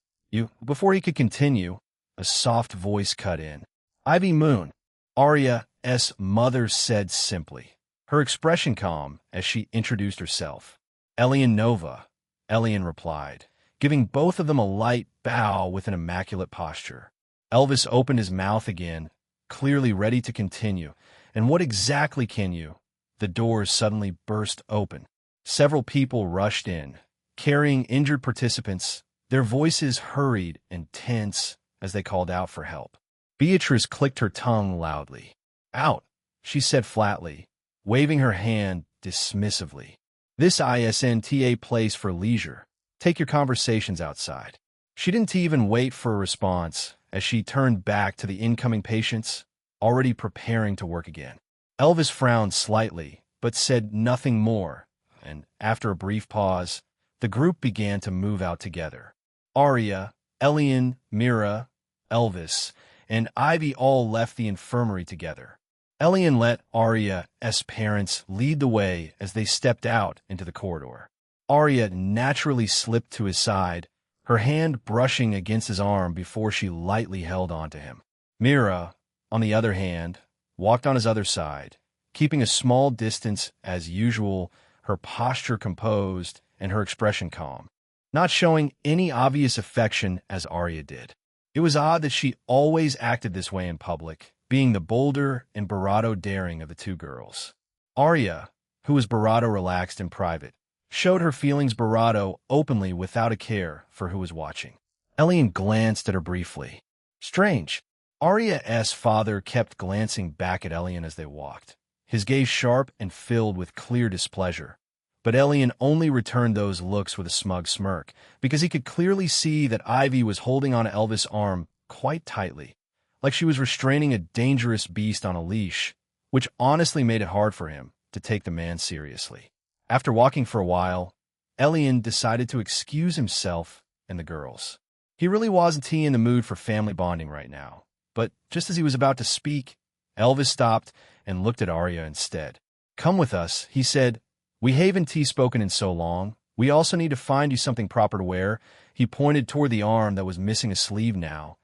Before he could continue, a soft voice cut in. Ivy Moon, Arya's mother said simply, her expression calm as she introduced herself. Elion Nova, Elion replied, giving both of them a light bow with an immaculate posture. Elvis opened his mouth again, clearly ready to continue. And what exactly can you? The doors suddenly burst open. Several people rushed in, carrying injured participants, their voices hurried and tense as they called out for help. Beatrice clicked her tongue loudly. Out, she said flatly, waving her hand dismissively. This isn't a place for leisure. Take your conversations outside. She didn't even wait for a response as she turned back to the incoming patients, already preparing to work again. Elvis frowned slightly, but said nothing more, and after a brief pause, the group began to move out together. Arya, Elion, Mira, Elvis, and Ivy all left the infirmary together. Elion let Arya's parents lead the way as they stepped out into the corridor. Arya naturally slipped to his side, her hand brushing against his arm before she lightly held onto him. Mira, on the other hand, walked on his other side, keeping a small distance as usual, her posture composed and her expression calm, not showing any obvious affection as Arya did. It was odd that she always acted this way in public, being the bolder and bravado daring of the two girls. Arya, who was bravado relaxed in private, showed her feelings bravado openly without a care for who was watching. Elion glanced at her briefly. Strange. Arya's father kept glancing back at Elion as they walked, his gaze sharp and filled with clear displeasure. But Elion only returned those looks with a smug smirk, because he could clearly see that Ivy was holding on to Elvis' arm quite tightly, like she was restraining a dangerous beast on a leash, which honestly made it hard for him to take the man seriously. After walking for a while, Elion decided to excuse himself and the girls. He really wasn't in the mood for family bonding right now, but just as he was about to speak, Elvis stopped and looked at Arya instead. "Come with us," he said. "We haven't spoken in so long. We also need to find you something proper to wear." He pointed toward the arm that was missing a sleeve now.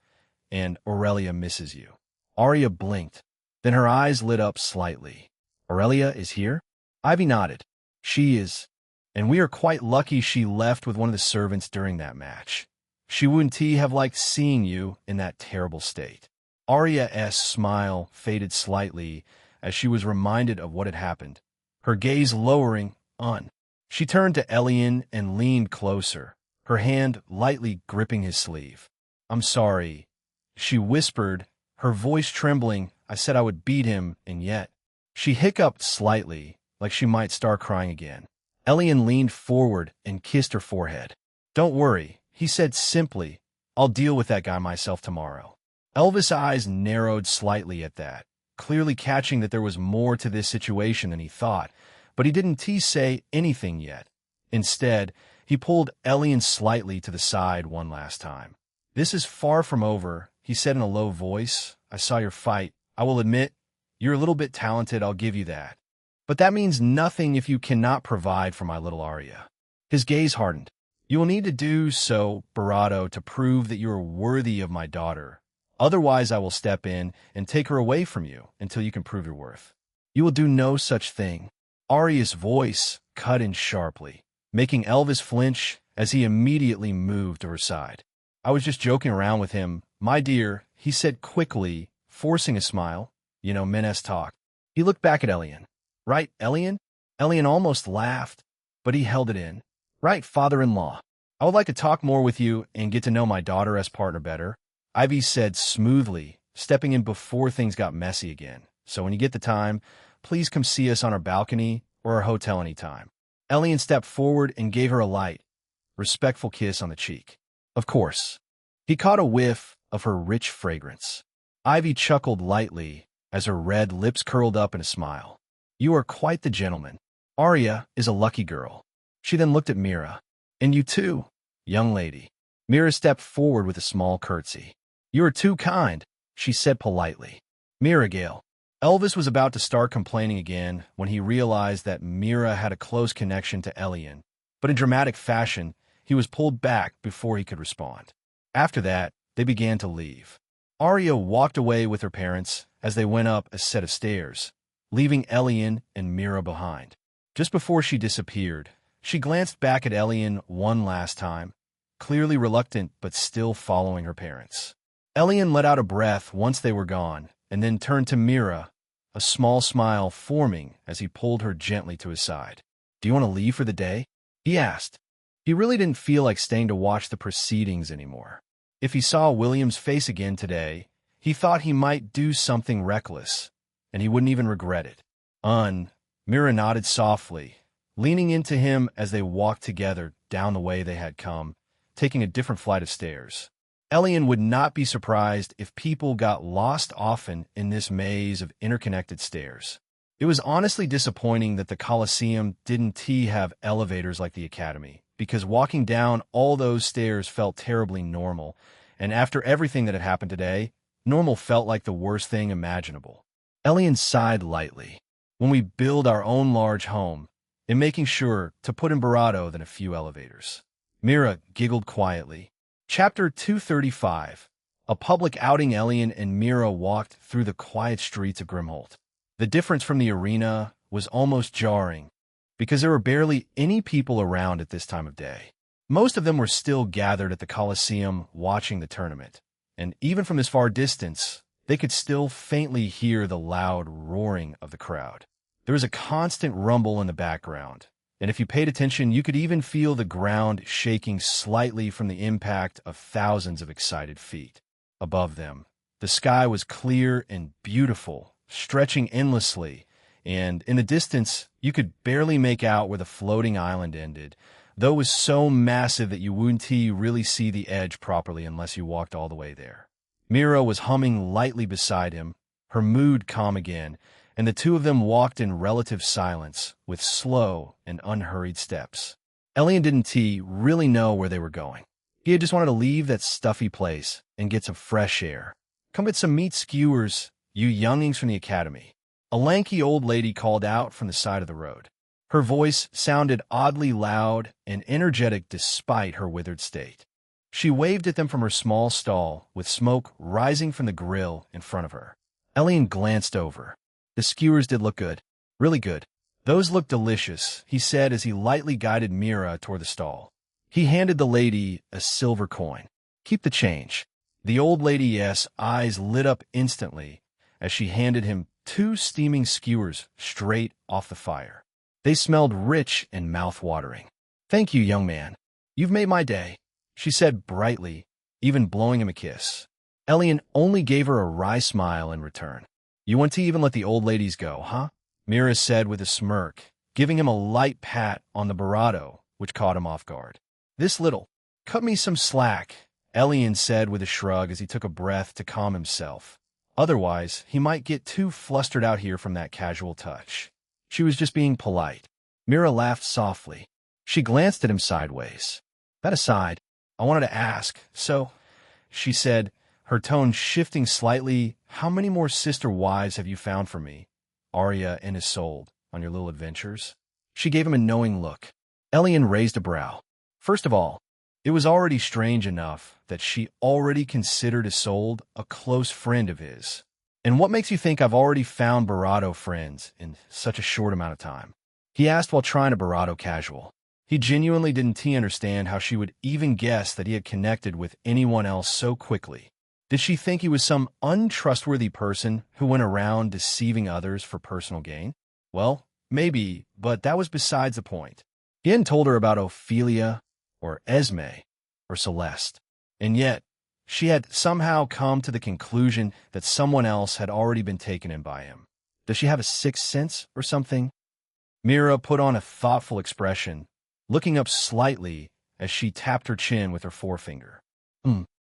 "And Aurelia misses you." Arya blinked. Then her eyes lit up slightly. "Aurelia is here?" Ivy nodded. "She is. And we are quite lucky she left with one of the servants during that match. She wouldn't have liked seeing you in that terrible state." Arya's smile faded slightly as she was reminded of what had happened, her gaze lowering. She turned to Elion and leaned closer, her hand lightly gripping his sleeve. "I'm sorry," she whispered, her voice trembling. "I said I would beat him, and yet—" She hiccuped slightly, like she might start crying again. Elion leaned forward and kissed her forehead. "Don't worry," he said simply. "I'll deal with that guy myself tomorrow." Elvis' eyes narrowed slightly at that, clearly catching that there was more to this situation than he thought, but he didn't say anything yet. Instead, he pulled Elion slightly to the side one last time. "This is far from over," he said in a low voice. "I saw your fight. I will admit, you're a little bit talented, I'll give you that. But that means nothing if you cannot provide for my little Arya." His gaze hardened. "You will need to do so, Barado, to prove that you are worthy of my daughter. Otherwise, I will step in and take her away from you until you can prove your worth." "You will do no such thing." Arya's voice cut in sharply, making Elvis flinch as he immediately moved to her side. "I was just joking around with him, my dear," he said quickly, forcing a smile. "You know, men talk." He looked back at Elion. "Right, Elion?" Elion almost laughed, but he held it in. "Right, father-in-law. I would like to talk more with you and get to know my daughter as partner better," Ivy said smoothly, stepping in before things got messy again. "So when you get the time, please come see us on our balcony or our hotel anytime." Elion stepped forward and gave her a light, respectful kiss on the cheek. "Of course." He caught a whiff of her rich fragrance. Ivy chuckled lightly as her red lips curled up in a smile. "You are quite the gentleman. Arya is a lucky girl." She then looked at Mira. "And you too, young lady." Mira stepped forward with a small curtsy. "You are too kind," she said politely. "Mira Gale." Elvis was about to start complaining again when he realized that Mira had a close connection to Elion, but in dramatic fashion, he was pulled back before he could respond. After that, they began to leave. Arya walked away with her parents as they went up a set of stairs, leaving Elion and Mira behind. Just before she disappeared, she glanced back at Elion one last time, clearly reluctant but still following her parents. Elion let out a breath once they were gone, and then turned to Mira, a small smile forming as he pulled her gently to his side. "Do you want to leave for the day?" he asked. He really didn't feel like staying to watch the proceedings anymore. If he saw William's face again today, he thought he might do something reckless, and he wouldn't even regret it. Mira nodded softly, leaning into him as they walked together down the way they had come, taking a different flight of stairs. Elion would not be surprised if people got lost often in this maze of interconnected stairs. It was honestly disappointing that the Colosseum didn't have elevators like the Academy, because walking down all those stairs felt terribly normal, and after everything that had happened today, normal felt like the worst thing imaginable. Elion sighed lightly. "When we build our own large home, and making sure to put in Barado than a few elevators." Mira giggled quietly. Chapter 235. A public outing. Elion and Mira walked through the quiet streets of Grimholt. The difference from the arena was almost jarring. because there were barely any people around at this time of day. Most of them were still gathered at the Colosseum watching the tournament, and even from this far distance, they could still faintly hear the loud roaring of the crowd. There was a constant rumble in the background, and if you paid attention, you could even feel the ground shaking slightly from the impact of thousands of excited feet. Above them, the sky was clear and beautiful, stretching endlessly, and in the distance, you could barely make out where the floating island ended, though it was so massive that you wouldn't really see the edge properly unless you walked all the way there. Mira was humming lightly beside him, her mood calm again, and the two of them walked in relative silence with slow and unhurried steps. Elion didn't really know where they were going. He had just wanted to leave that stuffy place and get some fresh air. "Come get some meat skewers, you youngings from the academy," a lanky old lady called out from the side of the road. Her voice sounded oddly loud and energetic despite her withered state. She waved at them from her small stall, with smoke rising from the grill in front of her. Elion glanced over. The skewers did look good. Really good. "Those look delicious," he said as he lightly guided Mira toward the stall. He handed the lady a silver coin. "Keep the change." The old lady's eyes lit up instantly as she handed him 2 steaming skewers straight off the fire. They smelled rich and mouth-watering. "Thank you, young man. You've made my day," she said brightly, even blowing him a kiss. Elion only gave her a wry smile in return. "You want to even let the old ladies go, huh?" Mira said with a smirk, giving him a light pat on the barato, which caught him off guard. "This little, cut me some slack," Elion said with a shrug as he took a breath to calm himself. Otherwise, he might get too flustered out here from that casual touch. She was just being polite. Mira laughed softly. She glanced at him sideways. "That aside, I wanted to ask, so," she said, her tone shifting slightly, "how many more sister wives have you found for me, Arya and Isolde, on your little adventures?" She gave him a knowing look. Elion raised a brow. First of all, it was already strange enough that she already considered Isolde a close friend of his. "And what makes you think I've already found Barato friends in such a short amount of time?" He asked while trying to Barato casual. He genuinely didn't understand how she would even guess that he had connected with anyone else so quickly. Did she think he was some untrustworthy person who went around deceiving others for personal gain? Well, maybe, but that was besides the point. He hadn't told her about Ophelia, or Esme, or Celeste. And yet, she had somehow come to the conclusion that someone else had already been taken in by him. Does she have a sixth sense or something? Mira put on a thoughtful expression, looking up slightly as she tapped her chin with her forefinger.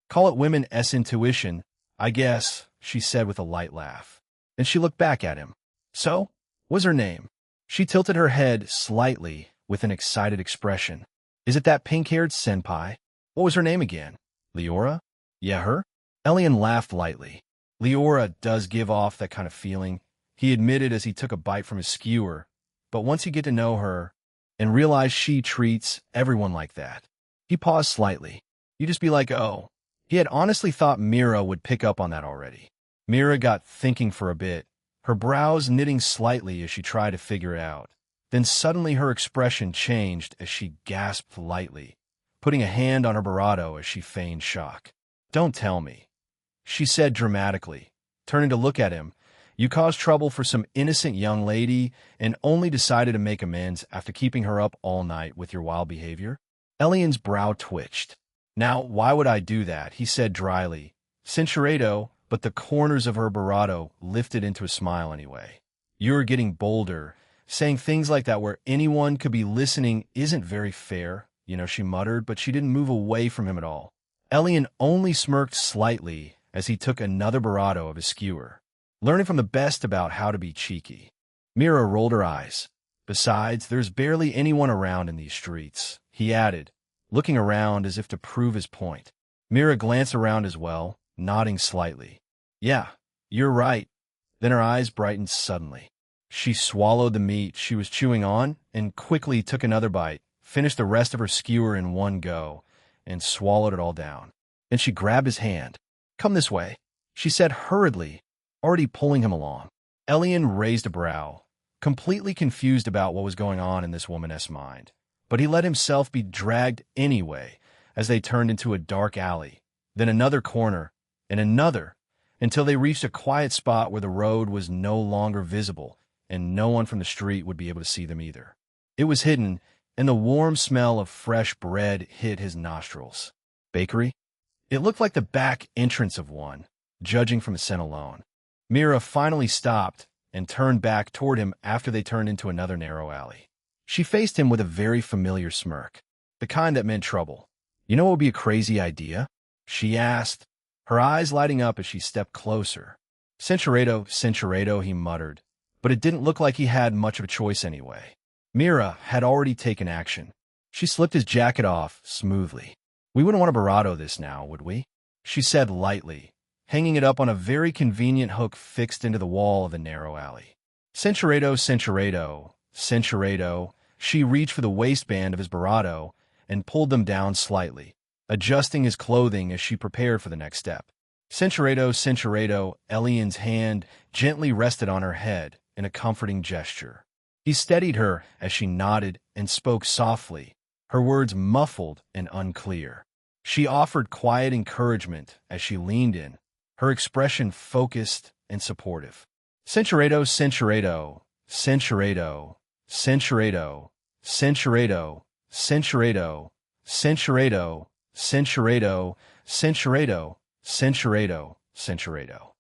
Call it women's intuition, I guess," she said with a light laugh. And she looked back at him. "So, what's her name?" She tilted her head slightly with an excited expression. "Is it that pink-haired senpai? What was her name again? Leora?" "Yeah, her?" Elion laughed lightly. "Leora does give off that kind of feeling," he admitted as he took a bite from his skewer. "But once you get to know her and realize she treats everyone like that." He paused slightly. "You just be like, oh." He had honestly thought Mira would pick up on that already. Mira got thinking for a bit, her brows knitting slightly as she tried to figure it out. Then suddenly her expression changed as she gasped lightly, putting a hand on her barato as she feigned shock. "Don't tell me," she said dramatically, turning to look at him. "You caused trouble for some innocent young lady and only decided to make amends after keeping her up all night with your wild behavior?" Elion's brow twitched. "Now, why would I do that?" he said dryly. Censuredo, but the corners of her barato lifted into a smile anyway. "You're getting bolder. Saying things like that where anyone could be listening isn't very fair, she muttered, but she didn't move away from him at all. Elion only smirked slightly as he took another barato of his skewer, learning from the best about how to be cheeky. Mira rolled her eyes. "Besides, there's barely anyone around in these streets," he added, looking around as if to prove his point. Mira glanced around as well, nodding slightly. "Yeah, you're right." Then her eyes brightened suddenly. She swallowed the meat she was chewing on and quickly took another bite, finished the rest of her skewer in one go, and swallowed it all down. Then she grabbed his hand. "Come this way," she said hurriedly, already pulling him along. Elion raised a brow, completely confused about what was going on in this woman's mind. But he let himself be dragged anyway as they turned into a dark alley, then another corner, and another, until they reached a quiet spot where the road was no longer visible and no one from the street would be able to see them either. It was hidden, and the warm smell of fresh bread hit his nostrils. Bakery? It looked like the back entrance of one, judging from the scent alone. Mira finally stopped and turned back toward him after they turned into another narrow alley. She faced him with a very familiar smirk, the kind that meant trouble. "You know what would be a crazy idea?" she asked, her eyes lighting up as she stepped closer. Centuredo, he muttered, but it didn't look like he had much of a choice anyway. Mira had already taken action. She slipped his jacket off smoothly. "We wouldn't want to barato this now, would we?" she said lightly, hanging it up on a very convenient hook fixed into the wall of the narrow alley. Centuredo. She reached for the waistband of his barato and pulled them down slightly, adjusting his clothing as she prepared for the next step. Centuredo, Elion's hand gently rested on her head in a comforting gesture. He steadied her as she nodded and spoke softly, her words muffled and unclear. She offered quiet encouragement as she leaned in, her expression focused and supportive. Centuredo.